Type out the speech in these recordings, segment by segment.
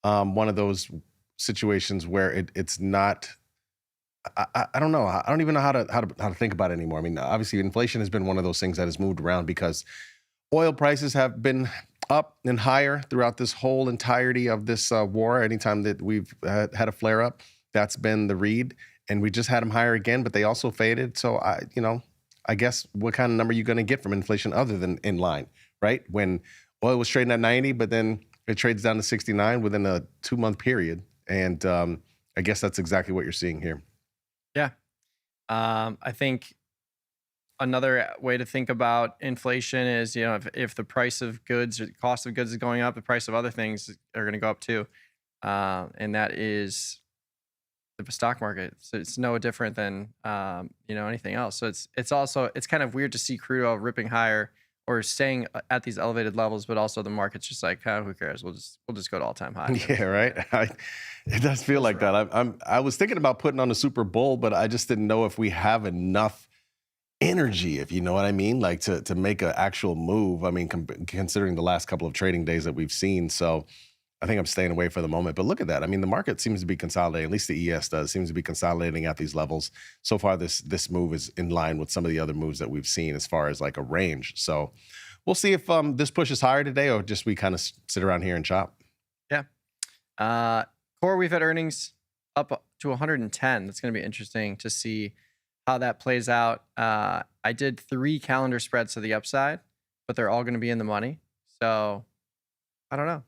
one of those situations where it's not. I don't know. I don't even know how to think about it anymore. I mean, obviously, inflation has been one of those things that has moved around because oil prices have been up and higher throughout this whole entirety of this war. Anytime that we've had a flare up, that's been the read, and we just had them higher again, but they also faded. So I guess what kind of number are you going to get from inflation other than in line, right? When oil was trading at 90, but then it trades down to 69 within a 2-month period, and I guess that's exactly what you're seeing here. Yeah. I think another way to think about inflation is, if the price of goods or the cost of goods is going up, the price of other things are going to go up too. And that is the stock market. So it's no different than, anything else. So it's kind of weird to see crude oil ripping higher or staying at these elevated levels, but also the market's just like, who cares? We'll just go to all-time high. Yeah, right. It does feel like that. I was thinking about putting on a Super Bowl, but I just didn't know if we have enough energy, if you know what I mean, like to make an actual move. I mean, considering the last couple of trading days that we've seen. So I think I'm staying away for the moment. But look at that. I mean, the market seems to be consolidating. At least the ES does. Seems to be consolidating at these levels. So far, this move is in line with some of the other moves that we've seen as far as like a range. So we'll see if this pushes higher today or just we kind of sit around here and chop. Yeah. Core, we've had earnings up to 110. That's going to be interesting to see how that plays out. I did 3 calendar spreads to the upside, but they're all going to be in the money. So I don't know.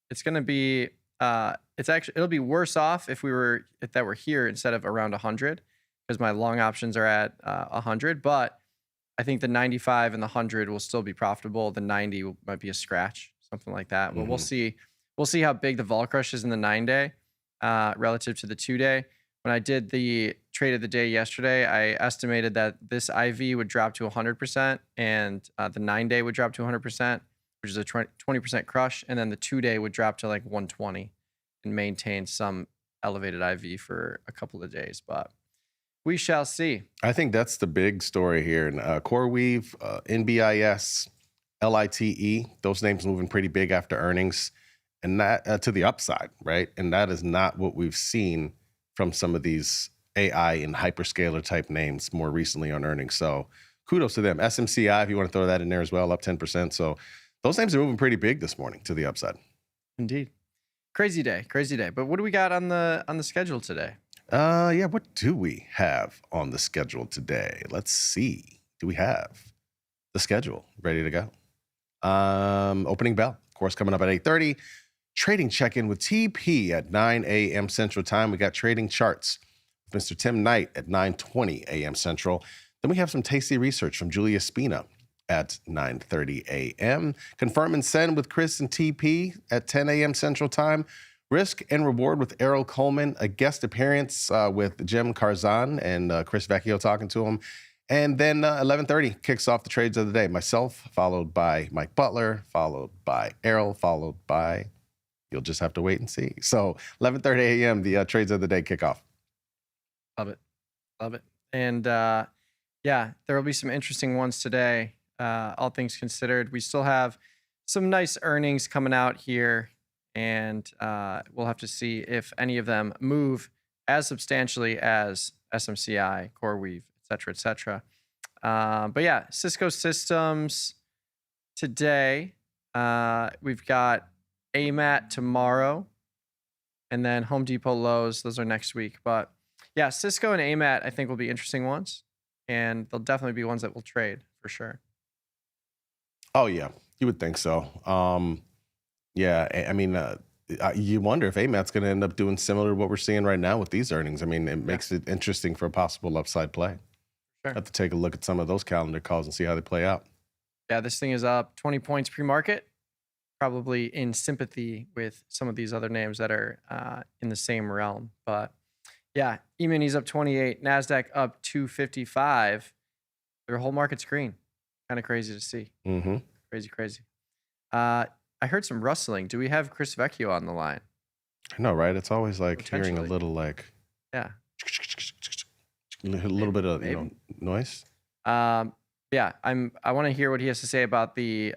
It's going to be, it'll be worse off if that were here instead of around 100, because my long options are at 100, but I think the 95 and the 100 will still be profitable. The 90 might be a scratch, something like that. But we'll see. We'll see how big the vol crush is in the 9-day relative to the 2-day. When I did the trade of the day yesterday, I estimated that this IV would drop to 100% and the 9-day would drop to 100%, which is a 20% crush. And then the 2-day would drop to like 120 and maintain some elevated IV for a couple of days. But we shall see. I think that's the big story here. And CoreWeave, NBIS, LITE, those names moving pretty big after earnings. And that to the upside, right? And that is not what we've seen from some of these AI and hyperscaler type names more recently on earnings. So kudos to them. SMCI, if you want to throw that in there as well, up 10%. So those names are moving pretty big this morning to the upside. Indeed. Crazy day. But what do we got on the schedule today? Yeah, what do we have on the schedule today? Let's see. Do we have the schedule ready to go? Opening bell, of course, coming up at 8:30. Trading check-in with TP at 9 a.m. Central Time. We got trading charts with Mr. Tim Knight at 9:20 a.m. Central. Then we have some tasty research from Julia Spina at 9:30 a.m. Confirm and send with Chris and TP at 10 a.m. Central Time. Risk and reward with Errol Coleman, a guest appearance with Karsan and Chris Vecchio talking to him. And then 11:30 kicks off the trades of the day. Myself, followed by Mike Butler, followed by Errol, followed by... You'll just have to wait and see. So 11:30 a.m., the trades of the day kick off. Love it. And there will be some interesting ones today, all things considered. We still have some nice earnings coming out here, and we'll have to see if any of them move as substantially as SMCI, CoreWeave, et cetera. But yeah, Cisco Systems today. We've got AMAT tomorrow, and then Home Depot Lowe's. Those are next week. But yeah, Cisco and AMAT I think will be interesting ones, and they'll definitely be ones that we'll trade for sure. Oh yeah, you would think so. Yeah, I mean, you wonder if AMAT's going to end up doing similar to what we're seeing right now with these earnings. I mean, it makes it interesting for a possible upside play. Sure. Have to take a look at some of those calendar calls and see how they play out. Yeah, this thing is up 20 points pre-market. Probably in sympathy with some of these other names that are in the same realm. But yeah, E-mini's up 28, NASDAQ up 255. Their whole market's green. Kind of crazy to see. Mm-hmm. Crazy. I heard some rustling. Do we have Chris Vecchio on the line? I know, right? It's always like hearing a little like... Yeah. A little bit of noise. Yeah, I want to hear what he has to say about the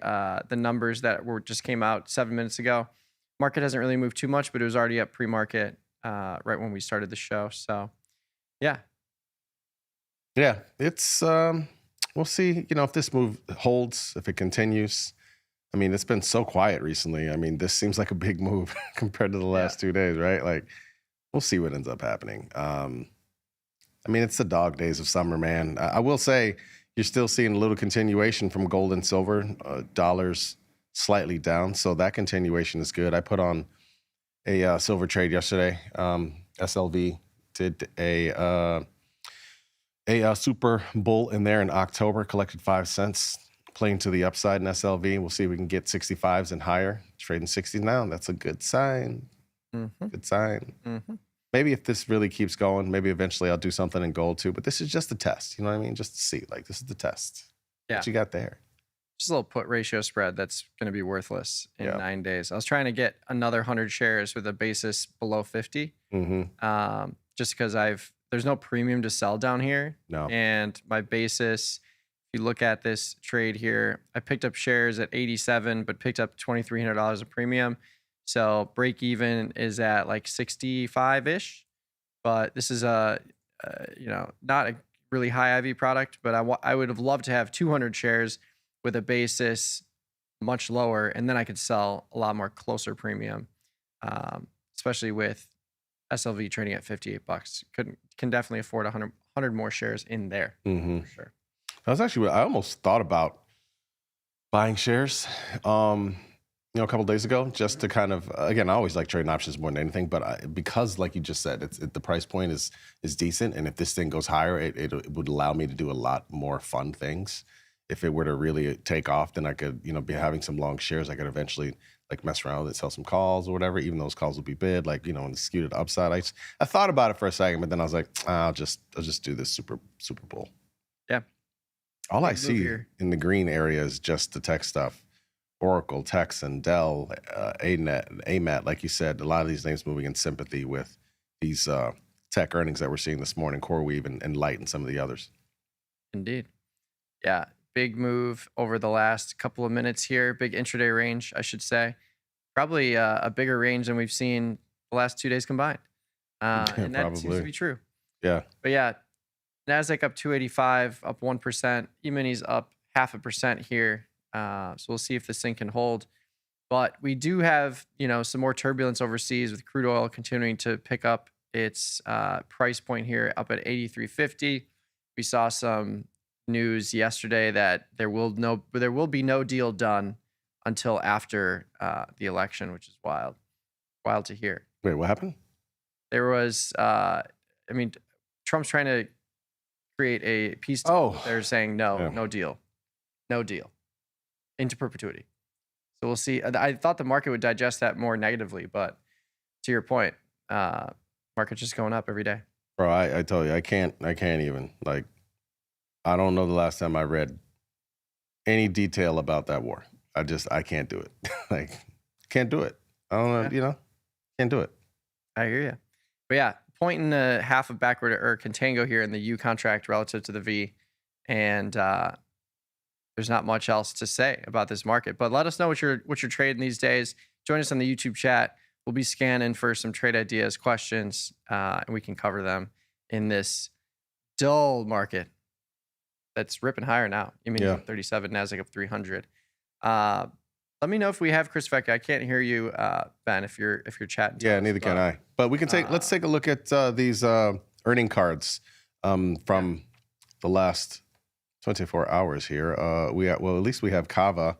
numbers that just came out 7 minutes ago. Market hasn't really moved too much, but it was already up pre-market right when we started the show. So, yeah. Yeah, it's we'll see, if this move holds, if it continues. I mean, it's been so quiet recently. I mean, this seems like a big move compared to the last 2 days, right? Like, we'll see what ends up happening. I mean, it's the dog days of summer, man. I will say you're still seeing a little continuation from gold and silver, dollars slightly down. So that continuation is good. I put on a silver trade yesterday. SLV did a super bull in there in October, collected 5 cents, playing to the upside in SLV. We'll see if we can get 65s and higher. Trading 60s now. That's a good sign. Mm-hmm. Good sign. Mm-hmm. Maybe if this really keeps going, maybe eventually I'll do something in gold too. But this is just a test. You know what I mean? Just to see. Like, this is the test. Yeah. What you got there? Just a little put ratio spread that's going to be worthless in Yeah. 9 days. I was trying to get another 100 shares with a basis below 50, just because there's no premium to sell down here. No. And my basis, if you look at this trade here, I picked up shares at 87, but picked up $2,300 of premium. So break even is at like 65-ish. But this is not a really high IV product, but I would have loved to have 200 shares with a basis much lower, and then I could sell a lot more closer premium, especially with SLV trading at $58. Can definitely afford 100 more shares in there. For sure. I almost thought about buying shares, a couple days ago, just to kind of, again, I always like trading options more than anything, but because, like you just said, the price point is decent, and if this thing goes higher, it would allow me to do a lot more fun things. If it were to really take off, then I could, be having some long shares. I could eventually like mess around with it, sell some calls or whatever. Even those calls will be bid, like and skew to the upside. I thought about it for a second, but then I was like, I'll just do this super bull. Yeah. All I see in the green area is just the tech stuff. Oracle, Texan, Dell, AMAT, like you said, a lot of these names moving in sympathy with these tech earnings that we're seeing this morning, CoreWeave and Light and some of the others. Indeed. Yeah, big move over the last couple of minutes here. Big intraday range, I should say. Probably a bigger range than we've seen the last 2 days combined. And that seems to be true. Yeah. But yeah, NASDAQ up 285, up 1%. E-minis up 0.5% here. So we'll see if this thing can hold. But we do have, some more turbulence overseas with crude oil continuing to pick up its price point here up at 83.50. We saw some news yesterday that there will be no deal done until after the election, which is wild to hear. Wait, what happened? There was, Trump's trying to create a peace deal. They're saying no deal into perpetuity. So we'll see. I thought the market would digest that more negatively, but to your point, market's just going up every day. Bro, I tell you, I can't even, like, I don't know the last time I read any detail about that war. I can't do it. Like, can't do it. I don't know, can't do it. I hear you. But yeah, 1.5 of backward or contango here in the U contract relative to the V. And there's not much else to say about this market. But let us know what you're trading these days. Join us on the YouTube chat. We'll be scanning for some trade ideas, questions, and we can cover them in this dull market that's ripping higher now. Up 37, NASDAQ up 300. Let me know if we have Chris Vecchio. I can't hear you, Ben, if you're chatting. Yeah, neither can I. But we can let's take a look at these earning cards from the last 24 hours here. At least we have Kava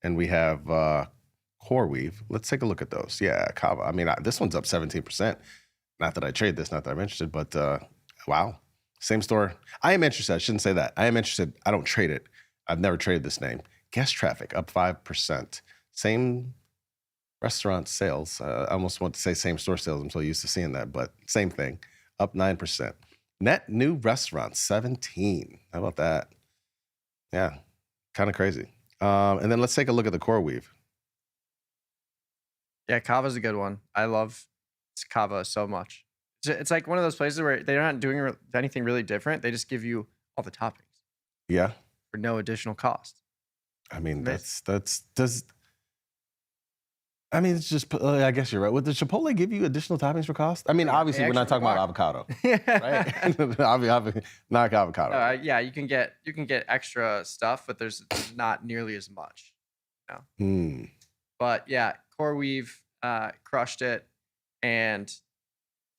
and we have CoreWeave. Let's take a look at those. Yeah, Kava. I mean, this one's up 17%. Not that I trade this, not that I'm interested, but wow. Same store. I am interested. I shouldn't say that. I am interested. I don't trade it. I've never traded this name. Guest traffic up 5%. Same restaurant sales. I almost want to say same store sales. I'm so used to seeing that, but same thing. Up 9%. Net new restaurants, 17. How about that? Yeah, kind of crazy. And then let's take a look at the CoreWeave. Yeah, Kava's a good one. I love Kava so much. It's like one of those places where they're not doing anything really different. They just give you all the toppings. Yeah. For no additional cost. I mean, I mean, it's just, I guess you're right. Would the Chipotle give you additional toppings for cost? I mean, Yeah, obviously, they we're not actually talking about require- avocado, right? Obviously, not avocado. yeah, you can get extra stuff, but there's not nearly as much. You know? Hmm. But yeah, core weave crushed it, and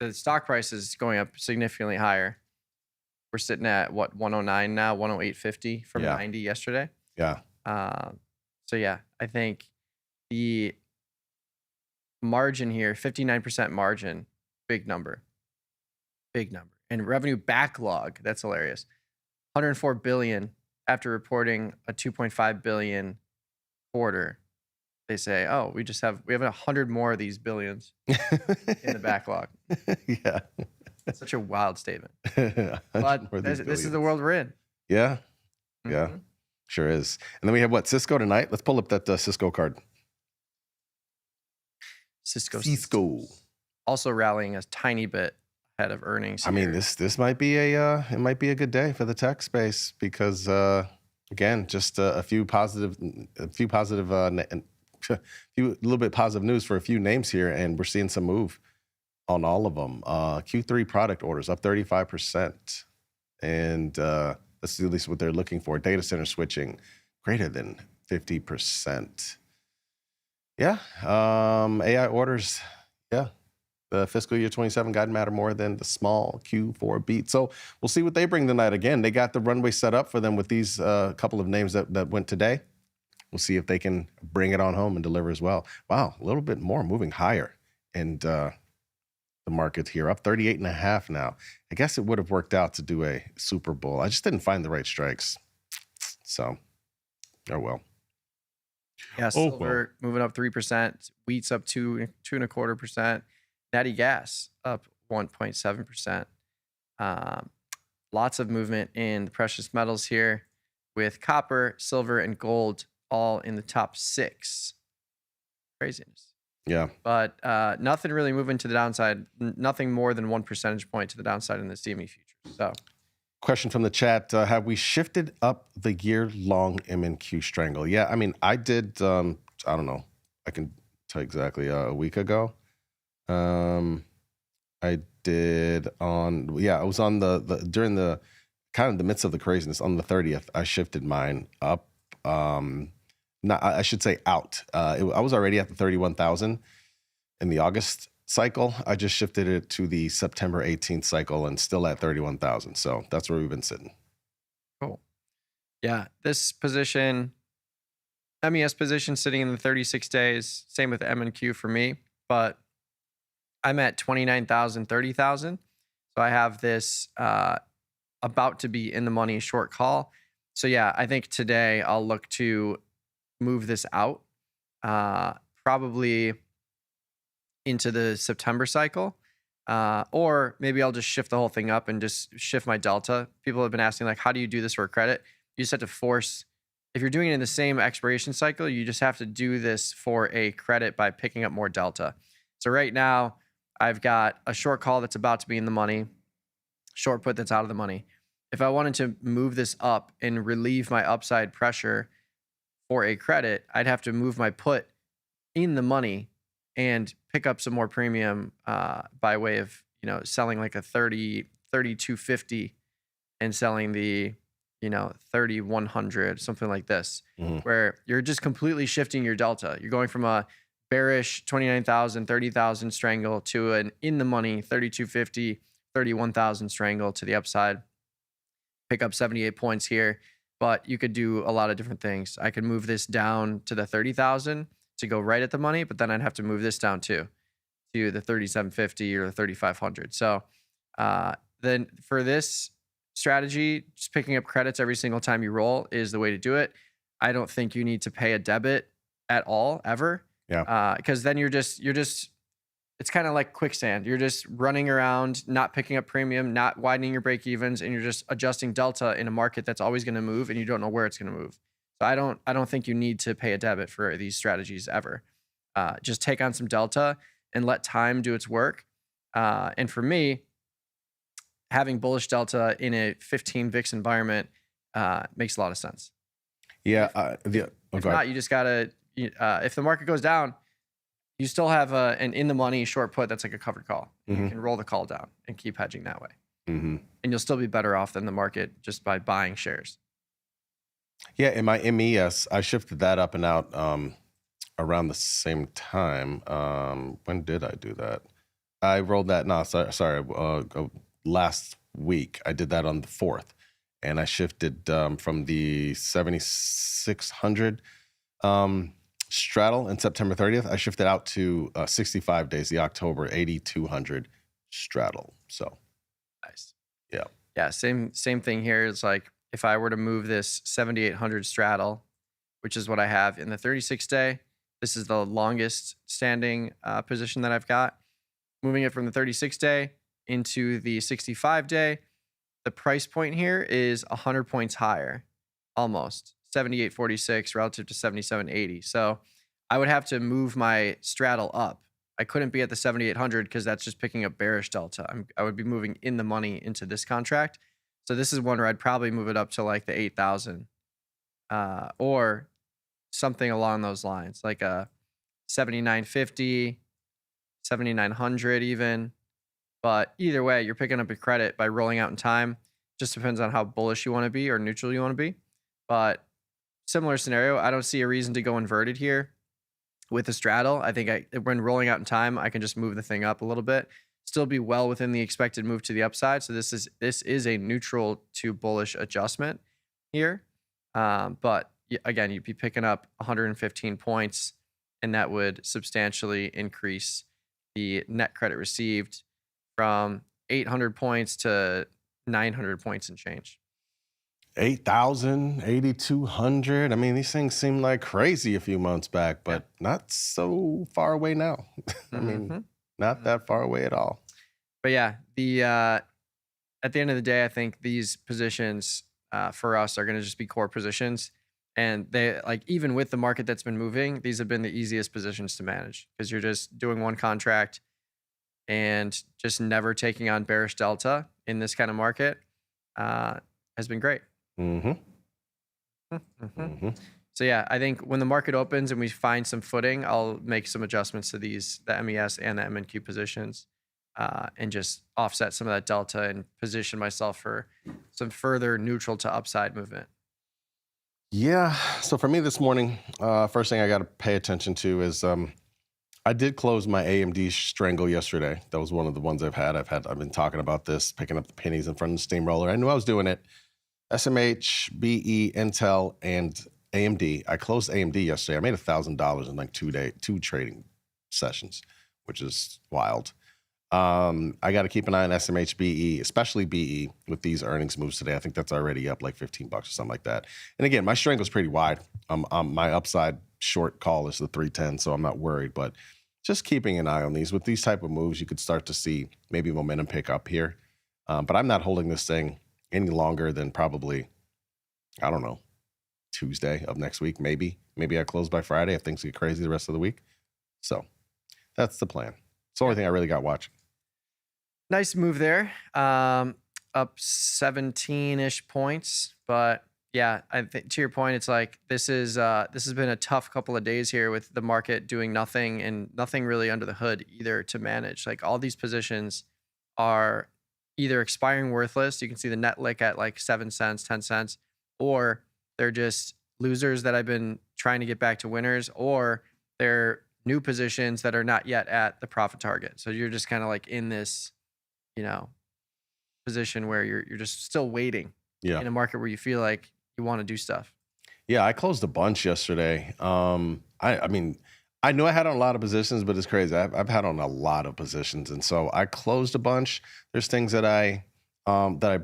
the stock price is going up significantly higher. We're sitting at what 109 now, 108.50 from Yeah. 90 yesterday. Yeah. So yeah, I think the margin here, 59% margin, big number, and revenue backlog. That's hilarious. 104 billion after reporting a 2.5 billion quarter. They say, oh, we have 100 more of these billions in the backlog. Yeah. Such a wild statement. 100 But more of these this is the billions. world we're in. Yeah. Yeah. Mhm. Sure is. And then we have what? Cisco tonight. Let's pull up that Cisco card. Cisco also rallying a tiny bit ahead of earnings. I mean, here. this might be a good day for the tech space because again, just a little bit positive news for a few names here, and we're seeing some move on all of them. Q3 product orders up 35%, and that's at least what they're looking for. Data center switching greater than 50%. Yeah, AI orders. Yeah. The fiscal year 27 guide matter more than the small Q4 beat. So we'll see what they bring tonight. Again, they got the runway set up for them with these couple of names that went today. We'll see if they can bring it on home and deliver as well. Wow, a little bit more moving higher. And the market's here up 38.5 now. I guess it would have worked out to do a Super Bowl. I just didn't find the right strikes. So, oh well. Yeah, silver moving up 3%, wheat's up 2.25%. Natty gas up 1.7%. Lots of movement in the precious metals here, with copper, silver, and gold all in the top 6. Craziness. Yeah. But nothing really moving to the downside. Nothing more than 1 percentage point to the downside in the CME futures. So, question from the chat: have we shifted up the year-long MNQ strangle? Yeah, I mean, I did. I don't know. I can tell you exactly a week ago. I did on, I was on the during the kind of the midst of the craziness on the 30th. I shifted mine up. I should say out. I was already at the 31,000 in the August cycle. I just shifted it to the September 18th cycle and still at 31,000. So that's where we've been sitting. Cool. Yeah, this position, MES position sitting in the 36 days. Same with M&Q for me, but I'm at 29,000, 30,000. So I have this about to be in the money short call. So yeah, I think today I'll look to move this out, probably into the September cycle. Or maybe I'll just shift the whole thing up and just shift my delta. People have been asking, like, how do you do this for a credit? You just have to force, if you're doing it in the same expiration cycle, you just have to do this for a credit by picking up more delta. So right now, I've got a short call that's about to be in the money, short put that's out of the money. If I wanted to move this up and relieve my upside pressure for a credit, I'd have to move my put in the money and pick up some more premium by way of, selling like a 3250 and selling the, 3100, something like this, where you're just completely shifting your delta. You're going from a bearish 29,000, 30,000 strangle to an in the money 3250, 31,000 strangle to the upside. Pick up 78 points here, but you could do a lot of different things. I could move this down to the 30,000 to go right at the money, but then I'd have to move this down too to the 3750 or the 3500. So then for this strategy, just picking up credits every single time you roll is the way to do it. I don't think you need to pay a debit at all ever. Yeah. Because then you're just it's kind of like quicksand. You're just running around, not picking up premium, not widening your break evens, and you're just adjusting delta in a market that's always going to move, and you don't know where it's going to move. So I don't think you need to pay a debit for these strategies ever. Just take on some delta and let time do its work. And for me, having bullish delta in a 15 VIX environment makes a lot of sense. Yeah. If not, you just gotta. If the market goes down, you still have an in the money short put that's like a covered call. You Mhm. can roll the call down and keep hedging that way. Mm-hmm. And you'll still be better off than the market just by buying shares. Yeah, in my MES, I shifted that up and out around the same time. When did I do that? I rolled that. No, sorry. Last week I did that on the 4th, and I shifted from the 7,600 straddle in September 30th. I shifted out to 65 days, the October 8,200 straddle. So Nice. yeah. Yeah, same thing here. It's like if I were to move this 7,800 straddle, which is what I have in the 36 day, this is the longest standing position that I've got. Moving it from the 36 day into the 65 day, the price point here is 100 points higher, almost 78.46 relative to 77.80. So I would have to move my straddle up. I couldn't be at the 7,800 because that's just picking up bearish delta. I would be moving in the money into this contract. So this is one where I'd probably move it up to like the 8,000 or something along those lines, like a 79.50, 7,900 even. But either way, you're picking up your credit by rolling out in time. Just depends on how bullish you want to be or neutral you want to be. But similar scenario, I don't see a reason to go inverted here with the straddle. I think when rolling out in time, I can just move the thing up a little bit, still be well within the expected move to the upside. So this is a neutral to bullish adjustment here. But again, you'd be picking up 115 points, and that would substantially increase the net credit received from 800 points to 900 points and change. 8,000, 8,200. I mean, these things seemed like crazy a few months back, but not so far away now. I mean, not that far away at all. But yeah, at the end of the day, I think these positions for us are going to just be core positions. And they, like, even with the market that's been moving, these have been the easiest positions to manage because you're just doing one contract and just never taking on bearish delta in this kind of market has been great. So yeah, I think when the market opens and we find some footing, I'll make some adjustments to the MES and the MNQ positions and just offset some of that delta and position myself for some further neutral to upside movement. Yeah. So for me this morning, first thing I got to pay attention to is I did close my AMD strangle yesterday. That was one of the ones I've been talking about this, picking up the pennies in front of the steamroller. I knew I was doing it. SMH, BE, Intel, and AMD. I closed AMD yesterday. I made $1,000 in like 2 trading sessions, which is wild. I got to keep an eye on SMH, BE, especially BE with these earnings moves today. I think that's already up like $15 or something like that. And again, my strangle's pretty wide. My upside short call is the 310, so I'm not worried. But just keeping an eye on these. With these type of moves, you could start to see maybe momentum pick up here. But I'm not holding this thing any longer than probably, I don't know, Tuesday of next week, maybe. Maybe I close by Friday if things get crazy the rest of the week. So that's the plan. It's the only thing I really got watching. Nice move there. Up 17-ish points. But yeah, I think to your point, it's like this has been a tough couple of days here with the market doing nothing and nothing really under the hood either to manage. Like all these positions are either expiring worthless. You can see the net lick at like 7 cents, 10 cents, or they're just losers that I've been trying to get back to winners, or they're new positions that are not yet at the profit target. So you're just kind of like in this, position where you're just still waiting in a market where you feel like you want to do stuff. Yeah, I closed a bunch yesterday. I mean, I knew I had on a lot of positions, but it's crazy. I've had on a lot of positions, and so I closed a bunch. There's things that I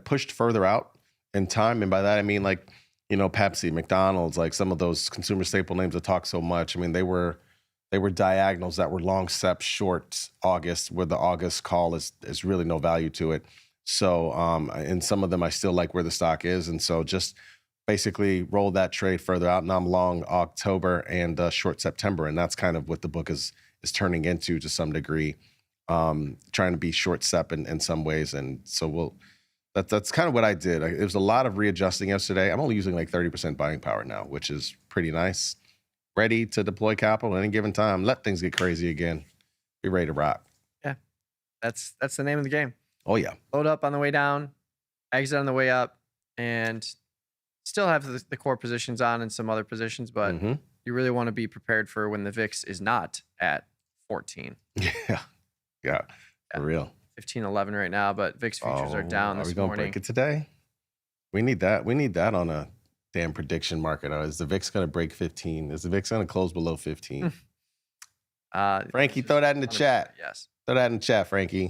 pushed further out in time, and by that I mean like Pepsi, McDonald's, like some of those consumer staple names that talk so much. I mean they were diagonals that were long sep short August, where the August call is really no value to it. So in some of them I still like where the stock is, and so just basically roll that trade further out. Now I'm long October and short September, and that's kind of what the book is turning into to some degree, trying to be short sep in some ways. And so that's kind of what I did. It was a lot of readjusting yesterday. I'm only using like 30% buying power now, which is pretty nice. ready to deploy capital at any given time. Let things get crazy again. Be ready to rock. Yeah, that's the name of the game. Oh, yeah. Load up on the way down, exit on the way up, and still have the core positions on and some other positions, but you really want to be prepared for when the VIX is not at 14. Yeah. For real. 15.11 right now, but VIX futures are down this morning. Are we going to break it today? We need that. We need that on a damn prediction market. Is the VIX going to break 15? Is the VIX going to close below 15? Frankie, throw that in the chat. Yes. Throw that in the chat, Frankie.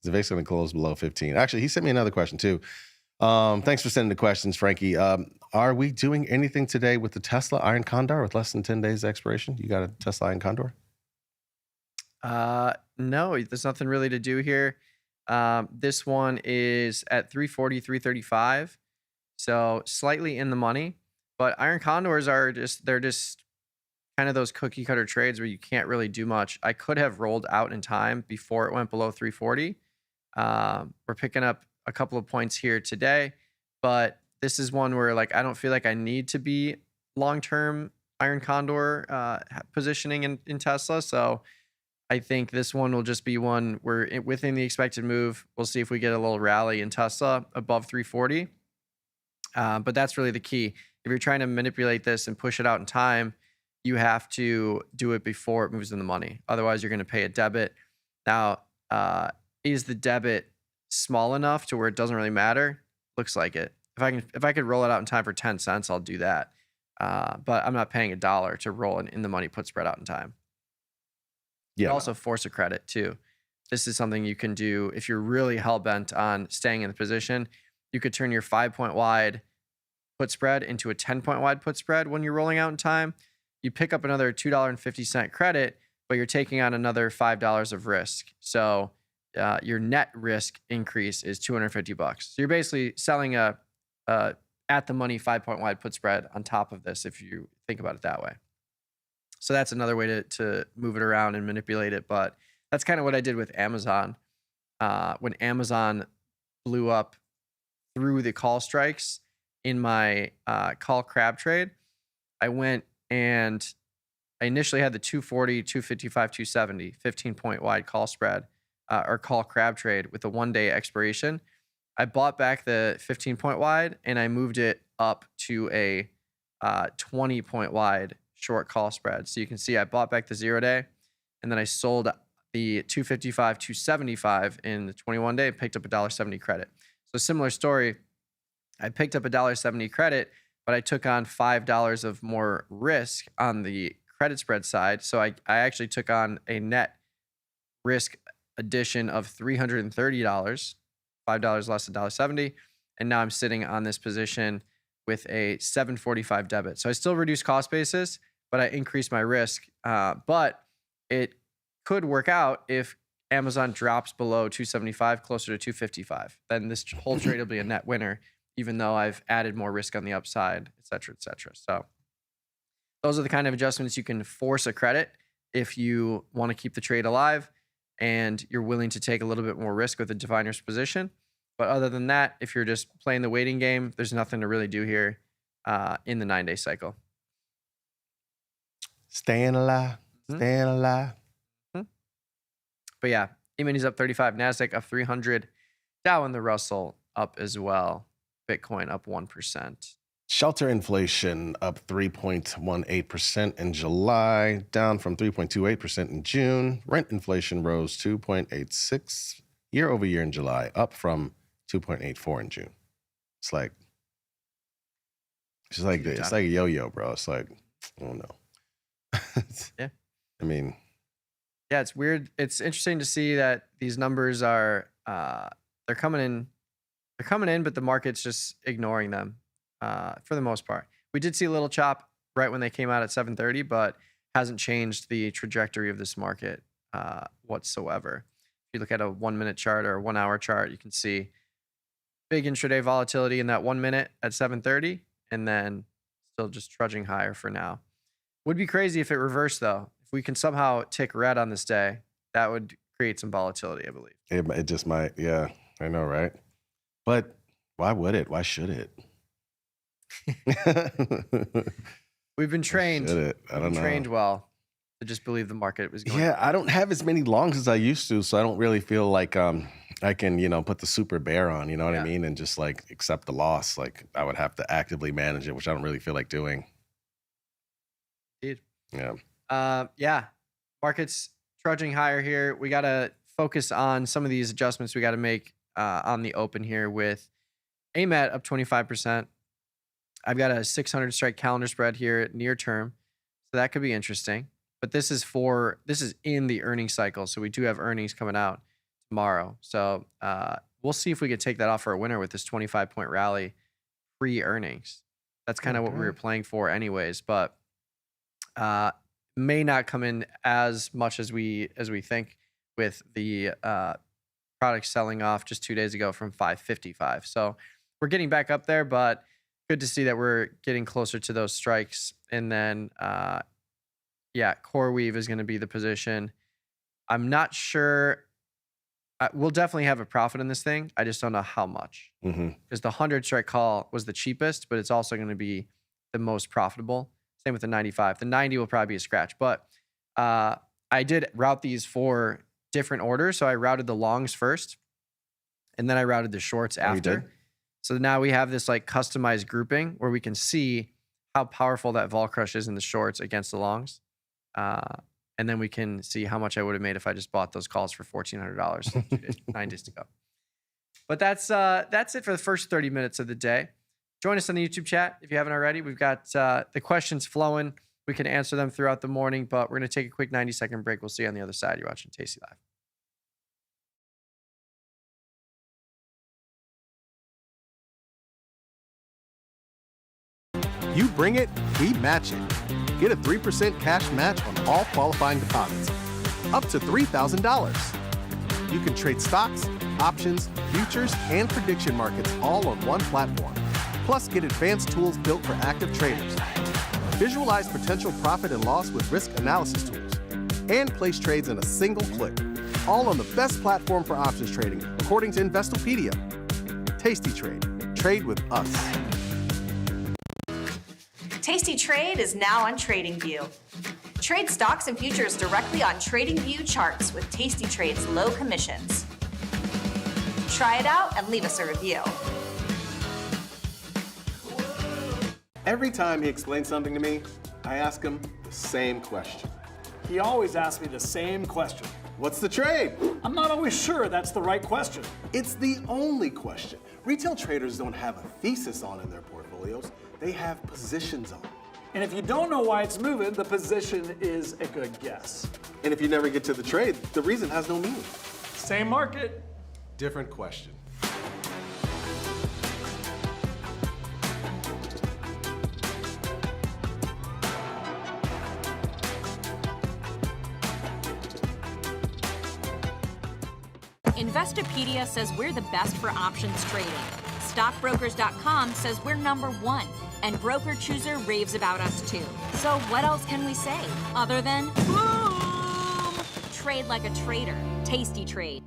Is the VIX going to close below 15? Actually, he sent me another question too. Thanks for sending the questions, Frankie. Are we doing anything today with the Tesla Iron Condor with less than 10 days expiration? You got a Tesla Iron Condor? No, there's nothing really to do here. This one is at 340, 335. So slightly in the money, but Iron Condors they're just kind of those cookie cutter trades where you can't really do much. I could have rolled out in time before it went below 340. We're picking up a couple of points here today, but this is one where like I don't feel like I need to be long-term Iron Condor positioning in Tesla. So I think this one will just be one where within the expected move, we'll see if we get a little rally in Tesla above 340. But that's really the key. If you're trying to manipulate this and push it out in time, you have to do it before it moves in the money. Otherwise, you're going to pay a debit. Now, is the debit small enough to where it doesn't really matter? Looks like it. If I could roll it out in time for 10 cents, I'll do that. But I'm not paying $1 to roll an in the money put spread out in time. Yeah. You also force a credit too. This is something you can do if you're really hell bent on staying in the position. You could turn your 5-point wide put spread into a 10-point wide put spread when you're rolling out in time. You pick up another $2.50 credit, but you're taking on another $5 of risk. So your net risk increase is $250. So you're basically selling a at the money 5-point wide put spread on top of this, if you think about it that way. So that's another way to move it around and manipulate it. But that's kind of what I did with Amazon. When Amazon blew up through the call strikes in my call crab trade, I went and I initially had the 240, 255, 270, 15-point wide call spread or call crab trade with a 1-day expiration. I bought back the 15-point wide and I moved it up to a 20-point wide short call spread. So you can see I bought back the 0-day and then I sold the 255, 275 in the 21-day and picked up $1.70 credit. So similar story. I picked up $1.70 credit, but I took on $5 of more risk on the credit spread side. So I actually took on a net risk addition of $330, $5 less than $1.70. And now I'm sitting on this position with a 745 debit. So I still reduced cost basis, but I increased my risk. But it could work out if Amazon drops below 275, closer to 255. Then this whole trade will be a net winner, even though I've added more risk on the upside, et cetera, et cetera. So those are the kind of adjustments you can force a credit if you want to keep the trade alive and you're willing to take a little bit more risk with a definer's position. But other than that, if you're just playing the waiting game, there's nothing to really do here in the 9-day cycle. Staying alive, staying alive. But yeah, E-minis up 35, NASDAQ up 300, Dow and the Russell up as well, Bitcoin up 1%. Shelter inflation up 3.18% in July, down from 3.28% in June. Rent inflation rose 2.86 year over year in July, up from 2.84 in June. It's like it's like a yo-yo, bro. It's like, I don't know. Yeah. I mean, yeah, it's weird. It's interesting to see that these numbers are they're coming in. They're coming in, but the market's just ignoring them for the most part. We did see a little chop right when they came out at 7:30, but hasn't changed the trajectory of this market whatsoever. If you look at a 1-minute chart or a 1-hour chart, you can see big intraday volatility in that 1 minute at 7:30, and then still just trudging higher for now. Would be crazy if it reversed, though. If we can somehow tick red on this day, that would create some volatility, I believe. It just might. Yeah, I know, right? But why would it? Why should it? We've been trained. I don't know. Trained well to just believe the market was going. Yeah, I don't have as many longs as I used to, so I don't really feel like I can, put the super bear on, you know what I mean, and just like accept the loss. Like I would have to actively manage it, which I don't really feel like doing. Indeed. Yeah. Yeah. Market's trudging higher here. We got to focus on some of these adjustments we got to make on the open here with AMAT up 25%. I've got a 600 strike calendar spread here near term. So that could be interesting. But this is in the earnings cycle. So we do have earnings coming out tomorrow. So we'll see if we could take that off for a winner with this 25-point rally pre-earnings. That's kind of what we were playing for anyways, but may not come in as much as we think with the product selling off just 2 days ago from 555. So we're getting back up there, but good to see that we're getting closer to those strikes. And then, core weave is going to be the position. I'm not sure. We'll definitely have a profit in this thing. I just don't know how much. Because the 100 strike call was the cheapest, but it's also going to be the most profitable. Same with the 95. The 90 will probably be a scratch. But I did route these for different orders. So I routed the longs first, and then I routed the shorts after. So now we have this like customized grouping where we can see how powerful that vol crush is in the shorts against the longs. And then we can see how much I would have made if I just bought those calls for $1,400 9 days to go. But that's it for the first 30 minutes of the day. Join us on the YouTube chat if you haven't already. We've got the questions flowing. We can answer them throughout the morning, but we're going to take a quick 90-second break. We'll see you on the other side. You're watching Tasty Live. You bring it, we match it. Get a 3% cash match on all qualifying deposits, up to $3,000. You can trade stocks, options, futures, and prediction markets all on one platform. Plus, get advanced tools built for active traders. Visualize potential profit and loss with risk analysis tools. And place trades in a single click. All on the best platform for options trading, according to Investopedia. Tasty Trade. Trade with us. Tasty Trade is now on TradingView. Trade stocks and futures directly on TradingView charts with Tasty Trade's low commissions. Try it out and leave us a review. Every time he explains something to me, I ask him the same question. He always asks me the same question. What's the trade? I'm not always sure that's the right question. It's the only question. Retail traders don't have a thesis on in their portfolios. They have positions on. And if you don't know why it's moving, the position is a good guess. And if you never get to the trade, the reason has no meaning. Same market. Different question. Investopedia says we're the best for options trading. Stockbrokers.com says we're #1. And Broker Chooser raves about us too. So what else can we say other than boom? Trade like a trader. Tasty Trade.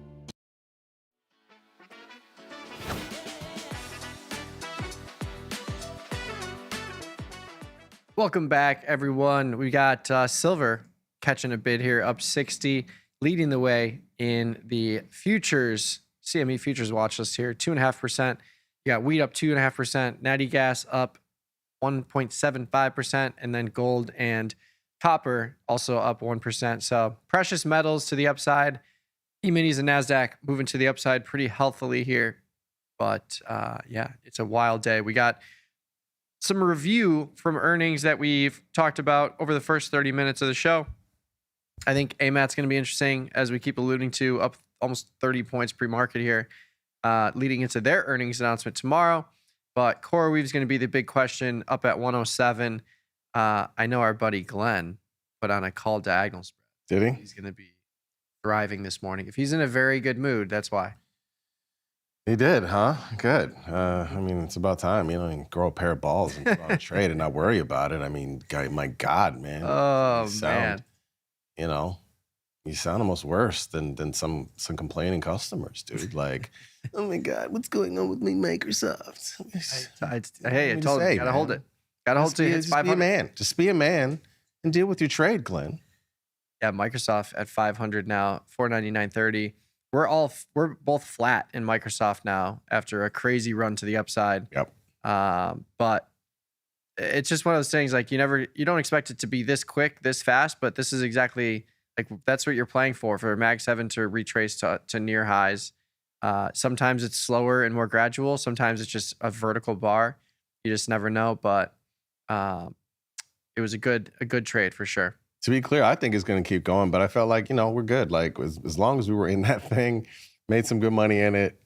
Welcome back, everyone. We got silver catching a bid here, up 60, leading the way in the futures, CME futures watch list here, 2.5%. You got wheat up 2.5%, natty gas up 1.75%, and then gold and copper also up 1%. So precious metals to the upside. E-minis and NASDAQ moving to the upside pretty healthily here. But it's a wild day. We got some review from earnings that we've talked about over the first 30 minutes of the show. I think AMAT's going to be interesting, as we keep alluding to, up almost 30 points pre-market here, leading into their earnings announcement tomorrow. But CoreWeave is going to be the big question, up at 107. I know our buddy Glen put on a call diagonal spread. Did he? He's going to be thriving this morning. If he's in a very good mood, that's why. He did, huh? Good. I mean, it's about time, you can grow a pair of balls and go on a trade and not worry about it. I mean, my God, man. Oh, man. You sound almost worse than some complaining customers, dude. Like, oh my God, what's going on with my Microsoft? Hey, I told you, gotta hold it. Got to hold to his just be a 500. man. Just be a man and deal with your trade, Glenn. Yeah, Microsoft at 500 now, 499.30. We're both flat in Microsoft now after a crazy run to the upside. Yep. But it's just one of those things like you don't expect it to be this quick, this fast, but this is exactly like that's what you're playing for Mag 7 to retrace to near highs. Sometimes it's slower and more gradual. Sometimes it's just a vertical bar. You just never know. But it was a good trade for sure. To be clear, I think it's going to keep going, but I felt like, we're good. Like as long as we were in that thing, made some good money in it,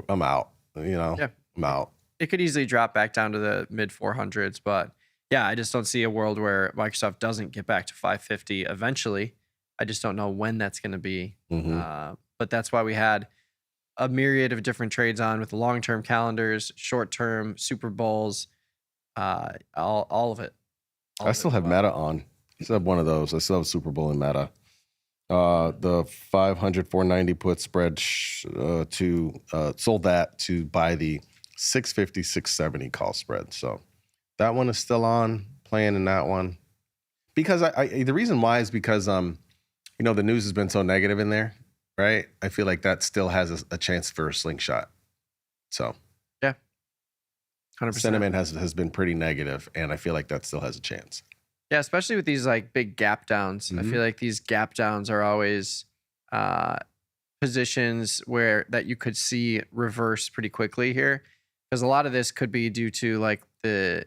I'm out. Yeah. I'm out. It could easily drop back down to the mid 400s, but yeah, I just don't see a world where Microsoft doesn't get back to 550 eventually. I just don't know when that's going to be. But that's why we had a myriad of different trades on with long-term calendars, short-term Super Bowls, all of it. I still have Meta on. I still have one of those. I still have Super Bowl in Meta. The 500, 490 put spread sold that to buy the 650, 670 call spread. So that one is still on, playing in that one. Because the reason why is because, the news has been so negative in there, right? I feel like that still has a chance for a slingshot. So yeah, 100%. Sentiment has been pretty negative, and I feel like that still has a chance. Yeah, especially with these like big gap downs. I feel like these gap downs are always positions that you could see reverse pretty quickly here, because a lot of this could be due to like the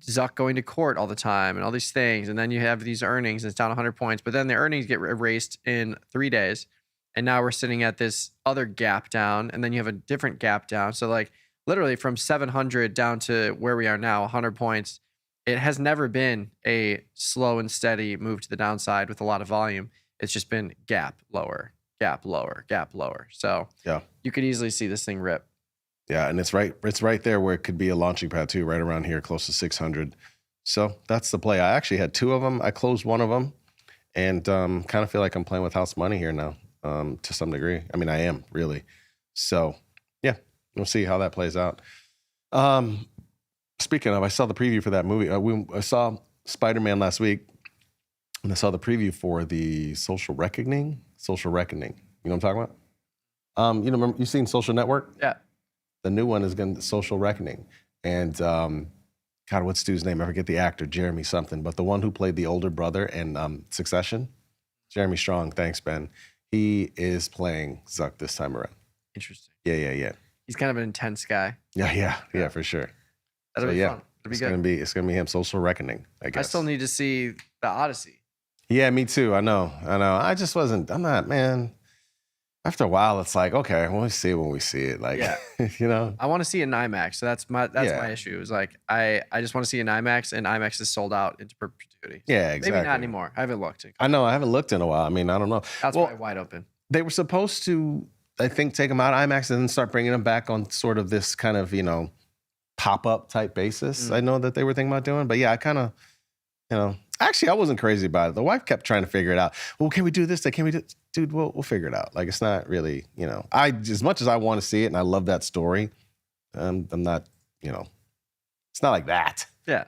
Zuck going to court all the time and all these things, and then you have these earnings and it's down 100 points, but then the earnings get erased in 3 days, and now we're sitting at this other gap down, and then you have a different gap down. So like literally from 700 down to where we are now, 100 points. It has never been a slow and steady move to the downside with a lot of volume. It's just been gap lower, gap lower, gap lower. So yeah, you could easily see this thing rip. Yeah, and it's right there where it could be a launching pad too, right around here, close to 600. So that's the play. I actually had 2 of them. I closed one of them, and kind of feel like I'm playing with house money here now, to some degree. I mean, I am really. So yeah, we'll see how that plays out. Speaking of, I saw the preview for that movie. I saw Spider-Man last week, and I saw the preview for the Social Reckoning. You know what I'm talking about? Remember, you seen Social Network? Yeah. The new one is going to Social Reckoning. And God, what's dude's name? I forget the actor, Jeremy something, but the one who played the older brother in Succession, Jeremy Strong. Thanks, Ben. He is playing Zuck this time around. Interesting. Yeah. He's kind of an intense guy. Yeah, for sure. That'll be fun. It'll be good. It's gonna be him. Social Reckoning, I guess. I still need to see the Odyssey. Yeah, me too. I know. I'm not, man. After a while, it's like, okay, we'll see it when we see it. Like, yeah. I want to see an IMAX. So that's my issue. Is like I just want to see an IMAX, and IMAX is sold out into perpetuity. Yeah, exactly. Maybe not anymore. I haven't looked. I know. I haven't looked in a while. I mean, I don't know. That's probably wide open. They were supposed to, I think, take them out of IMAX and then start bringing them back on sort of this kind of, pop-up type basis. I know that they were thinking about doing, but yeah, I kind of, actually, I wasn't crazy about it. The wife kept trying to figure it out. Well, can we do this? Can we do, dude, we'll figure it out. Like, it's not really, as much as I want to see it and I love that story, I'm not, it's not like that. Yeah.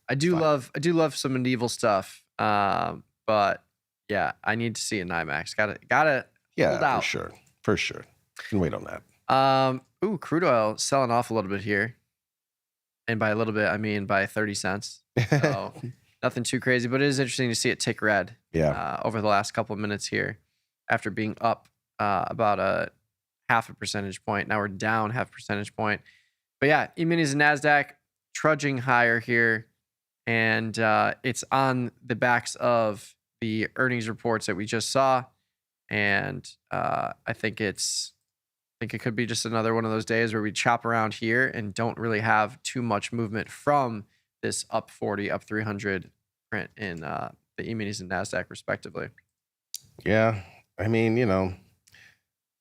I do love some medieval stuff. But yeah, I need to see it in IMAX. Gotta hold out. For sure. Can wait on that. Crude oil selling off a little bit here. And by a little bit, I mean by 30 cents. So nothing too crazy, but it is interesting to see it tick red over the last couple of minutes here after being up about a 0.5 percentage point. Now we're down 0.5 percentage point. But yeah, E-minis and NASDAQ trudging higher here. And it's on the backs of the earnings reports that we just saw. And I think it could be just another one of those days where we chop around here and don't really have too much movement from this up 40, up 300 print in the E-minis and NASDAQ respectively. Yeah. I mean,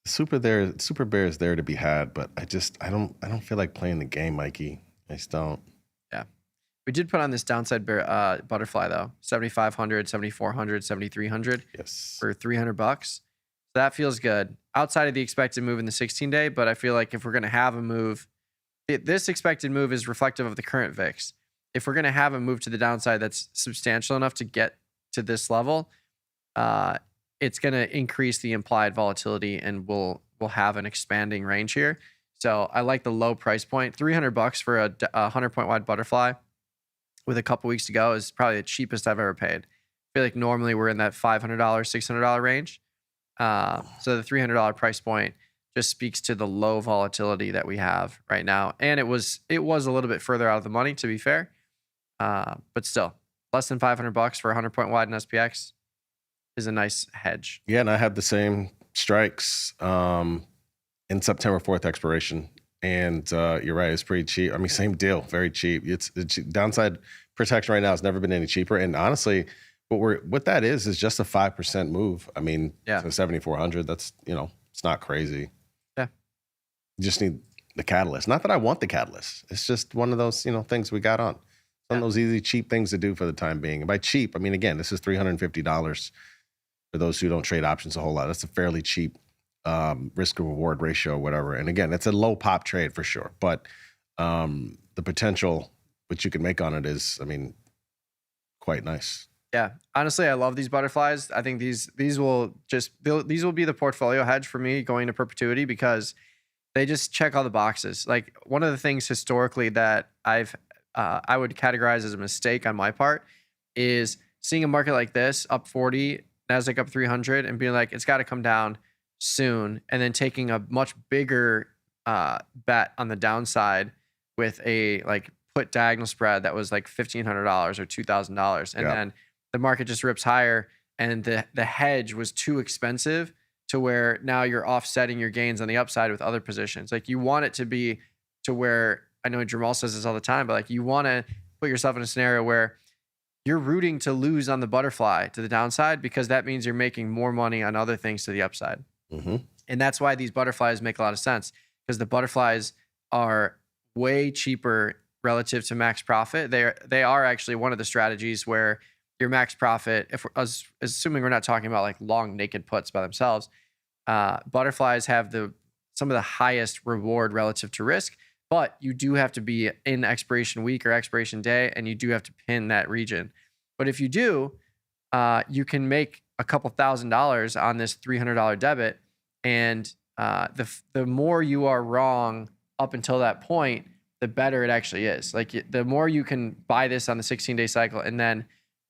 Super Bear is there to be had, but I don't feel like playing the game, Mikey. I just don't. Yeah. We did put on this downside bear, butterfly though. 7,500, 7,400, 7,300. Yes. For $300. So that feels good. Outside of the expected move in the 16-day, but I feel like if we're going to have a move, this expected move is reflective of the current VIX. If we're going to have a move to the downside that's substantial enough to get to this level, it's going to increase the implied volatility, and we'll have an expanding range here. So I like the low price point. $300 for a 100-point wide butterfly with a couple weeks to go is probably the cheapest I've ever paid. I feel like normally we're in that $500, $600 range. So the $300 price point just speaks to the low volatility that we have right now. And it was a little bit further out of the money, to be fair. But still, less than $500 for a 100-point wide in SPX is a nice hedge. Yeah, and I had the same strikes in September 4th expiration. And you're right, it's pretty cheap. I mean, same deal, very cheap. It's downside protection right now has never been any cheaper. And honestly, what that is just a 5% move. I mean, to 7,400, that's, it's not crazy. Yeah. You just need the catalyst. Not that I want the catalyst. It's just one of those, things we got on. Some of those easy, cheap things to do for the time being. And by cheap, I mean, again, this is $350 for those who don't trade options a whole lot. That's a fairly cheap risk to reward ratio, whatever. And again, it's a low pop trade for sure. But the potential which you can make on it is, I mean, quite nice. Yeah, honestly, I love these butterflies. I think these will be the portfolio hedge for me going to perpetuity because they just check all the boxes. Like one of the things historically that I would categorize as a mistake on my part is seeing a market like this up 40, Nasdaq up 300, and being like, it's got to come down soon, and then taking a much bigger bet on the downside with a put diagonal spread that was like $1,500 or $2,000, and then the market just rips higher, and the hedge was too expensive to where now you're offsetting your gains on the upside with other positions. Like you want it to be to where, I know Jermal says this all the time, but like you want to put yourself in a scenario where you're rooting to lose on the butterfly to the downside because that means you're making more money on other things to the upside. Mm-hmm. And that's why these butterflies make a lot of sense because the butterflies are way cheaper relative to max profit. They are actually one of the strategies where your max profit, if assuming we're not talking about like long naked puts by themselves, butterflies have some of the highest reward relative to risk, but you do have to be in expiration week or expiration day, and you do have to pin that region. But if you do, you can make a couple $1,000s on this $300 debit, and the more you are wrong up until that point, the better it actually is. Like the more you can buy this on the 16-day cycle and then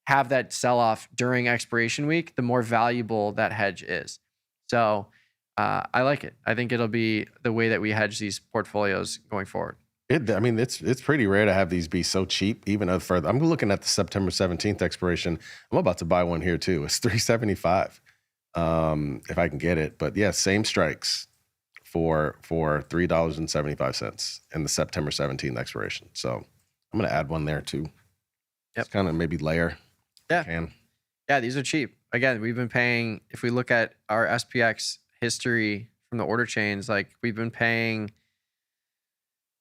have that sell off during expiration week, the more valuable that hedge is. So I like it. I think it'll be the way that we hedge these portfolios going forward. It's pretty rare to have these be so cheap, even further. I'm looking at the September 17th expiration. I'm about to buy one here too. It's $375 if I can get it. But yeah, same strikes for $3.75 in the September 17th expiration. So I'm going to add one there too. It's kind of maybe layer. Yeah, these are cheap. Again, we've been paying, if we look at our SPX history from the order chains, like we've been paying,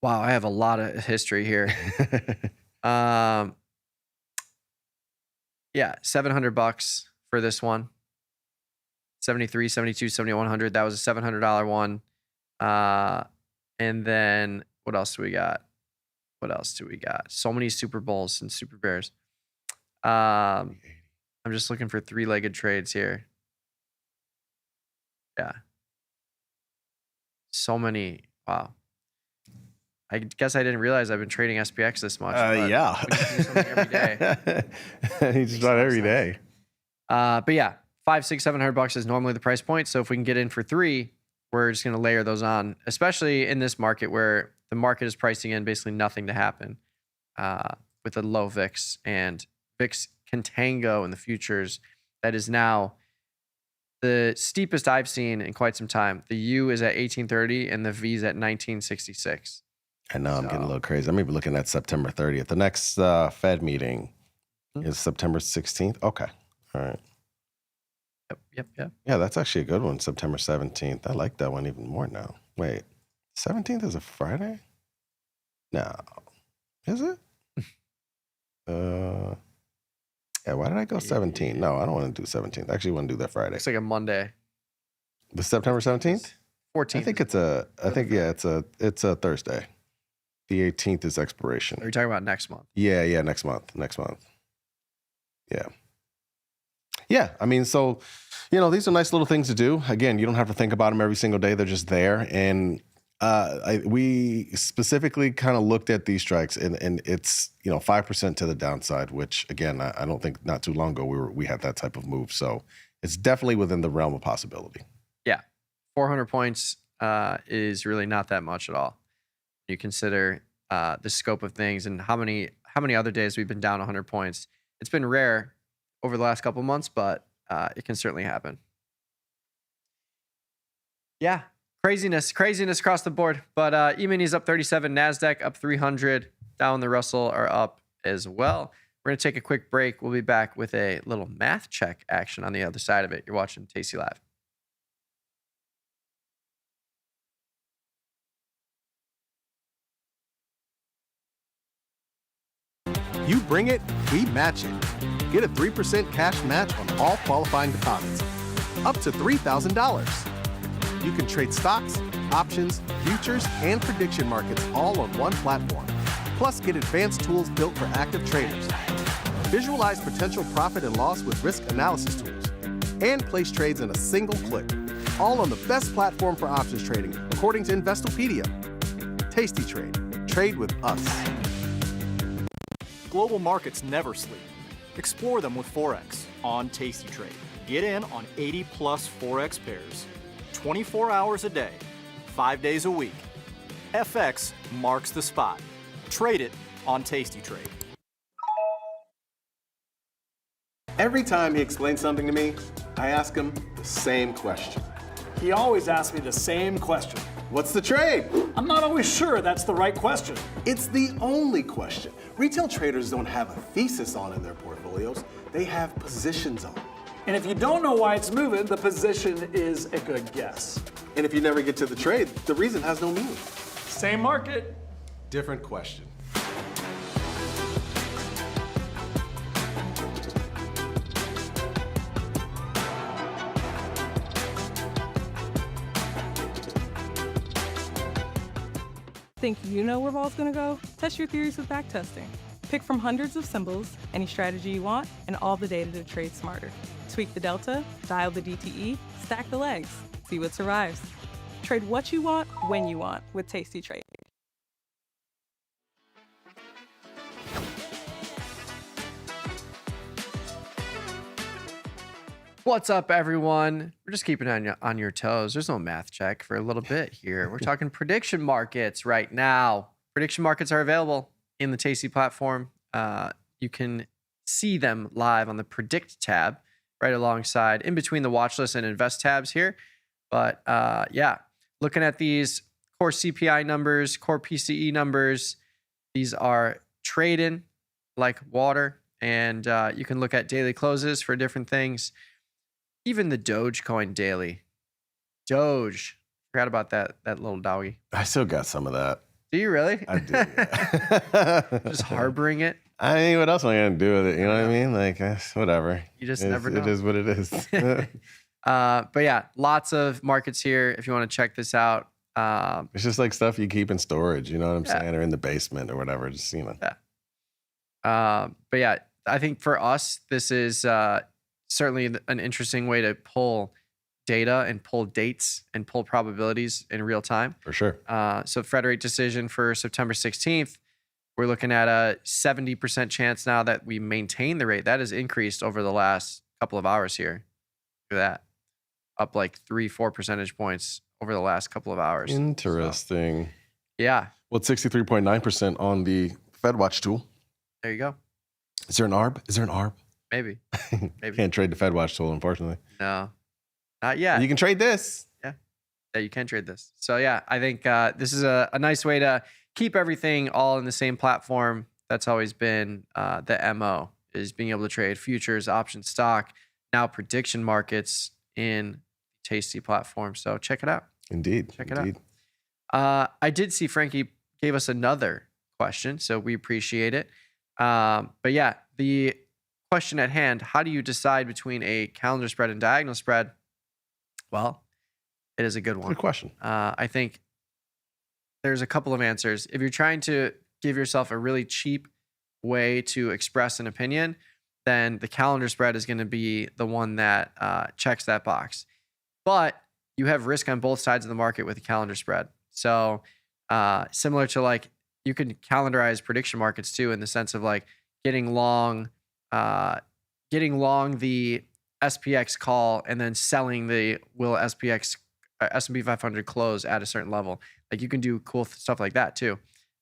wow, I have a lot of history here. $700 for this one. 73, 72, 7100. That was a $700 one. And then what else do we got? So many Super Bowls and Super Bears. I'm just looking for three-legged trades here. Yeah. So many. Wow. I guess I didn't realize I've been trading SPX this much. Yeah. We just do something every day. He's just not every day. But yeah, $500, $600, $700 is normally the price point. So if we can get in for $3, we're just going to layer those on, especially in this market where the market is pricing in basically nothing to happen with a low VIX, and VIX contango in the futures. That is now the steepest I've seen in quite some time. The U is at 1830 and the V is at 1966. I know, I'm getting a little crazy. I'm even looking at September 30th. The next Fed meeting is September 16th. Okay. All right. Yep. Yeah, that's actually a good one, September 17th. I like that one even more now. Wait, 17th is a Friday? No. Is it? Yeah, why did I go 17th? No, I don't want to do 17th. I actually want to do that Friday. It's like a Monday. The September 17th? 14th. I think it's a Thursday. The 18th is expiration. Are you talking about next month? Yeah, next month. Yeah. I mean, so, these are nice little things to do. Again, you don't have to think about them every single day. They're just there. And we specifically kind of looked at these strikes, and it's 5% to the downside, which again, I don't think not too long ago we had that type of move. So it's definitely within the realm of possibility. Yeah, 400 points is really not that much at all. You consider the scope of things and how many other days we've been down 100 points. It's been rare over the last couple of months, but it can certainly happen. Yeah. Craziness across the board. But E-mini's up 37, NASDAQ up 300, Dow and the Russell are up as well. We're going to take a quick break. We'll be back with a little math check action on the other side of it. You're watching Tasty Live. You bring it, we match it. Get a 3% cash match on all qualifying deposits, up to $3,000. You can trade stocks, options, futures, and prediction markets all on one platform. Plus, get advanced tools built for active traders. Visualize potential profit and loss with risk analysis tools. And place trades in a single click. All on the best platform for options trading, according to Investopedia. Tasty Trade. Trade with us. Global markets never sleep. Explore them with Forex on Tasty Trade. Get in on 80+ Forex pairs. 24 hours a day, 5 days a week. FX marks the spot. Trade it on Tasty Trade. Every time he explains something to me, I ask him the same question. He always asks me the same question. What's the trade? I'm not always sure that's the right question. It's the only question. Retail traders don't have a thesis on in their portfolios. They have positions on. And if you don't know why it's moving, the position is a good guess. And if you never get to the trade, the reason has no meaning. Same market. Different question. Think you know where ball's gonna go? Test your theories with backtesting. Pick from hundreds of symbols, any strategy you want, and all the data to trade smarter. Tweak the delta, dial the DTE, stack the legs, see what survives. Trade what you want, when you want with Tasty Trade. What's up, everyone? We're just keeping on your toes. There's no math check for a little bit here. We're talking prediction markets right now. Prediction markets are available in the Tasty platform. You can see them live on the Predict tab right alongside, in between the watch list and invest tabs here. But yeah, looking at these core CPI numbers, core PCE numbers, these are trading like water. And you can look at daily closes for different things. Even the Dogecoin daily. Doge. Forgot about that little doggy. I still got some of that. Do you really? I do. Yeah. Just harboring it? I mean, what else am I going to do with it? You know what I mean? Like, whatever. You just never know. It is what it is. But yeah, lots of markets here if you want to check this out. It's just like stuff you keep in storage, you know what I'm Yeah. saying? Or in the basement or whatever. Just, Yeah. But yeah, I think for us, this is certainly an interesting way to pull data and pull dates and pull probabilities in real time. For sure. So Fed rate decision for September 16th, we're looking at a 70% chance now that we maintain the rate. That has increased over the last couple of hours here. Look at that. Up like 3-4 percentage points over the last couple of hours. Interesting. So, yeah. Well, it's 63.9% on the FedWatch tool. There you go. Is there an ARB? Is there an ARB? Maybe. Maybe. Can't trade the FedWatch tool, unfortunately. No. Not yet. You can trade this. Yeah, you can trade this. So yeah, I think this is a nice way to keep everything all in the same platform. That's always been the MO, is being able to trade futures, options, stock, now prediction markets in Tasty platform. So check it out. Indeed. Check it out. I did see Frankie gave us another question, so we appreciate it. But yeah, the question at hand, how do you decide between a calendar spread and diagonal spread? Well, it is a good one. Good question. I think there's a couple of answers. If you're trying to give yourself a really cheap way to express an opinion, then the calendar spread is going to be the one that checks that box. But you have risk on both sides of the market with the calendar spread. So similar to like you can calendarize prediction markets too, in the sense of like getting long the SPX call and then selling the will SPX S&P 500 close at a certain level. Like you can do cool stuff like that too,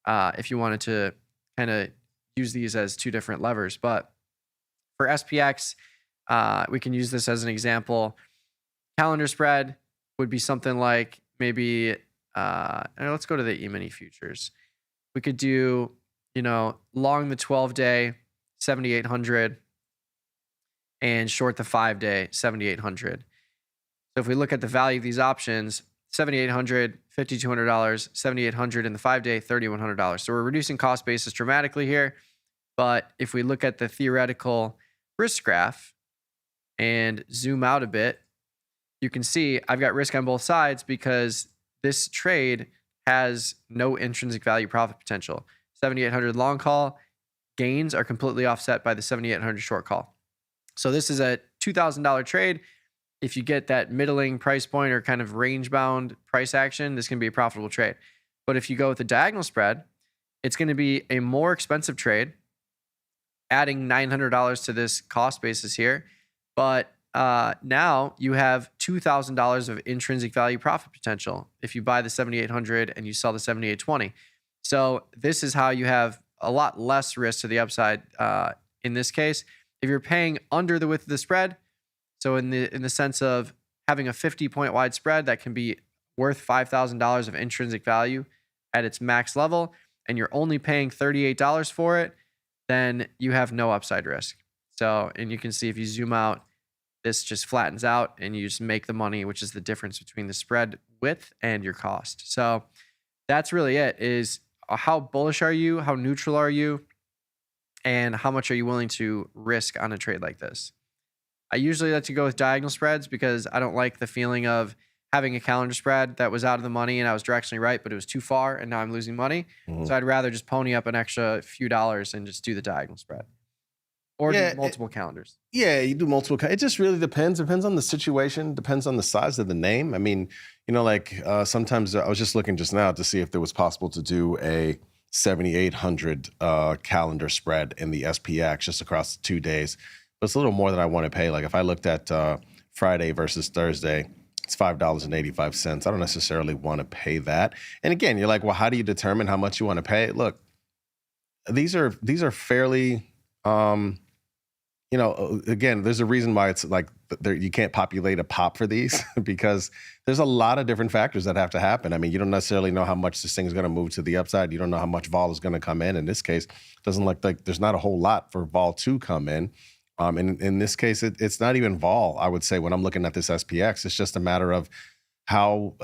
if you wanted to kind of use these as two different levers. But for SPX, we can use this as an example. Calendar spread would be something like maybe, let's go to the E-mini futures. We could do, long the 12-day 7,800 and short the 5-day 7,800. So if we look at the value of these options, 7,800, $5,200, 7,800 in the 5-day, $3,100. So we're reducing cost basis dramatically here. But if we look at the theoretical risk graph and zoom out a bit, you can see I've got risk on both sides because this trade has no intrinsic value profit potential. 7,800 long call gains are completely offset by the 7,800 short call. So this is a $2,000 trade. If you get that middling price point or kind of range bound price action, this can be a profitable trade. But if you go with the diagonal spread, it's going to be a more expensive trade, adding $900 to this cost basis here. But now you have $2,000 of intrinsic value profit potential if you buy the 7,800 and you sell the 7,820. So this is how you have a lot less risk to the upside in this case. If you're paying under the width of the spread, so in the sense of having a 50-point wide spread that can be worth $5,000 of intrinsic value at its max level, and you're only paying $38 for it, then you have no upside risk. So, and you can see if you zoom out, this just flattens out and you just make the money, which is the difference between the spread width and your cost. So that's really it, is how bullish are you? How neutral are you? And how much are you willing to risk on a trade like this? I usually like to go with diagonal spreads because I don't like the feeling of having a calendar spread that was out of the money and I was directionally right, but it was too far and now I'm losing money. Mm-hmm. So I'd rather just pony up an extra few dollars and just do the diagonal spread. Or do multiple calendars. Yeah, you do multiple. It just really depends. Depends on the situation. Depends on the size of the name. I mean, sometimes I was just looking just now to see if it was possible to do a 7,800 calendar spread in the SPX just across 2 days. But it's a little more than I want to pay. Like if I looked at Friday versus Thursday, it's $5.85. I don't necessarily want to pay that. And again, you're like, well, how do you determine how much you want to pay? Look, these are fairly. Again, there's a reason why it's like you can't populate a pop for these because there's a lot of different factors that have to happen. I mean, you don't necessarily know how much this thing's going to move to the upside. You don't know how much vol is going to come in. In this case, it doesn't look like there's not a whole lot for vol to come in. And in this case, it's not even vol, I would say, when I'm looking at this SPX. It's just a matter of how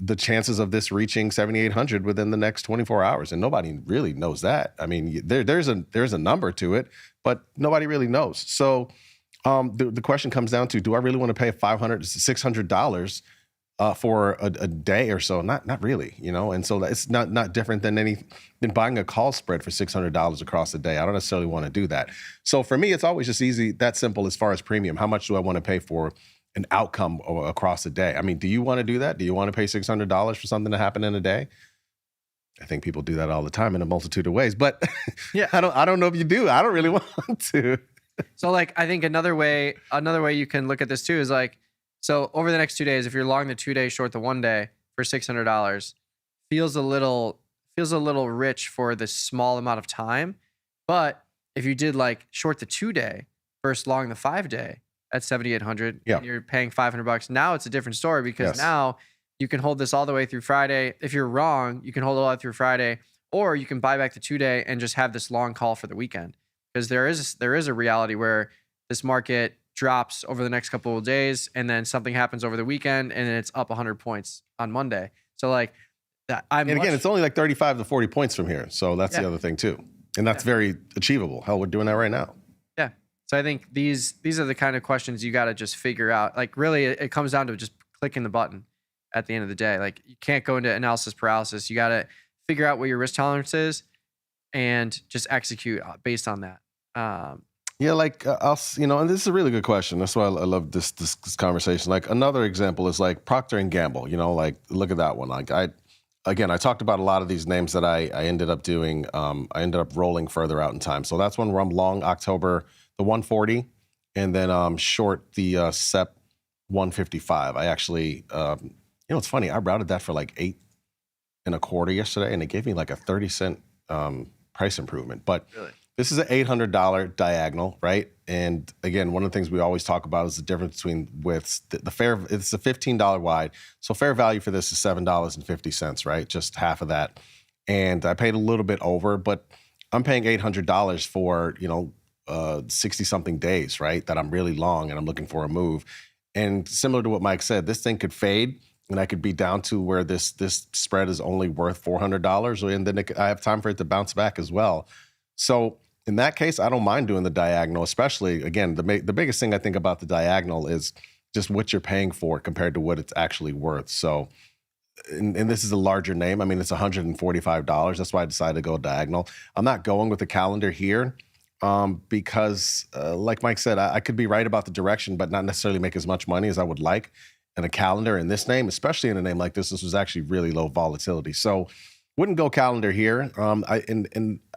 the chances of this reaching 7,800 within the next 24 hours. And nobody really knows that. I mean, there's a number to it, but nobody really knows. So the question comes down to, do I really want to pay $500 to $600 for a day or so? Not really, And so it's not different than buying a call spread for $600 across the day. I don't necessarily want to do that. So for me, it's always just easy, that simple as far as premium. How much do I want to pay for an outcome across the day? I mean, do you want to do that? Do you want to pay $600 for something to happen in a day? I think people do that all the time in a multitude of ways, but yeah, I don't know if you do. I don't really want to. So like, I think another way you can look at this too is like, so over the next 2 days, if you're long the 2 day, short the 1 day for $600, feels a little rich for this small amount of time. But if you did like short the 2 day versus long the 5 day at 7,800, and you're paying $500, now it's a different story because now you can hold this all the way through Friday. If you're wrong, you can hold it all the way through Friday, or you can buy back the 2 day and just have this long call for the weekend. Because there is a reality where this market drops over the next couple of days and then something happens over the weekend and then it's up 100 points on Monday. So like that, it's only like 35 to 40 points from here. So that's the other thing too. And that's very achievable. Hell, we're doing that right now. Yeah. So I think these are the kind of questions you got to just figure out. Like really, it comes down to just clicking the button. at the end of the day. Like you can't go into analysis paralysis. You got to figure out what your risk tolerance is and just execute based on that. Yeah, like and this is a really good question. That's why I love this conversation. Like another example is like Procter and Gamble. Like look at that one. Like I talked about a lot of these names that I ended up doing. I ended up rolling further out in time. So that's one where I'm long October the 140, and then short the SEP 155. I actually, it's funny. I routed that for like 8.25 yesterday, and it gave me like a 30-cent price improvement. But Really? This is an $800 diagonal, right? And again, one of the things we always talk about is the difference between widths. It's a $15 wide. So fair value for this is $7.50, right? Just half of that. And I paid a little bit over, but I'm paying $800 for, 60 something days, right? That I'm really long and I'm looking for a move. And similar to what Mike said, this thing could fade and I could be down to where this spread is only worth $400. And then I have time for it to bounce back as well. So in that case, I don't mind doing the diagonal, especially, again, the biggest thing I think about the diagonal is just what you're paying for compared to what it's actually worth. So, and this is a larger name. I mean, it's $145. That's why I decided to go diagonal. I'm not going with the calendar here because, like Mike said, I could be right about the direction, but not necessarily make as much money as I would like. And a calendar in this name, especially in a name like this was actually really low volatility. So wouldn't go calendar here. I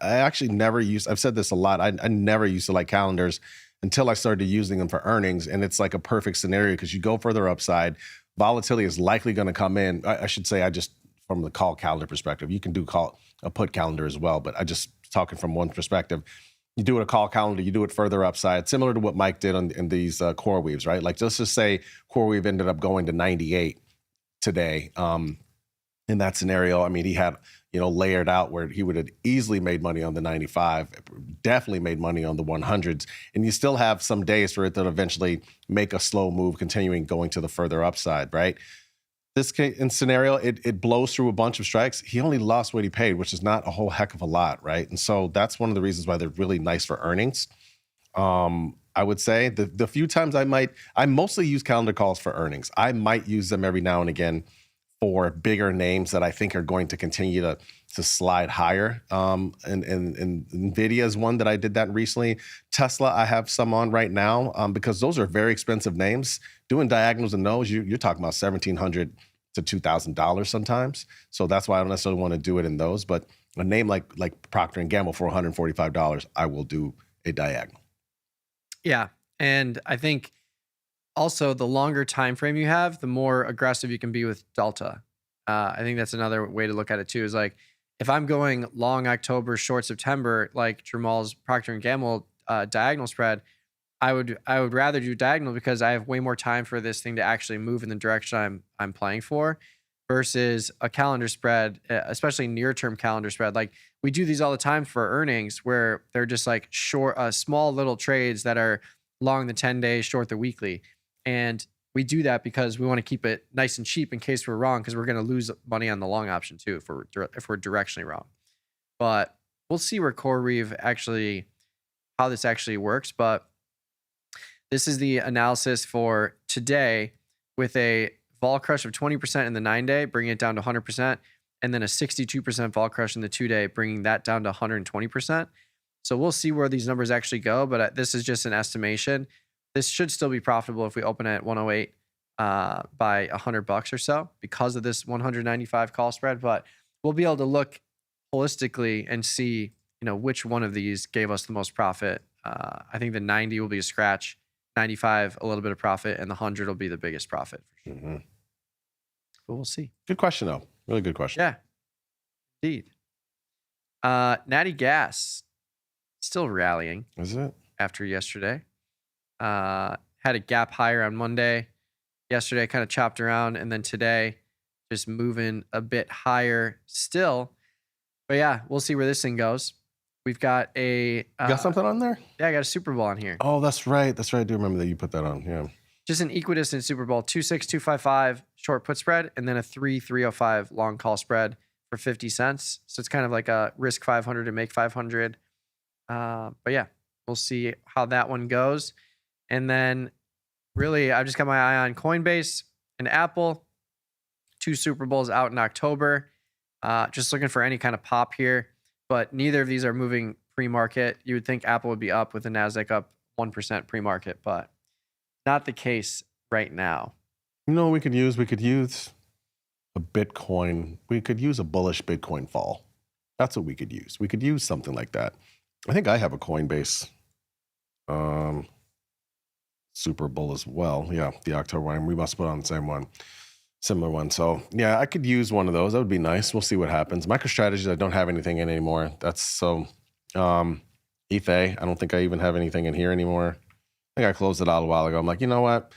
actually never used, I've said this a lot, I never used to like calendars until I started using them for earnings. And it's like a perfect scenario because you go further upside, volatility is likely going to come in. I should say, from the call calendar perspective, you can do a put calendar as well, but I just talking from one perspective. You do it a call calendar, you do it further upside, similar to what Mike did in these core weaves, right? Like let's just say core weave ended up going to 98 today. In that scenario, I mean, he had, layered out where he would have easily made money on the 95, definitely made money on the 100s. And you still have some days for it to eventually make a slow move, continuing going to the further upside, right? This case, in scenario, it blows through a bunch of strikes. He only lost what he paid, which is not a whole heck of a lot, right? And so that's one of the reasons why they're really nice for earnings. I would say the few times I mostly use calendar calls for earnings. I might use them every now and again for bigger names that I think are going to continue to slide higher. And NVIDIA is one that I did that recently. Tesla, I have some on right now because those are very expensive names. Doing diagonals in those, you're talking about $1,700 to $2,000 sometimes. So that's why I don't necessarily want to do it in those. But a name like Procter & Gamble for $145, I will do a diagonal. Yeah, and I think also the longer time frame you have, the more aggressive you can be with delta. I think that's another way to look at it too. Is like if I'm going long October, short September, like Jermal's Procter & Gamble diagonal spread, I would rather do diagonal because I have way more time for this thing to actually move in the direction I'm playing for, versus a calendar spread, especially near-term calendar spread. Like we do these all the time for earnings where they're just like short, small little trades that are long the 10 days, short the weekly. And we do that because we want to keep it nice and cheap in case we're wrong, because we're going to lose money on the long option too if we're directionally wrong. But we'll see where CoreWeave how this actually works. But this is the analysis for today with a vol crush of 20% in the 9-day, bringing it down to 100%, and then a 62% vol crush in the 2-day, bringing that down to 120%. So we'll see where these numbers actually go, but this is just an estimation. This should still be profitable if we open at 108 by $100 or so because of this 195 call spread. But we'll be able to look holistically and see, which one of these gave us the most profit. I think the 90 will be a scratch, 95 a little bit of profit, and the 100 will be the biggest profit for sure. Mm-hmm. But we'll see. Good question, though. Really good question. Yeah, indeed. Natty Gas still rallying. Is it? After yesterday. Had a gap higher on Monday. Yesterday kind of chopped around, and then today just moving a bit higher still. But yeah, we'll see where this thing goes. We've got you got something on there? Yeah, I got a Super Bowl on here. Oh, that's right. That's right. I do remember that you put that on. Yeah. Just an equidistant Super Bowl, 2.6255 short put spread, and then a 3.305 long call spread for 50 cents. So it's kind of like a risk 500 to make 500. But yeah, we'll see how that one goes. And then really, I've just got my eye on Coinbase and Apple. 2 Super Bowls out in October. Just looking for any kind of pop here, but neither of these are moving pre-market. You would think Apple would be up with the NASDAQ up 1% pre-market, but not the case right now. You know what we could use? We could use a Bitcoin. We could use a bullish Bitcoin fall. That's what we could use. We could use something like that. I think I have a Coinbase Super Bowl as well. Yeah, the October one. We must put on the same one. Similar one. So yeah, I could use one of those. That would be nice. We'll see what happens. MicroStrategy, I don't have anything in anymore. That's so ETH, I don't think I even have anything in here anymore. I think I closed it out a while ago. I'm like, you know what?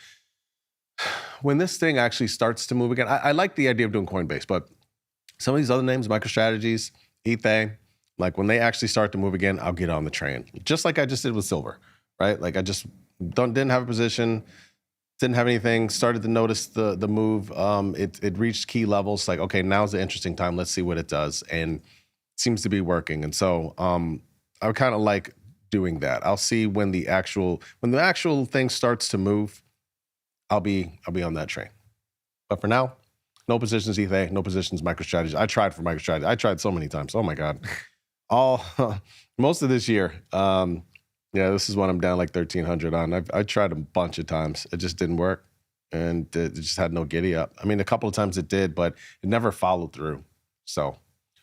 When this thing actually starts to move again, I like the idea of doing Coinbase, but some of these other names, MicroStrategies, ETH, like when they actually start to move again, I'll get on the train. Just like I just did with silver, right? Like I just didn't have a position, didn't have anything, started to notice the move. It reached key levels. Like, okay, now's the interesting time. Let's see what it does. And it seems to be working. And so I kind of like doing that. I'll see when the actual thing starts to move, I'll be on that train. But for now, no positions ETH, no positions MicroStrategy. I tried for MicroStrategy. I tried so many times. Oh my God. Most of this year. Yeah, this is when I'm down like 1,300 on. I tried a bunch of times. It just didn't work. And it just had no giddy up. I mean, a couple of times it did, but it never followed through. So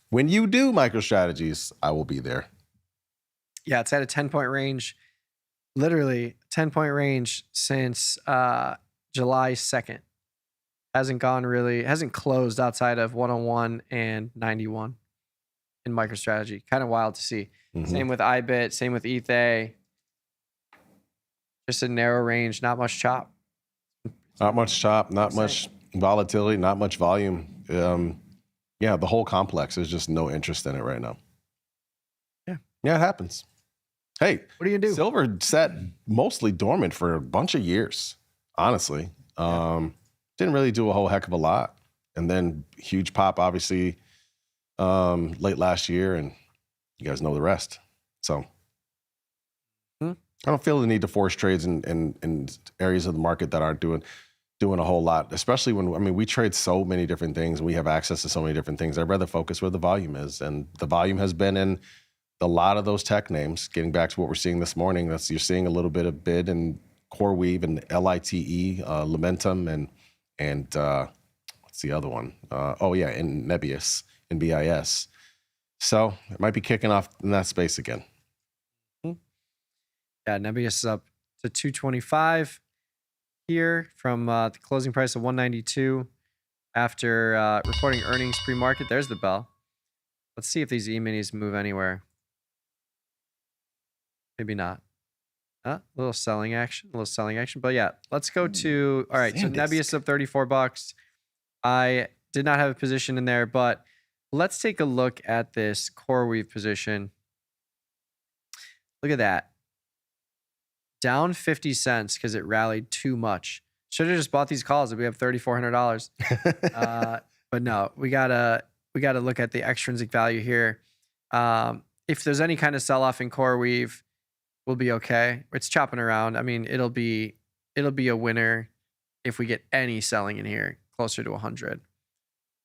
when you do MicroStrategies, I will be there. Yeah, it's at a 10-point range, literally 10-point range since July 2nd. Hasn't closed outside of 101 and 91 in MicroStrategy. Kind of wild to see. Mm-hmm. Same with iBit, same with ETH. Just a narrow range, not much chop. Not much chop, not much volatility, not much volume. Yeah, the whole complex, there's just no interest in it right now. Yeah, it happens. Hey, what are you gonna do? Silver sat mostly dormant for a bunch of years, honestly. Didn't really do a whole heck of a lot. And then huge pop, obviously, late last year, and you guys know the rest. So I don't feel the need to force trades in areas of the market that aren't doing a whole lot, especially when, we trade so many different things and we have access to so many different things. I'd rather focus where the volume is. And the volume has been in a lot of those tech names. Getting back to what we're seeing this morning, you're seeing a little bit of bid and CoreWeave and LITE, Lumentum, and what's the other one? And Nebius and BIS. So it might be kicking off in that space again. Yeah, Nebius is up to 225 here from the closing price of 192 after reporting earnings pre-market. There's the bell. Let's see if these E-minis move anywhere. Maybe not. A little selling action. But yeah, let's go to, all right, so Nebius up $34. I did not have a position in there, but let's take a look at this CoreWeave position. Look at that. Down 50 cents because it rallied too much. Should have just bought these calls if we have $3,400. But no, we gotta look at the extrinsic value here. If there's any kind of sell-off in CoreWeave, we'll be okay. It's chopping around. I mean, it'll be a winner if we get any selling in here closer to 100.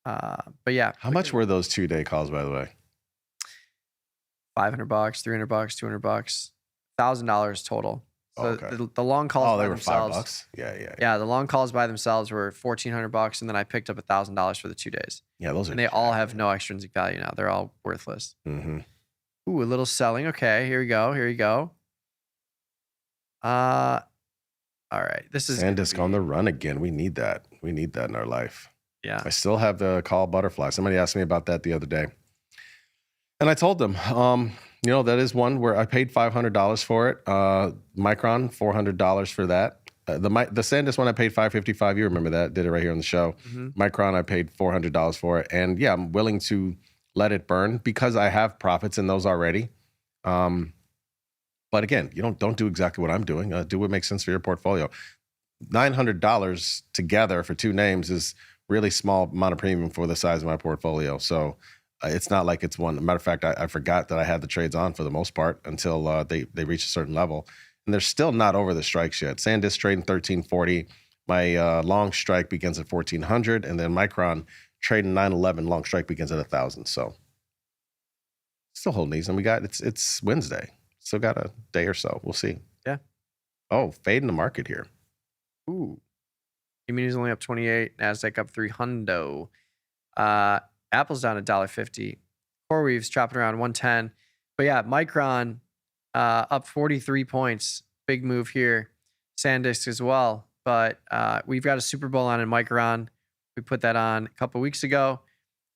But yeah. How much were those 2-day calls, by the way? $500, $300, $200, $1,000 total. So okay. the long calls by they were themselves. $5. Yeah, the long calls by themselves were $1,400, and then I picked up $1,000 for the 2 days. Yeah, those are. And they all have no extrinsic value now. They're all worthless. Mm-hmm. Ooh, a little selling. Okay, here we go. All right. This is SanDisk on the run again. We need that. We need that in our life. Yeah. I still have the call butterfly. Somebody asked me about that the other day. And I told them, that is one where I paid $500 for it. Micron, $400 for that. The SanDisk one I paid $555. You remember that? Did it right here on the show. Mm-hmm. Micron, I paid $400 for it. And yeah, I'm willing to let it burn because I have profits in those already. But again, you don't do exactly what I'm doing. Do what makes sense for your portfolio. $900 together for 2 names is really small amount of premium for the size of my portfolio. So it's not like it's one. Matter of fact, I forgot that I had the trades on for the most part until they reach a certain level. And they're still not over the strikes yet. SanDisk trading 1340. My long strike begins at 1,400, and then Micron trading 911 long strike begins at 1,000. So still holding these, and we got it's Wednesday. Still got a day or so. We'll see. Yeah. Oh, fading the market here. Ooh. E-mini's only up 28. NASDAQ up 300. Apple's down $1.50. CoreWeave's chopping around 110. But yeah, Micron up 43 points. Big move here. SanDisk as well. But we've got a Super Bowl on in Micron. We put that on a couple weeks ago.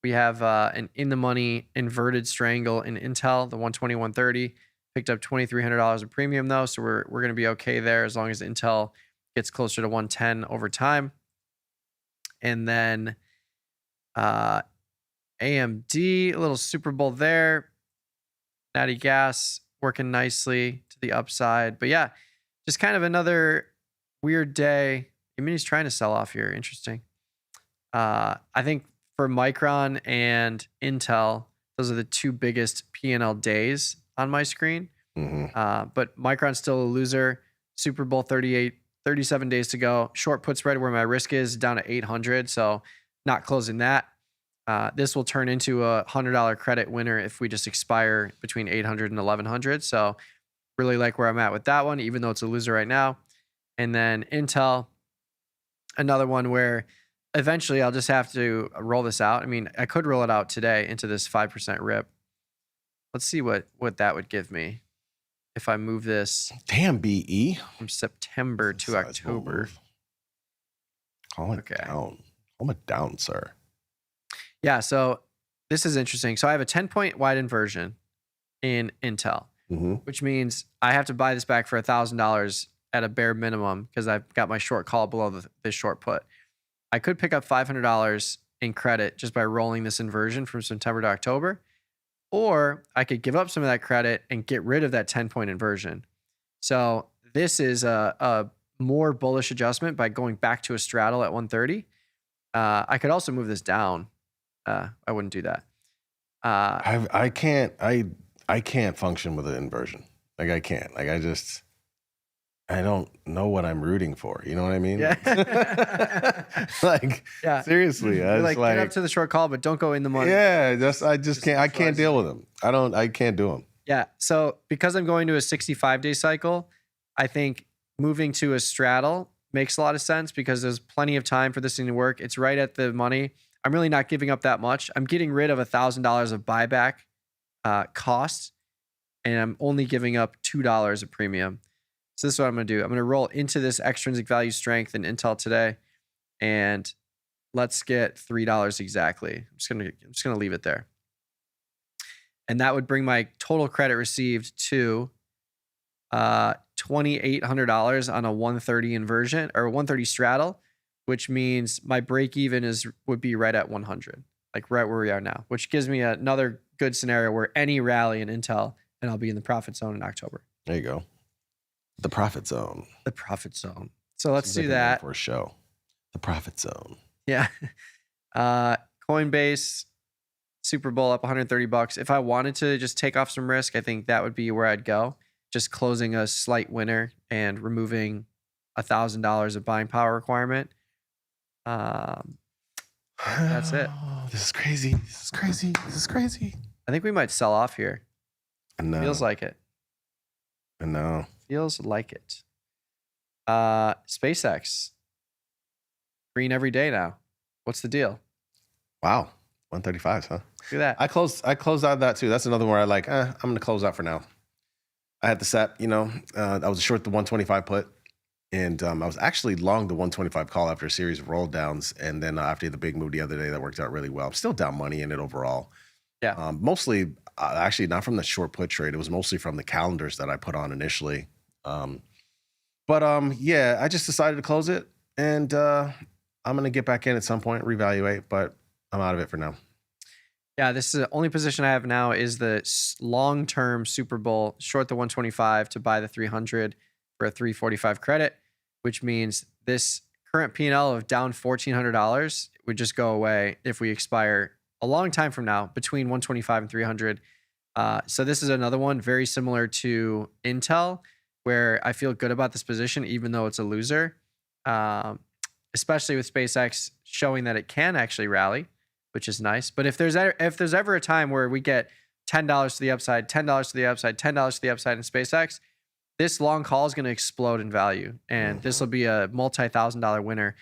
We have an in-the-money inverted strangle in Intel, the 120, 130. Picked up $2,300 of premium, though, so we're going to be okay there as long as Intel gets closer to 110 over time. And then AMD, a little Super Bowl there. Natty Gas working nicely to the upside. But yeah, just kind of another weird day. I mean, he's trying to sell off here. Interesting. I think for Micron and Intel, those are the two biggest P&L days on my screen. But Micron's still a loser. Super Bowl 37 days to go. Short put spread where my risk is down to 800. So not closing that. This will turn into a $100 credit winner if we just expire between 800 and 1100. So really like where I'm at with that one, even though it's a loser right now. And then Intel, another one where eventually I'll just have to roll this out. I mean, I could roll it out today into this 5% rip. Let's see what that would give me if I move this. Damn, BE. From September to October. Calm it down. Calm it down, sir. Yeah, so this is interesting. So I have a 10-point wide inversion in Intel, which means I have to buy this back for $1,000 at a bare minimum because I've got my short call below this short put. I could pick up $500 in credit just by rolling this inversion from September to October, or I could give up some of that credit and get rid of that 10-point inversion. So this is a more bullish adjustment by going back to a straddle at 130. I could also move this down. I wouldn't do that. I can't function with an inversion. Like I can't. Like I don't know what I'm rooting for. You know what I mean? Yeah. Seriously. I like get up to the short call, but don't go in the money. Yeah, I just can't. I can't deal with them. I can't do them. Yeah. So because I'm going to a 65-day cycle, I think moving to a straddle makes a lot of sense because there's plenty of time for this thing to work. It's right at the money. I'm really not giving up that much. I'm getting rid of $1,000 of buyback costs, and I'm only giving up $2 of premium. So this is what I'm going to do. I'm going to roll into this extrinsic value strength in Intel today, and let's get $3 exactly. I'm just going to leave it there. And that would bring my total credit received to $2,800 on a 130 inversion or 130 straddle, which means my break even would be right at 100, like right where we are now, which gives me another good scenario where any rally in Intel and I'll be in the profit zone in October. There you go. The profit zone. The profit zone. So let's do that for a show. The profit zone. Yeah. Coinbase, Super Bowl up $130. If I wanted to just take off some risk, I think that would be where I'd go. Just closing a slight winner and removing $1,000 of buying power requirement. That's it. This is crazy. This is crazy. This is crazy. I think we might sell off here. No. Feels like it. No. Feels like it. SpaceX. Green every day now. What's the deal? Wow. 135, huh? Look at that. I closed out that too. That's another one where I like, I'm going to close out for now. I had the set, I was short the 125 put. And I was actually long the 125 call after a series of roll downs. And then after the big move the other day, that worked out really well. I'm still down money in it overall. Yeah. Mostly, actually not from the short put trade. It was mostly from the calendars that I put on initially. Yeah, I just decided to close it. And I'm going to get back in at some point, reevaluate. But I'm out of it for now. Yeah, this is the only position I have now is the long-term Super Bowl, short the 125 to buy the 300 for a 345 credit, which means this current P&L of down $1,400 would just go away if we expire a long time from now between 125 and 300. So this is another one very similar to Intel, where I feel good about this position, even though it's a loser. especially with SpaceX showing that it can actually rally, which is nice. But if there's ever a time where we get $10 to the upside, $10 to the upside, $10 to the upside in SpaceX, this long call is going to explode in value, and this will be a multi-$1,000 winner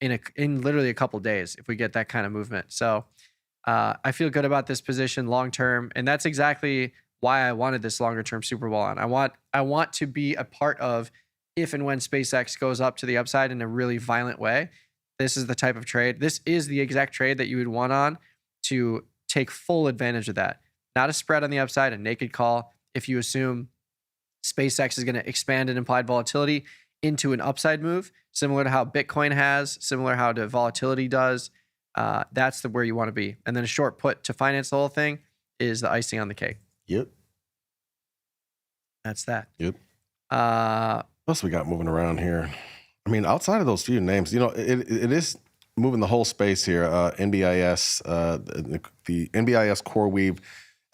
in literally a couple days if we get that kind of movement. So I feel good about this position long term, and that's exactly why I wanted this longer term Super Bowl on. I want to be a part of if and when SpaceX goes up to the upside in a really violent way. This is the type of trade. This is the exact trade that you would want on to take full advantage of that. Not a spread on the upside, a naked call. If you assume SpaceX is going to expand in implied volatility into an upside move, similar to how Bitcoin has, similar how the volatility does, that's where you want to be. And then a short put to finance the whole thing is the icing on the cake. Yep. That's that. Yep. Plus we got moving around here. I mean, outside of those few names, it is moving the whole space here. NBIS, the NBIS CoreWeave,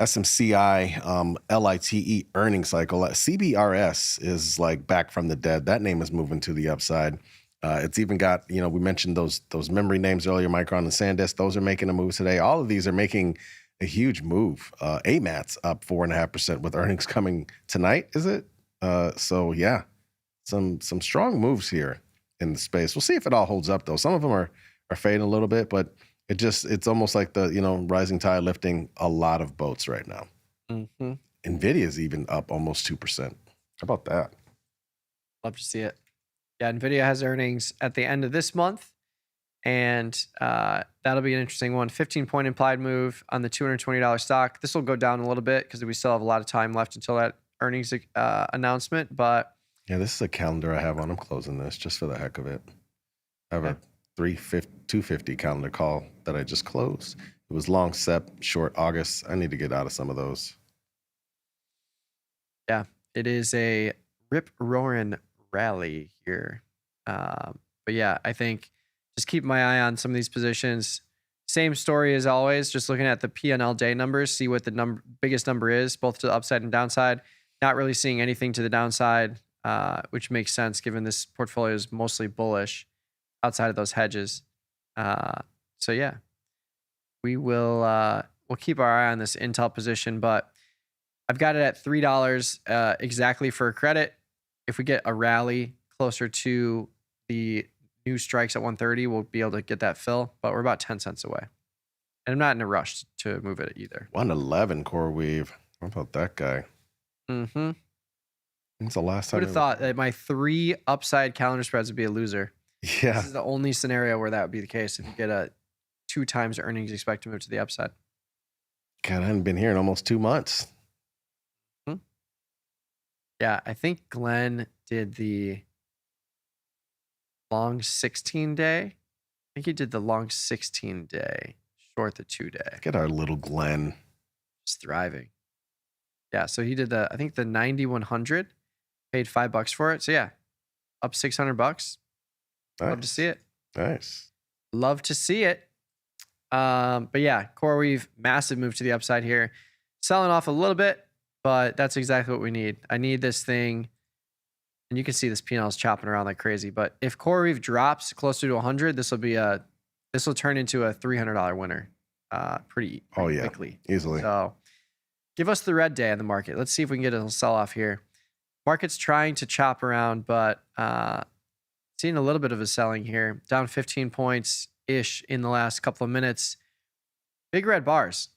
SMCI, LITE earnings cycle. CBRS is like back from the dead. That name is moving to the upside. It's even got, we mentioned those memory names earlier, Micron and SanDisk. Those are making a move today. All of these are making a huge move. AMAT's up 4.5% with earnings coming tonight, is it? So yeah, some strong moves here in the space. We'll see if it all holds up though. Some of them are fading a little bit, but it's almost like the, rising tide lifting a lot of boats right now. Mm-hmm. NVIDIA's even up almost 2%. How about that? Love to see it. Yeah, NVIDIA has earnings at the end of this month, and that'll be an interesting one. 15-point implied move on the $220 stock. This will go down a little bit because we still have a lot of time left until that earnings announcement, but yeah, this is a calendar I have on. I'm closing this just for the heck of it. I have a 250 calendar call that I just closed. It was long Sep, short August. I need to get out of some of those. Yeah, it is a rip-roaring rally here. But yeah, I think just keep my eye on some of these positions. Same story as always, just looking at the P&L day numbers, see what the biggest number is, both to the upside and downside. Not really seeing anything to the downside, which makes sense given this portfolio is mostly bullish outside of those hedges. So yeah, we'll keep our eye on this Intel position, but I've got it at $3 exactly for credit. If we get a rally closer to the new strikes at 130, we'll be able to get that fill, but we're about 10 cents away. And I'm not in a rush to move it either. 111 CoreWeave. How about that guy? Mm-hmm. When's the last I time? would have thought that my 3 upside calendar spreads would be a loser. Yeah. This is the only scenario where that would be the case if you get a 2 times earnings expect to move to the upside. God, I haven't been here in almost 2 months. Yeah, I think Glen did the long 16-day. I think he did the long 16-day, short the 2-day. Get our little Glen. Just thriving. Yeah, so he did I think the 9100, paid $5 for it. So yeah, up $600. Nice. Love to see it. Nice. Love to see it. But yeah, CoreWeave, massive move to the upside here. Selling off a little bit, but that's exactly what we need. I need this thing, and you can see this P&L is chopping around like crazy. But if CoreWeave drops closer to 100, this will turn into a $300 winner, pretty quickly, easily. So give us the red day on the market. Let's see if we can get a sell off here. Market's trying to chop around, but seeing a little bit of a selling here, down 15 points ish in the last couple of minutes. Big red bars.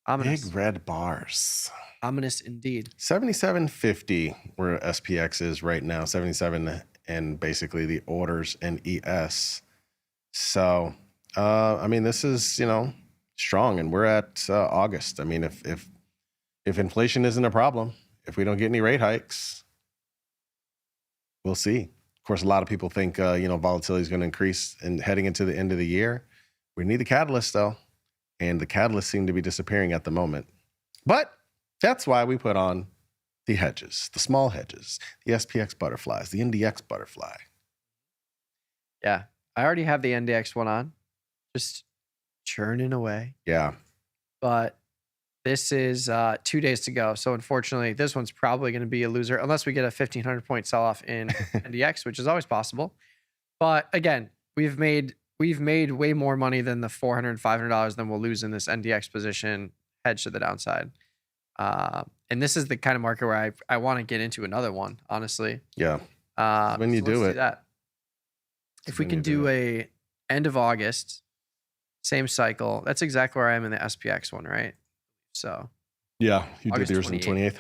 Ominous. Big red bars. Ominous indeed. 77.50 where SPX is right now. 77 and basically the orders and ES. So, I mean, this is, strong, and we're at August. I mean, if inflation isn't a problem, if we don't get any rate hikes, we'll see. Of course, a lot of people think, volatility is going to increase and heading into the end of the year. We need the catalyst though. And the catalysts seem to be disappearing at the moment. But that's why we put on the hedges, the small hedges, the SPX butterflies, the NDX butterfly. Yeah, I already have the NDX one on, just churning away. Yeah. But this is 2 days to go. So unfortunately, this one's probably going to be a loser unless we get a 1,500 point sell off in NDX, which is always possible. But again, we've made way more money than the $400, $500 than we'll lose in this NDX position, hedge to the downside. And this is the kind of market where I want to get into another one, honestly. Yeah. When you So do let's it. that. If we can do a end of August, same cycle, that's exactly where I am in the SPX one, right? So Yeah, you August did yours on the 28th.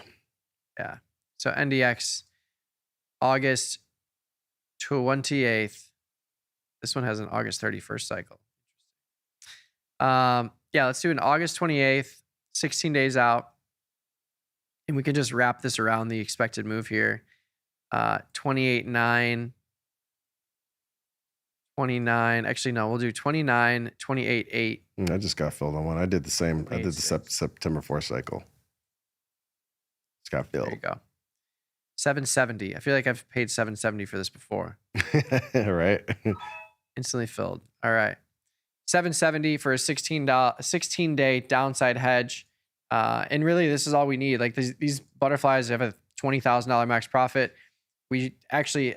yeah. So NDX, August 28th. This one has an August 31st cycle. Yeah, let's do an August 28th, 16 days out. And we can just wrap this around the expected move here. 28.9, 29. Actually, no, we'll do 29, 28.8. I just got filled on one. I did the same. I did the 28.6. September 4th cycle. Just got filled. There you go. 770. I feel like I've paid 770 for this before. Right? Instantly filled. All right. 770 for a 16-day downside hedge. And really, this is all we need. Like these butterflies have a $20,000 max profit. We actually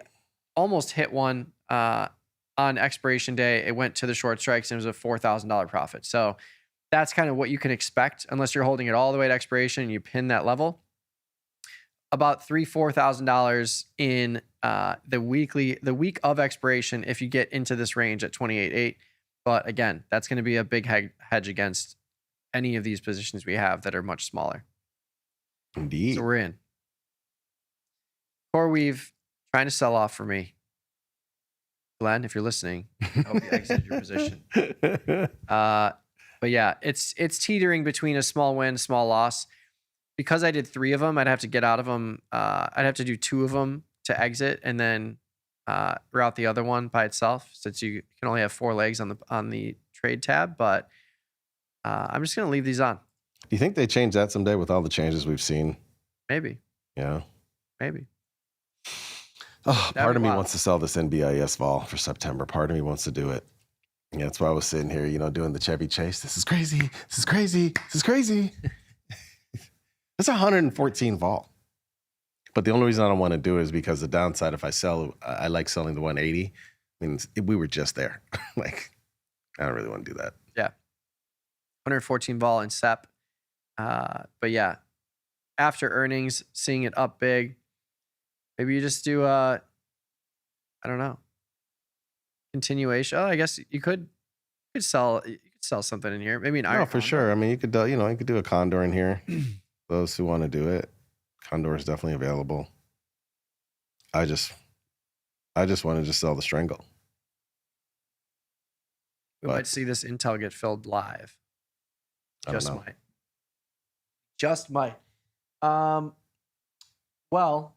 almost hit one on expiration day. It went to the short strikes and it was a $4,000 profit. So that's kind of what you can expect unless you're holding it all the way to expiration and you pin that level. About $3,000-$4,000 in the week of expiration if you get into this range at 28.8. But again, that's going to be a big hedge against any of these positions we have that are much smaller. Indeed. So we're in. CoreWeave trying to sell off for me. Glen, if you're listening, I hope you exited your position. But yeah, it's teetering between a small win, small loss. Because I did 3 of them, I'd have to get out of them. I'd have to do 2 of them to exit, and then route the other one by itself, since you can only have 4 legs on the trade tab. But I'm just gonna leave these on. Do you think they change that someday with all the changes we've seen? Maybe. Yeah. Maybe. Oh, That'd part be of me wild. wants to sell this NBIS vol for September. Part of me wants to do it. Yeah, that's why I was sitting here, doing the Chevy Chase. This is crazy. This is crazy. This is crazy. It's 114 vol. But the only reason I don't want to do it is because the downside, if I sell, I like selling the 180. I mean, we were just there. Like, I don't really want to do that. Yeah. 114 vol in SEP. But yeah, after earnings, seeing it up big, maybe you just do I don't know, continuation. Oh, I guess you could sell something in here. Maybe an iron. No, for sure. I mean, you could do a Condor in here. Those who want to do it, Condor is definitely available. I just want to just sell the Strangle. We might see this Intel get filled live. I don't Just know. might. Just might. Well,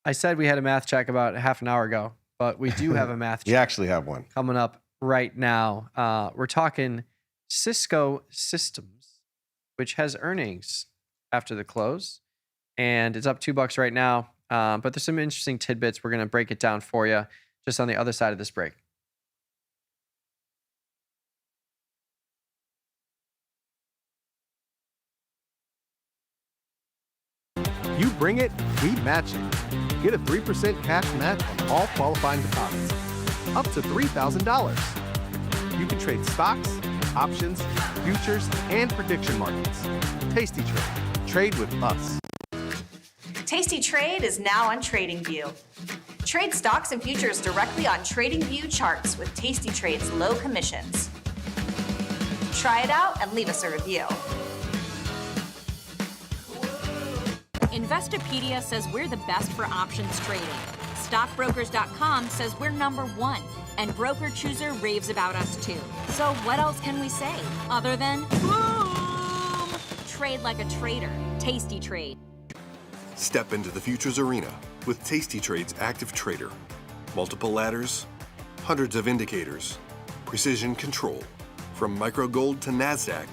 I said we had a math check about half an hour ago, but we do have a math You check actually have one. coming up right now. We're talking Cisco Systems, which has earnings after the close, and it's up $2 right now. But there's some interesting tidbits. We're going to break it down for you just on the other side of this break. You bring it, we match it. Get a 3% cash match on all qualifying deposits, up to $3,000. You can trade stocks, options, futures, and prediction markets. Tasty Trade. Trade with us. Tasty Trade is now on TradingView. Trade stocks and futures directly on TradingView charts with Tasty Trade's low commissions. Try it out and leave us a review. Investopedia says we're the best for options trading. Stockbrokers.com says we're #1, and Broker Chooser raves about us too. So what else can we say other than boom? Trade like a trader. Tasty Trade. Step into the futures arena with Tasty Trade's active trader. Multiple ladders, hundreds of indicators, precision control. From micro gold to NASDAQ,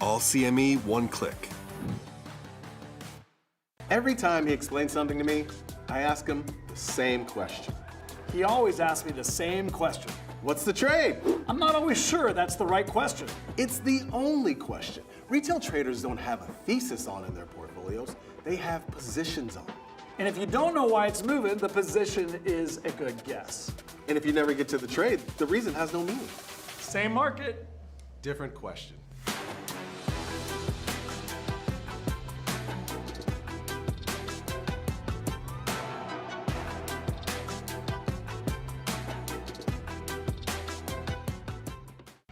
all CME one click. Every time he explains something to me, I ask him the same question. He always asks me the same question. What's the trade? I'm not always sure that's the right question. It's the only question. Retail traders don't have a thesis on in their portfolios. They have positions on. And if you don't know why it's moving, the position is a good guess. And if you never get to the trade, the reason has no meaning. Same market. Different question.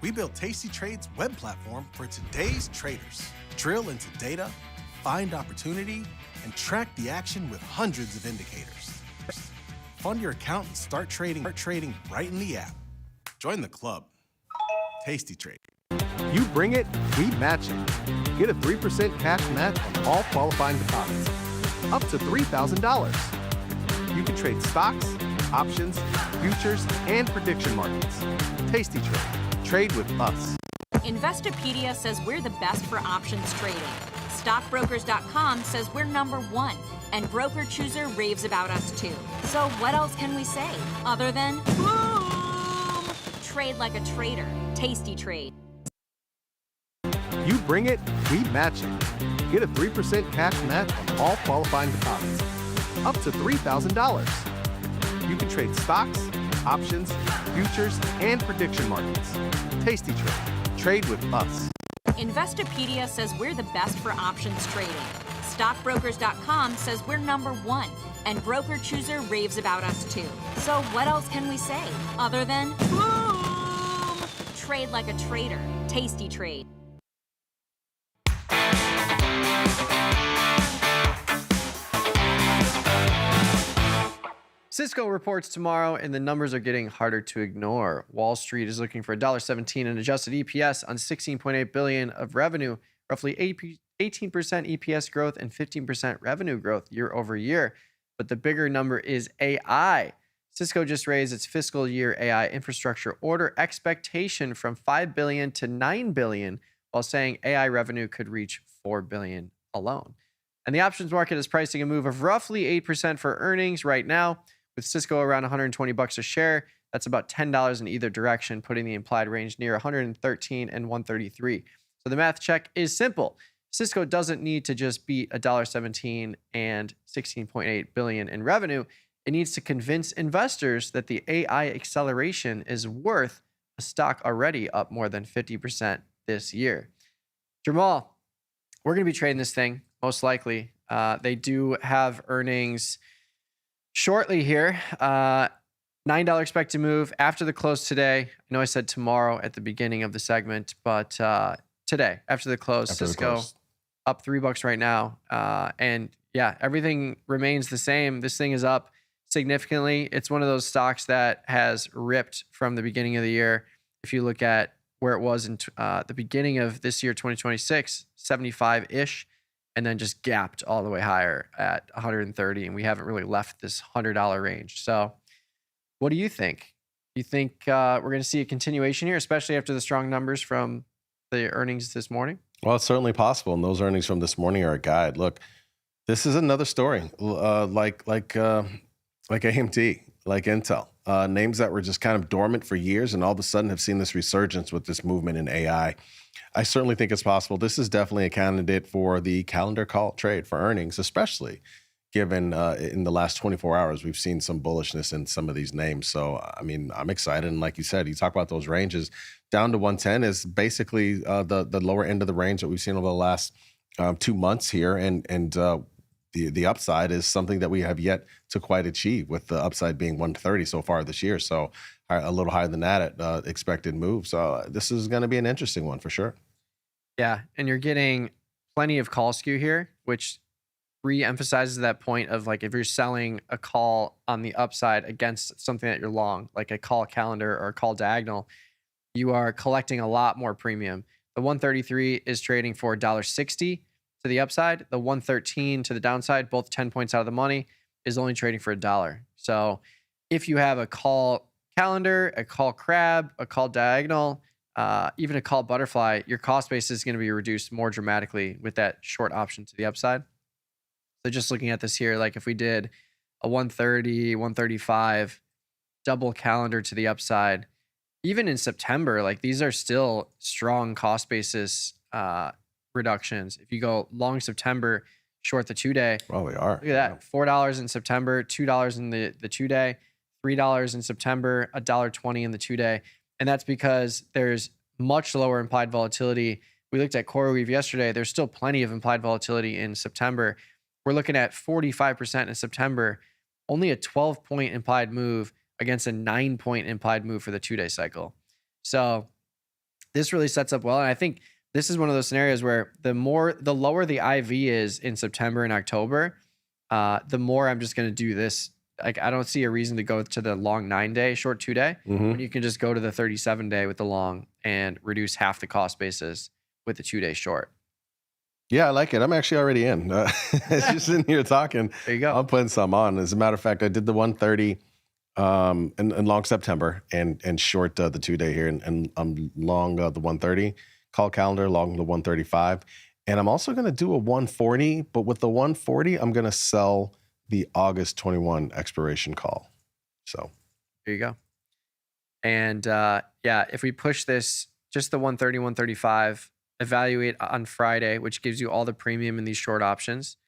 We built Tasty Trade's web platform for today's traders. Drill into data, find opportunity, and track the action with hundreds of indicators. Fund your account and start trading right in the app. Join the club. Tasty Trade. You bring it, we match it. Get a 3% cash match on all qualifying deposits, up to $3,000. You can trade stocks, options, futures, and prediction markets. Tasty Trade. Trade with us. Investopedia says we're the best for options trading. Stockbrokers.com says we're #1, and Broker Chooser raves about us too. So what else can we say other than boom? Trade like a trader. Tasty Trade. You bring it, we match it. Get a 3% cash match on all qualifying deposits, up to $3,000. You can trade stocks, options, futures, and prediction markets. Tasty Trade. Trade with us. Investopedia says we're the best for options trading. Stockbrokers.com says we're #1, and Broker Chooser raves about us too. So what else can we say other than boom? Trade like a trader. Tasty Trade. Cisco reports tomorrow, and the numbers are getting harder to ignore. Wall Street is looking for $1.17 in adjusted EPS on $16.8 billion of revenue, roughly 18% EPS growth and 15% revenue growth year over year. But the bigger number is AI. Cisco just raised its fiscal year AI infrastructure order expectation from $5 billion to $9 billion, while saying AI revenue could reach $4 billion alone. And the options market is pricing a move of roughly 8% for earnings right now, with Cisco around $120 a share. That's about $10 in either direction, putting the implied range near 113 and 133. So the math check is simple. Cisco doesn't need to just beat $1.17 and $16.8 billion in revenue. It needs to convince investors that the AI acceleration is worth a stock already up more than 50% this year. Jermal, we're going to be trading this thing, most likely. They do have earnings shortly here. $9 expected move after the close today. I know I said tomorrow at the beginning of the segment, but today, after the close, Cisco up $3 right now. And yeah, everything remains the same. This thing is up significantly. It's one of those stocks that has ripped from the beginning of the year. If you look at where it was in the beginning of this year, 2026, 75-ish, and then just gapped all the way higher at 130, and we haven't really left this $100 range. So what do you think? Do you think we're going to see a continuation here, especially after the strong numbers from the earnings this morning? Well, it's certainly possible, and those earnings from this morning are a guide. Look, this is another story, like AMD, like Intel, names that were just kind of dormant for years, and all of a sudden have seen this resurgence with this movement in AI. I certainly think it's possible. This is definitely a candidate for the calendar call trade for earnings, especially given in the last 24 hours, we've seen some bullishness in some of these names. So, I mean, I'm excited. And like you said, you talk about those ranges down to 110 is basically the lower end of the range that we've seen over the last 2 months here. And the upside is something that we have yet to quite achieve, with the upside being 130 so far this year. So a little higher than that at expected move. So this is going to be an interesting one for sure. Yeah, and you're getting plenty of call skew here, which re-emphasizes that point of, like, if you're selling a call on the upside against something that you're long, like a call calendar or a call diagonal, you are collecting a lot more premium. The 133 is trading for $1.60 to the upside. The 113 to the downside, both 10 points out of the money, is only trading for $1. So if you have a call calendar, a call crab, a call diagonal, even a call butterfly, your cost base is going to be reduced more dramatically with that short option to the upside. So just looking at this here, like if we did a 130, 135 double calendar to the upside, even in September, like these are still strong cost basis reductions. If you go long September, short the 2-day. Well, we are. Look at that. $4 in September, $2 in the 2-day, $3 in September, $1.20 in the 2-day. And that's because there's much lower implied volatility. We looked at CoreWeave yesterday. There's still plenty of implied volatility in September. We're looking at 45% in September, only a 12-point implied move against a 9-point implied move for the 2-day cycle. So this really sets up well. And I think this is one of those scenarios where the lower the IV is in September and October, the more I'm just going to do this. Like, I don't see a reason to go to the long 9-day, short 2-day, when you can just go to the 37-day with the long and reduce half the cost basis with the 2-day short. Yeah, I like it. I'm actually already in. As you're sitting here talking, There you go. I'm putting some on. As a matter of fact, I did the 130 in long September and short the 2-day here, and I'm long the 130. Call calendar, long the 135. And I'm also going to do a 140, but with the 140, I'm going to sell the August 21 expiration call. So there you go. And if we push this, just the 130, 135, evaluate on Friday, which gives you all the premium in these short options.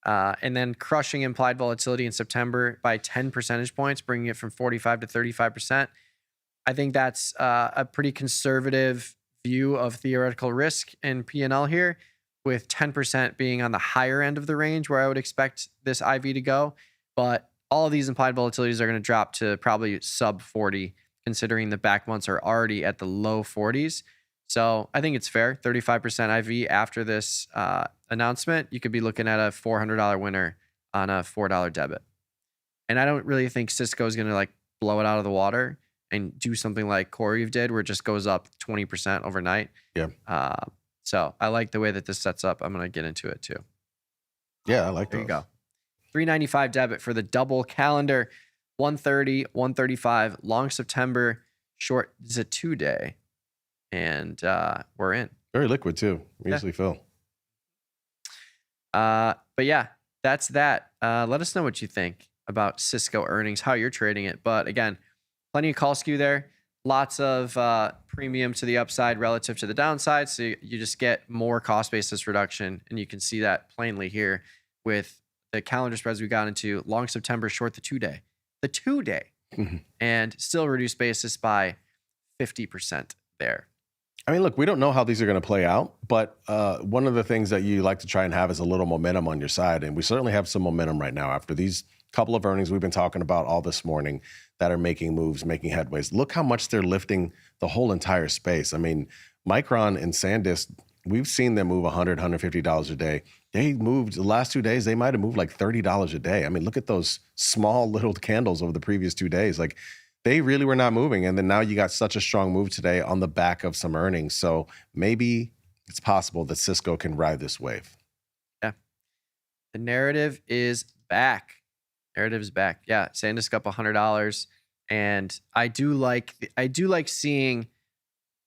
And then crushing implied volatility in September by 10 percentage points, bringing it from 45 to 35%. I think that's a pretty conservative view of theoretical risk in P&L here, with 10% being on the higher end of the range where I would expect this IV to go. But all of these implied volatilities are going to drop to probably sub 40, considering the back months are already at the low 40s. So I think it's fair. 35% IV after this announcement, you could be looking at a $400 winner on a $4 debit. And I don't really think Cisco is going to like blow it out of the water and do something like CoreWeave did, where it just goes up 20% overnight. Yeah. So I like the way that this sets up. I'm going to get into it too. Yeah, I like that. There you go. $395 debit for the double calendar. 130, 135, long September, short is a 2-day. And we're in. Very liquid too. Easily fill. But yeah, that's that. Let us know what you think about Cisco earnings, how you're trading it. But again, plenty of call skew there. Lots of premium to the upside relative to the downside. So you just get more cost basis reduction. And you can see that plainly here with the calendar spreads we got into. Long September, short the 2-day. The 2-day. And still reduce basis by 50% there. I mean, look, we don't know how these are going to play out, but one of the things that you like to try and have is a little momentum on your side. And we certainly have some momentum right now after these couple of earnings we've been talking about all this morning that are making moves, making headways. Look how much they're lifting the whole entire space. I mean, Micron and SanDisk, we've seen them move $100, $150 a day. They moved the last 2 days, they might have moved like $30 a day. I mean, look at those small little candles over the previous 2 days. Like, they really were not moving. And then now you got such a strong move today on the back of some earnings. So maybe it's possible that Cisco can ride this wave. Yeah. The narrative is back. Narrative's back. Yeah. SanDisk up $100. And I do like seeing,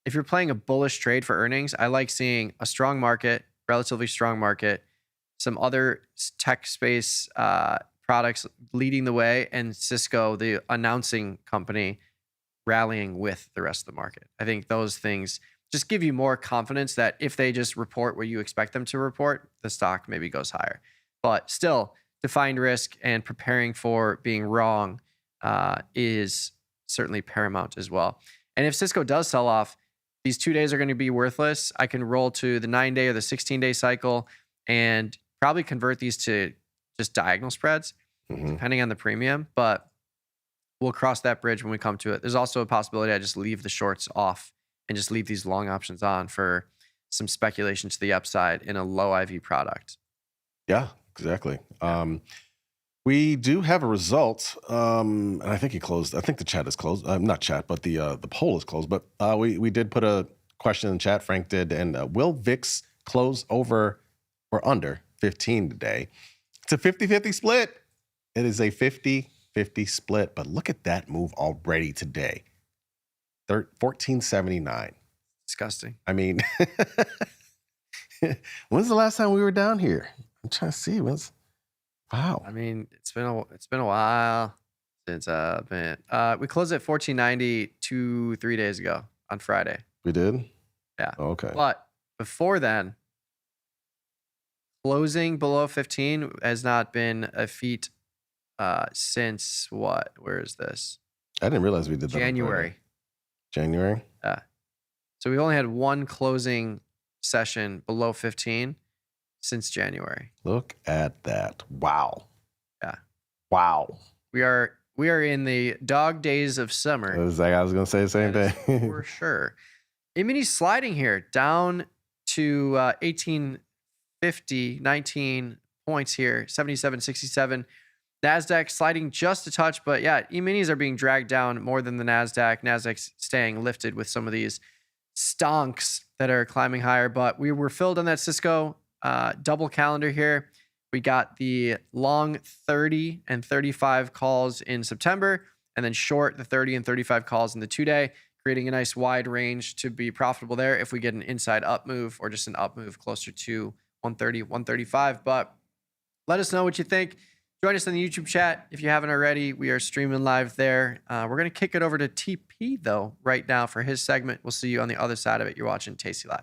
if you're playing a bullish trade for earnings, I like seeing a strong market, relatively strong market, some other tech space products leading the way, and Cisco, the announcing company, rallying with the rest of the market. I think those things just give you more confidence that if they just report what you expect them to report, the stock maybe goes higher. But still, defined risk and preparing for being wrong is certainly paramount as well. And if Cisco does sell off, these 2 days are going to be worthless. I can roll to the 9-day or the 16-day cycle and probably convert these to just diagonal spreads, depending on the premium, but we'll cross that bridge when we come to it. There's also a possibility I just leave the shorts off and just leave these long options on for some speculation to the upside in a low IV product. Yeah, exactly. We do have a result, and I think I think the chat is closed. Not chat, but the poll is closed. But we did put a question in the chat. Frank did, and will VIX close over or under 15 today? It's a 50-50 split. It is a 50-50 split, but look at that move already today. 1479. Disgusting. I mean, when's the last time we were down here? I'm trying to see. Wow. I mean, it's been a while since we closed at 1490 3 days ago on Friday. We did? Yeah. Okay. But before then, closing below 15 has not been a feat since what? Where is this? I didn't realize we did that. January. January? So we only had one closing session below 15 since January. Look at that. Wow. Yeah. Wow. We are in the dog days of summer. I was going to say the same thing. For sure. E-mini's sliding here down to 1850, 19 points here, 77.67. NASDAQ sliding just a touch, but yeah, E-minis are being dragged down more than the NASDAQ. NASDAQ's staying lifted with some of these stonks that are climbing higher, but we were filled on that Cisco double calendar here. We got the long 30 and 35 calls in September, and then short the 30 and 35 calls in the 2-day, creating a nice wide range to be profitable there if we get an inside up move or just an up move closer to 130, 135. But let us know what you think. Join us in the YouTube chat if you haven't already. We are streaming live there. We're going to kick it over to TP, though, right now for his segment. We'll see you on the other side of it. You're watching Tasty Live.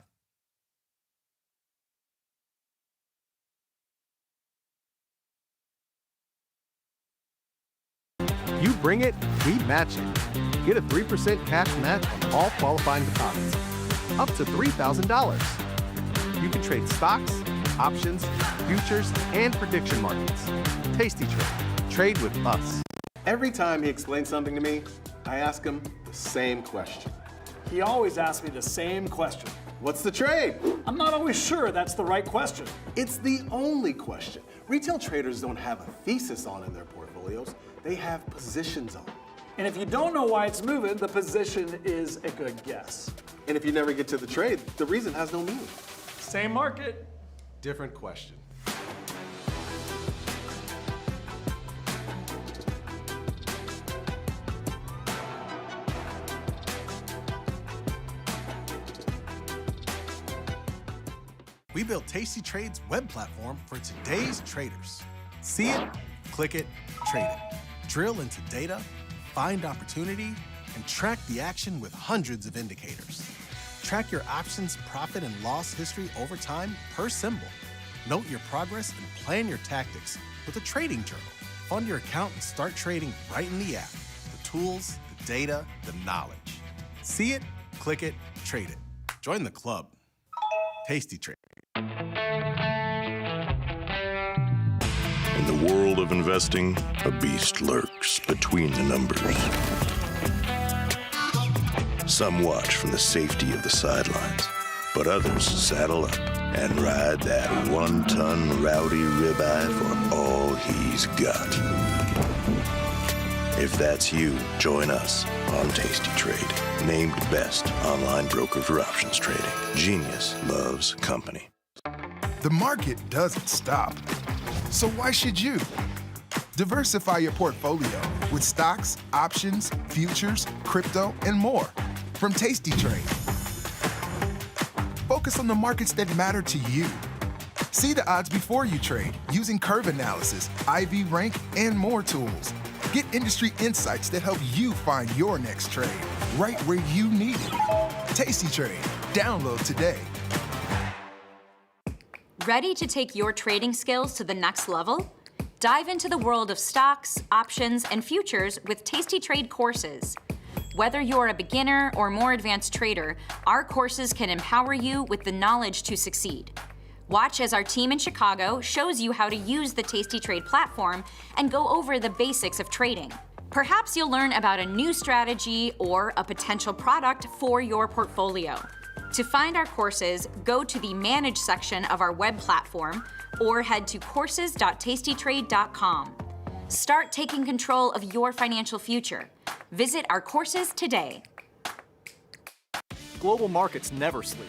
You bring it, we match it. Get a 3% cash match on all qualifying deposits. Up to $3,000. You can trade stocks, options, futures, and prediction markets. Tasty Trade. Trade with us. Every time he explains something to me, I ask him the same question. He always asks me the same question. What's the trade? I'm not always sure that's the right question. It's the only question. Retail traders don't have a thesis on in their portfolios. They have positions on. And if you don't know why it's moving, the position is a good guess. And if you never get to the trade, the reason has no meaning. Same market. Different question. We built Tasty Trade's web platform for today's traders. See it, click it, trade it. Drill into data, find opportunity, and track the action with hundreds of indicators. Track your options profit and loss history over time per symbol. Note your progress and plan your tactics with a trading journal. Fund your account and start trading right in the app. The tools, the data, the knowledge. See it, click it, trade it. Join the club. Tasty Trade. In the world of investing, a beast lurks between the numbers. Some watch from the safety of the sidelines, but others saddle up and ride that 1-ton rowdy ribeye for all he's got. If that's you, join us on Tasty Trade, named best online broker for options trading. Genius loves company. The market doesn't stop. So why should you? Diversify your portfolio with stocks, options, futures, crypto, and more from Tasty Trade. Focus on the markets that matter to you. See the odds before you trade using curve analysis, IV rank, and more tools. Get industry insights that help you find your next trade right where you need it. Tasty Trade. Download today. Ready to take your trading skills to the next level? Dive into the world of stocks, options, and futures with Tasty Trade courses. Whether you're a beginner or more advanced trader, our courses can empower you with the knowledge to succeed. Watch as our team in Chicago shows you how to use the Tasty Trade platform and go over the basics of trading. Perhaps you'll learn about a new strategy or a potential product for your portfolio. To find our courses, go to the Manage section of our web platform or head to courses.tastytrade.com. Start taking control of your financial future. Visit our courses today. Global markets never sleep.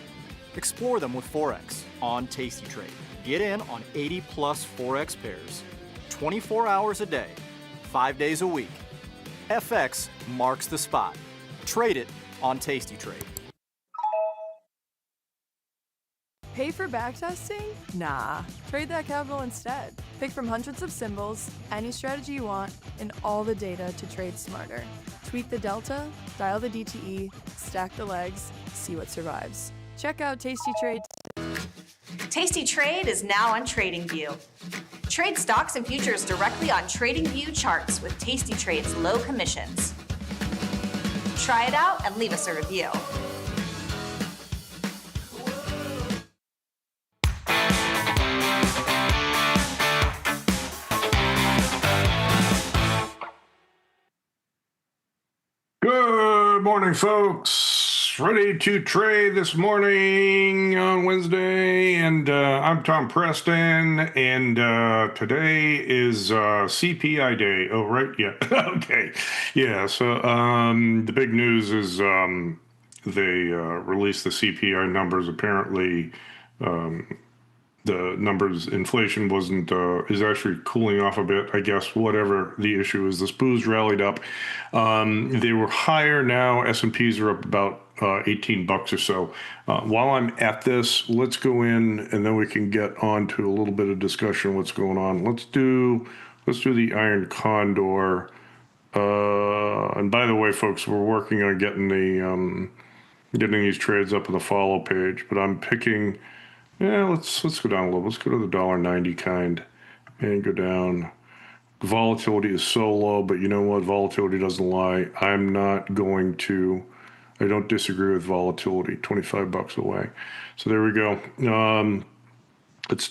Explore them with Forex on Tasty Trade. Get in on 80+ Forex pairs, 24 hours a day, 5 days a week. FX marks the spot. Trade it on Tasty Trade. Pay for backtesting? Nah. Trade that capital instead. Pick from hundreds of symbols, any strategy you want, and all the data to trade smarter. Tweak the delta, dial the DTE, stack the legs, see what survives. Check out Tasty Trade. Tasty Trade is now on TradingView. Trade stocks and futures directly on TradingView charts with Tasty Trade's low commissions. Try it out and leave us a review. Good morning, folks. Ready to trade this morning on Wednesday, and I'm Tom Preston, and today is CPI day. Oh, right, yeah, okay, yeah. So the big news is they released the CPI numbers. Apparently, the numbers, inflation wasn't, is actually cooling off a bit, I guess, whatever the issue is. The SPOOs rallied up. They were higher now. S&Ps are up about $18 or so. While I'm at this, let's go in and then we can get on to a little bit of discussion what's going on. Let's do the Iron Condor. And by the way, folks, we're working on getting these trades up on the follow page, but I'm picking. Yeah, let's go down a little. Let's go to the $1.90 kind and go down. Volatility is so low, but you know what? Volatility doesn't lie. I don't disagree with volatility. $25 away. So there we go. Let's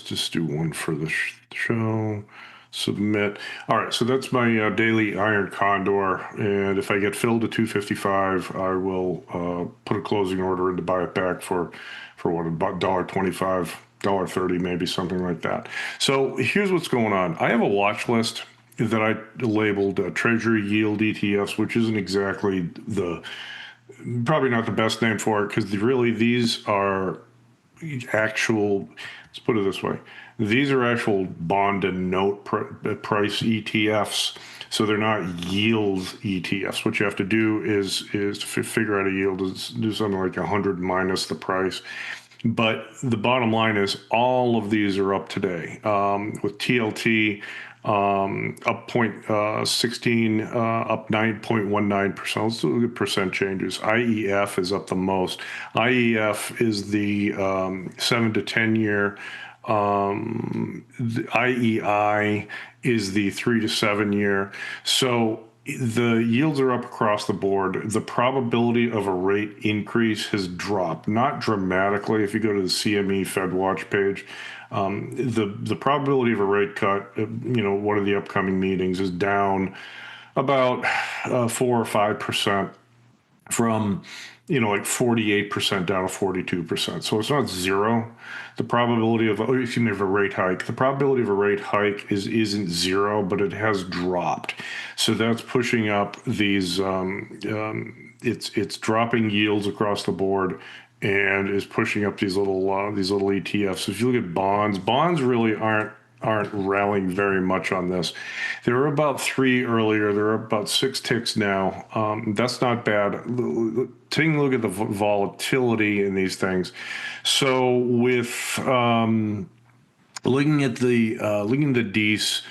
just do one for the show. Submit. All right, so that's my daily Iron Condor, and if I get filled to 255, I will put a closing order in to buy it back for what, about $1.25, $1.30, maybe something like that. So here's what's going on. I have a watch list that I labeled Treasury Yield ETFs, which isn't exactly probably not the best name for it, because really these are actual. Let's put it this way. These are actual bond and note price ETFs, so they're not yields ETFs. What you have to do is to figure out a yield is do something like 100 minus the price. But the bottom line is all of these are up today. With TLT up 0.16, up 9.19%. Let's look at percent changes. IEF is up the most. IEF is the 7 to 10 year. The IEI is the 3 to 7 year. So the yields are up across the board. The probability of a rate increase has dropped, not dramatically. If you go to the CME FedWatch page, the probability of a rate cut, one of the upcoming meetings is down about 4 or 5% from, like 48% down to 42%. So it's not zero. The probability of a rate hike, the probability of a rate hike isn't zero, but it has dropped. So that's pushing up these, it's dropping yields across the board and is pushing up these little ETFs. If you look at bonds really aren't rallying very much on this. There were about 3 earlier. There are about 6 ticks now. That's not bad. Taking a look at the volatility in these things. So with looking at the D's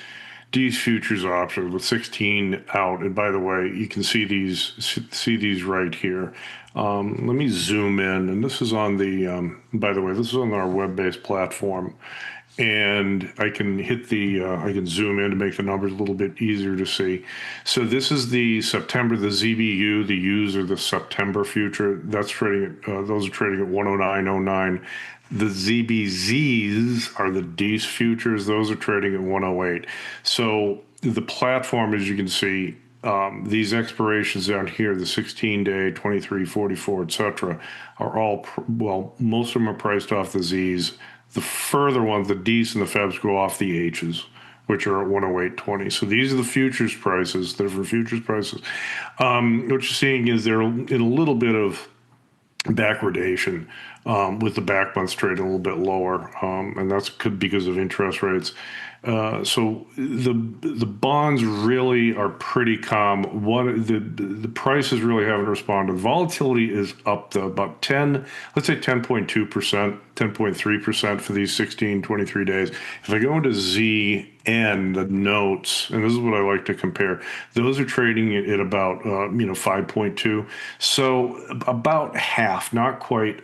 futures options with 16 out, and by the way, you can see these right here. Let me zoom in, and this is on the. By the way, this is on our web-based platform. And I can hit I can zoom in to make the numbers a little bit easier to see. So this is the September, the ZBU, the U's are the September future. That's trading at, those are trading at 109.09. The ZBZs are the D's futures. Those are trading at 108. So the platform, as you can see, these expirations down here, the 16-day, 23, 44, etc., are all, most of them are priced off the Z's. The further ones, the D's and the Febs, go off the H's, which are at 108.20. So these are the futures prices, different futures prices. What you're seeing is they're in a little bit of backwardation, with the back months trading a little bit lower, and that's because of interest rates. So the bonds really are pretty calm. The prices really haven't responded. Volatility is up to about 10.2%, 10.3% for these 16, 23 days. If I go into ZN, the notes, and this is what I like to compare, those are trading at about 5.2. So about half, not quite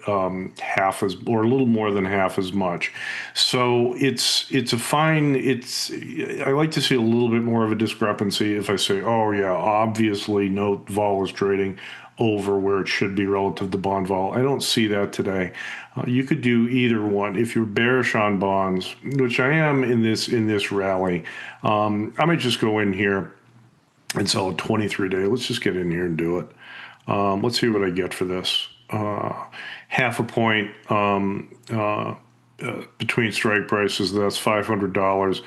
half as, or a little more than half as much. So it's a fine. I like to see a little bit more of a discrepancy if I say, oh yeah, obviously note vol is trading over where it should be relative to bond vol. I don't see that today. You could do either one. If you're bearish on bonds, which I am in this rally, I might just go in here and sell a 23-day. Let's just get in here and do it. Let's see what I get for this. Half a point between strike prices, that's $500.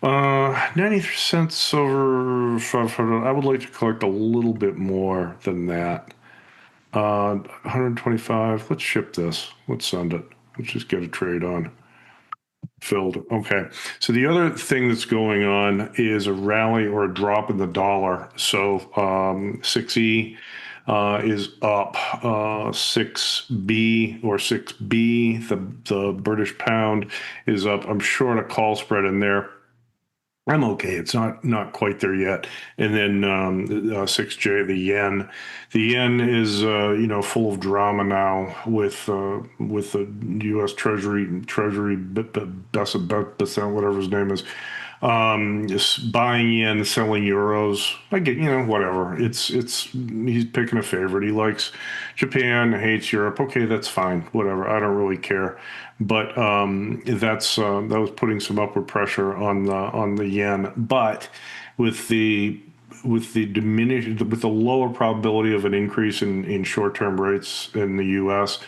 90 cents over 500. I would like to collect a little bit more than that. 125. Let's ship this. Let's send it. Let's just get a trade on. Filled. Okay. So the other thing that's going on is a rally or a drop in the dollar. So 6E is up. 6B or 6B, the British pound is up. I'm short a call spread in there. I'm okay. It's not quite there yet. And then 6J, the yen. The yen is full of drama now with the U.S. Treasury whatever his name is, just buying yen, selling euros. I get whatever. It's he's picking a favorite. He likes Japan, hates Europe. Okay, that's fine. Whatever. I don't really care. But that was putting some upward pressure on the yen. But with the lower probability of an increase in short-term rates in the U.S.,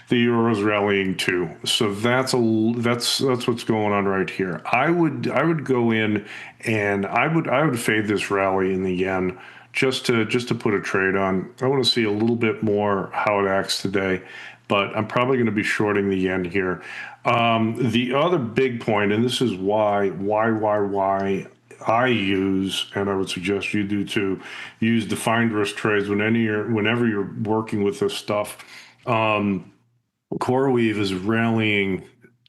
the euro is rallying too. So that's what's going on right here. I would go in and I would fade this rally in the yen just to put a trade on. I want to see a little bit more how it acts today, but I'm probably going to be shorting the yen here. The other big point, and this is why I use, and I would suggest you do too, use defined risk trades whenever you're working with this stuff. CoreWeave is rallying. Did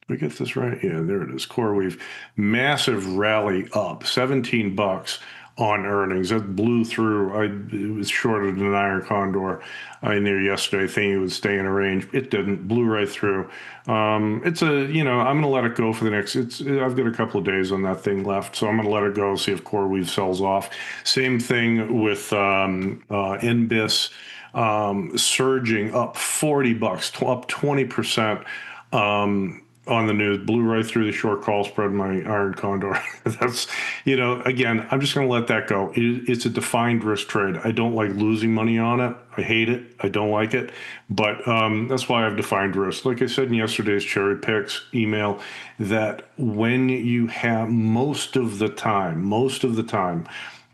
we get this right? Yeah, there it is. CoreWeave, massive rally up, $17 on earnings. That blew through. It was shorted an iron condor in there yesterday, thinking it would stay in a range. It didn't. Blew right through. I'm going to let it go for the next. I've got a couple of days on that thing left, so I'm going to let it go. See if CoreWeave sells off. Same thing with NBIS. Surging up $40, up 20% on the news, blew right through the short call spread, my iron condor. That's, again, I'm just going to let that go. It's a defined risk trade. I don't like losing money on it. I hate it. I don't like it. But that's why I've defined risk. Like I said in yesterday's Cherry Picks email, that when you have most of the time,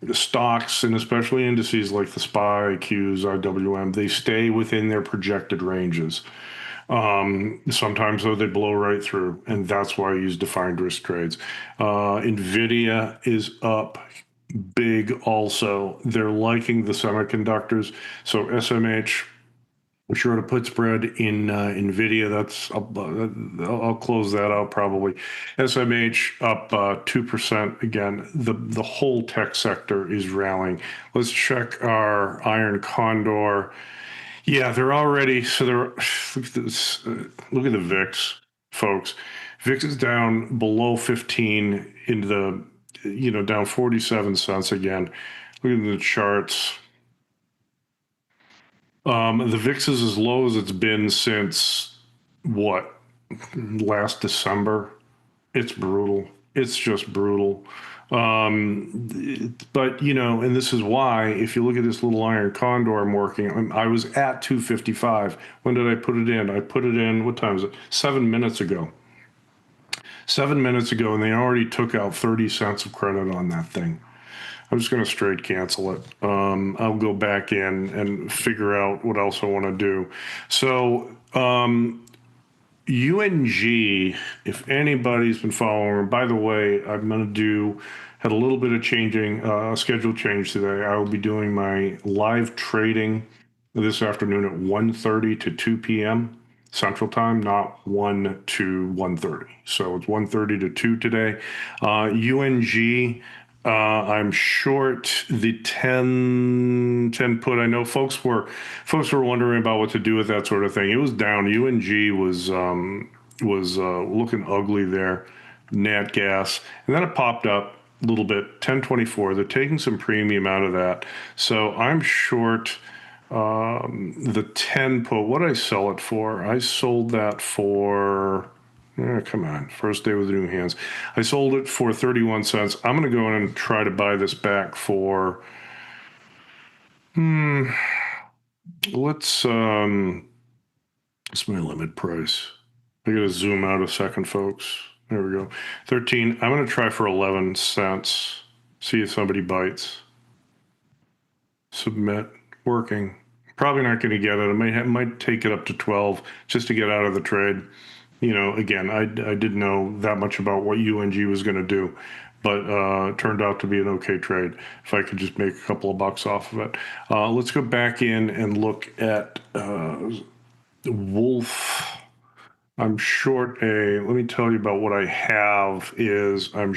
the stocks and especially indices like the SPY, Qs, IWM, they stay within their projected ranges. Sometimes though they blow right through, and that's why I use defined risk trades. NVIDIA is up big also. They're liking the semiconductors. So SMH, short a put spread in NVIDIA. I'll close that out probably. SMH up 2%. Again, the whole tech sector is rallying. Let's check our iron condor. Yeah, they're already. So they're. Look at this. Look at the VIX, folks. VIX is down below 15 into the, down 47 cents again. Look at the charts. The VIX is as low as it's been since last December. It's brutal. It's just brutal. But, and this is why, if you look at this little iron condor I'm working, I was at 255. When did I put it in? I put it in, what time is it? 7 minutes ago. 7 minutes ago, and they already took out 30 cents of credit on that thing. I'm just going to straight cancel it. I'll go back in and figure out what else I want to do. So UNG, if anybody's been following, by the way, I'm going to had a little bit of schedule change today. I will be doing my live trading this afternoon at 1:30 to 2 p.m. Central Time, not 1 to 1:30. So it's 1:30 to 2 today. UNG, I'm short the 10 put. I know folks were wondering about what to do with that sort of thing. It was down. UNG was looking ugly there. nat gas, and then it popped up a little bit, 1024. They're taking some premium out of that. So I'm short the 10 put. What did I sell it for? I sold that for, come on, first day with new hands. I sold it for 31 cents. I'm going to go in and try to buy this back for, what's my limit price? I got to zoom out a second, folks. There we go. 13. I'm going to try for 11 cents. See if somebody bites. Submit. Working. Probably not going to get it. I might take it up to 12 just to get out of the trade. Again, I didn't know that much about what UNG was going to do, but it turned out to be an okay trade if I could just make a couple of bucks off of it. Let's go back in and look at Wolf. I'm short let me tell you about what I have is I'm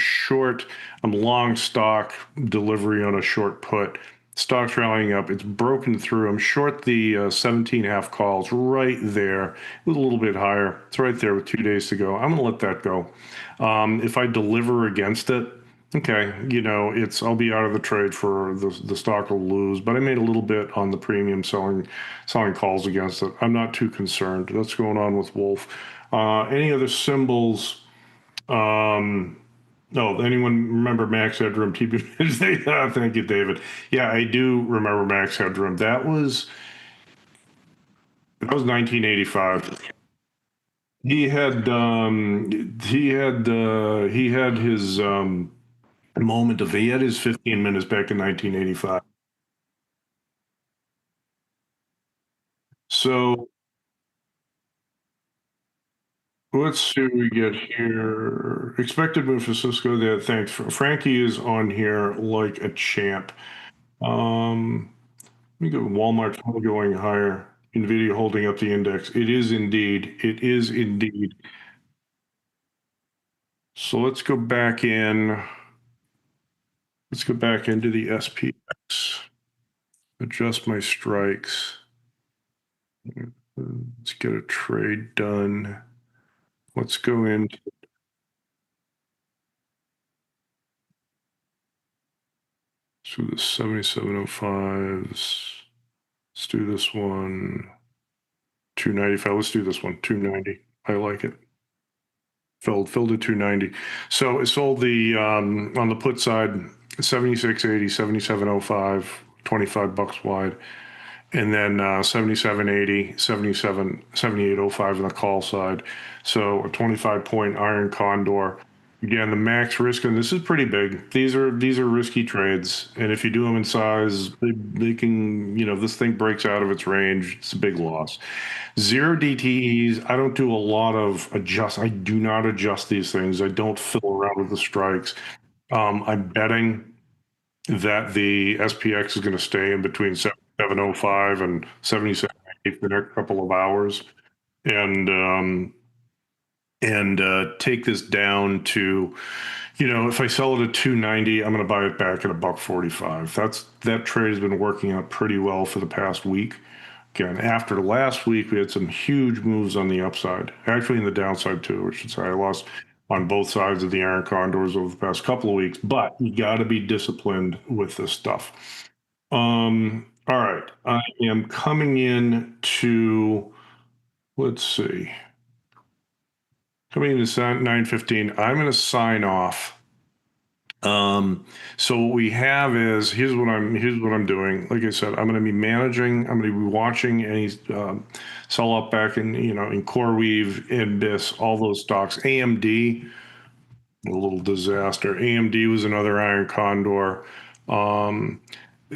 long stock delivery on a short put. Stock's rallying up. It's broken through. I'm short the 17 half calls right there. It was a little bit higher. It's right there with 2 days to go. I'm going to let that go. If I deliver against it, okay, I'll be out of the trade for the stock will lose, but I made a little bit on the premium selling calls against it. I'm not too concerned. That's going on with Wolf. Any other symbols? No, anyone remember Max Headroom? Thank you, David. Yeah, I do remember Max Headroom. That was 1985. He had his moment of he had his 15 minutes back in 1985. So let's see what we get here. Expected move for Cisco. There, thanks. Frankie is on here like a champ. Let me go. Walmart's going higher. Nvidia holding up the index. It is indeed. It is indeed. So let's go back in. Let's go back into the SPX. Adjust my strikes. Let's get a trade done. Let's go into the 7705s. Let's do this one. 295. Let's do this one. 290. I like it. Filled at 290. So it sold the on the put side 76.80, 77.05, 25 bucks wide. And then 77.80, 78.05 on the call side. So a 25-point iron condor. Again, the max risk, and this is pretty big. These are risky trades, and if you do them in size, they can, this thing breaks out of its range. It's a big loss. 0 DTEs. I don't do a lot of adjust. I do not adjust these things. I don't fiddle around with the strikes. I'm betting that the SPX is going to stay in between 705 and 77.8 for the next couple of hours, and take this down to, if I sell it at 290, I'm going to buy it back at $1.45. That trade has been working out pretty well for the past week. Again, after last week, we had some huge moves on the upside, actually in the downside too, I should say. I lost on both sides of the iron condors over the past couple of weeks, but you got to be disciplined with this stuff. All right, I am coming in to, let's see. Coming into 9:15, I'm going to sign off. So what we have is here's what I'm doing. Like I said, I'm going to be managing. I'm going to be watching any sell up back in in CoreWeave, Ibis, all those stocks. AMD, a little disaster. AMD was another iron condor.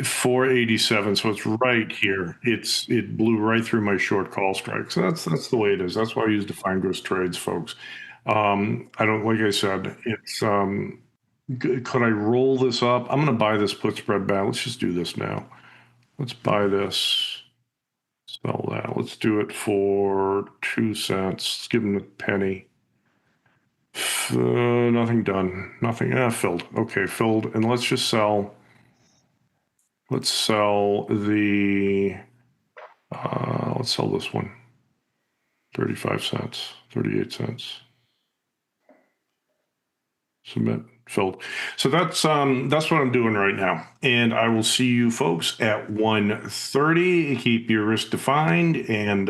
487, so it's right here. It blew right through my short call strike. So that's the way it is. That's why I use defined risk trades, folks. I don't, like I said, it's could I roll this up? I'm going to buy this put spread back. Let's just do this now. Let's buy this, sell that. Let's do it for 2 cents. Let's give them a penny. Nothing done. Nothing. Filled. Okay, filled. And let's just sell. Let's sell the, let's sell this one. 35 cents, 38 cents. Submit. Filled. So that's what I'm doing right now. And I will see you folks at 1:30. Keep your risk defined, and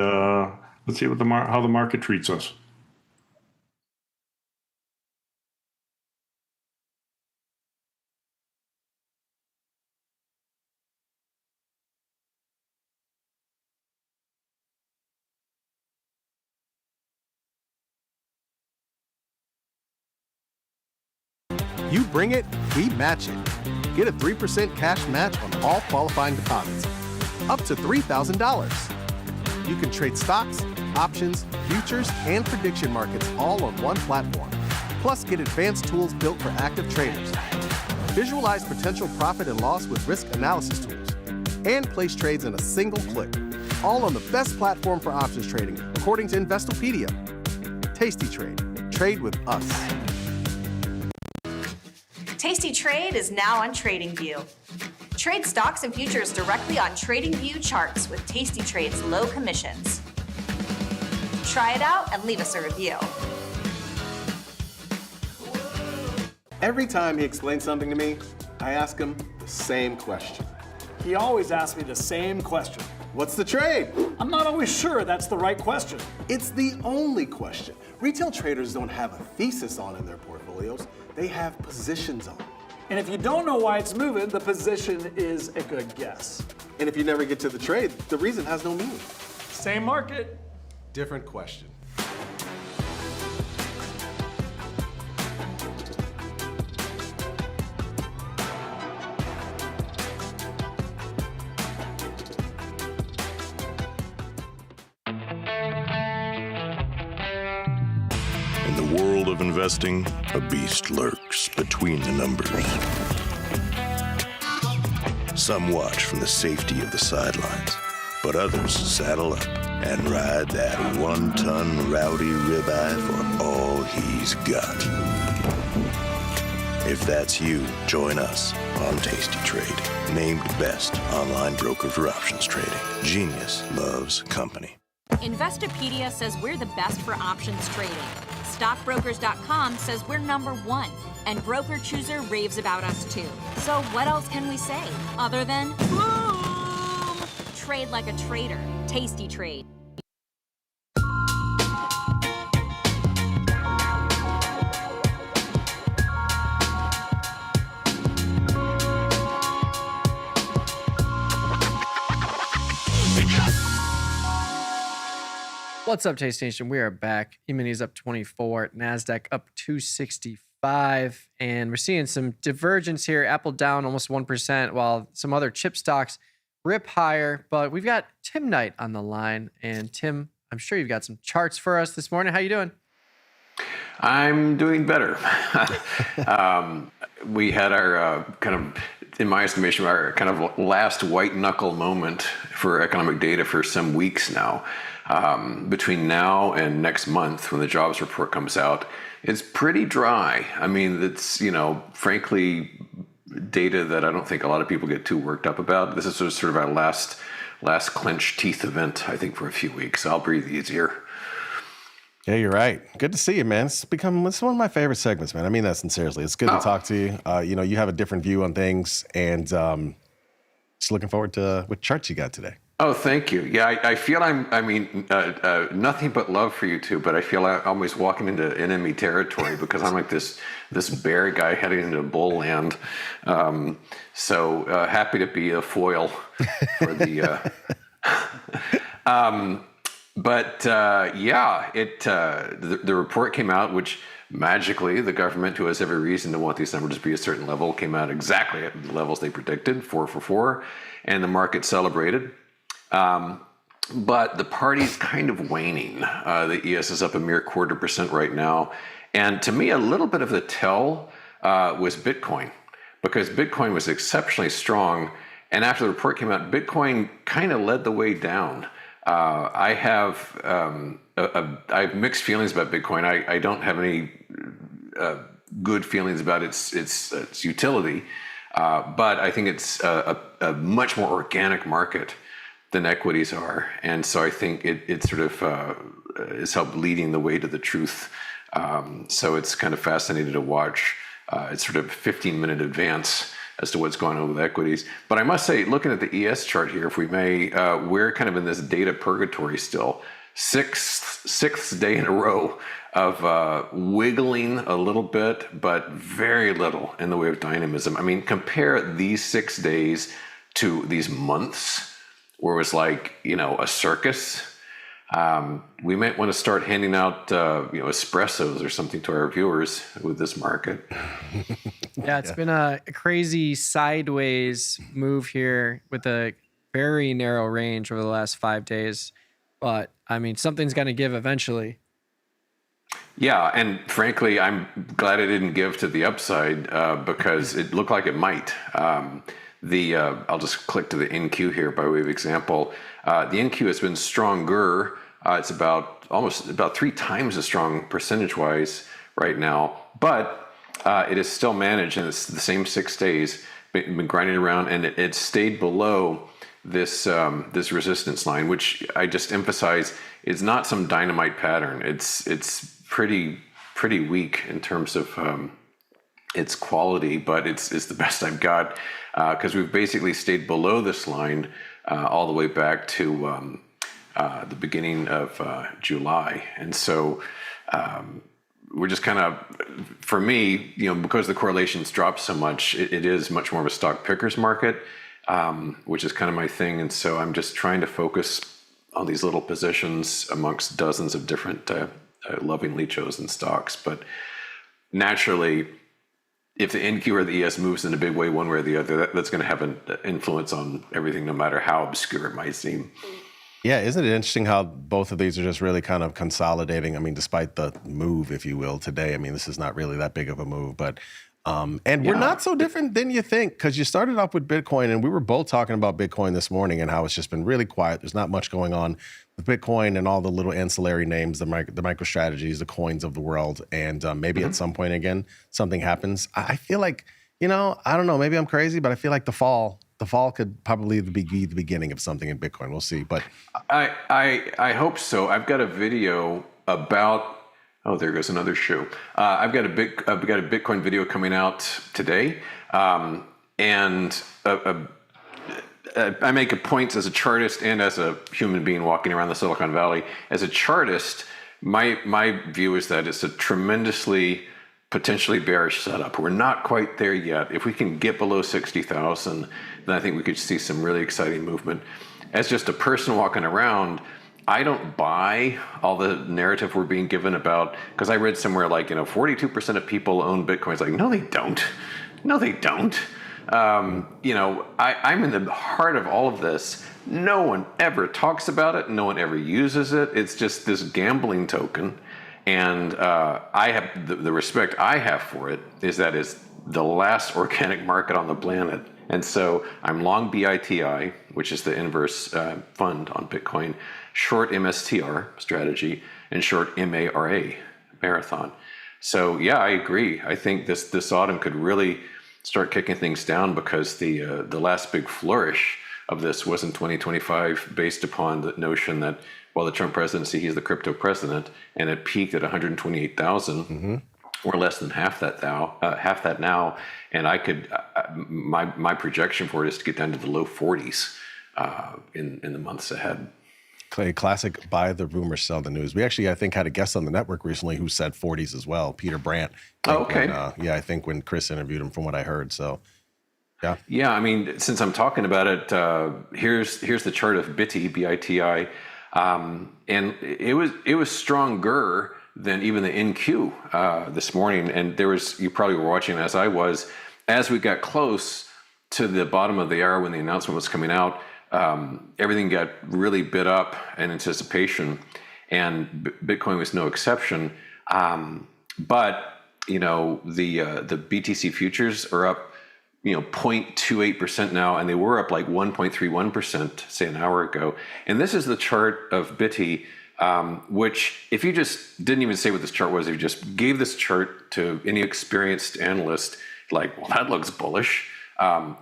let's see what how the market treats us. You bring it, we match it. Get a 3% cash match on all qualifying deposits. Up to $3,000. You can trade stocks, options, futures, and prediction markets all on one platform. Plus, get advanced tools built for active traders. Visualize potential profit and loss with risk analysis tools. And place trades in a single click. All on the best platform for options trading, according to Investopedia. Tasty Trade. Trade with us. Tasty Trade is now on TradingView. Trade stocks and futures directly on TradingView charts with Tasty Trade's low commissions. Try it out and leave us a review. Every time he explains something to me, I ask him the same question. He always asks me the same question. What's the trade? I'm not always sure that's the right question. It's the only question. Retail traders don't have a thesis on in their portfolios. They have positions on. And if you don't know why it's moving, the position is a good guess. And if you never get to the trade, the reason has no meaning. Same market. Different question. In the world of investing, a beast lurks between the numbers. Some watch from the safety of the sidelines, but others saddle up and ride that one-ton rowdy ribeye for all he's got. If that's you, join us on Tasty Trade, named best online broker for options trading. Genius loves company. Investopedia says we're the best for options trading. Stockbrokers.com says we're #1, and Broker Chooser raves about us too. So what else can we say other than boom? Trade like a trader. Tasty Trade. What's up, Taste Nation? We are back. E-minis up 24, NASDAQ up 265, and we're seeing some divergence here. Apple down almost 1%, while some other chip stocks rip higher. But we've got Tim Knight on the line, and Tim, I'm sure you've got some charts for us this morning. How you doing? I'm doing better. We had our kind of, in my estimation, our kind of last white knuckle moment for economic data for some weeks now. Between now and next month, when the jobs report comes out, it's pretty dry. I mean, it's, frankly, data that I don't think a lot of people get too worked up about. This is sort of our last clenched teeth event, I think, for a few weeks. I'll breathe easier. Yeah, you're right. Good to see you, man. It's one of my favorite segments, man. I mean that sincerely. It's good to talk to you. You have a different view on things, and just looking forward to what charts you got today. Oh, thank you. Yeah, I feel nothing but love for you two, but I feel I'm always walking into enemy territory because I'm like this bear guy heading into bull land. So happy to be a foil for the. The report came out, which magically the government, who has every reason to want these numbers to be a certain level, came out exactly at the levels they predicted, 4 for 4, and the market celebrated. But the party's kind of waning. The ES is up a mere 0.25% right now. And to me, a little bit of the tell was Bitcoin, because Bitcoin was exceptionally strong. And after the report came out, Bitcoin kind of led the way down. I have mixed feelings about Bitcoin. I don't have any good feelings about its utility, but I think it's a much more organic market than equities are, and so I think it sort of is helped leading the way to the truth So it's kind of fascinating to watch. It's sort of 15-minute advance as to what's going on with equities. But I must say, looking at the ES chart here, if we may, we're kind of in this data purgatory still. Sixth day in a row of wiggling a little bit, but very little in the way of dynamism. I mean, compare these 6 days to these months where it was like, a circus. We might want to start handing out, espressos or something to our viewers with this market. Yeah, it's been a crazy sideways move here with a very narrow range over the last 5 days. But, I mean, something's going to give eventually. Yeah, and frankly, I'm glad I didn't give to the upside because it looked like it might. I'll just click to the NQ here by way of example. The NQ has been stronger. It's about 3 times as strong percentage-wise right now, but it is still managed, and it's the same 6 days, been grinding around, and it stayed below this resistance line, which I just emphasize is not some dynamite pattern. It's pretty weak in terms of its quality, but it's the best I've got because we've basically stayed below this line all the way back to the beginning of July, and so we're just kind of, for me, because the correlations dropped so much, it is much more of a stock pickers market, which is kind of my thing, and so I'm just trying to focus on these little positions amongst dozens of different lovingly chosen stocks. But naturally, if the NQ or the ES moves in a big way one way or the other, that's going to have an influence on everything, no matter how obscure it might seem. Yeah, isn't it interesting how both of these are just really kind of consolidating? I mean, despite the move, if you will, today, I mean, this is not really that big of a move, but we're not so different than you think, because you started off with Bitcoin, and we were both talking about Bitcoin this morning and how it's just been really quiet. There's not much going on with Bitcoin and all the little ancillary names, the MicroStrategies, the coins of the world, and maybe at some point again something happens. I feel like, I don't know, maybe I'm crazy, but I feel like the fall could probably be the beginning of something in Bitcoin. We'll see, but I hope so. I've got a video about. Oh, there goes another shoe. I've got a Bitcoin video coming out today, and I make a point as a chartist and as a human being walking around the Silicon Valley. As a chartist, my view is that it's a tremendously potentially bearish setup. We're not quite there yet. If we can get below 60,000, then I think we could see some really exciting movement. As just a person walking around, I don't buy all the narrative we're being given about, because I read somewhere like, 42% of people own Bitcoin. It's like, no, they don't. No, they don't. I'm in the heart of all of this. No one ever talks about it. No one ever uses it. It's just this gambling token. And I have the respect I have for it is that it's the last organic market on the planet. And so I'm long BITI, which is the inverse fund on Bitcoin, short MSTR strategy, and short MARA, marathon. So yeah, I agree. I think this autumn could really start kicking things down, because the last big flourish of this was in 2025, based upon the notion that, well, the Trump presidency, he's the crypto president, and it peaked at 128,000. We're less than half that now, and I could my projection for it is to get down to the low 40s in the months ahead. Classic buy the rumor, sell the news. We actually, I think, had a guest on the network recently who said 40s as well, Peter Brandt. Okay. I think when Chris interviewed him, from what I heard. So, yeah. Yeah, I mean, since I'm talking about it, here's the chart of BITI, BITI, and it was stronger than even the NQ this morning. And you probably were watching as I was, as we got close to the bottom of the hour when the announcement was coming out. Everything got really bid up in anticipation, and Bitcoin was no exception. But the BTC futures are up, 0.28% now, and they were up like 1.31%, say, an hour ago. And this is the chart of BITI, which, if you just didn't even say what this chart was, if you just gave this chart to any experienced analyst, like, well, that looks bullish.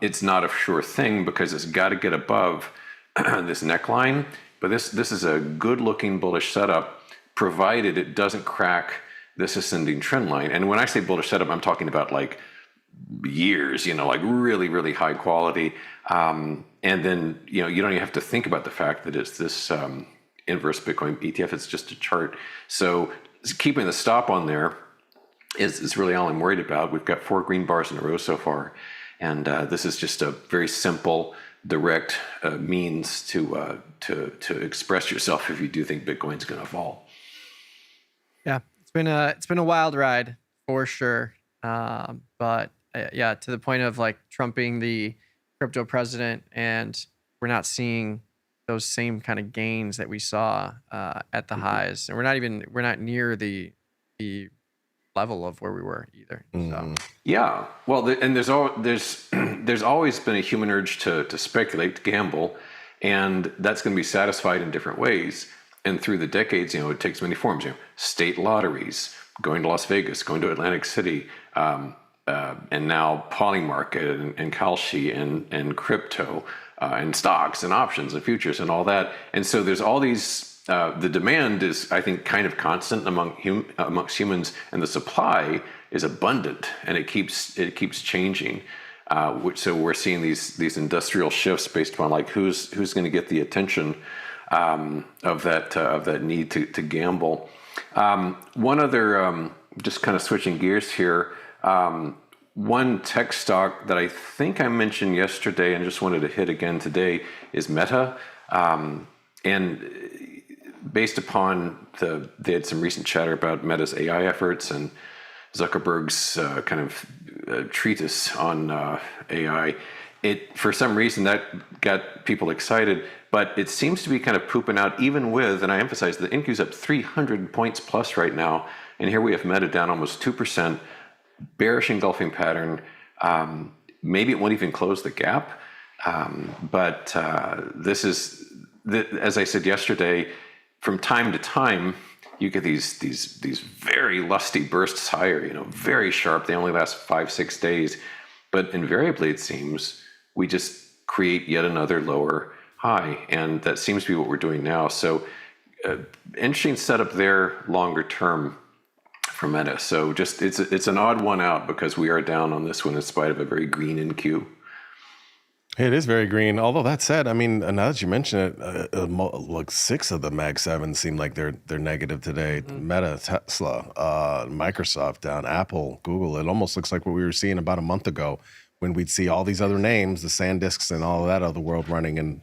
It's not a sure thing, because it's got to get above this neckline. But this is a good-looking bullish setup, provided it doesn't crack this ascending trend line. And when I say bullish setup, I'm talking about like years, like really, really high quality. And then, you don't even have to think about the fact that it's this inverse Bitcoin ETF. It's just a chart. So keeping the stop on there is really all I'm worried about. We've got 4 green bars in a row so far. And this is just a very simple, direct means to express yourself if you do think Bitcoin's going to fall. Yeah, it's been a wild ride for sure. But yeah, to the point of like trumping the crypto president, and we're not seeing those same kind of gains that we saw at the highs, and we're not near the level of where we were either. So. Yeah, well, and there's always been a human urge to speculate, to gamble, and that's going to be satisfied in different ways. And through the decades, it takes many forms. State lotteries, going to Las Vegas, going to Atlantic City, and now Polymarket and Kalshi and crypto and stocks and options and futures and all that. And so there's all these. The demand is, I think, kind of constant amongst humans, and the supply is abundant, and it keeps changing. So we're seeing these industrial shifts based upon like who's going to get the attention of that need to gamble. One other, just kind of switching gears here. One tech stock that I think I mentioned yesterday and just wanted to hit again today is Meta, and based upon they had some recent chatter about Meta's AI efforts and Zuckerberg's kind of treatise on AI. For some reason that got people excited, but it seems to be kind of pooping out even with, and I emphasize the NQ's up 300 points plus right now, and here we have Meta down almost 2%, bearish engulfing pattern. Maybe it won't even close the gap, but this is, as I said yesterday, from time to time, you get these very lusty bursts higher, very sharp. They only last 5-6 days, but invariably it seems we just create yet another lower high, and that seems to be what we're doing now. So interesting setup there longer term for Meta. So just it's an odd one out because we are down on this one in spite of a very green NQ. It is very green. Although that said, I mean, now that you mention it, like 6 of the Mag 7 seem like they're negative today. Meta, Tesla, Microsoft down, Apple, Google. It almost looks like what we were seeing about a month ago when we'd see all these other names, the SanDisks and all of that other world running, and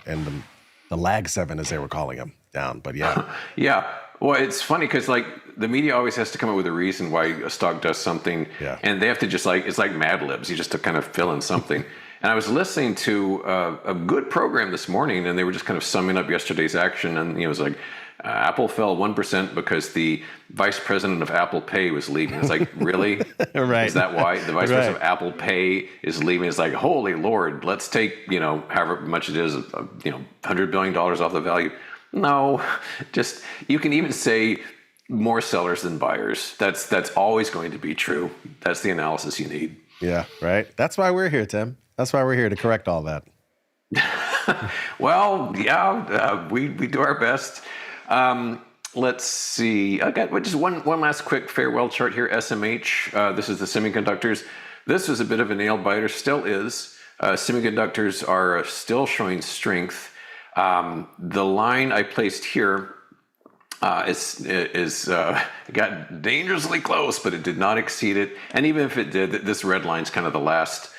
the Lag 7, as they were calling them, down. But yeah. Yeah. Well, it's funny because like the media always has to come up with a reason why a stock does something, and they have to just it's like Mad Libs. You just to kind of fill in something. And I was listening to a good program this morning, and they were just kind of summing up yesterday's action. And it was like, Apple fell 1% because the vice president of Apple Pay was leaving. It's like, really? Right. Is that why? The vice president of Apple Pay is leaving. It's like, holy Lord, let's take, however much it is, $100 billion off the value. No, just, you can even say more sellers than buyers. That's always going to be true. That's the analysis you need. Yeah, right. That's why we're here, Tim. That's why we're here to correct all that. Well, yeah, we do our best. Let's see. I got just one last quick farewell chart here. SMH. This is the semiconductors. This was a bit of a nail biter. Still is. Semiconductors are still showing strength. The line I placed here is got dangerously close, but it did not exceed it. And even if it did, this red line's kind of the last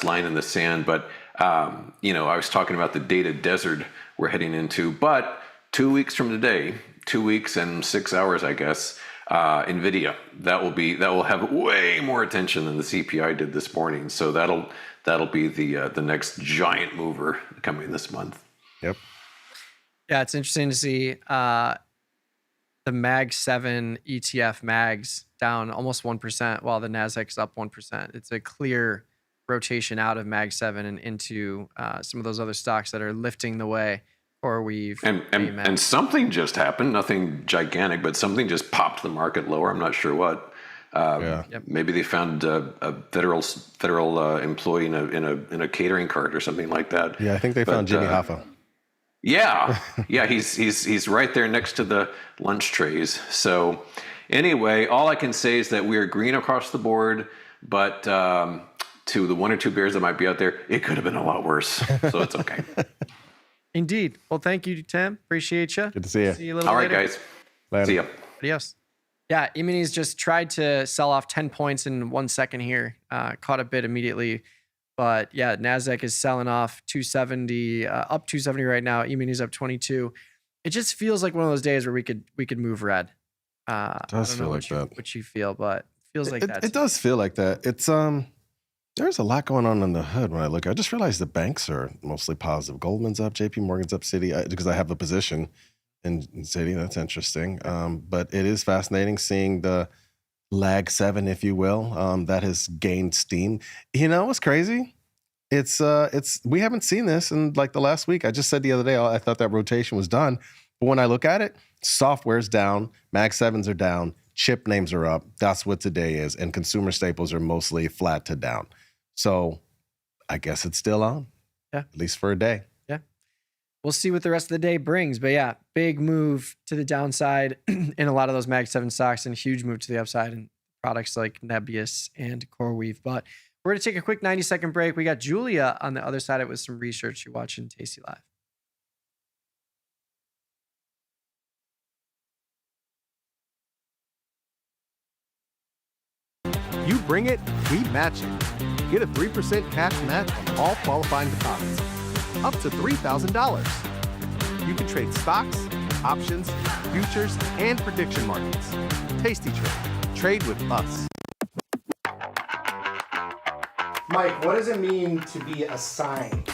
line in the sand. But I was talking about the data desert we're heading into. But 2 weeks from today, 2 weeks and 6 hours, I guess, NVIDIA that will have way more attention than the CPI did this morning. So that'll be the next giant mover coming this month. Yep. Yeah, it's interesting to see the Mag 7 ETF Mags down almost 1%, while the Nasdaq's up 1%. It's a clear rotation out of Mag 7 and into some of those other stocks that are lifting the way. Or and something just happened. Nothing gigantic, but something just popped the market lower. I'm not sure what. Maybe they found a federal employee in a catering cart or something like that. Yeah, I think they found Jimmy Hoffa. Yeah, yeah, he's right there next to the lunch trays. So anyway, all I can say is that we are green across the board, but to the 1 or 2 bears that might be out there, it could have been a lot worse. So it's okay. Indeed. Well, thank you, Tim. Appreciate you. Good to see you. See you a little All bit right, later. guys. Later. See ya. Adios. Yeah, E-minis just tried to sell off 10 points in 1 second here. Caught a bid immediately. But yeah, NASDAQ is selling off 270, up 270 right now. E-minis up 22. It just feels like one of those days where we could move red. It does feel like that. What you feel, but it feels like that. It does feel like that. It's there's a lot going on in the hood when I look. I just realized the banks are mostly positive. Goldman's up, JP Morgan's up, Citi, because I have a position in Citi. That's interesting. But it is fascinating seeing the lag 7, if you will, that has gained steam. You know what's crazy? It's we haven't seen this in like the last week. I just said the other day I thought that rotation was done, but when I look at it, software's down, Mag 7s are down, chip names are up. That's what today is, and consumer staples are mostly flat to down. So I guess it's still on, yeah, at least for a day. Yeah, we'll see what the rest of the day brings. But yeah, big move to the downside in a lot of those Mag 7 stocks, and huge move to the upside in products like Nebius and CoreWeave. But we're going to take a quick 90-second break. We got Julia on the other side of it with some research you're watching Tasty Live. You bring it, we match it. Get a 3% cash match on all qualifying deposits. Up to $3,000. You can trade stocks, options, futures, and prediction markets. Tasty Trade. Trade with us. Mike, what does it mean to be assigned?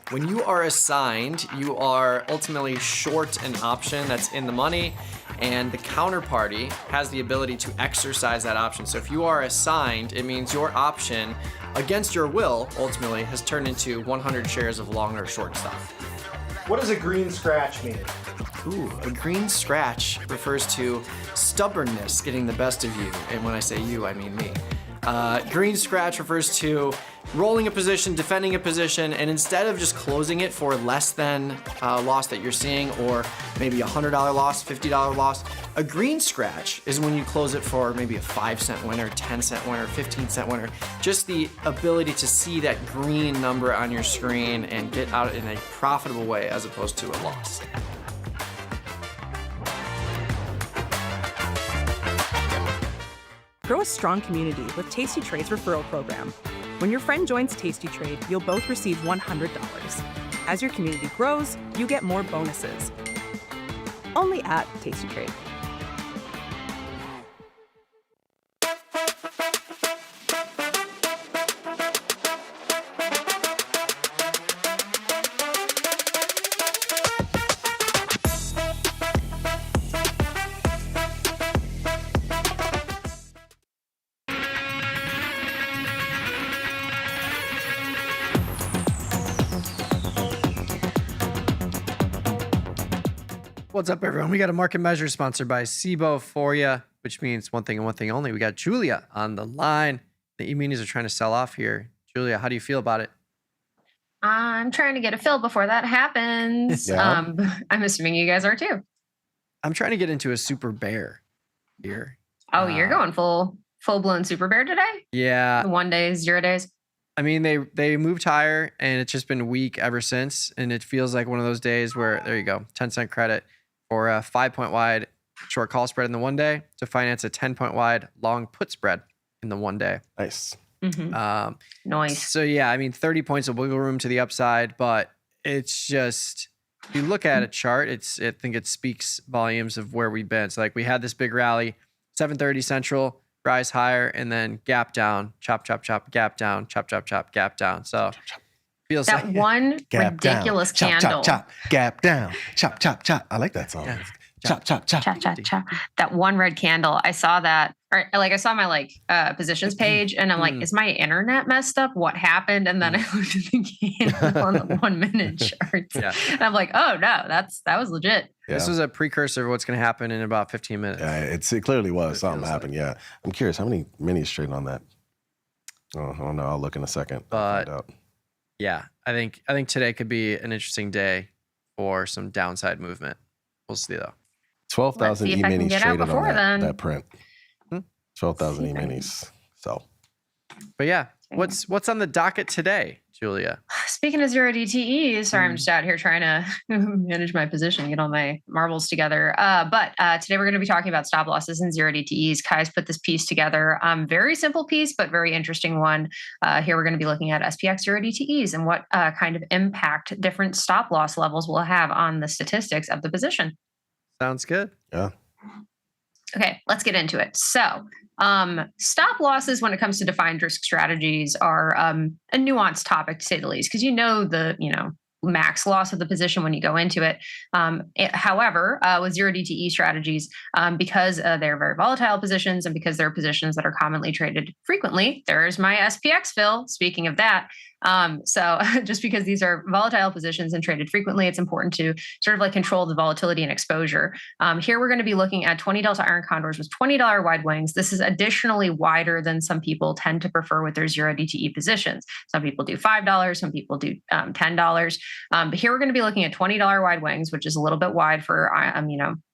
When you are assigned, you are ultimately short an option that's in the money, and the counterparty has the ability to exercise that option. So if you are assigned, it means your option, against your will, ultimately has turned into 100 shares of long or short stock. What does a green scratch mean? Ooh, a green scratch refers to stubbornness getting the best of you. And when I say you, I mean me. Green scratch refers to rolling a position, defending a position, and instead of just closing it for less than loss that you're seeing, or maybe a $100 loss, $50 loss, a green scratch is when you close it for maybe a 5-cent winner, 10-cent winner, 15-cent winner. Just the ability to see that green number on your screen and get out in a profitable way as opposed to a loss. Grow a strong community with Tasty Trade's referral program. When your friend joins Tasty Trade, you'll both receive $100. As your community grows, you get more bonuses. Only at Tasty Trade. What's up, everyone? We got a market measure sponsored by SIBO for you, which means one thing and one thing only. We got Julia on the line. The E-minis are trying to sell off here. Julia, how do you feel about it? I'm trying to get a fill before that happens. Yeah. I'm assuming you guys are too. I'm trying to get into a super bear here. Oh, you're going full-blown super bear today? Yeah. The 1 days, 0 days. I mean, they moved higher, and it's just been weak ever since. And it feels like one of those days where, there you go, 10-cent credit for a 5-point wide short call spread in the 1 day to finance a 10-point wide long put spread in the 1 day. Nice. Mm-hmm. Nice. So yeah, I mean, 30 points of wiggle room to the upside, but it's just, if you look at a chart, I think it speaks volumes of where we've been. So like we had this big rally, 7:30 Central, rise higher, and then gap down, chop, chop, chop, gap down, chop, chop, chop, gap down. So feels that like one Gap ridiculous down. candle. Chop, chop, chop, gap down. Chop, chop, chop. I like that song. Yeah. Chop, chop, chop. Cha, cha, cha. That one red candle. I saw that, or like I saw my positions page, and I'm like, is my internet messed up? What happened? And then I looked at the candle on the 1 minute charts, and I'm like, oh no, that was legit. Yeah. This was a precursor of what's going to happen in about 15 minutes. Yeah, it clearly was. Something happened. Yeah. I'm curious, how many minis trading on that? Oh, I don't know. I'll look in a second. But yeah, I think today could be an interesting day for some downside movement. We'll see though. 12,000 Let's see if I can E-minis get out traded on before then. that print. 12,000 E-minis. So, But yeah, what's on the docket today, Julia? Speaking of 0 DTE, sorry, I'm just out here trying to manage my position, get all my marbles together. But today we're going to be talking about stop losses and 0 DTEs. Kai's put this piece together. Very simple piece, but very interesting one. Here we're going to be looking at SPX 0 DTEs and what kind of impact different stop loss levels will have on the statistics of the position. Sounds good. Yeah. Okay, let's get into it. So, stop losses when it comes to defined risk strategies are a nuanced topic to say the least, because the max loss of the position when you go into it. However, with 0 DTE strategies, because they're very volatile positions and because they're positions that are commonly traded frequently, there's my SPX fill. Speaking of that, so just because these are volatile positions and traded frequently, it's important to sort of like control the volatility and exposure. Here we're going to be looking at 20 Delta Iron Condors with $20 wide wings. This is additionally wider than some people tend to prefer with their 0 DTE positions. Some people do $5, some people do $10. But here we're going to be looking at $20 wide wings, which is a little bit wide for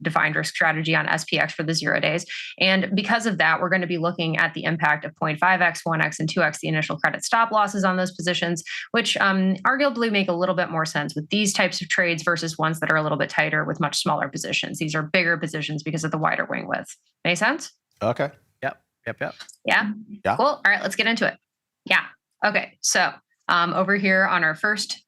defined risk strategy on SPX for the 0 days. And because of that, we're going to be looking at the impact of 0.5x, 1x, and 2x the initial credit stop losses on those positions, which arguably make a little bit more sense with these types of trades versus ones that are a little bit tighter with much smaller positions. These are bigger positions because of the wider wing width. Make sense? Okay. Yep. Yeah. Cool. All right, let's get into it. Yeah. Okay. So over here on our first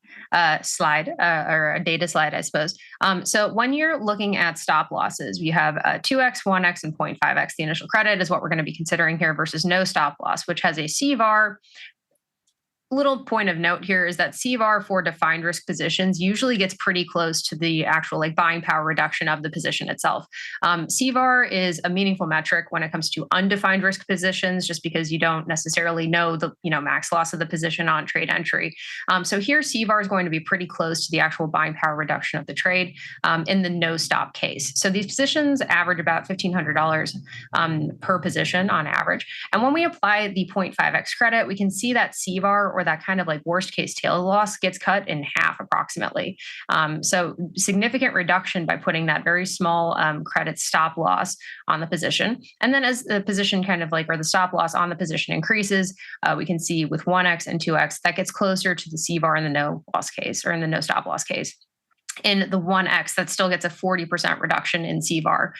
slide or a data slide, I suppose. So when you're looking at stop losses, you have 2x, 1x, and 0.5x. The initial credit is what we're going to be considering here versus no stop loss, which has a CVAR. Little point of note here is that CVAR for defined risk positions usually gets pretty close to the actual buying power reduction of the position itself. CVAR is a meaningful metric when it comes to undefined risk positions, just because you don't necessarily know the max loss of the position on trade entry. So here CVAR is going to be pretty close to the actual buying power reduction of the trade in the no stop case. So these positions average about $1,500 per position on average. And when we apply the 0.5x credit, we can see that CVAR, or that kind of worst case tail loss, gets cut in half approximately. So significant reduction by putting that very small credit stop loss on the position. And then as the position or the stop loss on the position increases, we can see with 1x and 2x, that gets closer to the CVAR in the no loss case, or in the no stop loss case. In the 1x, that still gets a 40% reduction in CVAR,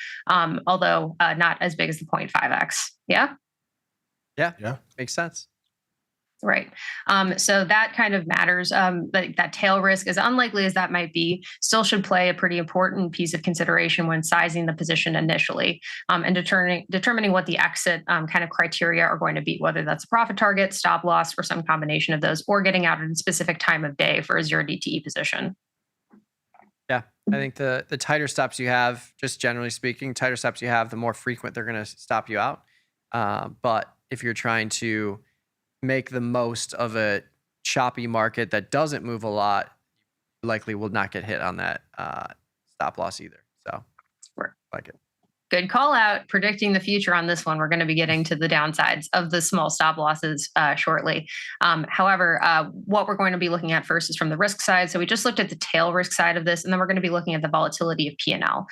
although not as big as the 0.5x. Yeah? Yeah. Makes sense. Right. So that kind of matters. That tail risk, as unlikely as that might be, still should play a pretty important piece of consideration when sizing the position initially, and determining what the exit kind of criteria are going to be, whether that's a profit target, stop loss, or some combination of those, or getting out at a specific time of day for a 0 DTE position. Yeah, I think the tighter stops you have, just generally speaking, tighter stops you have, the more frequent they're going to stop you out. But if you're trying to make the most of a choppy market that doesn't move a lot, you likely will not get hit on that stop loss either. So, like it. Good call out. Predicting the future on this one. We're going to be getting to the downsides of the small stop losses shortly. However, what we're going to be looking at first is from the risk side. So we just looked at the tail risk side of this, and then we're going to be looking at the volatility of P&L.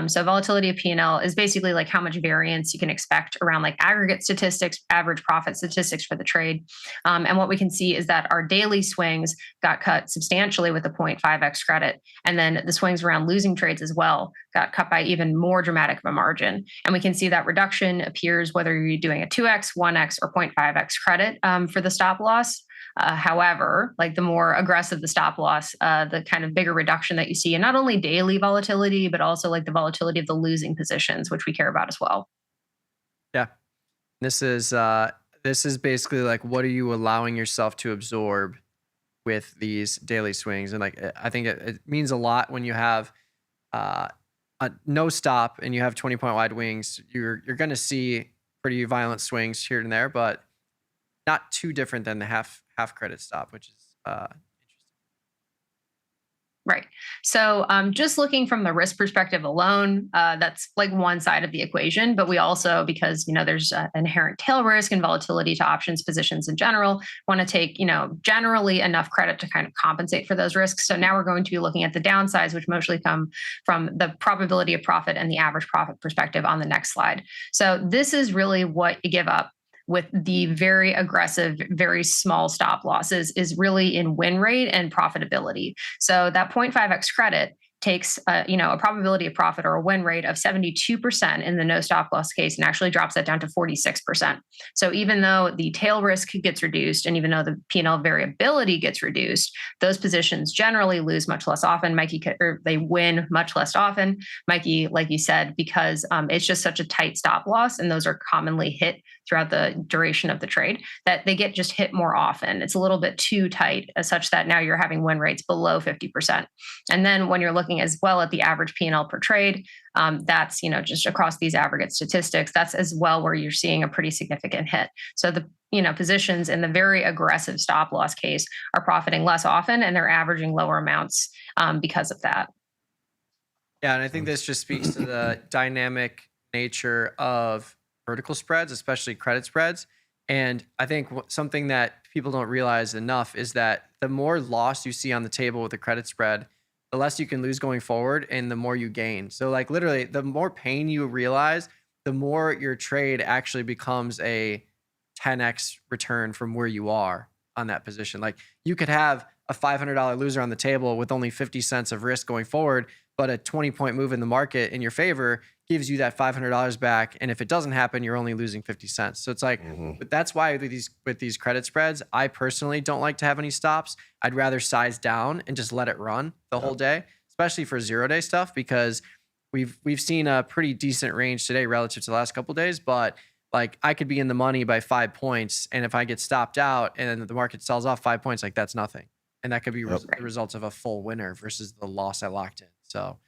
So volatility of P&L is basically how much variance you can expect around aggregate statistics, average profit statistics for the trade. And what we can see is that our daily swings got cut substantially with the 0.5x credit. And then the swings around losing trades as well got cut by even more dramatic of a margin. And we can see that reduction appears whether you're doing a 2x, 1x, or 0.5x credit for the stop loss. However, the more aggressive the stop loss, the kind of bigger reduction that you see in not only daily volatility, but also the volatility of the losing positions, which we care about as well. Yeah. This is basically what are you allowing yourself to absorb with these daily swings? And I think it means a lot when you have a no stop and you have 20-point wide wings. You're going to see pretty violent swings here and there, but not too different than the half credit stop, which is interesting. Right. So just looking from the risk perspective alone, that's like one side of the equation. But we also, because, there's inherent tail risk and volatility to options positions in general, want to take, generally enough credit to kind of compensate for those risks. So now we're going to be looking at the downsides, which mostly come from the probability of profit and the average profit perspective on the next slide. So this is really what you give up with the very aggressive, very small stop losses is really in win rate and profitability. So that 0.5x credit takes a probability of profit or a win rate of 72% in the no stop loss case and actually drops that down to 46%. So even though the tail risk gets reduced and even though the P&L variability gets reduced, those positions generally lose much less often. They win much less often. Mikey, like you said, because it's just such a tight stop loss and those are commonly hit throughout the duration of the trade that they get just hit more often. It's a little bit too tight as such that now you're having win rates below 50%. And then when you're looking as well at the average P&L per trade, that's, just across these aggregate statistics, that's as well where you're seeing a pretty significant hit. So the, positions in the very aggressive stop loss case are profiting less often and they're averaging lower amounts because of that. Yeah. And I think this just speaks to the dynamic nature of vertical spreads, especially credit spreads. And I think something that people don't realize enough is that the more loss you see on the table with a credit spread, the less you can lose going forward and the more you gain. So like literally the more pain you realize, the more your trade actually becomes a 10x return from where you are on that position. Like you could have a $500 loser on the table with only 50 cents of risk going forward, but a 20-point move in the market in your favor gives you that $500 back. And if it doesn't happen, you're only losing 50 cents. So it's like, but that's why with these credit spreads, I personally don't like to have any stops. I'd rather size down and just let it run the whole day, especially for 0-day stuff, because we've seen a pretty decent range today relative to the last couple of days, but like I could be in the money by 5 points. And if I get stopped out and the market sells off 5 points, like that's nothing. And that could be the results of a full winner versus the loss I locked in. So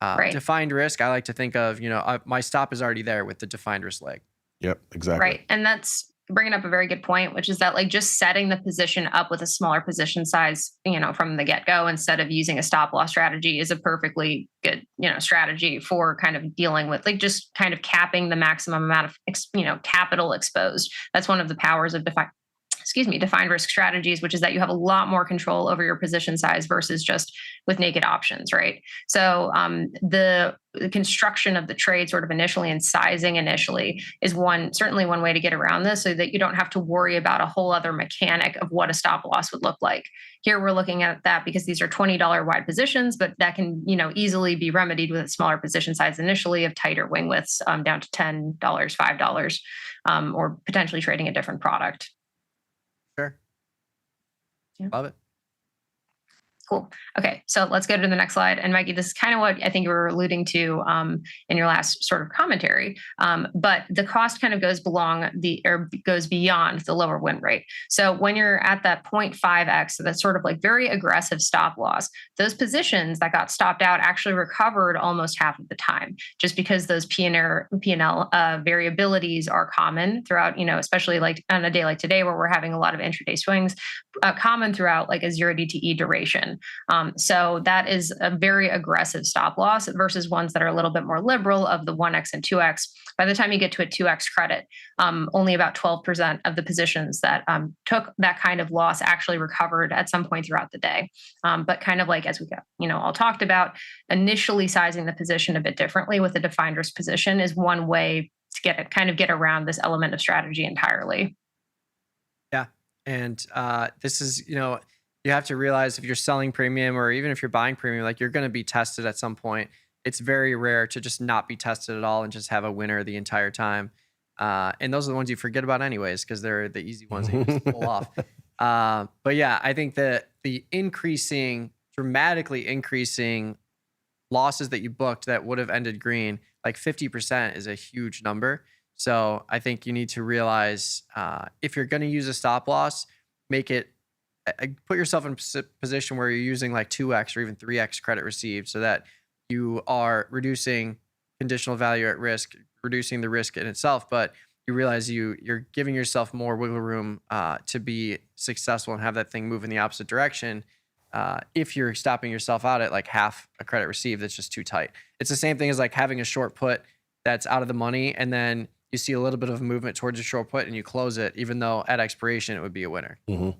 defined risk, I like to think of, my stop is already there with the defined risk leg. Yep, exactly. Right. And that's bringing up a very good point, which is that like just setting the position up with a smaller position size, from the get-go instead of using a stop loss strategy is a perfectly good, strategy for kind of dealing with like just kind of capping the maximum amount of, capital exposed. That's one of the powers of defined risk strategies, which is that you have a lot more control over your position size versus just with naked options, right? So the construction of the trade sort of initially and sizing initially is certainly one way to get around this so that you don't have to worry about a whole other mechanic of what a stop loss would look like. Here we're looking at that because these are $20 wide positions, but that can, easily be remedied with a smaller position size initially of tighter wing widths down to $10, $5, or potentially trading a different product. Sure. Yeah. Love it. Cool. Okay, so let's go to the next slide. And Mikey, this is kind of what I think you were alluding to in your last sort of commentary. But the cost kind of goes beyond the lower win rate. So when you're at that 0.5x, so that's sort of like very aggressive stop loss, those positions that got stopped out actually recovered almost half of the time, just because those P&L variabilities are common throughout, especially like on a day like today where we're having a lot of intraday swings, common throughout like a 0 DTE duration. So that is a very aggressive stop loss versus ones that are a little bit more liberal of the 1x and 2x. By the time you get to a 2x credit, only about 12% of the positions that took that kind of loss actually recovered at some point throughout the day. But kind of like as we all talked about, initially sizing the position a bit differently with a defined risk position is one way to get around this element of strategy entirely. Yeah, and this is you have to realize if you're selling premium or even if you're buying premium, like you're going to be tested at some point. It's very rare to just not be tested at all and just have a winner the entire time. And those are the ones you forget about anyways, because they're the easy ones that you just pull off. But yeah, I think that the dramatically increasing losses that you booked that would have ended green, like 50% is a huge number. So I think you need to realize if you're going to use a stop loss, put yourself in a position where you're using like 2x or even 3x credit received so that you are reducing conditional value at risk, reducing the risk in itself, but you realize you're giving yourself more wiggle room to be successful and have that thing move in the opposite direction. if you're stopping yourself out at like half a credit received, that's just too tight. It's the same thing as like having a short put that's out of the money, and then you see a little bit of movement towards your short put and you close it, even though at expiration it would be a winner. Mm-hmm.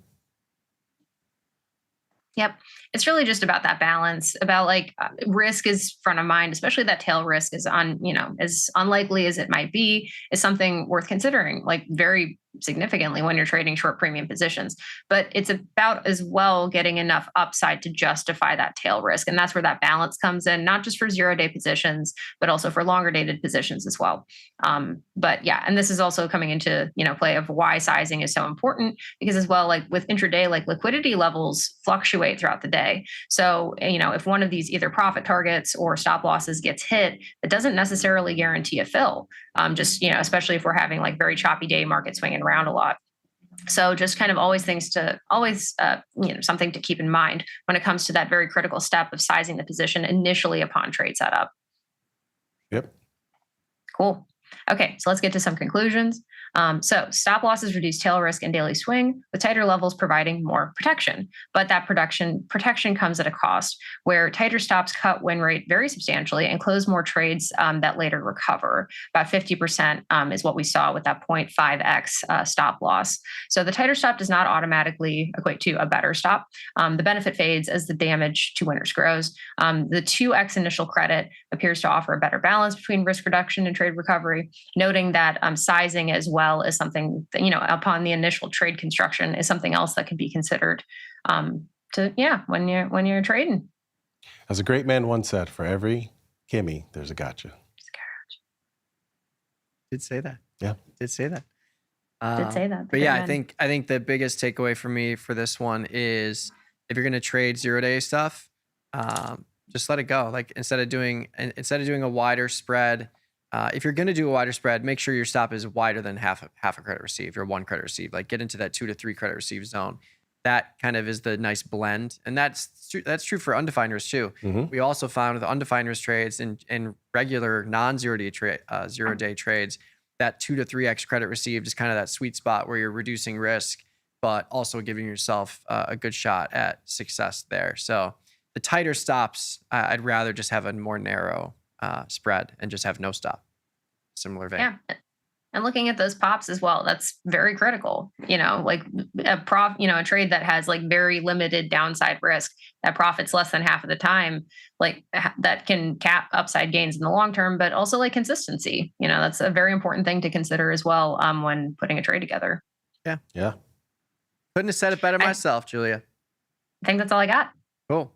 Yep. It's really just about that balance, about like risk is front of mind, especially that tail risk is as unlikely as it might be, is something worth considering, like very significantly when you're trading short premium positions. But it's about as well getting enough upside to justify that tail risk. And that's where that balance comes in, not just for 0-day positions, but also for longer dated positions as well. But yeah, and this is also coming into, play of why sizing is so important, because as well, like with intraday, like liquidity levels fluctuate throughout the day. So, if one of these either profit targets or stop losses gets hit, it doesn't necessarily guarantee a fill. Especially if we're having like very choppy day market swinging around a lot. So just kind of something to keep in mind when it comes to that very critical step of sizing the position initially upon trade setup. Yep. Cool. Okay, so let's get to some conclusions. So stop losses reduce tail risk and daily swing, with tighter levels providing more protection. But that protection comes at a cost, where tighter stops cut win rate very substantially and close more trades that later recover. About 50% is what we saw with that 0.5x stop loss. So the tighter stop does not automatically equate to a better stop. The benefit fades as the damage to winners grows. The 2x initial credit appears to offer a better balance between risk reduction and trade recovery, noting that sizing as well is something that, upon the initial trade construction, is something else that can be considered when you're trading. As a great man once said, for every Kimmy, there's a gotcha. Did say that. Yeah. Did say that. But yeah, I think the biggest takeaway for me for this one is, if you're going to trade 0-day stuff, just let it go. Like instead of doing a wider spread, if you're going to do a wider spread, make sure your stop is wider than half a credit received or 1 credit received. Like get into that 2 to 3 credit received zone. That kind of is the nice blend, and that's true for undefined risk too. Mm-hmm. We also found with the undefined risk trades and regular non-0-day trades, that 2 to 3x credit received is kind of that sweet spot where you're reducing risk, but also giving yourself a good shot at success there. So the tighter stops, I'd rather just have a more narrow spread and just have no stop. Similar vein. Yeah. And looking at those pops as well, that's very critical. Like a trade that has like very limited downside risk, that profits less than half of the time, like that can cap upside gains in the long term, but also like consistency. That's a very important thing to consider as well when putting a trade together. Yeah. Yeah. Couldn't have said it better myself, Julia. I think that's all I got. Cool.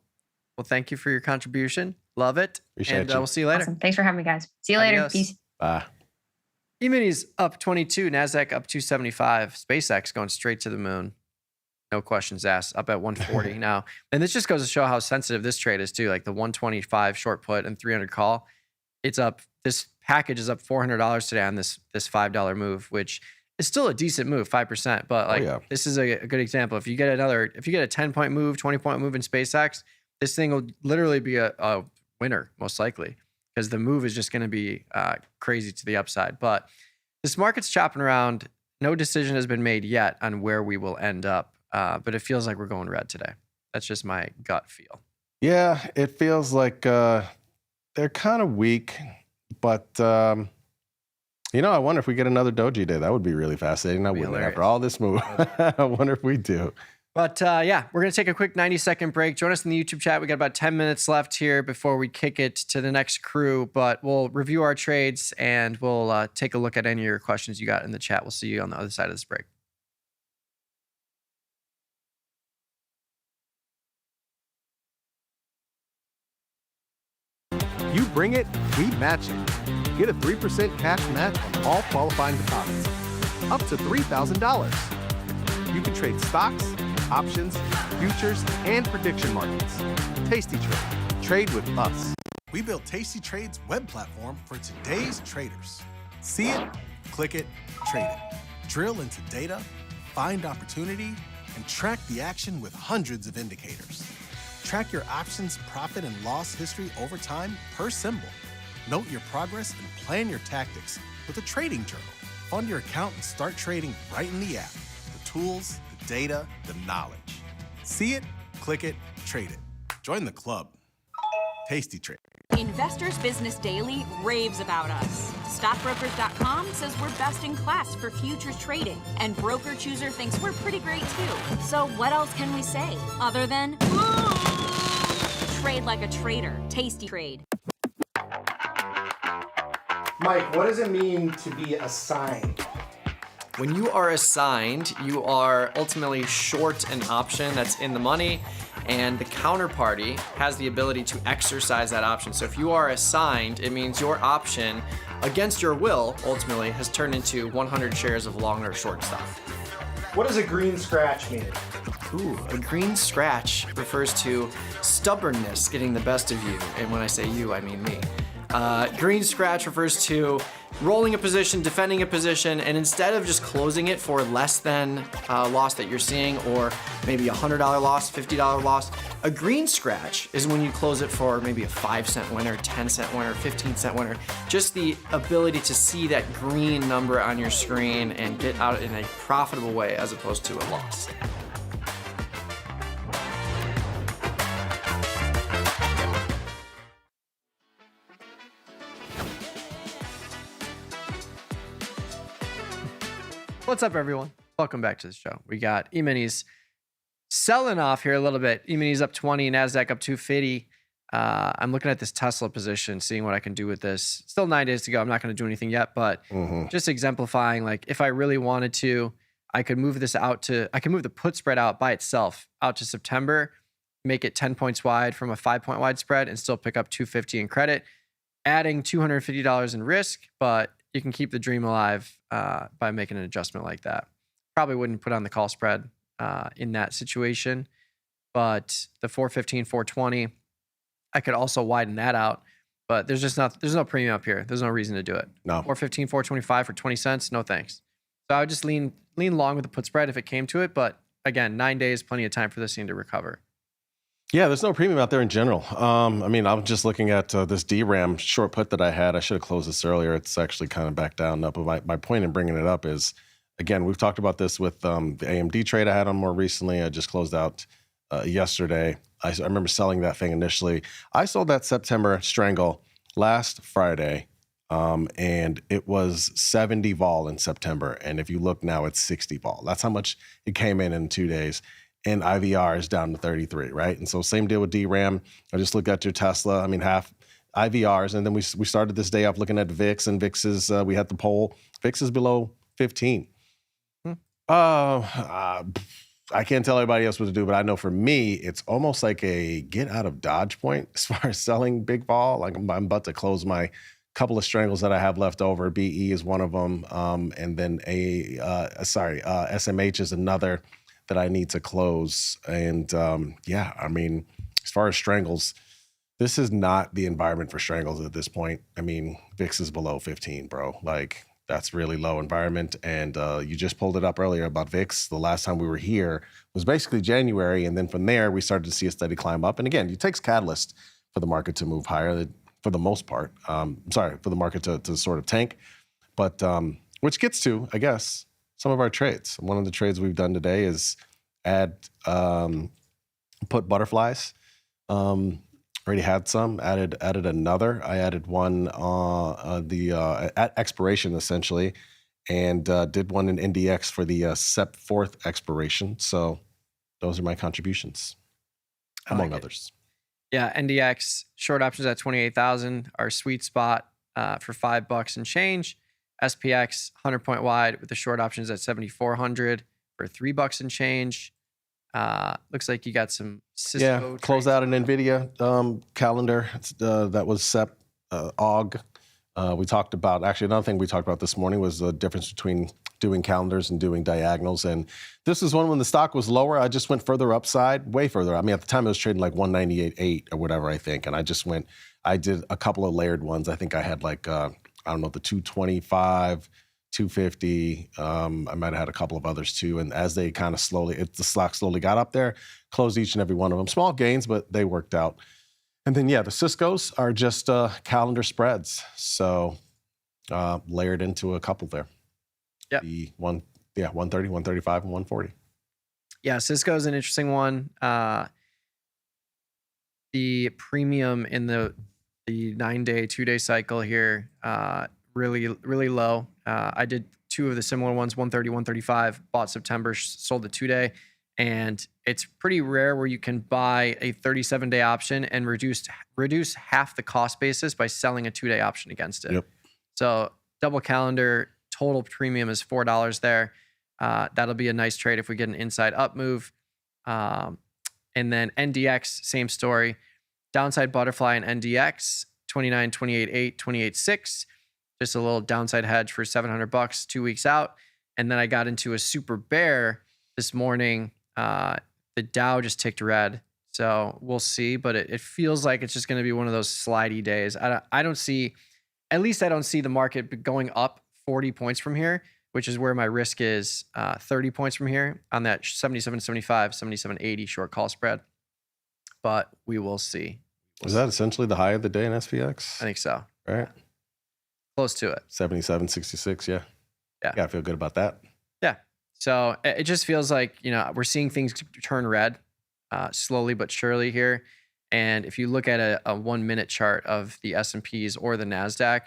Well, thank you for your contribution. Love it. Appreciate you. We'll see you later. Awesome. Thanks for having me, guys. See you later. Adios. Peace. Bye. E-minis up 22, NASDAQ up 275, SpaceX going straight to the moon. No questions asked, up at 140 now. And this just goes to show how sensitive this trade is too. Like the 125 short put and 300 call, it's up. This package is up $400 today on this $5 move, which is still a decent move, 5%. But this is a good example. If you get a 10-point move, 20-point move in SpaceX, this thing will literally be a winner, most likely, because the move is just going to be crazy to the upside. But this market's chopping around. No decision has been made yet on where we will end up, but it feels like we're going red today. That's just my gut feel. Yeah, it feels like they're kind of weak, but I wonder if we get another doji day. That would be really fascinating. I wouldn't after all this move. I wonder if we do. But we're going to take a quick 90-second break. Join us in the YouTube chat. We got about 10 minutes left here before we kick it to the next crew. But we'll review our trades and we'll take a look at any of your questions you got in the chat. We'll see you on the other side of this break. You bring it, we match it. Get a 3% cash match on all qualifying deposits, up to $3,000. You can trade stocks, options, futures, and prediction markets. Tasty Trade. Trade with us. We built Tasty Trade's web platform for today's traders. See it, click it, trade it. Drill into data, find opportunity, and track the action with hundreds of indicators. Track your options profit and loss history over time per symbol. Note your progress and plan your tactics with a trading journal. Fund your account and start trading right in the app. The tools, the data, the knowledge. See it, click it, trade it. Join the club. Tasty Trade. Investors Business Daily raves about us. Stockbrokers.com says we're best in class for futures trading, and Broker Chooser thinks we're pretty great too. So what else can we say other than trade like a trader? Tasty Trade. Mike, what does it mean to be assigned? When you are assigned, you are ultimately short an option that's in the money, and the counterparty has the ability to exercise that option. So if you are assigned, it means your option, against your will, ultimately, has turned into 100 shares of long or short stock. What does a green scratch mean? Ooh, a green scratch refers to stubbornness getting the best of you. And when I say you, I mean me. Green scratch refers to rolling a position, defending a position, and instead of just closing it for less than loss that you're seeing, or maybe $100 loss, $50 loss, a green scratch is when you close it for maybe a 5-cent winner, 10-cent winner, 15-cent winner. Just the ability to see that green number on your screen and get out in a profitable way as opposed to a loss. What's up, everyone? Welcome back to the show. We got E-minis selling off here a little bit. E-minis up 20, NASDAQ up 250. I'm looking at this Tesla position, seeing what I can do with this. Still 9 days to go. I'm not going to do anything yet, but just exemplifying, like, if I really wanted to, I could move this out to, I can move the put spread out by itself out to September, make it 10 points wide from a 5-point wide spread, and still pick up 250 in credit, adding $250 in risk, but you can keep the dream alive by making an adjustment like that. Probably wouldn't put on the call spread in that situation, but the 415, 420, I could also widen that out, but there's no premium up here. There's no reason to do it. No. 415, 425 for 20 cents. No thanks. So I would just lean long with the put spread if it came to it. But again, 9 days, plenty of time for this thing to recover. Yeah, there's no premium out there in general. I mean, I was just looking at this DRAM short put that I had. I should have closed this earlier. It's actually kind of back down. But my point in bringing it up is, again, we've talked about this with the AMD trade I had on more recently. I just closed out yesterday. I remember selling that thing initially. I sold that September strangle last Friday, and it was 70 vol in September. And if you look now, it's 60 vol. That's how much it came in 2 days. And IVR is down to 33, right? And so same deal with DRAM. I just looked at your Tesla. I mean, half IVRs. And then we started this day off looking at VIX, and VIX is, we had the poll. VIX is below 15. I can't tell everybody else what to do, but I know for me, it's almost like a get out of Dodge point as far as selling big vol. Like I'm about to close my couple of strangles that I have left over. BE is one of them. And then SMH is another that I need to close. And yeah, I mean, as far as strangles, this is not the environment for strangles at this point. I mean, VIX is below 15, bro. Like, that's really low environment. And you just pulled it up earlier about VIX. The last time we were here was basically January. And then from there, we started to see a steady climb up. And again, it takes catalyst for the market to move higher for the most part. For the market to sort of tank. But which gets to, I guess, some of our trades. One of the trades we've done today is put butterflies. Already had some, added another. I added one at expiration, essentially, and did one in NDX for the SEP 4th expiration. So those are my contributions, among others. Yeah, NDX, short options at 28,000, our sweet spot for $5 and change. SPX, 100-point wide with the short options at 7,400 for $3 and change. Looks like you got some Cisco. Yeah, close out an NVIDIA calendar. That was SEP AUG. We talked about, actually another thing we talked about this morning was the difference between doing calendars and doing diagonals. And this is one when the stock was lower. I just went further upside, way further. I mean, at the time it was trading like 198.8 or whatever, I think. And I did a couple of layered ones. I think I had like, I don't know, the 225, 250. I might have had a couple of others too. And as they kind of the stock slowly got up there, closed each and every one of them. Small gains, but they worked out. And then, yeah, the Cisco's are just calendar spreads. So layered into a couple there. Yeah. 130, 135, and 140. Yeah, Cisco's an interesting one. the premium in the 9-day, 2-day cycle here, really, really low. I did 2 of the similar ones, 130, 135, bought September, sold the 2-day. And it's pretty rare where you can buy a 37-day option and reduce half the cost basis by selling a 2-day option against it. Yep. So double calendar, total premium is $4 there. That'll be a nice trade if we get an inside up move. And then NDX, same story. Downside butterfly and NDX, 29, 28.8, 28.6. Just a little downside hedge for $700, 2 weeks out. And then I got into a super bear this morning. The Dow just ticked red. So we'll see, but it feels like it's just going to be one of those slidey days. I don't see the market going up 40 points from here, which is where my risk is 30 points from here on that 77.75, 77.80 short call spread. But we will see. Is that essentially the high of the day in SPX? I think so. Right? Close to it. 77.66, yeah. Yeah. I feel good about that. Yeah. So it just feels like, we're seeing things turn red slowly but surely here. And if you look at a 1-minute chart of the S&Ps or the NASDAQ,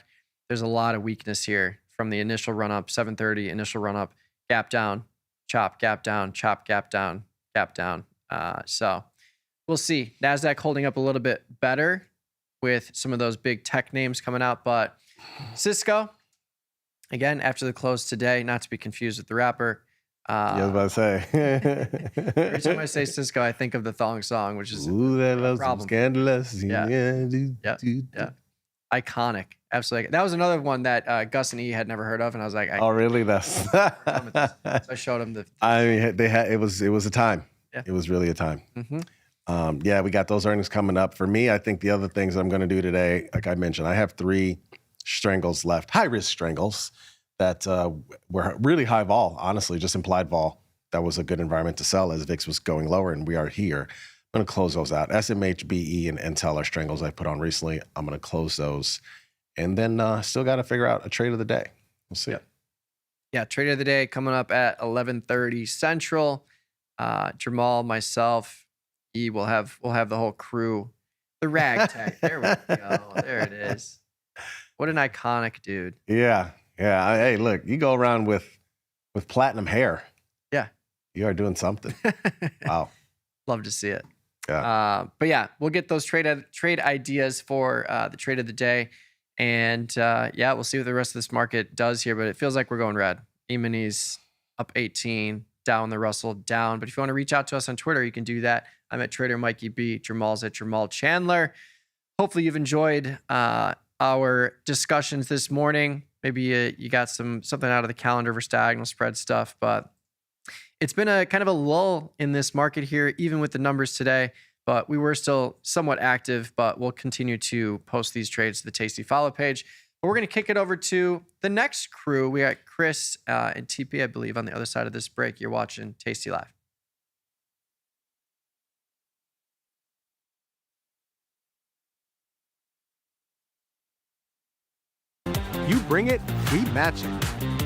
there's a lot of weakness here from the initial run up, 730, initial run up, gap down, chop, gap down, chop, gap down, gap down. So we'll see. NASDAQ holding up a little bit better with some of those big tech names coming out. But Cisco, again, after the close today, not to be confused with the rapper. I was about to say. Every time I say Cisco, I think of the Thong Song, which is Ooh, that loves some scandalous. Yeah. Iconic. Absolutely. That was another one that Gus and E had never heard of. And I was like, oh, really? That's so I showed him I mean, it was a time. Yeah. It was really a time. Mm-hmm. Yeah, we got those earnings coming up. For me, I think the other things I'm going to do today, like I mentioned, I have 3 strangles left, high risk strangles that were really high vol, honestly, just implied vol. That was a good environment to sell as VIX was going lower, and we are here. I'm going to close those out. SMH, BE, and Intel are strangles I put on recently. I'm going to close those. And then still got to figure out a trade of the day. We'll see. Yeah, trade of the day coming up at 11:30 Central. Jermal, myself, E will have the whole crew. The ragtag. There we go. There it is. What an iconic dude. Yeah. Hey, look, you go around with platinum hair. Yeah. You are doing something. Wow. Love to see it. Yeah. But yeah, we'll get those trade ideas for the trade of the day. And we'll see what the rest of this market does here. But it feels like we're going red. E-minis up 18, down the Russell, down. But if you want to reach out to us on Twitter, you can do that. I'm at Trader Mikey B. Jermal's at Jermal Chandler. Hopefully you've enjoyed our discussions this morning. Maybe you got something out of the calendar for diagonal spread stuff, but it's been a kind of a lull in this market here, even with the numbers today. But we were still somewhat active, but we'll continue to post these trades to the Tasty Follow page. But we're going to kick it over to the next crew. We got Chris and TP, I believe, on the other side of this break. You're watching Tasty Live. You bring it, we match it.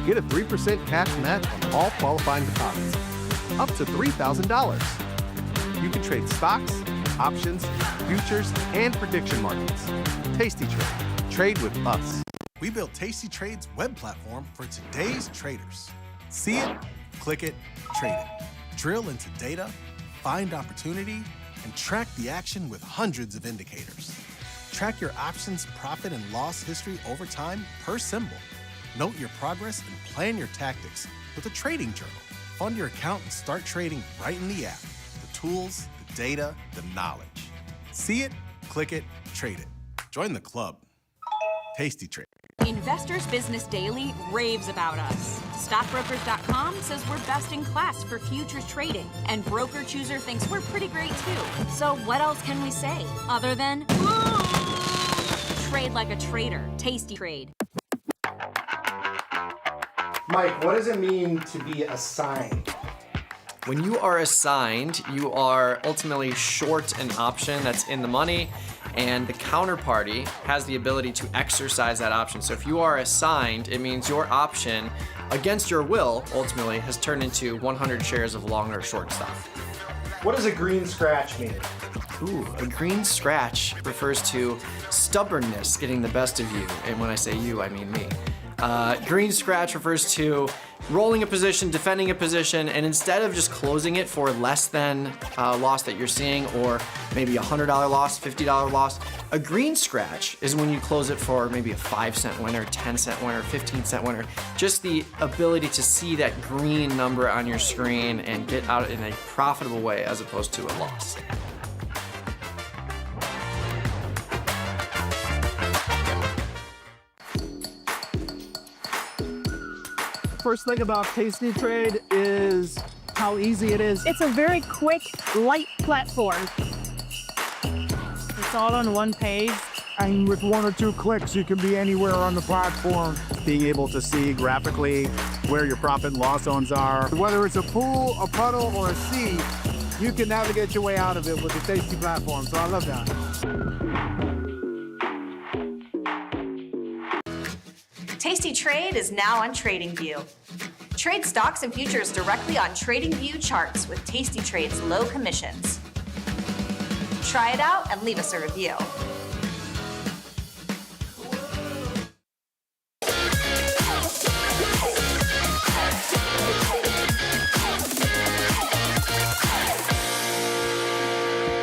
Get a 3% cash match on all qualifying deposits. Up to $3,000. You can trade stocks, options, futures, and prediction markets. Tasty Trade. Trade with us. We built Tasty Trade's web platform for today's traders. See it, click it, trade it. Drill into data, find opportunity, and track the action with hundreds of indicators. Track your options profit and loss history over time per symbol. Note your progress and plan your tactics with a trading journal. Fund your account and start trading right in the app. The tools, the data, the knowledge. See it, click it, trade it. Join the club. Tasty Trade. Investors Business Daily raves about us. Stockbrokers.com says we're best in class for futures trading, and Broker Chooser thinks we're pretty great too. So what else can we say other than trade like a trader? Tasty Trade. Mike, what does it mean to be assigned? When you are assigned, you are ultimately short an option that's in the money, and the counterparty has the ability to exercise that option. So if you are assigned, it means your option, against your will, ultimately, has turned into 100 shares of long or short stock. What does a green scratch mean? Ooh, a green scratch refers to stubbornness getting the best of you. And when I say you, I mean me. Green scratch refers to rolling a position, defending a position, and instead of just closing it for less than loss that you're seeing, or maybe a $100 loss, $50 loss, a green scratch is when you close it for maybe a 5-cent winner, 10-cent winner, 15-cent winner. Just the ability to see that green number on your screen and get out in a profitable way as opposed to a loss. First thing about Tasty Trade is how easy it is. It's a very quick, light platform. It's all on one page. And with 1 or 2 clicks, you can be anywhere on the platform. Being able to see graphically where your profit and loss zones are. Whether it's a pool, a puddle, or a sea, you can navigate your way out of it with the Tasty platform. So I love that. Tasty Trade is now on TradingView. Trade stocks and futures directly on TradingView charts with Tasty Trade's low commissions. Try it out and leave us a review.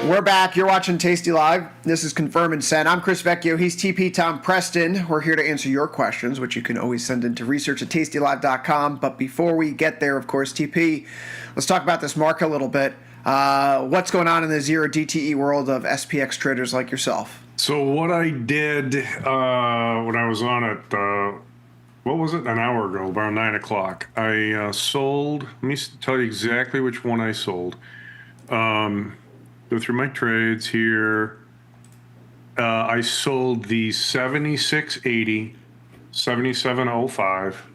We're back. You're watching Tasty Live. This is Confirm and Send. I'm Chris Vecchio. He's TP Tom Preston. We're here to answer your questions, which you can always send into research@tastylive.com. But before we get there, of course, TP, let's talk about this market a little bit. What's going on in the zero DTE world of SPX traders like yourself? So what I did when I was on it, what was it, an hour ago, about 9 o'clock, I sold, let me tell you exactly which one I sold. Go through my trades here. I sold the 7680, 7705,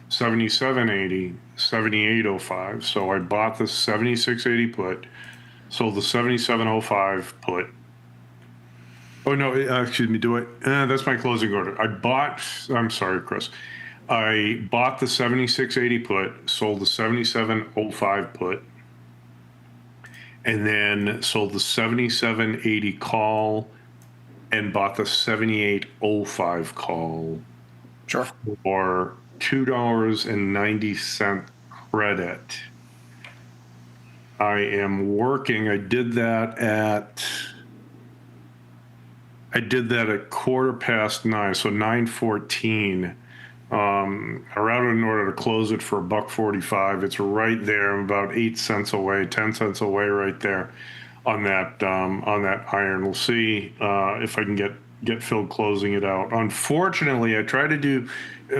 7780, 7805. So I bought the 7680 put, sold the 7705 put. Oh no, excuse me, that's my closing order. I'm sorry, Chris. I bought the 7680 put, sold the 7705 put, and then sold the 7780 call and bought the 7805 call. Sure. For $2.90 credit. I am working. I did that at 9:15, so 9:14. Around in order to close it for $1.45. It's right there. I'm about 8 cents away, 10 cents away, right there on that iron. We'll see if I can get Phil closing it out. Unfortunately, I tried to do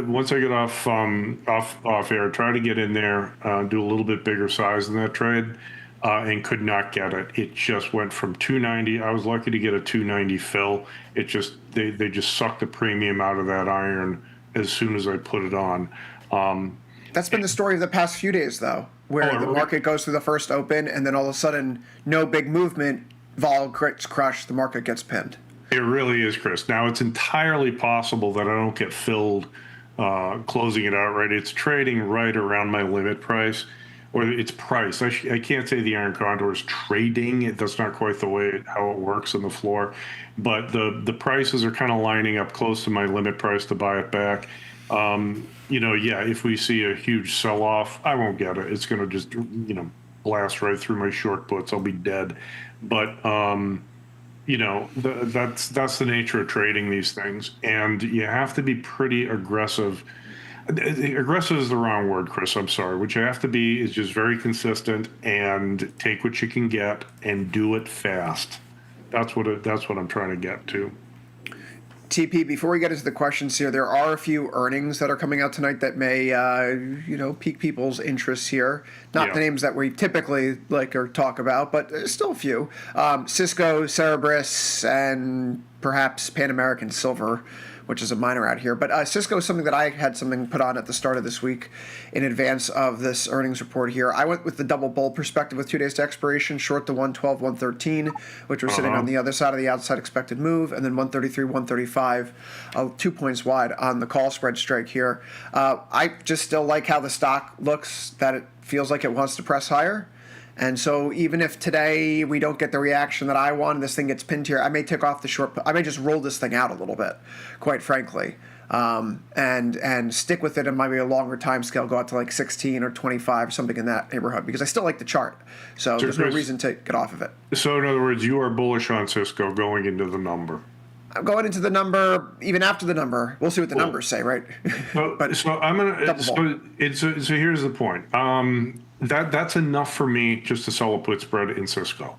once I get off air. Try to get in there, do a little bit bigger size in that trade, and could not get it. It just went from 290. I was lucky to get a 290 fill. It just they just sucked the premium out of that iron as soon as I put it on. That's been the story of the past few days, though, where the market goes through the first open, and then all of a sudden, no big movement, vol gets crushed, the market gets pinned. It really is, Chris. Now, it's entirely possible that I don't get filled closing it out right. It's trading right around my limit price, or its price. I can't say the iron condor is trading. That's not quite the way how it works on the floor. But the prices are kind of lining up close to my limit price to buy it back. If we see a huge sell-off, I won't get it. It's going to just, blast right through my short puts. I'll be dead. But, that's the nature of trading these things. And you have to be pretty aggressive. Aggressive is the wrong word, Chris. I'm sorry. What you have to be is just very consistent and take what you can get and do it fast. That's what I'm trying to get to. TP, before we get into the questions here, there are a few earnings that are coming out tonight that may, pique people's interests here. Not the names that we typically like or talk about, but there's still a few. Cisco, Cerberus, and perhaps Pan American Silver, which is a minor out here. But Cisco is something that I had something put on at the start of this week in advance of this earnings report here. I went with the double bull perspective with 2 days to expiration, short the 112, 113, which were sitting on the other side of the outside expected move, and then 133, 135, 2 points wide on the call spread strike here. I just still like how the stock looks, that it feels like it wants to press higher. And so even if today we don't get the reaction that I want, this thing gets pinned here, I may take off the short. I may just roll this thing out a little bit, quite frankly, and stick with it in maybe a longer time scale, go out to like 16 or 25, something in that neighborhood, because I still like the chart. So there's no reason to get off of it. So in other words, you are bullish on Cisco going into the number. I'm going into the number, even after the number. We'll see what the numbers say, right? But so I'm gonna. So here's the point. That's enough for me just to sell a put spread in Cisco.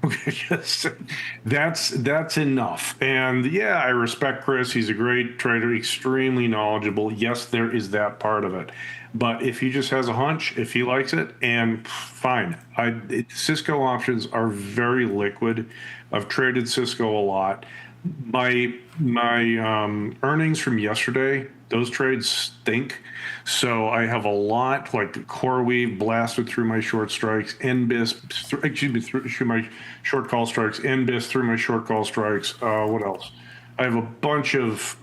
Okay, that's enough. And yeah, I respect Chris. He's a great trader, extremely knowledgeable. Yes, there is that part of it. But if he just has a hunch, if he likes it, and fine. Cisco options are very liquid. I've traded Cisco a lot. My earnings from yesterday, those trades stink. So I have a lot, like CoreWeave blasted through my short strikes, NBIS through my short call strikes, NBIS through my short call strikes. What else? I have a bunch of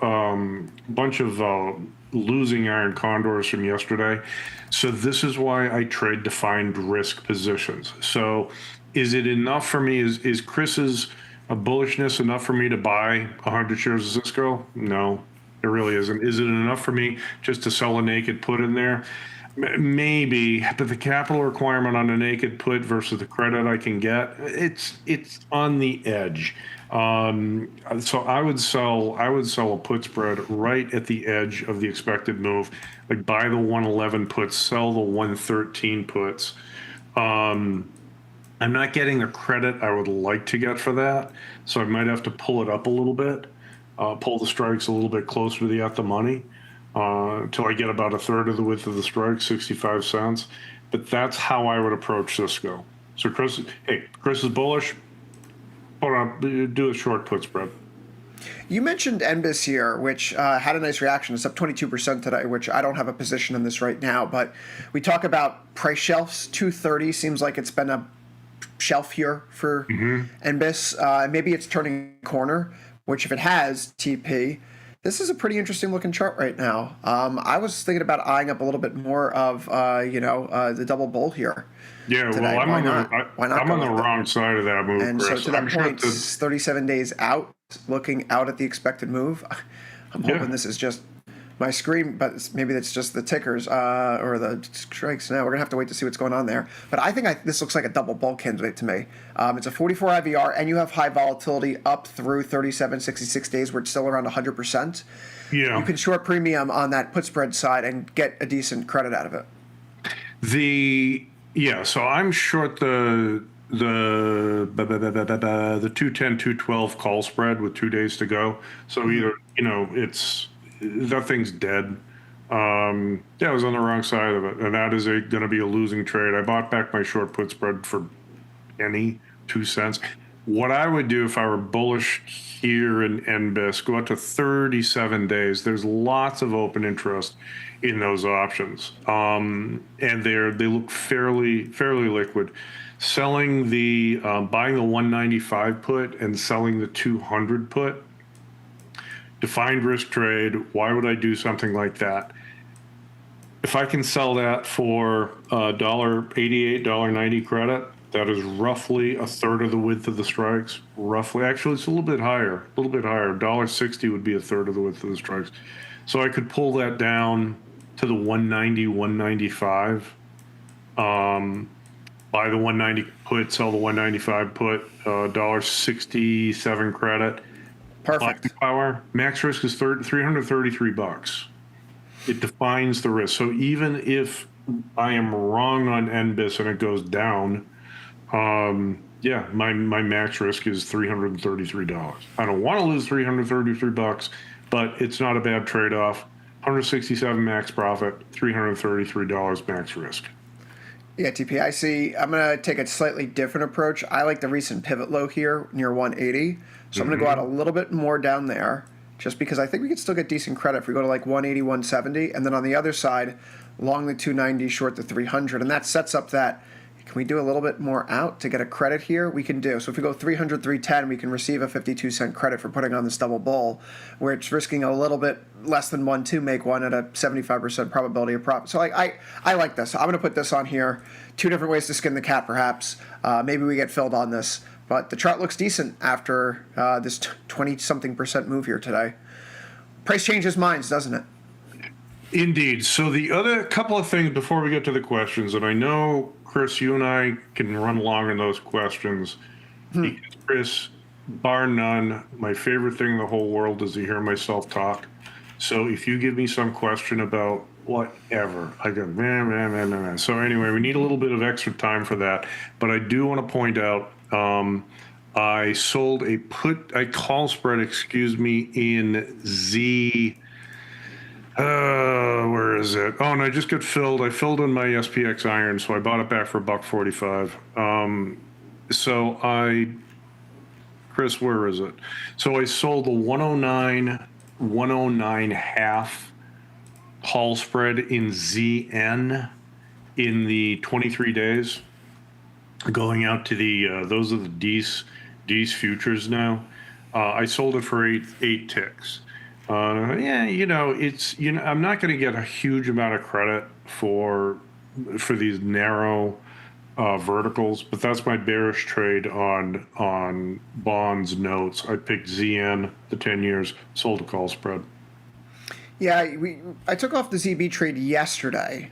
losing iron condors from yesterday. So this is why I trade defined risk positions. So is it enough for me? Is Chris's bullishness enough for me to buy 100 shares of Cisco? No, it really isn't. Is it enough for me just to sell a naked put in there? Maybe, but the capital requirement on a naked put versus the credit I can get, it's on the edge. So I would sell a put spread right at the edge of the expected move, like buy the 111 puts, sell the 113 puts. I'm not getting the credit I would like to get for that, so I might have to pull it up a little bit, pull the strikes a little bit closer to the at the money until I get about a third of the width of the strike, 65 cents. But that's how I would approach Cisco. So Chris is bullish. Hold on, do a short put spread. You mentioned NBIS here, which had a nice reaction. It's up 22% today, which I don't have a position in this right now. But we talk about price shelves. 230 seems like it's been a shelf here for NBIS. Maybe it's turning a corner, which if it has, TP, this is a pretty interesting looking chart right now. I was thinking about eyeing up a little bit more of, the double bull here. Yeah, today. well, I'm on the with wrong side of that move, And Chris. so to that point, 37 days out, looking out at the expected move. I'm hoping this is just my screen, but maybe it's just the tickers or the strikes. Now we're gonna have to wait to see what's going on there. But I think this looks like a double bull candidate to me. It's a 44 IVR, and you have high volatility up through 37, 66 days, where it's still around 100%. Yeah, you can short premium on that put spread side and get a decent credit out of it. So I'm short the 210, 212 call spread with 2 days to go. So either that thing's dead. I was on the wrong side of it, and that is going to be a losing trade. I bought back my short put spread for 2 cents. What I would do if I were bullish here in NBIS, go out to 37 days. There's lots of open interest in those options, and they look fairly liquid. Selling buying the 195 put and selling the 200 put. Defined risk trade. Why would I do something like that? If I can sell that for $1.88, $1.90 credit, that is roughly a third of the width of the strikes. Roughly, actually, it's a little bit higher. $1.60 would be a third of the width of the strikes. So I could pull that down to the 190, 195. Buy the 190 put, sell the 195 put, $1.67 credit. Perfect. Power max risk is $333. It defines the risk. So even if I am wrong on NBIS and it goes down, my max risk is $333. I don't want to lose $333, but it's not a bad trade-off. 167 max profit, $333 max risk. Yeah, TP, I see. I'm going to take a slightly different approach. I like the recent pivot low here near 180. So I'm going to go out a little bit more down there just because I think we could still get decent credit if we go to like 180, 170. And then on the other side, long the 290, short the 300. And that sets up that, Can we do a little bit more out to get a credit here? We can do. So if we go 300, 310, we can receive a 52-cent credit for putting on this double bull, where it's risking a little bit less than 1 to make one at a 75% probability of profit. So I like this. I'm going to put this on here. 2 different ways to skin the cat, perhaps. Maybe we get filled on this. But the chart looks decent after this 20-something% move here today. Price changes minds, doesn't it? Indeed. So the other couple of things before we get to the questions, and I know, Chris, you and I can run long on those questions. Because, Chris, bar none, my favorite thing in the whole world is to hear myself talk. So if you give me some question about whatever, I go, man. So anyway, we need a little bit of extra time for that. But I do want to point out, I sold a call spread, in Z. Where is it? Oh, and I just got filled. I filled in my SPX iron, so I bought it back for $1.45. Chris, where is it? So I sold the 109 half call spread in ZN in the 23 days, going out to the those are the D's futures now. I sold it for eight ticks. I'm not going to get a huge amount of credit for these narrow verticals, but that's my bearish trade on bonds, notes. I picked ZN, the 10 years, sold a call spread. Yeah, I took off the ZB trade yesterday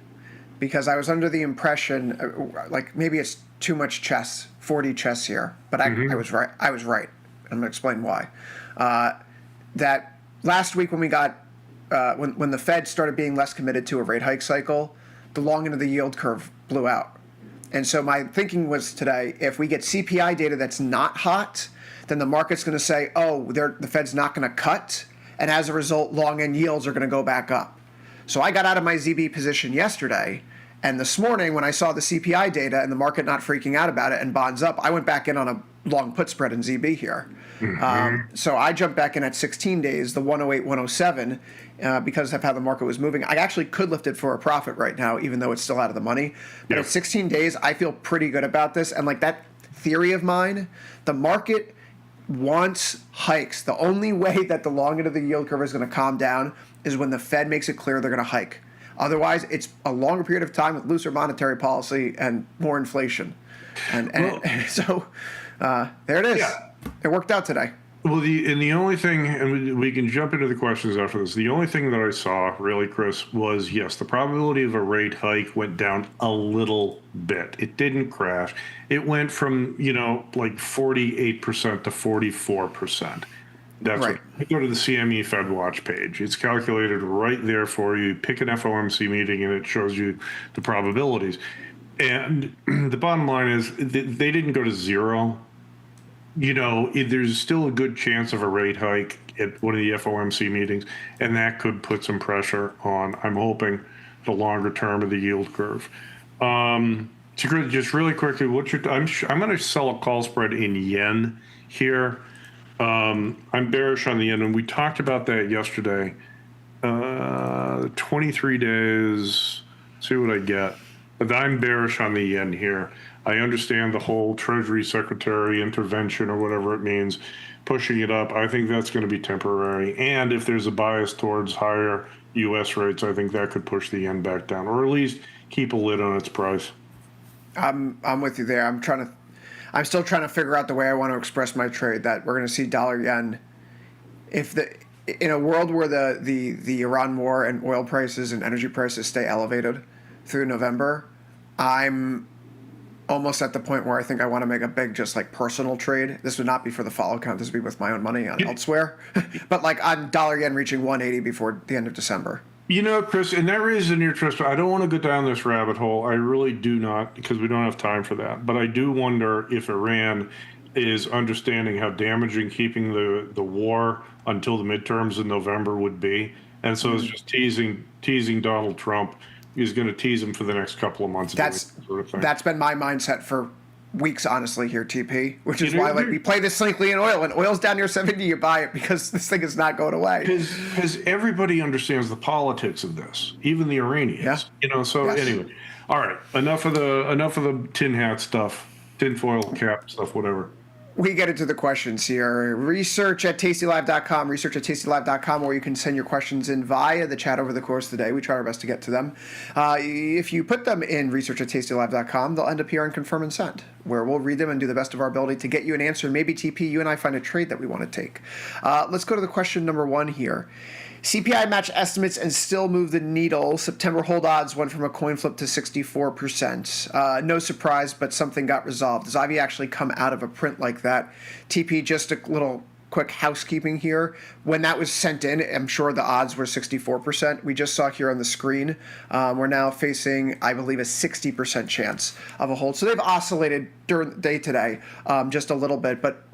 because I was under the impression, like maybe it's too much chess, 40 chess here, but I was right. I was right. I'm going to explain why. That last week when we got when the Fed started being less committed to a rate hike cycle, the long end of the yield curve blew out. And so my thinking was today, if we get CPI data that's not hot, then the market's going to say, oh, the Fed's not going to cut, and as a result, long end yields are going to go back up. So I got out of my ZB position yesterday, and this morning when I saw the CPI data and the market not freaking out about it and bonds up, I went back in on a long put spread in ZB here. So I jumped back in at 16 days, the 108, 107, because of how the market was moving. I actually could lift it for a profit right now, even though it's still out of the money. But at 16 days, I feel pretty good about this. And like that theory of mine, the market wants hikes. The only way that the long end of the yield curve is going to calm down is when the Fed makes it clear they're going to hike. Otherwise, it's a longer period of time with looser monetary policy and more inflation. So there it is. Yeah. It worked out today. Well, the only thing, and we can jump into the questions after this, the only thing that I saw, really, Chris, was, yes, the probability of a rate hike went down a little bit. It didn't crash. It went from, like 48% to 44%. That's right. You go to the CME Fed Watch page. It's calculated right there for you. Pick an FOMC meeting, and it shows you the probabilities. And the bottom line is they didn't go to zero. There's still a good chance of a rate hike at one of the FOMC meetings, and that could put some pressure on, I'm hoping, the longer term of the yield curve. Just really quickly, I'm going to sell a call spread in yen here. I'm bearish on the yen, and we talked about that yesterday. 23 days, see what I get. But I'm bearish on the yen here. I understand the whole Treasury Secretary intervention, or whatever it means, pushing it up. I think that's going to be temporary. And if there's a bias towards higher U.S. rates, I think that could push the yen back down, or at least keep a lid on its price. I'm with you there. I'm still trying to figure out the way I want to express my trade, that we're going to see dollar yen. In a world where the Iran war and oil prices and energy prices stay elevated through November, I'm almost at the point where I think I want to make a big, just like personal trade. This would not be for the follow count. This would be with my own money on elsewhere. But like on dollar yen reaching 180 before the end of December. Chris, and that raises an interest. I don't want to go down this rabbit hole. I really do not, because we don't have time for that. But I do wonder if Iran is understanding how damaging keeping the war until the midterms in November would be. And so it's just teasing Donald Trump. He's going to tease him for the next couple of months. That's been my mindset for weeks, honestly, here, TP, which is why we play this sneakily in oil. When oil's down near 70, you buy it because this thing is not going away. Because everybody understands the politics of this, even the Iranians. Anyway, all right, enough of the tin hat stuff, tinfoil cap stuff, whatever. We get into the questions here. Research at tastylive.com, where you can send your questions in via the chat over the course of the day. We try our best to get to them. If you put them in research at tastylive.com, they'll end up here on Confirm and Send, where we'll read them and do the best of our ability to get you an answer. Maybe, TP, you and I find a trade that we want to take. Let's go to the question number 1 here. CPI match estimates and still move the needle. September hold odds went from a coin flip to 64%. No surprise, but something got resolved. Does Ivy actually come out of a print like that? TP, just a little quick housekeeping here. When that was sent in, I'm sure the odds were 64%. We just saw here on the screen, we're now facing, I believe, a 60% chance of a hold. So they've oscillated during the day today just a little bit, but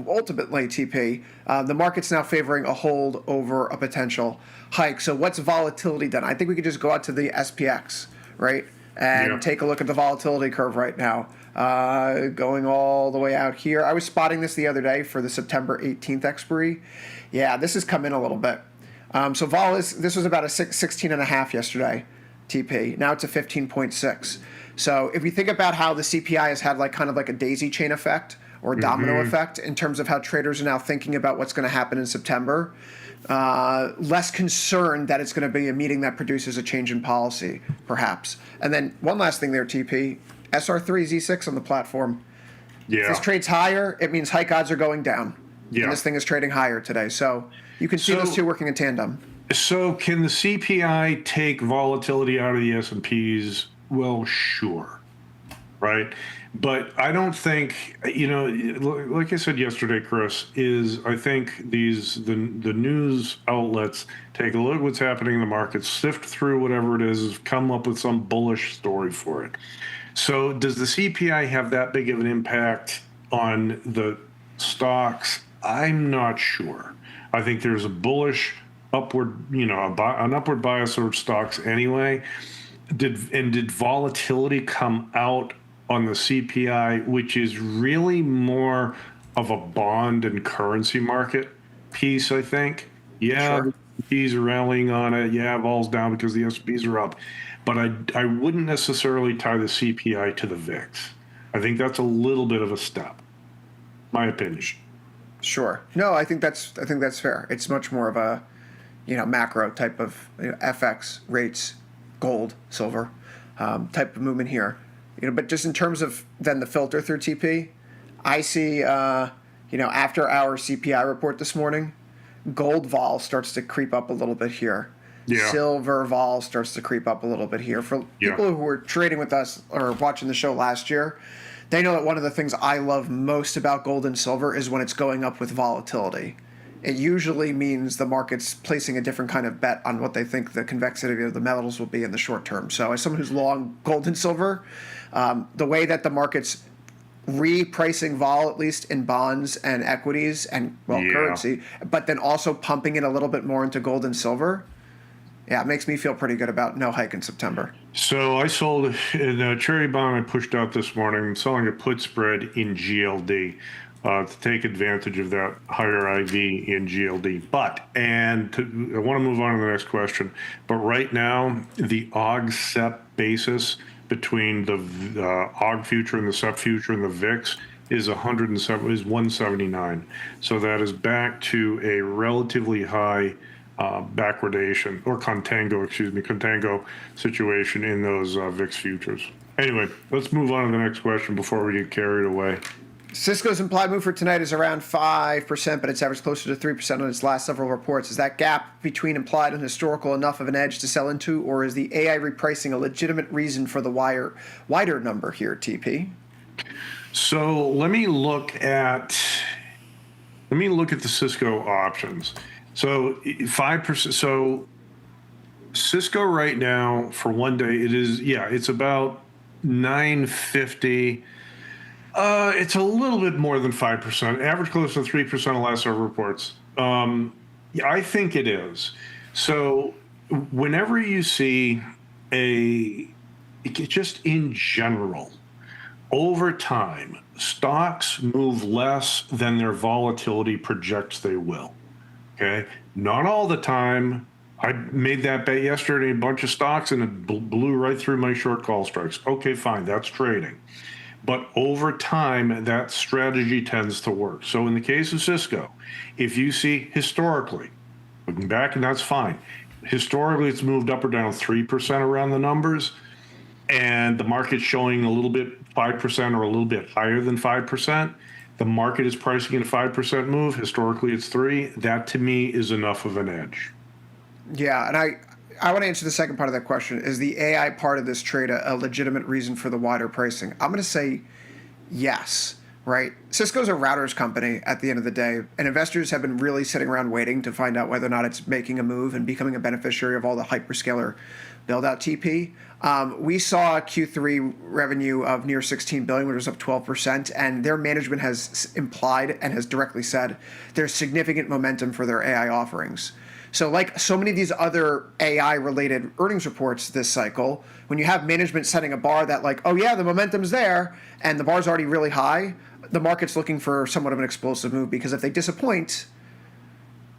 ultimately, TP, the market's now favoring a hold over a potential hike. So what's volatility done? I think we could just go out to the SPX, right, and take a look at the volatility curve right now, going all the way out here. I was spotting this the other day for the September 18th expiry. Yeah, this has come in a little bit. So vol this was about a 16.5 yesterday, TP. Now it's a 15.6. So if we think about how the CPI has had kind of a daisy chain effect, or domino effect in terms of how traders are now thinking about what's going to happen in September. Less concerned that it's going to be a meeting that produces a change in policy, perhaps. And then one last thing there, TP. SR3, Z6 on the platform. If this trades higher, it means hike odds are going down. Yeah. And this thing is trading higher today. So you can see those two working in tandem. So can the CPI take volatility out of the S&Ps? Well, sure. Right? But I don't think, like I said yesterday, Chris, I think the news outlets take a look at what's happening in the market, sift through whatever it is, come up with some bullish story for it. So does the CPI have that big of an impact on the stocks? I'm not sure. I think there's a bullish upward, an upward bias towards stocks anyway. Did volatility come out on the CPI, which is really more of a bond and currency market piece, I think. Yeah, sure. The S&Ps are rallying on it. Yeah, vol's down because the S&Ps are up. But I wouldn't necessarily tie the CPI to the VIX. I think that's a little bit of a step, my opinion. Sure. No, I think that's fair. It's much more of a, macro type of FX rates, gold, silver type of movement here. But just in terms of then the filter through TP, I see, after our CPI report this morning, gold vol starts to creep up a little bit here. Yeah. Silver vol starts to creep up a little bit here. For people who were trading with us or watching the show last year, they know that one of the things I love most about gold and silver is when it's going up with volatility. It usually means the market's placing a different kind of bet on what they think the convexity of the metals will be in the short term. So as someone who's long gold and silver, the way that the market's repricing vol, at least in bonds and equities and currency, but then also pumping it a little bit more into gold and silver, it makes me feel pretty good about no hike in September. So I sold the cherry bomb I pushed out this morning. I'm selling a put spread in GLD. To take advantage of that higher IV in GLD. I want to move on to the next question, but right now, the OG-SEP basis between the OG future and the SEP future and the VIX is 179. So that is back to a relatively high backwardation, or contango situation in those VIX futures. Anyway, let's move on to the next question before we get carried away. Cisco's implied move for tonight is around 5%, but it's averaged closer to 3% on its last several reports. Is that gap between implied and historical enough of an edge to sell into, or is the AI repricing a legitimate reason for the wider number here, TP? So let me look at the Cisco options. So 5%. So Cisco right now for one day, it's about 950. It's a little bit more than 5%. Average close to 3% on last several reports. I think it is. So whenever you see just in general, over time, stocks move less than their volatility projects they will. Okay, not all the time. I made that bet yesterday, a bunch of stocks, and it blew right through my short call strikes. Okay, fine, that's trading. But over time, that strategy tends to work. So in the case of Cisco, if you see historically, looking back, and that's fine. Historically, it's moved up or down 3% around the numbers, and the market's showing a little bit 5% or a little bit higher than 5%. The market is pricing in a 5% move. Historically, it's 3%. That, to me, is enough of an edge. Yeah, and I want to answer the second part of that question. Is the AI part of this trade a legitimate reason for the wider pricing? I'm going to say yes, right? Cisco's a routers company at the end of the day, and investors have been really sitting around waiting to find out whether or not it's making a move and becoming a beneficiary of all the hyperscaler build-out TP. We saw Q3 revenue of near $16 billion, which was up 12%, and their management has implied and has directly said there's significant momentum for their AI offerings. So like so many of these other AI-related earnings reports this cycle, when you have management setting a bar that like, oh yeah, the momentum's there, and the bar's already really high, the market's looking for somewhat of an explosive move, because if they disappoint,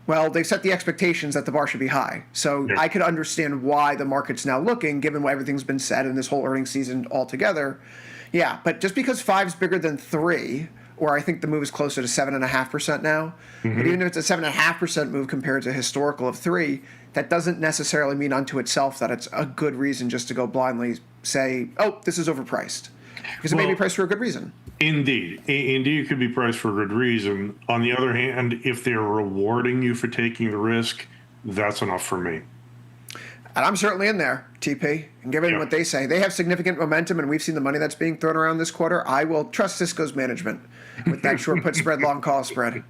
well, they've set the expectations that the bar should be high. So I could understand why the market's now looking, given what everything's been said in this whole earnings season altogether. Yeah, but just because 5's bigger than 3, or I think the move is closer to 7.5% now. Mm-hmm. But even if it's a 7.5% move compared to a historical of 3, that doesn't necessarily mean unto itself that it's a good reason just to go blindly say, oh, this is overpriced. Because it may be priced for a good reason. Indeed, it could be priced for a good reason. On the other hand, if they're rewarding you for taking the risk, that's enough for me. And I'm certainly in there, TP. And given what they say, they have significant momentum, and we've seen the money that's being thrown around this quarter. I will trust Cisco's management with that short put spread, long call spread.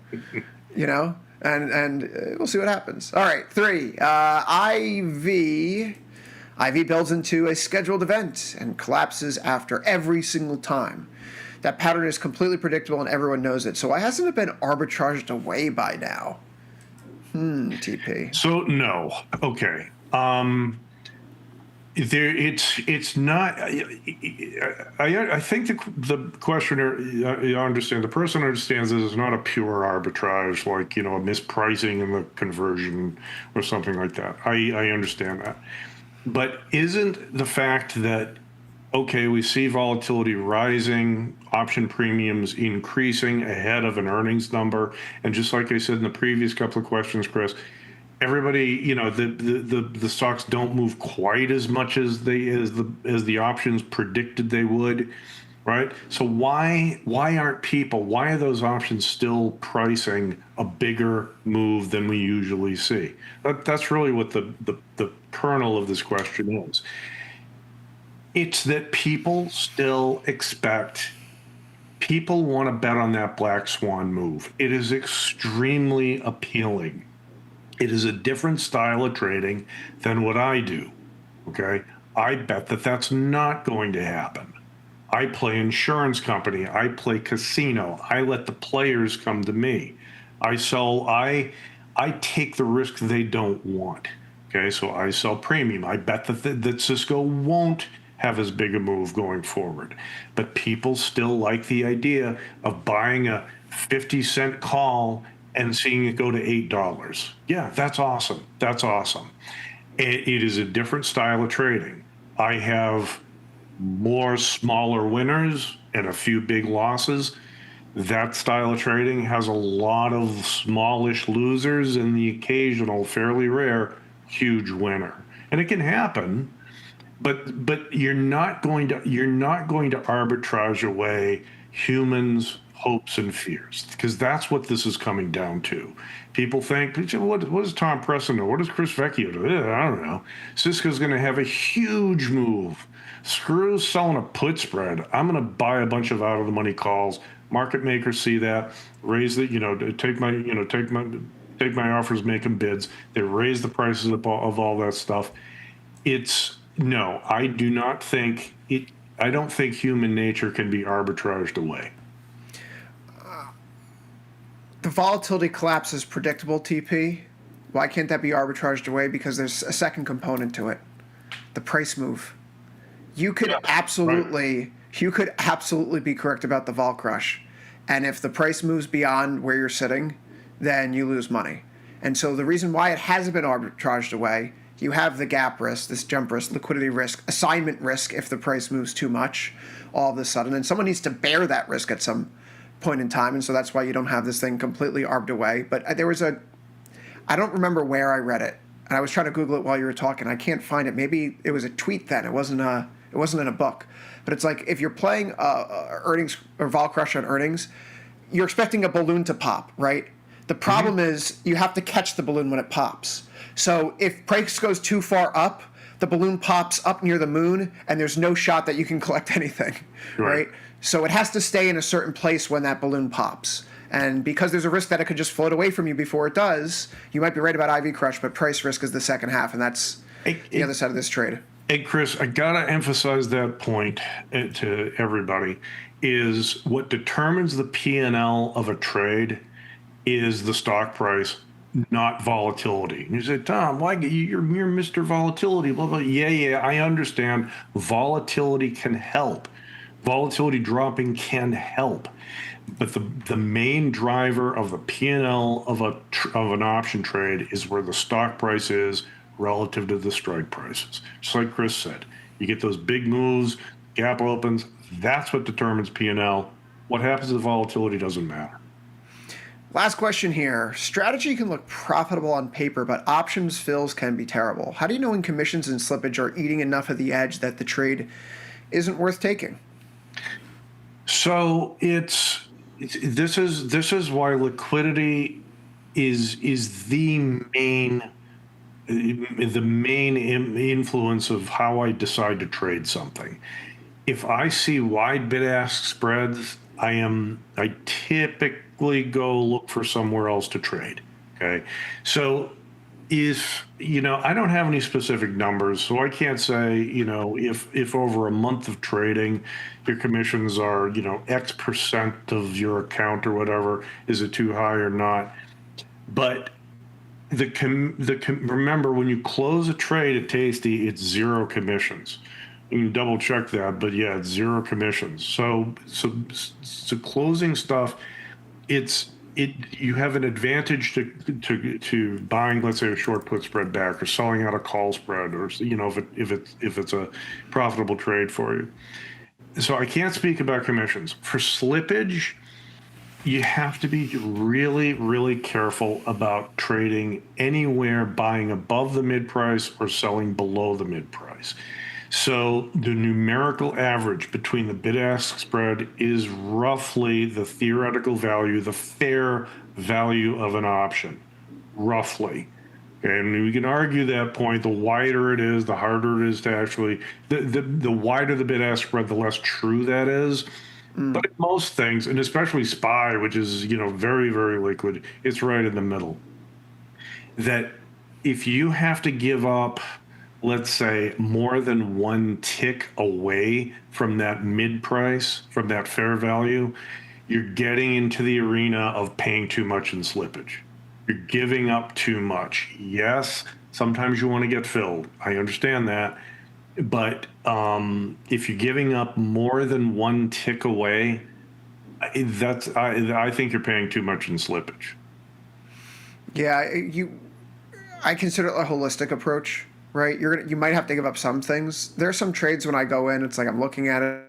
You know, and we'll see what happens. All right, 3. IV builds into a scheduled event and collapses after every single time. That pattern is completely predictable, and everyone knows it. So why hasn't it been arbitraged away by now? TP. So no, okay. It's not. I think the questioner, I understand. The person understands this is not a pure arbitrage, like a mispricing in the conversion or something like that. I understand that, but isn't the fact that we see volatility rising, option premiums increasing ahead of an earnings number, and just like I said in the previous couple of questions, Chris. Everybody, the stocks don't move quite as much as the options predicted they would, right? So why are those options still pricing a bigger move than we usually see? That's really what the kernel of this question is. It's that people still expect. People want to bet on that black swan move. It is extremely appealing. It is a different style of trading than what I do, okay? I bet that that's not going to happen. I play insurance company. I play casino. I let the players come to me. I take the risk they don't want, okay? So I sell premium. I bet that Cisco won't have as big a move going forward. But people still like the idea of buying a 50-cent call and seeing it go to $8. Yeah, that's awesome. That's awesome. It is a different style of trading. I have more smaller winners and a few big losses. That style of trading has a lot of smallish losers and the occasional, fairly rare, huge winner. And it can happen, but you're not going to arbitrage away humans' hopes and fears, because that's what this is coming down to. People think, what does Tom Preston know? What does Chris Vecchio do? I don't know. Cisco's going to have a huge move. Screw selling a put spread. I'm going to buy a bunch of out of the money calls. Market makers see that, raise the, take my offers, make them bids. They raise the prices of all that stuff. I do not think it. I don't think human nature can be arbitraged away. The volatility collapse is predictable, TP. Why can't that be arbitraged away? Because there's a second component to it, the price move. You could absolutely, you could absolutely be correct about the vol crush. And if the price moves beyond where you're sitting, then you lose money. And so the reason why it hasn't been arbitraged away, you have the gap risk, this jump risk, liquidity risk, assignment risk if the price moves too much all of a sudden. And someone needs to bear that risk at some point in time. And so that's why you don't have this thing completely arbed away. But there was I don't remember where I read it. And I was trying to Google it while you were talking. I can't find it. Maybe it was a tweet then. It wasn't in a book. But it's like if you're playing earnings or vol crush on earnings, you're expecting a balloon to pop, right? The problem is you have to catch the balloon when it pops. So if price goes too far up, the balloon pops up near the moon, and there's no shot that you can collect anything, right? So it has to stay in a certain place when that balloon pops. And because there's a risk that it could just float away from you before it does, you might be right about IV crush, but price risk is the second half, and that's the other side of this trade. Hey, Chris, I got to emphasize that point to everybody, is what determines the P&L of a trade is the stock price, not volatility. You say, Tom, why you're Mr. Volatility, blah, blah. Yeah, I understand. Volatility can help. Volatility dropping can help. But the main driver of the P&L of an option trade is where the stock price is relative to the strike prices. Just like Chris said, you get those big moves, gap opens, that's what determines P&L. What happens to the volatility doesn't matter. Last question here. Strategy can look profitable on paper, but options fills can be terrible. How do you know when commissions and slippage are eating enough of the edge that the trade isn't worth taking? So this is why liquidity is the main influence of how I decide to trade something. If I see wide bid-ask spreads, I typically go look for somewhere else to trade. Okay, so if I don't have any specific numbers, so I can't say if over a month of trading your commissions are X percent of your account or whatever, is it too high or not? But remember, when you close a trade at Tasty, it's zero commissions. You can double check that, but yeah, it's zero commissions. So closing stuff, you have an advantage to buying, let's say, a short put spread back, or selling out a call spread, or if it's a profitable trade for you. So I can't speak about commissions. For slippage, you have to be really, really careful about trading anywhere buying above the mid price or selling below the mid price. So the numerical average between the bid-ask spread is roughly the theoretical value, the fair value of an option, roughly. And we can argue that point. The wider it is, the harder it is to actually, the wider the bid-ask spread, the less true that is. But in most things, and especially SPY, which is very, very liquid, it's right in the middle. That if you have to give up, let's say, more than one tick away from that mid price, from that fair value, you're getting into the arena of paying too much in slippage. You're giving up too much. Yes, sometimes you want to get filled. I understand that. But if you're giving up more than one tick away, I think you're paying too much in slippage. Yeah, I consider it a holistic approach, right? You might have to give up some things. There are some trades when I go in, it's like I'm looking at it.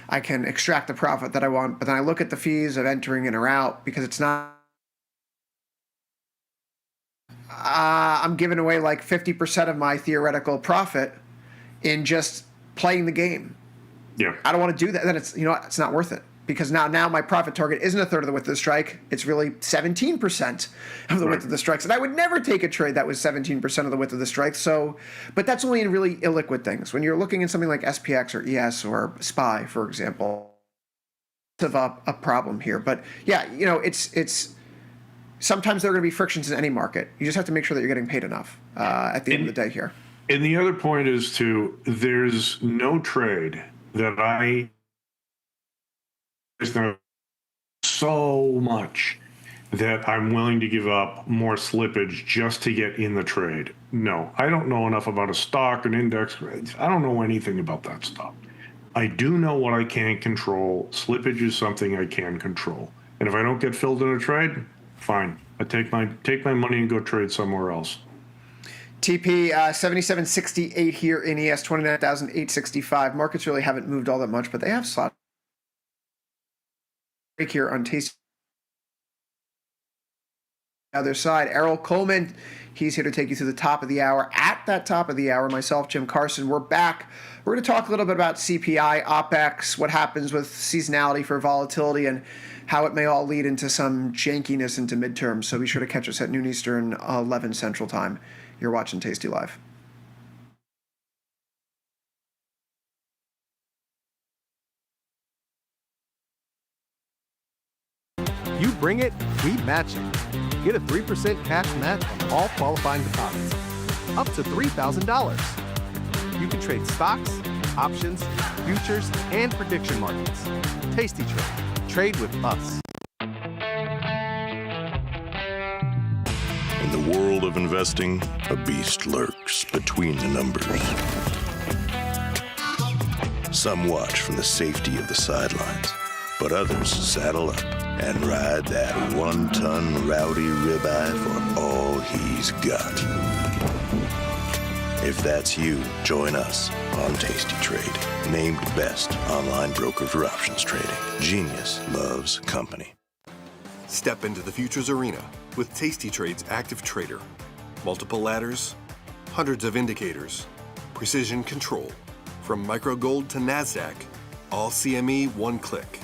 I can extract the profit that I want, but then I look at the fees of entering in or out because it's not. I'm giving away like 50% of my theoretical profit in just playing the game. Yeah, I don't want to do that. Then it's not worth it, because now my profit target isn't a third of the width of the strike. It's really 17% of the width of the strikes. And I would never take a trade that was 17% of the width of the strike. So, but that's only in really illiquid things. When you're looking at something like SPX or ES or SPY, for example, of a problem here. But yeah, it's sometimes there are going to be frictions in any market. You just have to make sure that you're getting paid enough at the end of the day here. And the other point is there's no trade that I so much that I'm willing to give up more slippage just to get in the trade. No, I don't know enough about a stock, an index. I don't know anything about that stuff. I do know what I can control. Slippage is something I can control. And if I don't get filled in a trade, fine. I take my money and go trade somewhere else. TP 7768 here in ES 29,865. Markets really haven't moved all that much, but they have slot break here on Tasty. Other side, Errol, Coleman, he's here to take you through the top of the hour. At that top of the hour, myself, Jim Karsan, we're back. We're going to talk a little bit about CPI, OPEX, what happens with seasonality for volatility, and how it may all lead into some jankiness into midterms. So be sure to catch us at noon Eastern, 11 Central Time. You're watching Tasty Live. You bring it, we match it. Get a 3% cash match on all qualifying deposits. Up to $3,000. You can trade stocks, options, futures, and prediction markets. Tasty Trade. Trade with us. In the world of investing, a beast lurks between the numbers. Some watch from the safety of the sidelines, but others saddle up and ride that one-ton rowdy ribeye for all he's got. If that's you, join us on Tasty Trade, named best online broker for options trading. Genius loves company. Step into the futures arena with Tasty Trade's active trader. Multiple ladders, hundreds of indicators, precision control. From micro gold to NASDAQ, all CME one click.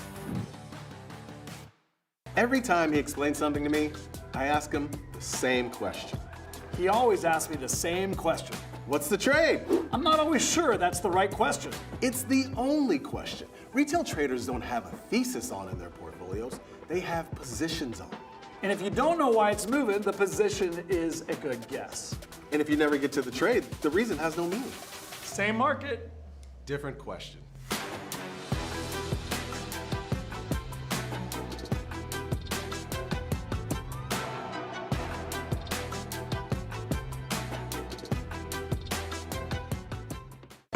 Every time he explains something to me, I ask him the same question. He always asks me the same question. What's the trade? I'm not always sure that's the right question. It's the only question. Retail traders don't have a thesis on in their portfolios. They have positions on. And if you don't know why it's moving, the position is a good guess. And if you never get to the trade, the reason has no meaning. Same market. Different question.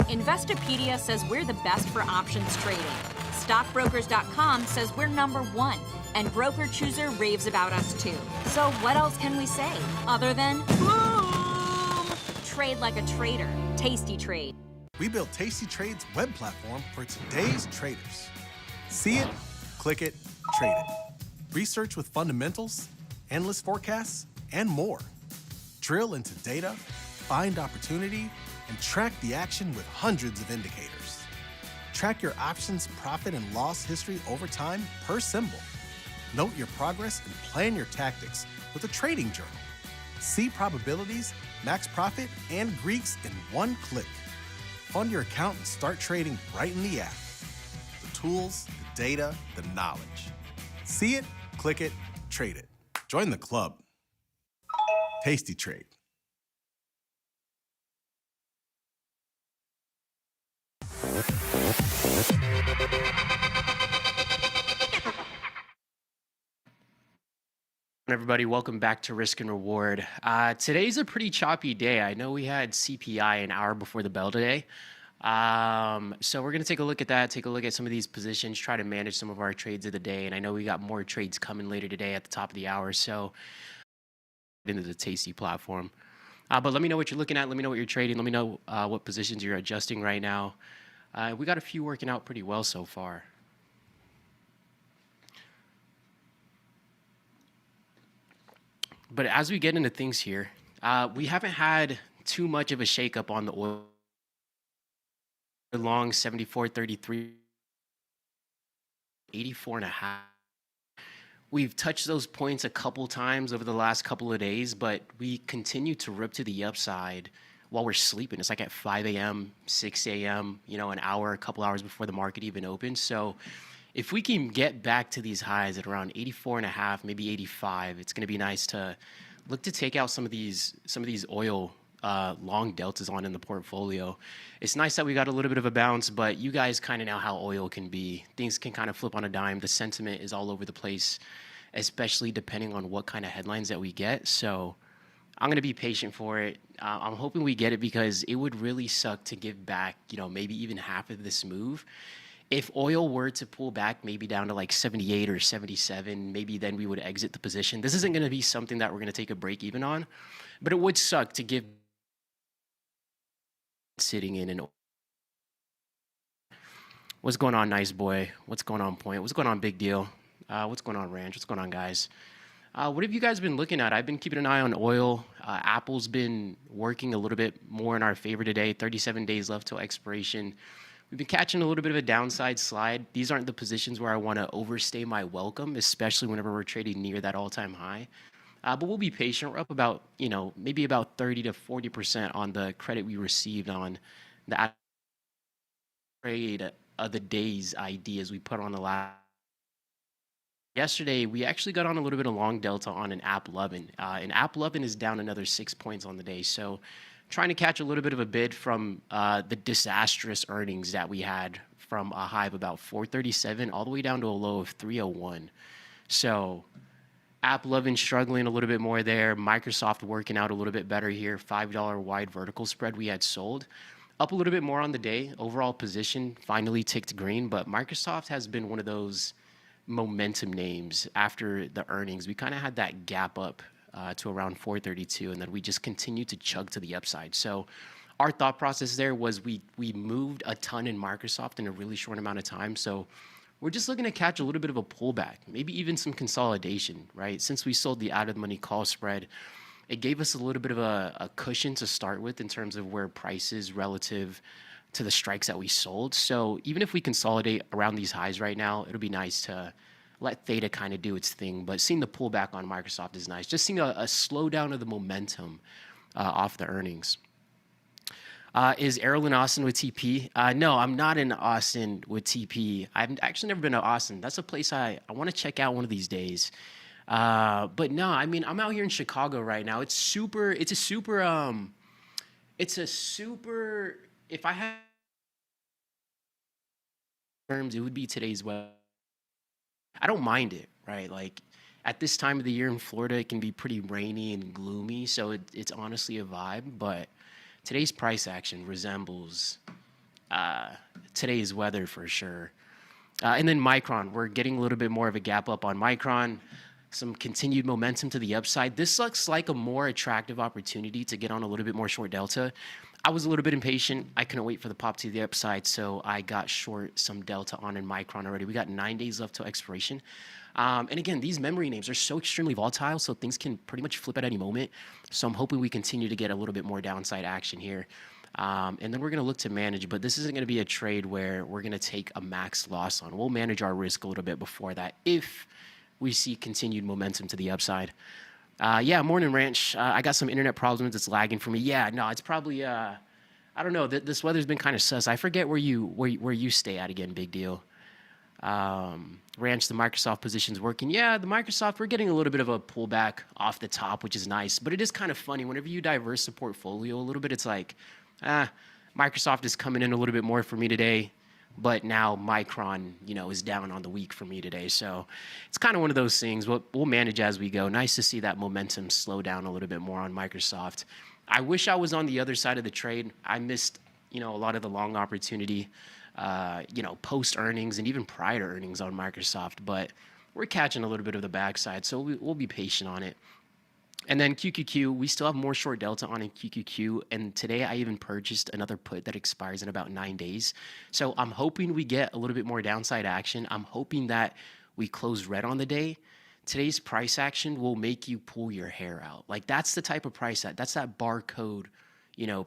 Investopedia says we're the best for options trading. Stockbrokers.com says we're #1. And Broker Chooser raves about us too. So what else can we say other than boom? Trade like a trader. Tasty Trade. We built Tasty Trade's web platform for today's traders. See it, click it, trade it. Research with fundamentals, endless forecasts, and more. Drill into data, find opportunity, and track the action with hundreds of indicators. Track your options profit and loss history over time per symbol. Note your progress and plan your tactics with a trading journal. See probabilities, max profit, and Greeks in one click. Fund your account and start trading right in the app. The tools, the data, the knowledge. See it, click it, trade it. Join the club. Tasty Trade. Everybody, welcome back to Risk and Reward. Today's a pretty choppy day. I know we had CPI an hour before the bell today. So we're going to take a look at that, take a look at some of these positions, try to manage some of our trades of the day. And I know we got more trades coming later today at the top of the hour. So into the Tasty platform. But let me know what you're looking at. Let me know what you're trading. Let me know what positions you're adjusting right now. We got a few working out pretty well so far. But as we get into things here, we haven't had too much of a shakeup on the oil. Long 74.33, 84.5. We've touched those points a couple times over the last couple of days, but we continue to rip to the upside while we're sleeping. It's like at 5 a.m., 6 a.m., an hour, a couple hours before the market even opens. So if we can get back to these highs at around 84.5, maybe 85, it's going to be nice to look to take out some of these oil long deltas on in the portfolio. It's nice that we got a little bit of a bounce, but you guys kind of know how oil can be. Things can kind of flip on a dime. The sentiment is all over the place, especially depending on what kind of headlines that we get. So I'm going to be patient for it. I'm hoping we get it because it would really suck to give back, maybe even half of this move. If oil were to pull back maybe down to like 78 or 77, maybe then we would exit the position. This isn't going to be something that we're going to take a break even on, but it would suck to give sitting in an. What's going on, nice boy? What's going on, Point? What's going on, Big Deal? What's going on, Ranch? What's going on, guys? What have you guys been looking at? I've been keeping an eye on oil. Apple's been working a little bit more in our favor today. 37 days left till expiration. We've been catching a little bit of a downside slide. These aren't the positions where I want to overstay my welcome, especially whenever we're trading near that all-time high. But we'll be patient. We're up about, maybe about 30 to 40% on the credit we received on the trade of the day's ideas we put on the last. Yesterday, we actually got on a little bit of long delta on an app 11. And app 11 is down another 6 points on the day. So trying to catch a little bit of a bid from the disastrous earnings that we had from a high of about 437 all the way down to a low of 301. So app 11 struggling a little bit more there. Microsoft working out a little bit better here. $5 wide vertical spread we had sold. Up a little bit more on the day. Overall position finally ticked green. But Microsoft has been one of those momentum names after the earnings. We kind of had that gap up to around 432, and then we just continued to chug to the upside. So our thought process there was we moved a ton in Microsoft in a really short amount of time. So we're just looking to catch a little bit of a pullback, maybe even some consolidation, right? Since we sold the out-of-the-money call spread, it gave us a little bit of a cushion to start with in terms of where price is relative to the strikes that we sold. So even if we consolidate around these highs right now, it'll be nice to let theta kind of do its thing. But seeing the pullback on Microsoft is nice. Just seeing a slowdown of the momentum off the earnings. Is Errol in Austin with TP? No, I'm not in Austin with TP. I've actually never been to Austin. That's a place I want to check out one of these days. But no, I mean, I'm out here in Chicago right now. It's a super, if I had terms, it would be today's weather. I don't mind it, right? Like at this time of the year in Florida, it can be pretty rainy and gloomy. So it's honestly a vibe, but today's price action resembles today's weather for sure. And then Micron, we're getting a little bit more of a gap up on Micron. Some continued momentum to the upside. This looks like a more attractive opportunity to get on a little bit more short delta. I was a little bit impatient. I couldn't wait for the pop to the upside, so I got short some delta on in Micron already. We got 9 days left till expiration. And again, these memory names are so extremely volatile, so things can pretty much flip at any moment. So I'm hoping we continue to get a little bit more downside action here. And then we're going to look to manage, but this isn't going to be a trade where we're going to take a max loss on. We'll manage our risk a little bit before that if we see continued momentum to the upside. Yeah, morning, Ranch. I got some internet problems. It's lagging for me. Yeah, no, it's probably, I don't know. This weather's been kind of sus. I forget where you stay at again, Big Deal. Ranch, the Microsoft position's working. Yeah, the Microsoft, we're getting a little bit of a pullback off the top, which is nice. But it is kind of funny. Whenever you diverse the portfolio a little bit, it's like, Microsoft is coming in a little bit more for me today. But now Micron, is down on the week for me today. So it's kind of one of those things. We'll manage as we go. Nice to see that momentum slow down a little bit more on Microsoft. I wish I was on the other side of the trade. I missed, a lot of the long opportunity, post earnings and even prior to earnings on Microsoft. But we're catching a little bit of the backside, so we'll be patient on it. And then QQQ, we still have more short delta on in QQQ. And today I even purchased another put that expires in about 9 days. So I'm hoping we get a little bit more downside action. I'm hoping that we close red on the day. Today's price action will make you pull your hair out. Like that's the type of price that's that barcode,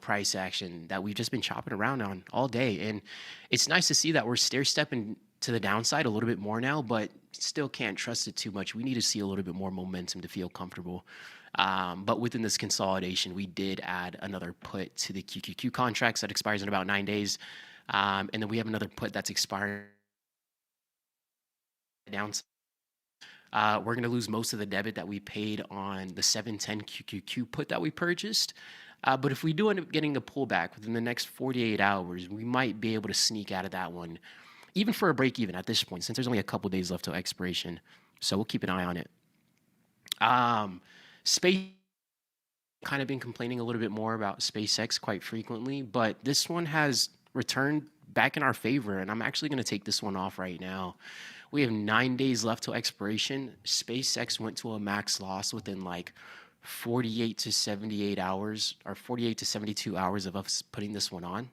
price action that we've just been chopping around on all day. And it's nice to see that we're stair stepping to the downside a little bit more now, but still can't trust it too much. We need to see a little bit more momentum to feel comfortable. But within this consolidation, we did add another put to the QQQ contracts that expires in about 9 days. And then we have another put that's expiring downside. We're going to lose most of the debit that we paid on the 710 QQQ put that we purchased. But if we do end up getting the pullback within the next 48 hours, we might be able to sneak out of that one, even for a break even at this point, since there's only a couple days left till expiration. So we'll keep an eye on it. Space kind of been complaining a little bit more about SpaceX quite frequently, but this one has returned back in our favor, and I'm actually going to take this one off right now. We have 9 days left till expiration. SpaceX went to a max loss within like 48 to 78 hours, or 48 to 72 hours of us putting this one on.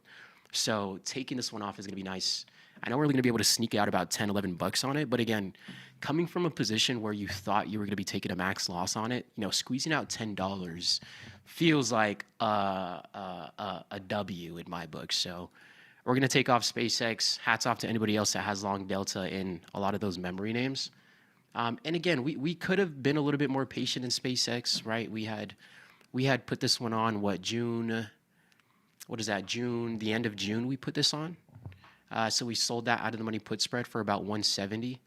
So taking this one off is going to be nice. I know we're going to be able to sneak out about 10, 11 bucks on it, but again, coming from a position where you thought you were going to be taking a max loss on it, squeezing out $10 feels like a W in my book. So we're going to take off SpaceX. Hats off to anybody else that has long delta in a lot of those memory names. And again, we could have been a little bit more patient in SpaceX, right? We had put this one on June? What is that? June, the end of June we put this on. So we sold that out of the money put spread for about 170.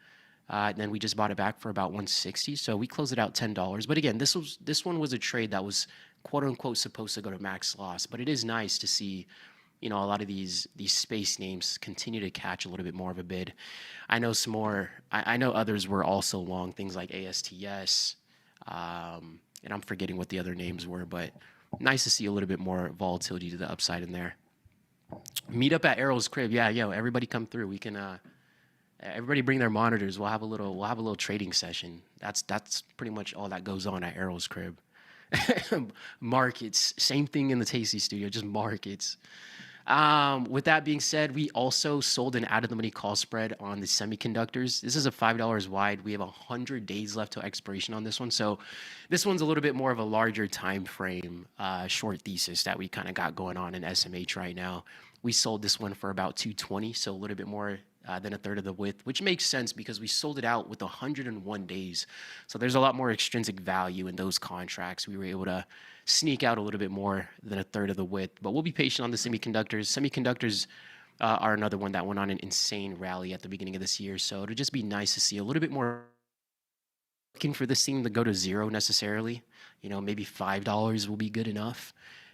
And then we just bought it back for about 160. So we closed it out $10. But again, this one was a trade that was quote unquote supposed to go to max loss. But it is nice to see, a lot of these space names continue to catch a little bit more of a bid. I know some more. I know others were also long, things like ASTS, and I'm forgetting what the other names were. But nice to see a little bit more volatility to the upside in there. Meet up at Errol's crib. Yeah, everybody come through. We can. Everybody bring their monitors. We'll have a little trading session. That's pretty much all that goes on at Errol's crib. Markets, same thing in the Tasty Studio, just markets. With that being said, we also sold an out of the money call spread on the semiconductors. This is a $5 wide. We have 100 days left till expiration on this one. So this one's a little bit more of a larger time frame, short thesis that we kind of got going on in SMH right now. We sold this one for about 220, so a little bit more than a third of the width, which makes sense because we sold it out with 101 days. So there's a lot more extrinsic value in those contracts. We were able to sneak out a little bit more than a third of the width, but we'll be patient on the semiconductors. Semiconductors are another one that went on an insane rally at the beginning of this year. So it'll just be nice to see a little bit more. Looking for this thing to go to zero necessarily, maybe $5 will be good enough.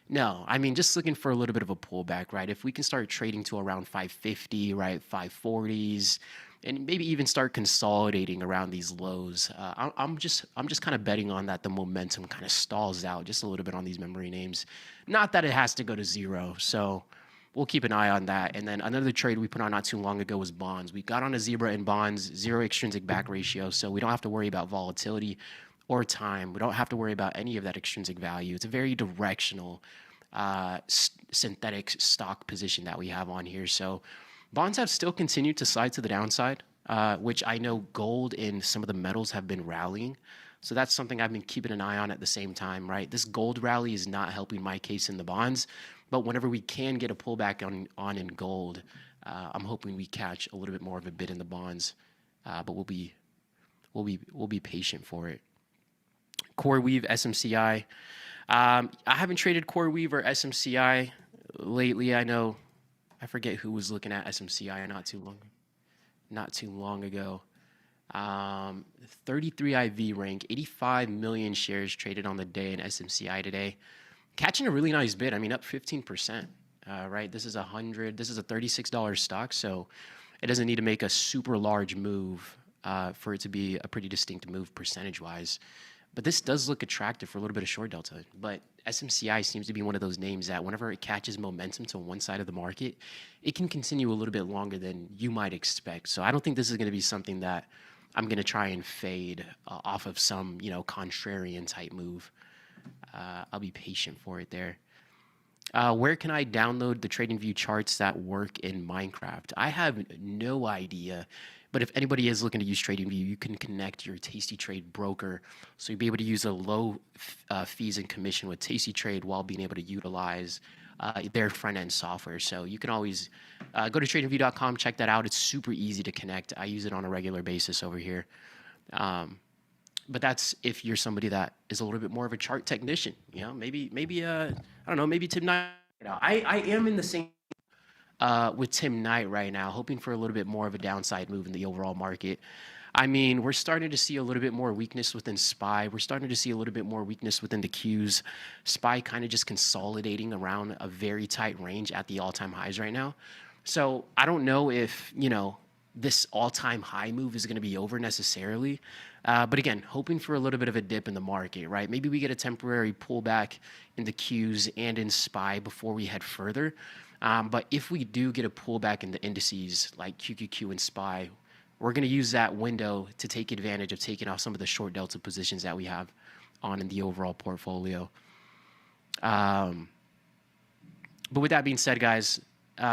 No, I mean, just looking for a little bit of a pullback, right? If we can start trading to around 550, right, 540s, and maybe even start consolidating around these lows, I'm just kind of betting on that the momentum kind of stalls out just a little bit on these memory names. Not that it has to go to zero, so we'll keep an eye on that. And then another trade we put on not too long ago was bonds. We got on a zebra in bonds, 0 extrinsic back ratio, so we don't have to worry about volatility or time. We don't have to worry about any of that extrinsic value. It's a very directional synthetic stock position that we have on here. So bonds have still continued to slide to the downside, which I know gold and some of the metals have been rallying. So that's something I've been keeping an eye on at the same time, right? This gold rally is not helping my case in the bonds, but whenever we can get a pullback on in gold, I'm hoping we catch a little bit more of a bid in the bonds, but we'll be patient for it. CoreWeave, SMCI. I haven't traded CoreWeave or SMCI lately. I forget who was looking at SMCI not too long ago. 33 IV rank, 85 million shares traded on the day in SMCI today, catching a really nice bid. I mean, up 15%. Right, this is a $36 stock, so it doesn't need to make a super large move for it to be a pretty distinct move percentage-wise. But this does look attractive for a little bit of short delta. But SMCI seems to be one of those names that whenever it catches momentum to one side of the market, it can continue a little bit longer than you might expect. So I don't think this is going to be something that I'm going to try and fade off of some, contrarian type move. I'll be patient for it there. Where can I download the TradingView charts that work in Minecraft? I have no idea. But if anybody is looking to use TradingView, you can connect your Tasty Trade broker. So you'll be able to use a low fees and commission with Tasty Trade while being able to utilize their front-end software. So you can always go to tradingview.com, check that out. It's super easy to connect. I use it on a regular basis over here. But that's if you're somebody that is a little bit more of a chart technician. Maybe I don't know, maybe Tim Knight. I am in the same with Tim Knight right now, hoping for a little bit more of a downside move in the overall market. I mean, we're starting to see a little bit more weakness within SPY. We're starting to see a little bit more weakness within the Qs. SPY kind of just consolidating around a very tight range at the all-time highs right now. So I don't know if, this all-time high move is going to be over necessarily. But again, hoping for a little bit of a dip in the market, right? Maybe we get a temporary pullback in the Qs and in SPY before we head further. But if we do get a pullback in the indices like QQQ and SPY, we're going to use that window to take advantage of taking off some of the short delta positions that we have on in the overall portfolio. But with that being said, guys,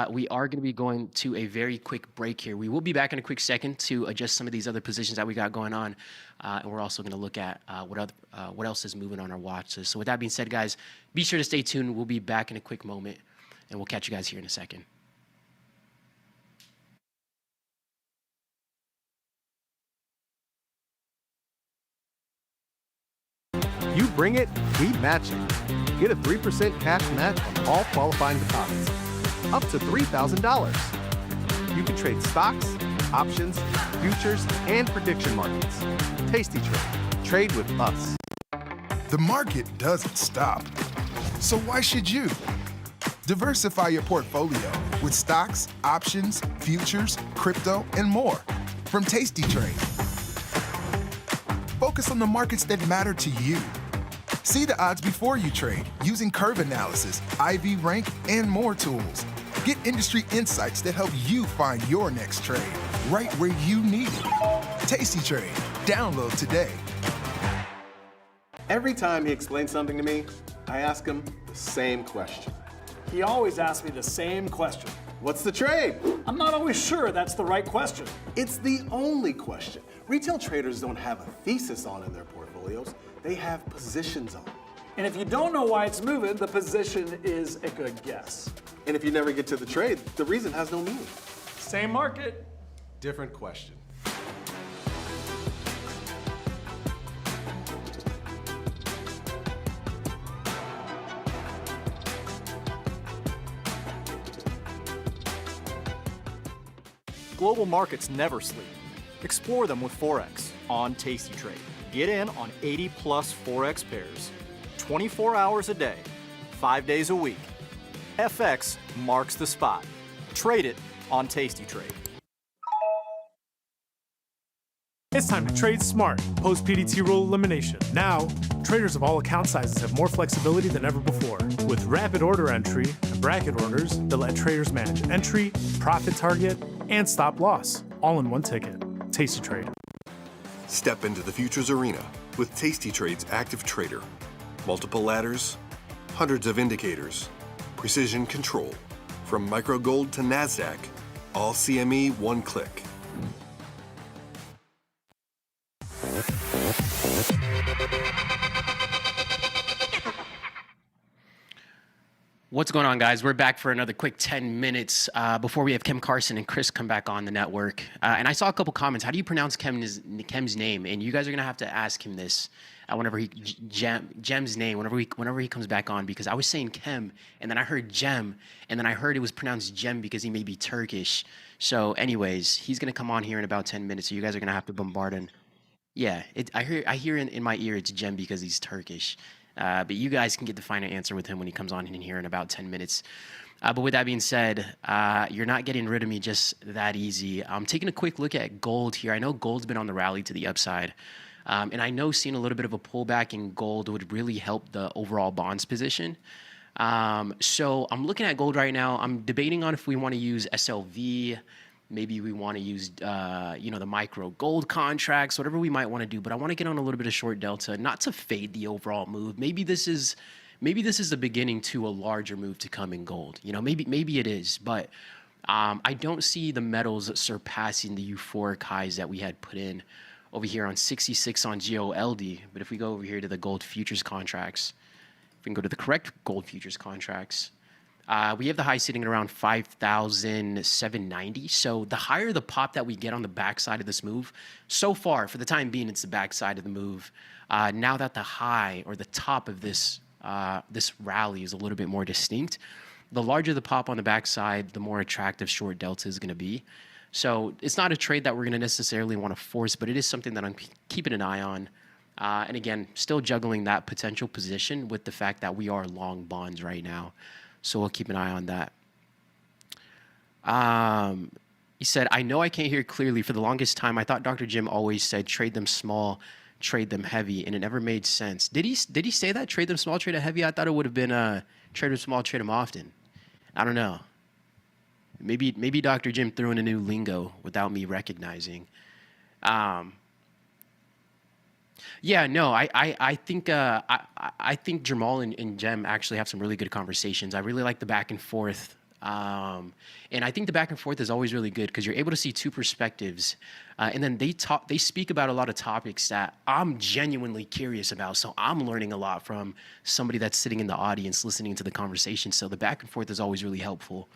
we are going to be going to a very quick break here. We will be back in a quick second to adjust some of these other positions that we got going on. And we're also going to look at what else is moving on our watch list. So with that being said, guys, be sure to stay tuned. We'll be back in a quick moment, and we'll catch you guys here in a second. You bring it, we match it. Get a 3% cash match on all qualifying deposits. Up to $3,000. You can trade stocks, options, futures, and prediction markets. Tasty Trade. Trade with us. The market doesn't stop. So why should you? Diversify your portfolio with stocks, options, futures, crypto, and more from Tasty Trade. Focus on the markets that matter to you. See the odds before you trade using curve analysis, IV rank, and more tools. Get industry insights that help you find your next trade right where you need it. Tasty Trade. Download today. Every time he explains something to me, I ask him the same question. He always asks me the same question. What's the trade? I'm not always sure that's the right question. It's the only question. Retail traders don't have a thesis on in their portfolios. They have positions on. And if you don't know why it's moving, the position is a good guess. And if you never get to the trade, the reason has no meaning. Same market. Different question. Global markets never sleep. Explore them with Forex on Tasty Trade. Get in on 80+ Forex pairs, 24 hours a day, 5 days a week. FX marks the spot. Trade it on Tasty Trade. It's time to trade smart, post PDT rule elimination. Now, traders of all account sizes have more flexibility than ever before. With rapid order entry and bracket orders that let traders manage entry, profit target, and stop loss, all in one ticket. Tasty Trade. Step into the futures arena with Tasty Trade's active trader. Multiple ladders, hundreds of indicators, precision control. From micro gold to NASDAQ, all CME one click. What's going on, guys? We're back for another quick 10 minutes before we have Karsan and Chris come back on the network. And I saw a couple comments. How do you pronounce Kem's name? And you guys are going to have to ask him this whenever he Jem's name, whenever he comes back on, because I was saying Kem, and then I heard Jem, and then I heard it was pronounced Jem because he may be Turkish. So anyways, he's going to come on here in about 10 minutes, so you guys are going to have to bombard him. Yeah, I hear in my ear it's Jem because he's Turkish. But you guys can get the final answer with him when he comes on in here in about 10 minutes. But with that being said, you're not getting rid of me just that easy. I'm taking a quick look at gold here. I know gold's been on the rally to the upside. And I know seeing a little bit of a pullback in gold would really help the overall bonds position. So I'm looking at gold right now. I'm debating on if we want to use SLV. Maybe we want to use, the micro gold contracts, whatever we might want to do. But I want to get on a little bit of short delta, not to fade the overall move. Maybe this is the beginning to a larger move to come in gold. Maybe it is. But I don't see the metals surpassing the euphoric highs that we had put in over here on 66 on GOLD. But if we go over here to the gold futures contracts, if we can go to the correct gold futures contracts, we have the high sitting at around 5,790. So the higher the pop that we get on the backside of this move, so far, for the time being, it's the backside of the move. Now that the high or the top of this rally is a little bit more distinct, the larger the pop on the backside, the more attractive short delta is going to be. So it's not a trade that we're going to necessarily want to force, but it is something that I'm keeping an eye on. And again, still juggling that potential position with the fact that we are long bonds right now. So we'll keep an eye on that. He said, I know I can't hear clearly. For the longest time, I thought Dr. Jim always said trade them small, trade them heavy, and it never made sense. Did he say that? Trade them small, trade them heavy? I thought it would have been trade them small, trade them often. I don't know. Maybe Dr. Jim threw in a new lingo without me recognizing. Yeah, no, I think Jermal and Jem actually have some really good conversations. I really like the back and forth. And I think the back and forth is always really good because you're able to see two perspectives. And then they speak about a lot of topics that I'm genuinely curious about. So I'm learning a lot from somebody that's sitting in the audience listening to the conversation. So the back and forth is always really helpful.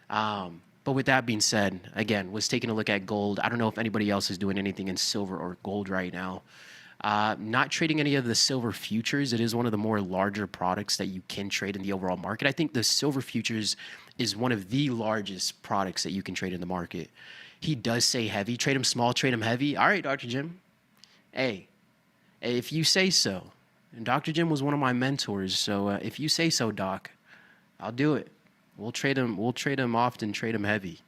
But with that being said, again, was taking a look at gold. I don't know if anybody else is doing anything in silver or gold right now. Not trading any of the silver futures. It is one of the more larger products that you can trade in the overall market. I think the silver futures is one of the largest products that you can trade in the market. He does say heavy. Trade them small, trade them heavy. All right, Dr. Jim. Hey, if you say so. And Dr. Jim was one of my mentors, so if you say so, Doc, I'll do it. We'll trade them often, trade them heavy.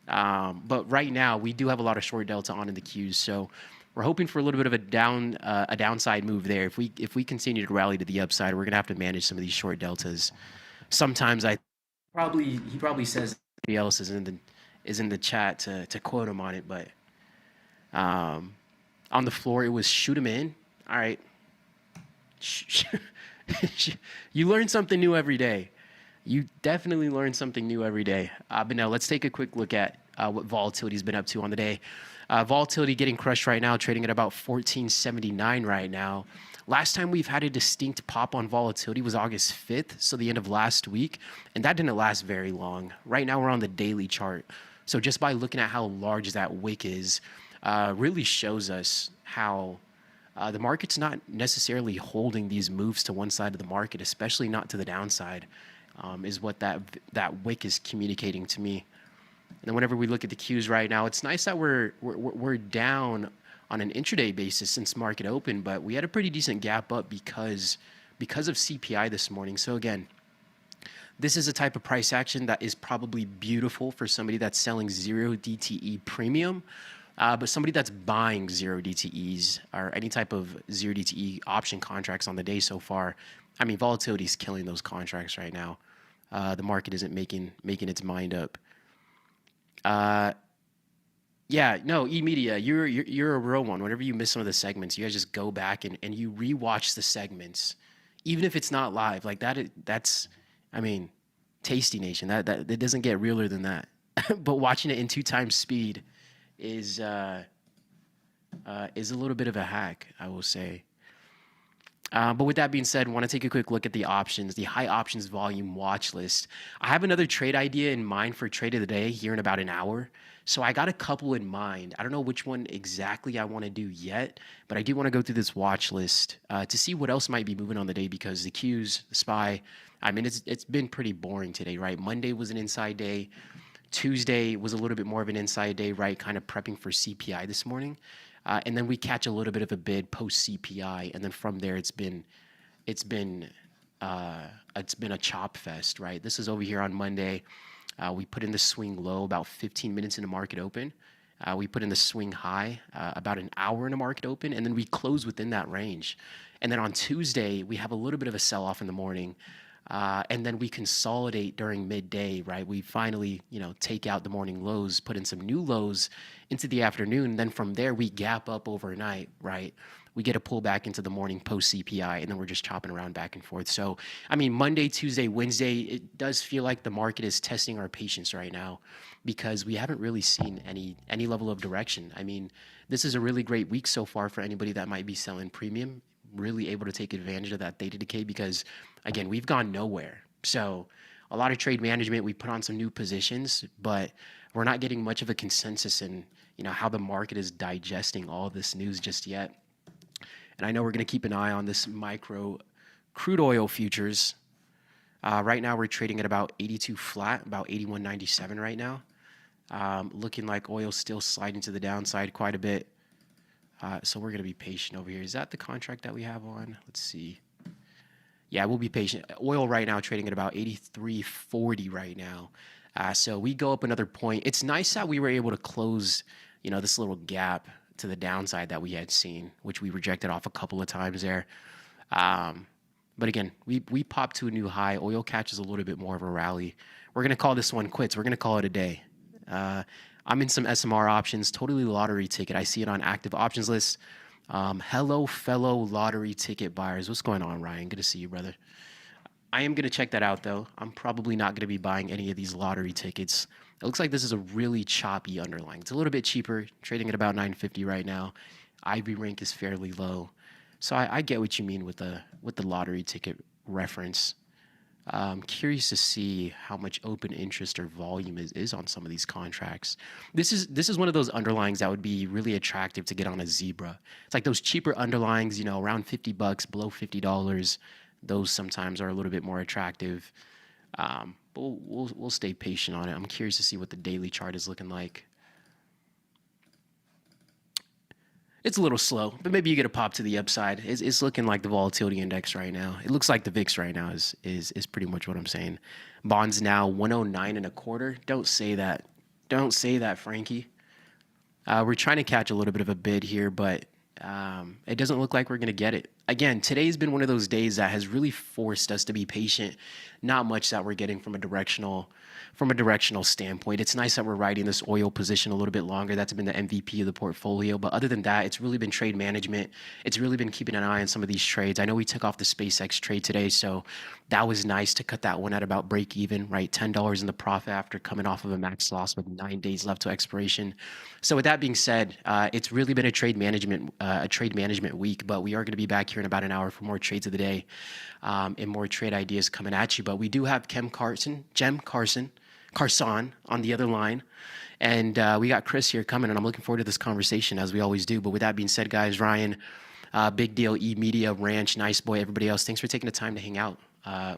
But right now, we do have a lot of short delta on in the Qs, so we're hoping for a little bit of a downside move there. If we continue to rally to the upside, we're gonna have to manage some of these short deltas. Sometimes he probably says somebody else is in the chat to quote him on it, but on the floor it was shoot him in. All right, you learn something new every day. You definitely learn something new every day. But now let's take a quick look at what volatility's been up to on the day. Volatility getting crushed right now, trading at about 1479 right now. Last time we've had a distinct pop on volatility was August 5th, so the end of last week, and that didn't last very long. Right now we're on the daily chart. So just by looking at how large that wick is, really shows us how the market's not necessarily holding these moves to one side of the market, especially not to the downside, is what that wick is communicating to me. And then whenever we look at the Qs right now, it's nice that we're down on an intraday basis since market open, but we had a pretty decent gap up because of CPI this morning. So again, this is a type of price action that is probably beautiful for somebody that's selling 0 DTE premium, but somebody that's buying 0 DTEs or any type of 0 DTE option contracts on the day so far, I mean, volatility is killing those contracts right now. The market isn't making its mind up. Yeah, no, eMedia, you're a real one. Whenever you miss some of the segments, you guys just go back and you rewatch the segments, even if it's not live. Like that's, I mean, Tasty Nation. That it doesn't get realer than that. But watching it in 2 times speed is a little bit of a hack, I will say. But with that being said, I want to take a quick look at the options, the high options volume watch list. I have another trade idea in mind for trade of the day here in about an hour. So I got a couple in mind. I don't know which one exactly I want to do yet, but I do want to go through this watch list to see what else might be moving on the day, because the Qs, the SPY, I mean, it's been pretty boring today, right? Monday was an inside day. Tuesday was a little bit more of an inside day, right? Kind of prepping for CPI this morning. And then we catch a little bit of a bid post CPI, and then from there it's been a chop fest, right? This is over here on Monday. We put in the swing low about 15 minutes into market open. We put in the swing high about an hour into market open, and then we close within that range. And then on Tuesday we have a little bit of a sell-off in the morning, and then we consolidate during midday, right? We finally, take out the morning lows, put in some new lows into the afternoon. Then from there, we gap up overnight, right? We get a pullback into the morning post CPI, and then we're just chopping around back and forth. So, I mean, Monday, Tuesday, Wednesday, it does feel like the market is testing our patience right now, because we haven't really seen any level of direction. I mean, this is a really great week so far for anybody that might be selling premium, really able to take advantage of that theta decay, because again, we've gone nowhere. So a lot of trade management, we put on some new positions, but we're not getting much of a consensus in, how the market is digesting all this news just yet. And I know we're going to keep an eye on this micro crude oil futures. Right now we're trading at about 82 flat, about 81.97 right now. Looking like oil's still sliding to the downside quite a bit. So we're going to be patient over here. Is that the contract that we have on? Let's see. Yeah, we'll be patient. Oil right now trading at about 83.40 right now. So we go up another point. It's nice that we were able to close, this little gap to the downside that we had seen, which we rejected off a couple of times there. But again, we popped to a new high. Oil catches a little bit more of a rally. We're going to call this one quits. We're going to call it a day. I'm in some SMR options, totally lottery ticket. I see it on active options list. Hello, fellow lottery ticket buyers. What's going on, Ryan? Good to see you, brother. I am going to check that out, though. I'm probably not going to be buying any of these lottery tickets. It looks like this is a really choppy underlying. It's a little bit cheaper, trading at about 950 right now. IV rank is fairly low. So I get what you mean with the lottery ticket reference. I'm curious to see how much open interest or volume is on some of these contracts. This is one of those underlyings that would be really attractive to get on a zebra. It's like those cheaper underlyings, around $50, below $50. Those sometimes are a little bit more attractive. But we'll stay patient on it. I'm curious to see what the daily chart is looking like. It's a little slow, but maybe you get a pop to the upside. It's looking like the volatility index right now. It looks like the VIX right now is pretty much what I'm saying. Bonds now 109.25. Don't say that. Don't say that, Frankie. We're trying to catch a little bit of a bid here, but it doesn't look like we're going to get it. Again, today's been one of those days that has really forced us to be patient. Not much that we're getting from a directional standpoint. It's nice that we're riding this oil position a little bit longer. That's been the MVP of the portfolio. But other than that, it's really been trade management. It's really been keeping an eye on some of these trades. I know we took off the SpaceX trade today, so that was nice to cut that one at about break even, right? $10 in the profit after coming off of a max loss with 9 days left to expiration. So with that being said, it's really been a trade management week, but we are going to be back here in about an hour for more trades of the day and more trade ideas coming at you. But we do have Karsan on the other line. And we got Chris here coming, and I'm looking forward to this conversation as we always do. But with that being said, guys, Ryan, Big Deal, E-Media, Ranch, Nice Boy, everybody else, thanks for taking the time to hang out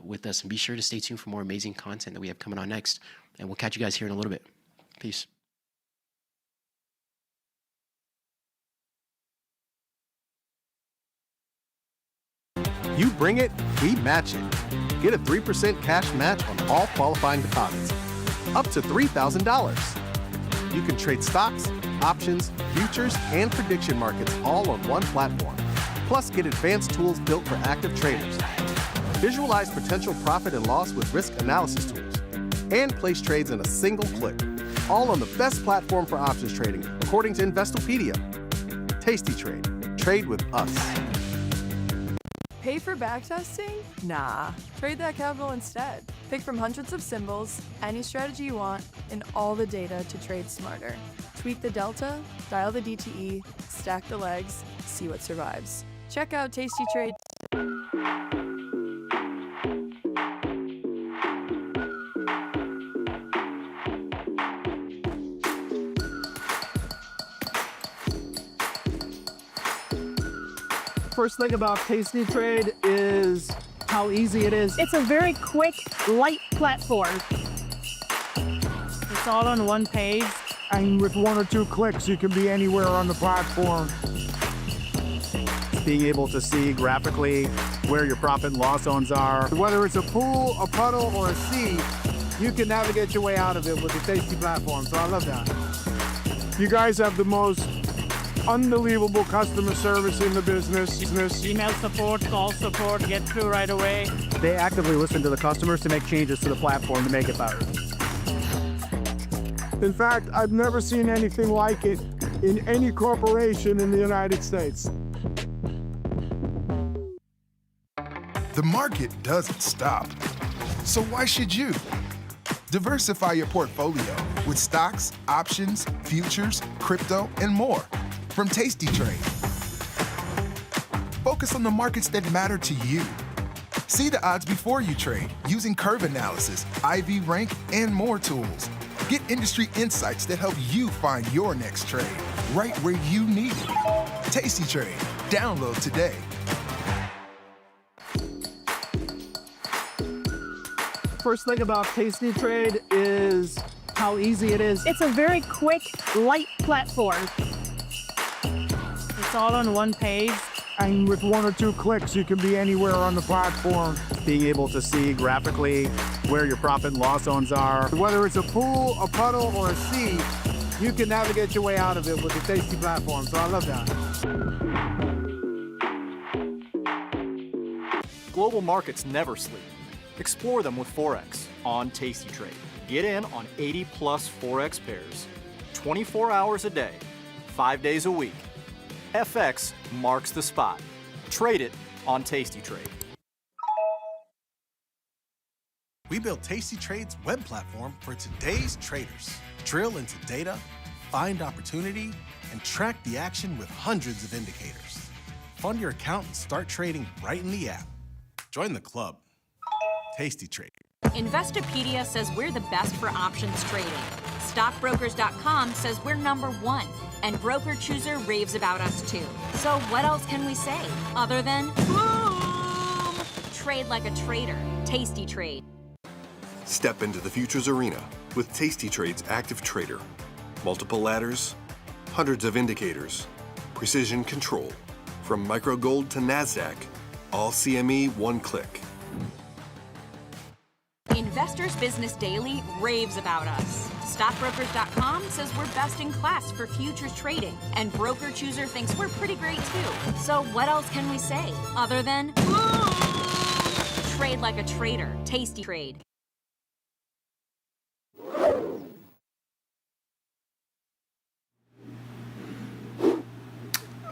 with us. And be sure to stay tuned for more amazing content that we have coming on next. And we'll catch you guys here in a little bit. Peace. You bring it, we match it. Get a 3% cash match on all qualifying deposits. Up to $3,000. You can trade stocks, options, futures, and prediction markets all on one platform. Plus, get advanced tools built for active traders. Visualize potential profit and loss with risk analysis tools. And place trades in a single click. All on the best platform for options trading, according to Investopedia. Tasty Trade. Trade with us. Pay for backtesting? Nah. Trade that capital instead. Pick from hundreds of symbols, any strategy you want, and all the data to trade smarter. Tweak the delta, dial the DTE, stack the legs, see what survives. Check out Tasty Trade. First thing about Tasty Trade is how easy it is. It's a very quick, light platform. It's all on one page. And with 1 or 2 clicks, you can be anywhere on the platform. Being able to see graphically where your profit and loss zones are. Whether it's a pool, a puddle, or a sea, you can navigate your way out of it with the Tasty platform. So I love that. You guys have the most unbelievable customer service in the business. Email support, call support, get through right away. They actively listen to the customers to make changes to the platform to make it better. In fact, I've never seen anything like it in any corporation in the United States. The market doesn't stop. So why should you? Diversify your portfolio with stocks, options, futures, crypto, and more from Tasty Trade. Focus on the markets that matter to you. See the odds before you trade using curve analysis, IV rank, and more tools. Get industry insights that help you find your next trade right where you need it. Tasty Trade. Download today. First thing about Tasty Trade is how easy it is. It's a very quick, light platform. It's all on one page. And with 1 or 2 clicks, you can be anywhere on the platform. Being able to see graphically where your profit and loss zones are. Whether it's a pool, a puddle, or a sea, you can navigate your way out of it with the Tasty platform. So I love that. Global markets never sleep. Explore them with Forex on Tasty Trade. Get in on 80 plus Forex pairs, 24 hours a day, 5 days a week. FX marks the spot. Trade it on Tasty Trade. We built Tasty Trade's web platform for today's traders. Drill into data, find opportunity, and track the action with hundreds of indicators. Fund your account and start trading right in the app. Join the club. Tasty Trade. Investopedia says we're the best for options trading. Stockbrokers.com says we're #1. And Broker Chooser raves about us too. So what else can we say other than boom? Trade like a trader. Tasty Trade. Step into the futures arena with Tasty Trade's active trader. Multiple ladders, hundreds of indicators, precision control. From micro gold to NASDAQ, all CME one click. Investors Business Daily raves about us. Stockbrokers.com says we're best in class for futures trading. And Broker Chooser thinks we're pretty great too. So what else can we say other than boom? Trade like a trader. Tasty Trade.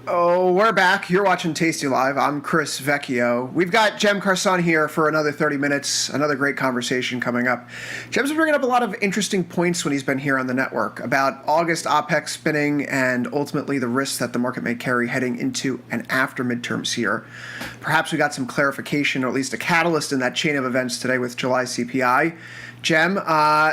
Oh, we're back. You're watching Tasty Live. I'm Chris Vecchio. We've got Jem Karsan here for another 30 minutes, another great conversation coming up. Jem's been bringing up a lot of interesting points when he's been here on the network about August OPEC spinning and ultimately the risks that the market may carry heading into and after midterms here. Perhaps we got some clarification or at least a catalyst in that chain of events today with July CPI. Jem,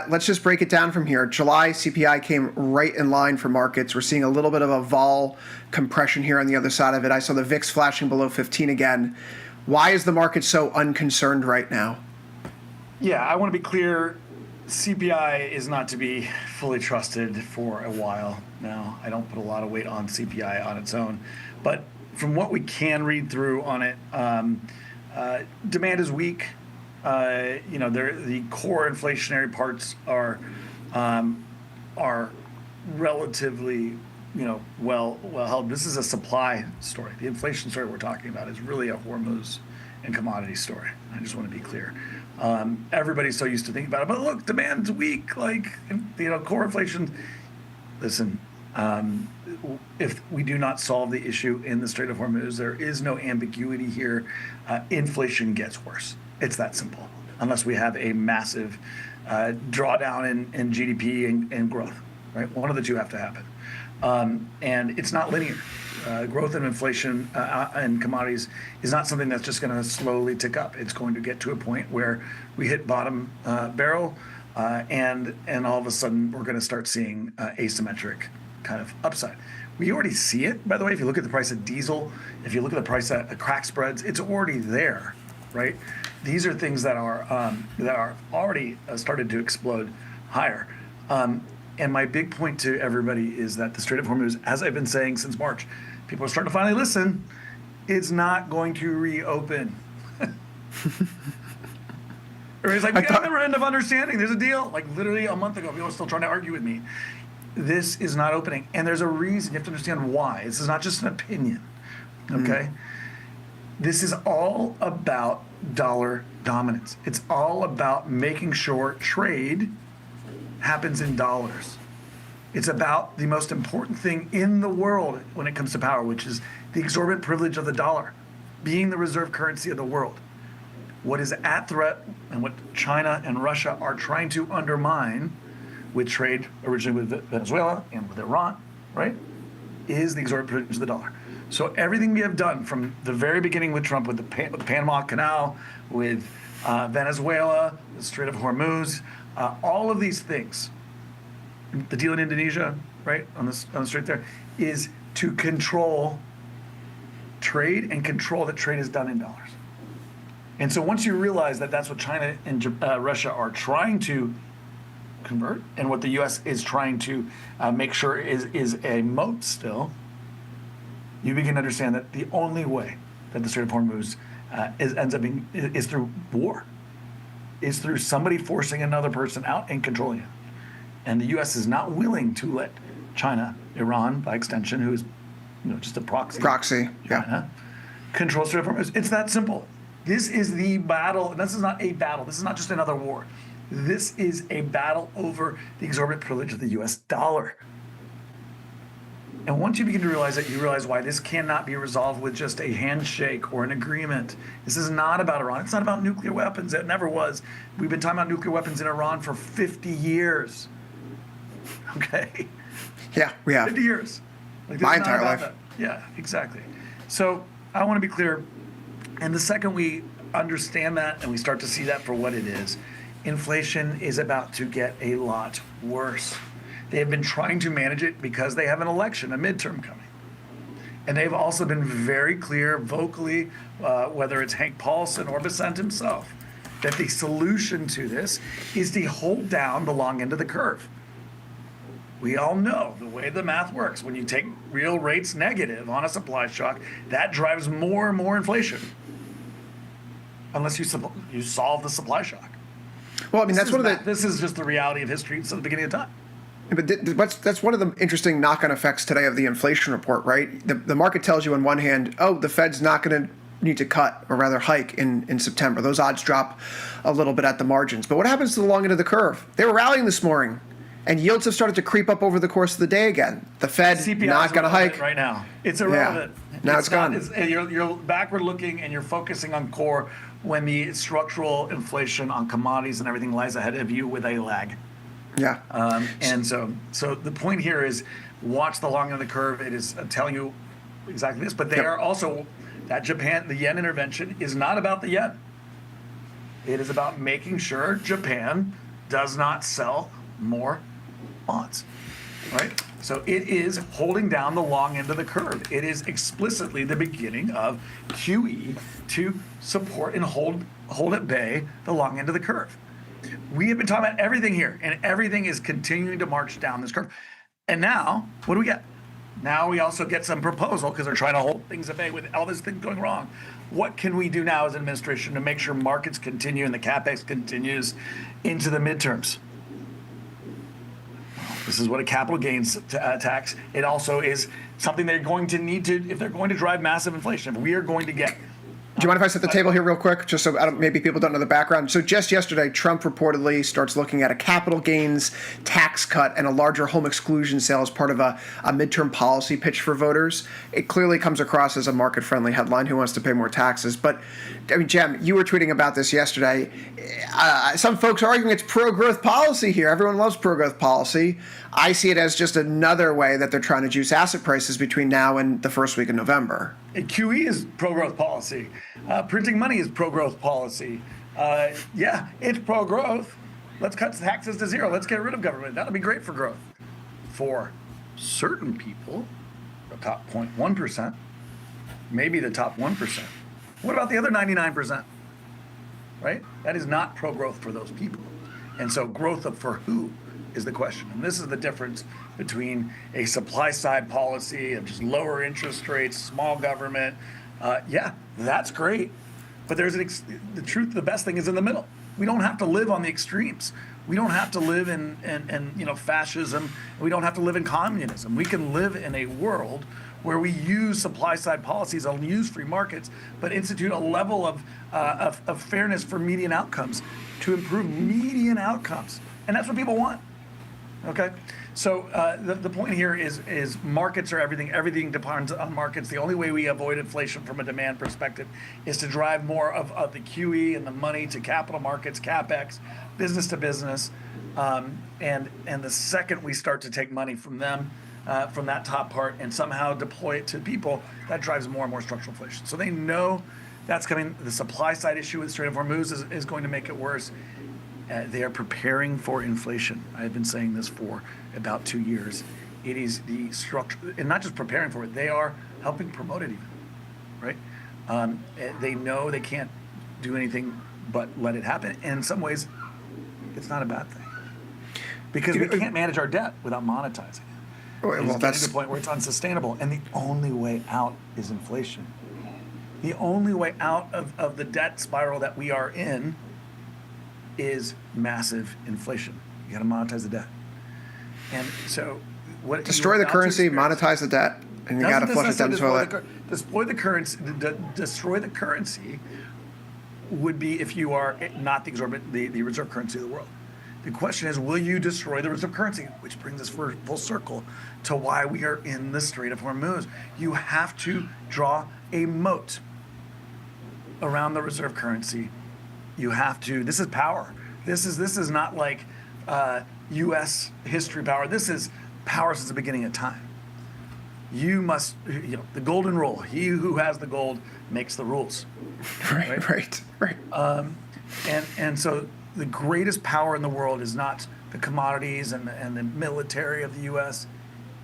let's just break it down from here. July CPI came right in line for markets. We're seeing a little bit of a vol compression here on the other side of it. I saw the VIX flashing below 15 again. Why is the market so unconcerned right now? Yeah, I want to be clear. CPI is not to be fully trusted for a while now. I don't put a lot of weight on CPI on its own. But from what we can read through on it, demand is weak. The core inflationary parts are relatively, well held. This is a supply story. The inflation story we're talking about is really a Hormuz and commodity story. I just want to be clear. Everybody's so used to thinking about it, but look, demand's weak. Core inflation. Listen, if we do not solve the issue in the Strait of Hormuz, there is no ambiguity here. Inflation gets worse. It's that simple, unless we have a massive drawdown in GDP and growth, right? One of the two have to happen. And it's not linear. Growth and inflation and commodities is not something that's just going to slowly tick up. It's going to get to a point where we hit bottom barrel, and all of a sudden we're going to start seeing asymmetric kind of upside. We already see it, by the way. If you look at the price of diesel, if you look at the price of crack spreads, it's already there, right? These are things that are already started to explode higher. And my big point to everybody is that the Strait of Hormuz, as I've been saying since March, people are starting to finally listen, it's not going to reopen. Everybody's like, we got a never end of understanding. There's a deal. Like literally a month ago, people were still trying to argue with me. This is not opening. And there's a reason. You have to understand why. This is not just an opinion, okay? This is all about dollar dominance. It's all about making sure trade happens in dollars. It's about the most important thing in the world when it comes to power, which is the exorbitant privilege of the dollar, being the reserve currency of the world. What is at threat and what China and Russia are trying to undermine with trade originally with Venezuela and with Iran, right, is the exorbitant privilege of the dollar. So everything we have done from the very beginning with Trump, with the Panama Canal, with Venezuela, the Strait of Hormuz, all of these things, the deal in Indonesia, right, on the strait there, is to control trade and control that trade is done in dollars. And so once you realize that that's what China and Russia are trying to convert, and what the U.S. is trying to make sure is a moat still, you begin to understand that the only way that the Strait of Hormuz ends up being is through war. is through somebody forcing another person out and controlling it. And the U.S. is not willing to let China, Iran, by extension, who is just a proxy. China, control Strait of Hormuz. It's that simple. This is the battle. This is not a battle. This is not just another war. This is a battle over the exorbitant privilege of the U.S. dollar. And once you begin to realize that, you realize why this cannot be resolved with just a handshake or an agreement. This is not about Iran. It's not about nuclear weapons. It never was. We've been talking about nuclear weapons in Iran for 50 years. Okay? Yeah, we have. 50 years. Like, My entire life. That. Yeah, exactly. So I want to be clear. And the second we understand that and we start to see that for what it is, inflation is about to get a lot worse. They have been trying to manage it because they have an election, a midterm coming. And they've also been very clear vocally, whether it's Hank Paulson or Besant himself, that the solution to this is to hold down the long end of the curve. We all know the way the math works. When you take real rates negative on a supply shock, that drives more and more inflation. Unless you solve the supply shock. Well, I mean, This is just the reality of history since the beginning of time. But that's one of the interesting knock-on effects today of the inflation report, right? The market tells you on one hand, oh, the Fed's not going to need to cut, or rather hike, in September. Those odds drop a little bit at the margins. But what happens to the long end of the curve? They were rallying this morning, and yields have started to creep up over the course of the day again. The Fed CPI not going to hike. Right now. It's irrelevant. Yeah. Now it's gone. You're backward looking, and you're focusing on core when the structural inflation on commodities and everything lies ahead of you with a lag. Yeah. And so the point here is watch the long end of the curve. It is telling you exactly this, but they are also, that the yen intervention is not about the yen. It is about making sure Japan does not sell more bonds, right? So it is holding down the long end of the curve. It is explicitly the beginning of QE to support and hold at bay the long end of the curve. We have been talking about everything here, and everything is continuing to march down this curve. And now, what do we get? Now we also get some proposal, because they're trying to hold things at bay with all this thing going wrong. What can we do now as an administration to make sure markets continue and the CapEx continues into the midterms? This is what a capital gains tax. It also is something they're going to need to, if they're going to drive massive inflation, if we are going to get. Do you mind if I set the table here real quick, just so maybe people don't know the background? So just yesterday, Trump reportedly starts looking at a capital gains tax cut and a larger home exclusion sale as part of a midterm policy pitch for voters. It clearly comes across as a market-friendly headline. Who wants to pay more taxes? But, I mean, Jem, you were tweeting about this yesterday. Some folks are arguing it's pro-growth policy here. Everyone loves pro-growth policy. I see it as just another way that they're trying to juice asset prices between now and the first week of November. QE is pro-growth policy. Printing money is pro-growth policy. Yeah, it's pro-growth. Let's cut taxes to zero. Let's get rid of government. That'll be great for growth. For certain people, the top 0.1%, maybe the top 1%. What about the other 99%? Right? That is not pro-growth for those people. And so growth for who is the question. And this is the difference between a supply-side policy of just lower interest rates, small government. Yeah, that's great. But there's the truth, the best thing is in the middle. We don't have to live on the extremes. We don't have to live in fascism. We don't have to live in communism. We can live in a world where we use supply-side policies and use free markets, but institute a level of fairness for median outcomes to improve median outcomes. And that's what people want. Okay, so the point here is markets are everything. Everything depends on markets. The only way we avoid inflation from a demand perspective is to drive more of the QE and the money to capital markets, CapEx, business to business, and the second we start to take money from them, from that top part, and somehow deploy it to people, that drives more and more structural inflation. So they know that's coming. The supply side issue with Strait of Hormuz is going to make it worse. They are preparing for inflation. I've been saying this for about 2 years. It is the structure, and not just preparing for it, they are helping promote it even, right? They know they can't do anything but let it happen. And in some ways, it's not a bad thing. Because we can't manage our debt without monetizing it. Well, that's to the point where it's unsustainable. And the only way out is inflation. The only way out of the debt spiral that we are in is massive inflation. You got to monetize the debt. And so what Destroy the currency, monetize the debt, and you got to flush it down the toilet. Destroy the currency would be if you are not the reserve currency of the world. The question is, will you destroy the reserve currency? Which brings us full circle to why we are in the Strait of Hormuz. You have to draw a moat around the reserve currency. You have to. This is power. This is not like U.S. history power. This is power since the beginning of time. You must, the golden rule. He who has the gold makes the rules. Right. And so the greatest power in the world is not the commodities and the military of the U.S.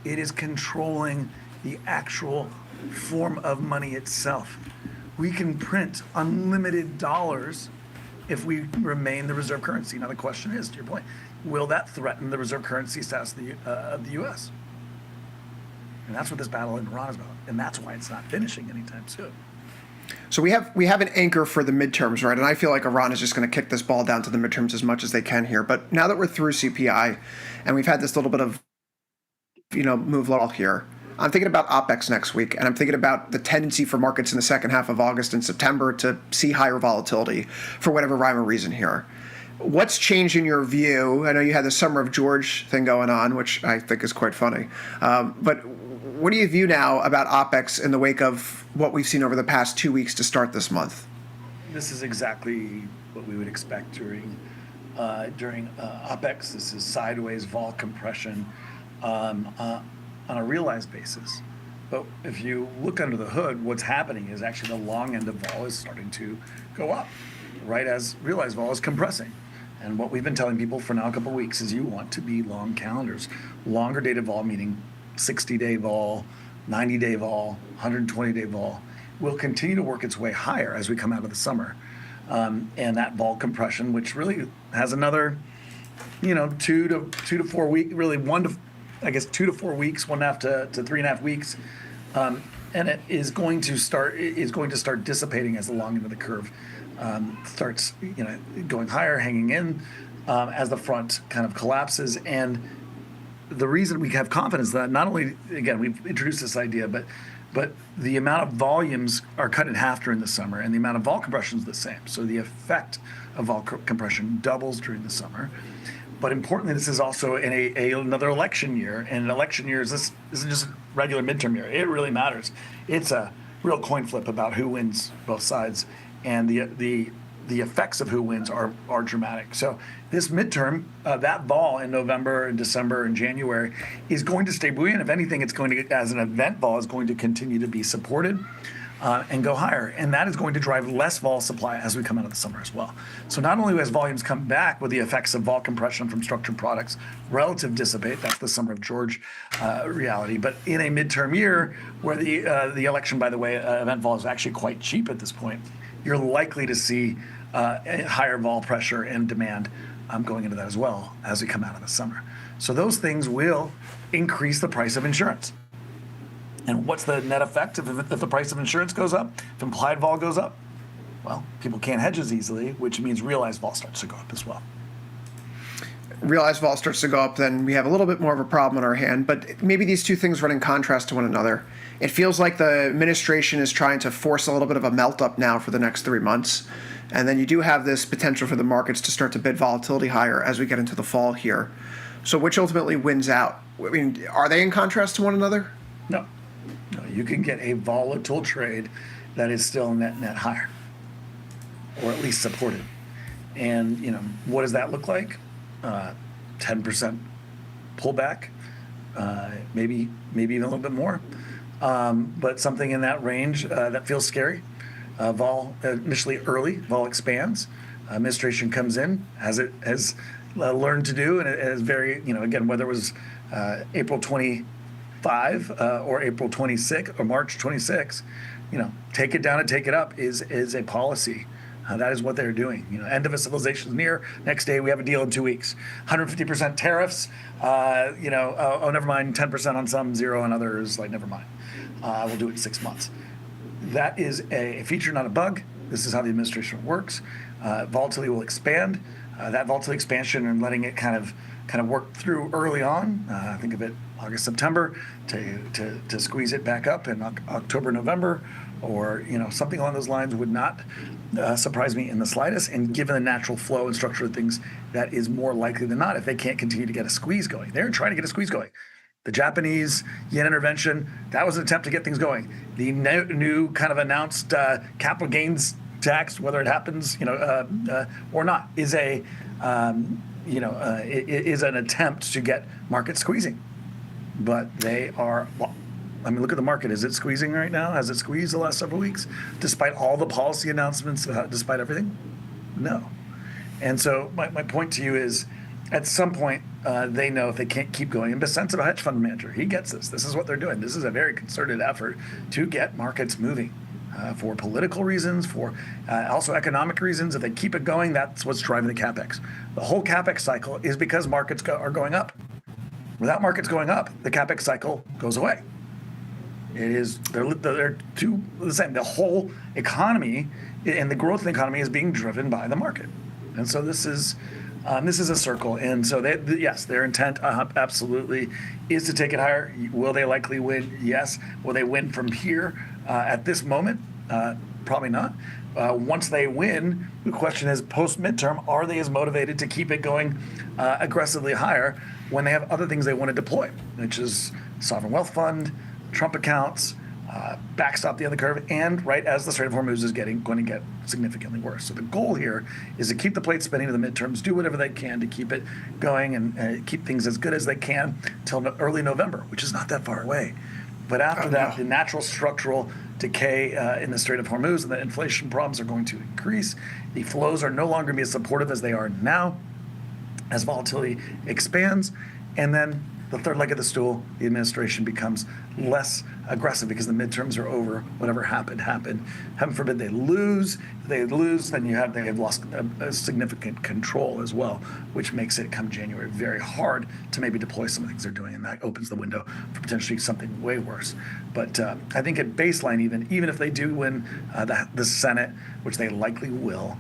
It is controlling the actual form of money itself. We can print unlimited dollars if we remain the reserve currency. Now the question is, to your point, will that threaten the reserve currency status of the U.S.? And that's what this battle in Iran is about, and that's why it's not finishing anytime soon. So we have an anchor for the midterms, right? And I feel like Iran is just going to kick this ball down to the midterms as much as they can here. But now that we're through CPI, and we've had this little bit of, move law here, I'm thinking about OPEX next week, and I'm thinking about the tendency for markets in the second half of August and September to see higher volatility for whatever rhyme or reason here. What's changed in your view? I know you had the Summer of George thing going on, which I think is quite funny. But what do you view now about OPEX in the wake of what we've seen over the past 2 weeks to start this month? This is exactly what we would expect during OPEX. This is sideways vol compression on a realized basis. But if you look under the hood, what's happening is actually the long end of vol is starting to go up, right as realized vol is compressing. And what we've been telling people for now a couple of weeks is you want to be long calendars. Longer dated vol, meaning 60-day vol, 90-day vol, 120-day vol, will continue to work its way higher as we come out of the summer. And that vol compression, which really has another, 2 to 4 weeks, really 2 to 4 weeks, 1.5 to 3.5 weeks, and it is going to start dissipating as the long end of the curve starts, going higher, hanging in as the front kind of collapses. And the reason we have confidence that not only, again, we've introduced this idea, but the amount of volumes are cut in half during the summer, and the amount of vol compression is the same. So the effect of vol compression doubles during the summer. But importantly, this is also in another election year. And an election year this isn't just a regular midterm year. It really matters. It's a real coin flip about who wins both sides, and the effects of who wins are dramatic. So this midterm, that vol in November and December and January is going to stay buoyant. If anything, it's going to, as an event vol, is going to continue to be supported and go higher. And that is going to drive less vol supply as we come out of the summer as well. So not only as volumes come back with the effects of vol compression from structured products relative dissipate, that's the Summer of George reality, but in a midterm year where the election, by the way, event vol is actually quite cheap at this point, you're likely to see higher vol pressure and demand going into that as well as we come out of the summer. So those things will increase the price of insurance. And what's the net effect if the price of insurance goes up, if implied vol goes up? Well, people can't hedge as easily, which means realized vol starts to go up as well. Realized vol starts to go up, then we have a little bit more of a problem on our hand. But maybe these two things run in contrast to one another. It feels like the administration is trying to force a little bit of a melt up now for the next 3 months. And then you do have this potential for the markets to start to bid volatility higher as we get into the fall here. So which ultimately wins out? I mean, are they in contrast to one another? No, you can get a volatile trade that is still net higher, or at least supported. And what does that look like? 10% pullback, maybe even a little bit more, but something in that range that feels scary. Vol initially early, vol expands. Administration comes in, as it has learned to do, and it is very, again, whether it was April 25 or April 26 or March 26, take it down and take it up is a policy. That is what they're doing. End of a civilization is near. Next day we have a deal in 2 weeks. 150% tariffs. Oh, never mind. 10% on some, 0 on others. Like, never mind. We'll do it in 6 months. That is a feature, not a bug. This is how the administration works. Volatility will expand. that volatility expansion and letting it kind of work through early on. Think of it August, September to squeeze it back up in October, November, or something along those lines would not surprise me in the slightest. And given the natural flow and structure of things, that is more likely than not if they can't continue to get a squeeze going. They're trying to get a squeeze going. The Japanese yen intervention, that was an attempt to get things going. The new kind of announced capital gains tax, whether it happens, or not, is is an attempt to get market squeezing. But they are. Look at the market. Is it squeezing right now? Has it squeezed the last several weeks, despite all the policy announcements, despite everything? No. And so my point to you is, at some point, they know if they can't keep going. And Besant's a hedge fund manager. He gets this. This is what they're doing. This is a very concerted effort to get markets moving for political reasons, for also economic reasons. If they keep it going, that's what's driving the CapEx. The whole CapEx cycle is because markets are going up. Without markets going up, the CapEx cycle goes away. They're two the same. The whole economy and the growth in the economy is being driven by the market. And so this is a circle. And so their intent absolutely is to take it higher. Will they likely win? Yes. Will they win from here at this moment? Probably not. Once they win, the question is post-midterm, are they as motivated to keep it going aggressively higher when they have other things they want to deploy, which is sovereign wealth fund, Trump accounts, backstop the other curve, and right as the Strait of Hormuz is going to get significantly worse. So the goal here is to keep the plate spinning to the midterms, do whatever they can to keep it going and keep things as good as they can till early November, which is not that far away. But after that, the natural structural decay in the Strait of Hormuz and the inflation problems are going to increase. The flows are no longer going to be as supportive as they are now as volatility expands. And then the third leg of the stool, the administration becomes less aggressive because the midterms are over. Whatever happened. Heaven forbid they lose. If they lose, then they have lost a significant control as well, which makes it come January very hard to maybe deploy some of the things they're doing, and that opens the window for potentially something way worse. But I think at baseline, even if they do win the Senate, which they likely will,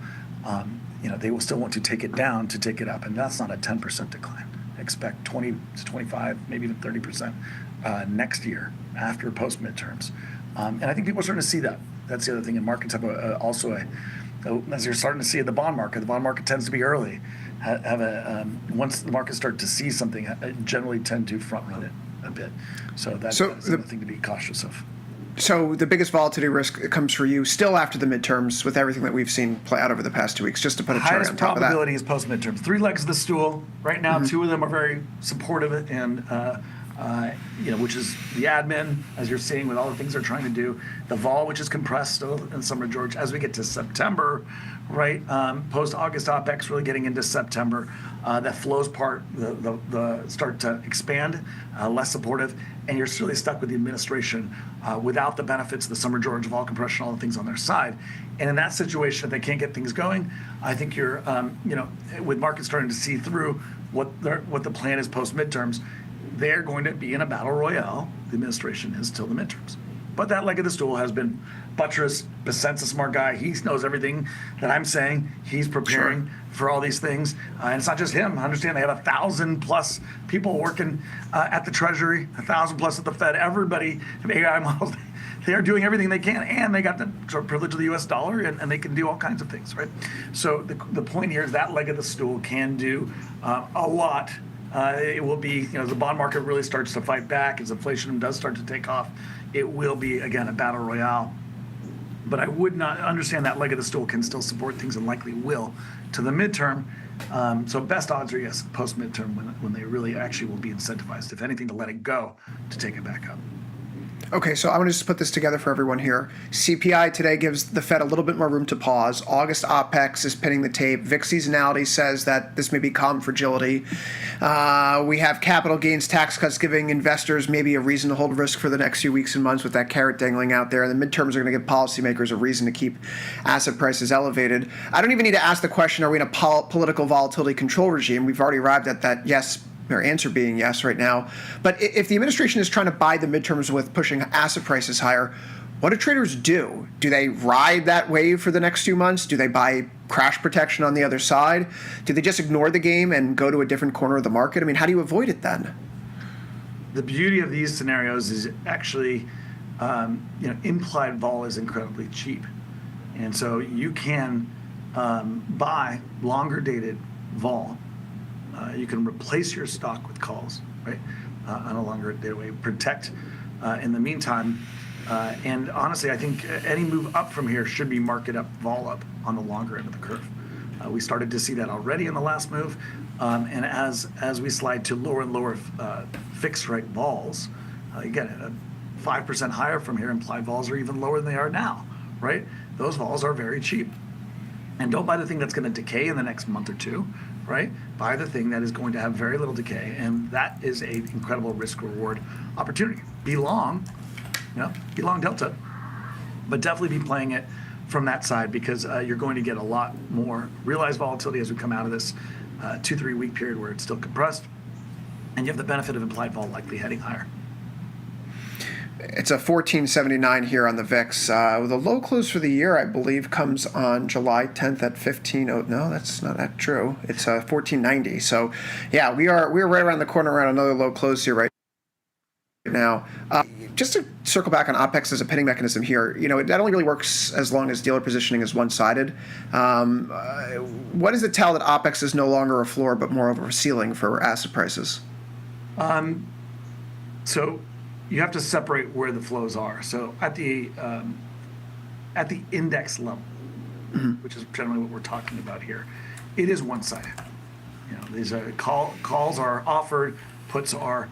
they will still want to take it down to take it up, and that's not a 10% decline. Expect 20 to 25, maybe even 30% next year after post midterms. And I think people are starting to see that. That's the other thing. And markets have as you're starting to see the bond market tends to be early. Once the markets start to see something, generally tend to front run it a bit. So that's another thing to be cautious of. So the biggest volatility risk comes for you still after the midterms with everything that we've seen play out over the past 2 weeks, just to put a cherry on top of that. Highest probability is post-midterms. 3 legs of the stool. Right now, 2 of them are very supportive and, which is the admin, as you're seeing with all the things they're trying to do. The vol, which is compressed still in Summer George. As we get to September, right, post-August OPEX really getting into September, that flows part, the start to expand, less supportive, and you're really stuck with the administration without the benefits of the Summer George, vol compression, all the things on their side. And in that situation, if they can't get things going, I think you're, with markets starting to see through what the plan is post-midterms, they're going to be in a battle royale, the administration is, till the midterms. But that leg of the stool has been buttressed. Besant's a smart guy. He knows everything that I'm saying. He's preparing for all these things. And it's not just him. I understand they have 1,000+ people working at the Treasury, 1,000+ at the Fed. Everybody have AI models. They are doing everything they can, and they got the sort of privilege of the U.S. dollar, and they can do all kinds of things, right? So the point here is that leg of the stool can do a lot. It will be, the bond market really starts to fight back as inflation does start to take off. It will be, again, a battle royale. But I would not understand that leg of the stool can still support things and likely will to the midterm. So best odds are, yes, post-midterm when they really actually will be incentivized, if anything, to let it go, to take it back up. Okay, so I want to just put this together for everyone here. CPI today gives the Fed a little bit more room to pause. August OPEX is pinning the tape. VIX seasonality says that this may be calm fragility. We have capital gains tax cuts giving investors maybe a reason to hold risk for the next few weeks and months with that carrot dangling out there. And the midterms are going to give policymakers a reason to keep asset prices elevated. I don't even need to ask the question, are we in a political volatility control regime? We've already arrived at that yes, their answer being yes right now. But if the administration is trying to buy the midterms with pushing asset prices higher, what do traders do? Do they ride that wave for the next few months? Do they buy crash protection on the other side? Do they just ignore the game and go to a different corner of the market? I mean, how do you avoid it then? The beauty of these scenarios is actually, implied vol is incredibly cheap. And so you can buy longer dated vol. You can replace your stock with calls, right? On a longer dated way, protect in the meantime. And honestly, I think any move up from here should be market up, vol up on the longer end of the curve. We started to see that already in the last move. And as we slide to lower and lower fixed rate vols, again, 5% higher from here, implied vols are even lower than they are now, right? Those vols are very cheap. And don't buy the thing that's going to decay in the next month or two, right? Buy the thing that is going to have very little decay, and that is an incredible risk-reward opportunity. Be long delta, but definitely be playing it from that side because you're going to get a lot more realized volatility as we come out of this 2-3 week period where it's still compressed, and you have the benefit of implied vol likely heading higher. It's a 1479 here on the VIX. The low close for the year, I believe, comes on July 10th at 15. No, that's not that true. It's 1490. So, yeah, we're right around the corner around another low close here right now. Just to circle back on OPEX as a pinning mechanism here, that only really works as long as dealer positioning is one-sided. What does it tell that OPEX is no longer a floor but more of a ceiling for asset prices? So you have to separate where the flows are. So at the index level, which is generally what we're talking about here, it is one-sided. These calls are offered, puts are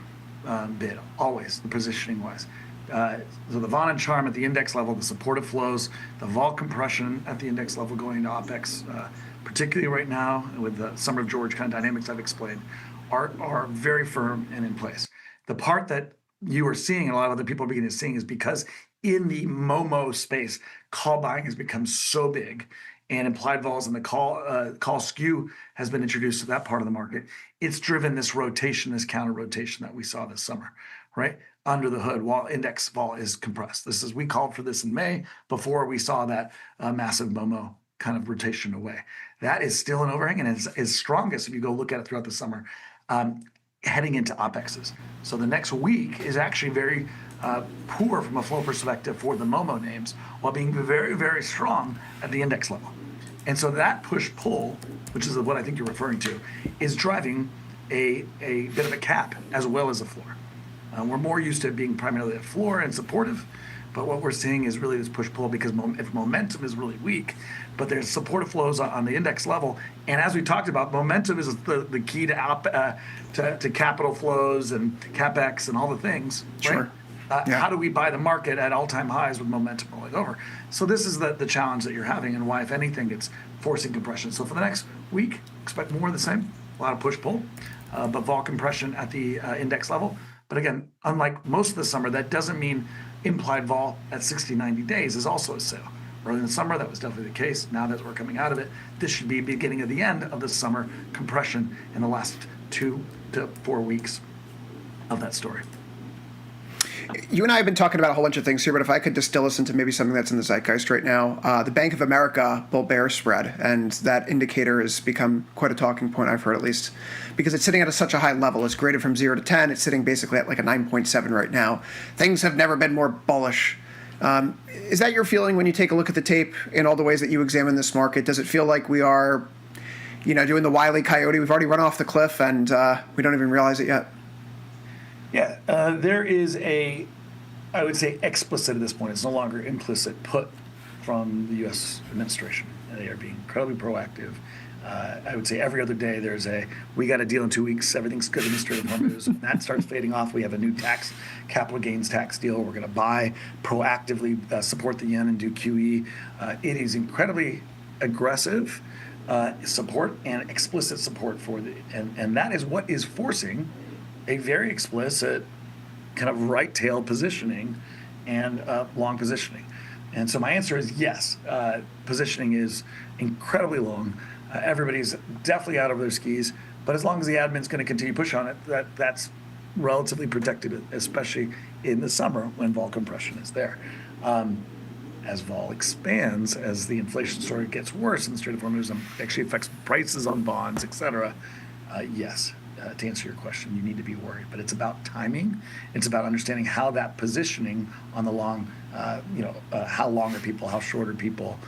bid, always, the positioning-wise. So the Von and Charm at the index level, the supportive flows, the vol compression at the index level going into OPEX, particularly right now with the Summer of George kind of dynamics I've explained, are very firm and in place. The part that you are seeing, and a lot of other people are beginning to see, is because in the Momo space, call buying has become so big, and implied vols and the call skew has been introduced to that part of the market. It's driven this rotation, this counter rotation that we saw this summer, right? Under the hood while index vol is compressed. We called for this in May before we saw that massive Momo kind of rotation away. That is still an overhang and is strongest if you go look at it throughout the summer, heading into OPEXs. So the next week is actually very poor from a flow perspective for the Momo names, while being very, very strong at the index level. And so that push-pull, which is what I think you're referring to, is driving a bit of a cap as well as a floor. We're more used to it being primarily a floor and supportive, but what we're seeing is really this push-pull because if momentum is really weak, but there's supportive flows on the index level. And as we talked about, momentum is the key to capital flows and CapEx and all the things, right? Sure. How do we buy the market at all-time highs with momentum rolling over? So this is the challenge that you're having, and why, if anything, it's forcing compression. So for the next week, expect more of the same, a lot of push-pull, but vol compression at the index level. But again, unlike most of the summer, that doesn't mean implied vol at 60, 90 days is also a sale. Early in the summer, that was definitely the case. Now that we're coming out of it, this should be beginning of the end of the summer compression in the last 2 to 4 weeks of that story. You and I have been talking about a whole bunch of things here, but if I could distill this into maybe something that's in the zeitgeist right now, the Bank of America bull-bear spread, and that indicator has become quite a talking point, I've heard at least, because it's sitting at such a high level. It's graded from 0 to 10. It's sitting basically at like a 9.7 right now. Things have never been more bullish. Is that your feeling when you take a look at the tape in all the ways that you examine this market? Does it feel like we are, doing the Wile E. Coyote? We've already run off the cliff and we don't even realize it yet. Yeah, there is I would say explicit at this point, it's no longer implicit put from the U.S. administration. They are being incredibly proactive. I would say every other day there's we got a deal in 2 weeks, everything's good administrative hormones. When that starts fading off, we have a new capital gains tax deal. We're going to buy proactively, support the yen and do QE. It is incredibly aggressive support and explicit support for and that is what is forcing a very explicit kind of right tail positioning and long positioning. And so my answer is yes, positioning is incredibly long. Everybody's definitely out of their skis, but as long as the admin's going to continue to push on it, that's relatively protected, especially in the summer when vol compression is there. as vol expands, as the inflation story gets worse and the Strait of Hormuz actually affects prices on bonds, etc., yes, to answer your question, you need to be worried. But it's about timing. It's about understanding how that positioning on the long, how long are people, how short are people.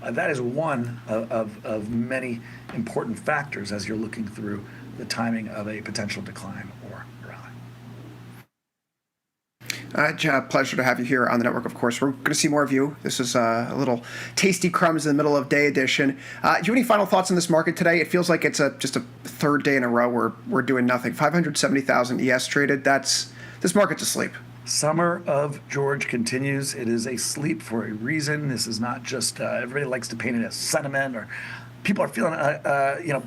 That is one of many important factors as you're looking through the timing of a potential decline or rally. Pleasure to have you here on the network, of course. We're going to see more of you. This is a little tasty crumbs in the middle of day edition. Do you have any final thoughts on this market today? It feels like it's just a third day in a row where we're doing nothing. 570,000 ES traded. This market's asleep. Summer of George continues. It is a sleep for a reason. This is not just everybody likes to paint it as sentiment or people are feeling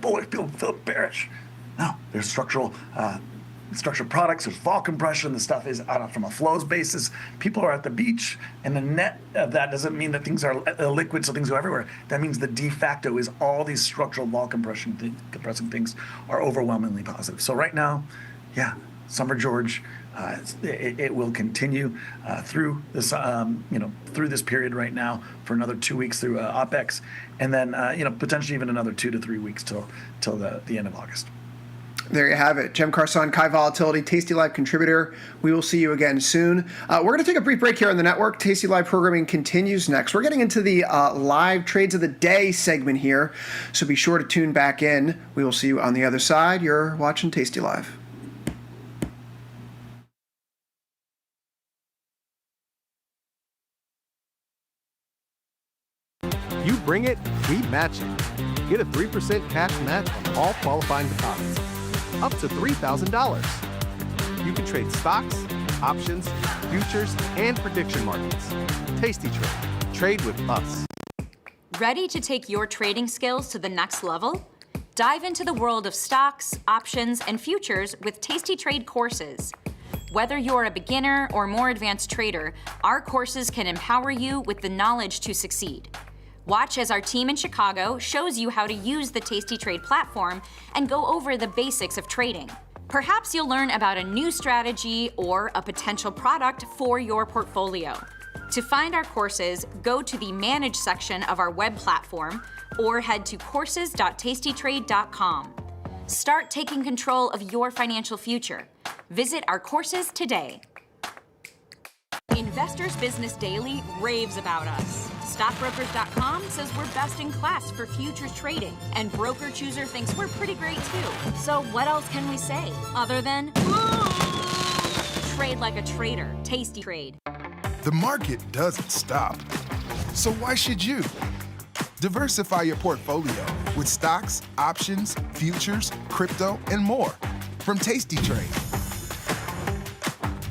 bullish, people feel bearish. No, there's structural products. There's vol compression. The stuff is from a flows basis. People are at the beach, and the net of that doesn't mean that things are liquid, so things go everywhere. That means the de facto is all these structural vol compressing things are overwhelmingly positive. So right now, yeah, Summer George. It will continue through this, through this period right now for another 2 weeks through OPEX, and then potentially even another 2 to 3 weeks till the end of August. There you have it. Karsan, Kai Volatility, Tasty Live contributor. We will see you again soon. We're going to take a brief break here on the network. Tasty Live programming continues next. We're getting into the live trades of the day segment here, so be sure to tune back in. We will see you on the other side. You're watching Tasty Live. You bring it, we match it. Get a 3% cash match on all qualifying deposits. Up to $3,000. You can trade stocks, options, futures, and prediction markets. Tasty Trade. Trade with us. Ready to take your trading skills to the next level? Dive into the world of stocks, options, and futures with Tasty Trade courses. Whether you're a beginner or more advanced trader, our courses can empower you with the knowledge to succeed. Watch as our team in Chicago shows you how to use the Tasty Trade platform and go over the basics of trading. Perhaps you'll learn about a new strategy or a potential product for your portfolio. To find our courses, go to the Manage section of our web platform or head to courses.tastytrade.com. Start taking control of your financial future. Visit our courses today. Investors Business Daily raves about us. Stockbrokers.com says we're best in class for futures trading, and Broker Chooser thinks we're pretty great too. So what else can we say other than trade like a trader? Tasty Trade. The market doesn't stop. So why should you? Diversify your portfolio with stocks, options, futures, crypto, and more from Tasty Trade.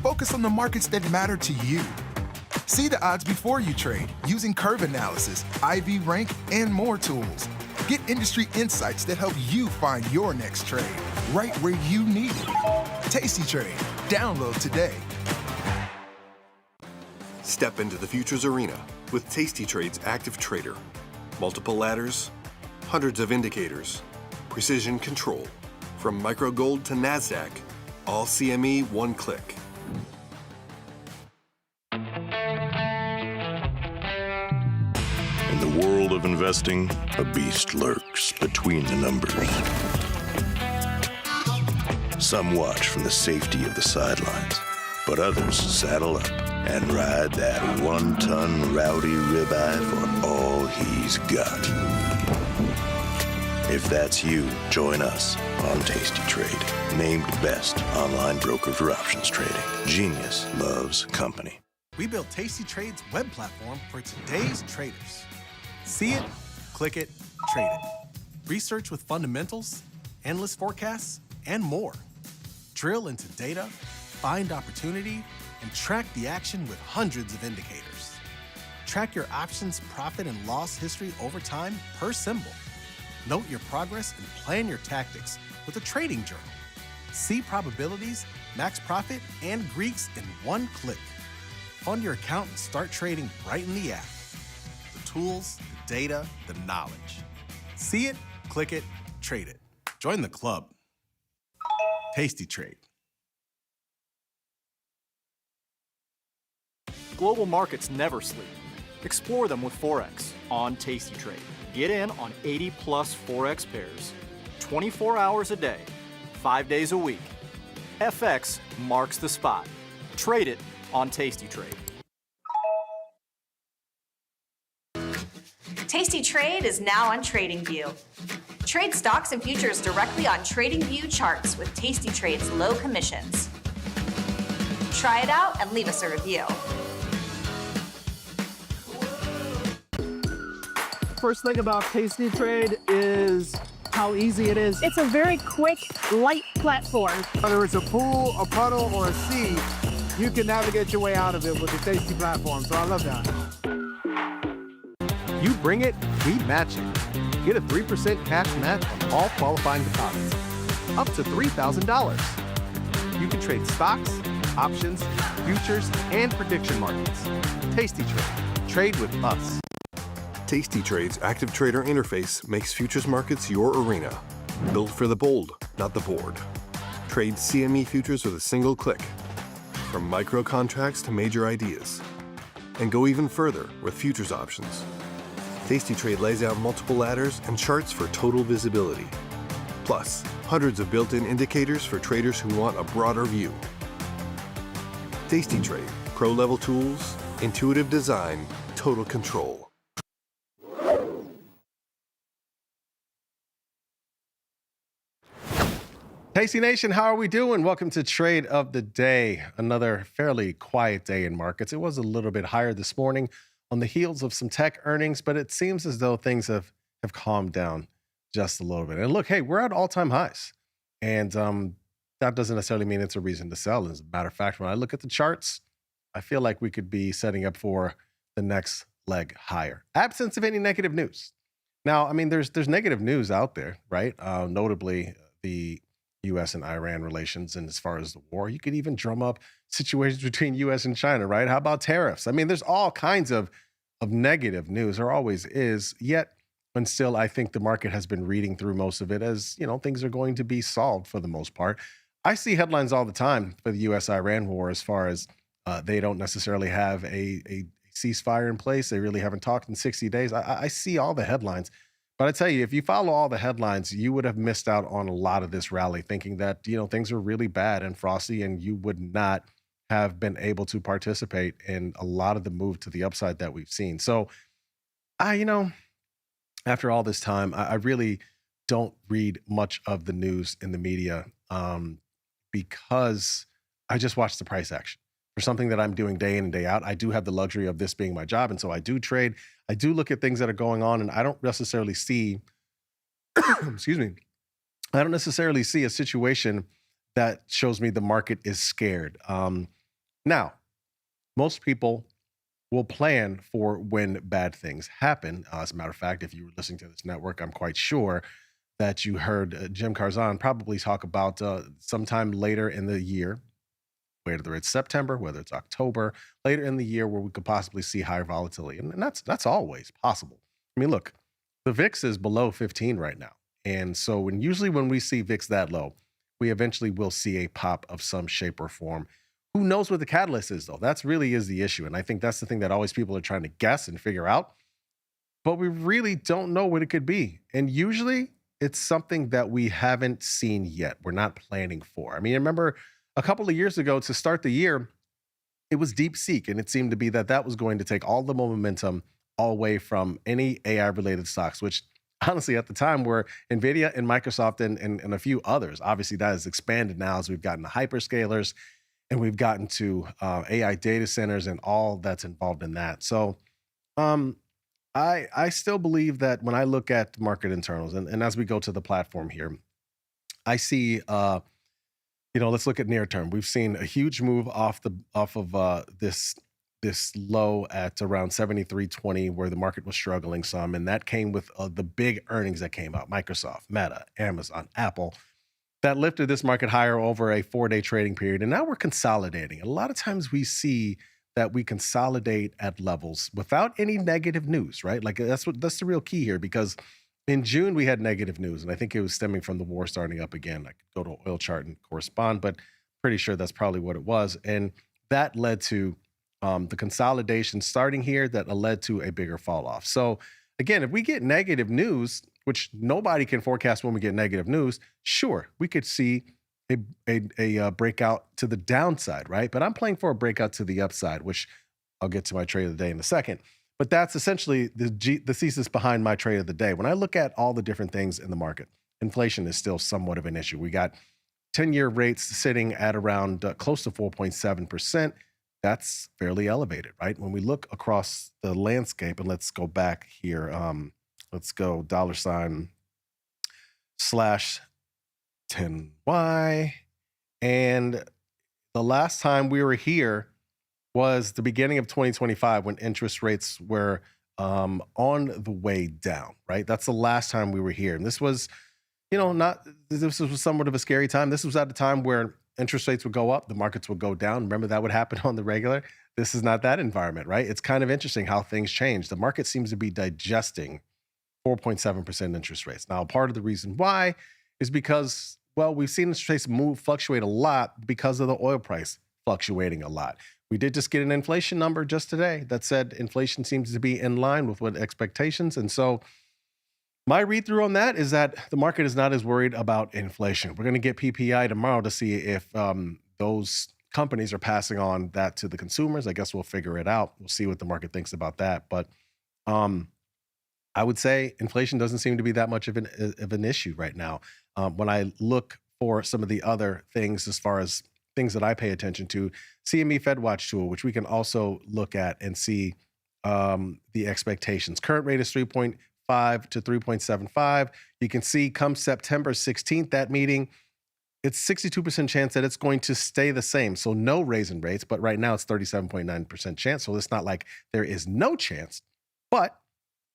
Focus on the markets that matter to you. See the odds before you trade using curve analysis, IV rank, and more tools. Get industry insights that help you find your next trade right where you need it. Tasty Trade. Download today. Step into the futures arena with Tasty Trade's active trader. Multiple ladders, hundreds of indicators, precision control. From micro gold to NASDAQ, all CME one click. In the world of investing, a beast lurks between the numbers. Some watch from the safety of the sidelines, but others saddle up and ride that one-ton rowdy ribeye for all he's got. If that's you, join us on Tasty Trade, named best online broker for options trading. Genius loves company. We built Tasty Trade's web platform for today's traders. See it, click it, trade it. Research with fundamentals, endless forecasts, and more. Drill into data, find opportunity, and track the action with hundreds of indicators. Track your options profit and loss history over time per symbol. Note your progress and plan your tactics with a trading journal. See probabilities, max profit, and Greeks in one click. Fund your account and start trading right in the app. The tools, the data, the knowledge. See it, click it, trade it. Join the club. Tasty Trade. Global markets never sleep. Explore them with Forex on Tasty Trade. Get in on 80 plus Forex pairs, 24 hours a day, 5 days a week. FX marks the spot. Trade it on Tasty Trade. Tasty Trade is now on TradingView. Trade stocks and futures directly on TradingView charts with Tasty Trade's low commissions. Try it out and leave us a review. First thing about Tasty Trade is how easy it is. It's a very quick, light platform. Whether it's a pool, a puddle, or a sea, you can navigate your way out of it with the Tasty platform. So I love that. You bring it, we match it. Get a 3% cash match on all qualifying deposits, up to $3,000. You can trade stocks, options, futures, and prediction markets. Tasty Trade. Trade with us. Tasty Trade's active trader interface makes futures markets your arena. Built for the bold, not the board. Trade CME futures with a single click. From micro contracts to major ideas. And go even further with futures options. Tasty Trade lays out multiple ladders and charts for total visibility. Plus, hundreds of built-in indicators for traders who want a broader view. Tasty Trade, pro-level tools, intuitive design, total control. Tasty Nation, how are we doing? Welcome to Trade of the Day. Another fairly quiet day in markets. It was a little bit higher this morning on the heels of some tech earnings, but it seems as though things have calmed down just a little bit. And look, hey, we're at all-time highs. And that doesn't necessarily mean it's a reason to sell. As a matter of fact, when I look at the charts, I feel like we could be setting up for the next leg higher. Absence of any negative news. Now, I mean, there's negative news out there, right? Notably, the U.S. and Iran relations, and as far as the war, you could even drum up situations between U.S. and China, right? How about tariffs? I mean, there's all kinds of negative news. There always is. Yet, and still, I think the market has been reading through most of it as, you know, things are going to be solved for the most part. I see headlines all the time for the U.S.-Iran war as far as they don't necessarily have a ceasefire in place. They really haven't talked in 60 days. I see all the headlines. But I tell you, if you follow all the headlines, you would have missed out on a lot of this rally, thinking that, you know, things are really bad and frosty, and you would not have been able to participate in a lot of the move to the upside that we've seen. So, you know, after all this time, I really don't read much of the news in the media because I just watch the price action. For something that I'm doing day in and day out, I do have the luxury of this being my job. And so I do trade. I do look at things that are going on, and I don't necessarily see, excuse me, I don't necessarily see a situation that shows me the market is scared. Now, most people will plan for when bad things happen. As a matter of fact, if you were listening to this network, I'm quite sure that you heard Jim Karsan probably talk about sometime later in the year, whether it's September, whether it's October, later in the year where we could possibly see higher volatility. And that's always possible. I mean, look, the VIX is below 15 right now. And so usually when we see VIX that low, we eventually will see a pop of some shape or form. Who knows what the catalyst is, though? That's really is the issue. And I think that's the thing that always people are trying to guess and figure out. But we really don't know what it could be. And usually it's something that we haven't seen yet. We're not planning for. I mean, remember a couple of years ago to start the year, it was DeepSeek, and it seemed to be that was going to take all the momentum all away from any AI-related stocks, which honestly at the time were NVIDIA and Microsoft and a few others. Obviously, that has expanded now as we've gotten to hyperscalers and we've gotten to AI data centers and all that's involved in that. So I still believe that when I look at market internals, and as we go to the platform here, I see you know, let's look at near term. We've seen a huge move off of this low at around 73.20, where the market was struggling some, and that came with the big earnings that came out: Microsoft, Meta, Amazon, Apple. That lifted this market higher over a 4-day trading period, and now we're consolidating. A lot of times we see that we consolidate at levels without any negative news, right? Like that's the real key here, because in June, we had negative news, and I think it was stemming from the war starting up again. I could go to an oil chart and correspond, but pretty sure that's probably what it was. And that led to the consolidation starting here that led to a bigger fall off. So again, if we get negative news, which nobody can forecast when we get negative news, sure, we could see a breakout to the downside, right? But I'm playing for a breakout to the upside, which I'll get to my trade of the day in a second. But that's essentially the thesis behind my trade of the day. When I look at all the different things in the market, inflation is still somewhat of an issue. We got 10-year rates sitting at around close to 4.7%. That's fairly elevated, right? When we look across the landscape, and let's go back here. Let's go $/10Y. And the last time we were here was the beginning of 2025 when interest rates were on the way down, right? That's the last time we were here. And this was, this was somewhat of a scary time. This was at a time where interest rates would go up, the markets would go down. Remember, that would happen on the regular. This is not that environment, right? It's kind of interesting how things change. The market seems to be digesting 4.7% interest rates. Now, part of the reason why is because, well, we've seen interest rates fluctuate a lot because of the oil price fluctuating a lot. We did just get an inflation number just today that said inflation seems to be in line with what expectations. And so my read through on that is that the market is not as worried about inflation. We're going to get PPI tomorrow to see if those companies are passing on that to the consumers. I guess we'll figure it out. We'll see what the market thinks about that. But I would say inflation doesn't seem to be that much of an issue right now. When I look for some of the other things as far as things that I pay attention to, CME FedWatch tool, which we can also look at and see the expectations. Current rate is 3.5 to 3.75. You can see come September 16th, that meeting, it's 62% chance that it's going to stay the same. So no raise in rates, but right now it's 37.9% chance. So it's not like there is no chance. But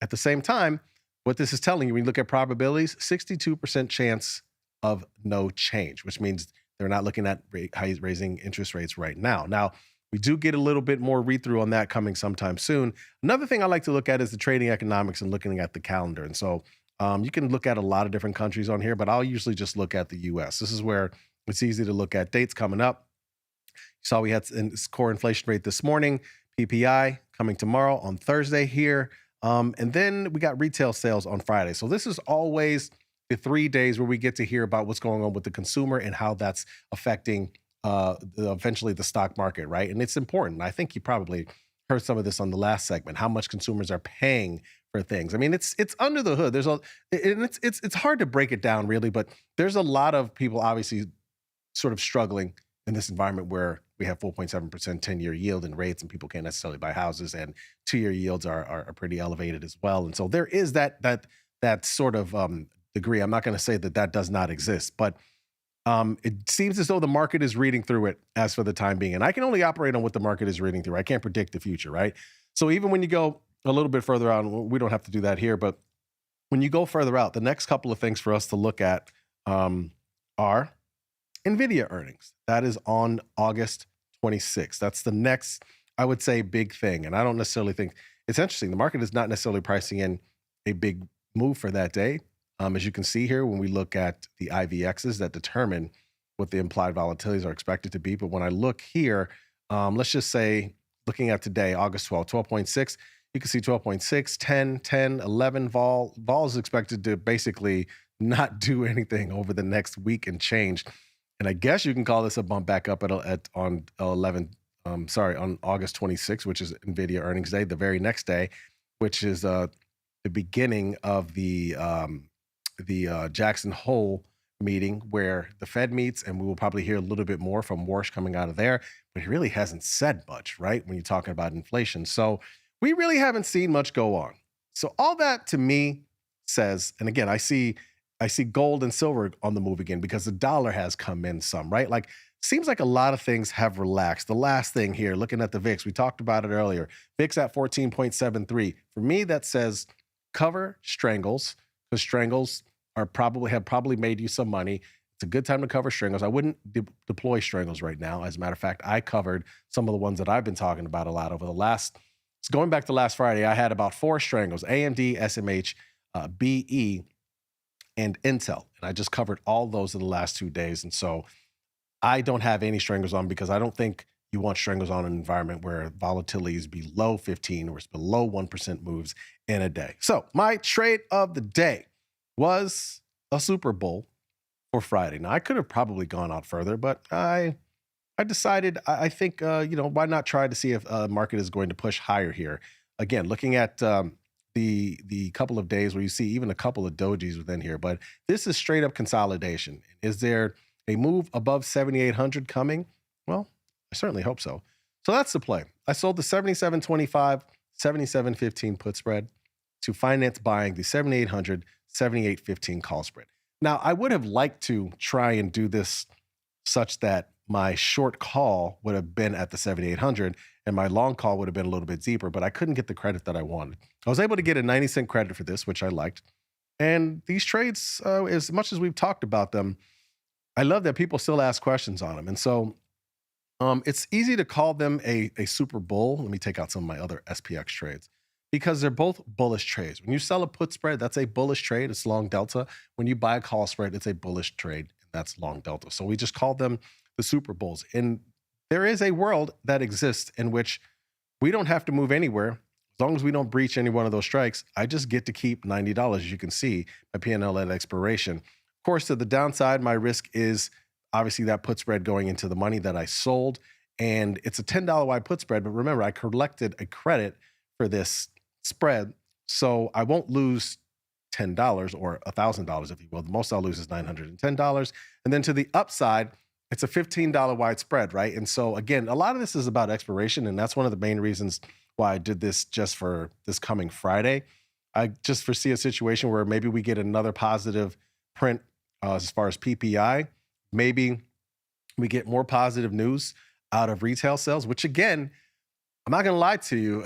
at the same time, what this is telling you, when you look at probabilities, 62% chance of no change, which means they're not looking at raising interest rates right now. Now, we do get a little bit more read-through on that coming sometime soon. Another thing I like to look at is the trading economics and looking at the calendar. And so you can look at a lot of different countries on here, but I'll usually just look at the U.S. This is where it's easy to look at dates coming up. You saw we had this core inflation rate this morning, PPI coming tomorrow on Thursday here. And then we got retail sales on Friday. So this is always the 3 days where we get to hear about what's going on with the consumer and how that's affecting eventually the stock market, right? And it's important. I think you probably heard some of this on the last segment, how much consumers are paying for things. I mean, it's under the hood. It's hard to break it down really, but there's a lot of people obviously sort of struggling in this environment where we have 4.7% 10-year yield and rates, and people can't necessarily buy houses, and 2-year yields are pretty elevated as well. And so there is that sort of degree. I'm not going to say that does not exist, but it seems as though the market is reading through it as for the time being. And I can only operate on what the market is reading through. I can't predict the future, right? So even when you go a little bit further out, we don't have to do that here, but when you go further out, the next couple of things for us to look at are NVIDIA earnings. That is on August 26th. That's the next, I would say, big thing. And I don't necessarily think it's interesting. The market is not necessarily pricing in a big move for that day. As you can see here, when we look at the IVXs that determine what the implied volatilities are expected to be. But when I look here, let's just say, looking at today, August 12th, 12.6, you can see 12.6, 10, 10, 11 vol. Vol is expected to basically not do anything over the next week and change. And I guess you can call this a bump back up on August 26th, which is NVIDIA earnings day, the very next day, which is the beginning of the Jackson Hole meeting where the Fed meets, and we will probably hear a little bit more from Warsh coming out of there, but he really hasn't said much, right, when you're talking about inflation. So we really haven't seen much go on. So all that to me says, and again, I see gold and silver on the move again because the dollar has come in some, right? Like, seems like a lot of things have relaxed. The last thing here, looking at the VIX, we talked about it earlier. VIX at 14.73. For me, that says cover strangles, because strangles have probably made you some money. It's a good time to cover strangles. I wouldn't deploy strangles right now. As a matter of fact, I covered some of the ones that I've been talking about a lot over the last, going back to last Friday, I had about 4 strangles, AMD, SMH, BE, and Intel. And I just covered all those in the last 2 days. And so I don't have any strangles on because I don't think you want strangles on an environment where volatility is below 15 or it's below 1% moves in a day. So my trade of the day was a Super Bowl for Friday. Now I could have probably gone out further, but I decided I think why not try to see if market is going to push higher here. Again, looking at the couple of days where you see even a couple of dojis within here, but this is straight up consolidation. Is there a move above 7,800 coming? Well, I certainly hope so. So that's the play. I sold the 77.25, 77.15 put spread to finance buying the 7,800, 78.15 call spread. Now, I would have liked to try and do this such that my short call would have been at the 7,800 and my long call would have been a little bit deeper, but I couldn't get the credit that I wanted. I was able to get a 90-cent credit for this, which I liked. And these trades, as much as we've talked about them, I love that people still ask questions on them. And so it's easy to call them a super bull. Let me take out some of my other SPX trades because they're both bullish trades. When you sell a put spread, that's a bullish trade. It's long delta. When you buy a call spread, it's a bullish trade, and that's long delta. So we just call them the super bulls. And there is a world that exists in which we don't have to move anywhere. As long as we don't breach any one of those strikes, I just get to keep $90, as you can see, my P&L at expiration. Of course, to the downside, my risk is obviously that put spread going into the money that I sold. And it's a $10 wide put spread. But remember, I collected a credit for this spread. So I won't lose $10 or $1,000, if you will. The most I'll lose is $910. And then to the upside, it's a $15 wide spread, right? And so again, a lot of this is about expiration. And that's one of the main reasons why I did this just for this coming Friday. I just foresee a situation where maybe we get another positive print as far as PPI. Maybe we get more positive news out of retail sales, which again, I'm not going to lie to you.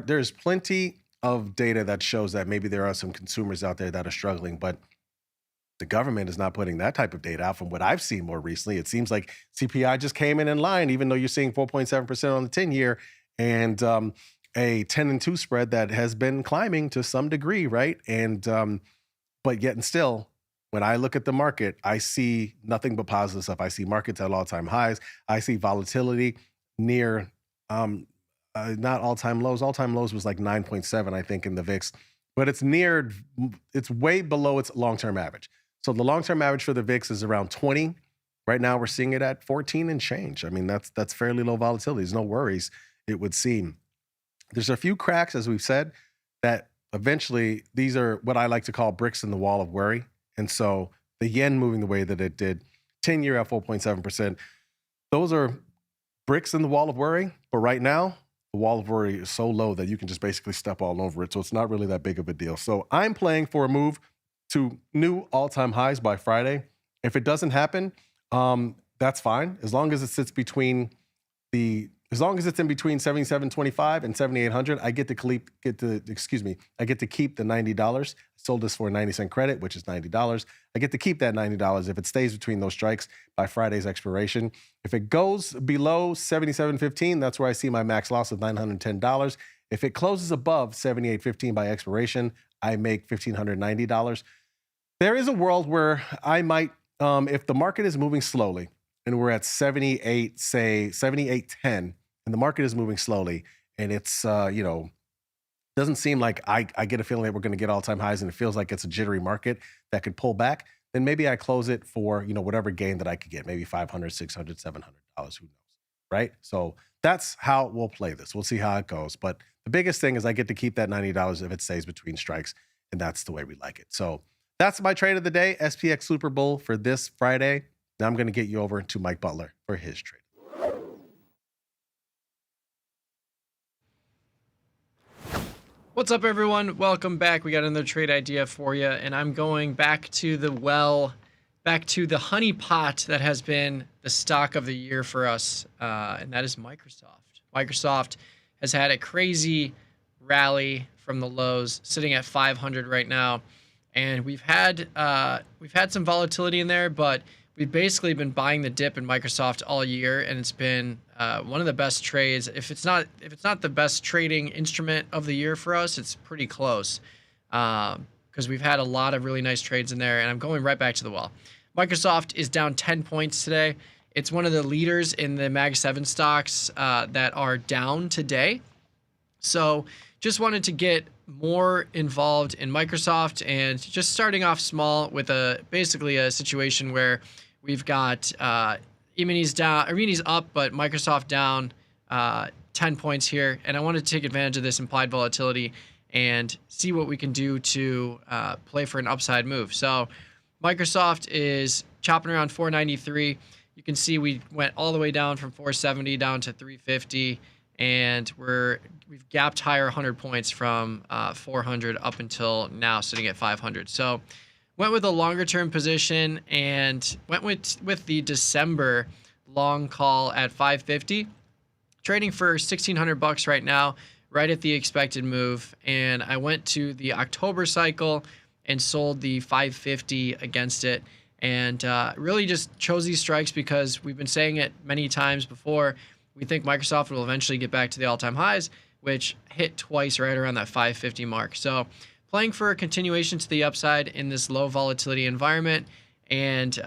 There's plenty of data that shows that maybe there are some consumers out there that are struggling, but the government is not putting that type of data out from what I've seen more recently. It seems like CPI just came in line, even though you're seeing 4.7% on the 10-year and a 10 and 2 spread that has been climbing to some degree, right? And but yet and still, when I look at the market, I see nothing but positive stuff. I see markets at all-time highs. I see volatility near not all-time lows. All-time lows was like 9.7, I think, in the VIX, but it's way below its long-term average. So the long-term average for the VIX is around 20. Right now, we're seeing it at 14 and change. I mean, that's fairly low volatility. There's no worries, it would seem. There's a few cracks, as we've said, that eventually these are what I like to call bricks in the wall of worry. And so the yen moving the way that it did, 10-year at 4.7%, those are bricks in the wall of worry. But right now, the wall of worry is so low that you can just basically step all over it. So it's not really that big of a deal. So I'm playing for a move to new all-time highs by Friday. If it doesn't happen, that's fine. As long as it sits between as long as it's in between 77.25 and 7,800, I get to keep the $90. I sold this for a 90-cent credit, which is $90. I get to keep that $90 if it stays between those strikes by Friday's expiration. If it goes below 77.15, that's where I see my max loss of $910. If it closes above 78.15 by expiration, I make $1,590. There is a world where I might, if the market is moving slowly and we're at 78, say 78.10, and the market is moving slowly, and it's, doesn't seem like I get a feeling that we're going to get all-time highs, and it feels like it's a jittery market that could pull back, then maybe I close it for, whatever gain that I could get, maybe $500, $600, $700, who knows, right? So that's how we'll play this. We'll see how it goes. But the biggest thing is I get to keep that $90 if it stays between strikes, and that's the way we like it. So that's my trade of the day, SPX Super Bowl for this Friday. Now I'm going to get you over to Mike Butler for his trade. What's up, everyone? Welcome back. We got another trade idea for you, and I'm going back to the honey pot that has been the stock of the year for us, and that is Microsoft. Microsoft has had a crazy rally from the lows, sitting at 500 right now, and we've had some volatility in there, but we've basically been buying the dip in Microsoft all year, and it's been one of the best trades. If it's not the best trading instrument of the year for us, it's pretty close because we've had a lot of really nice trades in there, and I'm going right back to the well. Microsoft is down 10 points today. It's one of the leaders in the Mag 7 stocks that are down today. So just wanted to get more involved in Microsoft and just starting off small with basically a situation where we've got E-minis down, or E-minis up, but Microsoft down 10 points here. And I wanted to take advantage of this implied volatility and see what we can do to play for an upside move. So Microsoft is chopping around 493. You can see we went all the way down from 470 down to 350, and we've gapped higher 100 points from 400 up until now, sitting at 500. So went with a longer term position and went with the December long call at 550, trading for $1,600 right now, right at the expected move. And I went to the October cycle and sold the 550 against it. And really just chose these strikes because we've been saying it many times before. We think Microsoft will eventually get back to the all-time highs, which hit twice right around that 550 mark. So playing for a continuation to the upside in this low volatility environment, and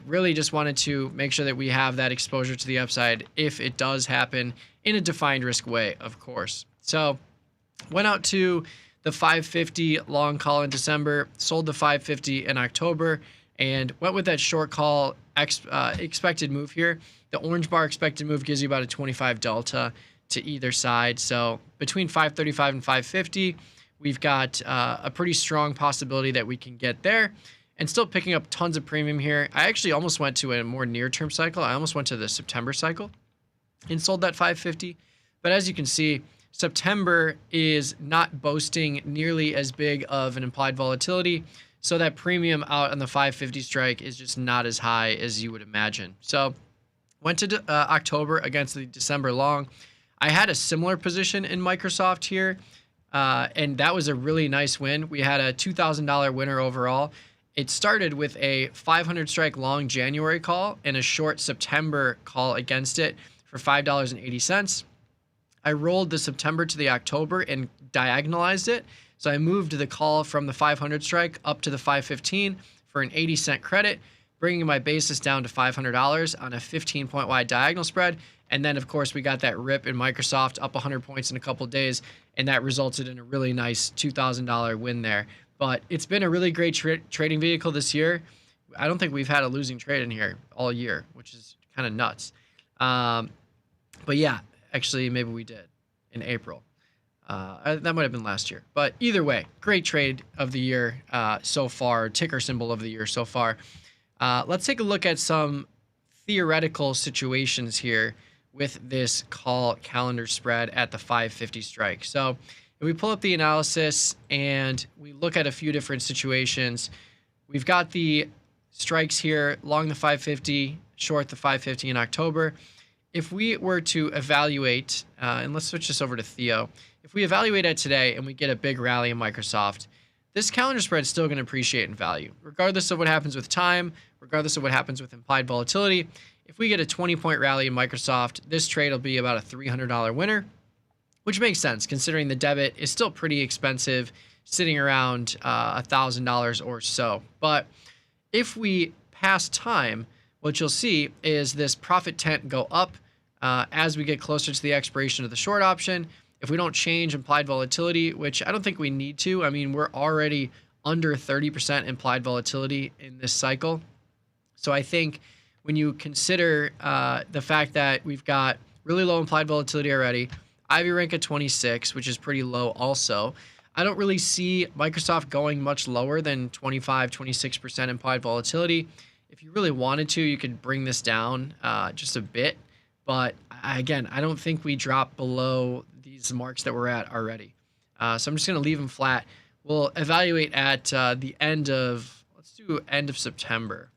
really just wanted to make sure that we have that exposure to the upside if it does happen in a defined risk way, of course. So went out to the 550 long call in December, sold the 550 in October, and went with that short call expected move here. The orange bar expected move gives you about a 25 delta to either side. So between 535 and 550, we've got a pretty strong possibility that we can get there, and still picking up tons of premium here. I actually almost went to a more near-term cycle. I almost went to the September cycle and sold that 550. But as you can see, September is not boasting nearly as big of an implied volatility. So that premium out on the 550 strike is just not as high as you would imagine. So went to October against the December long. I had a similar position in Microsoft here, and that was a really nice win. We had a $2,000 winner overall. It started with a 500 strike long January call and a short September call against it for $5.80. I rolled the September to the October and diagonalized it. So I moved the call from the 500 strike up to the 515 for an 80-cent credit, bringing my basis down to $500 on a 15-point wide diagonal spread. And then, of course, we got that rip in Microsoft up 100 points in a couple days, and that resulted in a really nice $2,000 win there. But it's been a really great trading vehicle this year. I don't think we've had a losing trade in here all year, which is kind of nuts. But yeah, actually, maybe we did in April. That might have been last year. But either way, great trade of the year so far, ticker symbol of the year so far. Let's take a look at some theoretical situations here with this call calendar spread at the 550 strike. So if we pull up the analysis and we look at a few different situations, we've got the strikes here, long the 550, short the 550 in October. If we were to evaluate, and let's switch this over to Theo, if we evaluate it today and we get a big rally in Microsoft, this calendar spread is still going to appreciate in value, regardless of what happens with time, regardless of what happens with implied volatility. If we get a 20-point rally in Microsoft, this trade will be about a $300 winner, which makes sense considering the debit is still pretty expensive, sitting around $1,000 or so. But if we pass time, what you'll see is this profit tent go up as we get closer to the expiration of the short option. If we don't change implied volatility, which I don't think we need to, I mean, we're already under 30% implied volatility in this cycle. So I think when you consider the fact that we've got really low implied volatility already, Ivy rank at 26, which is pretty low also, I don't really see Microsoft going much lower than 25, 26% implied volatility. If you really wanted to, you could bring this down just a bit. But again, I don't think we drop below these marks that we're at already. So I'm just going to leave them flat. We'll evaluate at the end of, let's do end of September,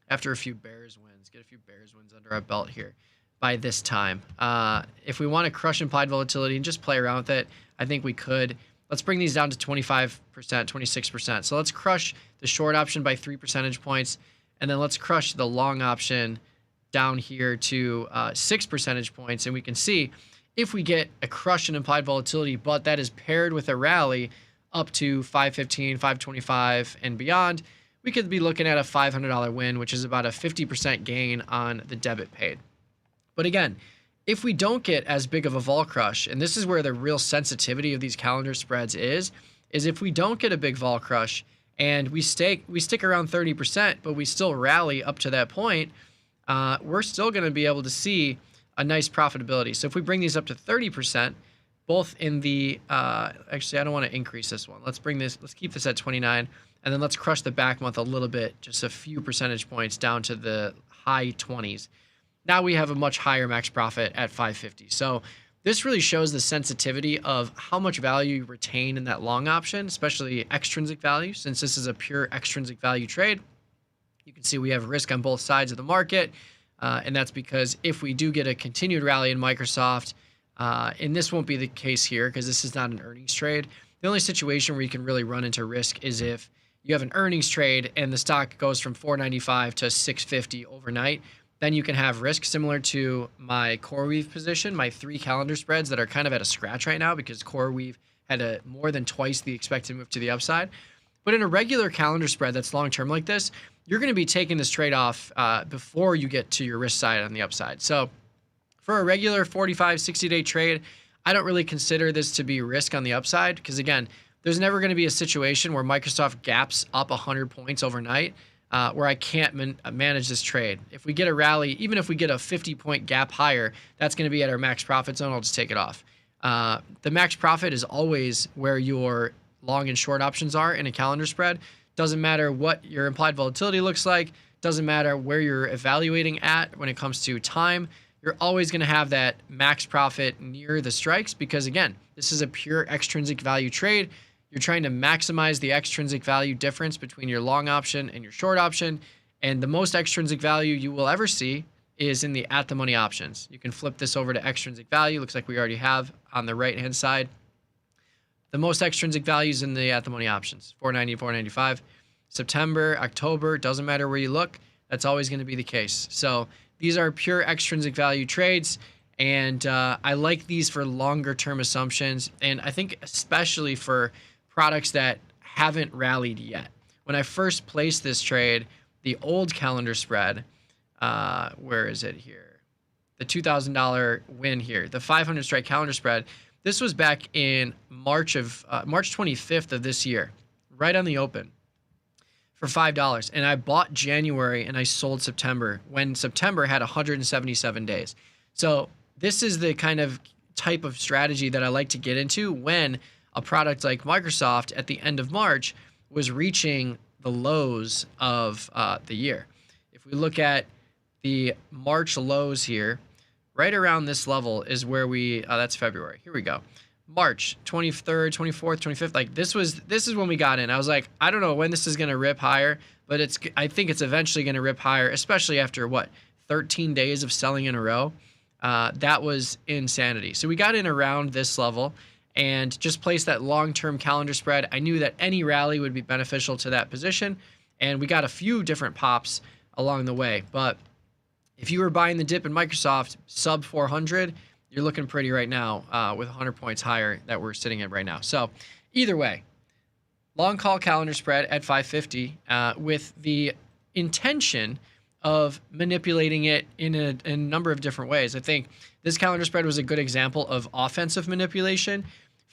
after a few Bears wins, get a few Bears wins under our belt here by this time. If we want to crush implied volatility and just play around with it, I think we could. Let's bring these down to 25%, 26%. So let's crush the short option by 3 percentage points, and then let's crush the long option down here to 6 percentage points. And we can see if we get a crush in implied volatility, but that is paired with a rally up to 515, 525 and beyond, we could be looking at a $500 win, which is about a 50% gain on the debit paid. But again, if we don't get as big of a vol crush, and this is where the real sensitivity of these calendar spreads is if we don't get a big vol crush and we stick around 30%, but we still rally up to that point, we're still going to be able to see a nice profitability. So if we bring these up to 30%, both in the, actually, I don't want to increase this one. Let's keep this at 29, and then let's crush the back month a little bit, just a few percentage points down to the high 20s. Now we have a much higher max profit at 550. So this really shows the sensitivity of how much value you retain in that long option, especially extrinsic value. Since this is a pure extrinsic value trade, you can see we have risk on both sides of the market. And that's because if we do get a continued rally in Microsoft, and this won't be the case here because this is not an earnings trade. The only situation where you can really run into risk is if you have an earnings trade and the stock goes from $4.95 to $6.50 overnight. Then you can have risk similar to my CoreWeave position, my 3 calendar spreads that are kind of at a scratch right now because CoreWeave had a more than twice the expected move to the upside. But in a regular calendar spread that's long-term like this, you're going to be taking this trade off before you get to your risk side on the upside. So for a regular 45, 60-day trade, I don't really consider this to be risk on the upside because, again, there's never going to be a situation where Microsoft gaps up 100 points overnight where I can't manage this trade. If we get a rally, even if we get a 50-point gap higher, that's going to be at our max profit zone. I'll just take it off. The max profit is always where your long and short options are in a calendar spread. Doesn't matter what your implied volatility looks like. Doesn't matter where you're evaluating at when it comes to time. You're always going to have that max profit near the strikes because, again, this is a pure extrinsic value trade. You're trying to maximize the extrinsic value difference between your long option and your short option. And the most extrinsic value you will ever see is in the at-the-money options. You can flip this over to extrinsic value. Looks like we already have on the right-hand side. The most extrinsic values in the at-the-money options, 490, 495. September, October, doesn't matter where you look. That's always going to be the case. So these are pure extrinsic value trades. And I like these for longer-term assumptions. And I think especially for products that haven't rallied yet. When I first placed this trade, the old calendar spread, where is it here? The $2,000 win here, the 500 strike calendar spread. This was back in March 25th of this year, right on the open for $5. And I bought January and I sold September when September had 177 days. So this is the kind of type of strategy that I like to get into when a product like Microsoft at the end of March was reaching the lows of the year. If we look at the March lows here, right around this level is where that's February. Here we go. March 23rd, 24th, 25th. Like this is when we got in. I was like, I don't know when this is going to rip higher, but I think it's eventually going to rip higher, especially after 13 days of selling in a row. That was insanity. So we got in around this level and just placed that long-term calendar spread. I knew that any rally would be beneficial to that position, and we got a few different pops along the way. But if you were buying the dip in Microsoft sub 400, you're looking pretty right now with 100 points higher that we're sitting at right now. So either way, long call calendar spread at 550 with the intention of manipulating it in a number of different ways. I think this calendar spread was a good example of offensive manipulation.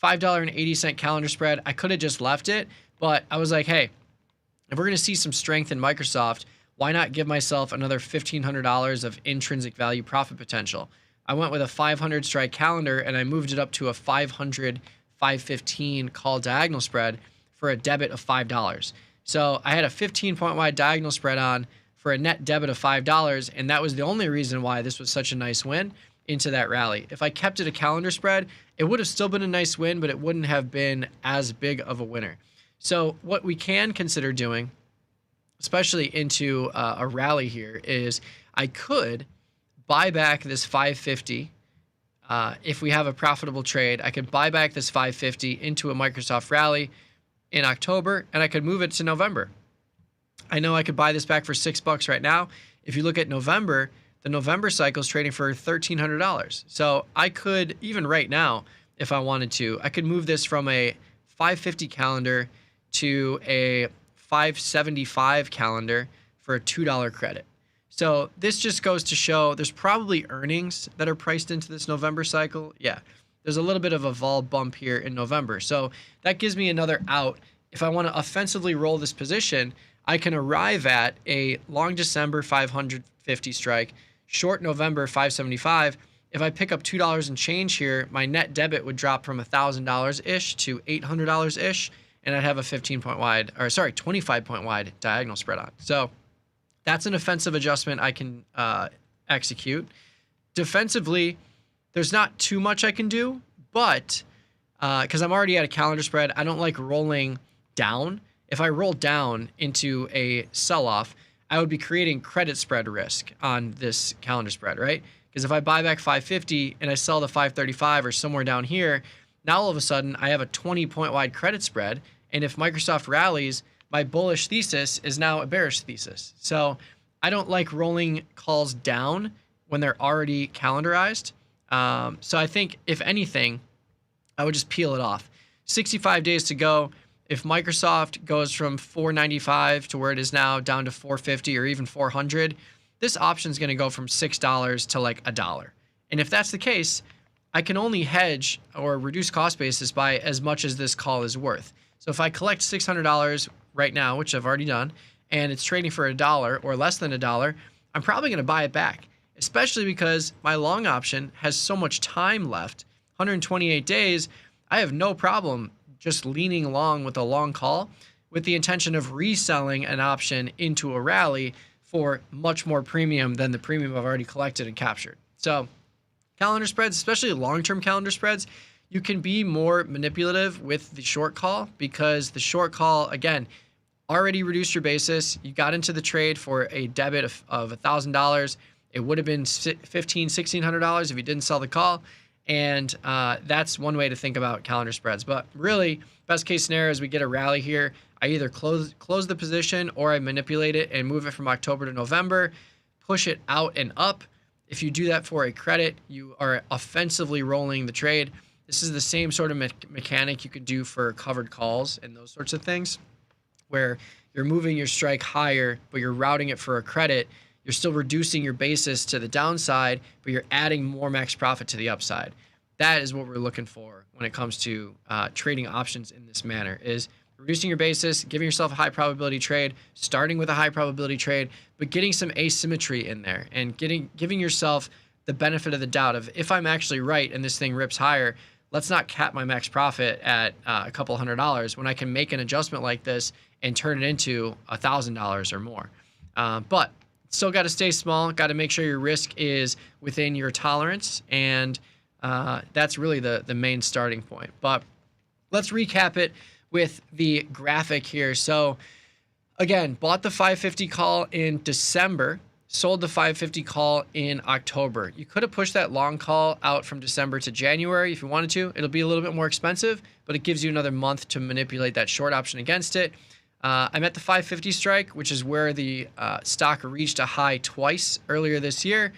$5.80 calendar spread. I could have just left it, but I was like, hey, if we're going to see some strength in Microsoft, why not give myself another $1,500 of intrinsic value profit potential? I went with a 500 strike calendar and I moved it up to a 500, 515 call diagonal spread for a debit of $5. So I had a 15-point wide diagonal spread on for a net debit of $5, and that was the only reason why this was such a nice win into that rally. If I kept it a calendar spread, it would have still been a nice win, but it wouldn't have been as big of a winner. So what we can consider doing, especially into a rally here, is I could buy back this 550. If we have a profitable trade, I could buy back this 550 into a Microsoft rally in October, and I could move it to November. I know I could buy this back for $6 right now. If you look at November, the November cycle is trading for $1,300. So I could, even right now, if I wanted to, I could move this from a 550 calendar to a 575 calendar for a $2 credit. So this just goes to show there's probably earnings that are priced into this November cycle. Yeah, there's a little bit of a vol bump here in November. So that gives me another out. If I want to offensively roll this position, I can arrive at a long December 550 strike, short November 575. If I pick up $2 and change here, my net debit would drop from $1,000-ish to $800-ish, and I'd have a 25-point wide diagonal spread on. So that's an offensive adjustment I can execute. Defensively, there's not too much I can do, but because I'm already at a calendar spread, I don't like rolling down. If I roll down into a sell-off, I would be creating credit spread risk on this calendar spread, right? Because if I buy back 550 and I sell the 535 or somewhere down here, now all of a sudden I have a 20-point wide credit spread. And if Microsoft rallies, my bullish thesis is now a bearish thesis. So I don't like rolling calls down when they're already calendarized. So I think, if anything, I would just peel it off. 65 days to go. If Microsoft goes from 495 to where it is now down to 450 or even 400, this option is going to go from $6 to like $1. And if that's the case, I can only hedge or reduce cost basis by as much as this call is worth. So if I collect $600 right now, which I've already done, and it's trading for $1 or less than $1, I'm probably going to buy it back, especially because my long option has so much time left, 128 days. I have no problem just leaning long with a long call with the intention of reselling an option into a rally for much more premium than the premium I've already collected and captured. So calendar spreads, especially long-term calendar spreads, you can be more manipulative with the short call, because the short call, again, already reduced your basis. You got into the trade for a debit of $1,000. It would have been $1,500, $1,600 if you didn't sell the call. And that's one way to think about calendar spreads. But really, best case scenario is we get a rally here. I either close the position or I manipulate it and move it from October to November, push it out and up. If you do that for a credit, you are offensively rolling the trade. This is the same sort of mechanic you could do for covered calls and those sorts of things, where you're moving your strike higher, but you're routing it for a credit. You're still reducing your basis to the downside, but you're adding more max profit to the upside. That is what we're looking for when it comes to trading options in this manner, is reducing your basis, giving yourself a high probability trade, starting with a high probability trade, but getting some asymmetry in there and giving yourself the benefit of the doubt of, if I'm actually right and this thing rips higher, let's not cap my max profit at a couple $100 when I can make an adjustment like this and turn it into $1,000 or more. But still got to stay small, got to make sure your risk is within your tolerance, and that's really the main starting point. But let's recap it with the graphic here. So again, bought the 550 call in December, sold the 550 call in October. You could have pushed that long call out from December to January if you wanted to. It'll be a little bit more expensive, but it gives you another month to manipulate that short option against it. I'm at the 550 strike, which is where the stock reached a high twice earlier this year.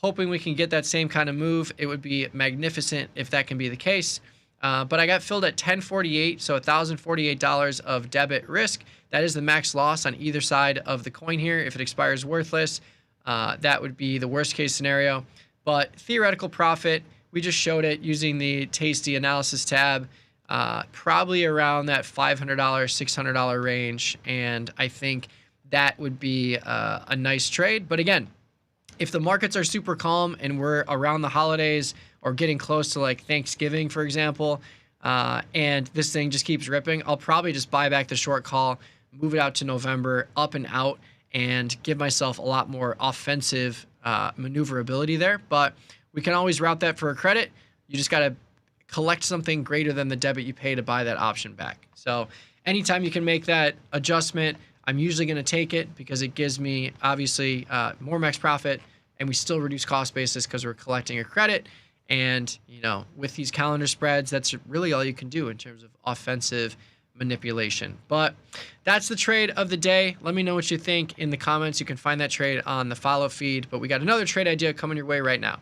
Hoping we can get that same kind of move. It would be magnificent if that can be the case. But I got filled at 1048, so $1,048 of debit risk. That is the max loss on either side of the coin here. If it expires worthless, that would be the worst case scenario. But theoretical profit, we just showed it using the Tasty Analysis tab, probably around that $500, $600 range. And I think that would be a nice trade. But again, if the markets are super calm and we're around the holidays or getting close to like Thanksgiving, for example, and this thing just keeps ripping, I'll probably just buy back the short call, move it out to November, up and out, and give myself a lot more offensive maneuverability there. But we can always route that for a credit. You just got to collect something greater than the debit you pay to buy that option back. So anytime you can make that adjustment, I'm usually going to take it because it gives me obviously more max profit, and we still reduce cost basis because we're collecting a credit. And, you know, with these calendar spreads, that's really all you can do in terms of offensive manipulation. But that's the trade of the day. Let me know what you think in the comments. You can find that trade on the follow feed. But we got another trade idea coming your way right now.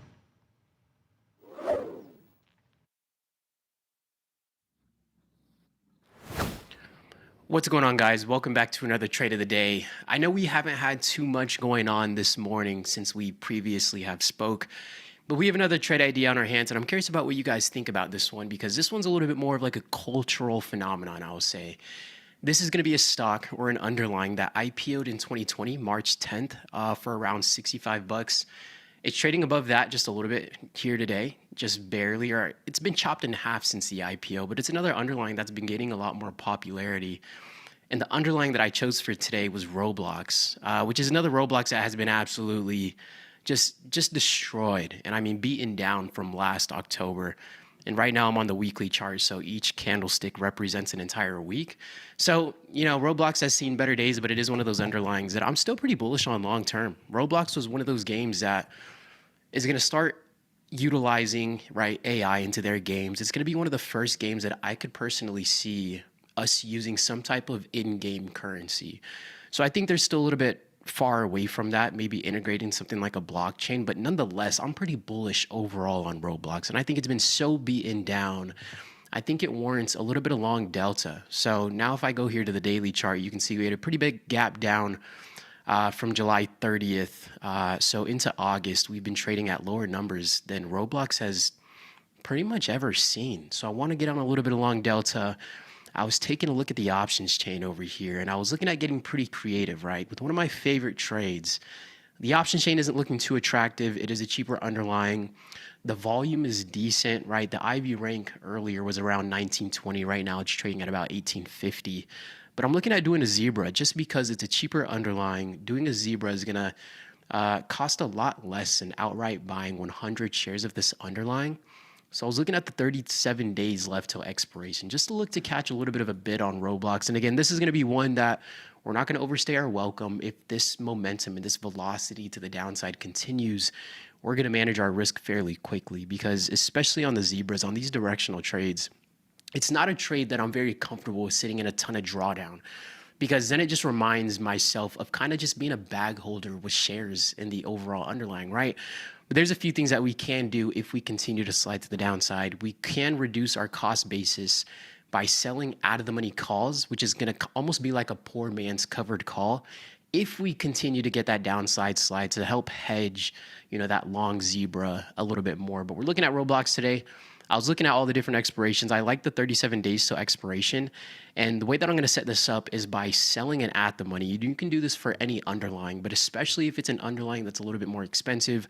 What's going on, guys? Welcome back to another trade of the day. I know we haven't had too much going on this morning since we previously have spoke, but we have another trade idea on our hands, and I'm curious about what you guys think about this one, because this one's a little bit more of like a cultural phenomenon, I will say. This is going to be a stock or an underlying that IPO'd in 2020, March 10th, for around 65 bucks. It's trading above that just a little bit here today, just barely, or it's been chopped in half since the IPO, but it's another underlying that's been getting a lot more popularity. And the underlying that I chose for today was Roblox, which is another Roblox that has been absolutely just destroyed. And I mean, beaten down from last October. And right now I'm on the weekly chart, so each candlestick represents an entire week. So, you know, Roblox has seen better days, but it is one of those underlyings that I'm still pretty bullish on long term. Roblox was one of those games that is going to start utilizing, right, AI into their games. It's going to be one of the first games that I could personally see us using some type of in-game currency. So I think there's still a little bit far away from that, maybe integrating something like a blockchain, but nonetheless, I'm pretty bullish overall on Roblox. And I think it's been so beaten down, I think it warrants a little bit of long delta. So now if I go here to the daily chart, you can see we had a pretty big gap down from July 30th. So into August, we've been trading at lower numbers than Roblox has pretty much ever seen. So I want to get on a little bit of long delta. I was taking a look at the options chain over here, and I was looking at getting pretty creative, right? With one of my favorite trades, the options chain isn't looking too attractive. It is a cheaper underlying. The volume is decent, right? The IV rank earlier was around 1920. Right now it's trading at about 1850. But I'm looking at doing a zebra just because it's a cheaper underlying. Doing a zebra is going to cost a lot less than outright buying 100 shares of this underlying. So I was looking at the 37 days left till expiration, just to look to catch a little bit of a bid on Roblox. And again, this is going to be one that we're not going to overstay our welcome. If this momentum and this velocity to the downside continues, we're going to manage our risk fairly quickly, because especially on the zebras, on these directional trades, it's not a trade that I'm very comfortable with sitting in a ton of drawdown, because then it just reminds myself of kind of just being a bag holder with shares in the overall underlying, right? But there's a few things that we can do if we continue to slide to the downside. We can reduce our cost basis by selling out of the money calls, which is going to almost be like a poor man's covered call, if we continue to get that downside slide to help hedge, you know, that long zebra a little bit more. But we're looking at Roblox today. I was looking at all the different expirations. I like the 37 days till expiration. And the way that I'm going to set this up is by selling it at the money. You can do this for any underlying, but especially if it's an underlying that's a little bit more expensive.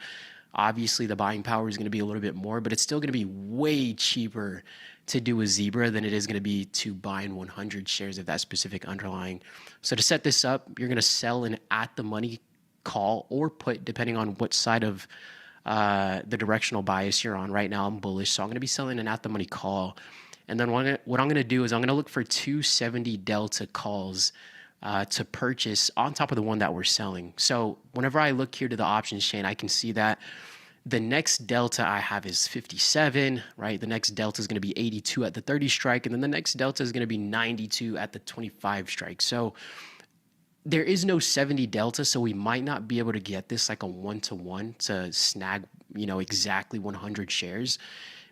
Obviously, the buying power is going to be a little bit more, but it's still going to be way cheaper to do a zebra than it is going to be to buy in 100 shares of that specific underlying. So to set this up, you're going to sell an at the money call or put, depending on what side of the directional bias you're on. Right now, I'm bullish, so I'm going to be selling an at the money call. And then what I'm going to do is I'm going to look for 270 delta calls to purchase on top of the one that we're selling. So whenever I look here to the options chain, I can see that the next delta I have is 57, right? The next delta is going to be 82 at the 30 strike, and then the next delta is going to be 92 at the 25 strike. So there is no 70 delta, so we might not be able to get this like a 1-to-1 to snag, you know, exactly 100 shares.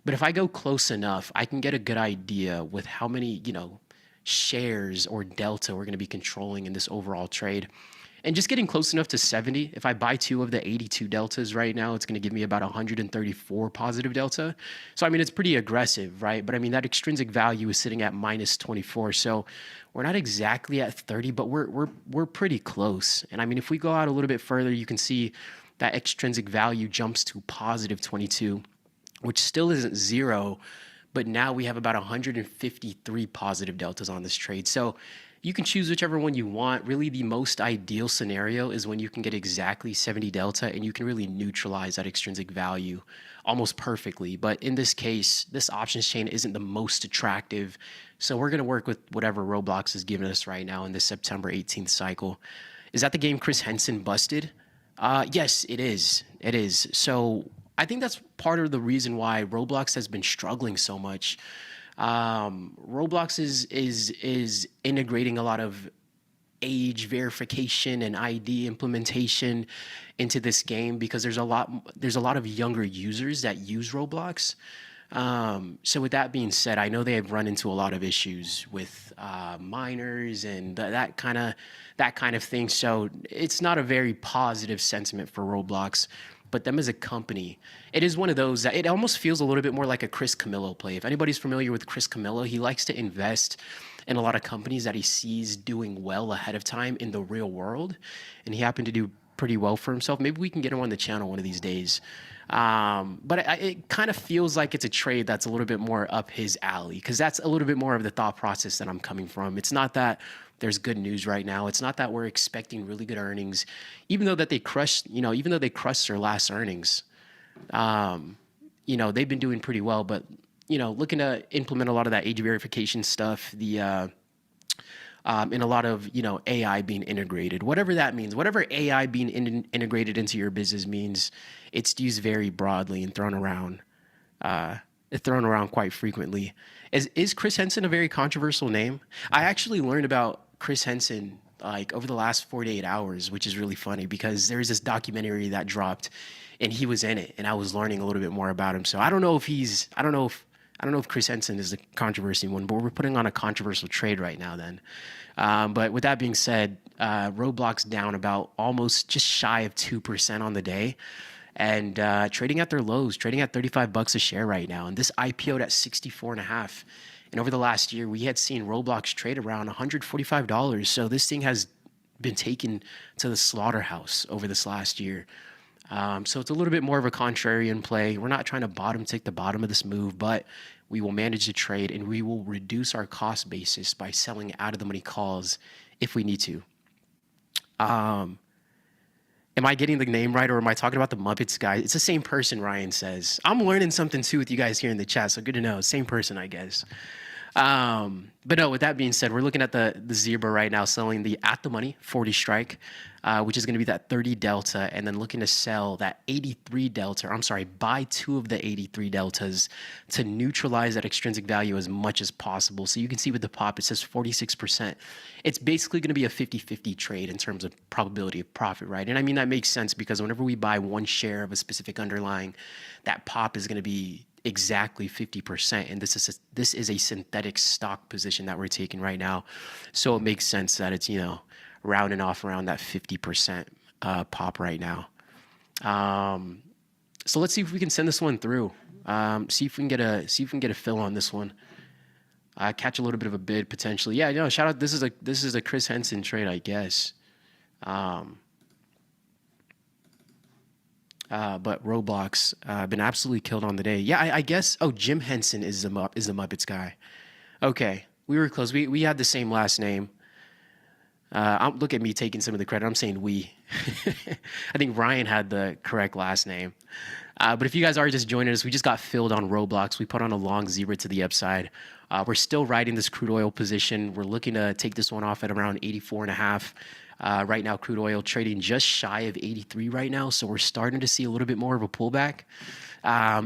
But if I go close enough, I can get a good idea with how many, you know, shares or delta we're going to be controlling in this overall trade. And just getting close enough to 70, if I buy 2 of the 82 deltas right now, it's going to give me about 134 positive delta. So, I mean, it's pretty aggressive, right? But I mean, that extrinsic value is sitting at minus 24. So we're not exactly at 30, but we're pretty close. And I mean, if we go out a little bit further, you can see that extrinsic value jumps to positive 22, which still isn't zero, but now we have about 153 positive deltas on this trade. So you can choose whichever one you want. Really, the most ideal scenario is when you can get exactly 70 delta and you can really neutralize that extrinsic value almost perfectly. But in this case, this options chain isn't the most attractive. So we're going to work with whatever Roblox is giving us right now in this September 18th cycle. Is that the game Chris Henson busted? Yes, it is. It is. So I think that's part of the reason why Roblox has been struggling so much. Roblox is integrating a lot of age verification and ID implementation into this game because there's a lot of younger users that use Roblox. So with that being said, I know they have run into a lot of issues with miners and that kind of thing. So it's not a very positive sentiment for Roblox. But them as a company, it is one of those that it almost feels a little bit more like a Chris Camillo play. If anybody's familiar with Chris Camillo, he likes to invest in a lot of companies that he sees doing well ahead of time in the real world. And he happened to do pretty well for himself. Maybe we can get him on the channel one of these days. But it kind of feels like it's a trade that's a little bit more up his alley, because that's a little bit more of the thought process that I'm coming from. It's not that there's good news right now. It's not that we're expecting really good earnings, even though they crushed their last earnings. They've been doing pretty well, but looking to implement a lot of that age verification stuff, and a lot of AI being integrated, whatever that means, whatever AI being integrated into your business means, it's used very broadly and thrown around quite frequently. Is Chris Henson a very controversial name? I actually learned about Chris Henson like over the last 48 hours, which is really funny because there's this documentary that dropped and he was in it and I was learning a little bit more about him. So I don't know if Chris Henson is the controversy one, but we're putting on a controversial trade right now then. But with that being said, Roblox down about almost just shy of 2% on the day and trading at their lows, trading at $35 a share right now. And this IPO'd at 64.5. And over the last year, we had seen Roblox trade around $145. So this thing has been taken to the slaughterhouse over this last year. So it's a little bit more of a contrarian play. We're not trying to take the bottom of this move, but we will manage the trade and we will reduce our cost basis by selling out of the money calls if we need to. Am I getting the name right or am I talking about the Muppets guy? It's the same person, Ryan says. I'm learning something too with you guys here in the chat, so good to know. Same person, I guess. But no, with that being said, we're looking at the zebra right now, selling the at the money 40 strike, which is going to be that 30 delta, and then looking to sell that 83 delta. Buy two of the 83 deltas to neutralize that extrinsic value as much as possible. So you can see with the pop, it says 46%. It's basically going to be a 50-50 trade in terms of probability of profit, right? And I mean, that makes sense because whenever we buy one share of a specific underlying, that pop is going to be exactly 50%, and this is a synthetic stock position that we're taking right now, so it makes sense that it's rounding off around that 50% pop right now. So let's see if we can send this one through. See if we can get a fill on this one. Catch a little bit of a bid potentially. Yeah, no, shout out. This is a Chris Henson trade, I guess. But Roblox been absolutely killed on the day. Yeah, I guess. Oh, Jim Henson is the Muppets guy. Okay, we were close. We had the same last name. Look at me taking some of the credit. I'm saying we. I think Ryan had the correct last name. But if you guys are just joining us, we just got filled on Roblox. We put on a long zebra to the upside. We're still riding this crude oil position. We're looking to take this one off at around 84.5. Right now, crude oil trading just shy of 83 right now. So we're starting to see a little bit more of a pullback.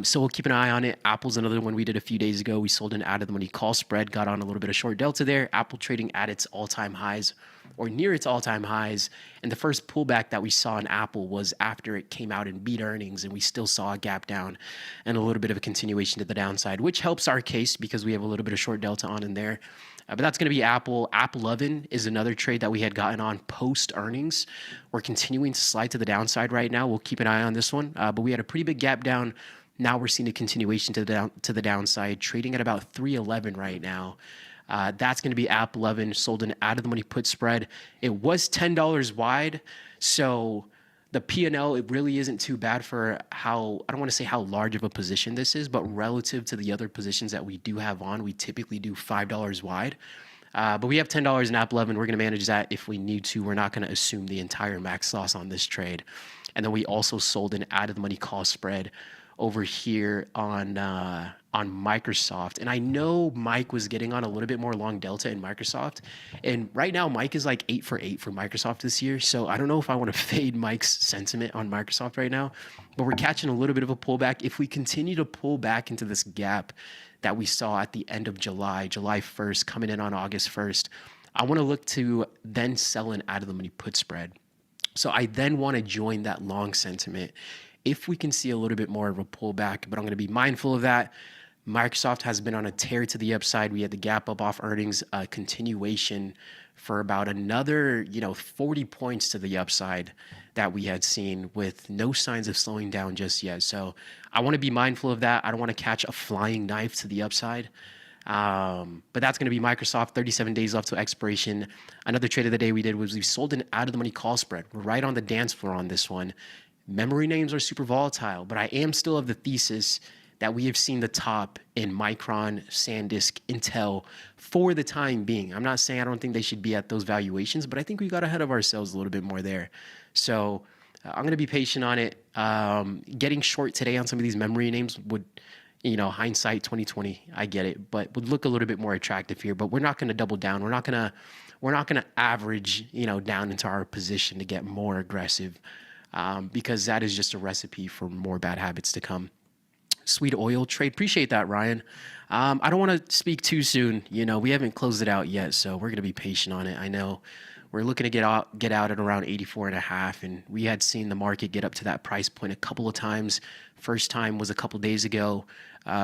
So we'll keep an eye on it. Apple's another one we did a few days ago. We sold an out of the money call spread, got on a little bit of short delta there. Apple trading at its all-time highs or near its all-time highs. And the first pullback that we saw in Apple was after it came out and beat earnings, and we still saw a gap down and a little bit of a continuation to the downside, which helps our case because we have a little bit of short delta on in there. But that's going to be Apple. Apple 11 is another trade that we had gotten on post earnings. We're continuing to slide to the downside right now. We'll keep an eye on this one. But we had a pretty big gap down. Now we're seeing a continuation to the downside, trading at about 311 right now. That's going to be App 11, sold an out of the money put spread. It was $10 wide, so the P&L, it really isn't too bad for how, I don't want to say how large of a position this is, but relative to the other positions that we do have on, we typically do $5 wide. But we have $10 in App 11. We're going to manage that if we need to. We're not going to assume the entire max loss on this trade. And then we also sold an out of the money call spread over here on Microsoft. And I know Mike was getting on a little bit more long delta in Microsoft. And right now, Mike is like 8 for 8 for Microsoft this year. So I don't know if I want to fade Mike's sentiment on Microsoft right now. But we're catching a little bit of a pullback. If we continue to pull back into this gap that we saw at the end of July 1st, coming in on August 1st, I want to look to then sell an out of the money put spread. So I then want to join that long sentiment if we can see a little bit more of a pullback, but I'm going to be mindful of that. Microsoft has been on a tear to the upside. We had the gap up off earnings, continuation for about another, 40 points to the upside that we had seen with no signs of slowing down just yet. So I want to be mindful of that. I don't want to catch a flying knife to the upside. But that's going to be Microsoft, 37 days left to expiration. Another trade of the day we did was we sold an out of the money call spread. We're right on the dance floor on this one. Memory names are super volatile, but I am still of the thesis that we have seen the top in Micron, SanDisk, Intel for the time being. I'm not saying I don't think they should be at those valuations, but I think we got ahead of ourselves a little bit more there. So I'm going to be patient on it. Getting short today on some of these memory names would, hindsight 2020, I get it, but would look a little bit more attractive here. But we're not going to double down. We're not going to average, down into our position to get more aggressive, because that is just a recipe for more bad habits to come. Sweet oil trade. Appreciate that, Ryan. I don't want to speak too soon. We haven't closed it out yet, so we're going to be patient on it. I know we're looking to get out at around 84.5, and we had seen the market get up to that price point a couple of times. First time was a couple days ago.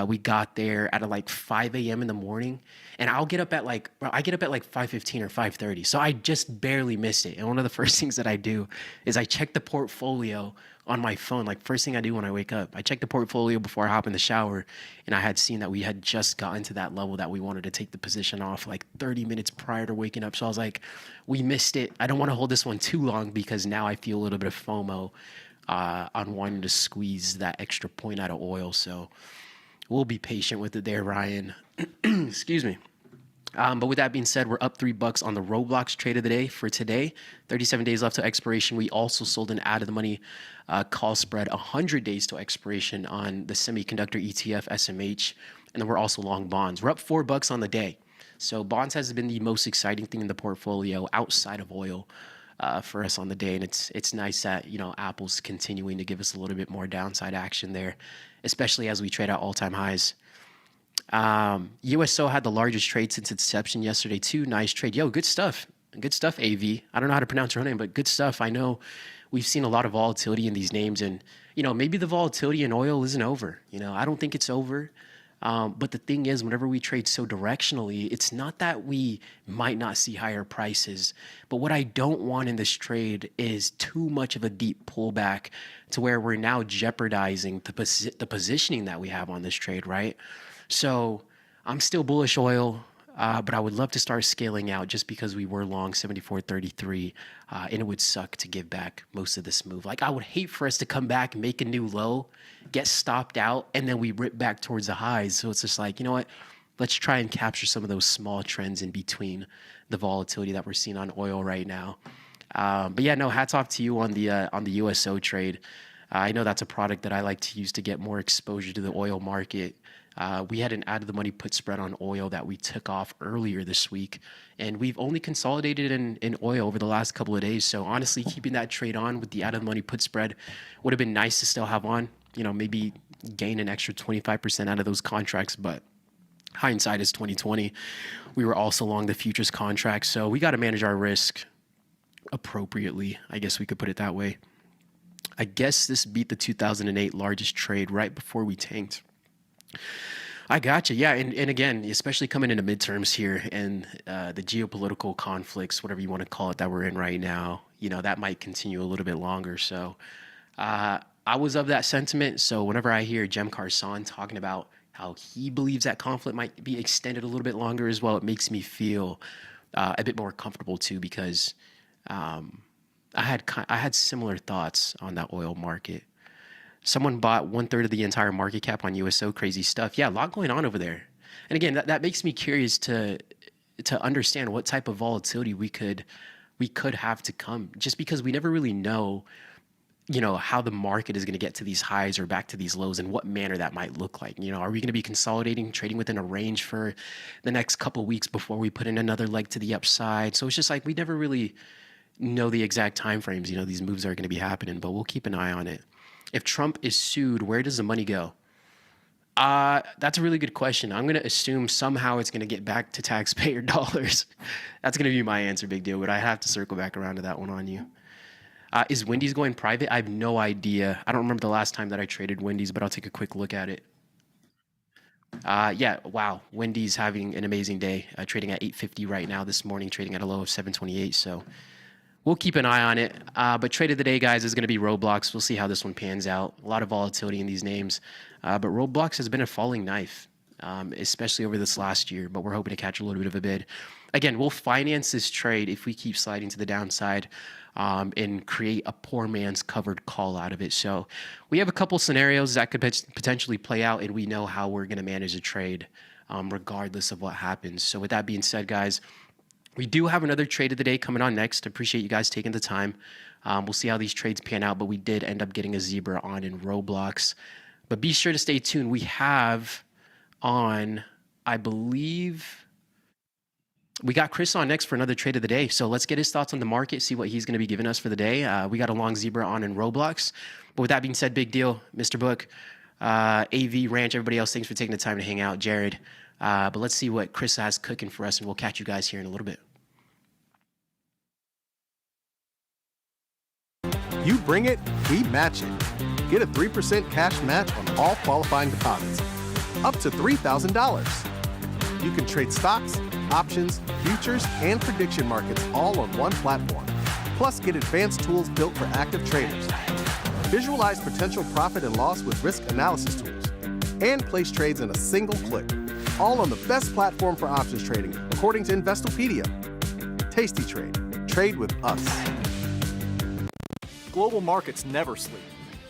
We got there at like 5 a.m. in the morning, and I get up at like 5:15 or 5:30. So I just barely missed it. And one of the first things that I do is I check the portfolio on my phone. Like first thing I do when I wake up, I check the portfolio before I hop in the shower, and I had seen that we had just gotten to that level that we wanted to take the position off like 30 minutes prior to waking up. So I was like, we missed it. I don't want to hold this one too long because now I feel a little bit of FOMO on wanting to squeeze that extra point out of oil. So we'll be patient with it there, Ryan. Excuse me. But with that being said, we're up $3 on the Roblox trade of the day for today. 37 days left to expiration. We also sold an out of the money call spread 100 days to expiration on the semiconductor ETF SMH. And then we're also long bonds. We're up $4 on the day. So bonds has been the most exciting thing in the portfolio outside of oil for us on the day. And it's nice that, Apple's continuing to give us a little bit more downside action there, especially as we trade at all-time highs. USO had the largest trade since inception yesterday too. Nice trade. Yo, good stuff. Good stuff, AV. I don't know how to pronounce her name, but good stuff. I know we've seen a lot of volatility in these names, and, maybe the volatility in oil isn't over. I don't think it's over. But the thing is, whenever we trade so directionally, it's not that we might not see higher prices, but what I don't want in this trade is too much of a deep pullback to where we're now jeopardizing the positioning that we have on this trade, right? So I'm still bullish oil, but I would love to start scaling out just because we were long 74.33, and it would suck to give back most of this move. Like I would hate for us to come back, make a new low, get stopped out, and then we rip back towards the highs. So it's just like, you know what? Let's try and capture some of those small trends in between the volatility that we're seeing on oil right now. But yeah, no, hats off to you on the USO trade. I know that's a product that I like to use to get more exposure to the oil market. We had an out of the money put spread on oil that we took off earlier this week, and we've only consolidated in oil over the last couple of days. So honestly, keeping that trade on with the out of the money put spread would have been nice to still have on, maybe gain an extra 25% out of those contracts. But hindsight is 2020. We were also long the futures contracts. So we got to manage our risk appropriately. I guess we could put it that way. I guess this beat the 2008 largest trade right before we tanked. I gotcha. Yeah. And again, especially coming into midterms here and the geopolitical conflicts, whatever you want to call it, that we're in right now, that might continue a little bit longer. So I was of that sentiment. So whenever I hear Karsan talking about how he believes that conflict might be extended a little bit longer as well, it makes me feel a bit more comfortable too, because I had similar thoughts on that oil market. Someone bought 1/3 of the entire market cap on USO. Crazy stuff. Yeah, a lot going on over there. And again, that makes me curious to understand what type of volatility we could have to come, just because we never really know, how the market is going to get to these highs or back to these lows and what manner that might look like. Are we going to be consolidating, trading within a range for the next couple of weeks before we put in another leg to the upside? So it's just like we never really know the exact time frames. These moves are going to be happening, but we'll keep an eye on it. If Trump is sued, where does the money go? That's a really good question. I'm going to assume somehow it's going to get back to taxpayer dollars. That's going to be my answer, big deal, but I have to circle back around to that one on you. Is Wendy's going private? I have no idea. I don't remember the last time that I traded Wendy's, but I'll take a quick look at it. Yeah, wow. Wendy's having an amazing day, trading at 850 right now this morning, trading at a low of 728. So we'll keep an eye on it. But trade of the day, guys, is going to be Roblox. We'll see how this one pans out. A lot of volatility in these names. But Roblox has been a falling knife, especially over this last year. But we're hoping to catch a little bit of a bid. Again, we'll finance this trade if we keep sliding to the downside and create a poor man's covered call out of it. So we have a couple scenarios that could potentially play out, and we know how we're going to manage the trade regardless of what happens. So with that being said, guys, we do have another trade of the day coming on next. Appreciate you guys taking the time. We'll see how these trades pan out, but we did end up getting a zebra on in Roblox. But be sure to stay tuned. We have on, I believe, we got Chris on next for another trade of the day. So let's get his thoughts on the market, see what he's going to be giving us for the day. We got a long zebra on in Roblox. But with that being said, big deal, Mr. Book, AV, Ranch, everybody else, thanks for taking the time to hang out. Jared. But let's see what Chris has cooking for us, and we'll catch you guys here in a little bit. You bring it, we match it. Get a 3% cash match on all qualifying deposits. Up to $3,000. You can trade stocks, options, futures, and prediction markets all on one platform. Plus, get advanced tools built for active traders. Visualize potential profit and loss with risk analysis tools. And place trades in a single click. All on the best platform for options trading, according to Investopedia. Tasty Trade. Trade with us. Global markets never sleep.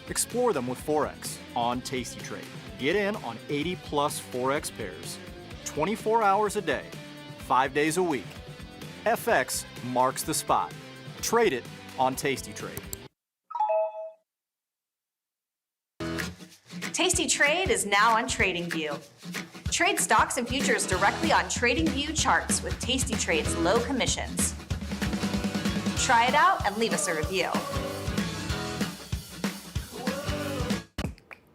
Explore them with Forex on Tasty Trade. Get in on 80-plus Forex pairs, 24 hours a day, 5 days a week. FX marks the spot. Trade it on Tasty Trade. Tasty Trade is now on TradingView. Trade stocks and futures directly on TradingView charts with Tasty Trade's low commissions. Try it out and leave us a review.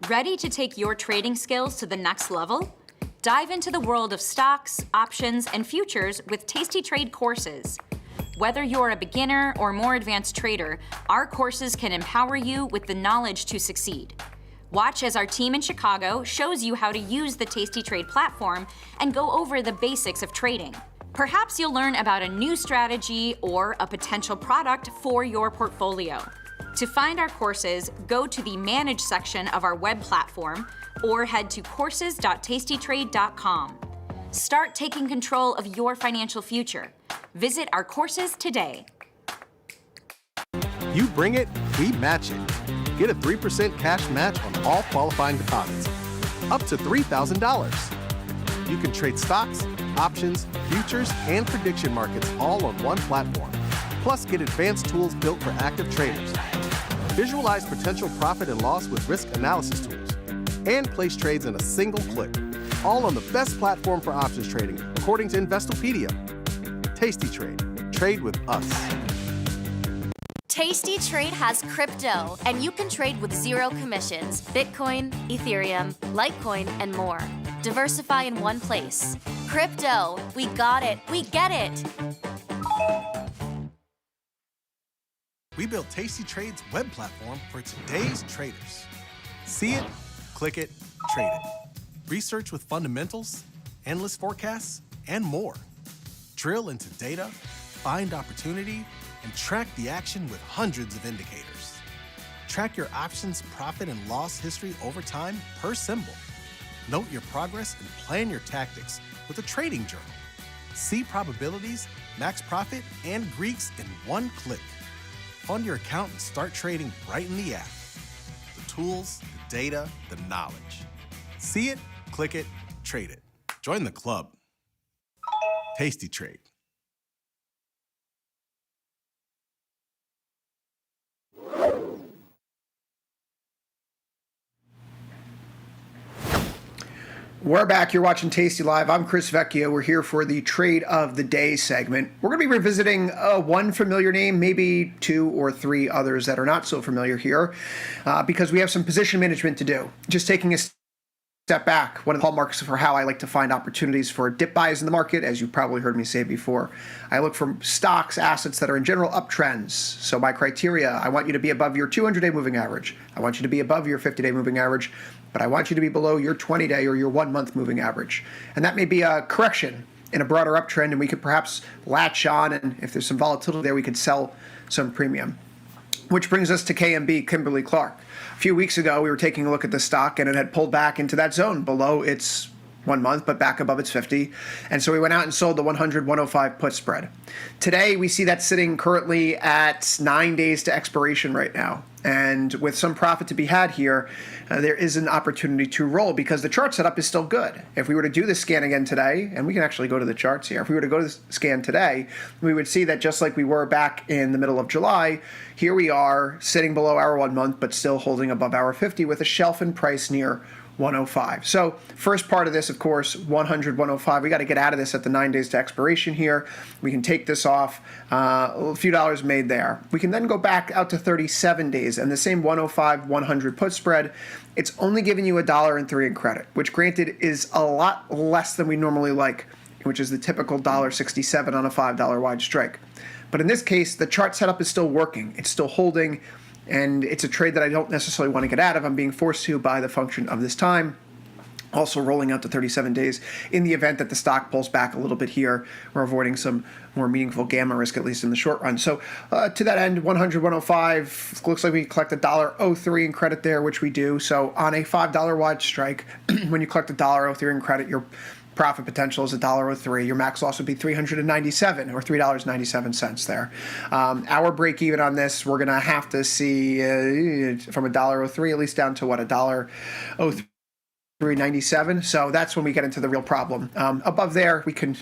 Ready to take your trading skills to the next level? Dive into the world of stocks, options, and futures with Tasty Trade courses. Whether you're a beginner or more advanced trader, our courses can empower you with the knowledge to succeed. Watch as our team in Chicago shows you how to use the Tasty Trade platform and go over the basics of trading. Perhaps you'll learn about a new strategy or a potential product for your portfolio. To find our courses, go to the Manage section of our web platform or head to courses.tastytrade.com. Start taking control of your financial future. Visit our courses today. You bring it, we match it. Get a 3% cash match on all qualifying deposits. Up to $3,000. You can trade stocks, options, futures, and prediction markets all on one platform. Plus, get advanced tools built for active traders. Visualize potential profit and loss with risk analysis tools. And place trades in a single click. All on the best platform for options trading, according to Investopedia. Tasty Trade. Trade with us. Tasty Trade has crypto, and you can trade with zero commissions, Bitcoin, Ethereum, Litecoin, and more. Diversify in one place. Crypto, we got it, we get it. We built Tasty Trade's web platform for today's traders. See it, click it, trade it. Research with fundamentals, endless forecasts, and more. Drill into data, find opportunity, and track the action with hundreds of indicators. Track your options profit and loss history over time per symbol. Note your progress and plan your tactics with a trading journal. See probabilities, max profit, and Greeks in one click. Fund your account and start trading right in the app. The tools, the data, the knowledge. See it, click it, trade it. Join the club. Tasty Trade. We're back. You're watching Tasty Live. I'm Chris Vecchio. We're here for the Trade of the Day segment. We're going to be revisiting one familiar name, maybe two or three others that are not so familiar here, because we have some position management to do. Just taking a step back, one of the hallmarks for how I like to find opportunities for dip buys in the market, as you've probably heard me say before, I look for stocks, assets that are in general uptrends. So my criteria, I want you to be above your 200-day moving average. I want you to be above your 50-day moving average, but I want you to be below your 20-day or your 1 month moving average. And that may be a correction in a broader uptrend, and we could perhaps latch on, and if there's some volatility there, we could sell some premium. Which brings us to KMB, Kimberly-Clark. A few weeks ago, we were taking a look at the stock, and it had pulled back into that zone below its 1 month, but back above its 50. And so we went out and sold the 100-105 put spread. Today, we see that sitting currently at 9 days to expiration right now. And with some profit to be had here, there is an opportunity to roll because the chart setup is still good. If we were to do the scan again today, and we can actually go to the charts here, if we were to go to the scan today, we would see that just like we were back in the middle of July, here we are sitting below our 1 month, but still holding above our 50 with a shelf in price near 105. So first part of this, of course, 100, 105. We got to get out of this at the 9 days to expiration here. We can take this off, a few dollars made there. We can then go back out to 37 days and the same 105, 100 put spread. It's only giving you $1.03 in credit, which granted is a lot less than we normally like, which is the typical $1.67 on a $5 wide strike. But in this case, the chart setup is still working. It's still holding. And it's a trade that I don't necessarily want to get out of. I'm being forced to by the function of this time. Also rolling out to 37 days in the event that the stock pulls back a little bit here. We're avoiding some more meaningful gamma risk, at least in the short run. So to that end, 100, 105, looks like we collect $1.03 in credit there, which we do. So on a $5 wide strike, when you collect $1.03 in credit, your profit potential is $1.03. Your max loss would be $397 or $3.97 there. Our break even on this, we're going to have to see from $1.03 at least down to what, $1.03. 397. So that's when we get into the real problem. Above there, we can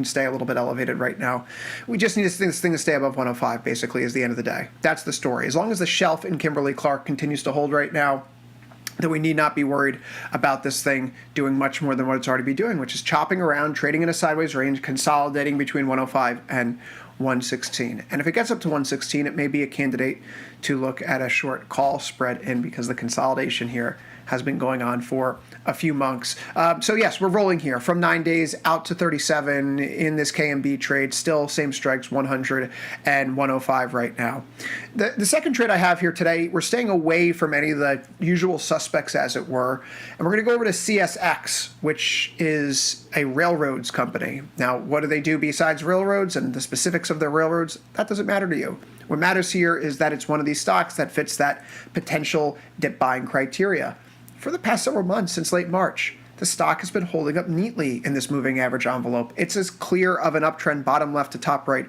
stay a little bit elevated right now. We just need this thing to stay above 105, basically, is the end of the day. That's the story. As long as the shelf in Kimberly-Clark continues to hold right now, then we need not be worried about this thing doing much more than what it's already been doing, which is chopping around, trading in a sideways range, consolidating between 105 and 116. And if it gets up to 116, it may be a candidate to look at a short call spread in because the consolidation here has been going on for a few months. So yes, we're rolling here from 9 days out to 37 in this KMB trade. Still same strikes, 100 and 105 right now. The second trade I have here today, we're staying away from any of the usual suspects, as it were, and we're going to go over to CSX, which is a railroads company. Now, what do they do besides railroads and the specifics of their railroads? That doesn't matter to you. What matters here is that it's one of these stocks that fits that potential dip buying criteria. For the past several months, since late March, the stock has been holding up neatly in this moving average envelope. It's as clear of an uptrend bottom left to top right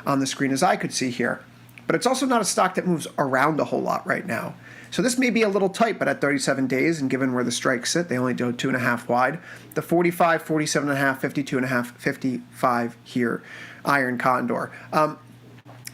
on the screen as I could see here. But it's also not a stock that moves around a whole lot right now. So this may be a little tight, but at 37 days, and given where the strikes sit, they only go 2.5 wide. The 45, 47.5, 52.5, 55 here, iron condor.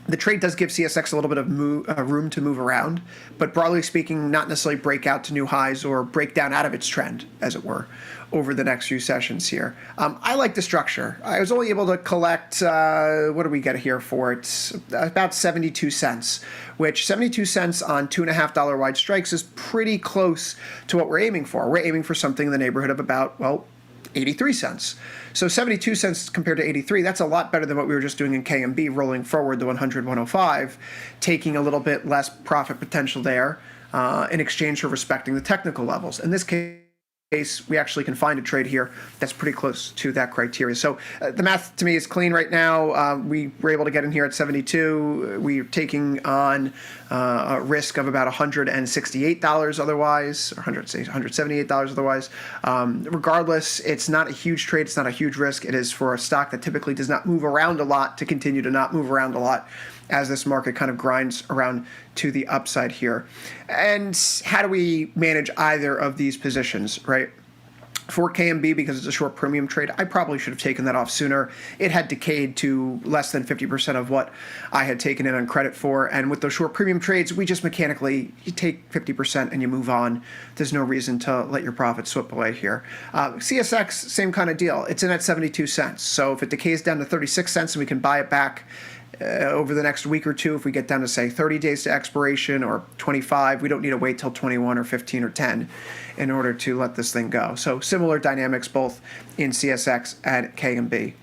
The trade does give CSX a little bit of room to move around, but broadly speaking, not necessarily break out to new highs or break down out of its trend, as it were, over the next few sessions here. I like the structure. I was only able to collect, what do we get here for it? About 72 cents, which 72 cents on $2.5 wide strikes is pretty close to what we're aiming for. We're aiming for something in the neighborhood of about, well, 83 cents. So 72 cents compared to 83, that's a lot better than what we were just doing in KMB, rolling forward the 100, 105, taking a little bit less profit potential there in exchange for respecting the technical levels. In this case, we actually can find a trade here that's pretty close to that criteria. So the math to me is clean right now. We were able to get in here at 72. We're taking on a risk of about $168 otherwise, or $178 otherwise. Regardless, it's not a huge trade. It's not a huge risk. It is for a stock that typically does not move around a lot to continue to not move around a lot as this market kind of grinds around to the upside here. And how do we manage either of these positions, right? For KMB, because it's a short premium trade, I probably should have taken that off sooner. It had decayed to less than 50% of what I had taken it on credit for. And with those short premium trades, we just mechanically, you take 50% and you move on. There's no reason to let your profits slip away here. CSX, same kind of deal. It's in at 72 cents. So if it decays down to 36 cents and we can buy it back, over the next week or two, if we get down to, say, 30 days to expiration or 25, we don't need to wait till 21 or 15 or 10 in order to let this thing go. So similar dynamics both in CSX and KMB.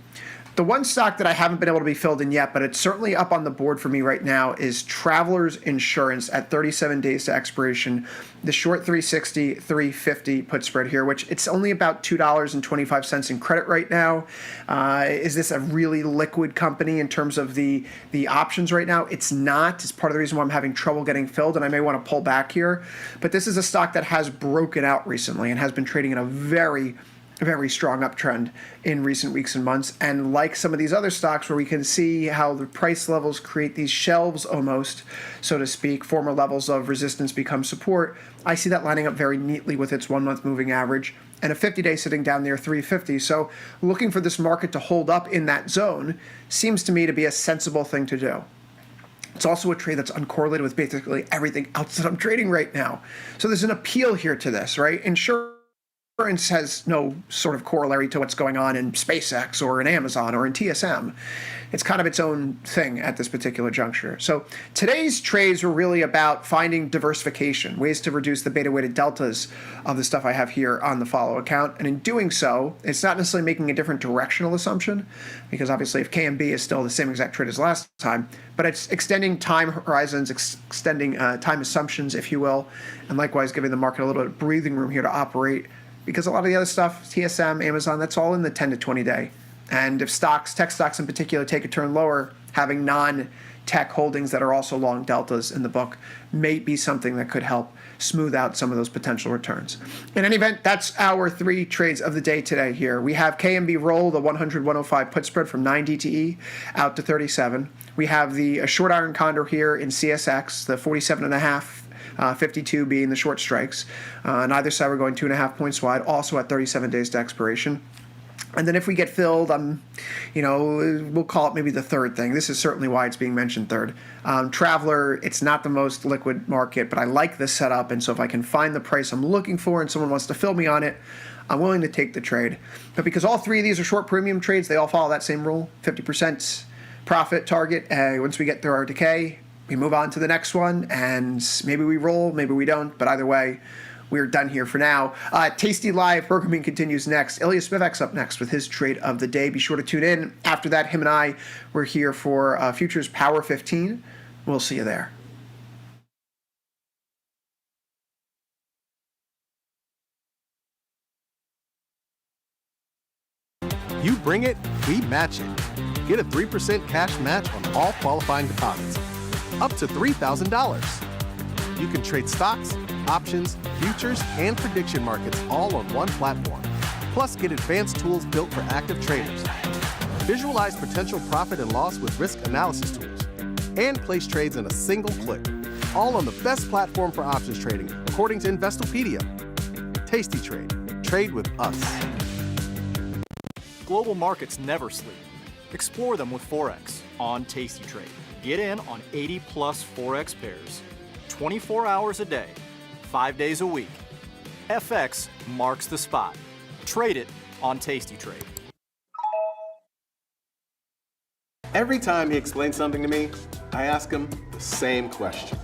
The one stock that I haven't been able to be filled in yet, but it's certainly up on the board for me right now, is Travelers Insurance at 37 days to expiration. The short 360, 350 put spread here, which it's only about $2.25 in credit right now. Is this a really liquid company in terms of the options right now? It's not. It's part of the reason why I'm having trouble getting filled, and I may want to pull back here. But this is a stock that has broken out recently and has been trading in a very strong uptrend in recent weeks and months. And like some of these other stocks where we can see how the price levels create these shelves almost, so to speak, former levels of resistance become support, I see that lining up very neatly with its 1-month moving average and a 50-day sitting down near 350. So looking for this market to hold up in that zone seems to me to be a sensible thing to do. It's also a trade that's uncorrelated with basically everything else that I'm trading right now. So there's an appeal here to this, right? Insurance has no sort of corollary to what's going on in SpaceX or in Amazon or in TSM. It's kind of its own thing at this particular juncture. So today's trades were really about finding diversification, ways to reduce the beta-weighted deltas of the stuff I have here on the follow account. And in doing so, it's not necessarily making a different directional assumption, because obviously if KMB is still the same exact trade as last time, but it's extending time horizons, extending time assumptions, if you will, and likewise giving the market a little bit of breathing room here to operate, because a lot of the other stuff, TSM, Amazon, that's all in the 10 to 20 day. And if stocks, tech stocks in particular, take a turn lower, having non-tech holdings that are also long deltas in the book may be something that could help smooth out some of those potential returns. In any event, that's our 3 trades of the day today here. We have KMB roll, the 100-105 put spread from 9 DTE out to 37. We have the short iron condor here in CSX, the 47.5. 52 being the short strikes. On either side, we're going 2.5 points wide, also at 37 days to expiration. And then if we get filled, we'll call it maybe the third thing. This is certainly why it's being mentioned third. Traveler, it's not the most liquid market, but I like this setup. And so if I can find the price I'm looking for and someone wants to fill me on it, I'm willing to take the trade. But because all 3 of these are short premium trades, they all follow that same rule, 50% profit target. Once we get through our decay, we move on to the next one, and maybe we roll, maybe we don't, but either way, we're done here for now. Tasty Live programming continues next. Ilya Spivak's up next with his trade of the day. Be sure to tune in. After that, him and I, we're here for Futures Power 15. We'll see you there. You bring it, we match it. Get a 3% cash match on all qualifying deposits, up to $3,000. You can trade stocks, options, futures, and prediction markets all on one platform. Plus, get advanced tools built for active traders. Visualize potential profit and loss with risk analysis tools. And place trades in a single click. All on the best platform for options trading, according to Investopedia. Tasty Trade. Trade with us. Global markets never sleep. Explore them with Forex on Tasty Trade. Get in on 80-plus Forex pairs, 24 hours a day, 5 days a week. FX marks the spot. Trade it on Tasty Trade. Every time he explains something to me, I ask him the same question.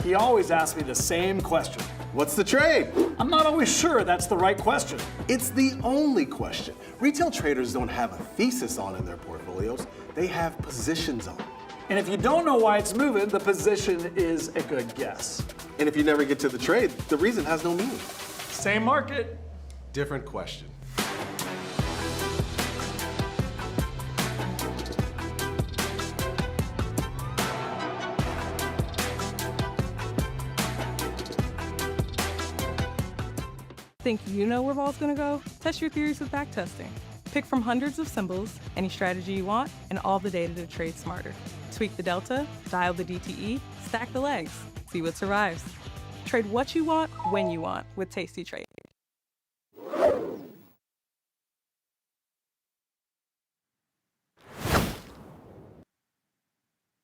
He always asks me the same question. What's the trade? I'm not always sure that's the right question. It's the only question. Retail traders don't have a thesis on in their portfolios. They have positions on. And if you don't know why it's moving, the position is a good guess. And if you never get to the trade, the reason has no meaning. Same market. Different question. Think you know where ball's gonna go? Test your theories with backtesting. Pick from hundreds of symbols, any strategy you want, and all the data to trade smarter. Tweak the delta, dial the DTE, stack the legs, see what survives. Trade what you want, when you want, with Tasty Trade.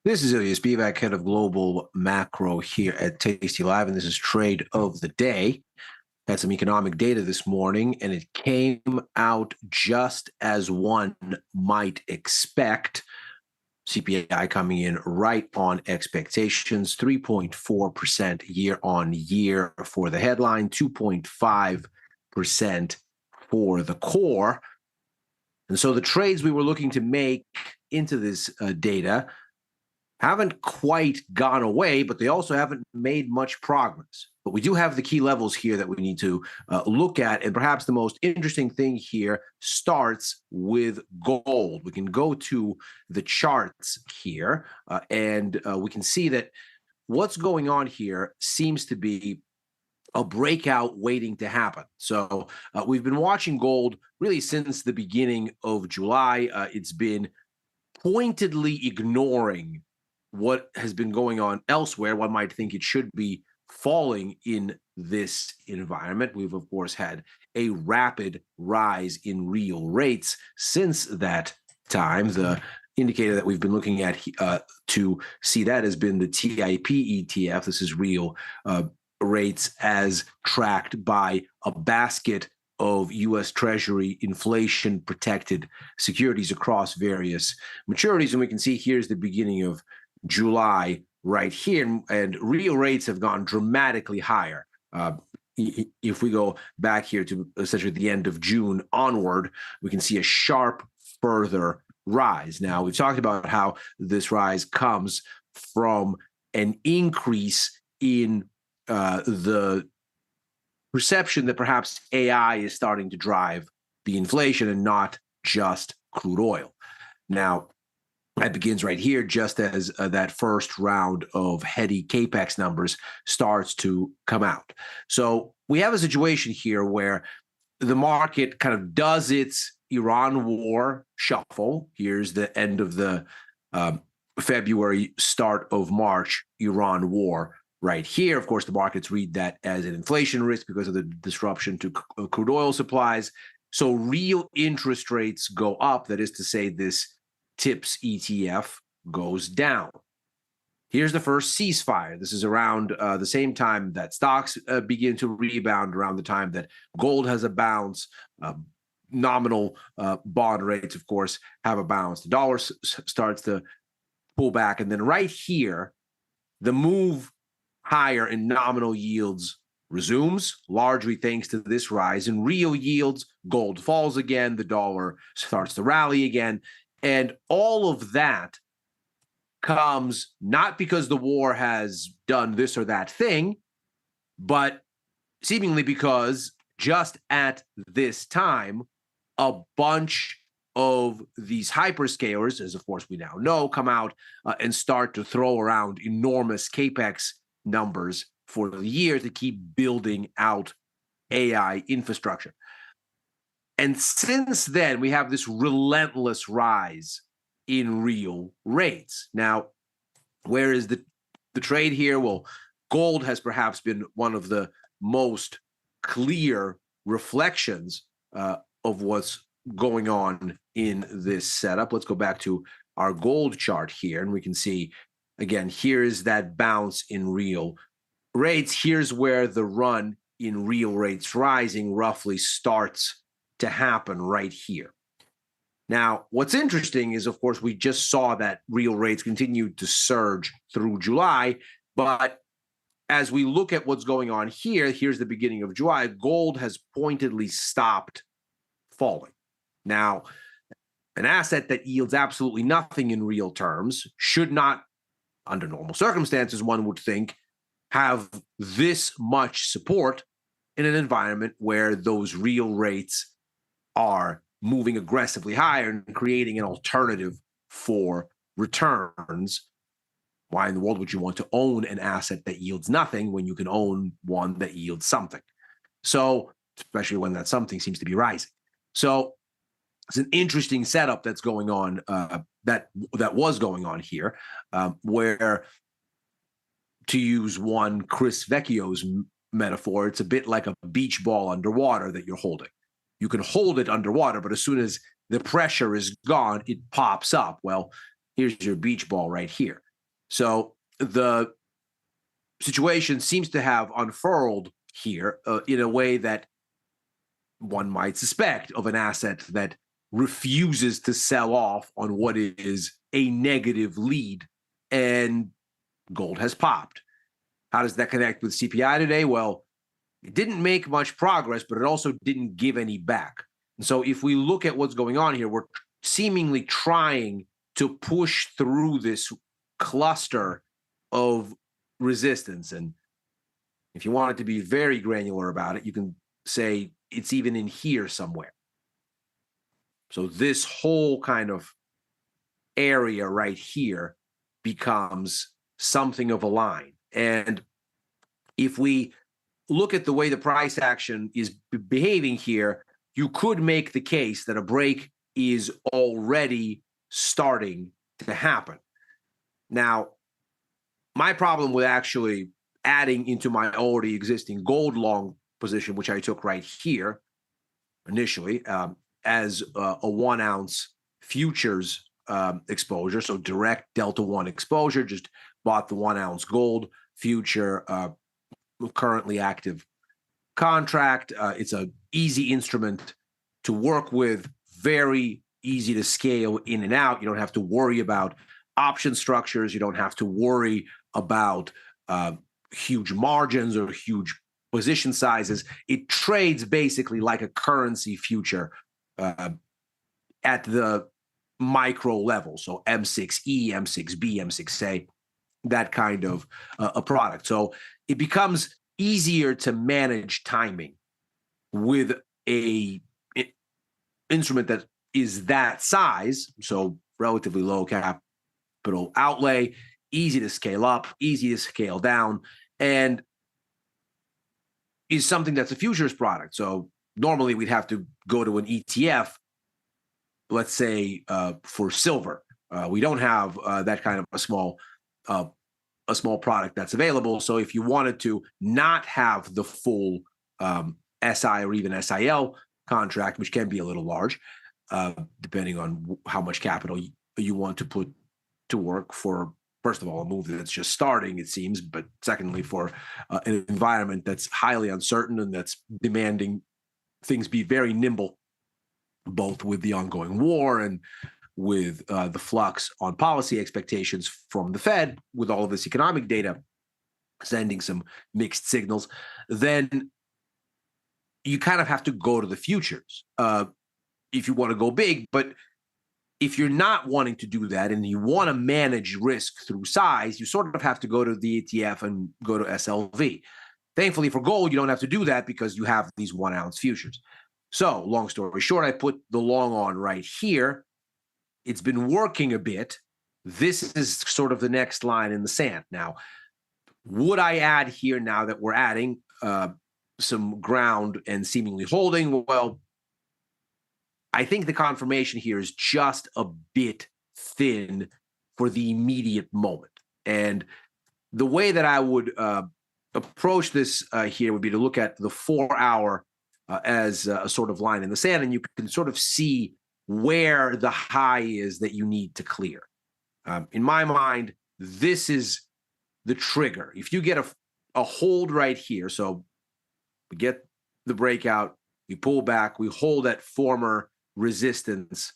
This is Ilya Spivak, head of Global Macro here at Tasty Live, and this is Trade of the Day. Had some economic data this morning, and it came out just as one might expect. CPI coming in right on expectations, 3.4% year on year for the headline, 2.5% for the core. And so the trades we were looking to make into this data haven't quite gone away, but they also haven't made much progress. But we do have the key levels here that we need to look at. And perhaps the most interesting thing here starts with gold. We can go to the charts here, and we can see that what's going on here seems to be a breakout waiting to happen. So we've been watching gold really since the beginning of July. It's been pointedly ignoring what has been going on elsewhere. One might think it should be falling in this environment. We've, of course, had a rapid rise in real rates since that time. The indicator that we've been looking at to see that has been the TIP ETF. This is real rates as tracked by a basket of U.S. Treasury inflation-protected securities across various maturities. And we can see here's the beginning of July right here, and real rates have gone dramatically higher. If we go back here to essentially the end of June onward, we can see a sharp further rise. Now, we've talked about how this rise comes from an increase in the perception that perhaps AI is starting to drive the inflation and not just crude oil. Now, that begins right here, just as that first round of heady CAPEX numbers starts to come out. So we have a situation here where the market kind of does its Iran war shuffle. Here's the end of the February, start of March Iran war right here. Of course, the markets read that as an inflation risk because of the disruption to crude oil supplies. So real interest rates go up. That is to say, this TIPS ETF goes down. Here's the first ceasefire. This is around the same time that stocks begin to rebound, around the time that gold has a bounce. Nominal bond rates, of course, have a bounce. The dollar starts to pull back. And then right here, the move higher in nominal yields resumes, largely thanks to this rise in real yields. Gold falls again. The dollar starts to rally again. And all of that comes not because the war has done this or that thing, but seemingly because just at this time, a bunch of these hyperscalers, as of course we now know, come out and start to throw around enormous CAPEX numbers for the year to keep building out AI infrastructure. And since then, we have this relentless rise in real rates. Now, where is the trade here? Well, gold has perhaps been one of the most clear reflections of what's going on in this setup. Let's go back to our gold chart here, and we can see, again, here is that bounce in real rates. Here's where the run in real rates rising roughly starts to happen right here. Now, what's interesting is, of course, we just saw that real rates continued to surge through July, but as we look at what's going on here, here's the beginning of July, gold has pointedly stopped falling. Now, an asset that yields absolutely nothing in real terms should not, under normal circumstances, one would think, have this much support in an environment where those real rates are moving aggressively higher and creating an alternative for returns. Why in the world would you want to own an asset that yields nothing when you can own one that yields something? So, especially when that something seems to be rising. So it's an interesting setup that's going on, that was going on here, where, to use one Chris Vecchio's metaphor, it's a bit like a beach ball underwater that you're holding. You can hold it underwater, but as soon as the pressure is gone, it pops up. Well, here's your beach ball right here. So the situation seems to have unfurled here in a way that one might suspect of an asset that refuses to sell off on what is a negative lead, and gold has popped. How does that connect with CPI today? Well, it didn't make much progress, but it also didn't give any back. And so if we look at what's going on here, we're seemingly trying to push through this cluster of resistance. And if you want it to be very granular about it, you can say it's even in here somewhere. So this whole kind of area right here becomes something of a line. And if we look at the way the price action is behaving here, you could make the case that a break is already starting to happen. Now, my problem with actually adding into my already existing gold long position, which I took right here initially as a 1 ounce futures exposure, so direct Delta 1 exposure, just bought the 1 ounce gold future currently active contract. It's an easy instrument to work with, very easy to scale in and out. You don't have to worry about option structures. You don't have to worry about huge margins or huge position sizes. It trades basically like a currency future at the micro level. So M6E, M6B, M6A, that kind of a product. So it becomes easier to manage timing with a instrument that is that size, so relatively low capital outlay, easy to scale up, easy to scale down, and is something that's a futures product. So normally we'd have to go to an ETF, let's say for silver. We don't have that kind of a small product that's available. So if you wanted to not have the full SI or even SIL contract, which can be a little large, depending on how much capital you want to put to work for, first of all, a move that's just starting, it seems, but secondly, for an environment that's highly uncertain and that's demanding things be very nimble, both with the ongoing war and with the flux on policy expectations from the Fed, with all of this economic data sending some mixed signals, then you kind of have to go to the futures if you want to go big. But if you're not wanting to do that and you want to manage risk through size, you sort of have to go to the ETF and go to SLV. Thankfully for gold, you don't have to do that because you have these 1 ounce futures. So long story short, I put the long on right here. It's been working a bit. This is sort of the next line in the sand. Now, would I add here now that we're adding some ground and seemingly holding? Well, I think the confirmation here is just a bit thin for the immediate moment. And the way that I would approach this here would be to look at the 4 hour as a sort of line in the sand, and you can sort of see where the high is that you need to clear. In my mind, this is the trigger. If you get a hold right here, so we get the breakout, we pull back, we hold at former resistance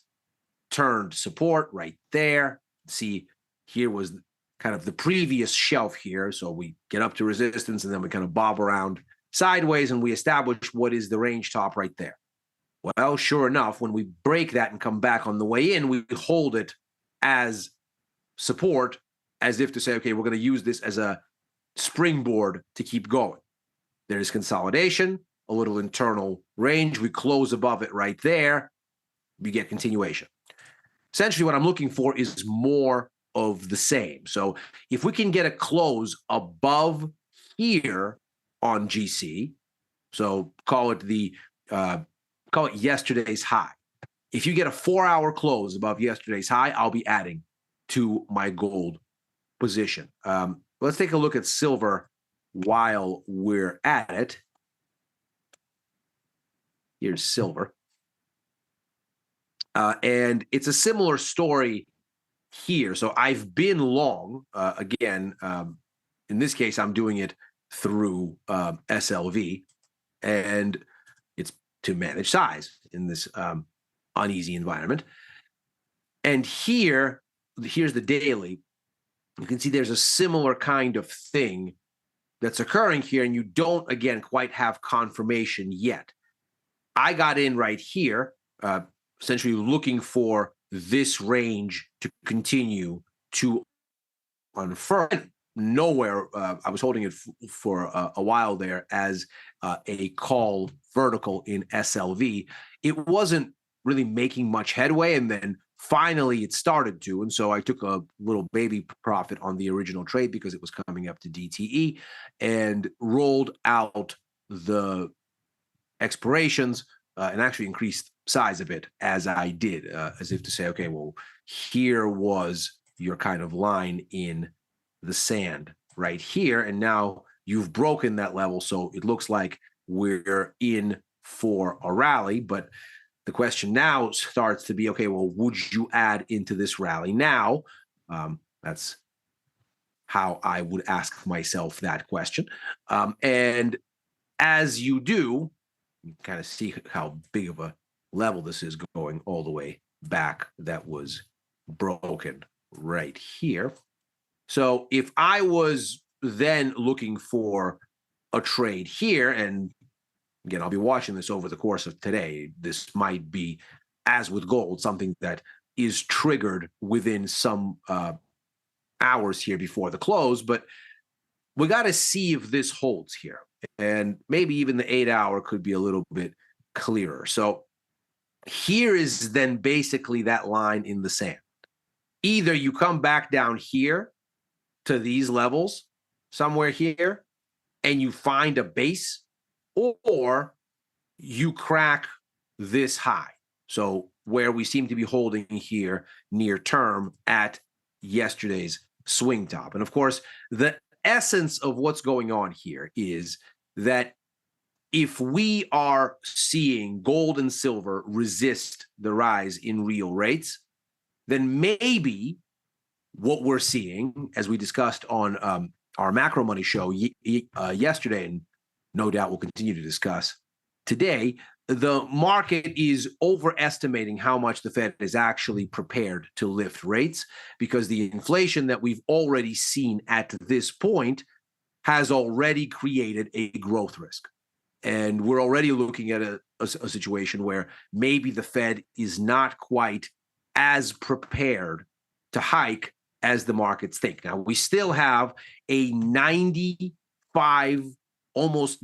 turned support right there. See, here was kind of the previous shelf here. So we get up to resistance and then we kind of bob around sideways and we establish what is the range top right there. Well, sure enough, when we break that and come back on the way in, we hold it as support, as if to say, okay, we're going to use this as a springboard to keep going. There's consolidation, a little internal range. We close above it right there. We get continuation. Essentially, what I'm looking for is more of the same. So if we can get a close above here on GC, so call it yesterday's high. If you get a 4 hour close above yesterday's high, I'll be adding to my gold position. Let's take a look at silver while we're at it. Here's silver. And it's a similar story here. So I've been long, again, in this case, I'm doing it through SLV, and it's to manage size in this uneasy environment. And here, here's the daily. You can see there's a similar kind of thing that's occurring here, and you don't, again, quite have confirmation yet. I got in right here, essentially looking for this range to continue to unfurl. Nowhere, I was holding it for a while there as a call vertical in SLV. It wasn't really making much headway, and then finally it started to, and so I took a little baby profit on the original trade because it was coming up to DTE and rolled out the expirations and actually increased size a bit as I did, as if to say, okay, well, here was your kind of line in the sand right here, and now you've broken that level, so it looks like we're in for a rally. But the question now starts to be, okay, well, would you add into this rally now? That's how I would ask myself that question. And as you do, you kind of see how big of a level this is going all the way back. That was broken right here. So if I was then looking for a trade here, and again, I'll be watching this over the course of today, this might be, as with gold, something that is triggered within some hours here before the close, but we got to see if this holds here. And maybe even the 8-hour could be a little bit clearer. So here is then basically that line in the sand. Either you come back down here to these levels, somewhere here, and you find a base, or you crack this high. So where we seem to be holding here near term at yesterday's swing top. And of course, the essence of what's going on here is that if we are seeing gold and silver resist the rise in real rates, then maybe what we're seeing, as we discussed on our Macro Money show yesterday, and no doubt we'll continue to discuss today, the market is overestimating how much the Fed is actually prepared to lift rates, because the inflation that we've already seen at this point has already created a growth risk. And we're already looking at a situation where maybe the Fed is not quite as prepared to hike as the markets think. Now, we still have a 95, almost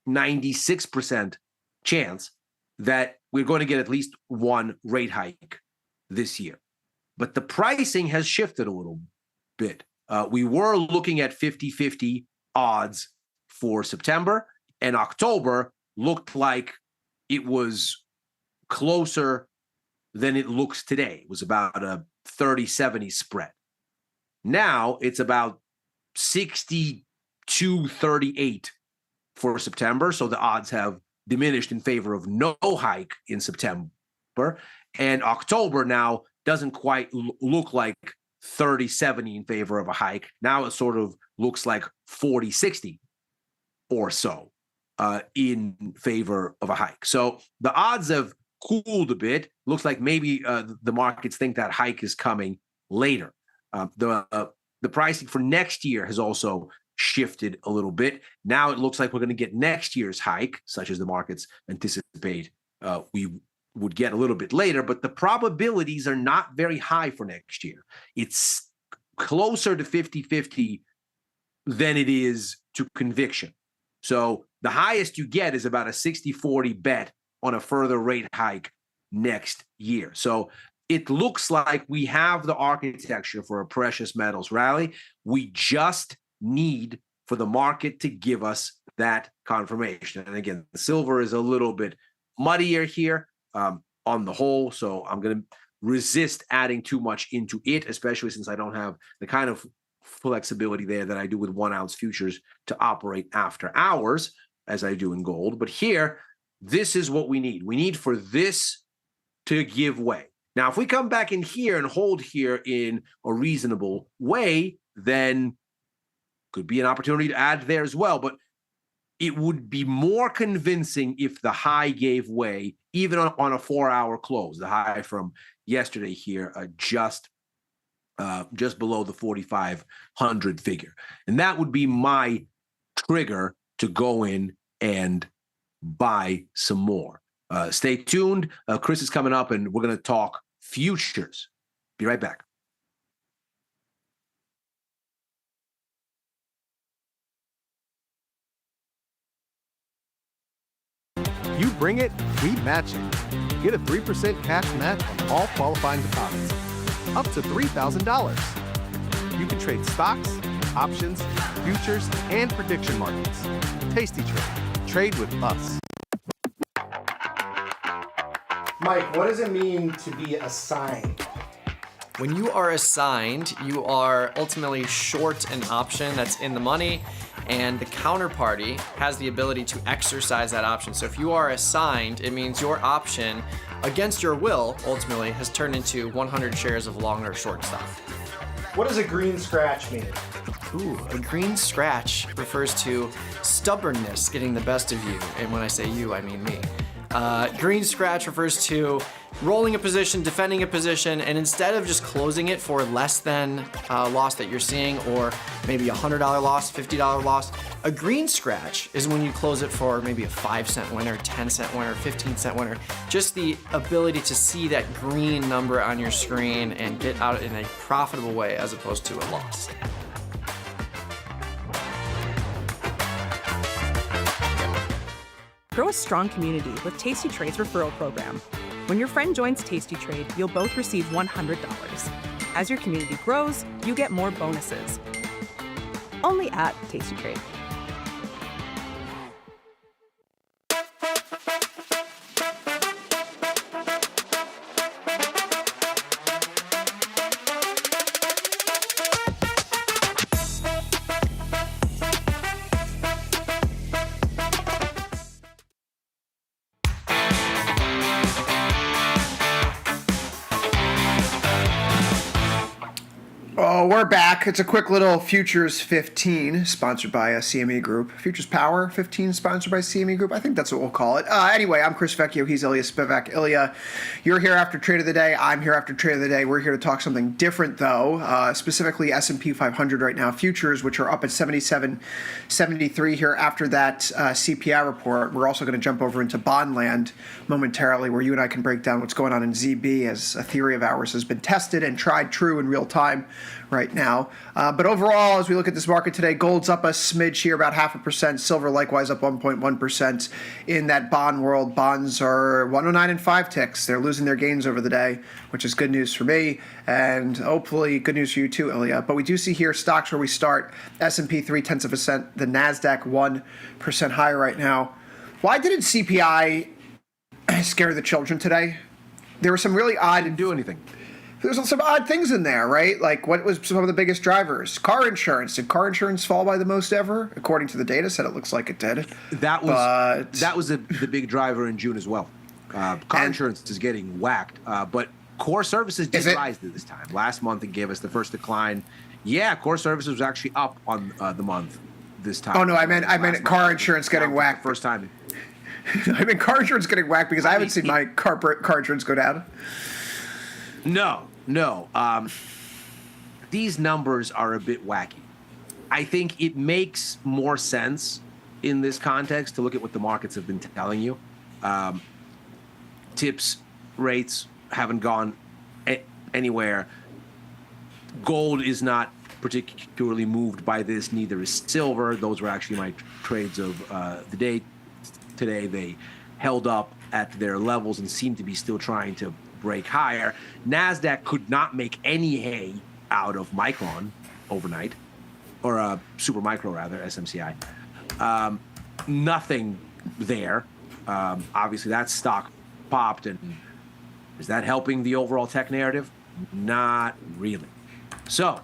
96% chance that we're going to get at least one rate hike this year. But the pricing has shifted a little bit. We were looking at 50-50 odds for September, and October looked like it was closer than it looks today. It was about a 30-70 spread. Now it's about 62-38 for September, so the odds have diminished in favor of no hike in September. And October now doesn't quite look like 30-70 in favor of a hike. Now it sort of looks like 40-60 or so in favor of a hike. So the odds have cooled a bit. Looks like maybe the markets think that hike is coming later. The pricing for next year has also shifted a little bit. Now it looks like we're going to get next year's hike, such as the markets anticipate we would get a little bit later, but the probabilities are not very high for next year. It's closer to 50-50 than it is to conviction. So the highest you get is about a 60-40 bet on a further rate hike next year. So it looks like we have the architecture for a precious metals rally. We just need for the market to give us that confirmation. And again, the silver is a little bit muddier here on the whole, so I'm going to resist adding too much into it, especially since I don't have the kind of flexibility there that I do with 1 ounce futures to operate after hours as I do in gold. But here, this is what we need. We need for this to give way. Now, if we come back in here and hold here in a reasonable way, then could be an opportunity to add there as well. But it would be more convincing if the high gave way, even on a 4-hour close. The high from yesterday here just just below the 4,500 figure. And that would be my trigger to go in and buy some more. Stay tuned. Chris is coming up, and we're going to talk futures. Be right back. You bring it, we match it. Get a 3% cash match on all qualifying deposits. Up to $3,000. You can trade stocks, options, futures, and prediction markets. Tasty Trade. Trade with us. Mike, what does it mean to be assigned? When you are assigned, you are ultimately short an option that's in the money, and the counterparty has the ability to exercise that option. So if you are assigned, it means your option, against your will, ultimately, has turned into 100 shares of long or short stock. What does a green scratch mean? Ooh, a green scratch refers to stubbornness getting the best of you. And when I say you, I mean me. Green scratch refers to rolling a position, defending a position, and instead of just closing it for less than loss that you're seeing, or maybe a $100 loss, $50 loss, a green scratch is when you close it for maybe a 5-cent winner, 10-cent winner, 15-cent winner. Just the ability to see that green number on your screen and get out in a profitable way as opposed to a loss. Grow a strong community with Tasty Trade's referral program. When your friend joins Tasty Trade, you'll both receive $100. As your community grows, you get more bonuses. Only at Tasty Trade. We're back. It's a quick little Futures 15, sponsored by CME Group. Futures Power 15, sponsored by CME Group. I think that's what we'll call it. Anyway, I'm Chris Vecchio. He's Ilya Spivak. Ilya, you're here after Trade of the Day. I'm here after Trade of the Day. We're here to talk something different, though, specifically S&P 500 right now. Futures, which are up at 77.73 here after that CPI report. We're also going to jump over into bond land momentarily, where you and I can break down what's going on in ZB, as a theory of ours has been tested and tried true in real time right now. But overall, as we look at this market today, gold's up a smidge here, about 0.5%. Silver likewise up 1.1%. In that bond world, bonds are 109 and 5 ticks. They're losing their gains over the day, which is good news for me, and hopefully good news for you too, Ilya. But we do see here stocks where we start. S&P 0.3%, the NASDAQ 1% higher right now. Why didn't CPI scare the children today? There were some really odd... Didn't do anything. There's some odd things in there, right? Like, what was some of the biggest drivers? Car insurance. Did car insurance fall by the most ever? According to the data set, it looks like it did. That was the big driver in June as well. Car insurance is getting whacked, but core services did rise this time. Last month, it gave us the first decline. Yeah, core services was actually up on the month this time. Oh, no, I meant car insurance getting whacked. First time. I mean, car insurance getting whacked because I haven't seen my car insurance go down. No. These numbers are a bit wacky. I think it makes more sense in this context to look at what the markets have been telling you. Tips rates haven't gone anywhere. Gold is not particularly moved by this, neither is silver. Those were actually my trades of the day today. They held up at their levels and seem to be still trying to break higher. NASDAQ could not make any hay out of Micron overnight, or Super Micro rather, SMCI. Nothing there. Obviously, that stock popped, and is that helping the overall tech narrative? Not really. So,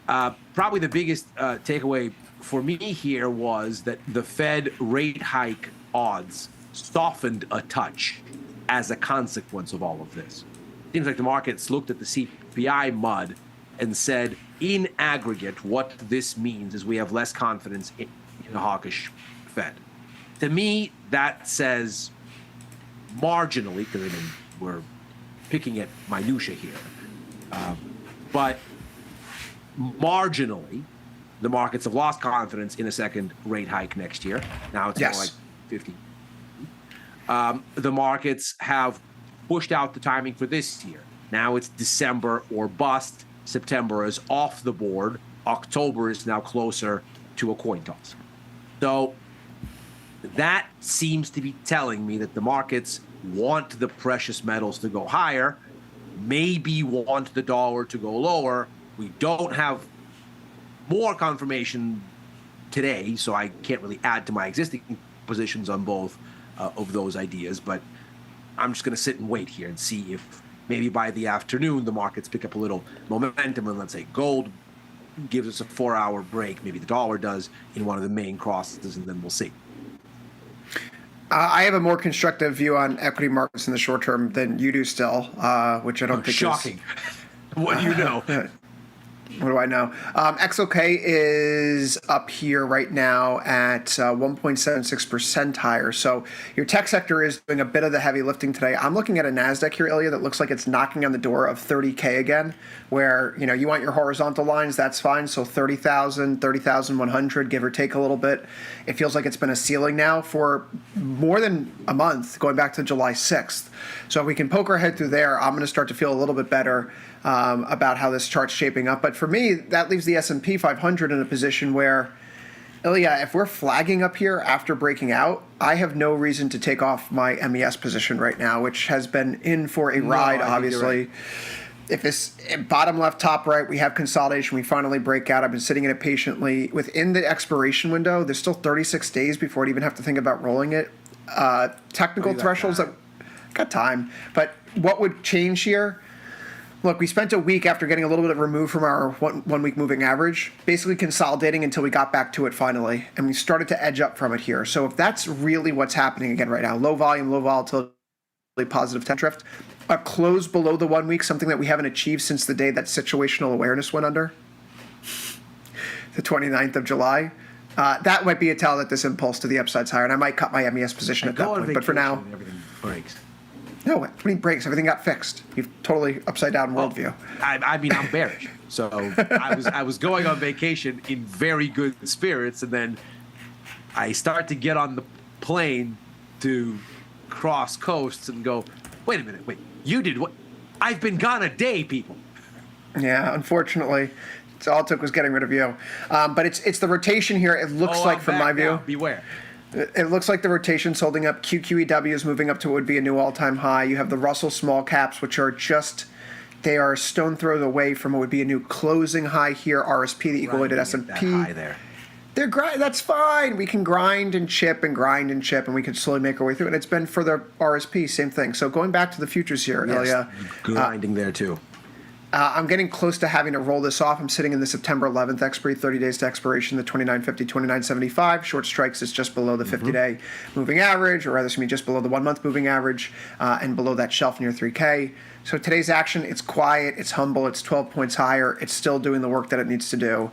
probably the biggest takeaway for me here was that the Fed rate hike odds softened a touch as a consequence of all of this. Seems like the markets looked at the CPI mud and said, in aggregate, what this means is we have less confidence in a hawkish Fed. To me, that says marginally, because I mean, we're picking at minutia here, but marginally, the markets have lost confidence in a second rate hike next year. Now it's more like 50. The markets have pushed out the timing for this year. Now it's December or bust. September is off the board. October is now closer to a coin toss. So that seems to be telling me that the markets want the precious metals to go higher, maybe want the dollar to go lower. We don't have more confirmation today, so I can't really add to my existing positions on both of those ideas, but I'm just going to sit and wait here and see if maybe by the afternoon the markets pick up a little momentum, and let's say gold gives us a 4-hour break, maybe the dollar does in one of the main crosses, and then we'll see. I have a more constructive view on equity markets in the short term than you do still, which I don't think shocking. What do you know? What do I know? XOK is up here right now at 1.76% higher. So your tech sector is doing a bit of the heavy lifting today. I'm looking at a NASDAQ here, Ilya, that looks like it's knocking on the door of 30K again, where, you know, you want your horizontal lines, that's fine. So 30,000, 30,100, give or take a little bit. It feels like it's been a ceiling now for more than a month, going back to July 6th. So if we can poke our head through there, I'm going to start to feel a little bit better about how this chart's shaping up. But for me, that leaves the S&P 500 in a position where, Ilya, if we're flagging up here after breaking out, I have no reason to take off my MES position right now, which has been in for a ride, obviously. If this bottom left, top right, we have consolidation, we finally break out. I've been sitting in it patiently. Within the expiration window, there's still 36 days before I'd even have to think about rolling it. Technical thresholds, that got time. But what would change here? Look, we spent a week after getting a little bit of removed from our one-week moving average, basically consolidating until we got back to it finally, and we started to edge up from it here. So if that's really what's happening again right now, low volume, low volatility, positive 10 drift, a close below the 1 week, something that we haven't achieved since the day that situational awareness went under, the 29th of July. That might be a tell that this impulse to the upside's higher, and I might cut my MES position at that point. But for now, everything breaks. No, what do you mean breaks? Everything got fixed. You've totally upside down worldview. I mean, I'm bearish. So I was going on vacation in very good spirits, and then I start to get on the plane to cross coasts and go, wait a minute, you did what? I've been gone a day, people. Yeah, unfortunately. It's all it took was getting rid of you. But it's the rotation here. It looks like, from my view. Beware. It looks like the rotation's holding up. QQEW is moving up to what would be a new all-time high. You have the Russell small caps, which are they are stone throws away from what would be a new closing high here. RSP, the equal-weighted S&P. High there. That's fine. We can grind and chip, and we can slowly make our way through. And it's been for the RSP, same thing. So going back to the futures here, Ilya. Grinding there too. I'm getting close to having to roll this off. I'm sitting in the September 11th expiry, 30 days to expiration, the 29.50, 29.75. Short strikes is just below the 50-day moving average, or rather, just below the 1 month moving average, and below that shelf near 3K. So today's action, it's quiet, it's humble, it's 12 points higher. It's still doing the work that it needs to do.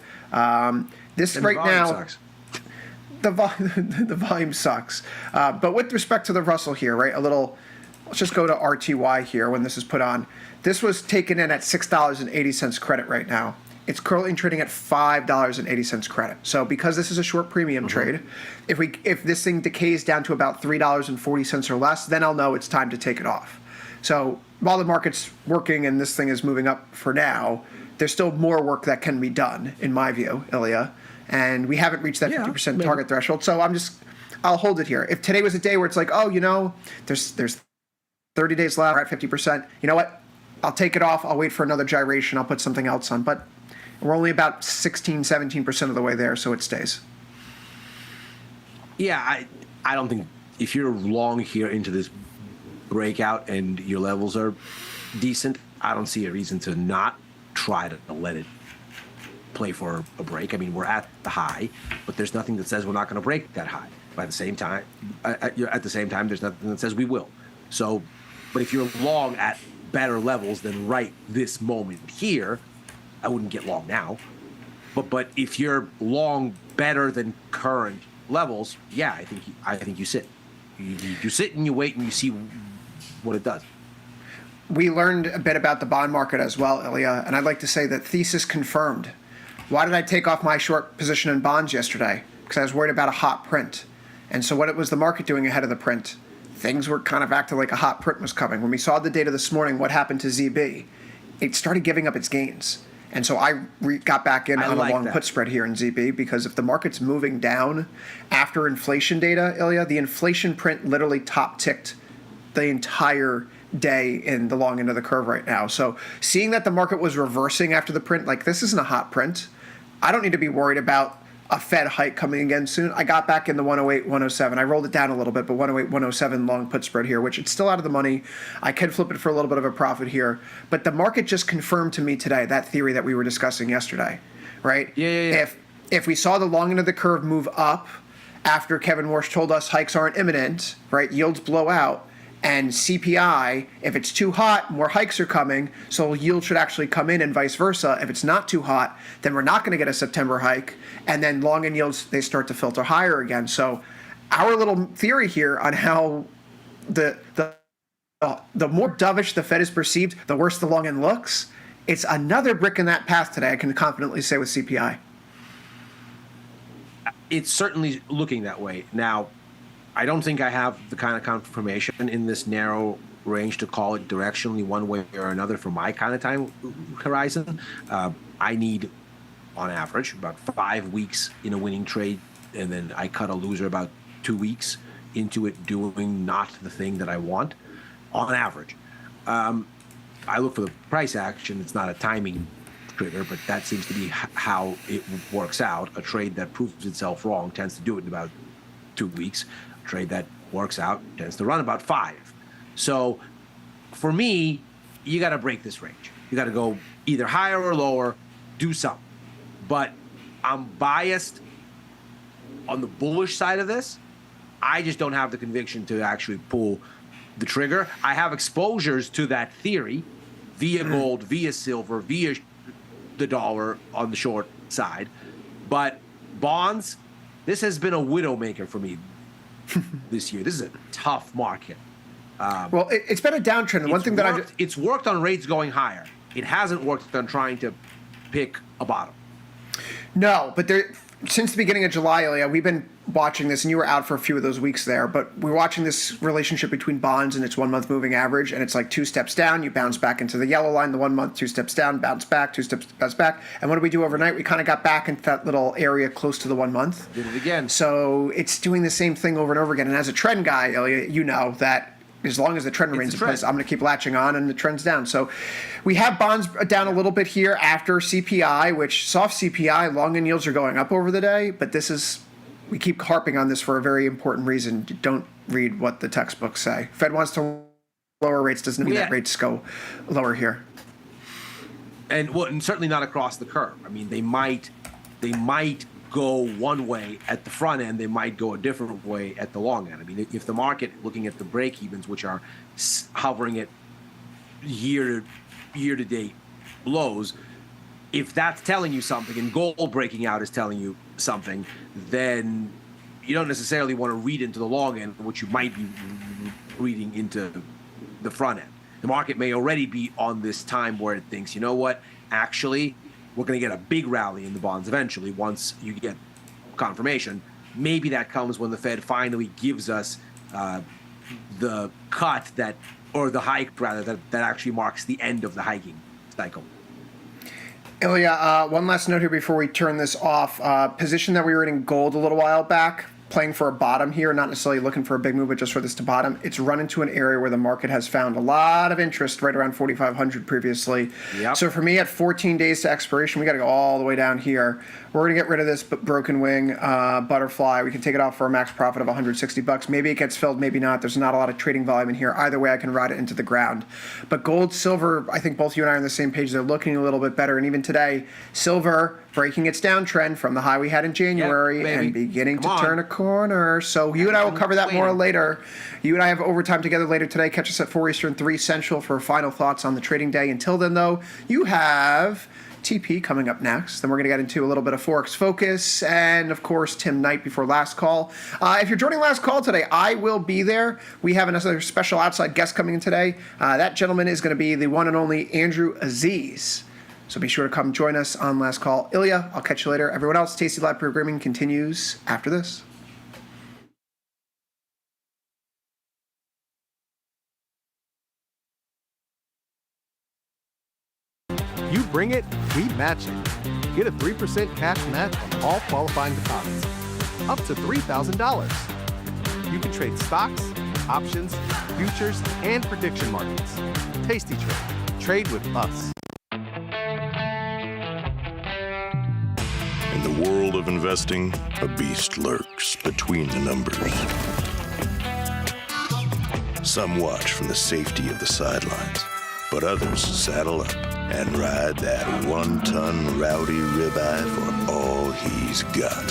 This right now, sucks. The volume sucks. But with respect to the Russell here, right, let's just go to RTY here when this is put on. This was taken in at $6.80 credit right now. It's currently trading at $5.80 credit. So because this is a short premium trade, if this thing decays down to about $3.40 or less, then I'll know it's time to take it off. So while the market's working and this thing is moving up for now, there's still more work that can be done, in my view, Ilya. And we haven't reached that 50% target threshold. So I'll hold it here. If today was a day where it's like, there's 30 days left, we're at 50%, you know what? I'll take it off. I'll wait for another gyration. I'll put something else on. But we're only about 16, 17% of the way there, so it stays. Yeah, I don't think if you're long here into this breakout and your levels are decent, I don't see a reason to not try to let it play for a break. I mean, we're at the high, but there's nothing that says we're not going to break that high. At the same time, there's nothing that says we will. So, but if you're long at better levels than right this moment here, I wouldn't get long now. But if you're long better than current levels, yeah, I think you sit. You sit and you wait and you see what it does. We learned a bit about the bond market as well, Ilya, and I'd like to say that thesis confirmed. Why did I take off my short position in bonds yesterday? Because I was worried about a hot print. And so what was the market doing ahead of the print? Things were kind of acting like a hot print was coming. When we saw the data this morning, what happened to ZB? It started giving up its gains. And so I got back in on a long put spread here in ZB, because if the market's moving down after inflation data, Ilya, the inflation print literally top ticked the entire day in the long end of the curve right now. So seeing that the market was reversing after the print, like, this isn't a hot print. I don't need to be worried about a Fed hike coming again soon. I got back in the 108, 107. I rolled it down a little bit, but 108, 107 long put spread here, which it's still out of the money. I could flip it for a little bit of a profit here. But the market just confirmed to me today that theory that we were discussing yesterday, right? Yeah. If we saw the long end of the curve move up after Kevin Warsh told us hikes aren't imminent, right? Yields blow out. And CPI, if it's too hot, more hikes are coming, so yield should actually come in, and vice versa. If it's not too hot, then we're not going to get a September hike, and then long end yields, they start to filter higher again. So our little theory here on how the more dovish the Fed is perceived, the worse the long end looks. It's another brick in that path today, I can confidently say, with CPI. It's certainly looking that way. Now, I don't think I have the kind of confirmation in this narrow range to call it directionally one way or another for my kind of time horizon. I need, on average, about 5 weeks in a winning trade, and then I cut a loser about 2 weeks into it doing not the thing that I want, on average. I look for the price action. It's not a timing trigger, but that seems to be how it works out. A trade that proves itself wrong tends to do it in about 2 weeks. Trade that works out tends to run about 5. So for me, you got to break this range. You got to go either higher or lower, do something. But I'm biased on the bullish side of this. I just don't have the conviction to actually pull the trigger. I have exposures to that theory via gold, via silver, via the dollar on the short side. But bonds, this has been a widowmaker for me this year. This is a tough market. Well, it's been a downtrend. One thing that it's worked on rates going higher. It hasn't worked on trying to pick a bottom. No, but since the beginning of July, Ilya, we've been watching this, and you were out for a few of those weeks there, but we're watching this relationship between bonds and its 1 month moving average, and it's like 2 steps down, you bounce back into the yellow line, the 1 month, 2 steps down, bounce back, 2 steps back. And what did we do overnight? We kind of got back into that little area close to the 1 month. Did it again. So it's doing the same thing over and over again. And as a trend guy, Ilya, you know that as long as the trend remains in place, I'm going to keep latching on, and the trend's down. So we have bonds down a little bit here after CPI, which soft CPI, long end yields are going up over the day, but we keep harping on this for a very important reason. Don't read what the textbooks say. Fed wants to lower rates, doesn't mean that rates go lower here. And certainly not across the curve. I mean, they might go one way at the front end, they might go a different way at the long end. I mean, if the market, looking at the break-evens, which are hovering at year-to-date lows, if that's telling you something and gold breaking out is telling you something, then you don't necessarily want to read into the long end, which you might be reading into the front end. The market may already be on this time where it thinks, you know what, actually, we're going to get a big rally in the bonds eventually once you get confirmation. Maybe that comes when the Fed finally gives us the cut or the hike rather, that actually marks the end of the hiking cycle. Ilya, one last note here before we turn this off. Position that we were in gold a little while back, playing for a bottom here, not necessarily looking for a big move, but just for this to bottom. It's run into an area where the market has found a lot of interest, right around 4,500 previously. Yep. So for me, at 14 days to expiration, we got to go all the way down here. We're going to get rid of this broken wing butterfly. We can take it off for a max profit of $160. Maybe it gets filled, maybe not. There's not a lot of trading volume in here. Either way, I can ride it into the ground. But gold, silver, I think both you and I are on the same page. They're looking a little bit better. And even today, silver breaking its downtrend from the high we had in January and beginning to turn a corner. So you and I will cover that more later. You and I have overtime together later today. Catch us at 4 Eastern, 3 Central for final thoughts on the trading day. Until then, though, you have TP coming up next. Then we're going to get into a little bit of Forex Focus and, of course, Tim Knight before Last Call. If you're joining Last Call today, I will be there. We have another special outside guest coming in today. That gentleman is going to be the one and only Andrew Aziz. So be sure to come join us on Last Call. Ilya, I'll catch you later. Everyone else, Tasty Live programming continues after this. You bring it, we match it. Get a 3% cash match on all qualifying deposits. Up to $3,000. You can trade stocks, options, futures, and prediction markets. Tasty Trade. Trade with us. In the world of investing, a beast lurks between the numbers. Some watch from the safety of the sidelines, but others saddle up and ride that one-ton rowdy ribeye for all he's got.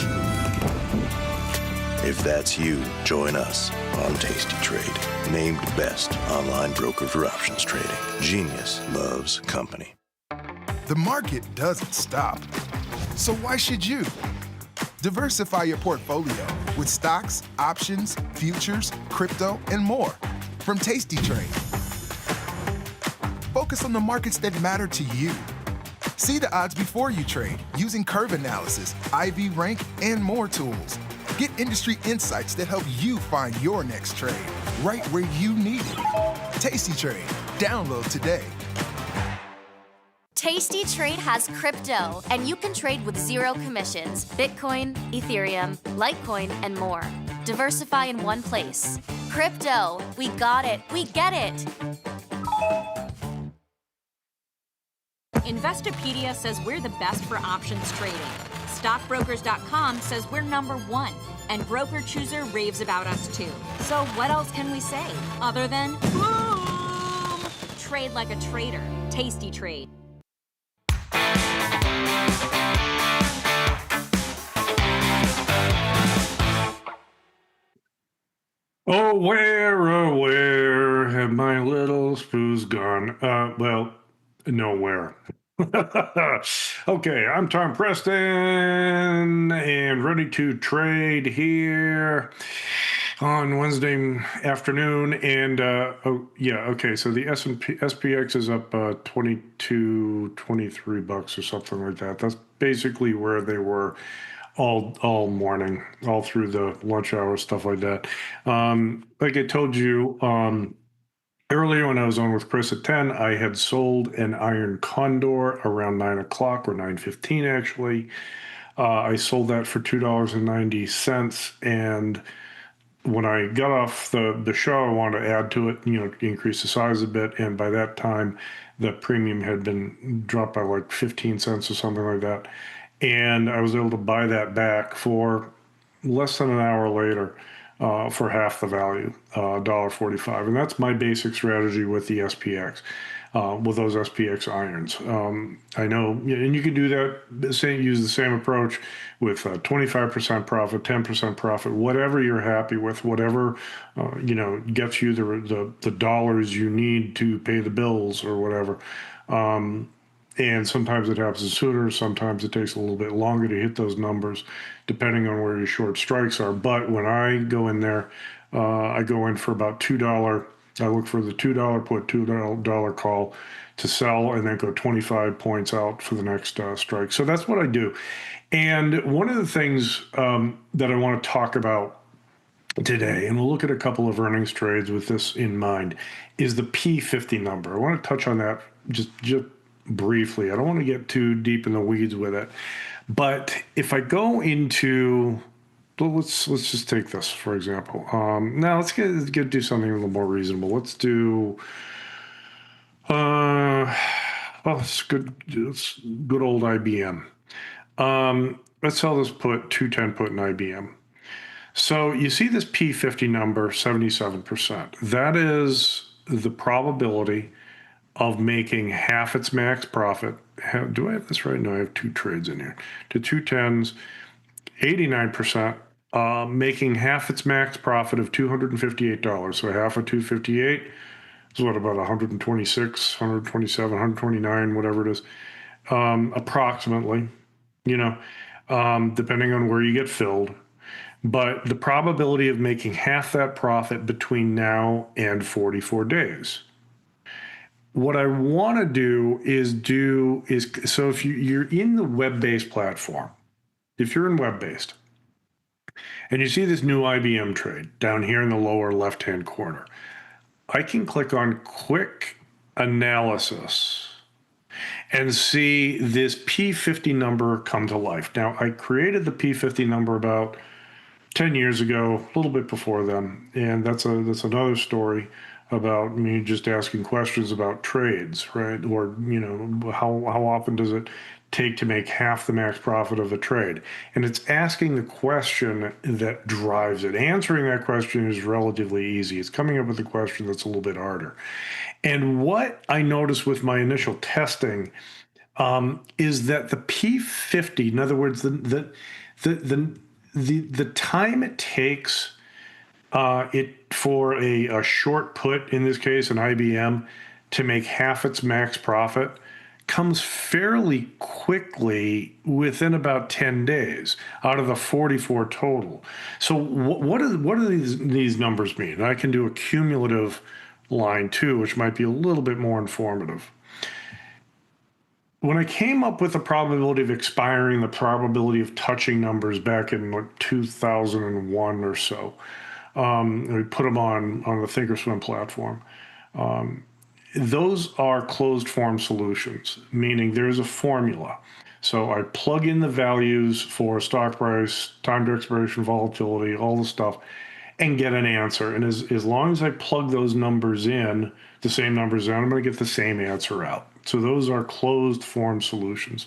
If that's you, join us on Tasty Trade, named best online broker for options trading. Genius loves company. The market doesn't stop. So why should you? Diversify your portfolio with stocks, options, futures, crypto, and more from Tasty Trade. Focus on the markets that matter to you. See the odds before you trade using curve analysis, IV rank, and more tools. Get industry insights that help you find your next trade right where you need it. Tasty Trade. Download today. Tasty Trade has crypto, and you can trade with zero commissions, Bitcoin, Ethereum, Litecoin, and more. Diversify in one place. Crypto, we got it, we get it. Investopedia says we're the best for options trading. Stockbrokers.com says we're #1, and Broker Chooser raves about us too. So what else can we say other than boom? Trade like a trader. Tasty Trade. Oh, where have my little spoos gone? Well, nowhere. Okay, I'm Tom Preston and ready to trade here on Wednesday afternoon. And okay, so the SPX is up 22, 23 bucks or something like that. That's basically where they were all morning, all through the lunch hour, stuff like that. Like I told you earlier when I was on with Chris at 10, I had sold an iron condor around 9 o'clock or 9:15 actually. I sold that for $2.90, and when I got off the show, I wanted to add to it, increase the size a bit, and by that time, the premium had been dropped by like 15 cents or something like that. And I was able to buy that back for less than an hour later for half the value, $1.45. And that's my basic strategy with the SPX, with those SPX irons. I know, and you can do that, use the same approach with 25% profit, 10% profit, whatever you're happy with, whatever, gets you the dollars you need to pay the bills or whatever. And sometimes it happens sooner. Sometimes it takes a little bit longer to hit those numbers, depending on where your short strikes are. But when I go in there, I go in for about $2. I look for the $2 put, $2 call to sell, and then go 25 points out for the next strike. So that's what I do. And one of the things that I want to talk about today, and we'll look at a couple of earnings trades with this in mind, is the P50 number. I want to touch on that just briefly. I don't want to get too deep in the weeds with it, but if I go into, let's just take this for example. Now let's do something a little more reasonable. Let's do, it's good old IBM. Let's sell this put, 210 put in IBM. So you see this P50 number, 77%. That is the probability of making half its max profit. Do I have this right? No, I have two trades in here. To 210s, 89%, making half its max profit of $258. So half of 258 is what, about 126, 127, 129, whatever it is, approximately, depending on where you get filled. But the probability of making half that profit between now and 44 days. what I want to do is so if you're in the web-based platform, if you're in web-based, and you see this new IBM trade down here in the lower left-hand corner, I can click on Quick Analysis and see this P50 number come to life. Now, I created the P50 number about 10 years ago, a little bit before then, and that's another story about me just asking questions about trades, right? Or, how often does it take to make half the max profit of a trade? And it's asking the question that drives it. Answering that question is relatively easy. It's coming up with a question that's a little bit harder. And what I noticed with my initial testing is that the P50, in other words, the time it takes for a short put, in this case an IBM, to make half its max profit comes fairly quickly within about 10 days out of the 44 total. So what do these numbers mean? And I can do a cumulative line too, which might be a little bit more informative. When I came up with the probability of expiring, the probability of touching numbers back in 2001 or so, we put them on the Thinkorswim platform. Those are closed form solutions, meaning there's a formula. So I plug in the values for stock price, time to expiration, volatility, all the stuff, and get an answer. And as long as I plug those numbers in, the same numbers in, I'm going to get the same answer out. So those are closed form solutions.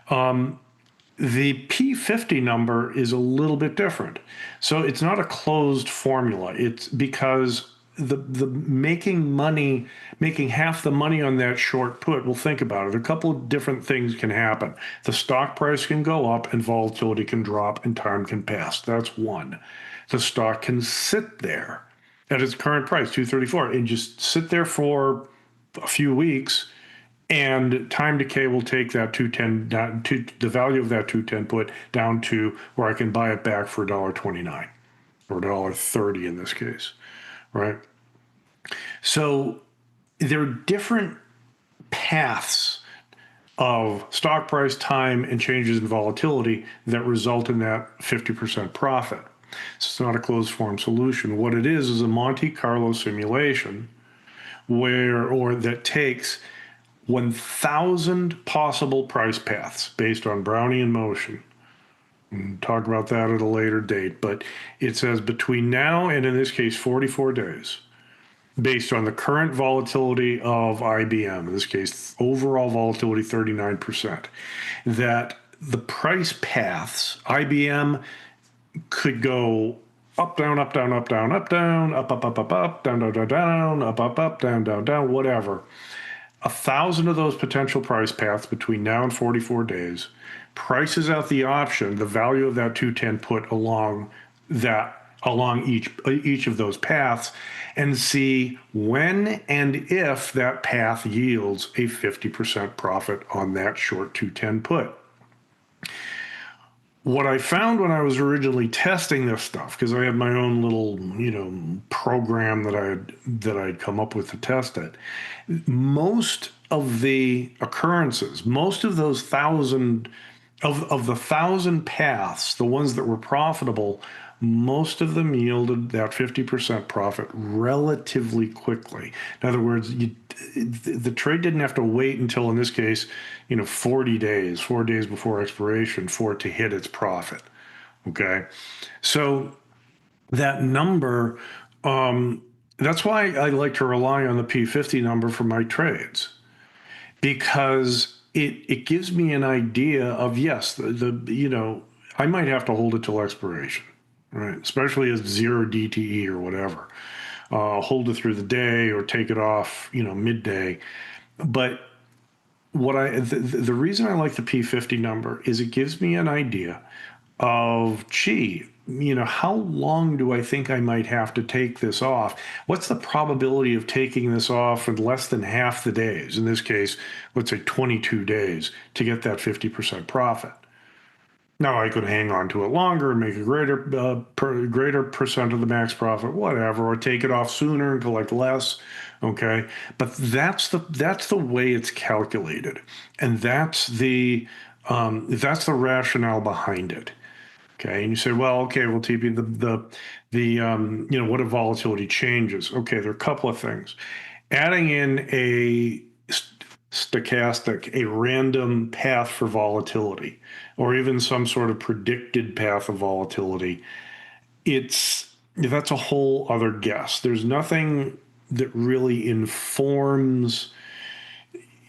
The P50 number is a little bit different. So it's not a closed formula. It's because the making half the money on that short put, well, think about it. A couple of different things can happen. The stock price can go up and volatility can drop and time can pass. That's one. The stock can sit there at its current price, 234, and just sit there for a few weeks, and time decay will take that 210 down to the value of that 210 put down to where I can buy it back for $1.29 or $1.30 in this case, right? So there are different paths of stock price, time, and changes in volatility that result in that 50% profit. So it's not a closed form solution. What it is a Monte Carlo simulation that takes 1,000 possible price paths based on Brownian motion. We'll talk about that at a later date, but it says between now and, in this case, 44 days, based on the current volatility of IBM, in this case, overall volatility 39%, that the price paths, IBM could go up, down, up, down, up, down, up, down, up, up, up, up, up, down, down, down, down, up, up, up, down, down, down, whatever. 1,000 of those potential price paths between now and 44 days, prices out the option, the value of that 210 put along each of those paths, and see when and if that path yields a 50% profit on that short 210 put. What I found when I was originally testing this stuff, because I had my own little, program that I had come up with to test it, most of the occurrences, most of those 1,000 of the 1,000 paths, the ones that were profitable, most of them yielded that 50% profit relatively quickly. In other words, the trade didn't have to wait until, in this case, 4 days before expiration for it to hit its profit. Okay, so that number, that's why I like to rely on the P50 number for my trades, because it gives me an idea of, yes, I might have to hold it till expiration, right? Especially as 0 DTE or whatever. Hold it through the day or take it off, midday. But the reason I like the P50 number is it gives me an idea of, how long do I think I might have to take this off? What's the probability of taking this off in less than half the days? In this case, let's say 22 days to get that 50% profit. Now I could hang on to it longer and make a greater percent of the max profit, whatever, or take it off sooner and collect less. Okay, but that's the way it's calculated, and that's the rationale behind it. Okay, and you say, well, okay, well, TP, what if volatility changes? Okay, there are a couple of things. Adding in a stochastic, a random path for volatility, or even some sort of predicted path of volatility, that's a whole other guess. There's nothing that really informs.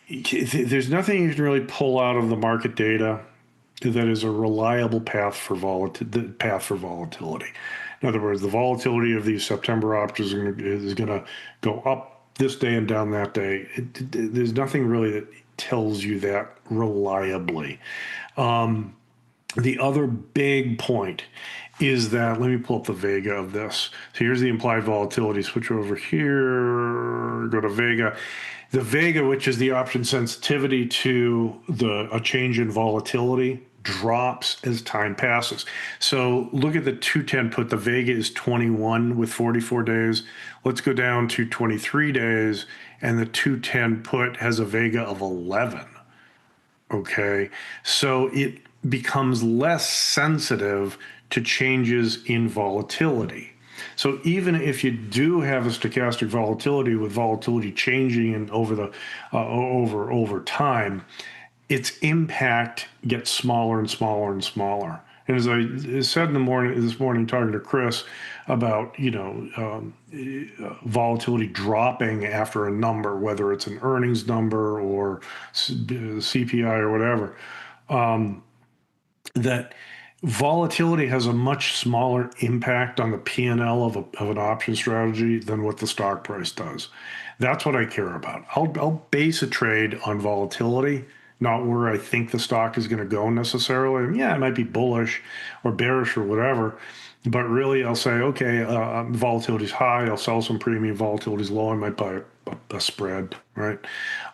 There's nothing you can really pull out of the market data that is a reliable path for volatility. In other words, the volatility of these September options is going to go up this day and down that day. There's nothing really that tells you that reliably. The other big point is that, let me pull up the Vega of this. So here's the implied volatility. Switch over here, go to Vega. The Vega, which is the option sensitivity to a change in volatility, drops as time passes. So look at the 210 put. The Vega is 21 with 44 days. Let's go down to 23 days, and the 210 put has a Vega of 11. Okay, so it becomes less sensitive to changes in volatility. So even if you do have a stochastic volatility with volatility changing over time, its impact gets smaller and smaller and smaller. And as I said this morning, talking to Chris about volatility dropping after a number, whether it's an earnings number or CPI or whatever, that volatility has a much smaller impact on the P&L of an option strategy than what the stock price does. That's what I care about. I'll base a trade on volatility, not where I think the stock is going to go necessarily. Yeah, it might be bullish or bearish or whatever, but really I'll say, okay, volatility's high, I'll sell some premium. Volatility's low, I might buy a spread, right?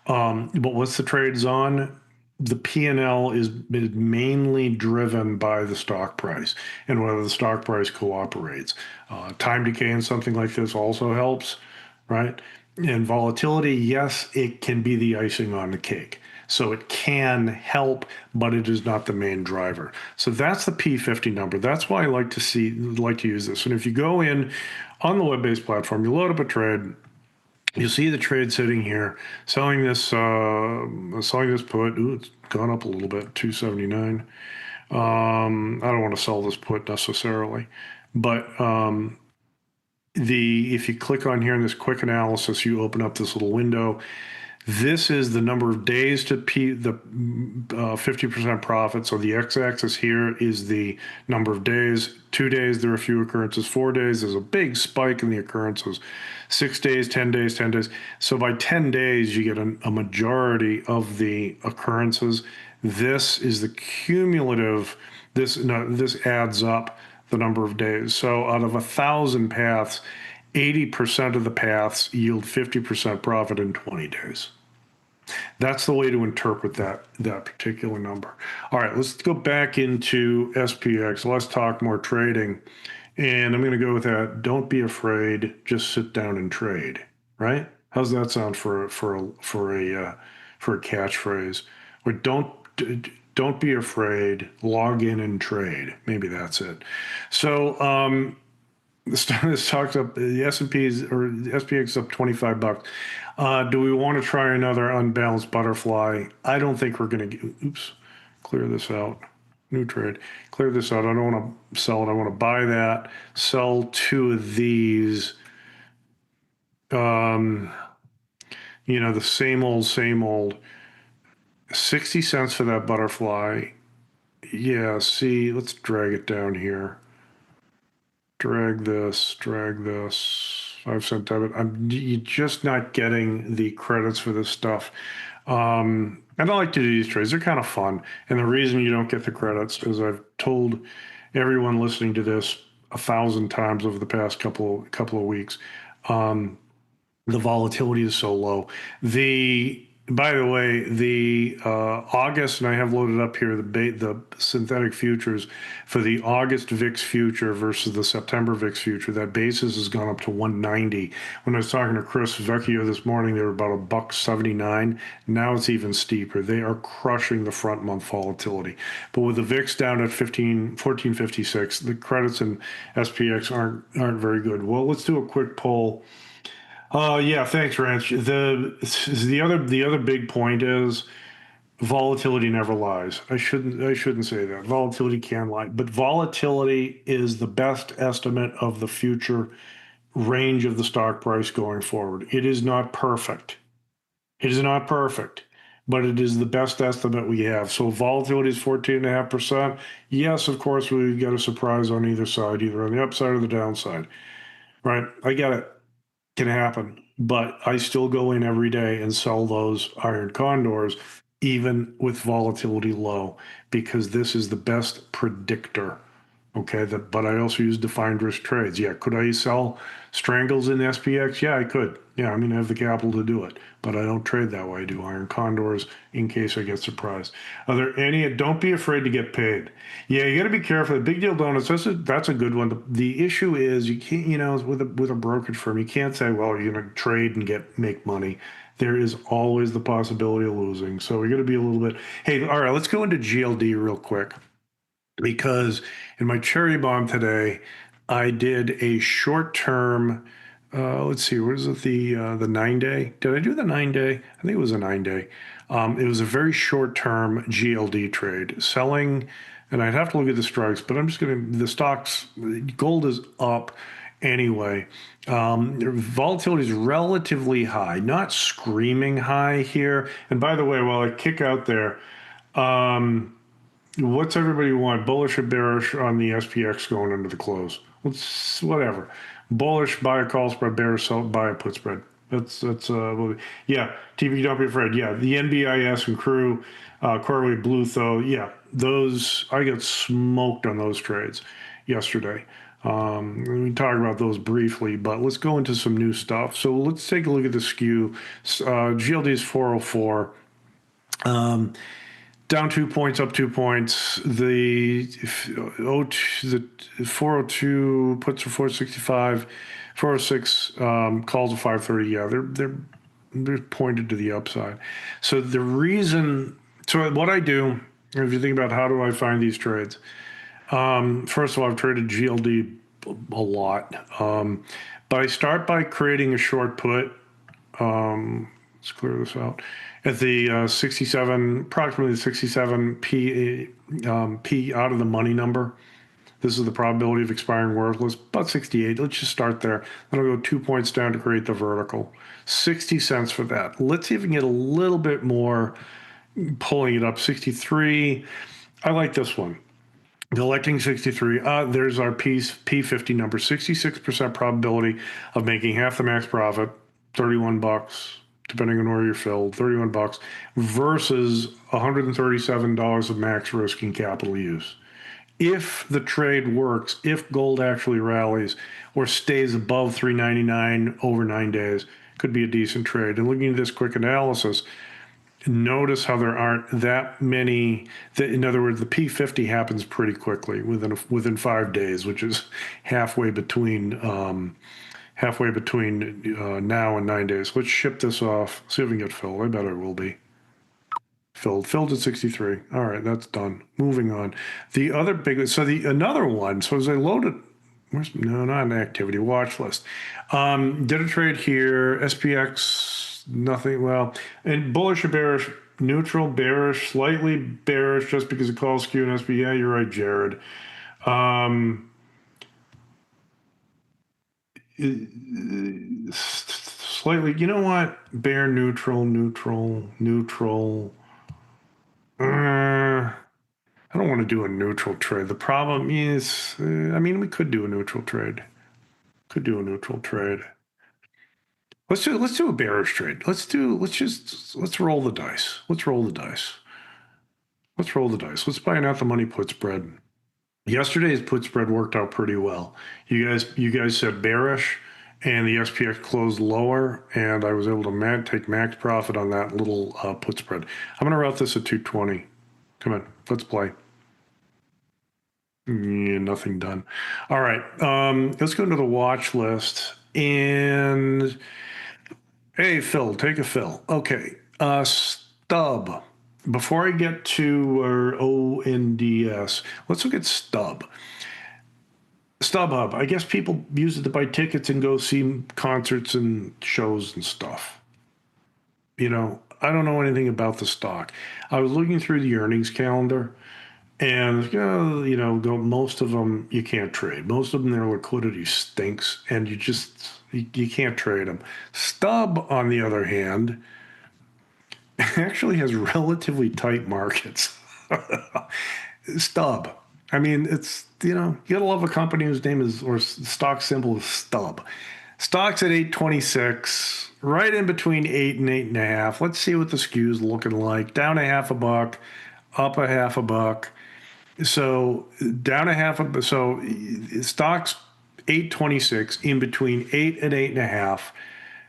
But what's the trades on? The P&L is mainly driven by the stock price and whether the stock price cooperates. Time decay in something like this also helps, right? And volatility, yes, it can be the icing on the cake. So it can help, but it is not the main driver. So that's the P50 number. That's why I like to use this. And if you go in on the web-based platform, you load up a trade, you see the trade sitting here, selling this put. Ooh, it's gone up a little bit, 279. I don't want to sell this put necessarily, but if you click on here in this quick analysis, you open up this little window. This is the number of days to the 50% profit. So the x-axis here is the number of days. 2 days, there are a few occurrences. 4 days, there's a big spike in the occurrences. 6 days, 10 days, 10 days. So by 10 days, you get a majority of the occurrences. This is the cumulative. This adds up the number of days. So out of 1,000 paths, 80% of the paths yield 50% profit in 20 days. That's the way to interpret that particular number. All right, let's go back into SPX. Let's talk more trading. And I'm going to go with that. Don't be afraid. Just sit down and trade. Right? How's that sound for a catchphrase? Or don't be afraid. Log in and trade. Maybe that's it. So this talks up the S&P's or the SPX is up $25. Do we want to try another unbalanced butterfly? I don't think we're going to clear this out. New trade. Clear this out. I don't want to sell it. I want to buy that. Sell 2 of these. The same old. 60 cents for that butterfly. Yeah, see, let's drag it down here. Drag this, 5-cent debit. You're just not getting the credits for this stuff. And I like to do these trades. They're kind of fun. And the reason you don't get the credits is I've told everyone listening to this 1,000 times over the past couple of weeks. The volatility is so low. The by the way, the August, and I have loaded up here the synthetic futures for the August VIX future versus the September VIX future. That basis has gone up to 190. When I was talking to Chris Vecchio this morning, they were about $1.79. Now it's even steeper. They are crushing the front month volatility. But with the VIX down at 1456, the credits in SPX aren't very good. Well, let's do a quick poll. Yeah, thanks, Ranch. The other big point is volatility never lies. I shouldn't say that. Volatility can lie, but volatility is the best estimate of the future range of the stock price going forward. It is not perfect. It is not perfect, but it is the best estimate we have. So volatility is 14.5%. Yes, of course, we got a surprise on either side, either on the upside or the downside. Right? I get it. Can happen, but I still go in every day and sell those iron condors, even with volatility low, because this is the best predictor. Okay, but I also use defined risk trades. Yeah, could I sell strangles in SPX? Yeah, I could. Yeah, I mean, I have the capital to do it, but I don't trade that way. I do iron condors in case I get surprised. Are there any? Don't be afraid to get paid. Yeah, you got to be careful. The big deal donuts, that's a good one. The issue is you can't, with a brokerage firm, you can't say, well, you're going to trade and make money. There is always the possibility of losing. So we got to be a little bit. Hey, all right, let's go into GLD real quick. Because in my cherry bomb today, I did a short-term, let's see, what is it, the 9-day? Did I do the 9-day? I think it was a 9-day. It was a very short-term GLD trade, selling, and I'd have to look at the strikes, but I'm just going to, the stocks, gold is up anyway. Volatility is relatively high, not screaming high here. And by the way, while I kick out there, what's everybody want? Bullish or bearish on the SPX going into the close? Whatever. Bullish, buy a call spread. Bearish, sell, buy a put spread. That's yeah. TV, don't be afraid. Yeah, the NBIS and crew, Corway Blue though. Yeah, those I got smoked on those trades yesterday. We talk about those briefly, but let's go into some new stuff. So let's take a look at the skew. GLD is 404. Down 2 points, up 2 points. The 402 puts are 465, 406 calls are 530. Yeah, they're pointed to the upside. So the reason, so what I do, if you think about how do I find these trades, first of all, I've traded GLD a lot, but I start by creating a short put. Let's clear this out. At the 67, approximately 67 P out of the money number. This is the probability of expiring worthless, about 68. Let's just start there. Then I'll go 2 points down to create the vertical. 60 cents for that. Let's see if we can get a little bit more, pulling it up. 63. I like this one. Collecting 63. There's our P50 number. 66% probability of making half the max profit, $31. Depending on where you're filled, $31 versus $137 of max risk in capital use. If the trade works, if gold actually rallies or stays above $399 over 9 days, could be a decent trade. And looking at this quick analysis, notice how there aren't that many. In other words, the P50 happens pretty quickly within 5 days, which is halfway between now and 9 days. Let's ship this off. See if we can get filled. I bet it will be. Filled at 63. All right, that's done. Moving on. The other big, another one. So as I loaded, no, not an activity watch list. Did a trade here. SPX, nothing. Well, and bullish or bearish, neutral, bearish, slightly bearish, just because it calls skew and SPY. Yeah, you're right, Jared. Slightly, you know what? Bear, neutral. I don't want to do a neutral trade. The problem is, we could do a neutral trade. Let's do a bearish trade. Let's roll the dice. Let's buy an at the money put spread. Yesterday's put spread worked out pretty well. You guys said bearish, and the SPX closed lower, and I was able to take max profit on that little put spread. I'm going to route this at 220. Come on, let's play. Yeah, nothing done. All right, let's go into the watch list. And hey, Phil, take a fill. Okay, Stub. Before I get to our ONDS, let's look at Stub. StubHub. I guess people use it to buy tickets and go see concerts and shows and stuff. You know, I don't know anything about the stock. I was looking through the earnings calendar, and most of them you can't trade. Most of them, their liquidity stinks, and you can't trade them. Stub, on the other hand, actually has relatively tight markets. Stub. I mean, it's, you gotta love a company whose name is, or stock symbol is Stub. Stock's at 826, right in between 8 and 8.5. Let's see what the skew's looking like. Down a half a buck, up a half a buck. So down a half a, so stock's 826, in between 8 and 8.5.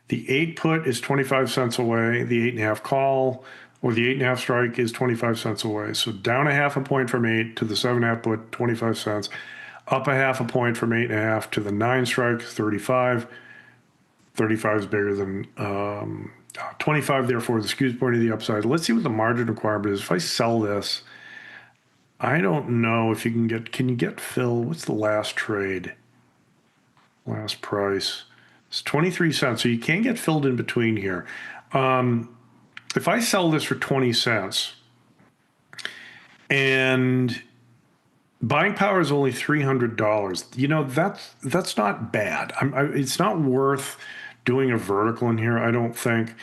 The 8 put is 25 cents away. The 8.5 call, or the 8.5 strike, is 25 cents away. So down a half a point from 8 to the 7.5 put, 25 cents. Up a half a point from 8.5 to the 9 strike, 35. 35 is bigger than 25, therefore the skew's pointing to the upside. Let's see what the margin requirement is. If I sell this, I don't know if you can you get fill? What's the last trade? Last price. It's 23 cents, so you can't get filled in between here. If I sell this for 20 cents, and buying power is only $300, that's not bad. It's not worth doing a vertical in here, I don't think.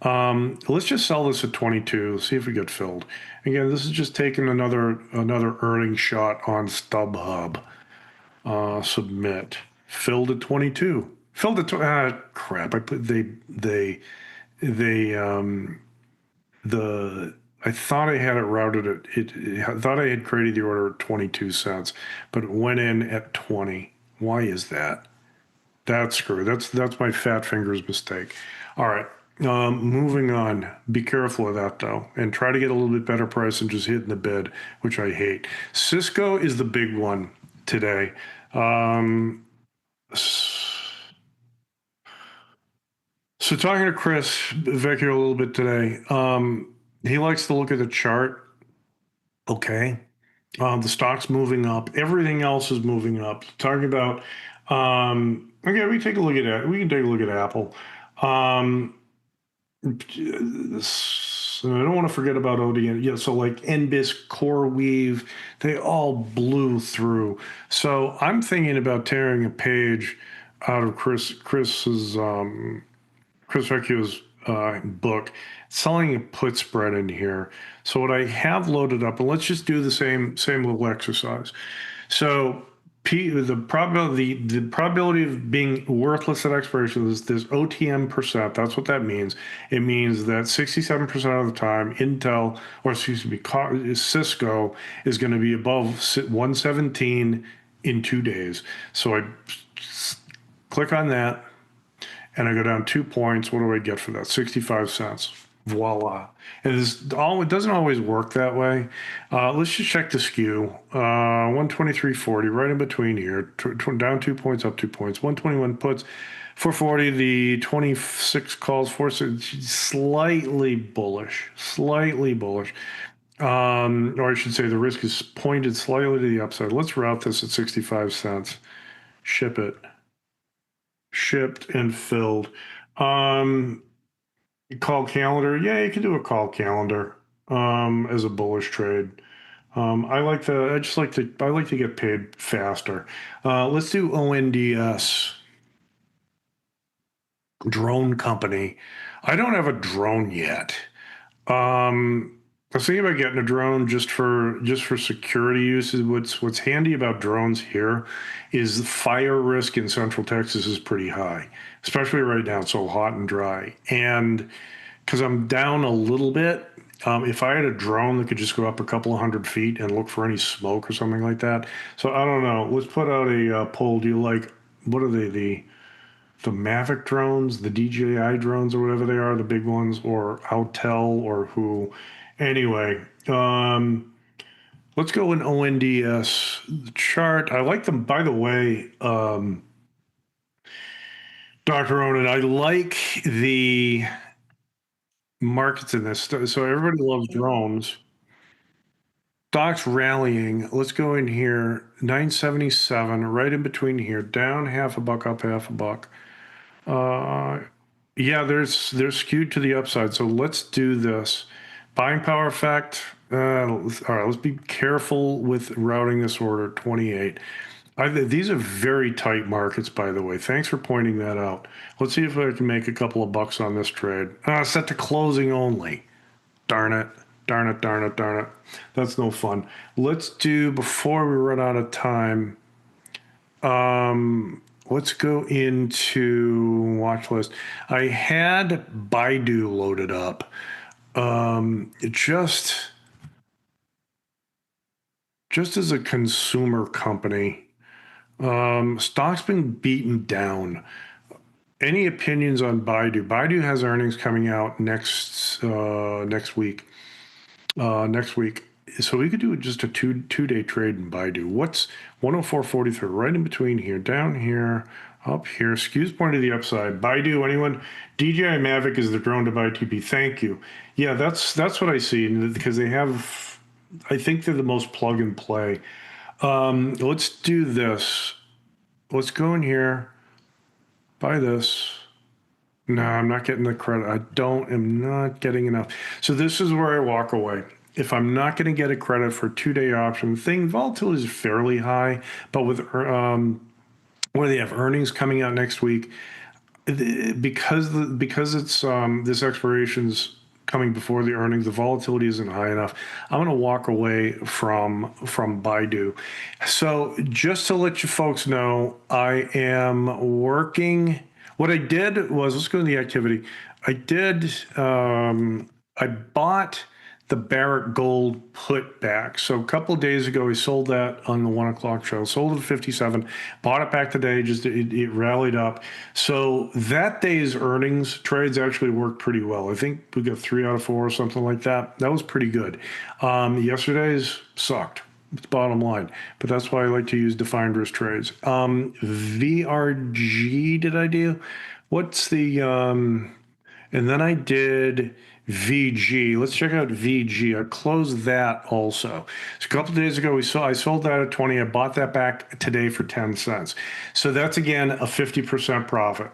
Let's just sell this at 22, see if we get filled. Again, this is just taking another earnings shot on StubHub. Submit. Filled at 22. Filled at crap. I put I thought I had it routed at I thought I had created the order at 22 cents, but it went in at 20. Why is that? That's screw. That's my fat fingers mistake. All right. Moving on. Be careful of that though, and try to get a little bit better price than just hitting the bid, which I hate. Cisco is the big one today. So talking to Chris Vecchio a little bit today, he likes to look at the chart. Okay. The stock's moving up. Everything else is moving up. Talking about, okay, we can take a look at Apple. I don't want to forget about ODN. Yeah, so like NBIS, CoreWeave, they all blew through. So I'm thinking about tearing a page out of Chris Vecchio's book, selling a put spread in here. So what I have loaded up, and let's just do the same little exercise. So the probability of being worthless at expiration is this OTM percent. That's what that means. It means that 67% of the time, Cisco is going to be above 117 in 2 days. So I click on that, and I go down 2 points. What do I get for that? 65 cents. Voila. And it doesn't always work that way. Let's just check the skew. 123.40, right in between here. Down 2 points, up 2 points. 121 puts, 440. The 26 calls for slightly bullish. Or I should say the risk is pointed slightly to the upside. Let's route this at 65 cents. Ship it. Shipped and filled. Call calendar. Yeah, you can do a call calendar as a bullish trade. I like to get paid faster. Let's do ONDS. Drone company. I don't have a drone yet. I was thinking about getting a drone just for security uses. What's handy about drones here is the fire risk in Central Texas is pretty high, especially right now. It's so hot and dry. And because I'm down a little bit, if I had a drone that could just go up a couple of 100 feet and look for any smoke or something like that. So I don't know. Let's put out a poll. Do you like, what are they? the Mavic drones, the DJI drones, or whatever they are, the big ones, or Autel, or who. Anyway, let's go in ONDS chart. I like them, by the way, Dr. Onan. I like the markets in this. So everybody loves drones. Stocks rallying. Let's go in here. 977, right in between here. Down half a buck, up half a buck. Yeah, they're skewed to the upside. So let's do this. Buying power effect. All right, let's be careful with routing this order. 28. These are very tight markets, by the way. Thanks for pointing that out. Let's see if I can make a couple of bucks on this trade. Set to closing only. Darn it. Darn it, darn it, darn it. That's no fun. Let's do, before we run out of time, let's go into watch list. I had Baidu loaded up. Just as a consumer company, stock's been beaten down. Any opinions on Baidu? Baidu has earnings coming out next week. So we could do just a two-day trade in Baidu. What's 104.43? Right in between here, down here, up here. Skews point to the upside. Baidu, anyone? DJI Mavic is the drone to buy TP. Thank you. Yeah, that's what I see, because they have, I think they're the most plug and play. Let's do this. Let's go in here, buy this. No, I'm not getting the credit. I'm not getting enough. So this is where I walk away. If I'm not going to get a credit for a two-day option thing, volatility is fairly high, but with where they have earnings coming out next week, because it's this expiration's coming before the earnings, the volatility isn't high enough. I'm going to walk away from Baidu. So just to let you folks know, I am working. What I did was, let's go to the activity. I bought the Barrick Gold put back. So a couple of days ago, we sold that on the 1 o'clock show. Sold it at 57, bought it back today, just it rallied up. So that day's earnings trades actually worked pretty well. I think we got 3 out of 4 or something like that. That was pretty good. Yesterday's sucked. It's bottom line, but that's why I like to use defined risk trades. VRG did I do? What's the, and then I did VG. Let's check out VG. I closed that also. So a couple of days ago, I sold that at 20. I bought that back today for 10 cents. So that's, again, a 50% profit.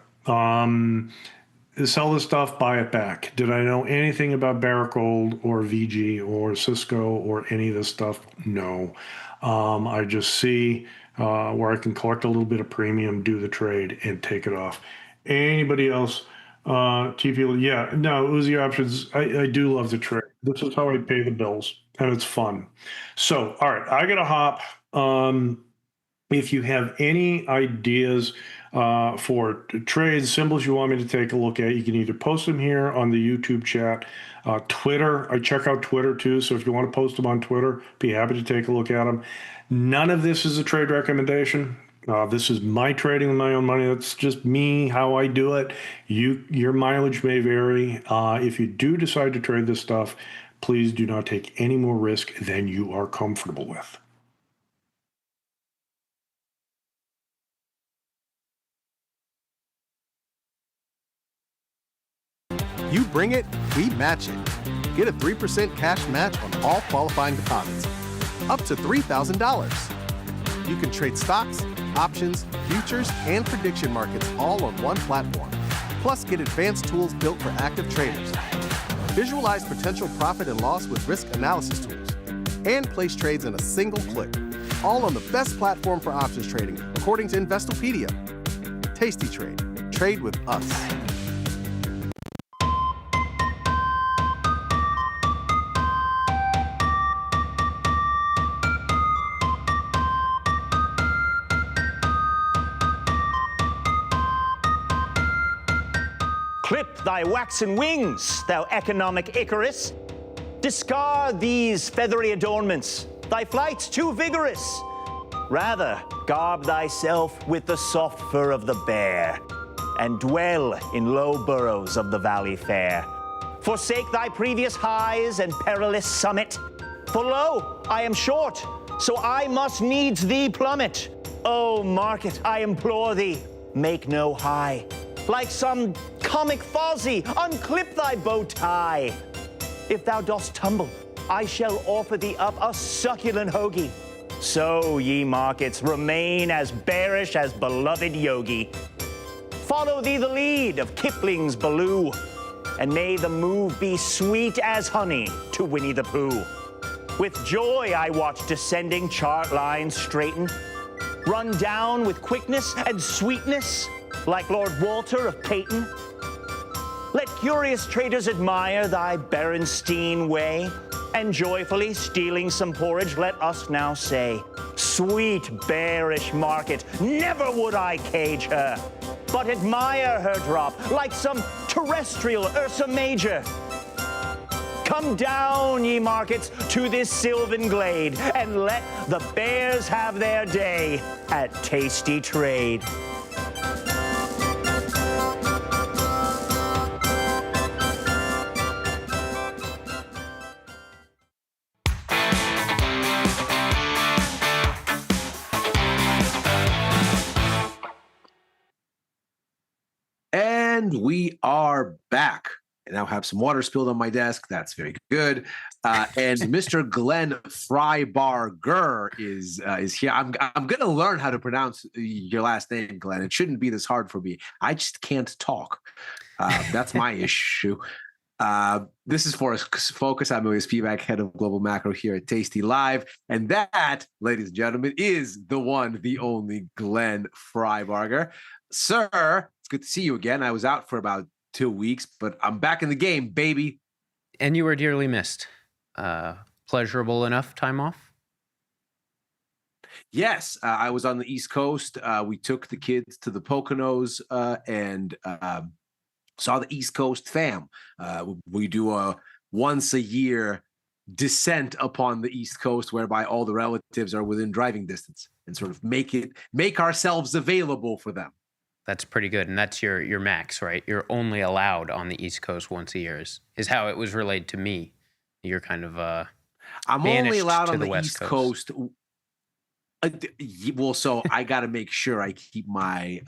Sell the stuff, buy it back. Did I know anything about Barrick Gold or VG or Cisco or any of this stuff? No. I just see where I can collect a little bit of premium, do the trade, and take it off. Anybody else? TP, yeah, no, Uzi options. I do love the trade. This is how I pay the bills, and it's fun. So, all right, I got to hop. If you have any ideas for trades, symbols you want me to take a look at, you can either post them here on the YouTube chat, Twitter. I check out Twitter too, so if you want to post them on Twitter, be happy to take a look at them. None of this is a trade recommendation. This is my trading with my own money. That's just me, how I do it. Your mileage may vary. If you do decide to trade this stuff, please do not take any more risk than you are comfortable with. You bring it, we match it. Get a 3% cash match on all qualifying deposits, up to $3,000. You can trade stocks, options, futures, and prediction markets all on one platform. Plus, get advanced tools built for active traders. Visualize potential profit and loss with risk analysis tools. And place trades in a single click. All on the best platform for options trading, according to Investopedia. Tasty Trade. Trade with us. Clip thy waxen wings, thou economic Icarus. Discard these feathery adornments, thy flight's too vigorous. Rather, garb thyself with the soft fur of the bear. and dwell in low burrows of the valley fair. Forsake thy previous highs and perilous summit. For lo, I am short, so I must needs thee plummet. O market, I implore thee, make no high. Like some comic Fozzie, unclip thy bow tie. If thou dost tumble, I shall offer thee up a succulent hoagie. So, ye markets, remain as bearish as beloved Yogi. Follow thee the lead of Kipling's Baloo, and may the move be sweet as honey to Winnie the Pooh. With joy I watch descending chart lines straighten, run down with quickness and sweetness, like Lord Walter of Peyton. Let curious traders admire thy Berenstein way, and joyfully stealing some porridge, let us now say, sweet bearish market, never would I cage her, but admire her drop like some terrestrial Ursa Major. Come down, ye markets, to this sylvan glade, and let the bears have their day at Tasty Trade. And we are back. I now have some water spilled on my desk. That's very good. And Mr. Glen Frybarger is here. I'm going to learn how to pronounce your last name, Glen. It shouldn't be this hard for me. I just can't talk. That's my issue. This is Forex Focus. I'm Ilya Spivak, head of Global Macro here at Tasty Live. And that, ladies and gentlemen, is the one, the only Glen Frybarger. Sir, it's good to see you again. I was out for about 2 weeks, but I'm back in the game, baby. And you were dearly missed. Pleasurable enough time off? Yes, I was on the East Coast. We took the kids to the Poconos and saw the East Coast fam. We do a once a year descent upon the East Coast, whereby all the relatives are within driving distance, and sort of make ourselves available for them. That's pretty good. And that's your max, right? You're only allowed on the East Coast once a year is how it was relayed to me. You're kind of I'm only allowed on the West East Coast. Well, so I got to make sure I keep my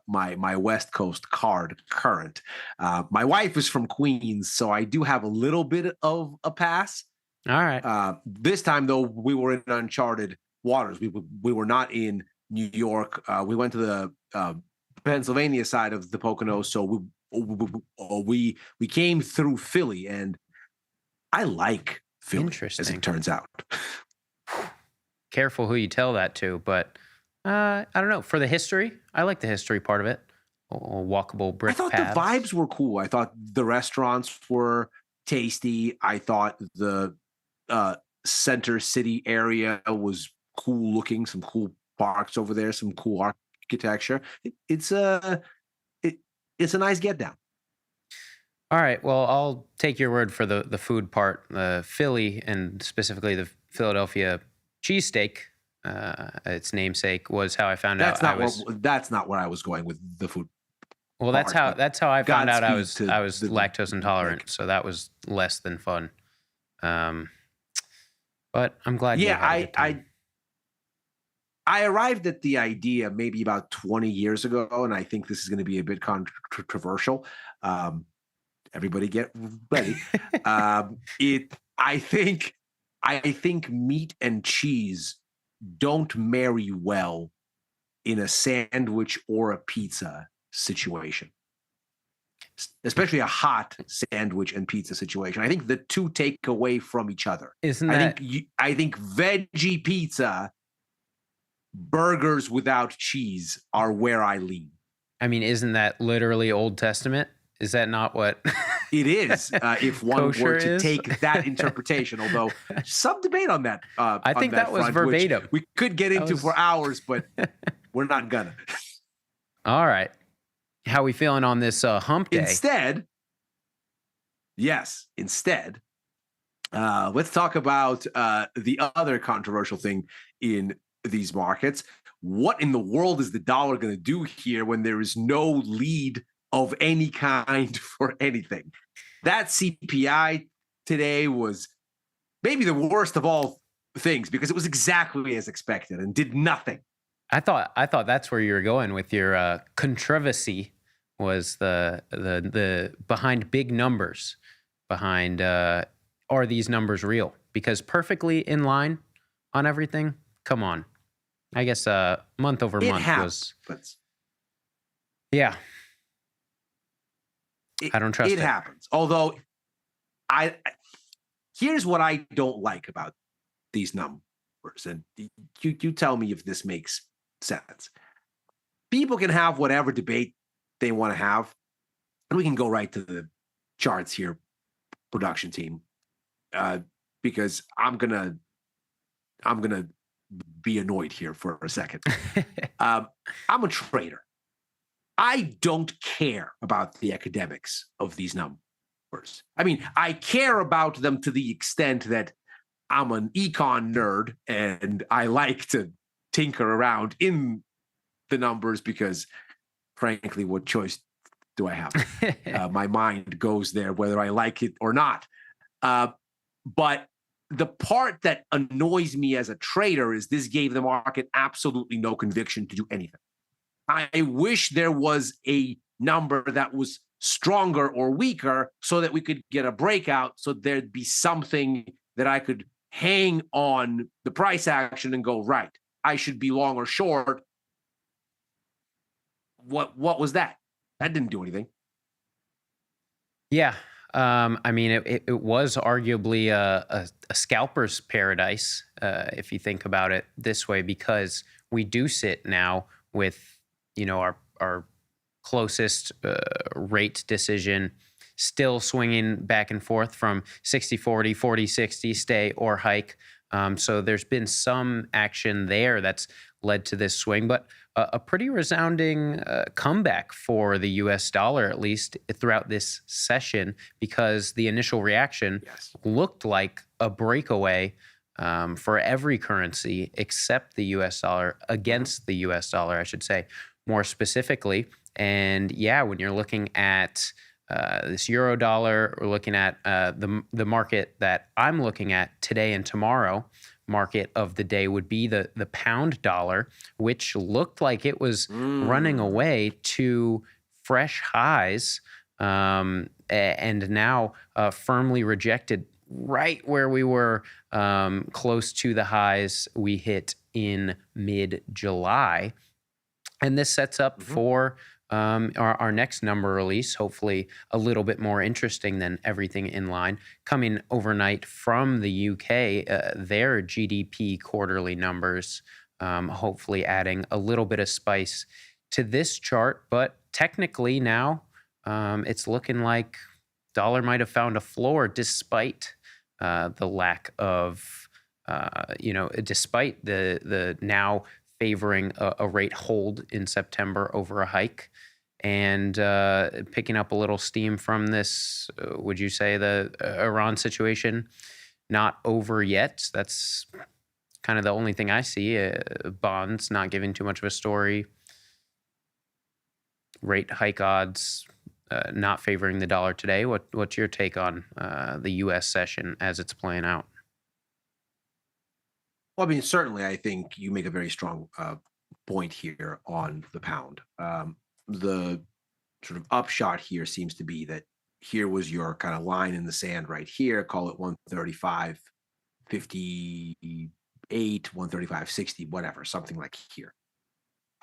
my West Coast card current. My wife is from Queens, so I do have a little bit of a pass. All right. This time, though, we were in uncharted waters. We were not in New York. We went to the Pennsylvania side of the Poconos, so we came through Philly, and I like Philly, as it turns out. Careful who you tell that to, but I don't know. For the history, I like the history part of it. Walkable brick paths. I thought the vibes were cool. I thought the restaurants were tasty. I thought the center city area was cool looking. Some cool parks over there. Some cool architecture. It's a nice get down. All right. Well, I'll take your word for the food part. Philly, and specifically the Philadelphia cheesesteak, its namesake, was how I found out. That's not where I was going with the food. Well, that's how I found out I was the lactose intolerant. So that was less than fun. But I'm glad. Yeah, I arrived at the idea maybe about 20 years ago, and I think this is going to be a bit controversial. Everybody get ready. I think meat and cheese don't marry well in a sandwich or a pizza situation, especially a hot sandwich and pizza situation. I think the two take away from each other. I think veggie pizza, burgers without cheese are where I lean. I mean, isn't that literally Old Testament? Is that not what it is? If one were to is? take that interpretation, although some debate on that. I think that was verbatim. We could get into for hours, but we're not gonna. All right. How we feeling on this hump day? Instead, let's talk about the other controversial thing in these markets, what in the world is the dollar going to do here when there is no lead of any kind for anything? That CPI today was maybe the worst of all things because it was exactly as expected and did nothing. I thought that's where you were going with your controversy, was the behind big numbers, behind are these numbers real? Because perfectly in line on everything. Come on, I guess month over month was. Yeah, I don't trust it. It happens. Although here's what I don't like about these numbers, and you tell me if this makes sense. People can have whatever debate they want to have, and we can go right to the charts here, production team, because I'm gonna be annoyed here for a second. I'm a trader. I don't care about the academics of these numbers. I mean, I care about them to the extent that I'm an econ nerd and I like to tinker around in the numbers because, frankly, what choice do I have? My mind goes there whether I like it or not. But the part that annoys me as a trader is this gave the market absolutely no conviction to do anything. I wish there was a number that was stronger or weaker so that we could get a breakout, so there'd be something that I could hang on the price action and go, right, I should be long or short. What was that? That didn't do anything. Yeah. I mean, it was arguably a scalper's paradise, if you think about it this way, because we do sit now with, our closest rate decision still swinging back and forth from 60-40, 40-60, stay or hike. So there's been some action there that's led to this swing, but a pretty resounding comeback for the US dollar, at least throughout this session, because the initial reaction looked like a breakaway for every currency except the US dollar, against the US dollar, I should say, more specifically. And yeah, when you're looking at this euro dollar, we're looking at the market that I'm looking at today and tomorrow. Market of the day would be the pound dollar, which looked like it was running away to fresh highs, and now firmly rejected right where we were, close to the highs we hit in mid-July. And this sets up for our next number release, hopefully a little bit more interesting than everything in line, coming overnight from the UK, their GDP quarterly numbers, hopefully adding a little bit of spice to this chart. But technically now it's looking like dollar might have found a floor despite the lack of, despite the now favoring a rate hold in September over a hike, and picking up a little steam from this. Would you say the Iran situation not over yet? That's kind of the only thing I see. Bonds not giving too much of a story. Rate hike odds not favoring the dollar today. What's your take on the U.S. session as it's playing out? Well, I mean, certainly, I think you make a very strong point here on the pound. The sort of upshot here seems to be that here was your kind of line in the sand right here, call it 135.58, 135.60, whatever, something like here.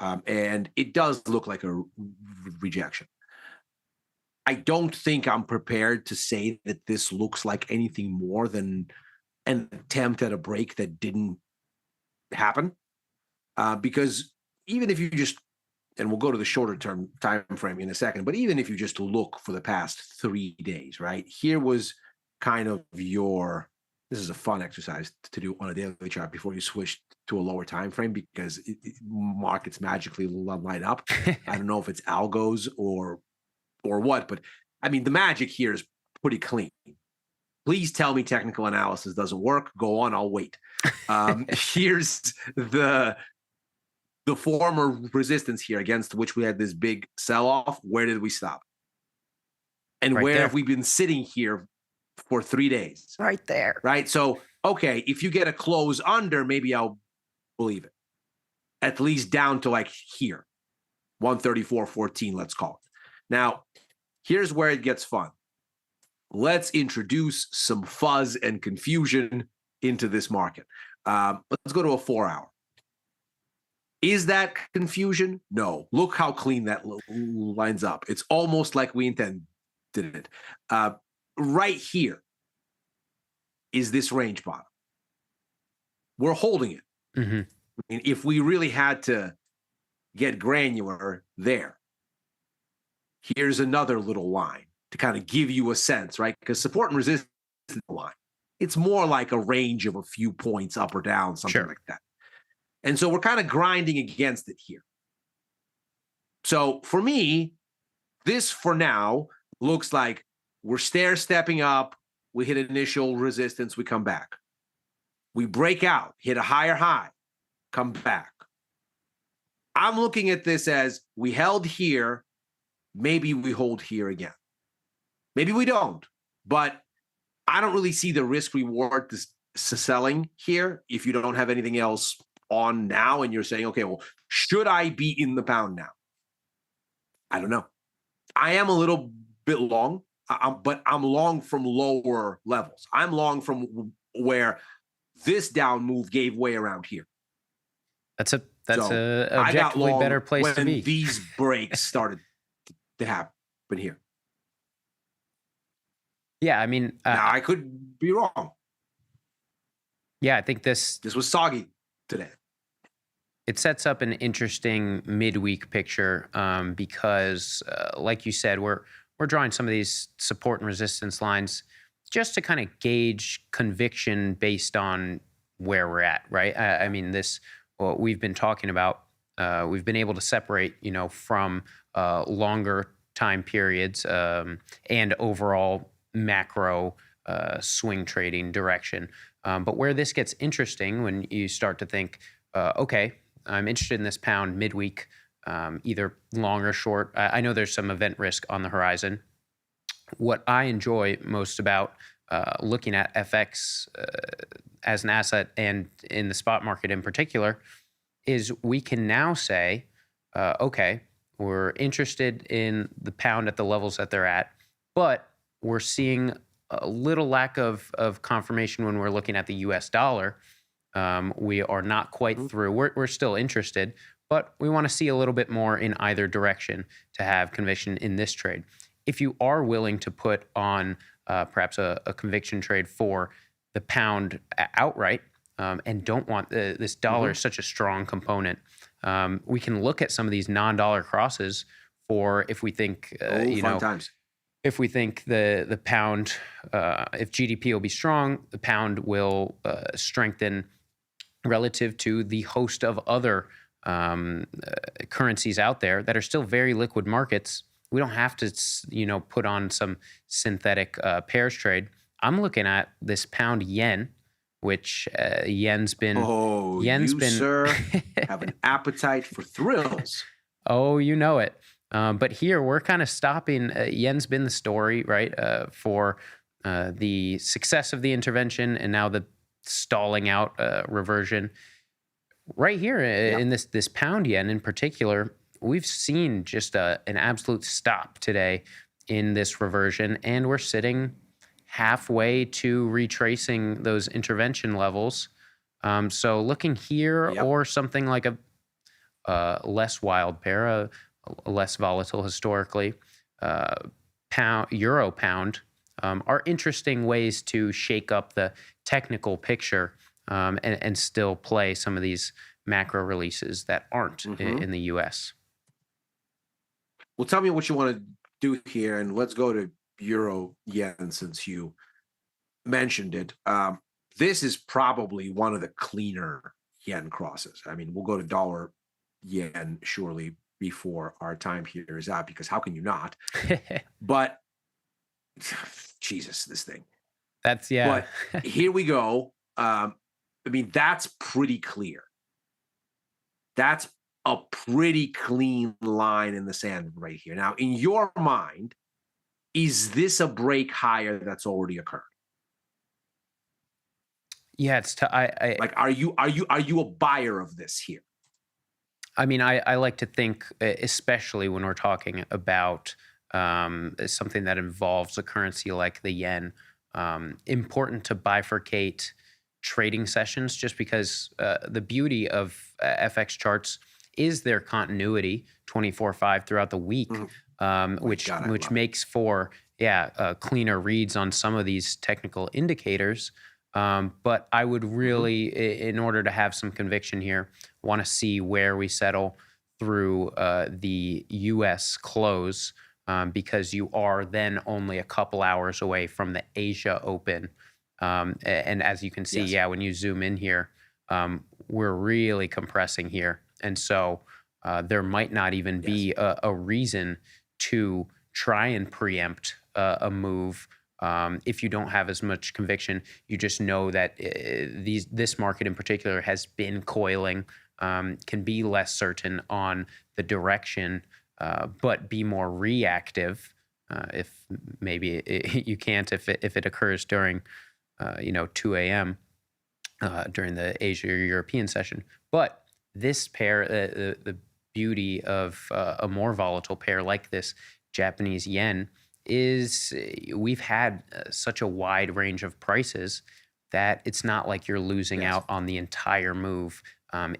And it does look like a rejection. I don't think I'm prepared to say that this looks like anything more than an attempt at a break that didn't happen, because even if you just, and we'll go to the shorter term time frame in a second, but even if you just look for the past 3 days, right, here was kind of your, this is a fun exercise to do on a daily chart before you switch to a lower time frame, because markets magically line up. I don't know if it's algos or what, but I mean, the magic here is pretty clean. Please tell me technical analysis doesn't work. Go on, I'll wait. Here's the the former resistance here against which we had this big sell-off, where did we stop? And Right where there. have we been sitting here for 3 days? Right there. Right? So, okay, if you get a close under, maybe I'll believe it. At least down to like here, 134.14, let's call it. Now, here's where it gets fun. Let's introduce some fuzz and confusion into this market. Let's go to a 4-hour. Is that confusion? No. Look how clean that lines up. It's almost like we intended it. Right here is this range bottom. We're holding it. Mm-hmm. I mean, if we really had to get granular there, here's another little line to kind of give you a sense, right? Because support and resistance line, it's more like a range of a few points up or down, something like that. And so we're kind of grinding against it here. So for me, this for now looks like we're stair-stepping up. We hit initial resistance, we come back. We break out, hit a higher high, come back. I'm looking at this as we held here, maybe we hold here again. Maybe we don't, but I don't really see the risk reward selling here if you don't have anything else on now and you're saying, okay, well, should I be in the pound now? I don't know. I am a little bit long, but I'm long from lower levels. I'm long from where this down move gave way around here. That's a objectively better place to be. When these breaks started to happen here. Yeah, I mean, now I could be wrong. Yeah, I think this was soggy today. It sets up an interesting midweek picture because, like you said, we're drawing some of these support and resistance lines just to kind of gauge conviction based on where we're at, right? I mean, what we've been talking about, we've been able to separate, from longer time periods and overall macro swing trading direction. But where this gets interesting when you start to think, okay, I'm interested in this pound midweek, either long or short. I know there's some event risk on the horizon. What I enjoy most about looking at FX as an asset and in the spot market in particular is we can now say, okay, we're interested in the pound at the levels that they're at, but we're seeing a little lack of confirmation when we're looking at the US dollar. We are not quite through. We're still interested, but we want to see a little bit more in either direction to have conviction in this trade. If you are willing to put on perhaps a conviction trade for the pound outright and don't want this dollar is such a strong component, we can look at some of these non-dollar crosses for if we think, if we think the pound, if GDP will be strong, the pound will strengthen relative to the host of other currencies out there that are still very liquid markets. We don't have to, put on some synthetic pairs trade. I'm looking at this pound yen, which yen's been. Oh, sir, have an appetite for thrills. Oh, you know it. But here we're kind of stopping. Yen's been the story, right, for the success of the intervention and now the stalling out reversion. Right here in this pound yen in particular, we've seen just an absolute stop today in this reversion, and we're sitting halfway to retracing those intervention levels. So looking here or something like a less wild pair, a less volatile historically, euro pound, are interesting ways to shake up the technical picture and still play some of these macro releases that aren't in the U.S. Well, tell me what you want to do here, and let's go to euro yen since you mentioned it. This is probably one of the cleaner yen crosses. I mean, we'll go to dollar yen surely before our time here is out, because how can you not? But Jesus, this thing. That's But here we go. I mean, that's pretty clear. That's a pretty clean line in the sand right here. Now, in your mind, is this a break higher that's already occurred? Yeah, it's like, are you a buyer of this here? I mean, I like to think, especially when we're talking about something that involves a currency like the yen, important to bifurcate trading sessions, just because the beauty of FX charts is their continuity 24/5 throughout the week, which makes for cleaner reads on some of these technical indicators. But I would really, in order to have some conviction here, want to see where we settle through the U.S. close, because you are then only a couple hours away from the Asia Open. And as you can see, when you zoom in here, we're really compressing here. And so there might not even be a reason to try and preempt a move. If you don't have as much conviction, you just know that this market in particular has been coiling, can be less certain on the direction, but be more reactive. If maybe you can't, if it occurs during 2 a.m. During the Asia or European session. But this pair, the beauty of a more volatile pair like this Japanese yen, is we've had such a wide range of prices that it's not like you're losing out on the entire move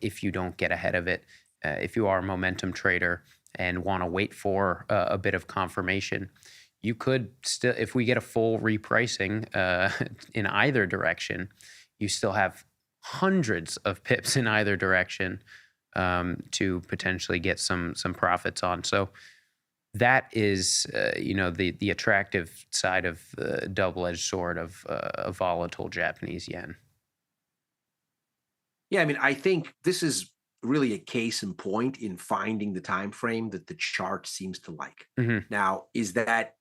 if you don't get ahead of it. If you are a momentum trader and want to wait for a bit of confirmation, you could still, if we get a full repricing in either direction, you still have hundreds of pips in either direction to potentially get some profits on. So that is, the attractive side of the double-edged sword of a volatile Japanese yen. Yeah, I mean, I think this is really a case in point in finding the time frame that the chart seems to like. Now, is that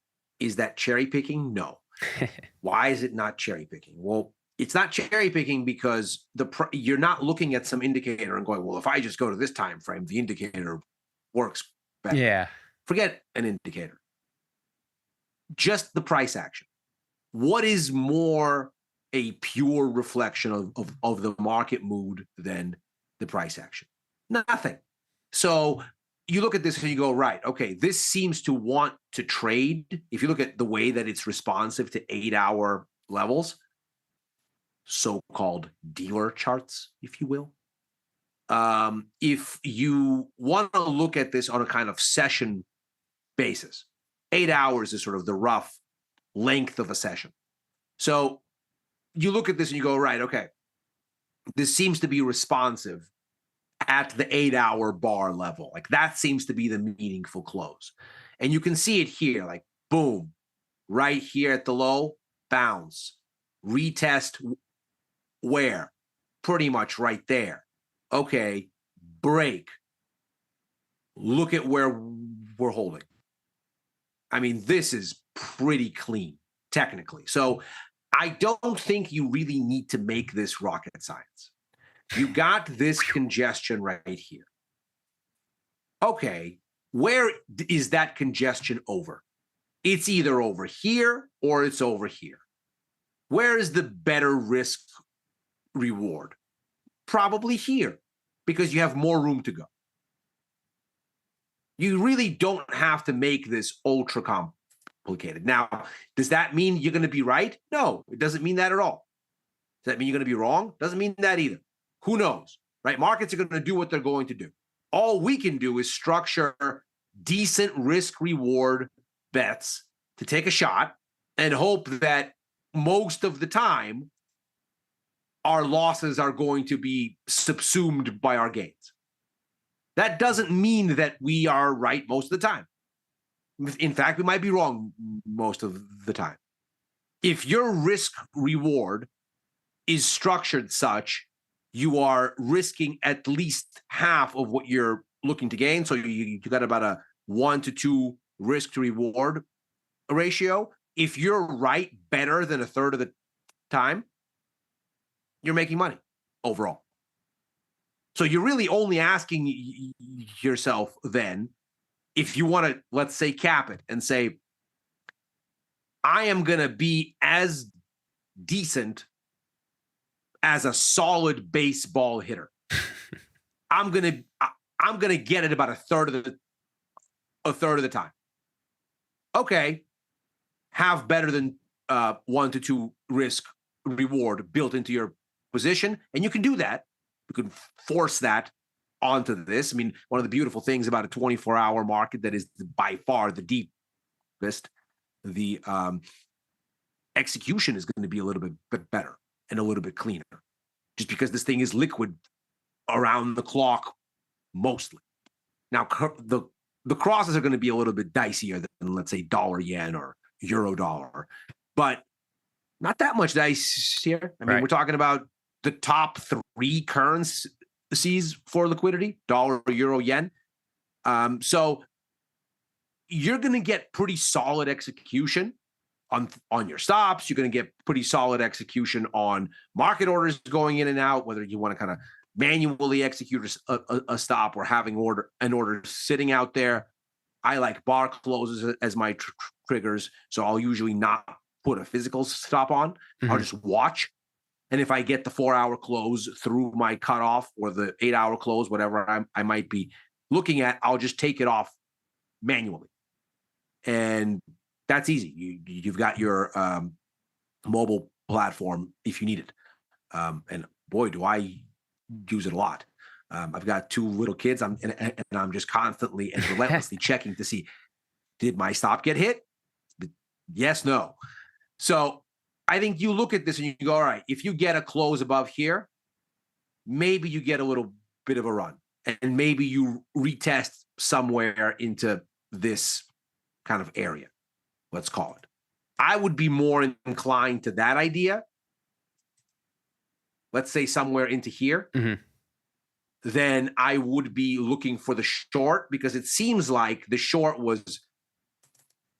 cherry picking? No. Why is it not cherry picking? Well, it's not cherry picking because you're not looking at some indicator and going, well, if I just go to this time frame, the indicator works better. Yeah. Forget an indicator. Just the price action. What is more a pure reflection of the market mood than the price action? Nothing. So you look at this and you go, right, okay, this seems to want to trade. If you look at the way that it's responsive to 8-hour levels, so-called dealer charts, if you will. If you want to look at this on a kind of session basis, 8 hours is sort of the rough length of a session. So you look at this and you go, right, okay, this seems to be responsive at the 8-hour bar level. Like that seems to be the meaningful close. And you can see it here, like boom, right here at the low, bounce, retest where? Pretty much right there. Okay, break. Look at where we're holding. I mean, this is pretty clean, technically. So I don't think you really need to make this rocket science. You got this congestion right here. Okay, where is that congestion over? It's either over here or it's over here. Where is the better risk reward? Probably here, because you have more room to go. You really don't have to make this ultra complicated. Now, does that mean you're going to be right? No, it doesn't mean that at all. Does that mean you're going to be wrong? Doesn't mean that either. Who knows, right? Markets are going to do what they're going to do. All we can do is structure decent risk reward bets to take a shot and hope that most of the time our losses are going to be subsumed by our gains. That doesn't mean that we are right most of the time. In fact, we might be wrong most of the time. If your risk reward is structured such, you are risking at least half of what you're looking to gain. So you got about a 1 to 2 risk to reward ratio. If you're right better than a third of the time, you're making money overall. So you're really only asking yourself then, if you want to, let's say, cap it and say, I am going to be as decent as a solid baseball hitter. I'm going to get it about a third of the time. Okay. Have better than 1 to 2 risk reward built into your position. And you can do that. You can force that onto this. I mean, one of the beautiful things about a 24-hour market that is by far the deepest, the execution is going to be a little bit better and a little bit cleaner, just because this thing is liquid around the clock mostly. Now, the crosses are going to be a little bit dicier than, let's say, dollar yen or euro dollar, but not that much dice here. I mean, we're talking about the top 3 currencies for liquidity: dollar, euro, yen. So you're going to get pretty solid execution on your stops. You're going to get pretty solid execution on market orders going in and out, whether you want to kind of manually execute a stop or having an order sitting out there. I like bar closes as my triggers, so I'll usually not put a physical stop on. I'll just watch. And if I get the 4-hour close through my cutoff or the 8-hour close, whatever I might be looking at, I'll just take it off manually. And that's easy. You've got your mobile platform if you need it. And boy, do I use it a lot. I've got 2 little kids, and I'm just constantly and relentlessly checking to see, did my stop get hit? Yes, no. So I think you look at this and you go, all right, if you get a close above here, maybe you get a little bit of a run, and maybe you retest somewhere into this kind of area, let's call it. I would be more inclined to that idea. Let's say somewhere into here. Then I would be looking for the short, because it seems like the short was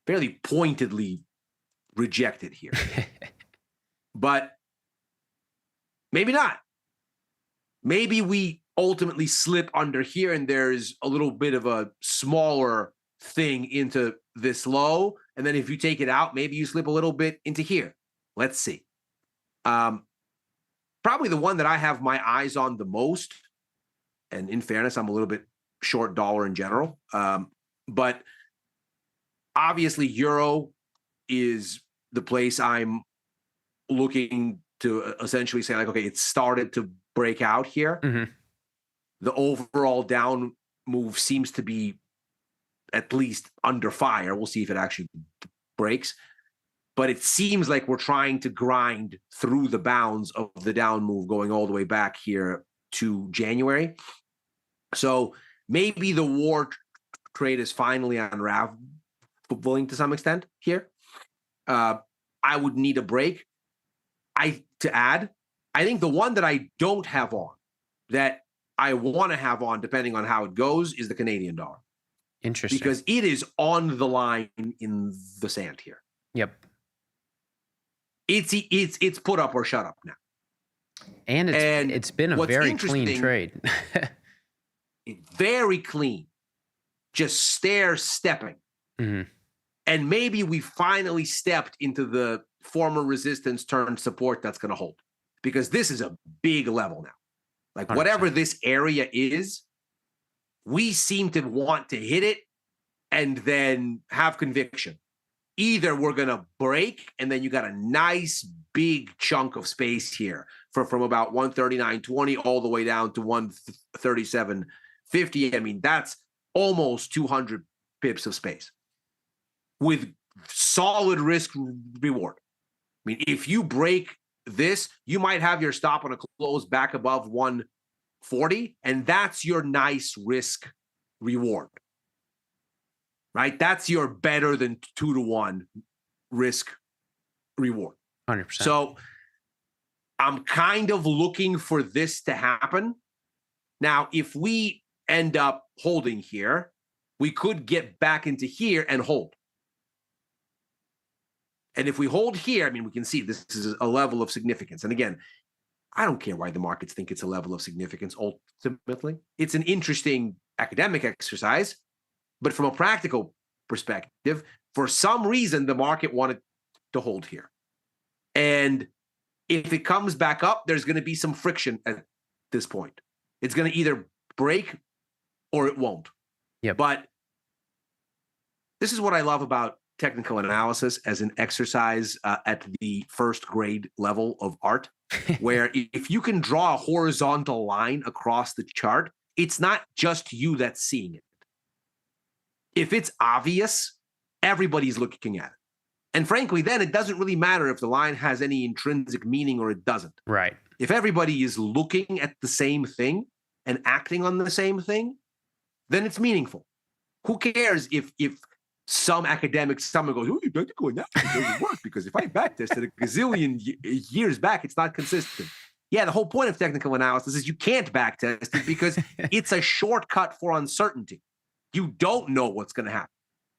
fairly pointedly rejected here. But maybe not. Maybe we ultimately slip under here and there's a little bit of a smaller thing into this low. And then if you take it out, maybe you slip a little bit into here. Let's see. Probably the one that I have my eyes on the most, and in fairness, I'm a little bit short dollar in general. But obviously, euro is the place I'm looking to essentially say, like, okay, it started to break out here. The overall down move seems to be at least under fire. We'll see if it actually breaks. But it seems like we're trying to grind through the bounds of the down move going all the way back here to January. So maybe the war trade is finally unraveling to some extent here. I would need a break. To add, I think the one that I don't have on, that I want to have on, depending on how it goes, is the Canadian dollar. Interesting. Because it is on the line in the sand here. Yep. It's put up or shut up now. And it's been a very clean trade. Very clean. Just stepping. And maybe we finally stepped into the former resistance turned support that's going to hold. Because this is a big level now. Like 100%. Whatever this area is, we seem to want to hit it and then have conviction. Either we're going to break, and then you got a nice big chunk of space here from about 139.20 all the way down to 137.50. I mean, that's almost 200 pips of space with solid risk reward. I mean, if you break this, you might have your stop on a close back above 140, and that's your nice risk reward. Right? That's your better than 2-to-1 risk reward. 100%. So I'm kind of looking for this to happen. Now, if we end up holding here, we could get back into here and hold. And if we hold here, I mean, we can see this is a level of significance. And again, I don't care why the markets think it's a level of significance ultimately. It's an interesting academic exercise, but from a practical perspective, for some reason, the market wanted to hold here. And if it comes back up, there's going to be some friction at this point. It's going to either break or it won't. Yep. But this is what I love about technical analysis as an exercise at the first grade level of art, where if you can draw a horizontal line across the chart, it's not just you that's seeing it. If it's obvious, everybody's looking at it. And frankly, then it doesn't really matter if the line has any intrinsic meaning or it doesn't. Right. If everybody is looking at the same thing and acting on the same thing, then it's meaningful. Who cares if some academic someone goes, oh, you're not going that way, it doesn't work, because if I backtested a gazillion years back, it's not consistent. Yeah, the whole point of technical analysis is you can't backtest it because it's a shortcut for uncertainty. You don't know what's going to happen.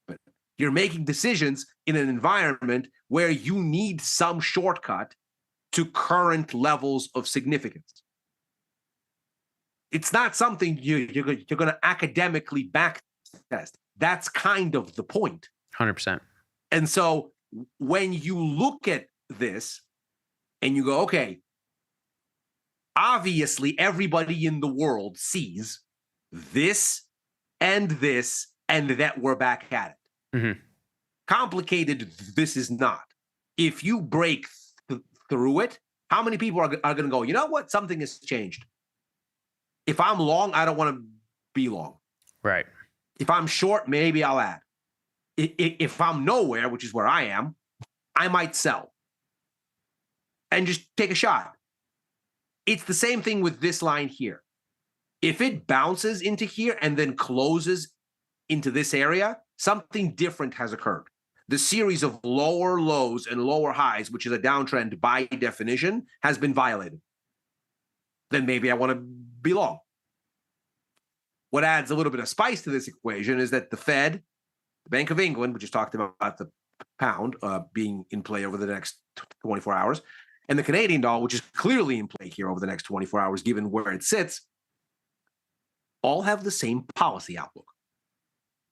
But you're making decisions in an environment where you need some shortcut to current levels of significance. It's not something you're going to academically backtest. That's kind of the point. 100%. And so when you look at this and you go, okay, obviously everybody in the world sees this and that we're back at it. Mm-hmm. Complicated, this is not. If you break through it, how many people are going to go, you know what? Something has changed. If I'm long, I don't want to be long. Right. If I'm short, maybe I'll add. If I'm nowhere, which is where I am, I might sell and just take a shot. It's the same thing with this line here. If it bounces into here and then closes into this area, something different has occurred. The series of lower lows and lower highs, which is a downtrend by definition, has been violated. Then maybe I want to be long. What adds a little bit of spice to this equation is that the Fed, the Bank of England, which is talked about the pound being in play over the next 24 hours, and the Canadian dollar, which is clearly in play here over the next 24 hours, given where it sits, all have the same policy outlook.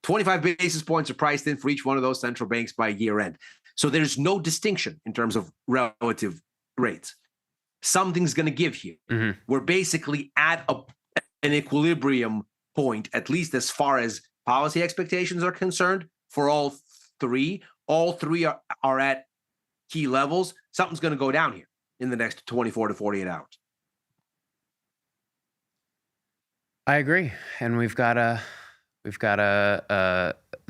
25 basis points are priced in for each one of those central banks by year end. So there's no distinction in terms of relative rates. Something's going to give here. Mm-hmm. We're basically at an equilibrium point, at least as far as policy expectations are concerned, for all three. All three are at key levels. Something's going to go down here in the next 24 to 48 hours. I agree. And the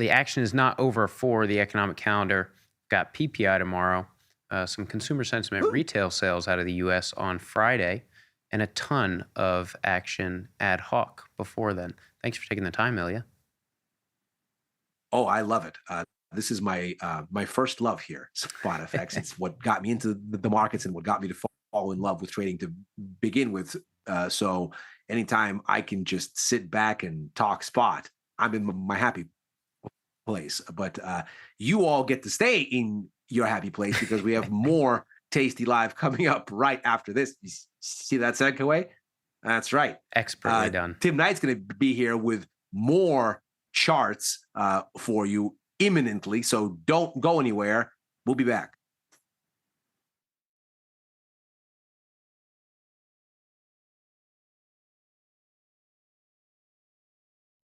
action is not over for the economic calendar. Got PPI tomorrow, some consumer sentiment retail sales out of the U.S. on Friday, and a ton of action ad hoc before then. Thanks for taking the time, Ilya. Oh, I love it. This is my first love here, Spot FX. It's what got me into the markets and what got me to fall in love with trading to begin with. So anytime I can just sit back and talk spot, I'm in my happy place. But you all get to stay in your happy place because we have more Tasty Live coming up right after this. You see that segue? That's right. Expertly done. Tim Knight's going to be here with more charts for you imminently. So don't go anywhere. We'll be back.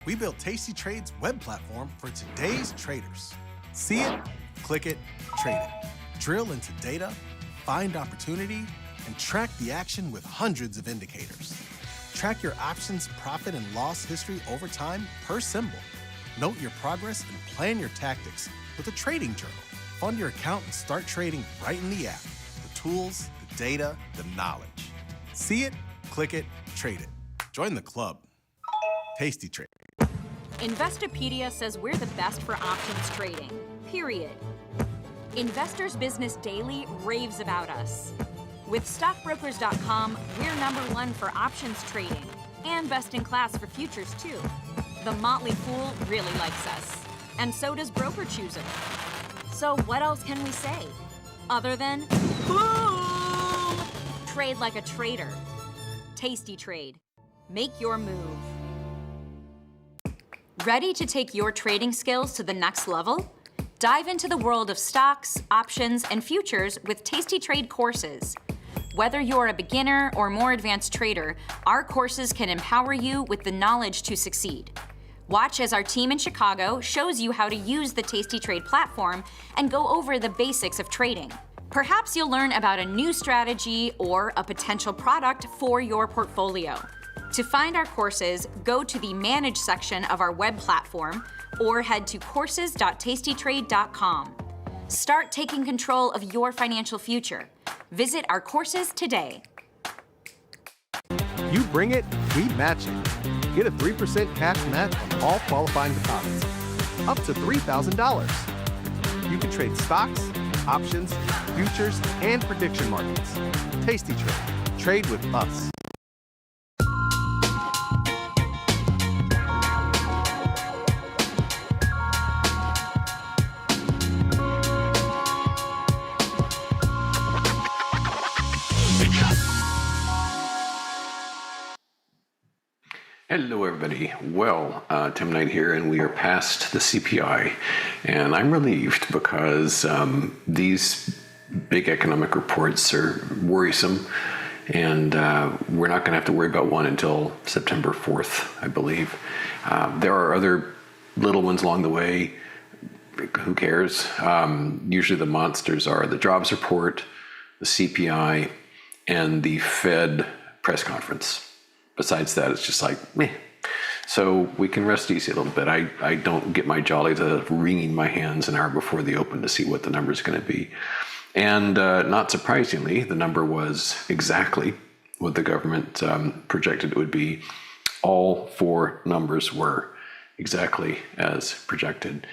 We built Tasty Trade's web platform for today's traders. See it, click it, trade it. Drill into data, find opportunity, and track the action with hundreds of indicators. Track your options profit and loss history over time per symbol. Note your progress and plan your tactics with a trading journal. Fund your account and start trading right in the app. The tools, the data, the knowledge. See it, click it, trade it. Join the club. Tasty Trade. Investopedia says we're the best for options trading, period. Investors Business Daily raves about us. With stockbrokers.com, we're #1 for options trading and best in class for futures too. The Motley Fool really likes us, and so does Broker Chooser. So what else can we say other than boom? trade like a trader. Tasty Trade. Make your move. Ready to take your trading skills to the next level? Dive into the world of stocks, options, and futures with Tasty Trade courses. Whether you're a beginner or more advanced trader, our courses can empower you with the knowledge to succeed. Watch as our team in Chicago shows you how to use the Tasty Trade platform and go over the basics of trading. Perhaps you'll learn about a new strategy or a potential product for your portfolio. To find our courses, go to the Manage section of our web platform or head to courses.tastytrade.com. Start taking control of your financial future. Visit our courses today. You bring it, we match it. Get a 3% cash match on all qualifying deposits. Up to $3,000. You can trade stocks, options, futures, and prediction markets. Tasty Trade. Trade with us. Hello, everybody. Well, Tim Knight here, and we are past the CPI, and I'm relieved because these big economic reports are worrisome, and we're not going to have to worry about one until September 4th, I believe. There are other little ones along the way. Who cares? Usually the monsters are the jobs report, the CPI, and the Fed press conference. Besides that, it's just like, meh. So we can rest easy a little bit. I don't get my jolly to wringing my hands an hour before the open to see what the number is going to be. And not surprisingly, the number was exactly what the government projected it would be. All four numbers were exactly as projected.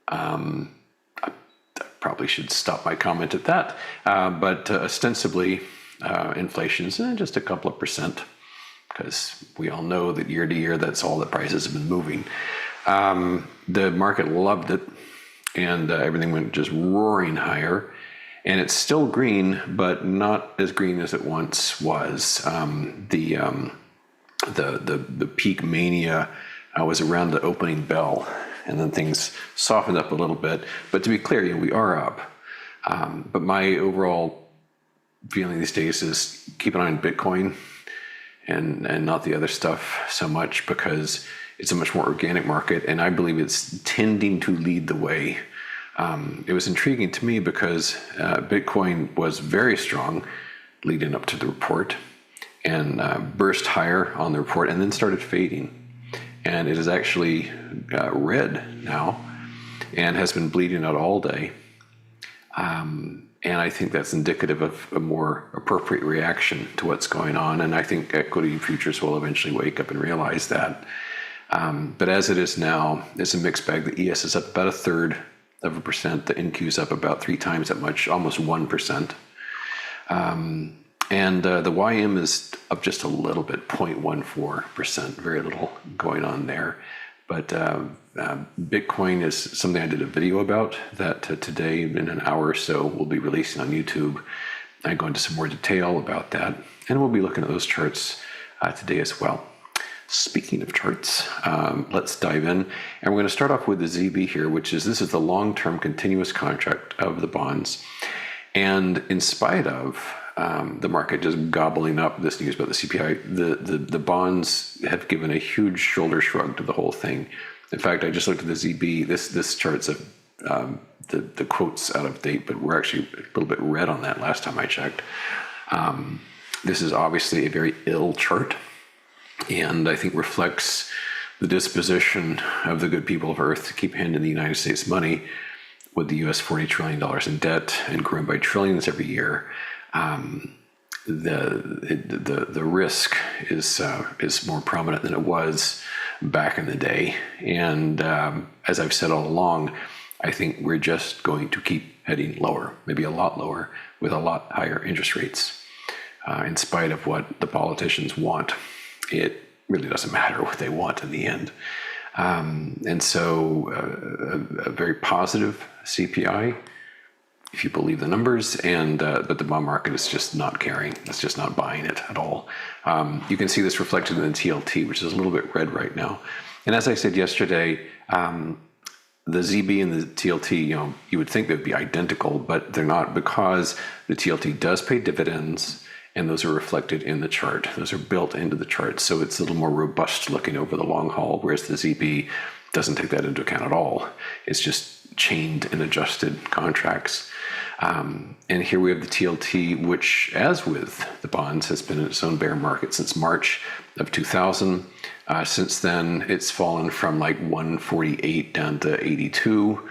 I probably should stop my comment at that. But ostensibly, inflation's just a couple of percent. Because we all know that year to year, that's all that prices have been moving. The market loved it, and everything went just roaring higher. And it's still green, but not as green as it once was. The peak mania was around the opening bell, and then things softened up a little bit. But to be clear, we are up. But my overall feeling these days is keep an eye on Bitcoin. And not the other stuff so much, because it's a much more organic market, and I believe it's tending to lead the way. It was intriguing to me because Bitcoin was very strong leading up to the report and burst higher on the report and then started fading. And it is actually red now and has been bleeding out all day. And I think that's indicative of a more appropriate reaction to what's going on. And I think equity futures will eventually wake up and realize that. But as it is now, it's a mixed bag. The ES is up about 1/3 of a percent. The NQ is up about 3 times that much, almost 1%. And the YM is up just a little bit, 0.14%. Very little going on there. But Bitcoin is something I did a video about that today in an hour or so we'll be releasing on YouTube. I go into some more detail about that, and we'll be looking at those charts today as well. Speaking of charts, let's dive in. And we're going to start off with the ZB here, this is the long-term continuous contract of the bonds. And in spite of the market just gobbling up this news about the CPI, the bonds have given a huge shoulder shrug to the whole thing. In fact, I just looked at the ZB. This chart's the quote's out of date, but we're actually a little bit red on that last time I checked. This is obviously a very ill chart, and I think reflects the disposition of the good people of Earth to keep handing the United States money with the U.S. $40 trillion in debt and growing by trillions every year. The risk is more prominent than it was back in the day, and as I've said all along, I think we're just going to keep heading lower, maybe a lot lower, with a lot higher interest rates. In spite of what the politicians want, it really doesn't matter what they want in the end. And so a very positive CPI if you believe the numbers, and but the bond market is just not caring. It's just not buying it at all. You can see this reflected in the TLT, which is a little bit red right now. And as I said yesterday, the ZB and the TLT, you would think they'd be identical, but they're not, because the TLT does pay dividends, and those are reflected in the chart. Those are built into the chart, so it's a little more robust looking over the long haul, whereas the ZB doesn't take that into account at all. It's just chained and adjusted contracts. And here we have the TLT, which, as with the bonds, has been in its own bear market since March of 2000. Since then, it's fallen from like 148 down to 82.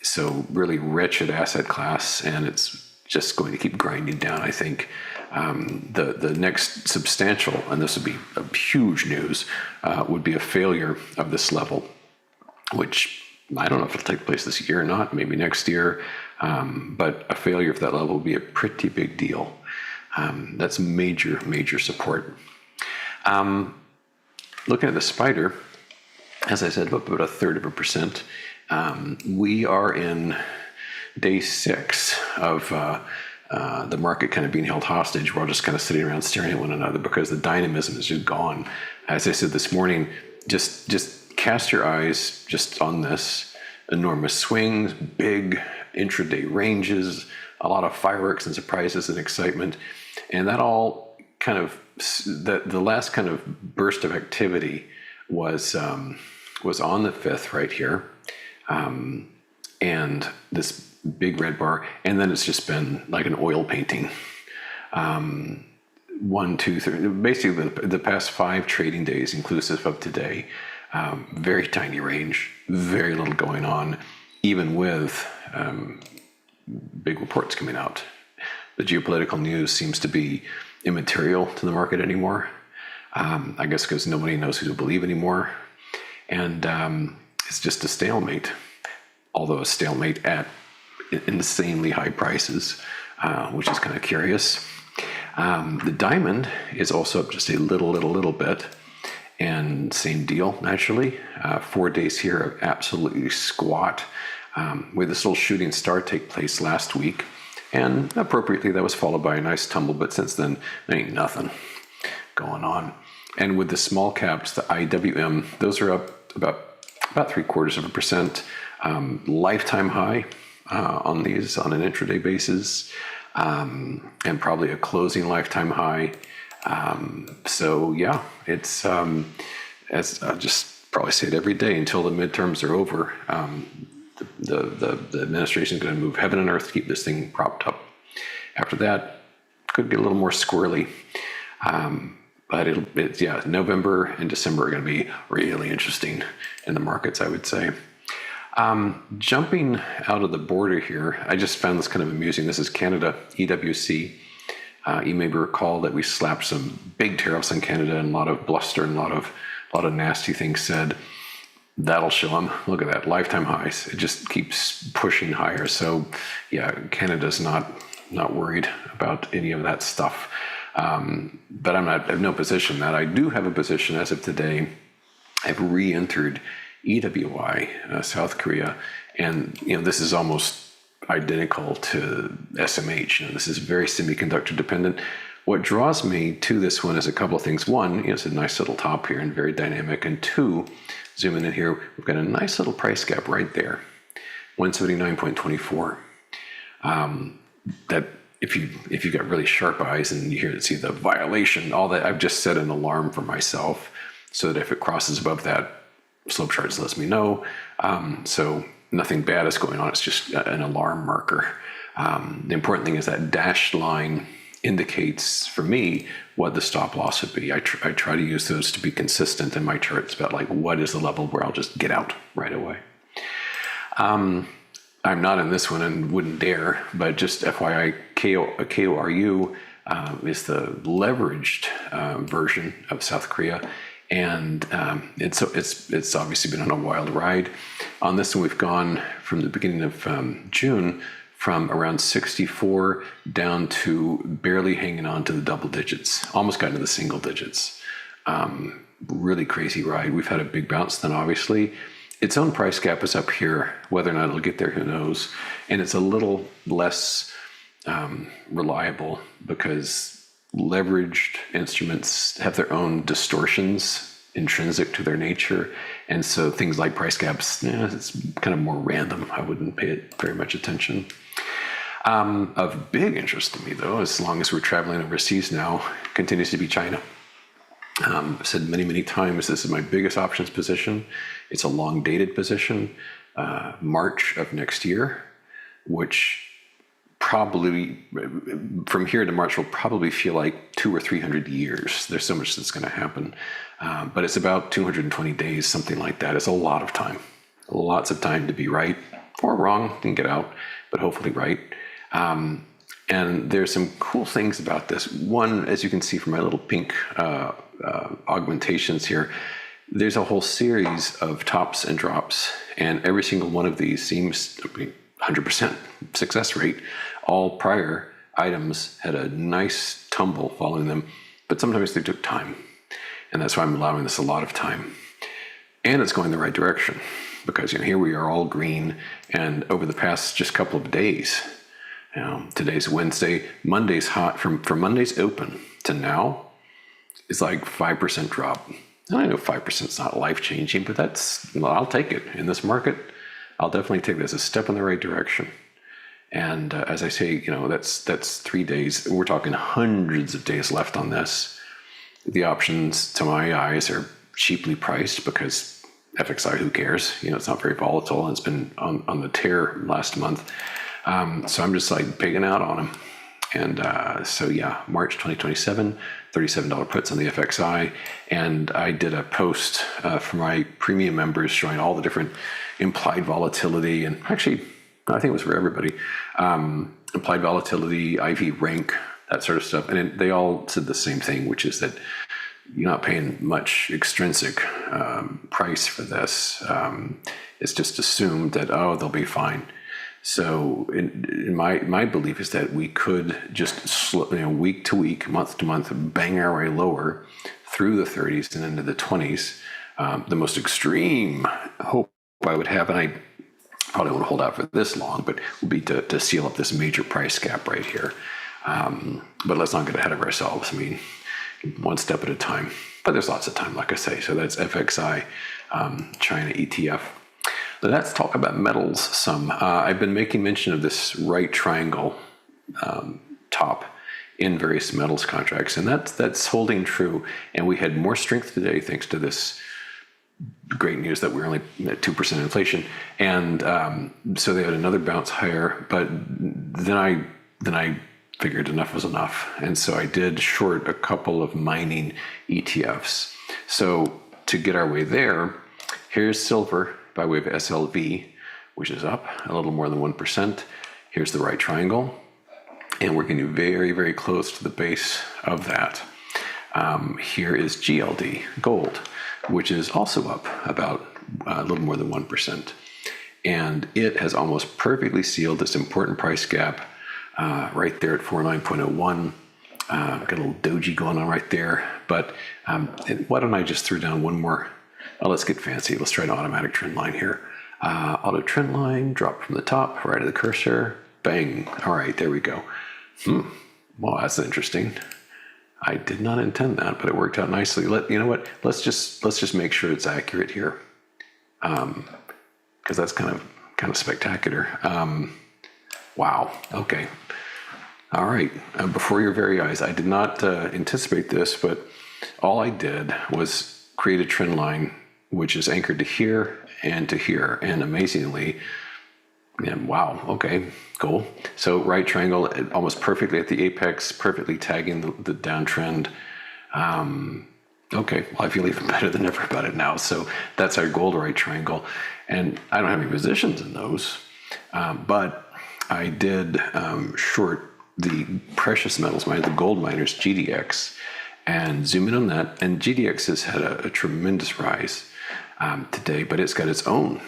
So really wretched asset class, and it's just going to keep grinding down, I think. The next substantial, and this would be a huge news, would be a failure of this level, which I don't know if it'll take place this year or not, maybe next year, but a failure of that level would be a pretty big deal. That's major support. Looking at the spider, as I said, about 1/3%. We are in day 6 of the market kind of being held hostage. We're all just kind of sitting around staring at one another because the dynamism is just gone. As I said this morning, just cast your eyes just on this. Enormous swings, big intraday ranges, a lot of fireworks and surprises and excitement. And that all kind of, the last kind of burst of activity was on the 5th right here. And this big red bar, and then it's just been like an oil painting. 1, 2, 3, basically the past 5 trading days, inclusive of today, very tiny range, very little going on, even with big reports coming out. The geopolitical news seems to be immaterial to the market anymore. I guess because nobody knows who to believe anymore. And it's just a stalemate, although a stalemate at insanely high prices, which is kind of curious. The diamond is also up just a little bit, and same deal, naturally. 4 days here of absolutely squat. We had this little shooting star take place last week, and appropriately that was followed by a nice tumble, but since then there ain't nothing going on. And with the small caps, the IWM, those are up about 0.75%. Lifetime high on these on an intraday basis, and probably a closing lifetime high. So yeah, it's as I just probably say it every day until the midterms are over. The administration is going to move heaven and earth to keep this thing propped up. After that, could get a little more squirrely. But it's November and December are going to be really interesting in the markets, I would say. Jumping out of the border here, I just found this kind of amusing. This is Canada, EWC. You may recall that we slapped some big tariffs on Canada and a lot of bluster and a lot of nasty things said. That'll show them. Look at that, lifetime highs. It just keeps pushing higher. So yeah, Canada's not worried about any of that stuff. But I have no position that. I do have a position as of today. I've re-entered EWI, South Korea, and this is almost identical to SMH. This is very semiconductor dependent. What draws me to this one is a couple of things. One, it's a nice little top here and very dynamic. And two, zooming in here, we've got a nice little price gap right there, 179.24. That if you've got really sharp eyes and you see the violation, all that, I've just set an alarm for myself so that if it crosses above that, slope charts lets me know. So nothing bad is going on. It's just an alarm marker. The important thing is that dashed line indicates for me what the stop loss would be. I try to use those to be consistent in my charts about like what is the level where I'll just get out right away. I'm not in this one and wouldn't dare, but just FYI, KORU is the leveraged version of South Korea. And it's obviously been on a wild ride. On this one, we've gone from the beginning of June from around 64 down to barely hanging on to the double digits, almost got into the single digits. Really crazy ride. We've had a big bounce then, obviously, its own price gap is up here. Whether or not it'll get there, who knows? And it's a little less reliable because leveraged instruments have their own distortions intrinsic to their nature. And so things like price gaps, it's kind of more random. I wouldn't pay it very much attention. Of big interest to me, though, as long as we're traveling overseas now, continues to be China. I've said many, many times, this is my biggest options position. It's a long-dated position, March of next year, which probably, from here to March, will probably feel like 200 or 300 years. There's so much that's going to happen. But it's about 220 days, something like that. It's a lot of time. Lots of time to be right or wrong and get out, but hopefully right. And there's some cool things about this. One, as you can see from my little pink augmentations here, there's a whole series of tops and drops, and every single one of these seems to be 100% success rate. All prior items had a nice tumble following them, but sometimes they took time, and that's why I'm allowing this a lot of time. And it's going the right direction, because here we are all green, and over the past just couple of days, today's Wednesday, Monday's hot. From Monday's open to now, it's like 5% drop. I know 5% is not life-changing, but I'll take it. In this market, I'll definitely take this as a step in the right direction. And as I say, that's 3 days. We're talking hundreds of days left on this. The options, to my eyes, are cheaply priced because FXI, who cares? It's not very volatile, and it's been on the tear last month. So I'm just like pigging out on them. And so yeah, March 2027, $37 puts on the FXI. And I did a post for my premium members showing all the different implied volatility, and actually, I think it was for everybody, implied volatility, IV rank, that sort of stuff. And they all said the same thing, which is that you're not paying much extrinsic price for this. It's just assumed that, they'll be fine. So in my belief is that we could just week to week, month to month, bang our way lower through the 30s and into the 20s. The most extreme hope I would have, and I probably won't hold out for this long, but would be to seal up this major price gap right here. But let's not get ahead of ourselves. I mean, one step at a time. But there's lots of time, like I say. So that's FXI, China ETF. Let's talk about metals some. I've been making mention of this right triangle top in various metals contracts, and that's holding true. And we had more strength today thanks to this great news that we're only at 2% inflation. And so they had another bounce higher, but then I figured enough was enough. And so I did short a couple of mining ETFs. So to get our way there, here's silver by way of SLV, which is up a little more than 1%. Here's the right triangle, and we're getting very, very close to the base of that. Here is GLD, gold, which is also up about a little more than 1%. And it has almost perfectly sealed this important price gap right there at 49.01. Got a little doji going on right there. But why don't I just throw down one more? Let's get fancy. Let's try an automatic trend line here. Auto trend line, drop from the top, right of the cursor, bang. All right, there we go. Well, that's interesting. I did not intend that, but it worked out nicely. You know what? Let's just make sure it's accurate here, because that's kind of spectacular. Wow. Okay. All right. Before your very eyes, I did not anticipate this, but all I did was create a trend line which is anchored to here and to here, and amazingly, wow. Okay. Cool. So right triangle, almost perfectly at the apex, perfectly tagging the downtrend. Okay, well, I feel even better than ever about it now. So that's our gold right triangle. And I don't have any positions in those, but I did short the precious metals miner, the gold miners, GDX, and zoom in on that. And GDX has had a tremendous rise today, but it's got its own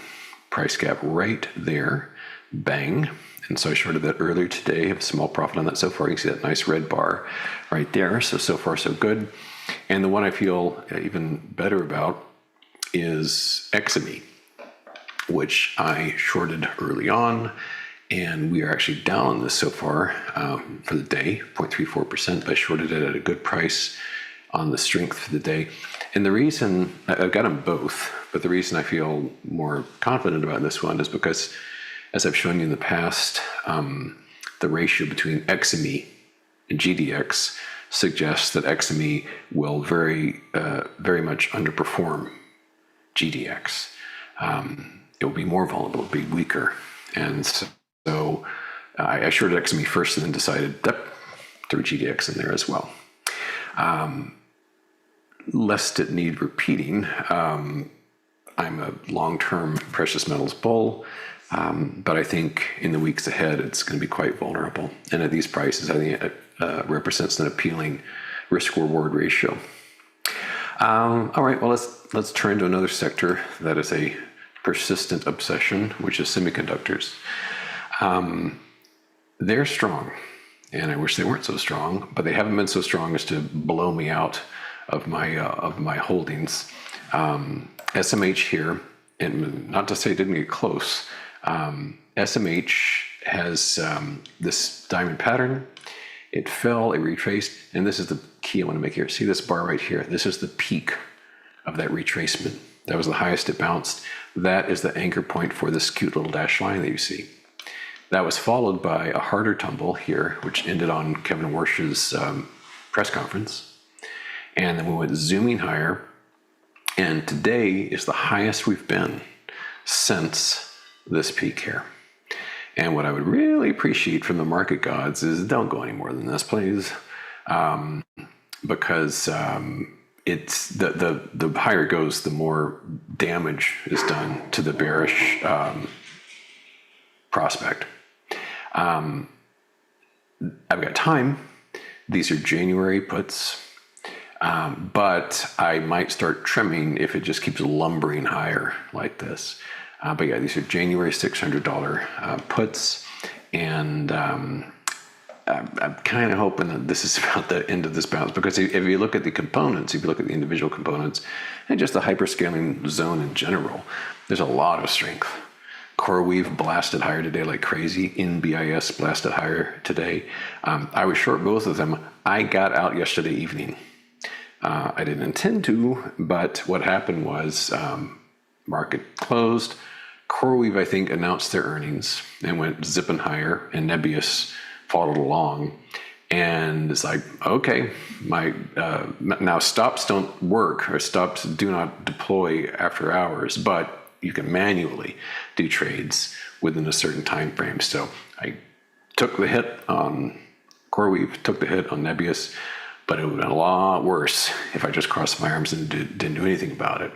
price gap right there. Bang. And so I shorted that earlier today. I have a small profit on that so far. You can see that nice red bar right there. So far, so good. And the one I feel even better about is XME. which I shorted early on. And we are actually down on this so far for the day, 0.34%, but I shorted it at a good price on the strength for the day. And the reason, I've got them both, but the reason I feel more confident about this one is because, as I've shown you in the past, the ratio between XME and GDX suggests that XME will very much underperform GDX. It will be more vulnerable, it'll be weaker. And so I shorted XME first and then decided throw GDX in there as well. Lest it need repeating, I'm a long-term precious metals bull, but I think in the weeks ahead it's going to be quite vulnerable. And at these prices, I think it represents an appealing risk-reward ratio. All right, well, let's turn to another sector that is a persistent obsession, which is semiconductors. They're strong, and I wish they weren't so strong, but they haven't been so strong as to blow me out of my holdings. SMH here, and not to say it didn't get close. SMH has this diamond pattern. It fell, it retraced, and this is the key I want to make here. See this bar right here? This is the peak of that retracement. That was the highest it bounced. That is the anchor point for this cute little dashed line that you see. That was followed by a harder tumble here, which ended on Kevin Warsh's press conference. And then we went zooming higher. And today is the highest we've been since this peak here. And what I would really appreciate from the market gods is don't go any more than this, please. Because it's the higher it goes, the more damage is done to the bearish prospect. I've got time. These are January puts. But I might start trimming if it just keeps lumbering higher like this. But yeah, these are January $600 puts. And I'm kind of hoping that this is about the end of this bounce, because if you look at the components, if you look at the individual components, and just the hyperscaling zone in general, there's a lot of strength. CoreWeave blasted higher today like crazy. NBIS blasted higher today. I was short both of them. I got out yesterday evening. I didn't intend to, but what happened was market closed. CoreWeave, I think, announced their earnings and went zipping higher, and Nebius followed along. And it's like, okay, now stops don't work, or stops do not deploy after hours, but you can manually do trades within a certain time frame. So I took the hit on CoreWeave, took the hit on Nebius, but it would have been a lot worse if I just crossed my arms and didn't do anything about it.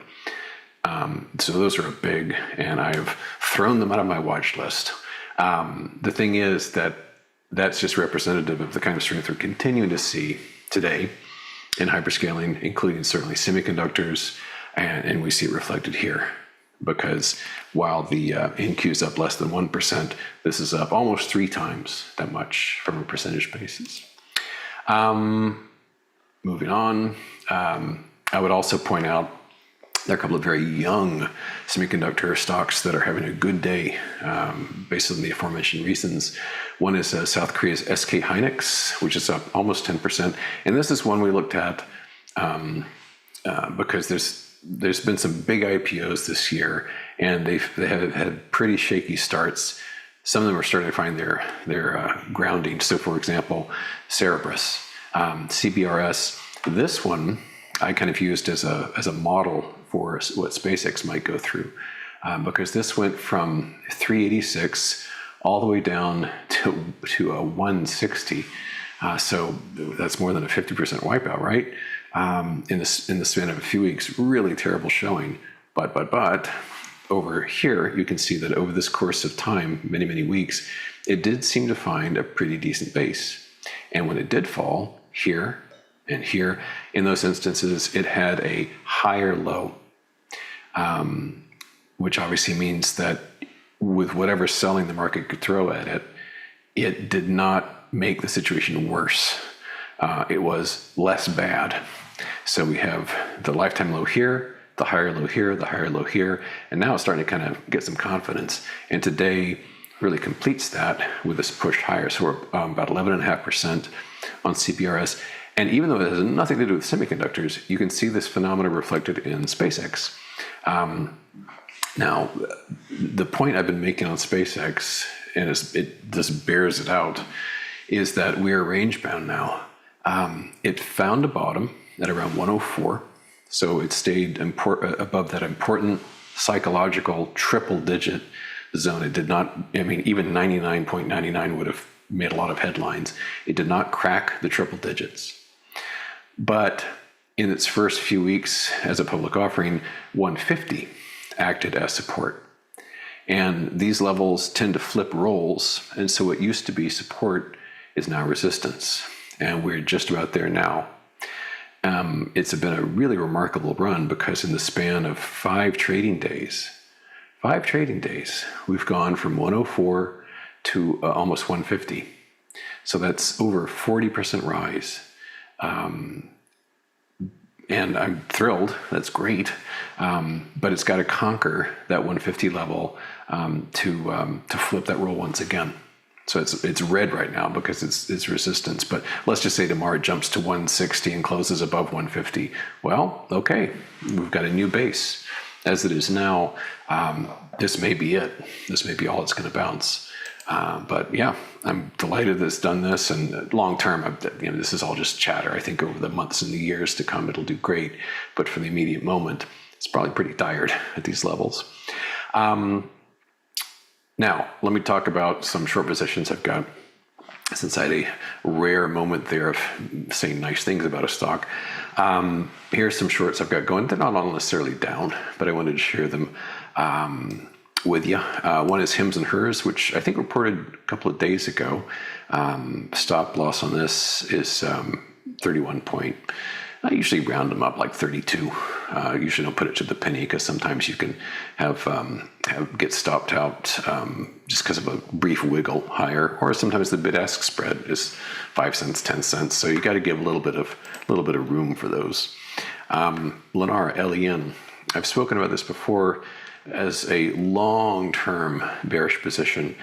So those are big, and I've thrown them out of my watch list. The thing is that's just representative of the kind of strength we're continuing to see today in hyperscaling, including certainly semiconductors, and we see it reflected here. Because while the NQ is up less than 1%, this is up almost 3 times that much from a percentage basis. Moving on, I would also point out there are a couple of very young semiconductor stocks that are having a good day based on the aforementioned reasons. One is South Korea's SK Hynix, which is up almost 10%. And this is one we looked at because there's been some big IPOs this year, and they have had pretty shaky starts. Some of them are starting to find their grounding. So, for example, Cerebras, CBRS. This one I kind of used as a model for what SpaceX might go through, because this went from 386 all the way down to 160. So that's more than a 50% wipeout, right? In the span of a few weeks, really terrible showing. But over here, you can see that over this course of time, many, many weeks, it did seem to find a pretty decent base. And when it did fall here and here, in those instances, it had a higher low, which obviously means that with whatever selling the market could throw at it, it did not make the situation worse. It was less bad. So we have the lifetime low here, the higher low here, the higher low here, and now it's starting to kind of get some confidence. And today really completes that with this push higher. So we're about 11.5% on CPRS. And even though it has nothing to do with semiconductors, you can see this phenomenon reflected in SpaceX. Now, the point I've been making on SpaceX, and it just bears it out, is that we're range bound now. It found a bottom at around 104, so it stayed above that important psychological triple digit zone. It did not, I mean, even 99.99 would have made a lot of headlines. It did not crack the triple digits. But in its first few weeks as a public offering, 150 acted as support. And these levels tend to flip roles, and so what used to be support is now resistance. And we're just about there now. It's been a really remarkable run because in the span of 5 trading days, we've gone from 104 to almost 150. So that's over a 40% rise. And I'm thrilled, that's great. But it's got to conquer that 150 level to flip that roll once again. So it's red right now because it's resistance. But let's just say tomorrow it jumps to 160 and closes above 150. Well, okay, we've got a new base. As it is now, this may be it. This may be all it's going to bounce. But yeah, I'm delighted that it's done this. And long term, this is all just chatter. I think over the months and the years to come, it'll do great. But for the immediate moment, it's probably pretty tired at these levels. Now, let me talk about some short positions I've got, since I had a rare moment there of saying nice things about a stock. Here's some shorts I've got going. They're not all necessarily down, but I wanted to share them with you. One is Hims and Hers, which I think reported a couple of days ago. Stop loss on this is 31 point. I usually round them up like 32. Usually don't put it to the penny because sometimes you can get stopped out just because of a brief wiggle higher, or sometimes the bid-ask spread is 5 cents, 10 cents. So you got to give a little bit of room for those. Lennar, LEN. I've spoken about this before as a long-term bearish position,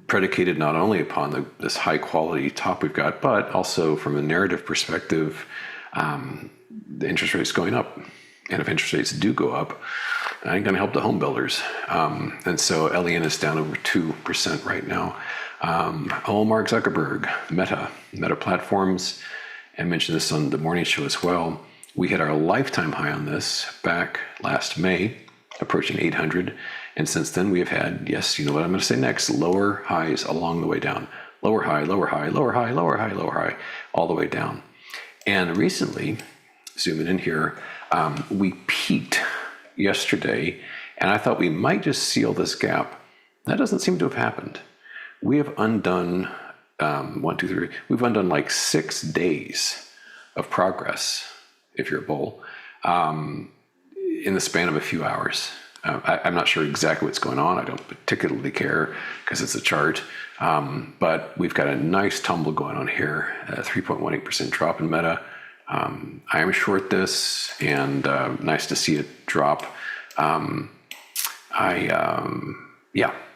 predicated not only upon this high-quality top we've got, but also from a narrative perspective. The interest rates going up, and if interest rates do go up, I ain't going to help the home builders. And so LEN is down over 2% right now. Mark Zuckerberg, Meta Platforms, I mentioned this on the morning show as well. We hit our lifetime high on this back last May, approaching 800. And since then we have had, yes, you know what I'm going to say next, lower highs along the way down. Lower high, lower high, lower high, lower high, lower high, all the way down. And recently, zooming in here, we peaked yesterday, and I thought we might just seal this gap. That doesn't seem to have happened. We have undone, we've undone like 6 days of progress, if you're a bull, in the span of a few hours. I'm not sure exactly what's going on. I don't particularly care because it's a chart. But we've got a nice tumble going on here, a 3.18% drop in Meta. I am short this, and nice to see it drop.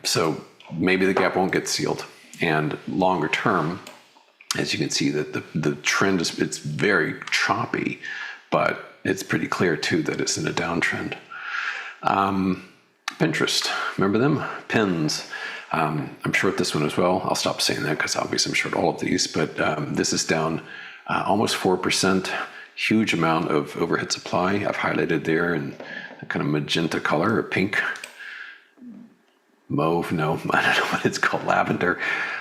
So maybe the gap won't get sealed. And longer term, as you can see, that the trend it's very choppy, but it's pretty clear too that it's in a downtrend. Pinterest, remember them? Pins. I'm short this one as well. I'll stop saying that because obviously I'm short all of these, but this is down almost 4%. Huge amount of overhead supply. I've highlighted there in a kind of magenta color or pink. Mauve, no, I don't know what it's called, lavender.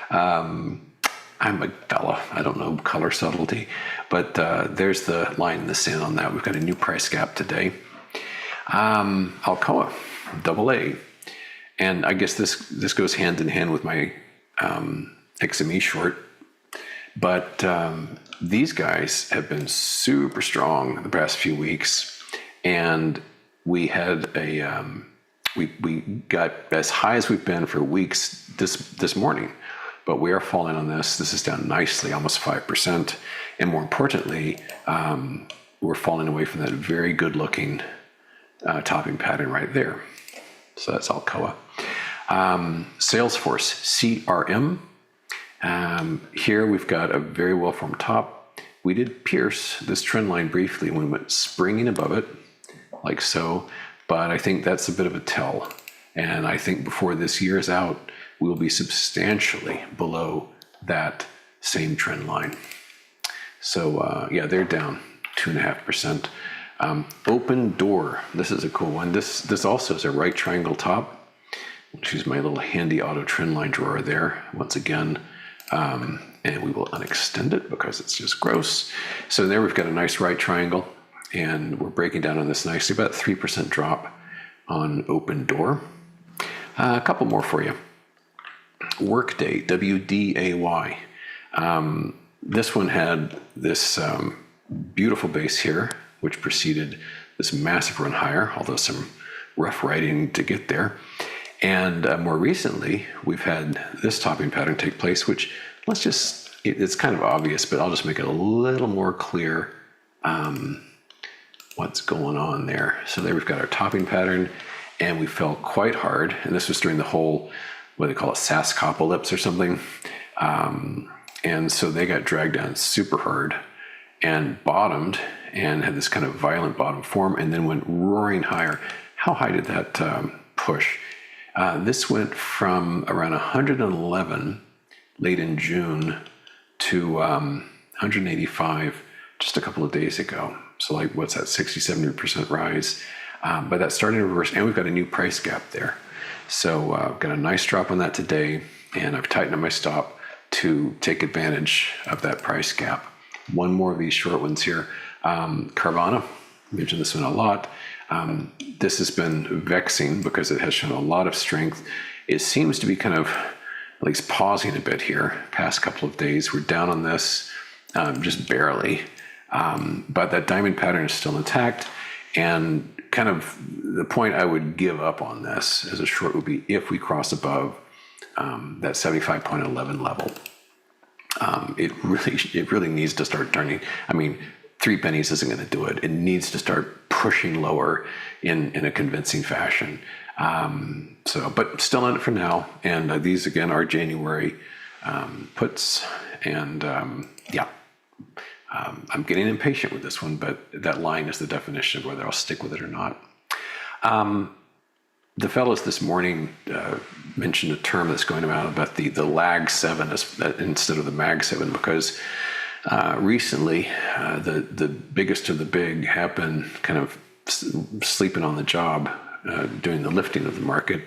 I'm a fella, I don't know color subtlety, but there's the line in the sand on that. We've got a new price gap today. Alcoa, AA. And I guess this goes hand in hand with my XME short. But these guys have been super strong the past few weeks. And we had we got as high as we've been for weeks this morning. But we are falling on this. This is down nicely, almost 5%. And more importantly, we're falling away from that very good looking topping pattern right there. So that's Alcoa. Salesforce, CRM. Here we've got a very well-formed top. We did pierce this trend line briefly when we went springing above it, like so, but I think that's a bit of a tell. And I think before this year is out, we'll be substantially below that same trend line. So yeah, they're down 2.5%. Open door, this is a cool one. This also is a right triangle top. Let's use my little handy auto trend line drawer there once again. And we will unextend it because it's just gross. So there we've got a nice right triangle, and we're breaking down on this nicely, about 3% drop on open door. A couple more for you. Workday, WDAY. This one had this beautiful base here, which preceded this massive run higher, although some rough riding to get there. And more recently, we've had this topping pattern take place, which it's kind of obvious, but I'll just make it a little more clear what's going on there. So there we've got our topping pattern, and we fell quite hard. And this was during the whole, what they call it, Sascopolypse or something. And so they got dragged down super hard and bottomed and had this kind of violent bottom form and then went roaring higher. How high did that push? This went from around 111 late in June to 185 just a couple of days ago. So like, what's that, 60-70% rise? But that's starting to reverse, and we've got a new price gap there. So I've got a nice drop on that today, and I've tightened up my stop to take advantage of that price gap. One more of these short ones here. Carvana, I mentioned this one a lot. This has been vexing because it has shown a lot of strength. It seems to be kind of at least pausing a bit here past couple of days. We're down on this just barely, but that diamond pattern is still intact. And kind of the point I would give up on this as a short would be if we cross above that 75.11 level. It really needs to start turning. I mean, 3 pennies isn't going to do it. It needs to start pushing lower in a convincing fashion. But still in it for now. And these again are January puts. And I'm getting impatient with this one, but that line is the definition of whether I'll stick with it or not. The fellows this morning mentioned a term that's going around about the lag 7 instead of the mag 7 because recently the biggest of the big have been kind of sleeping on the job, doing the lifting of the market.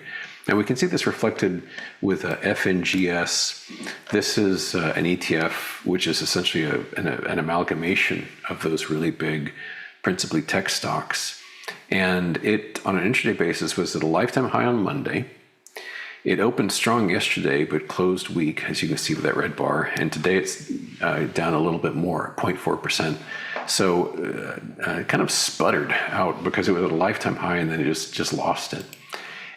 And we can see this reflected with FNGS. This is an ETF, which is essentially an amalgamation of those really big, principally tech stocks. And it, on an intraday basis, was at a lifetime high on Monday. It opened strong yesterday, but closed weak, as you can see with that red bar. And today it's down a little bit more, 0.4%. So kind of sputtered out because it was at a lifetime high and then it just lost it.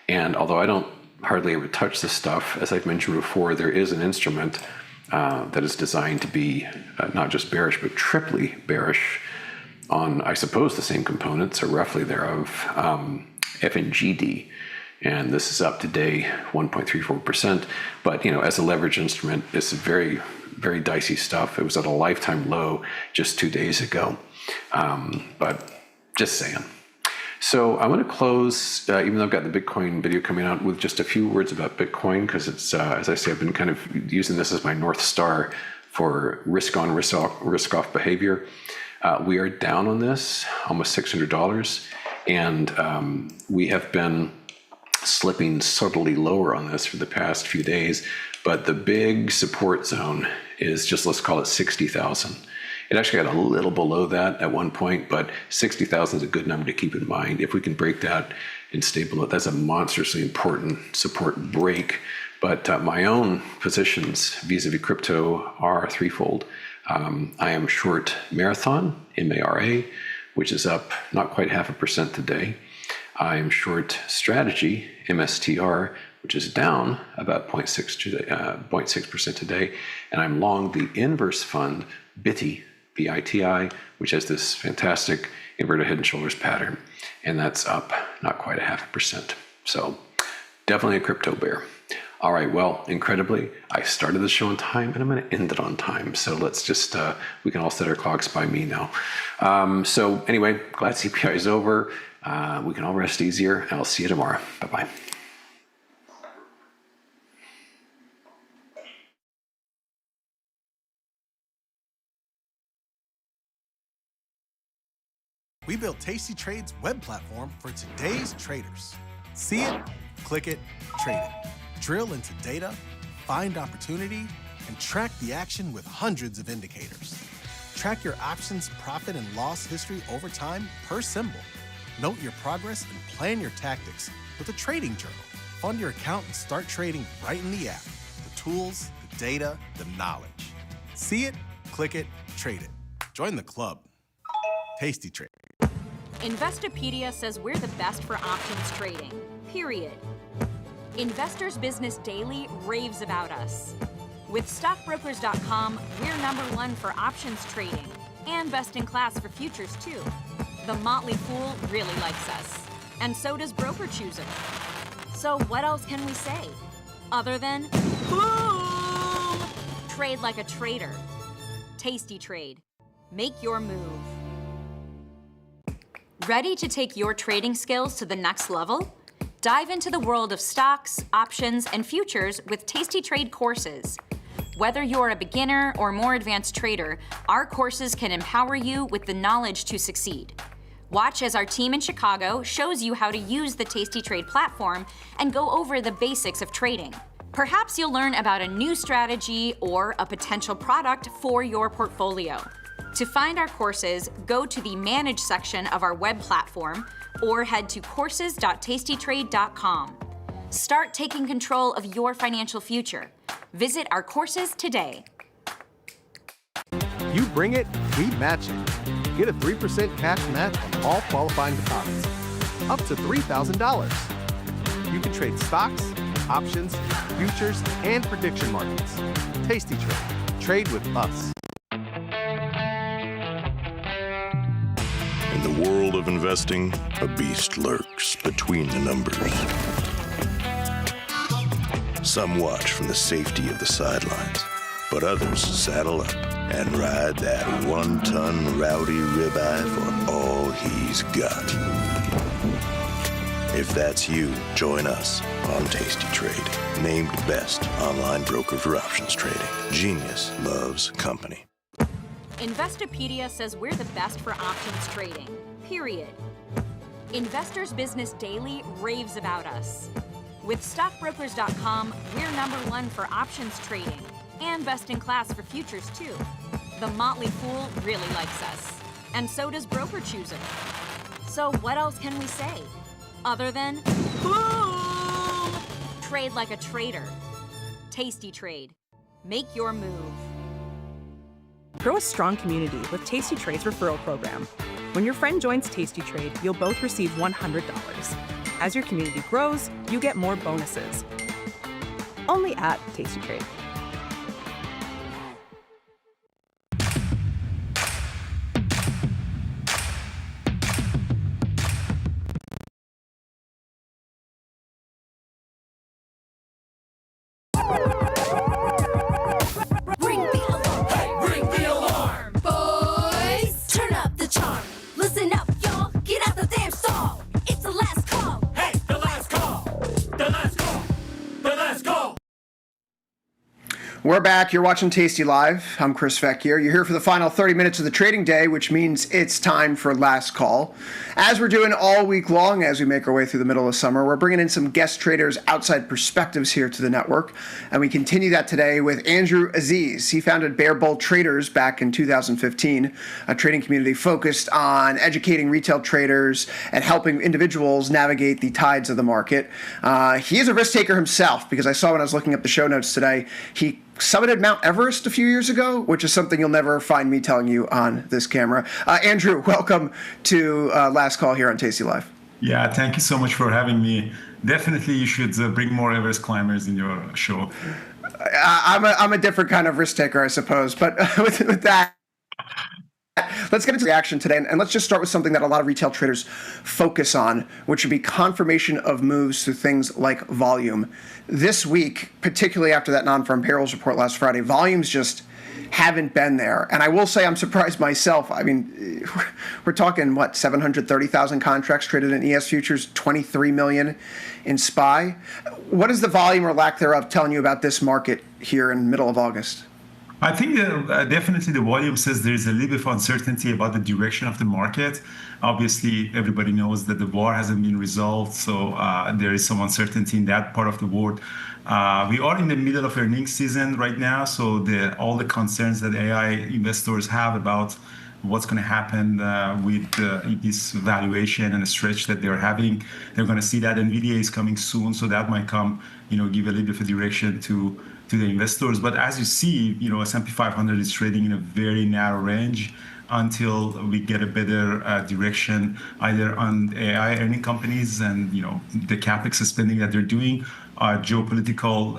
And although I don't hardly ever touch this stuff, as I've mentioned before, there is an instrument that is designed to be not just bearish, but triply bearish on, I suppose, the same components, or roughly thereof, FNGD. And this is up today 1.34%. But, as a leverage instrument, it's very, very dicey stuff. It was at a lifetime low just 2 days ago. But just saying. So I'm going to close, even though I've got the Bitcoin video coming out, with just a few words about Bitcoin, because it's, as I say, I've been kind of using this as my North Star for risk-on, risk-off behavior. We are down on this, almost $600, and we have been slipping subtly lower on this for the past few days, but the big support zone is just, let's call it 60,000. It actually got a little below that at one point, but 60,000 is a good number to keep in mind. If we can break that and stay below it, that's a monstrously important support break. But my own positions vis-a-vis crypto are threefold. I am short Marathon, MARA, which is up not quite 0.5% today. I am short Strategy, MSTR, which is down about 0.6% today. And I'm long the inverse fund, BITTY, BITI, which has this fantastic inverted head and shoulders pattern, and that's up not quite 0.5%. So definitely a crypto bear. All right, well, incredibly, I started the show on time and I'm going to end it on time. So let's just, we can all set our clocks by me now. So anyway, glad CPI is over. We can all rest easier, and I'll see you tomorrow. Bye-bye. We built Tasty Trade's web platform for today's traders. See it, click it, trade it. Drill into data, find opportunity, and track the action with hundreds of indicators. Track your options profit and loss history over time per symbol. Note your progress and plan your tactics with a trading journal. Fund your account and start trading right in the app. The tools, the data, the knowledge. See it, click it, trade it. Join the club. Tasty Trade. Investopedia says we're the best for options trading, period. Investors Business Daily raves about us. With stockbrokers.com, we're #1 for options trading and best in class for futures too. The Motley Fool really likes us, and so does Broker Chooser. So what else can we say other than boom? Trade like a trader. Tasty Trade. Make your move. Ready to take your trading skills to the next level? Dive into the world of stocks, options, and futures with Tasty Trade courses. Whether you're a beginner or more advanced trader, our courses can empower you with the knowledge to succeed. Watch as our team in Chicago shows you how to use the Tasty Trade platform and go over the basics of trading. Perhaps you'll learn about a new strategy or a potential product for your portfolio. To find our courses, go to the Manage section of our web platform or head to courses.tastytrade.com. Start taking control of your financial future. Visit our courses today. You bring it, we match it. Get a 3% cash match on all qualifying deposits, up to $3,000. You can trade stocks, options, futures, and prediction markets. Tasty Trade. Trade with us. In the world of investing, a beast lurks between the numbers. Some watch from the safety of the sidelines, but others saddle up and ride that one-ton rowdy ribeye for all he's got. If that's you, join us on Tasty Trade, named best online broker for options trading. Genius loves company. Investopedia says we're the best for options trading, period. Investors Business Daily raves about us. With stockbrokers.com, we're #1 for options trading and best in class for futures too. The Motley Fool really likes us, and so does Broker Chooser. So what else can we say other than boom? Trade like a trader. Tasty Trade. Make your move. Grow a strong community with Tasty Trade's referral program. When your friend joins Tasty Trade, you'll both receive $100. As your community grows, you get more bonuses. Only at Tasty Trade. We're back. You're watching Tasty Live. I'm Chris Vecchio. You're here for the final 30 minutes of the trading day, which means it's time for last call. As we're doing all week long as we make our way through the middle of summer, we're bringing in some guest traders' outside perspectives here to the network. And we continue that today with Andrew Aziz. He founded Bear Bull Traders back in 2015, a trading community focused on educating retail traders and helping individuals navigate the tides of the market. He is a risk taker himself, because I saw when I was looking up the show notes today, he summited Mount Everest a few years ago, which is something you'll never find me telling you on this camera. Andrew, welcome to Last Call here on Tasty Live. Yeah, thank you so much for having me. Definitely you should bring more Everest climbers in your show. I'm a different kind of risk taker, I suppose. But with that, Let's get into the action today, and let's just start with something that a lot of retail traders focus on, which would be confirmation of moves through things like volume. This week, particularly after that non-farm payrolls report last Friday, volumes just haven't been there. And I will say I'm surprised myself. I mean, we're talking, 730,000 contracts traded in ES futures, 23 million in SPY. What is the volume or lack thereof telling you about this market here in the middle of August? I think definitely the volume says there is a little bit of uncertainty about the direction of the market. Obviously, everybody knows that the war hasn't been resolved, so there is some uncertainty in that part of the world. We are in the middle of earnings season right now, so all the concerns that AI investors have about what's going to happen with this valuation and the stretch that they're having, they're going to see that NVIDIA is coming soon, so that might come, give a little bit of a direction to the investors. But as you see, S&P 500 is trading in a very narrow range until we get a better direction either on AI earning companies and the capex spending that they're doing, geopolitical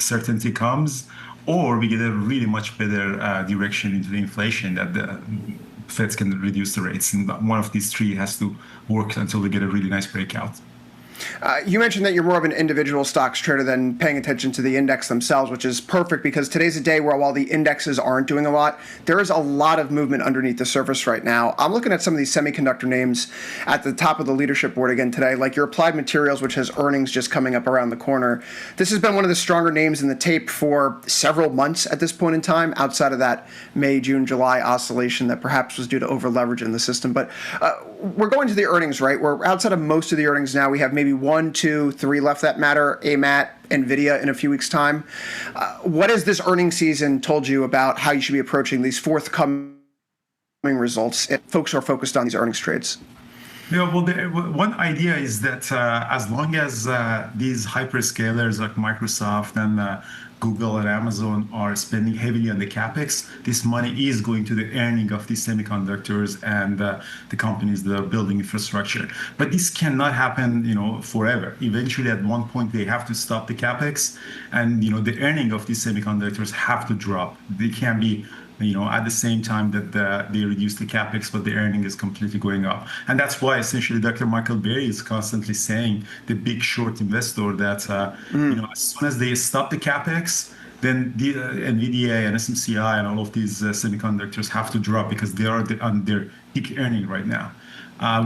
certainty comes, or we get a really much better direction into the inflation that the Feds can reduce the rates. And one of these three has to work until we get a really nice breakout. You mentioned that you're more of an individual stocks trader than paying attention to the index themselves, which is perfect because today's a day where while the indexes aren't doing a lot, there is a lot of movement underneath the surface right now. I'm looking at some of these semiconductor names at the top of the leadership board again today, like your Applied Materials, which has earnings just coming up around the corner. This has been one of the stronger names in the tape for several months at this point in time, outside of that May, June, July oscillation that perhaps was due to over leverage in the system. But we're going to the earnings, right? We're outside of most of the earnings now. We have maybe 1, 2, 3 left that matter, AMAT, NVIDIA in a few weeks' time. What has this earnings season told you about how you should be approaching these forthcoming results if folks are focused on these earnings trades? Yeah, well, one idea is that as long as these hyperscalers like Microsoft and Google and Amazon are spending heavily on the capex, this money is going to the earning of these semiconductors and the companies that are building infrastructure. But this cannot happen, forever. Eventually, at one point, they have to stop the capex, and the earning of these semiconductors have to drop. They can't be at the same time that they reduce the capex, but the earning is completely going up. And that's why essentially Dr. Michael Berry is constantly saying, the big short investor, that as soon as they stop the capex, then the NVIDIA and SMCI and all of these semiconductors have to drop because they are on their peak earning right now.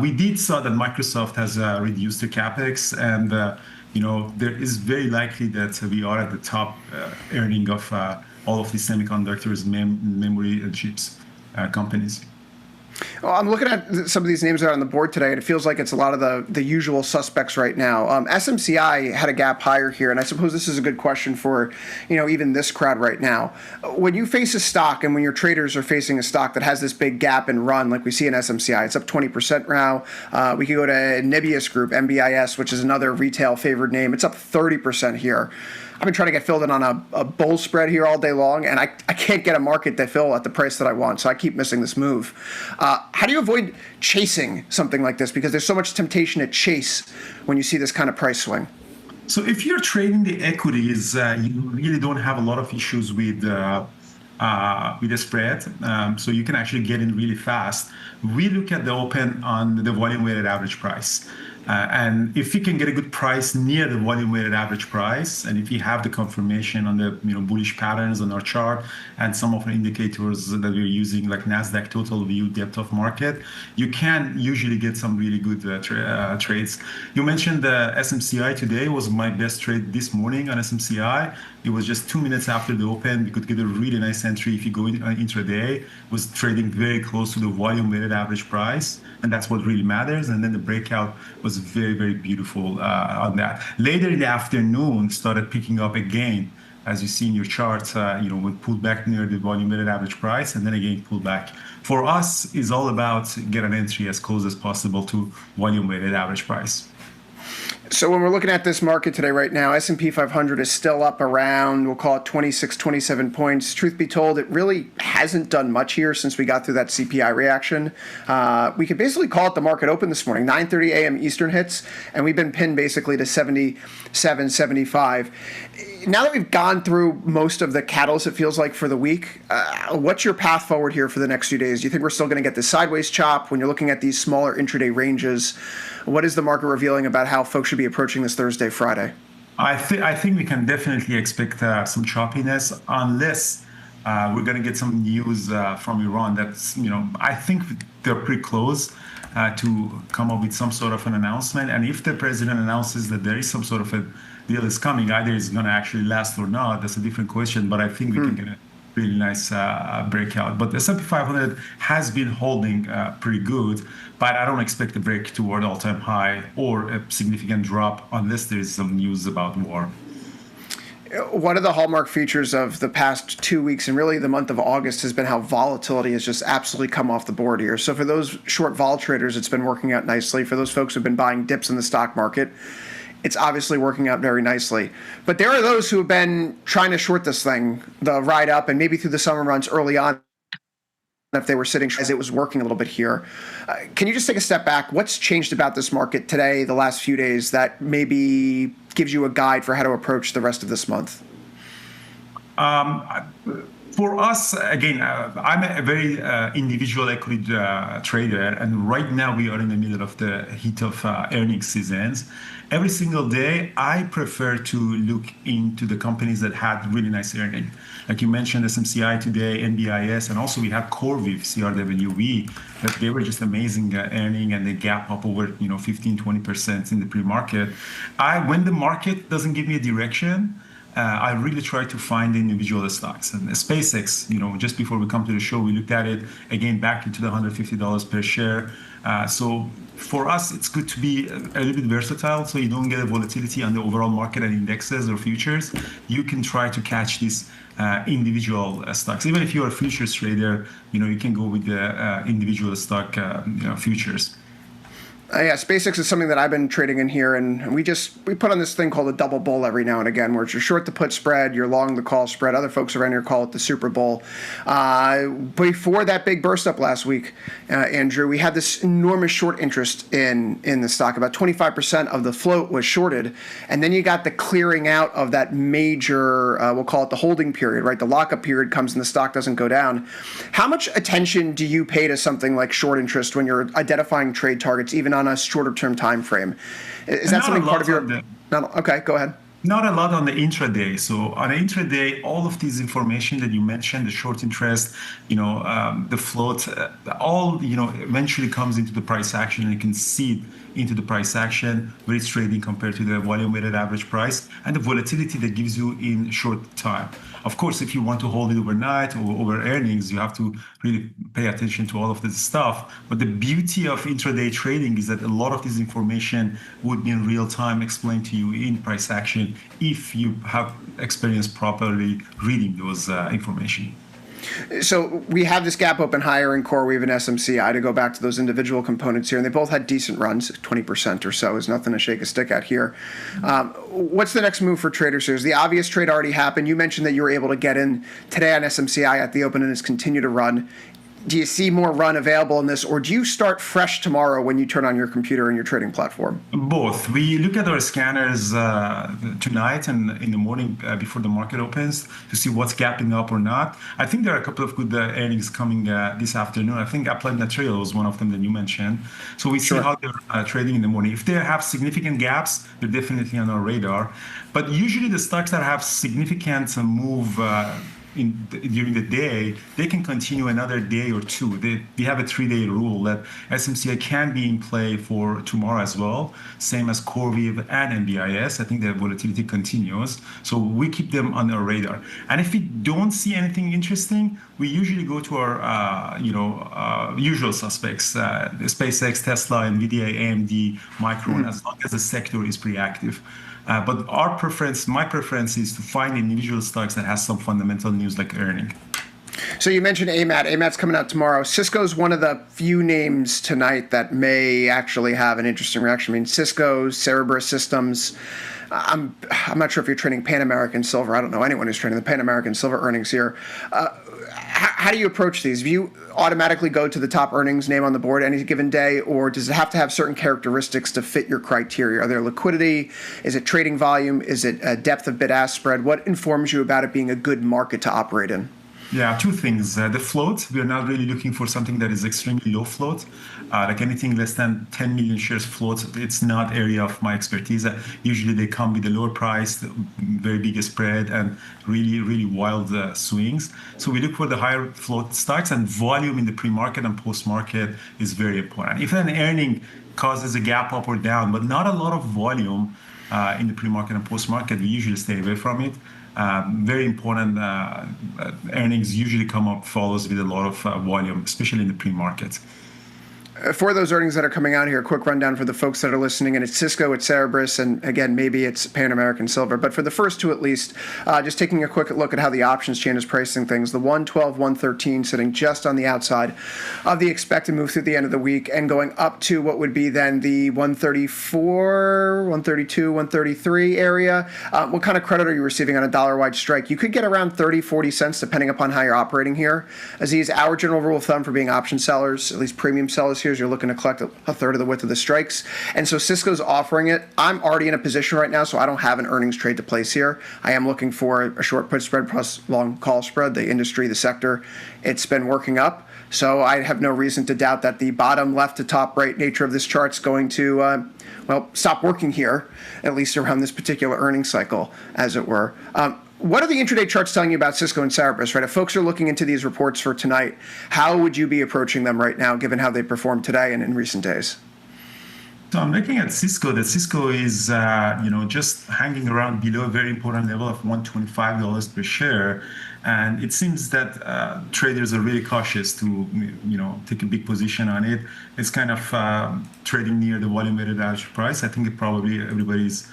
We did saw that Microsoft has reduced the capex, and there is very likely that we are at the top earning of all of these semiconductors, memory and chips companies. Well, I'm looking at some of these names that are on the board today, and it feels like it's a lot of the usual suspects right now. SMCI had a gap higher here, and I suppose this is a good question for, even this crowd right now. When you face a stock, and when your traders are facing a stock that has this big gap and run, like we see in SMCI, it's up 20% now. We could go to Nibius Group, NBIS, which is another retail favored name. It's up 30% here. I've been trying to get filled in on a bull spread here all day long, and I can't get a market to fill at the price that I want, so I keep missing this move. How do you avoid chasing something like this? Because there's so much temptation to chase when you see this kind of price swing. So if you're trading the equities, you really don't have a lot of issues with the spread, so you can actually get in really fast. We look at the open on the volume weighted average price. And if you can get a good price near the volume weighted average price, and if you have the confirmation on the bullish patterns on our chart and some of the indicators that we're using, like NASDAQ total view, depth of market, you can usually get some really good trades. You mentioned the SMCI today was my best trade this morning on SMCI. It was just 2 minutes after the open. We could get a really nice entry if you go in intraday. It was trading very close to the volume weighted average price, and that's what really matters. And then the breakout was very, very beautiful on that. Later in the afternoon, started picking up again, as you see in your charts. When pulled back near the volume weighted average price, and then again pulled back. For us, is all about get an entry as close as possible to volume weighted average price. So when we're looking at this market today right now, S&P 500 is still up around, we'll call it 26, 27 points. Truth be told, it really hasn't done much here since we got through that CPI reaction. We could basically call it the market open this morning. 9:30 a.m. Eastern hits, and we've been pinned basically to 77, 75. now that we've gone through most of the catalysts, it feels like, for the week, what's your path forward here for the next few days? Do you think we're still going to get this sideways chop when you're looking at these smaller intraday ranges? What is the market revealing about how folks should be approaching this Thursday, Friday? I think we can definitely expect some choppiness unless we're going to get some news from Iran. That's, I think they're pretty close to come up with some sort of an announcement. And if the president announces that there is some sort of a deal is coming, either it's going to actually last or not, that's a different question. But I think we can get a really nice breakout. But the S&P 500 has been holding pretty good, but I don't expect a break toward all-time high or a significant drop unless there is some news about war. One of the hallmark features of the past 2 weeks and really the month of August has been how volatility has just absolutely come off the board here. So for those short vol traders, it's been working out nicely. For those folks who've been buying dips in the stock market, it's obviously working out very nicely. But there are those who have been trying to short this thing, the ride up, and maybe through the summer months early on, if they were sitting as it was working a little bit here. Can you just take a step back? What's changed about this market today, the last few days, that maybe gives you a guide for how to approach the rest of this month? For us, again, I'm a very individual equity trader, and right now we are in the middle of the heat of earnings seasons. Every single day, I prefer to look into the companies that had really nice earnings. Like you mentioned, SMCI today, NBIS, and also we had CoreWeave, CRWE, that they were just amazing earning, and they gap up over 15-20% in the pre-market. When the market doesn't give me a direction, I really try to find the individual stocks. And SpaceX, just before we come to the show, we looked at it again back into the $150 per share. So for us, it's good to be a little bit versatile, so you don't get a volatility on the overall market and indexes or futures. You can try to catch these individual stocks. Even if you're a futures trader, you can go with the individual stock futures. Yeah, SpaceX is something that I've been trading in here, and we put on this thing called a double bull every now and again, where it's you're short the put spread, you're long the call spread. Other folks around here call it the Super Bowl. Before that big burst up last week, Andrew, we had this enormous short interest in the stock. About 25% of the float was shorted, and then you got the clearing out of that major, we'll call it the holding period, right? The lockup period comes and the stock doesn't go down. How much attention do you pay to something like short interest when you're identifying trade targets, even on a shorter term time frame? Is that something part of your... Okay, go ahead. Not a lot on the intraday. So on the intraday, all of these information that you mentioned, the short interest, the float, all, eventually comes into the price action, and you can see it into the price action, where it's trading compared to the volume weighted average price, and the volatility that gives you in short time. Of course, if you want to hold it overnight or over earnings, you have to really pay attention to all of this stuff. But the beauty of intraday trading is that a lot of this information would be in real time explained to you in price action if you have experience properly reading those information. So we have this gap open higher in CoreWeave and SMCI, to go back to those individual components here, and they both had decent runs. 20% or so is nothing to shake a stick at here. What's the next move for traders here? Is the obvious trade already happened? You mentioned that you were able to get in today on SMCI at the open and has continued to run. Do you see more run available in this, or do you start fresh tomorrow when you turn on your computer and your trading platform? Both. We look at our scanners tonight and in the morning before the market opens to see what's gapping up or not. I think there are a couple of good earnings coming this afternoon. I think Applied Material was one of them that you mentioned. So we see how they're trading in the morning. If they have significant gaps, they're definitely on our radar. But usually the stocks that have significant move during the day, they can continue another day or two. We have a 3-day rule that SMCI can be in play for tomorrow as well, same as CoreWeave and NBIS. I think the volatility continues, so we keep them on our radar. And if we don't see anything interesting, we usually go to our usual suspects: SpaceX, Tesla, NVIDIA, AMD, Micron, as long as the sector is pretty active. But my preference is to find individual stocks that has some fundamental news like earning. So you mentioned AMAT. AMAT's coming out tomorrow. Cisco's one of the few names tonight that may actually have an interesting reaction. I mean, Cisco, Cerberus Systems. I'm not sure if you're trading Pan American Silver. I don't know anyone who's trading the Pan American Silver earnings here. how do you approach these? Do you automatically go to the top earnings name on the board any given day, or does it have to have certain characteristics to fit your criteria? Are there liquidity? Is it trading volume? Is it a depth of bid-ask spread? What informs you about it being a good market to operate in? Yeah, two things. The float, we're not really looking for something that is extremely low float. Like anything less than 10 million shares float, it's not area of my expertise. Usually they come with a lower price, very big spread, and really, really wild swings. So we look for the higher float stocks, and volume in the pre-market and post-market is very important. If an earning causes a gap up or down, but not a lot of volume in the pre-market and post-market, we usually stay away from it. Very important. Earnings usually come up follows with a lot of volume, especially in the pre-market. For those earnings that are coming out here, a quick rundown for the folks that are listening. And it's Cisco, it's Cerberus, and again, maybe it's Pan American Silver. But for the first two at least, just taking a quick look at how the options chain is pricing things. The 112, 113 sitting just on the outside of the expected move through the end of the week and going up to what would be then the 134, 132, 133 area. What kind of credit are you receiving on a dollar-wide strike? You could get around 30, 40 cents depending upon how you're operating here. Aziz, our general rule of thumb for being option sellers, at least premium sellers here, you're looking to collect a third of the width of the strikes. And so Cisco's offering it. I'm already in a position right now, so I don't have an earnings trade to place here. I am looking for a short put spread plus long call spread. The industry, the sector, it's been working up. So I have no reason to doubt that the bottom left to top right nature of this chart's going to, stop working here, at least around this particular earnings cycle, as it were. What are the intraday charts telling you about Cisco and Cerberus, right? If folks are looking into these reports for tonight, how would you be approaching them right now, given how they performed today and in recent days? So I'm looking at Cisco. That Cisco is, just hanging around below a very important level of $125 per share. And it seems that traders are really cautious to, take a big position on it. It's kind of trading near the volume-weighted average price. I think probably everybody's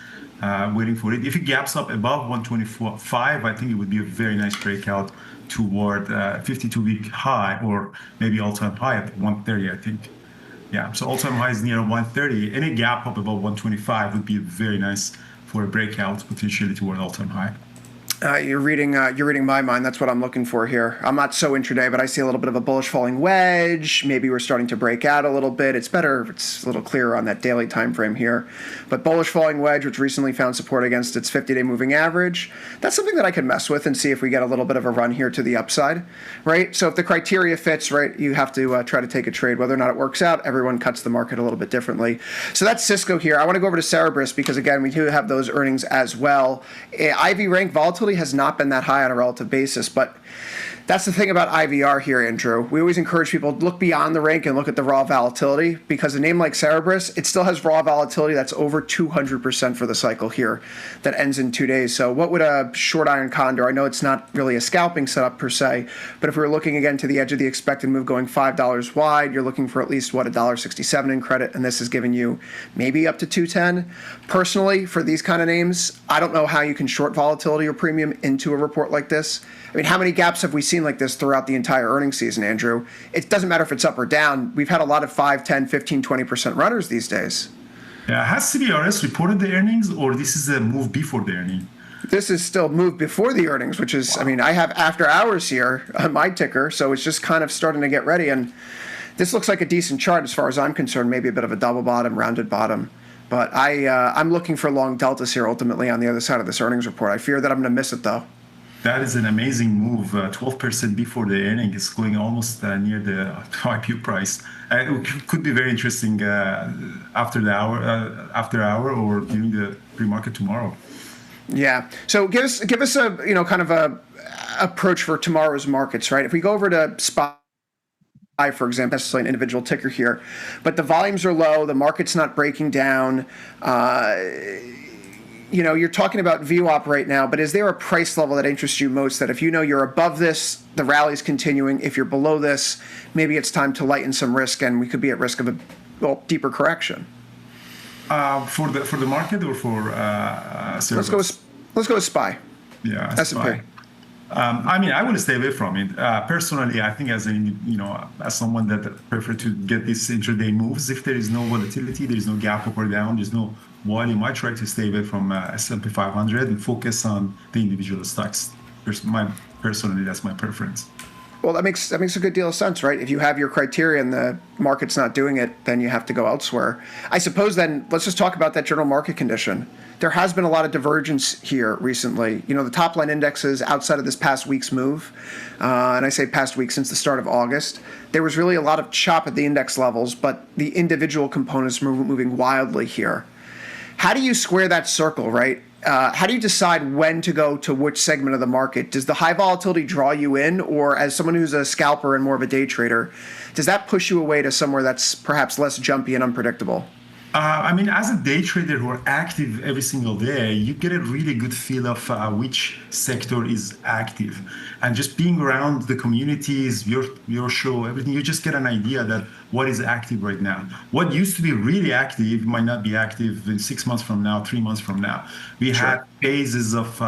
waiting for it. If it gaps up above 124.5, I think it would be a very nice breakout toward 52-week high, or maybe all-time high at 130, I think. Yeah, so all-time high is near 130. Any gap up above 125 would be very nice for a breakout, potentially toward all-time high. You're reading my mind. That's what I'm looking for here. I'm not so intraday, but I see a little bit of a bullish falling wedge. Maybe we're starting to break out a little bit. It's better if it's a little clearer on that daily time frame here. But bullish falling wedge, which recently found support against its 50-day moving average, that's something that I could mess with and see if we get a little bit of a run here to the upside, right? So if the criteria fits, right, you have to try to take a trade. Whether or not it works out, everyone cuts the market a little bit differently. So that's Cisco here. I want to go over to Cerberus because, again, we do have those earnings as well. IV rank volatility has not been that high on a relative basis, but that's the thing about IVR here, Andrew. We always encourage people to look beyond the rank and look at the raw volatility, because a name like Cerberus, it still has raw volatility that's over 200% for the cycle here that ends in 2 days. So what would a short iron condor, I know it's not really a scalping setup per se, but if we were looking again to the edge of the expected move going $5 wide, you're looking for at least, $1.67 in credit, and this is giving you maybe up to 210. Personally, for these kind of names, I don't know how you can short volatility or premium into a report like this. I mean, how many gaps have we seen like this throughout the entire earnings season, Andrew? It doesn't matter if it's up or down. We've had a lot of 5, 10, 15, 20% runners these days. Yeah, has CBRS reported the earnings, or this is a move before the earning? This is still moved before the earnings, which is, wow. I mean, I have after hours here on my ticker, so it's just kind of starting to get ready. And this looks like a decent chart as far as I'm concerned, maybe a bit of a double bottom, rounded bottom. But I'm looking for long deltas here ultimately on the other side of this earnings report. I fear that I'm going to miss it, though. That is an amazing move. 12% before the earning is going almost near the IPO price. It could be very interesting after hour or during the pre-market tomorrow. Yeah. So give us a kind of a approach for tomorrow's markets, right? If we go over to SPI, for example, necessarily an individual ticker here, but the volumes are low, the market's not breaking down. You're talking about VWAP right now, but is there a price level that interests you most, that if you're above this, the rally's continuing? If you're below this, maybe it's time to lighten some risk and we could be at risk of a deeper correction? For the market or for service? Let's go with SPY. Yeah, S&P. SPY. I would stay away from it. Personally, I think as someone that prefer to get these intraday moves, if there is no volatility, there is no gap up or down, there's no volume, I try to stay away from S&P 500 and focus on the individual stocks. Personally, that's my preference. Well, that makes a good deal of sense, right? If you have your criteria and the market's not doing it, then you have to go elsewhere. I suppose then let's just talk about that general market condition. There has been a lot of divergence here recently. You know, the top line indexes outside of this past week's move, and I say past week since the start of August, there was really a lot of chop at the index levels, but the individual components were moving wildly here. How do you square that circle, right? How do you decide when to go to which segment of the market? Does the high volatility draw you in, or as someone who's a scalper and more of a day trader, does that push you away to somewhere that's perhaps less jumpy and unpredictable? I mean, as a day trader who are active every single day, you get a really good feel of which sector is active. And just being around the communities, your show, everything, you just get an idea that what is active right now. What used to be really active might not be active in 6 months from now, 3 months from now. We had phases of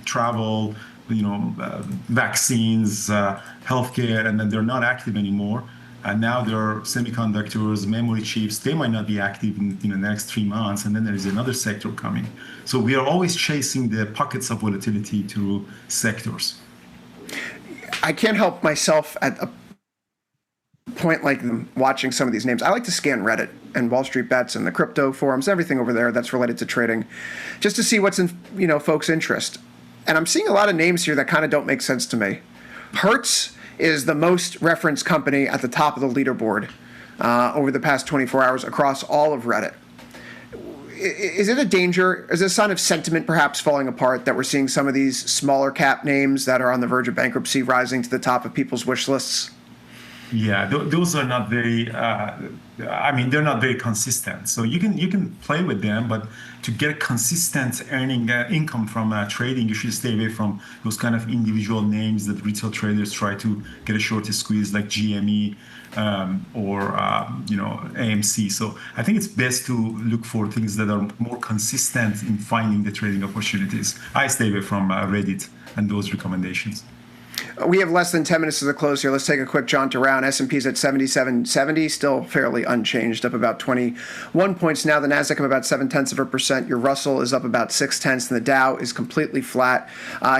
travel, vaccines, healthcare, and then they're not active anymore. And now there are semiconductors, memory chips. They might not be active in the next 3 months, and then there is another sector coming. So we are always chasing the pockets of volatility through sectors. I can't help myself at a point like watching some of these names. I like to scan Reddit and Wall Street Bets and the crypto forums, everything over there that's related to trading, just to see what's in folks' interest. And I'm seeing a lot of names here that kind of don't make sense to me. Hertz is the most referenced company at the top of the leaderboard over the past 24 hours across all of Reddit. Is it a danger? Is it a sign of sentiment perhaps falling apart that we're seeing some of these smaller cap names that are on the verge of bankruptcy rising to the top of people's wish lists? Yeah, those are not very. They're not very consistent. So you can play with them, but to get consistent earning income from trading, you should stay away from those kind of individual names that retail traders try to get a short squeeze, like GME or AMC. So I think it's best to look for things that are more consistent in finding the trading opportunities. I stay away from Reddit and those recommendations. We have less than 10 minutes to the close here. Let's take a quick jaunt around. S&P's at 7770, still fairly unchanged, up about 21 points now. The Nasdaq up about 0.7%. Your Russell is up about 0.6, and the Dow is completely flat.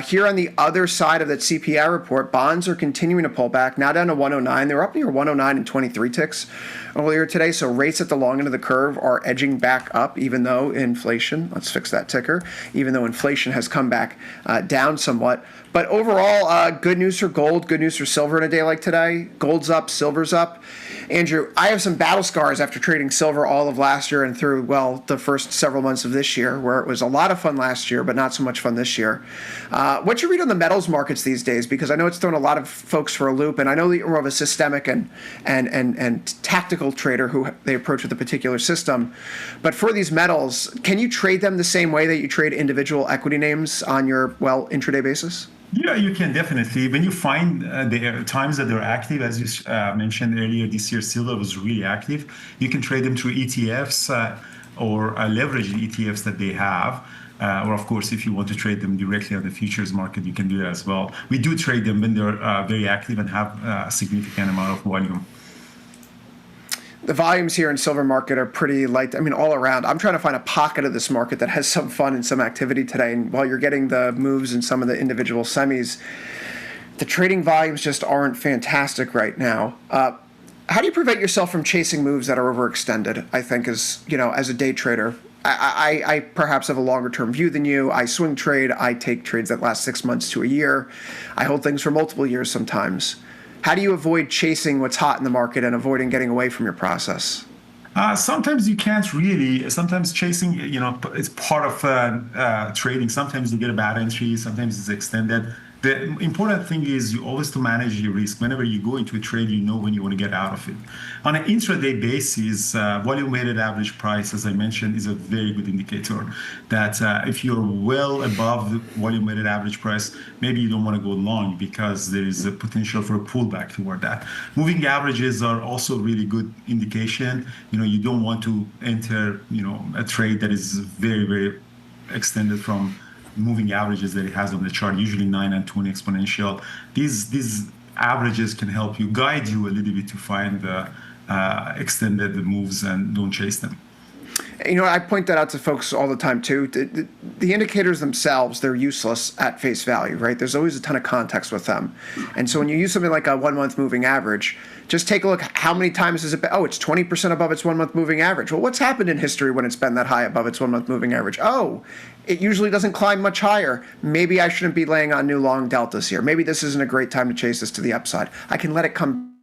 Here on the other side of that CPI report, bonds are continuing to pull back, now down to 109. They were up near 109 and 23 ticks earlier today. So rates at the long end of the curve are edging back up, even though inflation, let's fix that ticker, even though inflation has come back down somewhat. But overall, good news for gold, good news for silver in a day like today. Gold's up, silver's up. Andrew, I have some battle scars after trading silver all of last year and through, the first several months of this year, where it was a lot of fun last year, but not so much fun this year. What's your read on the metals markets these days? Because I know it's thrown a lot of folks for a loop, and I know that you're more of a systemic and tactical trader who they approach with a particular system. But for these metals, can you trade them the same way that you trade individual equity names on your, intraday basis? Yeah, you can definitely. When you find the times that they're active, as you mentioned earlier, this year silver was really active. You can trade them through ETFs or leverage the ETFs that they have. Or, of course, if you want to trade them directly on the futures market, you can do that as well. We do trade them when they're very active and have a significant amount of volume. The volumes here in silver market are pretty light. All around. I'm trying to find a pocket of this market that has some fun and some activity today. And while you're getting the moves in some of the individual semis, the trading volumes just aren't fantastic right now. How do you prevent yourself from chasing moves that are overextended? I think as a day trader, I perhaps have a longer term view than you. I swing trade. I take trades that last 6 months to a year. I hold things for multiple years sometimes. How do you avoid chasing what's hot in the market and avoiding getting away from your process? Sometimes you can't really. Sometimes chasing, it's part of trading. Sometimes you get a bad entry. Sometimes it's extended. The important thing is you always to manage your risk. Whenever you go into a trade, you know when you want to get out of it. On an intraday basis, volume weighted average price, as I mentioned, is a very good indicator that if you're well above the volume weighted average price, maybe you don't want to go long because there is a potential for a pullback toward that. Moving averages are also a really good indication. You don't want to enter, a trade that is very, very extended from moving averages that it has on the chart, usually 9 and 20 exponential. These averages can help you, guide you a little bit to find the extended moves and don't chase them. I point that out to folks all the time too. The indicators themselves, they're useless at face value, right? There's always a ton of context with them. And so when you use something like a 1 month moving average, just take a look. How many times has it been? Oh, it's 20% above its 1 month moving average. Well, what's happened in history when it's been that high above its 1 month moving average? Oh, it usually doesn't climb much higher. Maybe I shouldn't be laying on new long deltas here. Maybe this isn't a great time to chase this to the upside. I can let it come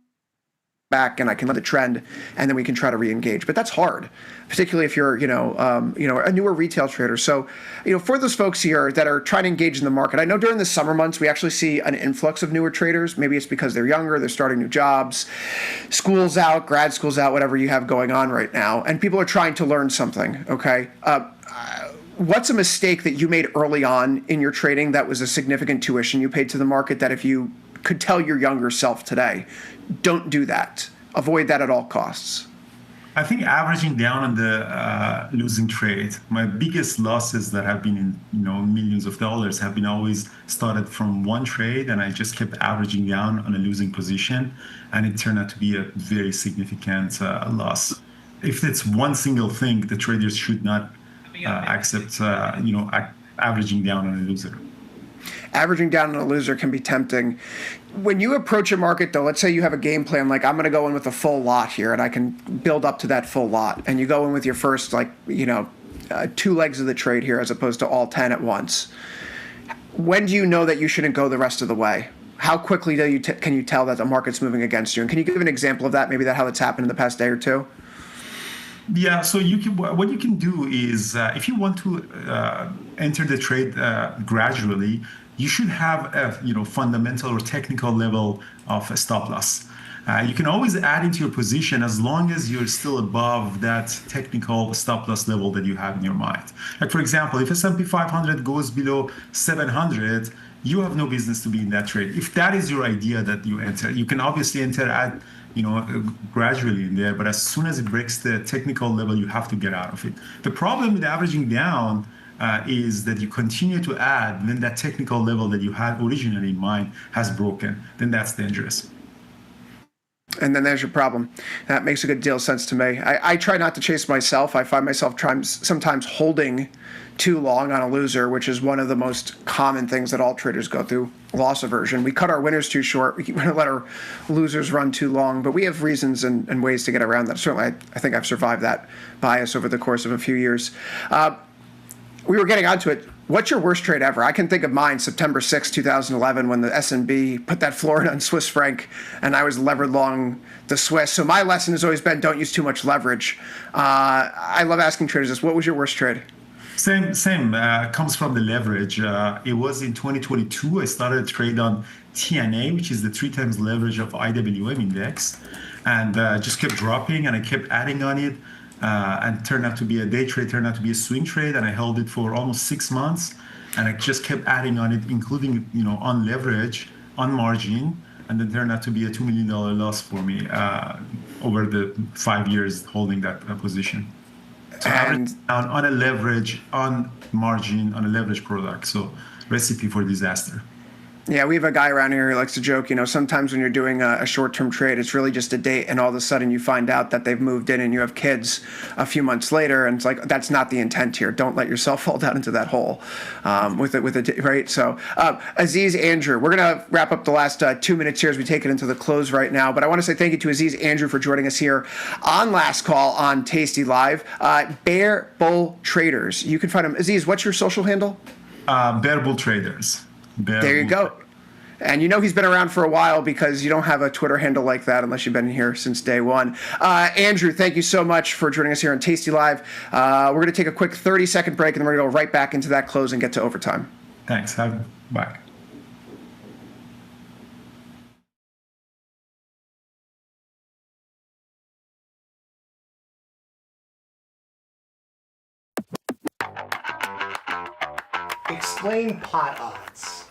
back and I can let it trend, and then we can try to re-engage. But that's hard, particularly if you're, a newer retail trader. So, for those folks here that are trying to engage in the market, I know during the summer months we actually see an influx of newer traders. Maybe it's because they're younger, they're starting new jobs, school's out, grad school's out, whatever you have going on right now, and people are trying to learn something. Okay. What's a mistake that you made early on in your trading that was a significant tuition you paid to the market that if you could tell your younger self today, don't do that, avoid that at all costs? I think averaging down on the losing trade. My biggest losses that have been in millions of dollars have been always started from one trade, and I just kept averaging down on a losing position, and it turned out to be a very significant loss. If it's one single thing, the traders should not accept averaging down on a loser. Averaging down on a loser can be tempting. When you approach a market, though, let's say you have a game plan, like I'm going to go in with a full lot here, and I can build up to that full lot, and you go in with your first, 2 legs of the trade here as opposed to all 10 at once. When do you know that you shouldn't go the rest of the way? How quickly can you tell that the market's moving against you? And can you give an example of that, maybe how that's happened in the past day or two? Yeah, so what you can do is if you want to enter the trade gradually, you should have a fundamental or technical level of a stop loss. You can always add into your position as long as you're still above that technical stop loss level that you have in your mind. Like for example, if S&P 500 goes below 700, you have no business to be in that trade. If that is your idea that you enter, you can obviously enter at gradually in there, but as soon as it breaks the technical level, you have to get out of it. The problem with averaging down is that you continue to add, then that technical level that you had originally in mind has broken. Then that's dangerous. And then there's your problem. That makes a good deal of sense to me. I try not to chase myself. I find myself sometimes holding too long on a loser, which is one of the most common things that all traders go through, loss aversion. We cut our winners too short. We let our losers run too long, but we have reasons and ways to get around that. Certainly, I think I've survived that bias over the course of a few years. We were getting onto it. What's your worst trade ever? I can think of mine, September 6, 2011, when the SNB put that floor in on Swiss franc, and I was levered long the Swiss. So my lesson has always been don't use too much leverage. I love asking traders this. What was your worst trade? Same. Comes from the leverage. It was in 2022. I started a trade on TNA, which is the 3 times leverage of IWM index, and just kept dropping, and I kept adding on it. And turned out to be a day trade, turned out to be a swing trade, and I held it for almost 6 months, and I just kept adding on it, including on leverage, on margin, and then turned out to be a $2 million loss for me over the 5 years holding that position. So average down on a leverage, on margin, on a leverage product. So recipe for disaster. Yeah, we have a guy around here who likes to joke, sometimes when you're doing a short-term trade, it's really just a date, and all of a sudden you find out that they've moved in and you have kids a few months later, and it's like, that's not the intent here. Don't let yourself fall down into that hole with it, right? So, Aziz, Andrew, we're going to wrap up the last 2 minutes here as we take it into the close right now, but I want to say thank you to Aziz, Andrew, for joining us here on Last Call on Tasty Live. Bear Bull Traders. You can find them. Aziz, what's your social handle? Bear Bull Traders. There you go. And he's been around for a while because you don't have a Twitter handle like that unless you've been here since day one. Andrew, thank you so much for joining us here on Tasty Live. We're going to take a quick 30-second break, and then we're going to go right back into that close and get to overtime. Thanks. Bye. Explain pot odds.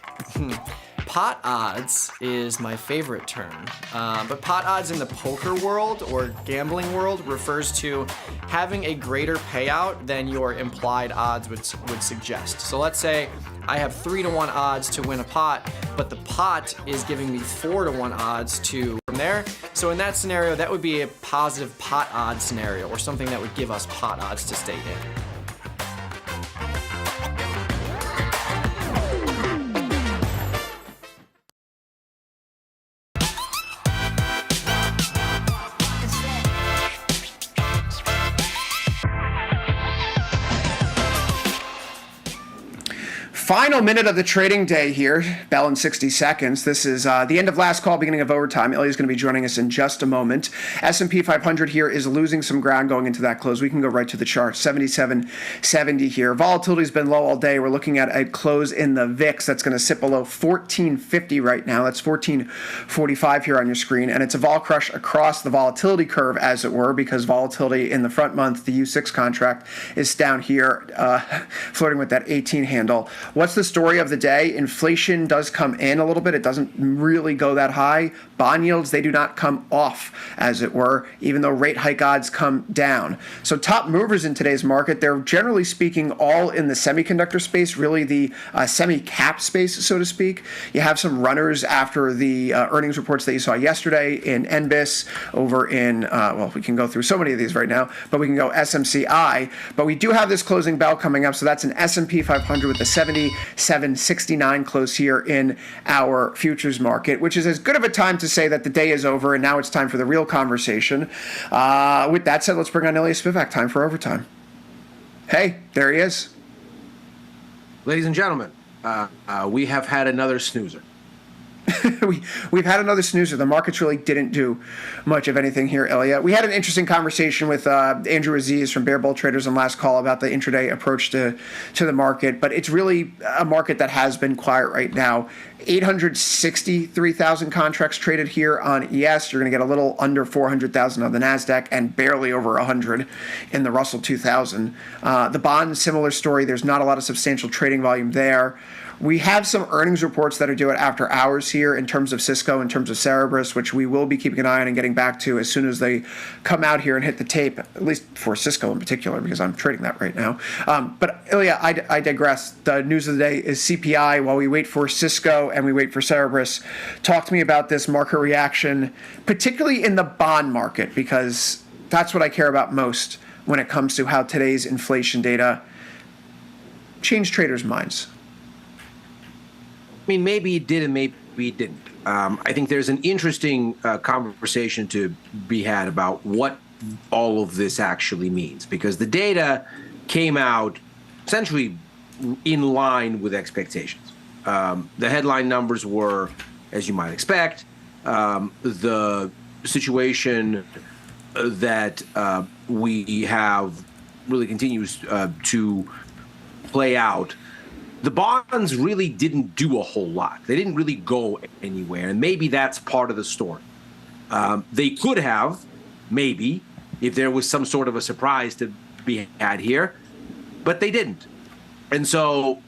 Pot odds is my favorite term, but pot odds in the poker world or gambling world refers to having a greater payout than your implied odds would suggest. So let's say I have 3-to-1 odds to win a pot, but the pot is giving me 4-to-1 odds to from there. So in that scenario, that would be a positive pot odds scenario, or something that would give us pot odds to stay in. Final minute of the trading day here, bell in 60 seconds. This is the end of last call, beginning of overtime. Ilya is going to be joining us in just a moment. S&P 500 here is losing some ground going into that close. We can go right to the chart, 77.70 here. Volatility has been low all day. We're looking at a close in the VIX that's going to sit below 1450 right now. That's 1445 here on your screen, and it's a vol crush across the volatility curve, as it were, because volatility in the front month, the U6 contract, is down here, flirting with that 18 handle. What's the story of the day? Inflation does come in a little bit. It doesn't really go that high. Bond yields, they do not come off, as it were, even though rate hike odds come down. So top movers in today's market, they're generally speaking all in the semiconductor space, really the semi-cap space, so to speak. You have some runners after the earnings reports that you saw yesterday in NBIS, over in, well, we can go through so many of these right now, but we can go SMCI. But we do have this closing bell coming up, so that's an S&P 500 with a 77.69 close here in our futures market, which is as good of a time to say that the day is over and now it's time for the real conversation. With that said, let's bring on Ilya Spivak. Time for overtime. Hey, there he is. Ladies and gentlemen, we have had another snoozer. We've had another snoozer. The markets really didn't do much of anything here, Ilya. We had an interesting conversation with Andrew Aziz from Bear Bull Traders on last call about the intraday approach to the market, but it's really a market that has been quiet right now. 863,000 contracts traded here on ES. You're going to get a little under 400,000 on the NASDAQ and barely over 100 in the Russell 2000. The bond, similar story. There's not a lot of substantial trading volume there. We have some earnings reports that are due after hours here in terms of Cisco, in terms of Cerberus, which we will be keeping an eye on and getting back to as soon as they come out here and hit the tape, at least for Cisco in particular, because I'm trading that right now. But Ilya, I digress. The news of the day is CPI. While we wait for Cisco and we wait for Cerberus, talk to me about this market reaction, particularly in the bond market, because that's what I care about most when it comes to how today's inflation data changed traders' minds. I mean, maybe it did and maybe it didn't. I think there's an interesting conversation to be had about what all of this actually means, because the data came out essentially in line with expectations. The headline numbers were, as you might expect. The situation that we have really continues to play out. The bonds really didn't do a whole lot. They didn't really go anywhere, and maybe that's part of the story. They could have, maybe, if there was some sort of a surprise to be had here, but they didn't. And so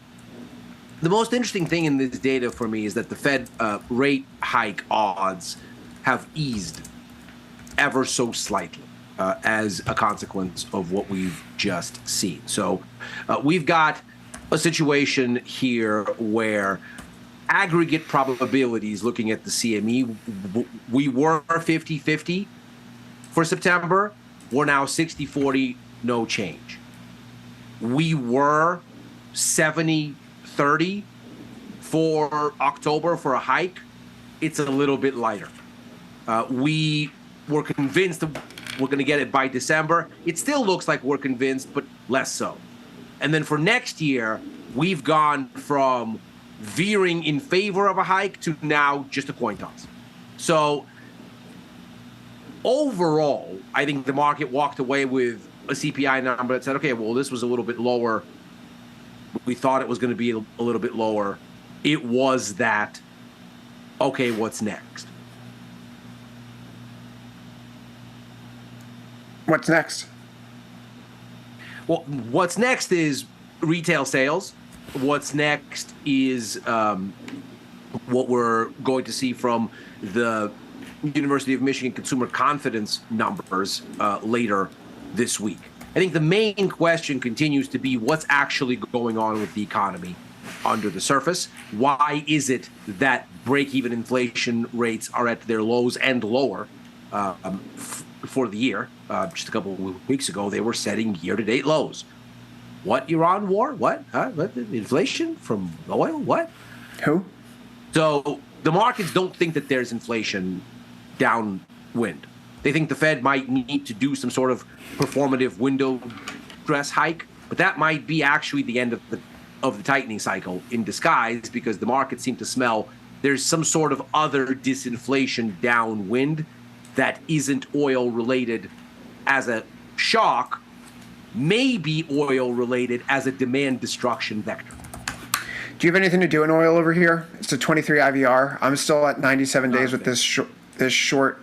the most interesting thing in this data for me is that the Fed rate hike odds have eased ever so slightly as a consequence of what we've just seen. So we've got a situation here where aggregate probabilities, looking at the CME, we were 50-50 for September. We're now 60-40, no change. We were 70-30 for October for a hike. It's a little bit lighter. We were convinced that we're going to get it by December. It still looks like we're convinced, but less so. And then for next year, we've gone from veering in favor of a hike to now just a coin toss. So overall, I think the market walked away with a CPI number that said, okay, well, this was a little bit lower. We thought it was going to be a little bit lower. It was that. Okay, what's next? What's next? Well, what's next is retail sales. What's next is what we're going to see from the University of Michigan consumer confidence numbers later this week. I think the main question continues to be what's actually going on with the economy under the surface? Why is it that break-even inflation rates are at their lows and lower for the year? Just a couple of weeks ago, they were setting year-to-date lows. What, Iran war? What? What? Inflation from oil? What? Who? So the markets don't think that there's inflation downwind. They think the Fed might need to do some sort of performative window dress hike, but that might be actually the end of the tightening cycle in disguise, because the markets seem to smell there's some sort of other disinflation downwind that isn't oil related as a shock, maybe oil related as a demand destruction vector. Do you have anything to do in oil over here? It's a 23 IVR. I'm still at 97 days with this short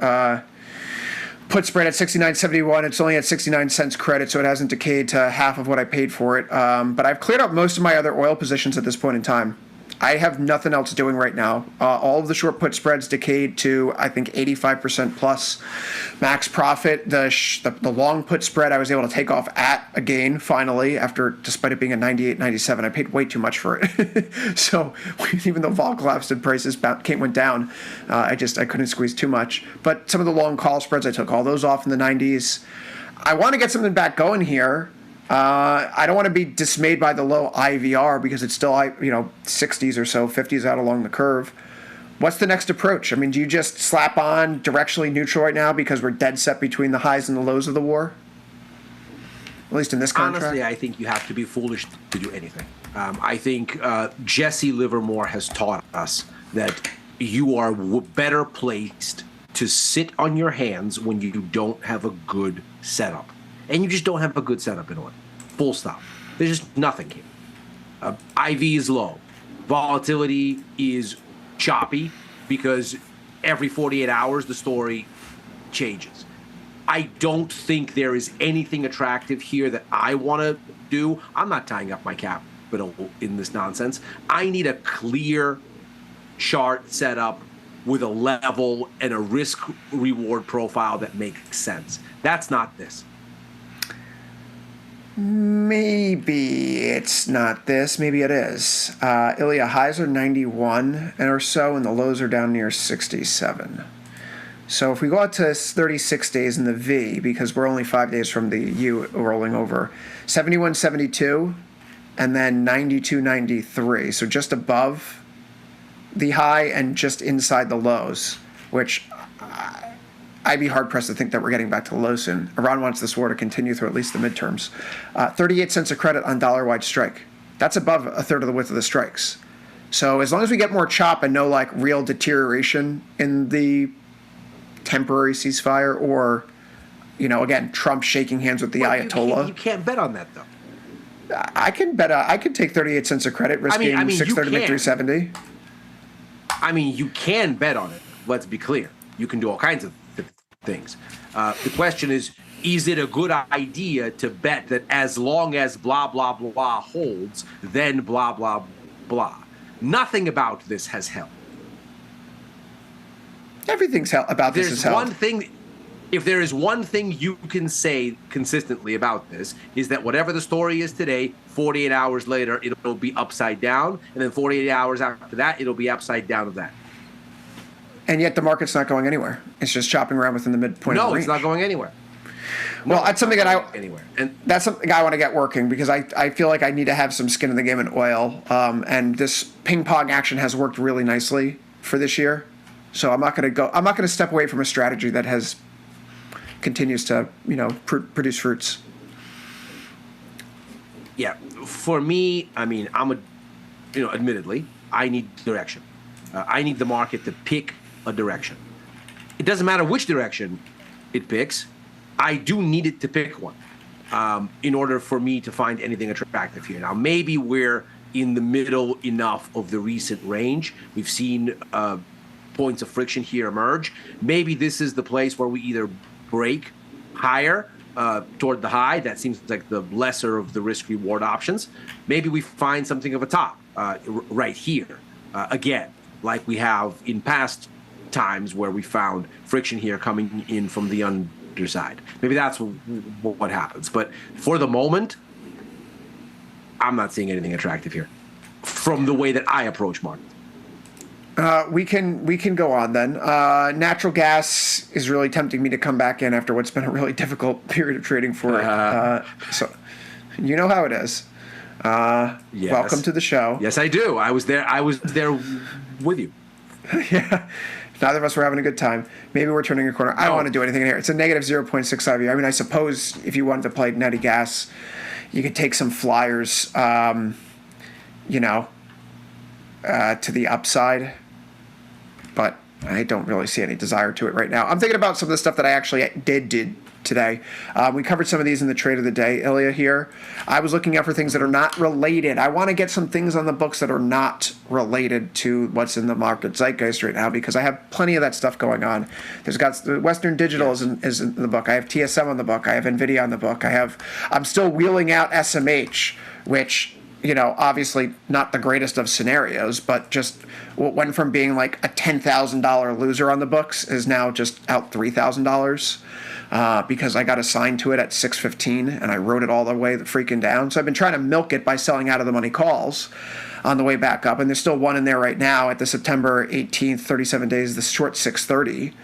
put spread at 69.71. It's only at 69 cents credit, so it hasn't decayed to half of what I paid for it. But I've cleared out most of my other oil positions at this point in time. I have nothing else doing right now. All of the short put spreads decayed to, I think, 85% plus max profit. The long put spread I was able to take off at a gain finally, despite it being a 98.97. I paid way too much for it. So even though vol collapsed and prices went down, I couldn't squeeze too much. But some of the long call spreads, I took all those off in the 90s. I want to get something back going here. I don't want to be dismayed by the low IVR because it's still, 60s or so, 50s out along the curve. What's the next approach? I mean, do you just slap on directionally neutral right now because we're dead set between the highs and the lows of the war? At least in this contract? Honestly, I think you have to be foolish to do anything. I think Jesse Livermore has taught us that you are better placed to sit on your hands when you don't have a good setup. And you just don't have a good setup in oil. Full stop. There's just nothing here. IV is low. Volatility is choppy because every 48 hours the story changes. I don't think there is anything attractive here that I want to do. I'm not tying up my capital in this nonsense. I need a clear chart set up with a level and a risk-reward profile that makes sense. That's not this. Maybe it's not this. Maybe it is. Ilya, highs are 91 or so, and the lows are down near 67. So if we go out to 36 days in the V, because we're only 5 days from the U rolling over, 71.72, and then 92.93. So just above the high and just inside the lows, which I'd be hard-pressed to think that we're getting back to the low soon. Iran wants this war to continue through at least the midterms. 38 cents a credit on dollar-wide strike. That's above a third of the width of the strikes. So as long as we get more chop and no real deterioration in the temporary ceasefire or, again, Trump shaking hands with the Ayatollah. You can't bet on that, though. I can bet. I could take 38 cents a credit, risking 630 to make 370. I mean, you can bet on it. Let's be clear. You can do all kinds of things. The question is it a good idea to bet that as long as blah, blah, blah holds, then blah, blah, blah? Nothing about this has held. Everything's about this is held. One thing, if there is one thing you can say consistently about this, is that whatever the story is today, 48 hours later, it'll be upside down, and then 48 hours after that, it'll be upside down of that. And yet the market's not going anywhere. It's just chopping around within the midpoint of the range. No, it's not going anywhere. Well, that's something and that's something I want to get working because I feel like I need to have some skin in the game in oil. And this ping pong action has worked really nicely for this year. So I'm not going to step away from a strategy that continues to produce fruits. Yeah, for me, I mean, admittedly, I need direction. I need the market to pick a direction. It doesn't matter which direction it picks. I do need it to pick one in order for me to find anything attractive here. Now, maybe we're in the middle enough of the recent range. We've seen points of friction here emerge. Maybe this is the place where we either break higher toward the high. That seems like the lesser of the risk-reward options. Maybe we find something of a top right here again, like we have in past times where we found friction here coming in from the underside. Maybe that's what happens. But for the moment, I'm not seeing anything attractive here. from the way that I approach markets. We can go on then. Natural gas is really tempting me to come back in after what's been a really difficult period of trading for it. So you know how it is. Yes. Welcome to the show. Yes, I do. I was there with you. Yeah. Neither of us were having a good time. Maybe we're turning a corner. I don't want to do anything in here. It's a negative 0.65 year. I mean, I suppose if you wanted to play natty gas, you could take some flyers, to the upside. But I don't really see any desire to it right now. I'm thinking about some of the stuff that I actually did today. We covered some of these in the trade of the day, Ilya here. I was looking out for things that are not related. I want to get some things on the books that are not related to what's in the market zeitgeist right now because I have plenty of that stuff going on. There's got Western Digital is in the book. I have TSM on the book. I have NVIDIA on the book. I'm still wheeling out SMH, which, obviously not the greatest of scenarios, but just went from being like a $10,000 loser on the books is now just out $3,000. Because I got assigned to it at 6:15 and I wrote it all the way freaking down. So I've been trying to milk it by selling out of the money calls on the way back up. And there's still one in there right now at the September 18th, 37 days, the short 630.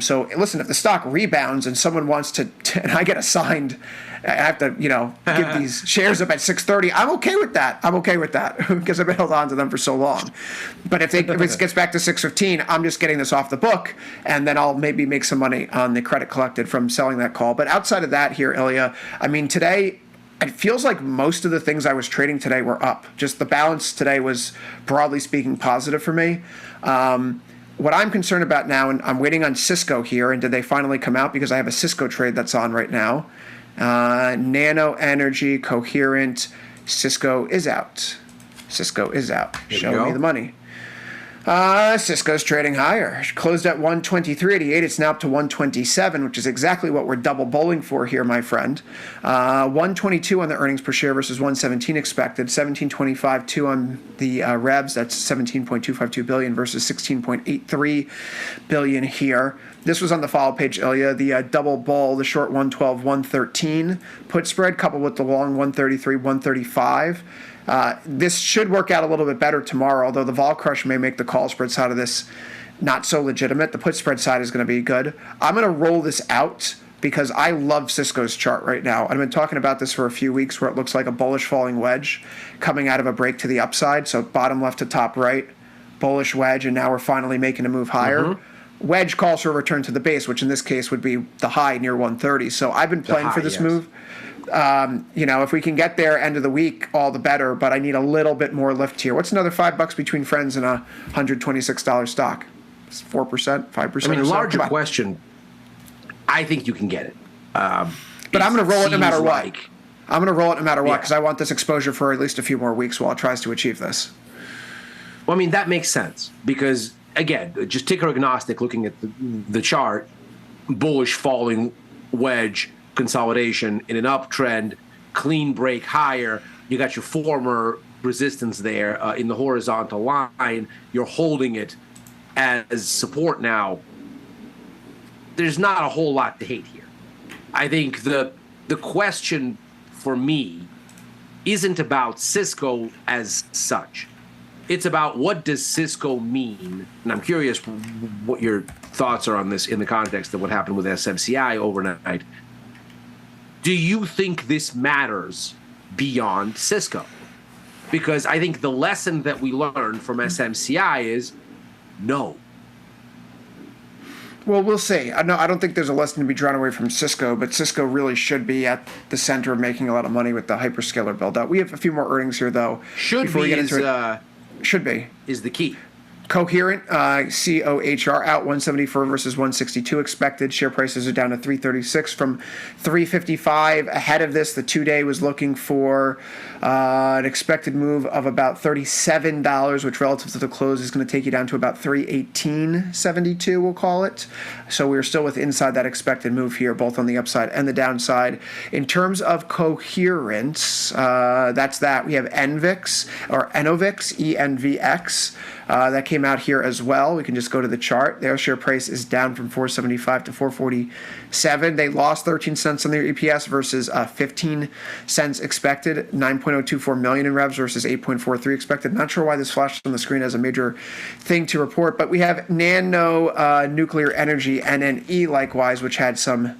So listen, if the stock rebounds and someone wants to and I get assigned, I have to, give these shares up at 630. I'm okay with that. Because I've been held on to them for so long. But if it gets back to 615, I'm just getting this off the book, and then I'll maybe make some money on the credit collected from selling that call. But outside of that here, Ilya, I mean, today, it feels like most of the things I was trading today were up. Just the balance today was, broadly speaking, positive for me. What I'm concerned about now, and I'm waiting on Cisco here, and did they finally come out? Because I have a Cisco trade that's on right now. Nano Energy, Coherent, Cisco is out. Show me the money. Cisco's trading higher. Closed at 123.88. It's now up to 127, which is exactly what we're double bowling for here, my friend. 122 on the earnings per share versus 117 expected. 17.25.2 on the revs. That's 17.252 billion versus 16.83 billion here. This was on the follow page, Ilya. The double bowl, the short 112, 113 put spread, coupled with the long 133, 135. This should work out a little bit better tomorrow, although the vol crush may make the call spread side of this not so legitimate. The put spread side is going to be good. I'm going to roll this out because I love Cisco's chart right now. I've been talking about this for a few weeks where it looks like a bullish falling wedge coming out of a break to the upside. So bottom left to top right, bullish wedge, and now we're finally making a move higher. Mm-hmm. Wedge calls for a return to the base, which in this case would be the high near 130. So I've been playing for this move. If we can get there end of the week, all the better, but I need a little bit more lift here. What's another $5 between friends and a $126 stock? It's 4%, 5%. I mean, larger question, I think you can get it. But I'm going to roll it no matter what. I'm going to roll it no matter what because I want this exposure for at least a few more weeks while it tries to achieve this. Well, I mean, that makes sense because, again, just ticker agnostic, looking at the chart, bullish falling wedge, consolidation in an uptrend, clean break higher. You got your former resistance there in the horizontal line. You're holding it as support now. There's not a whole lot to hate here. I think the question for me isn't about Cisco as such. It's about what does Cisco mean, and I'm curious what your thoughts are on this in the context of what happened with SMCI overnight. Do you think this matters beyond Cisco? Because I think the lesson that we learned from SMCI is no. Well, we'll see. I don't think there's a lesson to be drawn away from Cisco, but Cisco really should be at the center of making a lot of money with the hyperscaler build-out. We have a few more earnings here, though. Should be is the key. Coherent, COHR out 174 versus 162 expected. Share prices are down to 336 from 355. Ahead of this, the 2-day was looking for an expected move of about $37, which relative to the close is going to take you down to about 318.72, we'll call it. So we're still inside that expected move here, both on the upside and the downside. In terms of coherence, that's that. We have Enovix, ENVX. that came out here as well. We can just go to the chart. Their share price is down from 475 to 447. They lost 13 cents on their EPS versus 15 cents expected. 9.024 million in revs versus 8.43 expected. Not sure why this flashed on the screen as a major thing to report, but we have Nano Nuclear Energy, NNE, likewise, which had some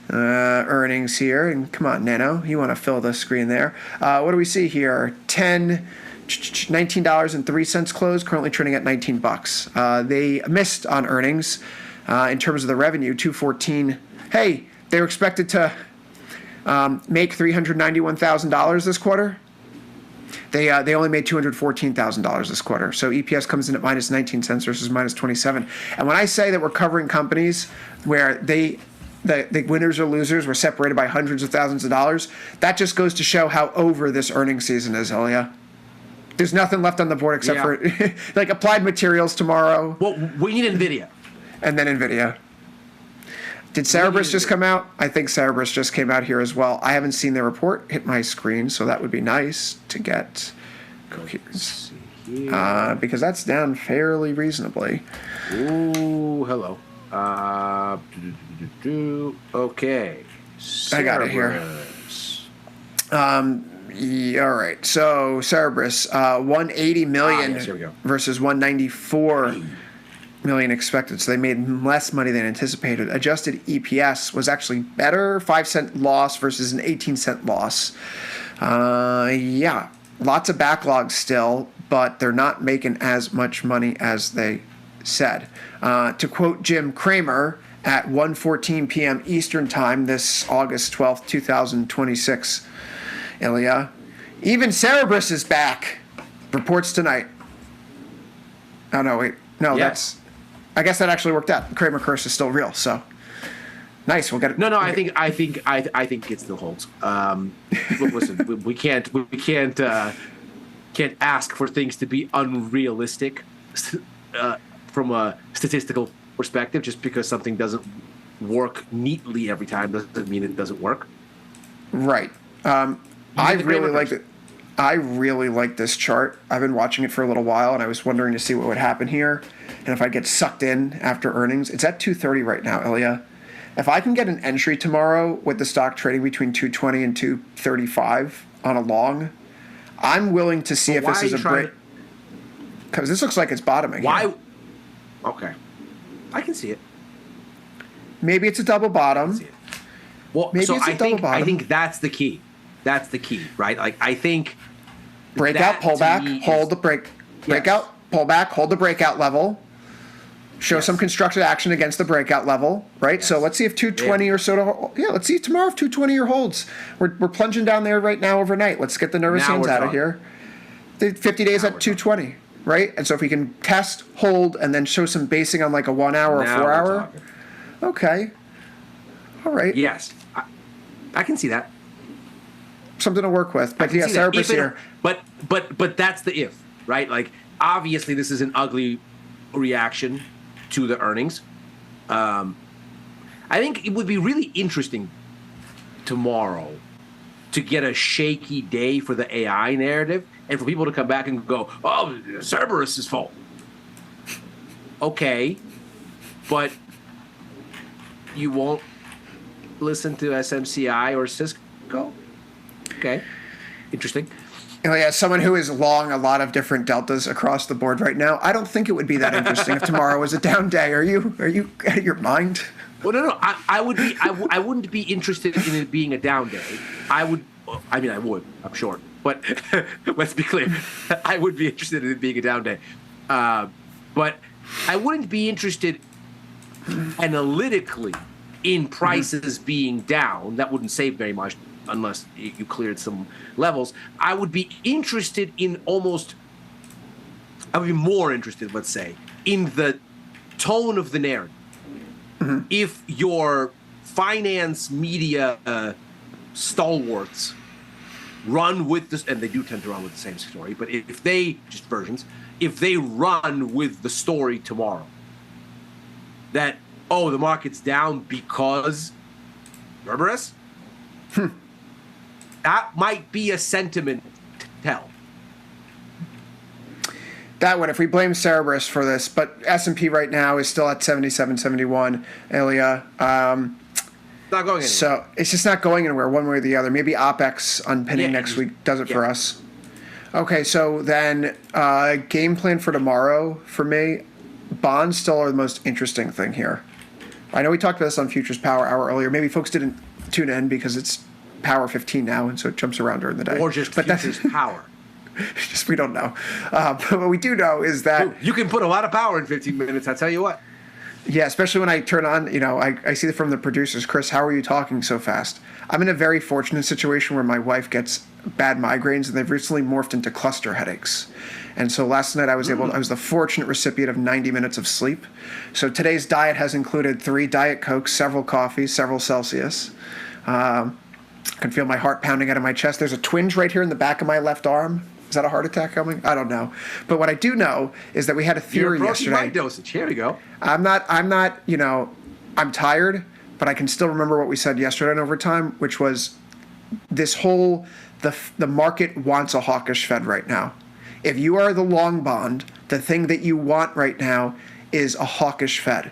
earnings here. And come on, Nano, you want to fill the screen there. What do we see here? $19.03 close, currently trading at $19. They missed on earnings in terms of the revenue, $214. Hey, they were expected to make $391,000 this quarter. They only made $214,000 this quarter. So EPS comes in at minus 19 cents versus minus 27. And when I say that we're covering companies where the winners or losers were separated by hundreds of thousands of dollars, that just goes to show how over this earnings season is, Ilya. There's nothing left on the board except for like Applied Materials tomorrow. Well, we need NVIDIA. And then NVIDIA. Did Cerberus just come out? I think Cerberus just came out here as well. I haven't seen their report hit my screen, so that would be nice to get coherence. Because that's down fairly reasonably. Ooh, hello. Okay. I got it here. All right. So Cerberus, 180 million yes, here we go. versus 194 million expected. So they made less money than anticipated. Adjusted EPS was actually better, 5-cent loss versus an 18-cent loss. Yeah, lots of backlogs still, but they're not making as much money as they said. To quote Jim Cramer at 1:14 p.m. Eastern Time this August 12th, 2026, Ilya, even Cerberus is back. Reports tonight. Oh, no, wait. No, yes. I guess that actually worked out. Kramer curse is still real, so nice. We'll get it. No, I think it still holds. Listen, we can't ask for things to be unrealistic from a statistical perspective. Just because something doesn't work neatly every time doesn't mean it doesn't work. Right. I really like it. I really like this chart. I've been watching it for a little while, and I was wondering to see what would happen here, and if I'd get sucked in after earnings. It's at 230 right now, Ilya. If I can get an entry tomorrow with the stock trading between 220 and 235 on a long, I'm willing to see if this is a break. Because this looks like it's bottoming. Why? Here. Okay, I can see it. Maybe it's a double bottom. Well, maybe so it's a double bottom. I think that's the key. That's the key, right? Like, I think breakout, pullback, hold the breakout, pullback, hold the breakout level. Show some constructive action against the breakout level, right? Yes. So let's see if 220 or so. Let's see tomorrow if 220 or holds. We're plunging down there right now overnight. Let's get the nervous hands out of here. The 50 days at 220, right? And so if we can test, hold, and then show some basing on like a 1 hour or 4 hour. Okay. All right. Yes, I can see that. Something to work with, but yeah, Cerberus here. But that's the if, right? Like, obviously this is an ugly reaction to the earnings. I think it would be really interesting tomorrow to get a shaky day for the AI narrative and for people to come back and go, oh, Cerberus' fault. Okay, but you won't listen to SMCI or Cisco? Okay, interesting. Yeah, someone who is long a lot of different deltas across the board right now. I don't think it would be that interesting if tomorrow was a down day. Are you out of your mind? Well, no. I would be. I wouldn't be interested in it being a down day. I would. I mean, I would. I'm short, but let's be clear. I would be interested in it being a down day, but I wouldn't be interested analytically in prices being down. That wouldn't save very much unless you cleared some levels. I would be interested in I would be more interested, let's say, in the tone of the narrative. Mm-hmm. If your finance media stalwarts run with this, and they do tend to run with the same story, but if they, just versions, if they run with the story tomorrow, that, oh, the market's down because Cerberus? That might be a sentiment to tell. that one, if we blame Cerberus for this, but S&P right now is still at 77.71, Ilya. Not going anywhere. So it's just not going anywhere one way or the other. Maybe OPEX unpinning next week does it for us. Okay, so then game plan for tomorrow for me, bonds still are the most interesting thing here. I know we talked about this on Futures Power Hour earlier. Maybe folks didn't tune in because it's Power 15 now, and so it jumps around during the day. Or just Futures Power. Just we don't know. But what we do know is that you can put a lot of power in 15 minutes. I tell you what. Yeah, especially when I turn on, I see it from the producers. Chris, how are you talking so fast? I'm in a very fortunate situation where my wife gets bad migraines, and they've recently morphed into cluster headaches. And so last night I was the fortunate recipient of 90 minutes of sleep. So today's diet has included 3 Diet Cokes, several coffees, several Celsius. I can feel my heart pounding out of my chest. There's a twinge right here in the back of my left arm. Is that a heart attack coming? I don't know. But what I do know is that we had a theory yesterday. My dosage. Here we go. I'm tired, but I can still remember what we said yesterday in overtime, which was this whole, the market wants a hawkish Fed right now. If you are the long bond, the thing that you want right now is a hawkish Fed.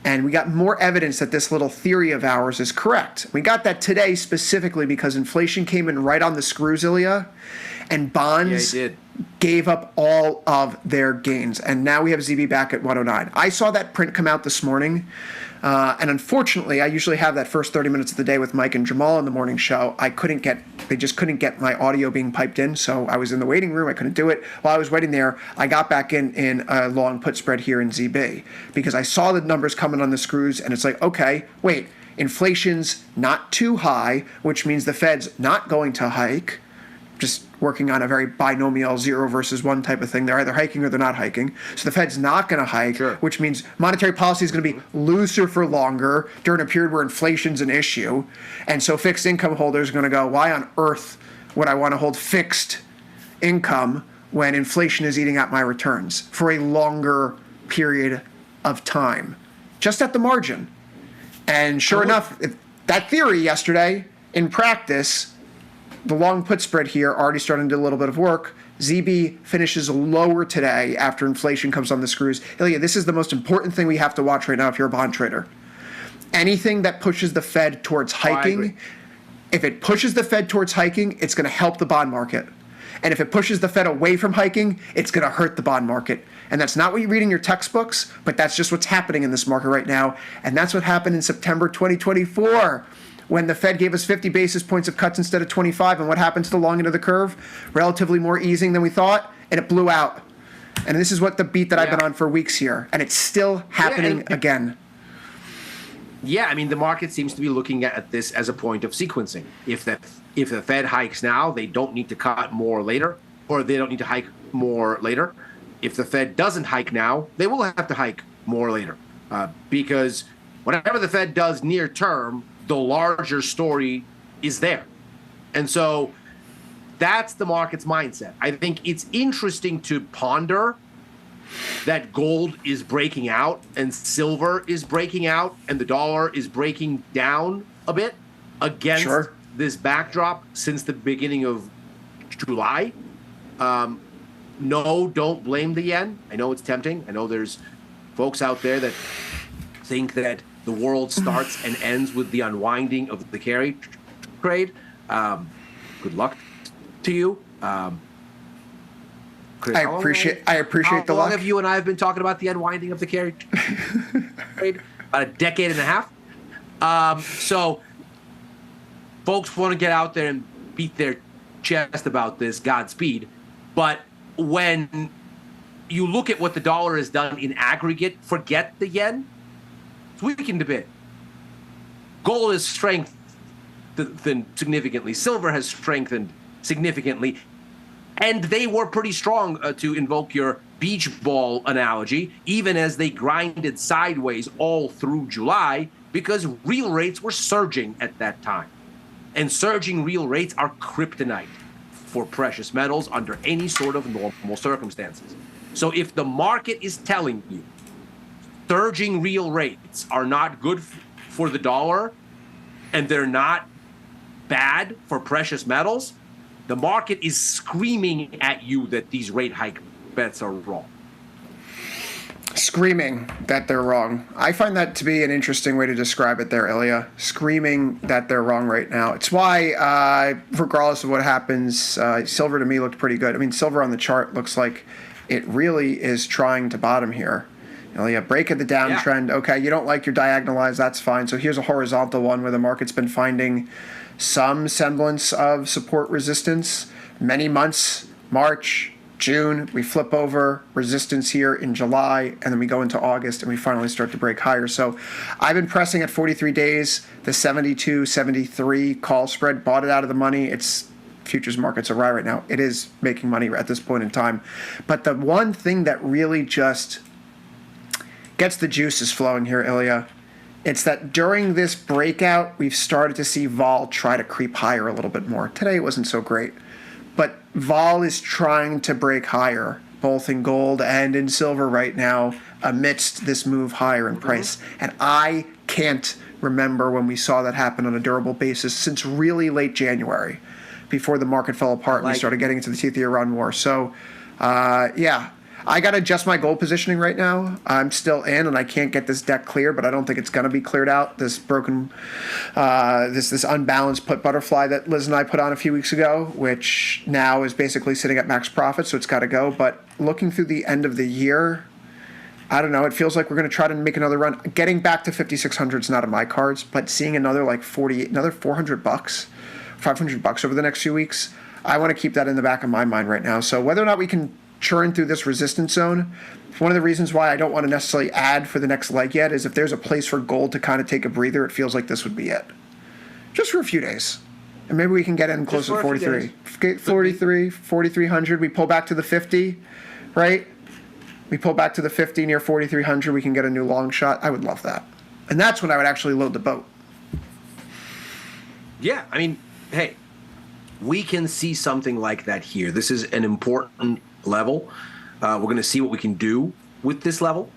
And we got more evidence that this little theory of ours is correct. We got that today specifically because inflation came in right on the screws, Ilya, and bonds gave up all of their gains. And now we have ZB back at 109. I saw that print come out this morning. And unfortunately, I usually have that first 30 minutes of the day with Mike and Jermal in the morning show. They just couldn't get my audio being piped in. So I was in the waiting room. I couldn't do it. While I was waiting there, I got back in a long put spread here in ZB because I saw the numbers coming on the screws. And it's like, okay, wait, inflation's not too high, which means the Fed's not going to hike. Just working on a very binomial 0 versus 1 type of thing. They're either hiking or they're not hiking. So the Fed's not going to hike, which means monetary policy is going to be looser for longer during a period where inflation's an issue. And so fixed income holders are going to go, why on earth would I want to hold fixed income when inflation is eating at my returns for a longer period of time? Just at the margin. And sure enough, that theory yesterday, in practice, the long put spread here already starting to do a little bit of work. ZB finishes lower today after inflation comes on the screws. Ilya, this is the most important thing we have to watch right now if you're a bond trader. Anything that pushes the Fed towards hiking, if it pushes the Fed towards hiking, it's going to help the bond market. And if it pushes the Fed away from hiking, it's going to hurt the bond market. And that's not what you read in your textbooks, but that's just what's happening in this market right now. And that's what happened in September 2024. When the Fed gave us 50 basis points of cuts instead of 25, and what happened to the long end of the curve? Relatively more easing than we thought, and it blew out. And this is what the beat that I've been on for weeks here, and it's still happening again. Yeah, I mean, the market seems to be looking at this as a point of sequencing. If the Fed hikes now, they don't need to cut more later, or they don't need to hike more later. If the Fed doesn't hike now, they will have to hike more later, because whatever the Fed does near term, the larger story is there. And so that's the market's mindset. I think it's interesting to ponder that gold is breaking out and silver is breaking out and the dollar is breaking down a bit against this backdrop since the beginning of July. No, don't blame the yen. I know it's tempting. I know there's folks out there that think that the world starts and ends with the unwinding of the carry trade. Good luck to you. Chris, I appreciate the luck. How long luck. have you and I have been talking about the unwinding of the carry trade? About a decade and a half. So folks want to get out there and beat their chest about this, Godspeed. But when you look at what the dollar has done in aggregate, forget the yen, it's weakened a bit. Gold has strengthened significantly. Silver has strengthened significantly. And they were pretty strong, to invoke your beach ball analogy, even as they grinded sideways all through July, because real rates were surging at that time. And surging real rates are kryptonite for precious metals under any sort of normal circumstances. So if the market is telling you surging real rates are not good for the dollar and they're not bad for precious metals, the market is screaming at you that these rate hikes bets are wrong. Screaming that they're wrong. I find that to be an interesting way to describe it there, Ilya. Screaming that they're wrong right now. It's why, regardless of what happens, silver to me looked pretty good. I mean, silver on the chart looks like it really is trying to bottom here. Ilya, break of the downtrend. Okay, you don't like your diagonalized, that's fine. So here's a horizontal one where the market's been finding some semblance of support resistance. Many months, March, June, we flip over resistance here in July, and then we go into August and we finally start to break higher. So I've been pressing at 43 days, the 72, 73 call spread, bought it out of the money. It's futures markets are right now. It is making money at this point in time. But the one thing that really just gets the juices flowing here, Ilya, it's that during this breakout, we've started to see vol try to creep higher a little bit more. Today it wasn't so great. But vol is trying to break higher, both in gold and in silver right now, amidst this move higher in price. And I can't remember when we saw that happen on a durable basis since really late January, before the market fell apart and we started getting into the teeth of the Iran war. So, yeah. I got to adjust my gold positioning right now. I'm still in, and I can't get this deck clear, but I don't think it's going to be cleared out. This broken, this unbalanced put butterfly that Liz and I put on a few weeks ago, which now is basically sitting at max profit, so it's got to go. But looking through the end of the year, I don't know. It feels like we're going to try to make another run. Getting back to 5,600 is not in my cards, but seeing another like 48, another $400, $500 over the next few weeks, I want to keep that in the back of my mind right now. So whether or not we can churn through this resistance zone, one of the reasons why I don't want to necessarily add for the next leg yet is if there's a place for gold to kind of take a breather, it feels like this would be it. Just for a few days. And maybe we can get in close to 43. 43, 4,300. We pull back to the 50, right? We pull back to the 50 near 4,300. We can get a new long shot. I would love that. And that's when I would actually load the boat. Yeah, I mean, hey, we can see something like that here. This is an important level. We're going to see what we can do with this level.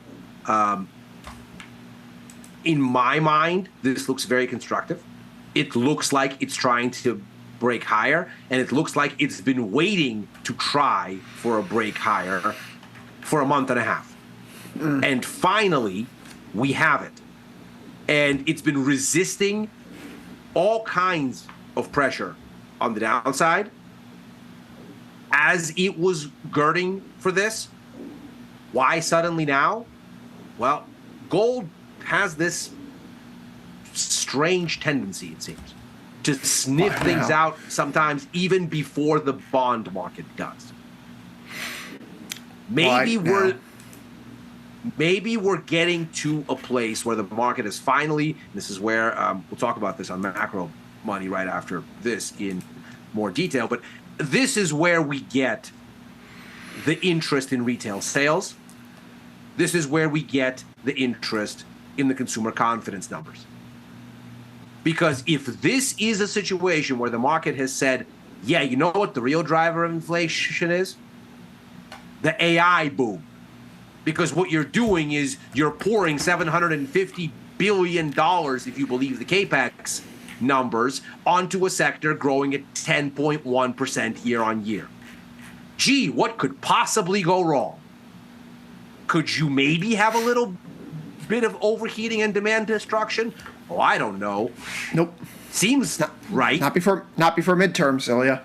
In my mind, this looks very constructive. It looks like it's trying to break higher, and it looks like it's been waiting to try for a break higher for a month and a half. And finally, we have it. And it's been resisting all kinds of pressure on the downside. As it was girding for this, why suddenly now? Well, gold has this strange tendency, it seems, to sniff things out sometimes even before the bond market does. Maybe we're getting to a place where the market is finally, this is where we'll talk about this on macro money right after this in more detail, but this is where we get the interest in retail sales. This is where we get the interest in the consumer confidence numbers. Because if this is a situation where the market has said, yeah, you know what the real driver of inflation is? The AI boom. Because what you're doing is you're pouring $750 billion, if you believe the CAPEX numbers, onto a sector growing at 10.1% year on year. Gee, what could possibly go wrong? Could you maybe have a little bit of overheating and demand destruction? Oh, I don't know. Nope. Seems right. Not before midterms, Ilya.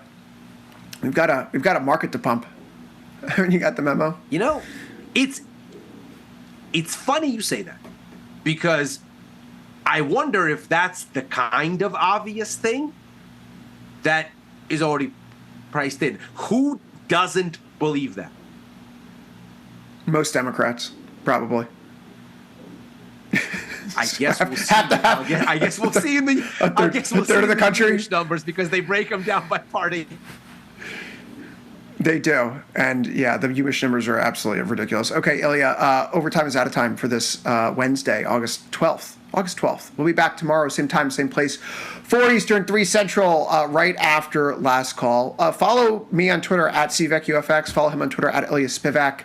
We've got a market to pump. You got the memo? You know, it's funny you say that, because I wonder if that's the kind of obvious thing that is already priced in. Who doesn't believe that? Most Democrats, probably. I guess we'll see. I guess we'll see in the third of the country numbers, because they break them down by party. They do. And yeah, the Jewish numbers are absolutely ridiculous. Okay, Ilya, overtime is out of time for this Wednesday, August 12th. We'll be back tomorrow, same time, same place, 4 Eastern, 3 Central, right after last call. Follow me on Twitter at CVecchioFX. Follow him on Twitter at Ilya Spivak.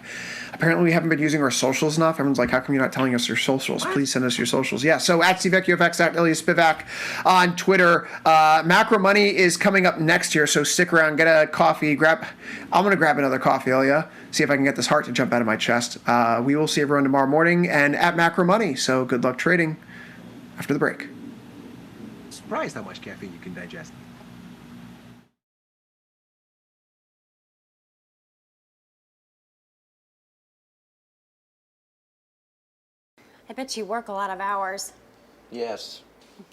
Apparently, we haven't been using our socials enough. Everyone's like, how come you're not telling us your socials? Please send us your socials. Yeah, so at CVecchioFX, at Ilya Spivak on Twitter. Macro Money is coming up next year, so stick around, get a coffee. I'm going to grab another coffee, Ilya, see if I can get this heart to jump out of my chest. We will see everyone tomorrow morning and at Macro Money, so good luck trading after the break. Surprised how much caffeine you can digest. I bet you work a lot of hours. Yes.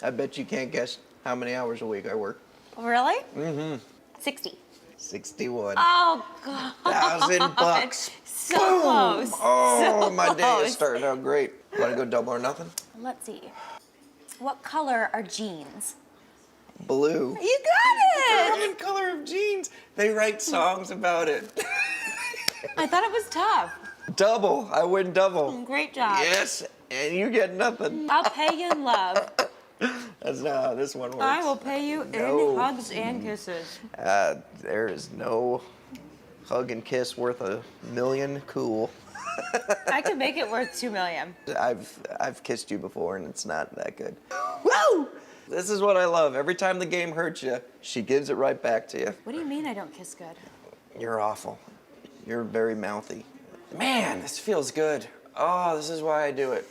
I bet you can't guess how many hours a week I work. Really? Mm-hmm. 60. 61. Oh, God. $1,000. So Boom. close. Oh, So my day close. is starting out great. Want to go double or nothing? Let's see. What color are jeans? Blue. You got it! What color of jeans? They write songs about it. I thought it was tough. Double. I win double. Great job. Yes, and you get nothing. I'll pay you in love. That's not how this one works. I will pay you No. in hugs and kisses. There is no hug and kiss worth $1 million. Cool. I could make it worth $2 million. I've kissed you before, and it's not that good. Woo! This is what I love. Every time the game hurts you, she gives it right back to you. What do you mean I don't kiss good? You're awful. You're very mouthy. Man, this feels good. Oh, this is why I do it.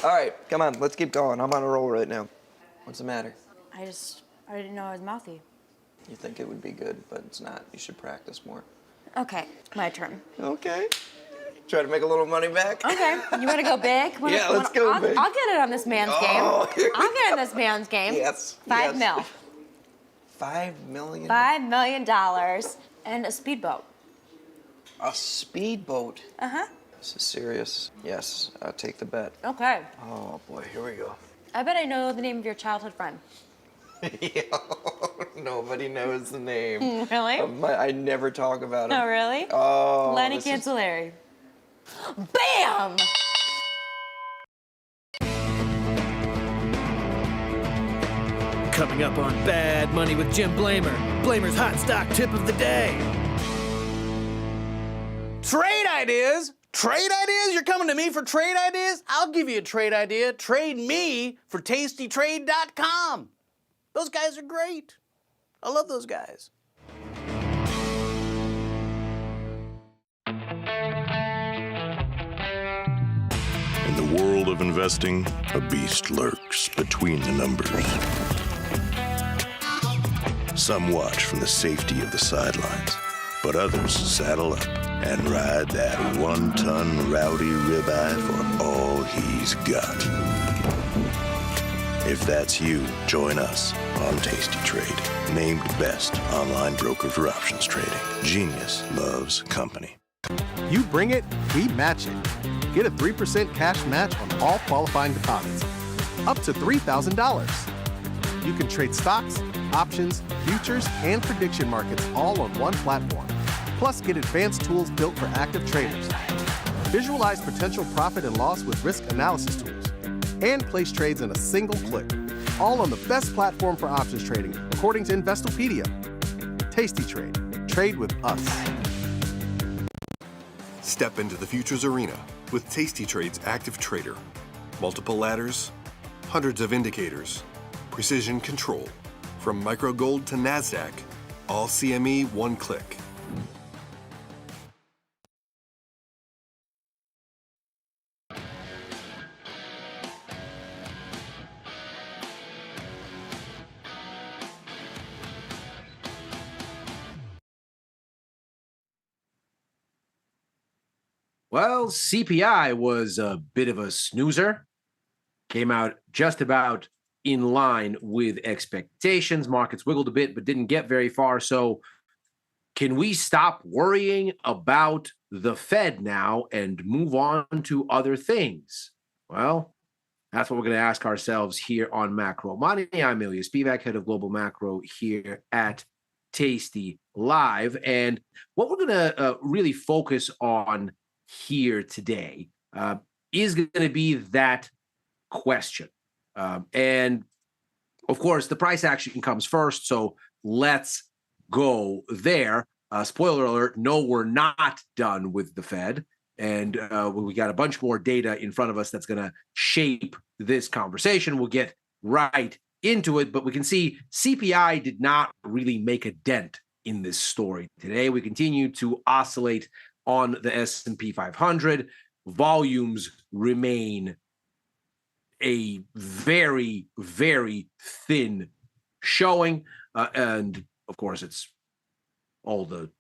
All right, come on, let's keep going. I'm on a roll right now. What's the matter? I didn't know I was mouthy. You think it would be good, but it's not. You should practice more. Okay, my turn. Okay. Try to make a little money back? Okay, you want to go big? Yeah, let's go big. I'll get it on this man's Oh, game. I'll get it on this man's game. Yes. $5 mil. $5 million? $5 million and a speedboat. A speedboat? Uh-huh. This is serious. Yes, I'll take the bet. Okay. Oh, boy, here we go. I bet I know the name of your childhood friend. Nobody knows the name. Really? I never talk about him. Oh, really? Oh, Lenny this is- Cancelleri. Bam! Coming up on Bad Money with Jim Blamer. Blamer's hot stock tip of the day. Trade ideas? Trade ideas? You're coming to me for trade ideas? I'll give you a trade idea. Trade me for tastytrade.com. Those guys are great. I love those guys. In the world of investing, a beast lurks between the numbers. Some watch from the safety of the sidelines, but others saddle up and ride that one-ton rowdy ribeye for all he's got. If that's you, join us on Tasty Trade, named best online broker for options trading. Genius loves company. You bring it, we match it. Get a 3% cash match on all qualifying deposits, up to $3,000. You can trade stocks, options, futures, and prediction markets all on one platform. Plus, get advanced tools built for active traders. Visualize potential profit and loss with risk analysis tools. And place trades in a single click. All on the best platform for options trading, according to Investopedia. Tasty Trade. Trade with us. Step into the futures arena with Tasty Trade's Active Trader. Multiple ladders, hundreds of indicators, precision control. From micro gold to NASDAQ, all CME one click. Well, CPI was a bit of a snoozer. Came out just about in line with expectations. Markets wiggled a bit, but didn't get very far. So can we stop worrying about the Fed now and move on to other things? Well, that's what we're going to ask ourselves here on Macro Money. I'm Ilya Spivak, head of Global Macro here at Tasty Live. And what we're going to really focus on here today is going to be that question. And of course, the price action comes first. So let's go there. Spoiler alert, no, we're not done with the Fed. And we got a bunch more data in front of us that's going to shape this conversation. We'll get right into it, but we can see CPI did not really make a dent in this story today. We continue to oscillate on the S&P 500. Volumes remain a very, very thin showing. And of course, it's all the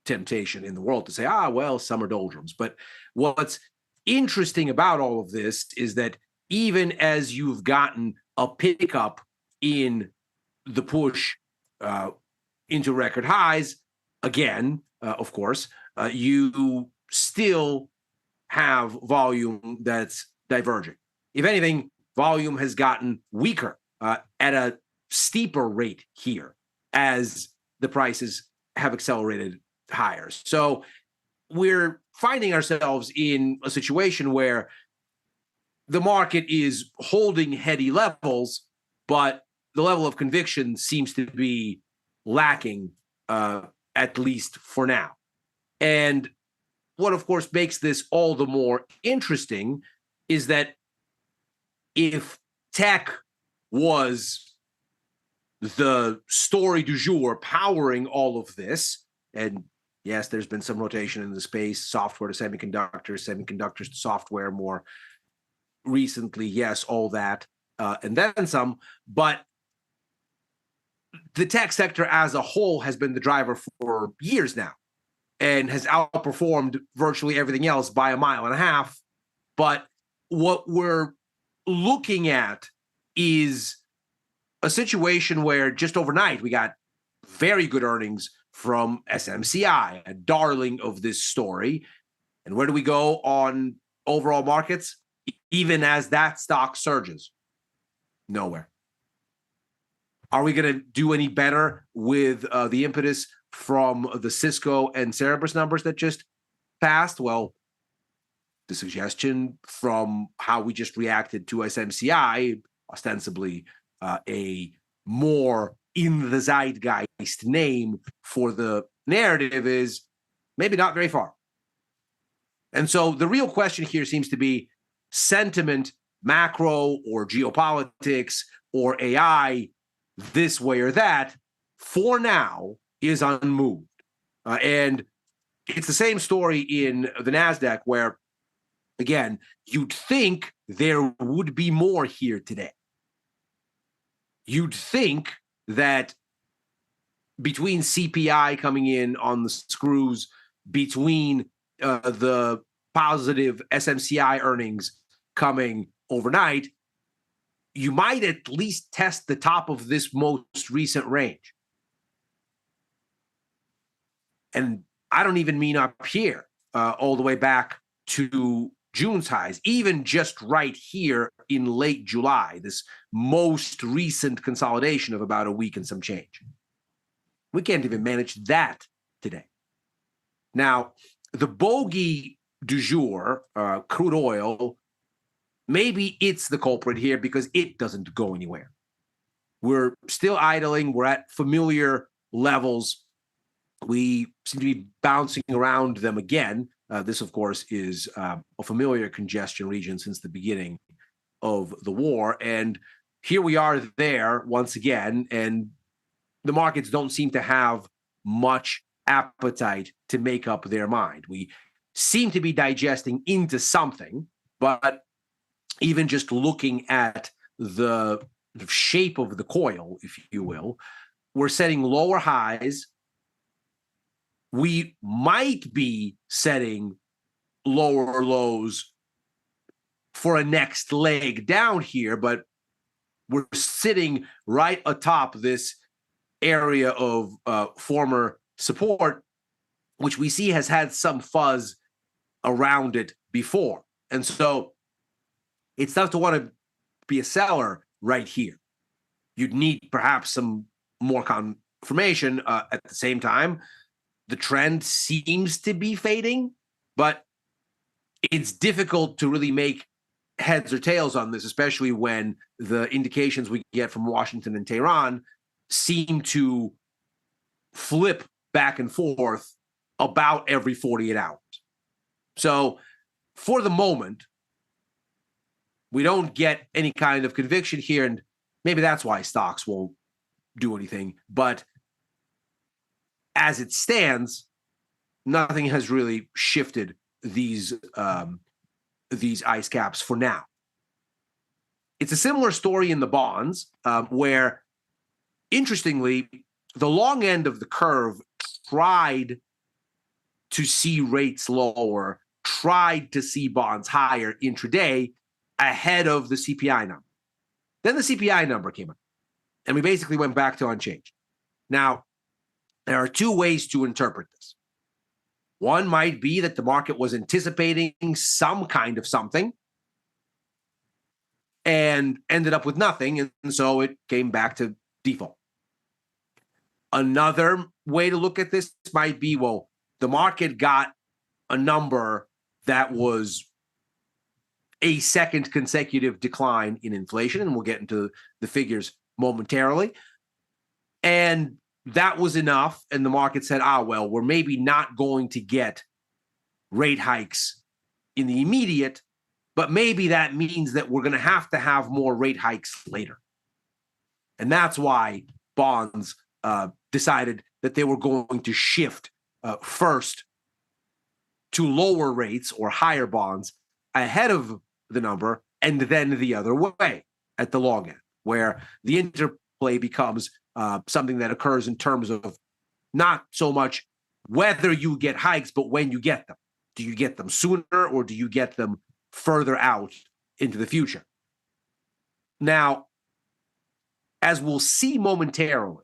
temptation in the world to say, well, summer doldrums. But what's interesting about all of this is that even as you've gotten a pickup in the push into record highs, again, of course, you still have volume that's diverging. If anything, volume has gotten weaker at a steeper rate here as the prices have accelerated higher. So we're finding ourselves in a situation where the market is holding heady levels, but the level of conviction seems to be lacking, at least for now. And what, of course, makes this all the more interesting is that if tech was the story du jour powering all of this, and yes, there's been some rotation in the space, software to semiconductors, semiconductors to software more recently, yes, all that, and then some. But the tech sector as a whole has been the driver for years now and has outperformed virtually everything else by 1.5 miles. But what we're looking at is a situation where just overnight we got very good earnings from SMCI, a darling of this story. And where do we go on overall markets? Even as that stock surges? Nowhere. Are we going to do any better with the impetus from the Cisco and Cerberus numbers that just passed? Well, the suggestion from how we just reacted to SMCI, ostensibly a more in the zeitgeist name for the narrative, is maybe not very far. And so the real question here seems to be sentiment, macro or geopolitics or AI, this way or that, for now is unmoved. And it's the same story in the NASDAQ where, again, you'd think there would be more here today. You'd think that between CPI coming in on the screws, between the positive SMCI earnings coming overnight, you might at least test the top of this most recent range. And I don't even mean up here, all the way back to June's highs, even just right here in late July, this most recent consolidation of about a week and some change. We can't even manage that today. Now, the bogey du jour, crude oil, maybe it's the culprit here because it doesn't go anywhere. We're still idling. We're at familiar levels. We seem to be bouncing around them again. This, of course, is a familiar congestion region since the beginning of the war. And here we are there once again, and the markets don't seem to have much appetite to make up their mind. We seem to be digesting into something, but even just looking at the shape of the coil, if you will, we're setting lower highs. We might be setting lower lows for a next leg down here, but we're sitting right atop this area of former support, which we see has had some fuzz around it before. And so it's tough to want to be a seller right here. You'd need perhaps some more confirmation. At the same time, the trend seems to be fading, but it's difficult to really make heads or tails on this, especially when the indications we get from Washington and Tehran seem to flip back and forth about every 48 hours. So for the moment, we don't get any kind of conviction here, and maybe that's why stocks won't do anything. But as it stands, nothing has really shifted these ice caps for now. It's a similar story in the bonds, where, interestingly, the long end of the curve tried to see rates lower, tried to see bonds higher intraday ahead of the CPI number. Then the CPI number came up, and we basically went back to unchanged. Now, there are two ways to interpret this. One might be that the market was anticipating some kind of something and ended up with nothing, and so it came back to default. Another way to look at this might be, well, the market got a number that was a second consecutive decline in inflation, and we'll get into the figures momentarily. And that was enough, and the market said, well, we're maybe not going to get rate hikes in the immediate, but maybe that means that we're going to have more rate hikes later. And that's why bonds decided that they were going to shift first to lower rates or higher bonds ahead of the number, and then the other way at the long end, where the interplay becomes something that occurs in terms of not so much whether you get hikes, but when you get them. Do you get them sooner, or do you get them further out into the future? Now, as we'll see momentarily,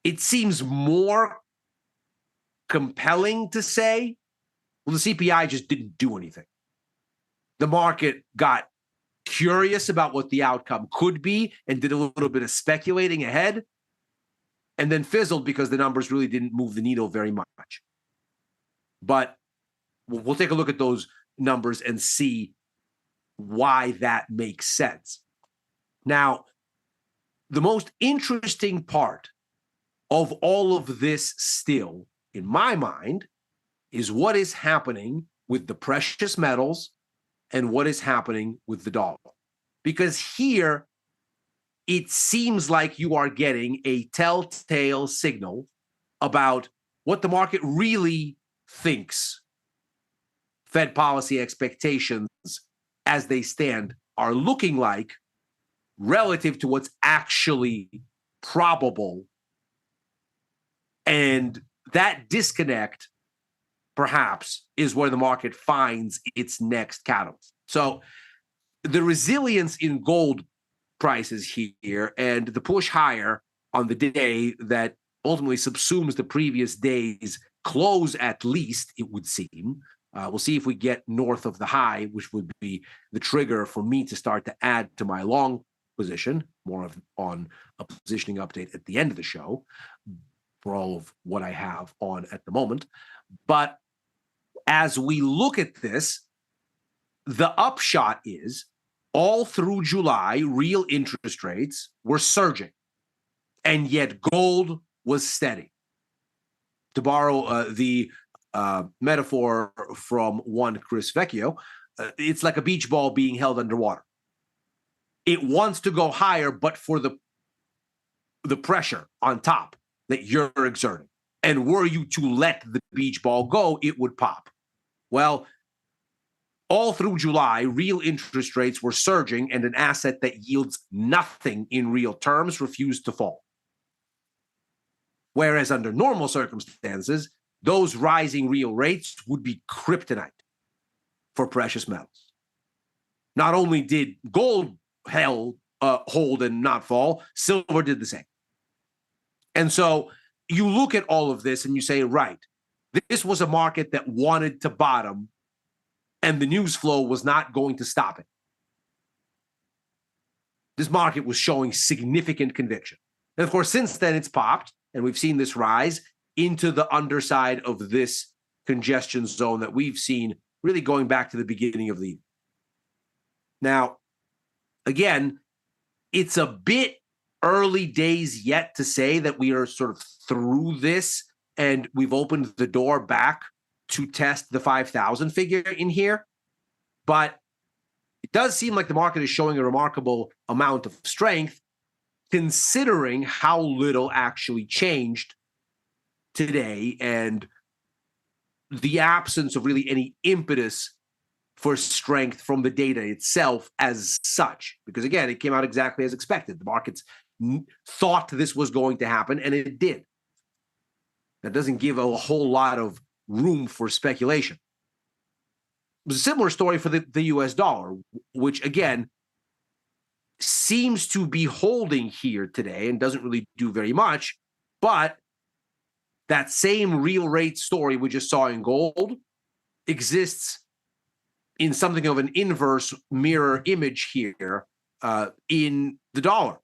it seems more compelling to say, well, the CPI just didn't do anything. The market got curious about what the outcome could be and did a little bit of speculating ahead, and then fizzled because the numbers really didn't move the needle very much. But we'll take a look at those numbers and see why that makes sense. Now, the most interesting part of all of this still, in my mind, is what is happening with the precious metals and what is happening with the dollar. Because here, it seems like you are getting a telltale signal about what the market really thinks Fed policy expectations as they stand are looking like relative to what's actually probable. And that disconnect, perhaps, is where the market finds its next catalyst. So the resilience in gold prices here and the push higher on the day that ultimately subsumes the previous day's close, at least, it would seem. We'll see if we get north of the high, which would be the trigger for me to start to add to my long position, on a positioning update at the end of the show for all of what I have on at the moment. But as we look at this, the upshot is all through July, real interest rates were surging, and yet gold was steady. To borrow the metaphor from one Chris Vecchio, it's like a beach ball being held underwater. It wants to go higher, but for the pressure on top that you're exerting. And were you to let the beach ball go, it would pop. Well, all through July, real interest rates were surging, and an asset that yields nothing in real terms refused to fall. Whereas under normal circumstances, those rising real rates would be kryptonite for precious metals. Not only did gold hold and not fall, silver did the same. And so you look at all of this and you say, right, this was a market that wanted to bottom, and the news flow was not going to stop it. This market was showing significant conviction. And of course, since then it's popped, and we've seen this rise into the underside of this congestion zone that we've seen really going back to the beginning of the year. Now, again, it's a bit early days yet to say that we are sort of through this and we've opened the door back to test the 5,000 figure in here, but it does seem like the market is showing a remarkable amount of strength considering how little actually changed today and the absence of really any impetus for strength from the data itself as such. Because again, it came out exactly as expected. The markets thought this was going to happen, and it did. That doesn't give a whole lot of room for speculation. It was a similar story for the US dollar, which again seems to be holding here today and doesn't really do very much. But that same real rate story we just saw in gold exists in something of an inverse mirror image here in the dollar.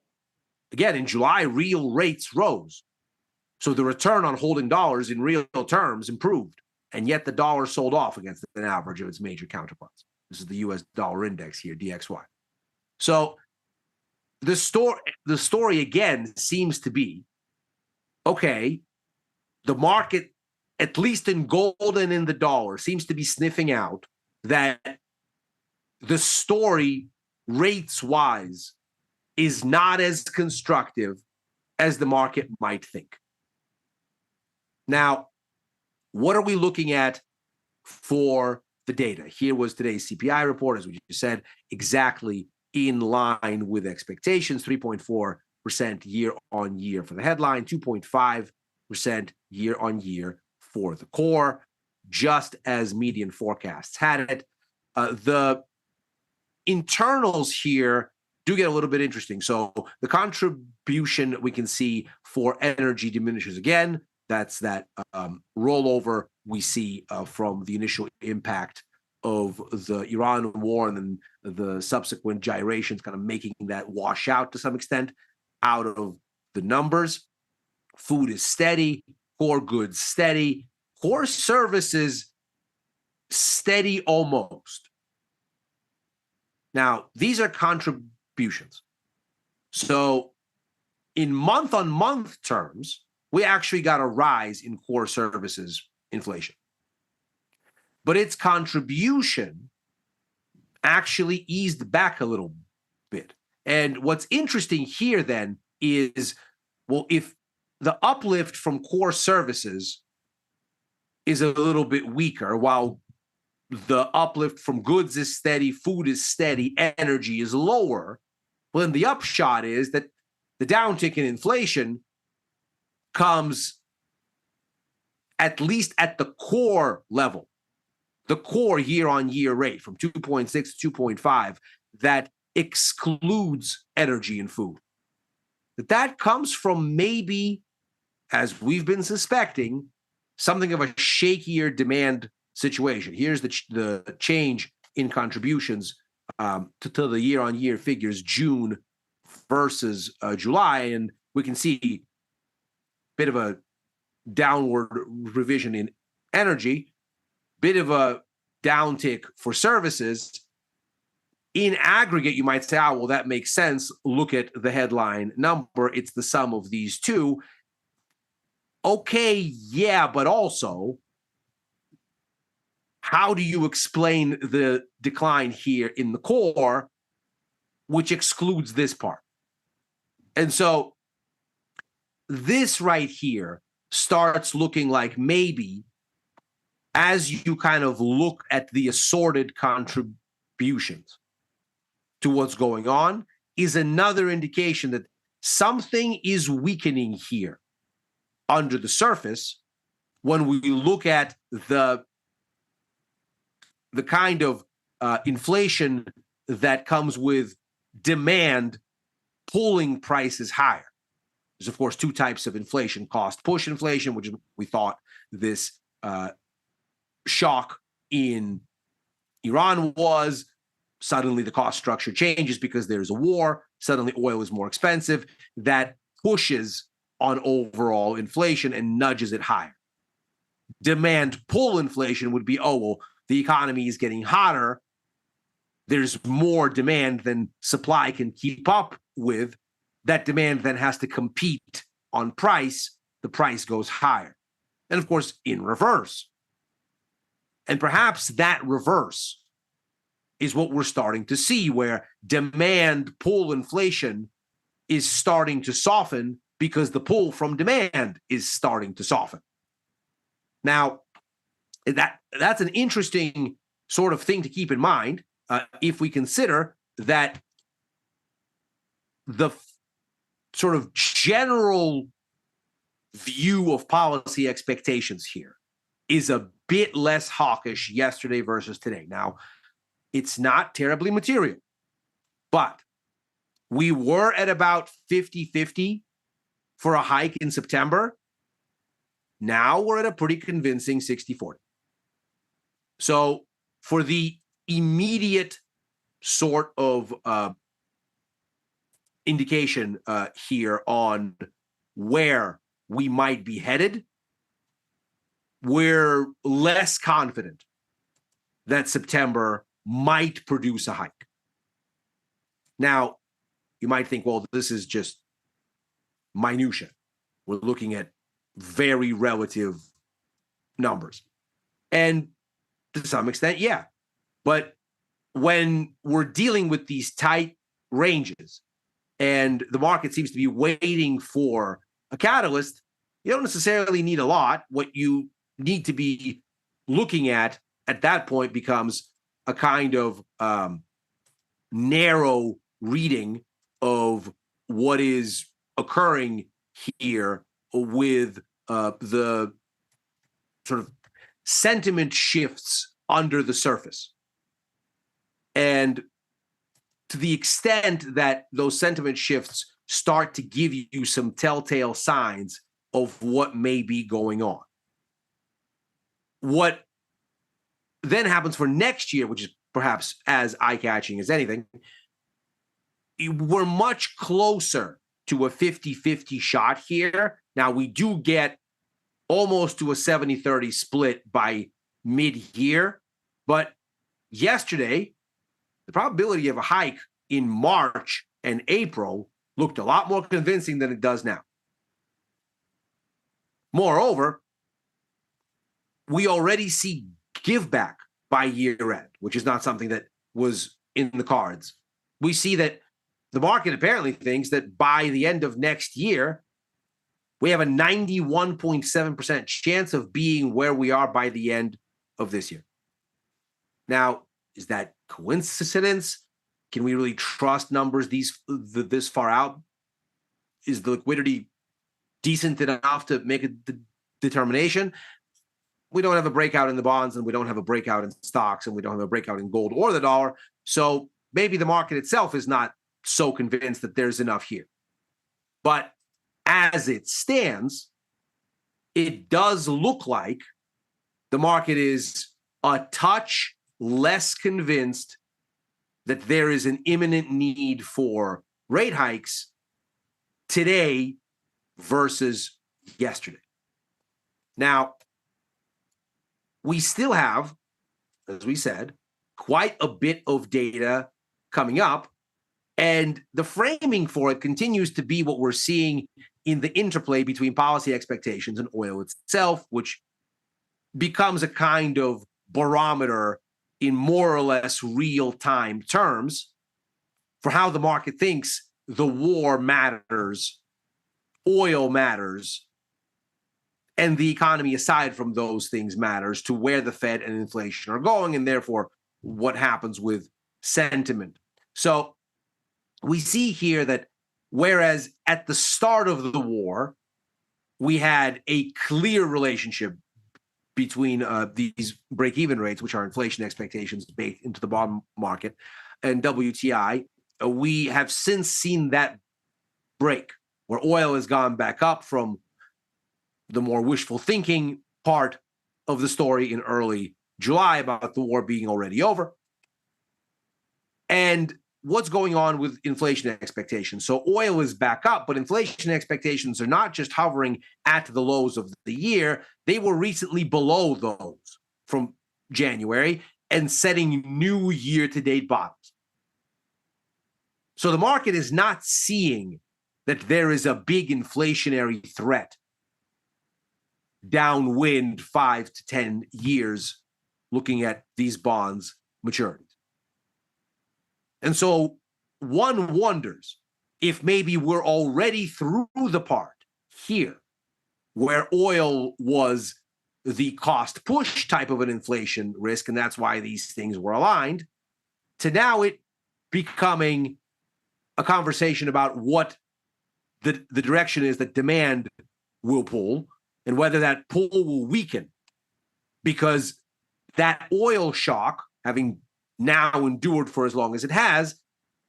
Again, in July, real rates rose. So the return on holding dollars in real terms improved. And yet the dollar sold off against an average of its major counterparts. This is the US dollar index here, DXY. So the story again seems to be, okay, the market, at least in gold and in the dollar, seems to be sniffing out that the story rates-wise is not as constructive as the market might think. Now, what are we looking at for the data? Here was today's CPI report, as we just said, exactly in line with expectations, 3.4% year-on-year for the headline, 2.5% year-on-year for the core, just as median forecasts had it. The internals here do get a little bit interesting. So the contribution we can see for energy diminishes again. That's that rollover we see from the initial impact of the Iran war and then the subsequent gyrations kind of making that wash out to some extent out of the numbers. Food is steady, core goods steady, core services steady almost. Now, these are contributions. So in month-on-month terms, we actually got a rise in core services inflation. But its contribution actually eased back a little bit. And what's interesting here then is, well, if the uplift from core services is a little bit weaker, while the uplift from goods is steady, food is steady, energy is lower, well, then the upshot is that the downtick in inflation comes at least at the core level, the core year-on-year rate from 2.6 to 2.5 that excludes energy and food. That comes from maybe, as we've been suspecting, something of a shakier demand situation. Here's the change in contributions to the year-on-year figures, June versus July, and we can see a bit of a downward revision in energy, bit of a downtick for services. In aggregate, you might say, oh, well, that makes sense. Look at the headline number. It's the sum of these two. Okay, yeah, but also, how do you explain the decline here in the core, which excludes this part? And so this right here starts looking like maybe, as you kind of look at the assorted contributions to what's going on, is another indication that something is weakening here under the surface when we look at the kind of inflation that comes with demand pulling prices higher. There's, of course, two types of inflation: cost push inflation, which we thought this shock in Iran was. Suddenly the cost structure changes because there's a war. Suddenly oil is more expensive. That pushes on overall inflation and nudges it higher. Demand pull inflation would be, oh, well, the economy is getting hotter. There's more demand than supply can keep up with. That demand then has to compete on price. The price goes higher. And of course, in reverse, And perhaps that reverse is what we're starting to see, where demand pull inflation is starting to soften because the pull from demand is starting to soften. Now, that's an interesting sort of thing to keep in mind if we consider that the sort of general view of policy expectations here is a bit less hawkish yesterday versus today. Now, it's not terribly material, but we were at about 50-50 for a hike in September. Now we're at a pretty convincing 60-40. So for the immediate sort of indication here on where we might be headed, we're less confident that September might produce a hike. Now, you might think, well, this is just minutia. We're looking at very relative numbers. And to some extent, yeah. But when we're dealing with these tight ranges and the market seems to be waiting for a catalyst, you don't necessarily need a lot. What you need to be looking at that point becomes a kind of narrow reading of what is occurring here with the sort of sentiment shifts under the surface. And to the extent that those sentiment shifts start to give you some telltale signs of what may be going on. What then happens for next year, which is perhaps as eye-catching as anything, we're much closer to a 50-50 shot here. Now, we do get almost to a 70-30 split by mid-year, but yesterday, the probability of a hike in March and April looked a lot more convincing than it does now. Moreover, we already see give back by year end, which is not something that was in the cards. We see that the market apparently thinks that by the end of next year, we have a 91.7% chance of being where we are by the end of this year. Now, is that coincidence? Can we really trust numbers this far out? Is the liquidity decent enough to make a determination? We don't have a breakout in the bonds, and we don't have a breakout in stocks, and we don't have a breakout in gold or the dollar. So maybe the market itself is not so convinced that there's enough here. But as it stands, it does look like the market is a touch less convinced that there is an imminent need for rate hikes today versus yesterday. Now, we still have, as we said, quite a bit of data coming up, and the framing for it continues to be what we're seeing in the interplay between policy expectations and oil itself, which becomes a kind of barometer in more or less real-time terms for how the market thinks the war matters, oil matters, and the economy aside from those things matters to where the Fed and inflation are going, and therefore what happens with sentiment. So we see here that whereas at the start of the war, we had a clear relationship between these break-even rates, which are inflation expectations baked into the bond market, and WTI, we have since seen that break, where oil has gone back up from the more wishful thinking part of the story in early July about the war being already over. And what's going on with inflation expectations? So oil is back up, but inflation expectations are not just hovering at the lows of the year. They were recently below those from January and setting new year-to-date bottoms. So the market is not seeing that there is a big inflationary threat downwind 5 to 10 years looking at these bonds' maturities. And so one wonders if maybe we're already through the part here where oil was the cost push type of an inflation risk, and that's why these things were aligned, to now it becoming a conversation about what the direction is that demand will pull and whether that pull will weaken, because that oil shock, having now endured for as long as it has,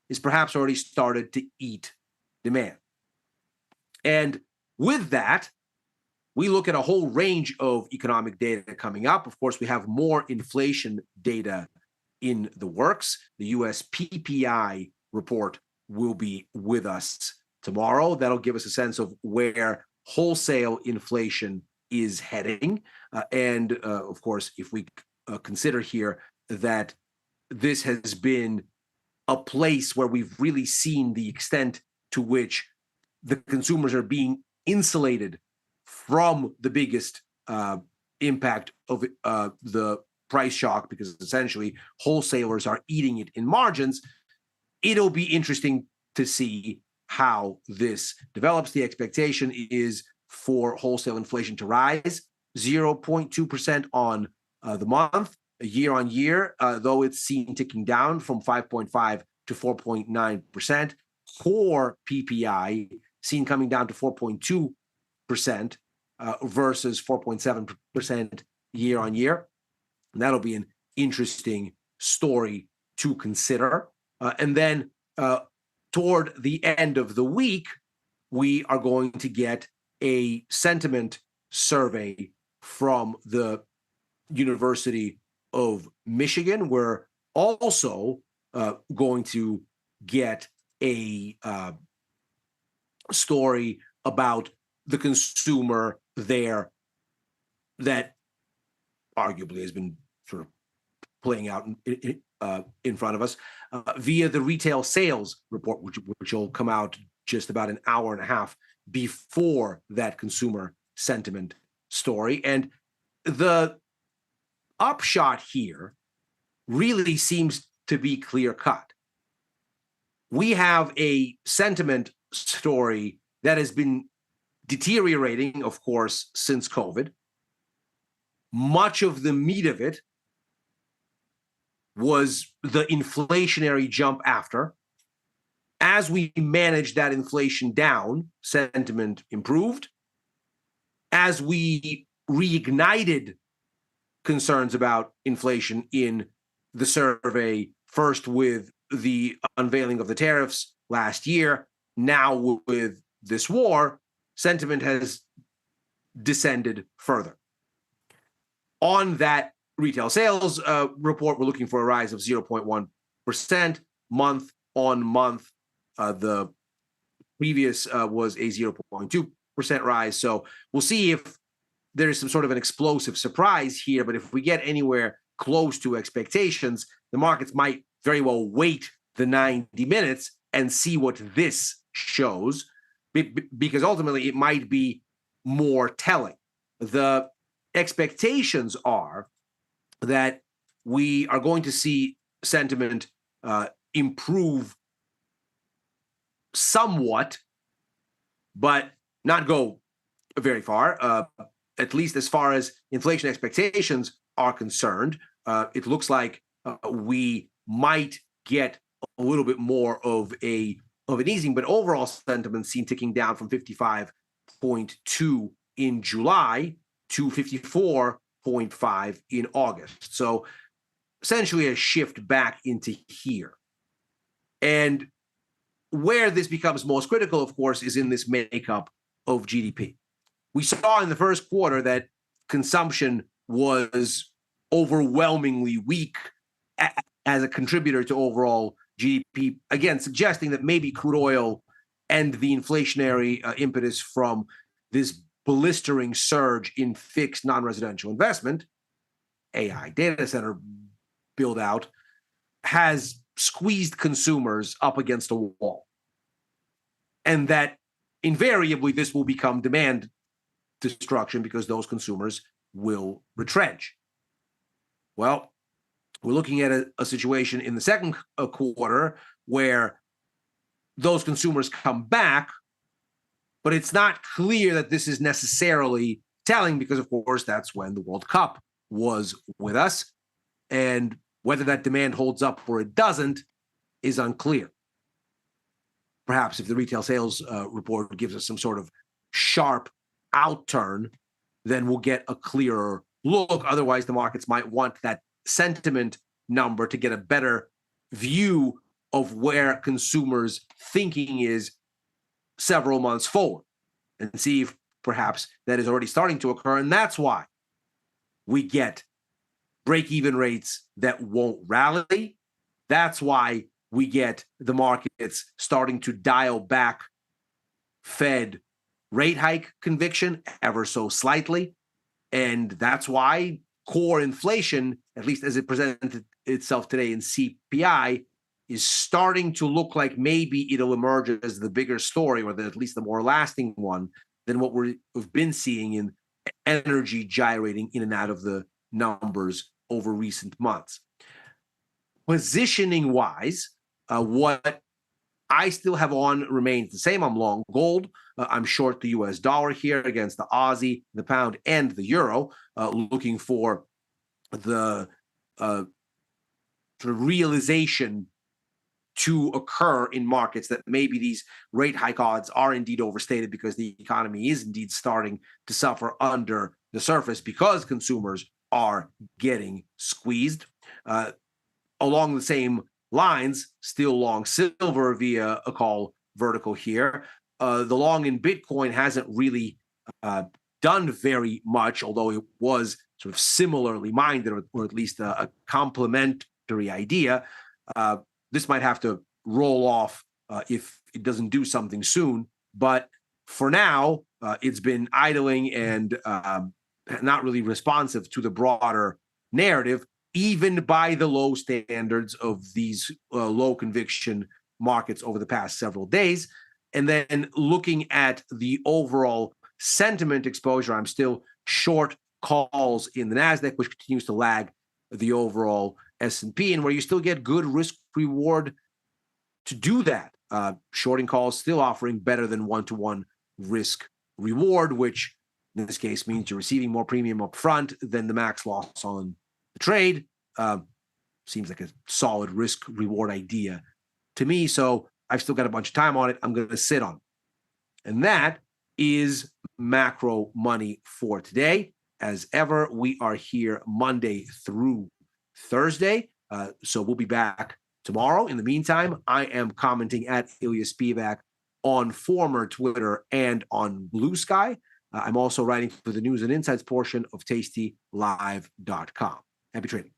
is perhaps already started to eat demand. And with that, we look at a whole range of economic data coming up. Of course, we have more inflation data in the works. The US PPI report will be with us tomorrow. That'll give us a sense of where wholesale inflation is heading. And of course, if we consider here that this has been a place where we've really seen the extent to which the consumers are being insulated from the biggest impact of the price shock, because essentially wholesalers are eating it in margins, it'll be interesting to see how this develops. The expectation is for wholesale inflation to rise 0.2% on the month, year on year, though it's seen ticking down from 5.5 to 4.9%. Core PPI seen coming down to 4.2% versus 4.7% year on year. And that'll be an interesting story to consider. And then toward the end of the week, we are going to get a sentiment survey from the University of Michigan. We're also going to get a story about the consumer there that arguably has been sort of playing out in front of us via the retail sales report, which will come out just about an hour and a half before that consumer sentiment story. And the upshot here really seems to be clear cut. We have a sentiment story that has been deteriorating, of course, since COVID. Much of the meat of it was the inflationary jump after. As we managed that inflation down, sentiment improved. As we reignited concerns about inflation in the survey, first with the unveiling of the tariffs last year, now with this war, sentiment has descended further. On that retail sales report, we're looking for a rise of 0.1% month on month. The previous was a 0.2% rise. So we'll see if there's some sort of an explosive surprise here. But if we get anywhere close to expectations, the markets might very well wait the 90 minutes and see what this shows, because ultimately it might be more telling. The expectations are that we are going to see sentiment improve somewhat, but not go very far, at least as far as inflation expectations are concerned. It looks like we might get a little bit more of an easing, but overall sentiment seen ticking down from 55.2 in July to 54.5 in August. So essentially a shift back into here. And where this becomes most critical, of course, is in this makeup of GDP. We saw in the first quarter that consumption was overwhelmingly weak as a contributor to overall GDP, again, suggesting that maybe crude oil and the inflationary impetus from this blistering surge in fixed non-residential investment, AI data center build out, has squeezed consumers up against a wall. And that invariably this will become demand destruction because those consumers will retrench. Well, we're looking at a situation in the second quarter where those consumers come back, but it's not clear that this is necessarily telling because, of course, that's when the World Cup was with us. And whether that demand holds up or it doesn't is unclear. Perhaps if the retail sales report gives us some sort of sharp outturn, then we'll get a clearer look. Otherwise, the markets might want that sentiment number to get a better view of where consumers' thinking is several months forward and see if perhaps that is already starting to occur. And that's why we get break-even rates that won't rally. That's why we get the markets starting to dial back Fed rate hike conviction ever so slightly. And that's why core inflation, at least as it presented itself today in CPI, is starting to look like maybe it'll emerge as the bigger story, or at least the more lasting one than what we've been seeing in energy gyrating in and out of the numbers over recent months. Positioning wise, what I still have on remains the same. I'm long gold. I'm short the US dollar here against the Aussie, the pound, and the euro, looking for the sort of realization to occur in markets that maybe these rate hike odds are indeed overstated because the economy is indeed starting to suffer under the surface because consumers are getting squeezed. Along the same lines, still long silver via a call vertical here. The long in Bitcoin hasn't really done very much, although it was sort of similarly minded, or at least a complementary idea. This might have to roll off if it doesn't do something soon. But for now, it's been idling and not really responsive to the broader narrative, even by the low standards of these low conviction markets over the past several days. And then looking at the overall sentiment exposure, I'm still short calls in the NASDAQ, which continues to lag the overall S&P, and where you still get good risk reward to do that. Shorting calls still offering better than one-to-one risk reward, which in this case means you're receiving more premium up front than the max loss on the trade. Seems like a solid risk reward idea to me. So I've still got a bunch of time on it. I'm going to sit on it. And that is macro money for today. As ever, we are here Monday through Thursday. So we'll be back tomorrow. In the meantime, I am commenting at Ilya Spivak on former Twitter and on Blue Sky. I'm also writing for the news and insights portion of tastylive.com. Happy trading.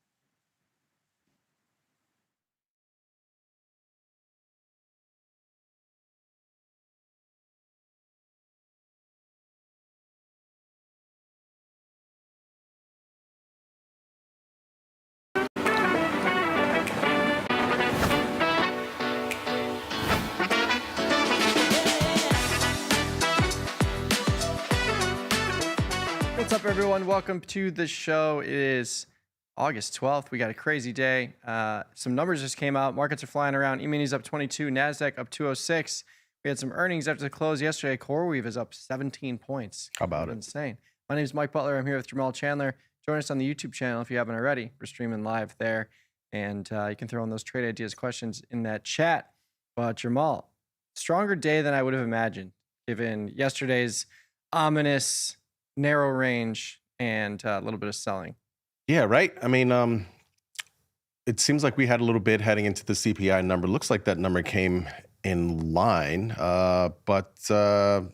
What's up, everyone? Welcome to the show. It is August 12th. We got a crazy day. Some numbers just came out. Markets are flying around. E-minis up 22. NASDAQ up 206. We had some earnings after the close yesterday. CoreWeave is up 17 points. How about it? Insane. My name is Mike Butler. I'm here with Jermal Chandler. Join us on the YouTube channel if you haven't already. We're streaming live there. And you can throw in those trade ideas questions in that chat. But Jermal, stronger day than I would have imagined, given yesterday's ominous narrow range and a little bit of selling. Yeah, right. I mean, it seems like we had a little bit heading into the CPI number. Looks like that number came in line, but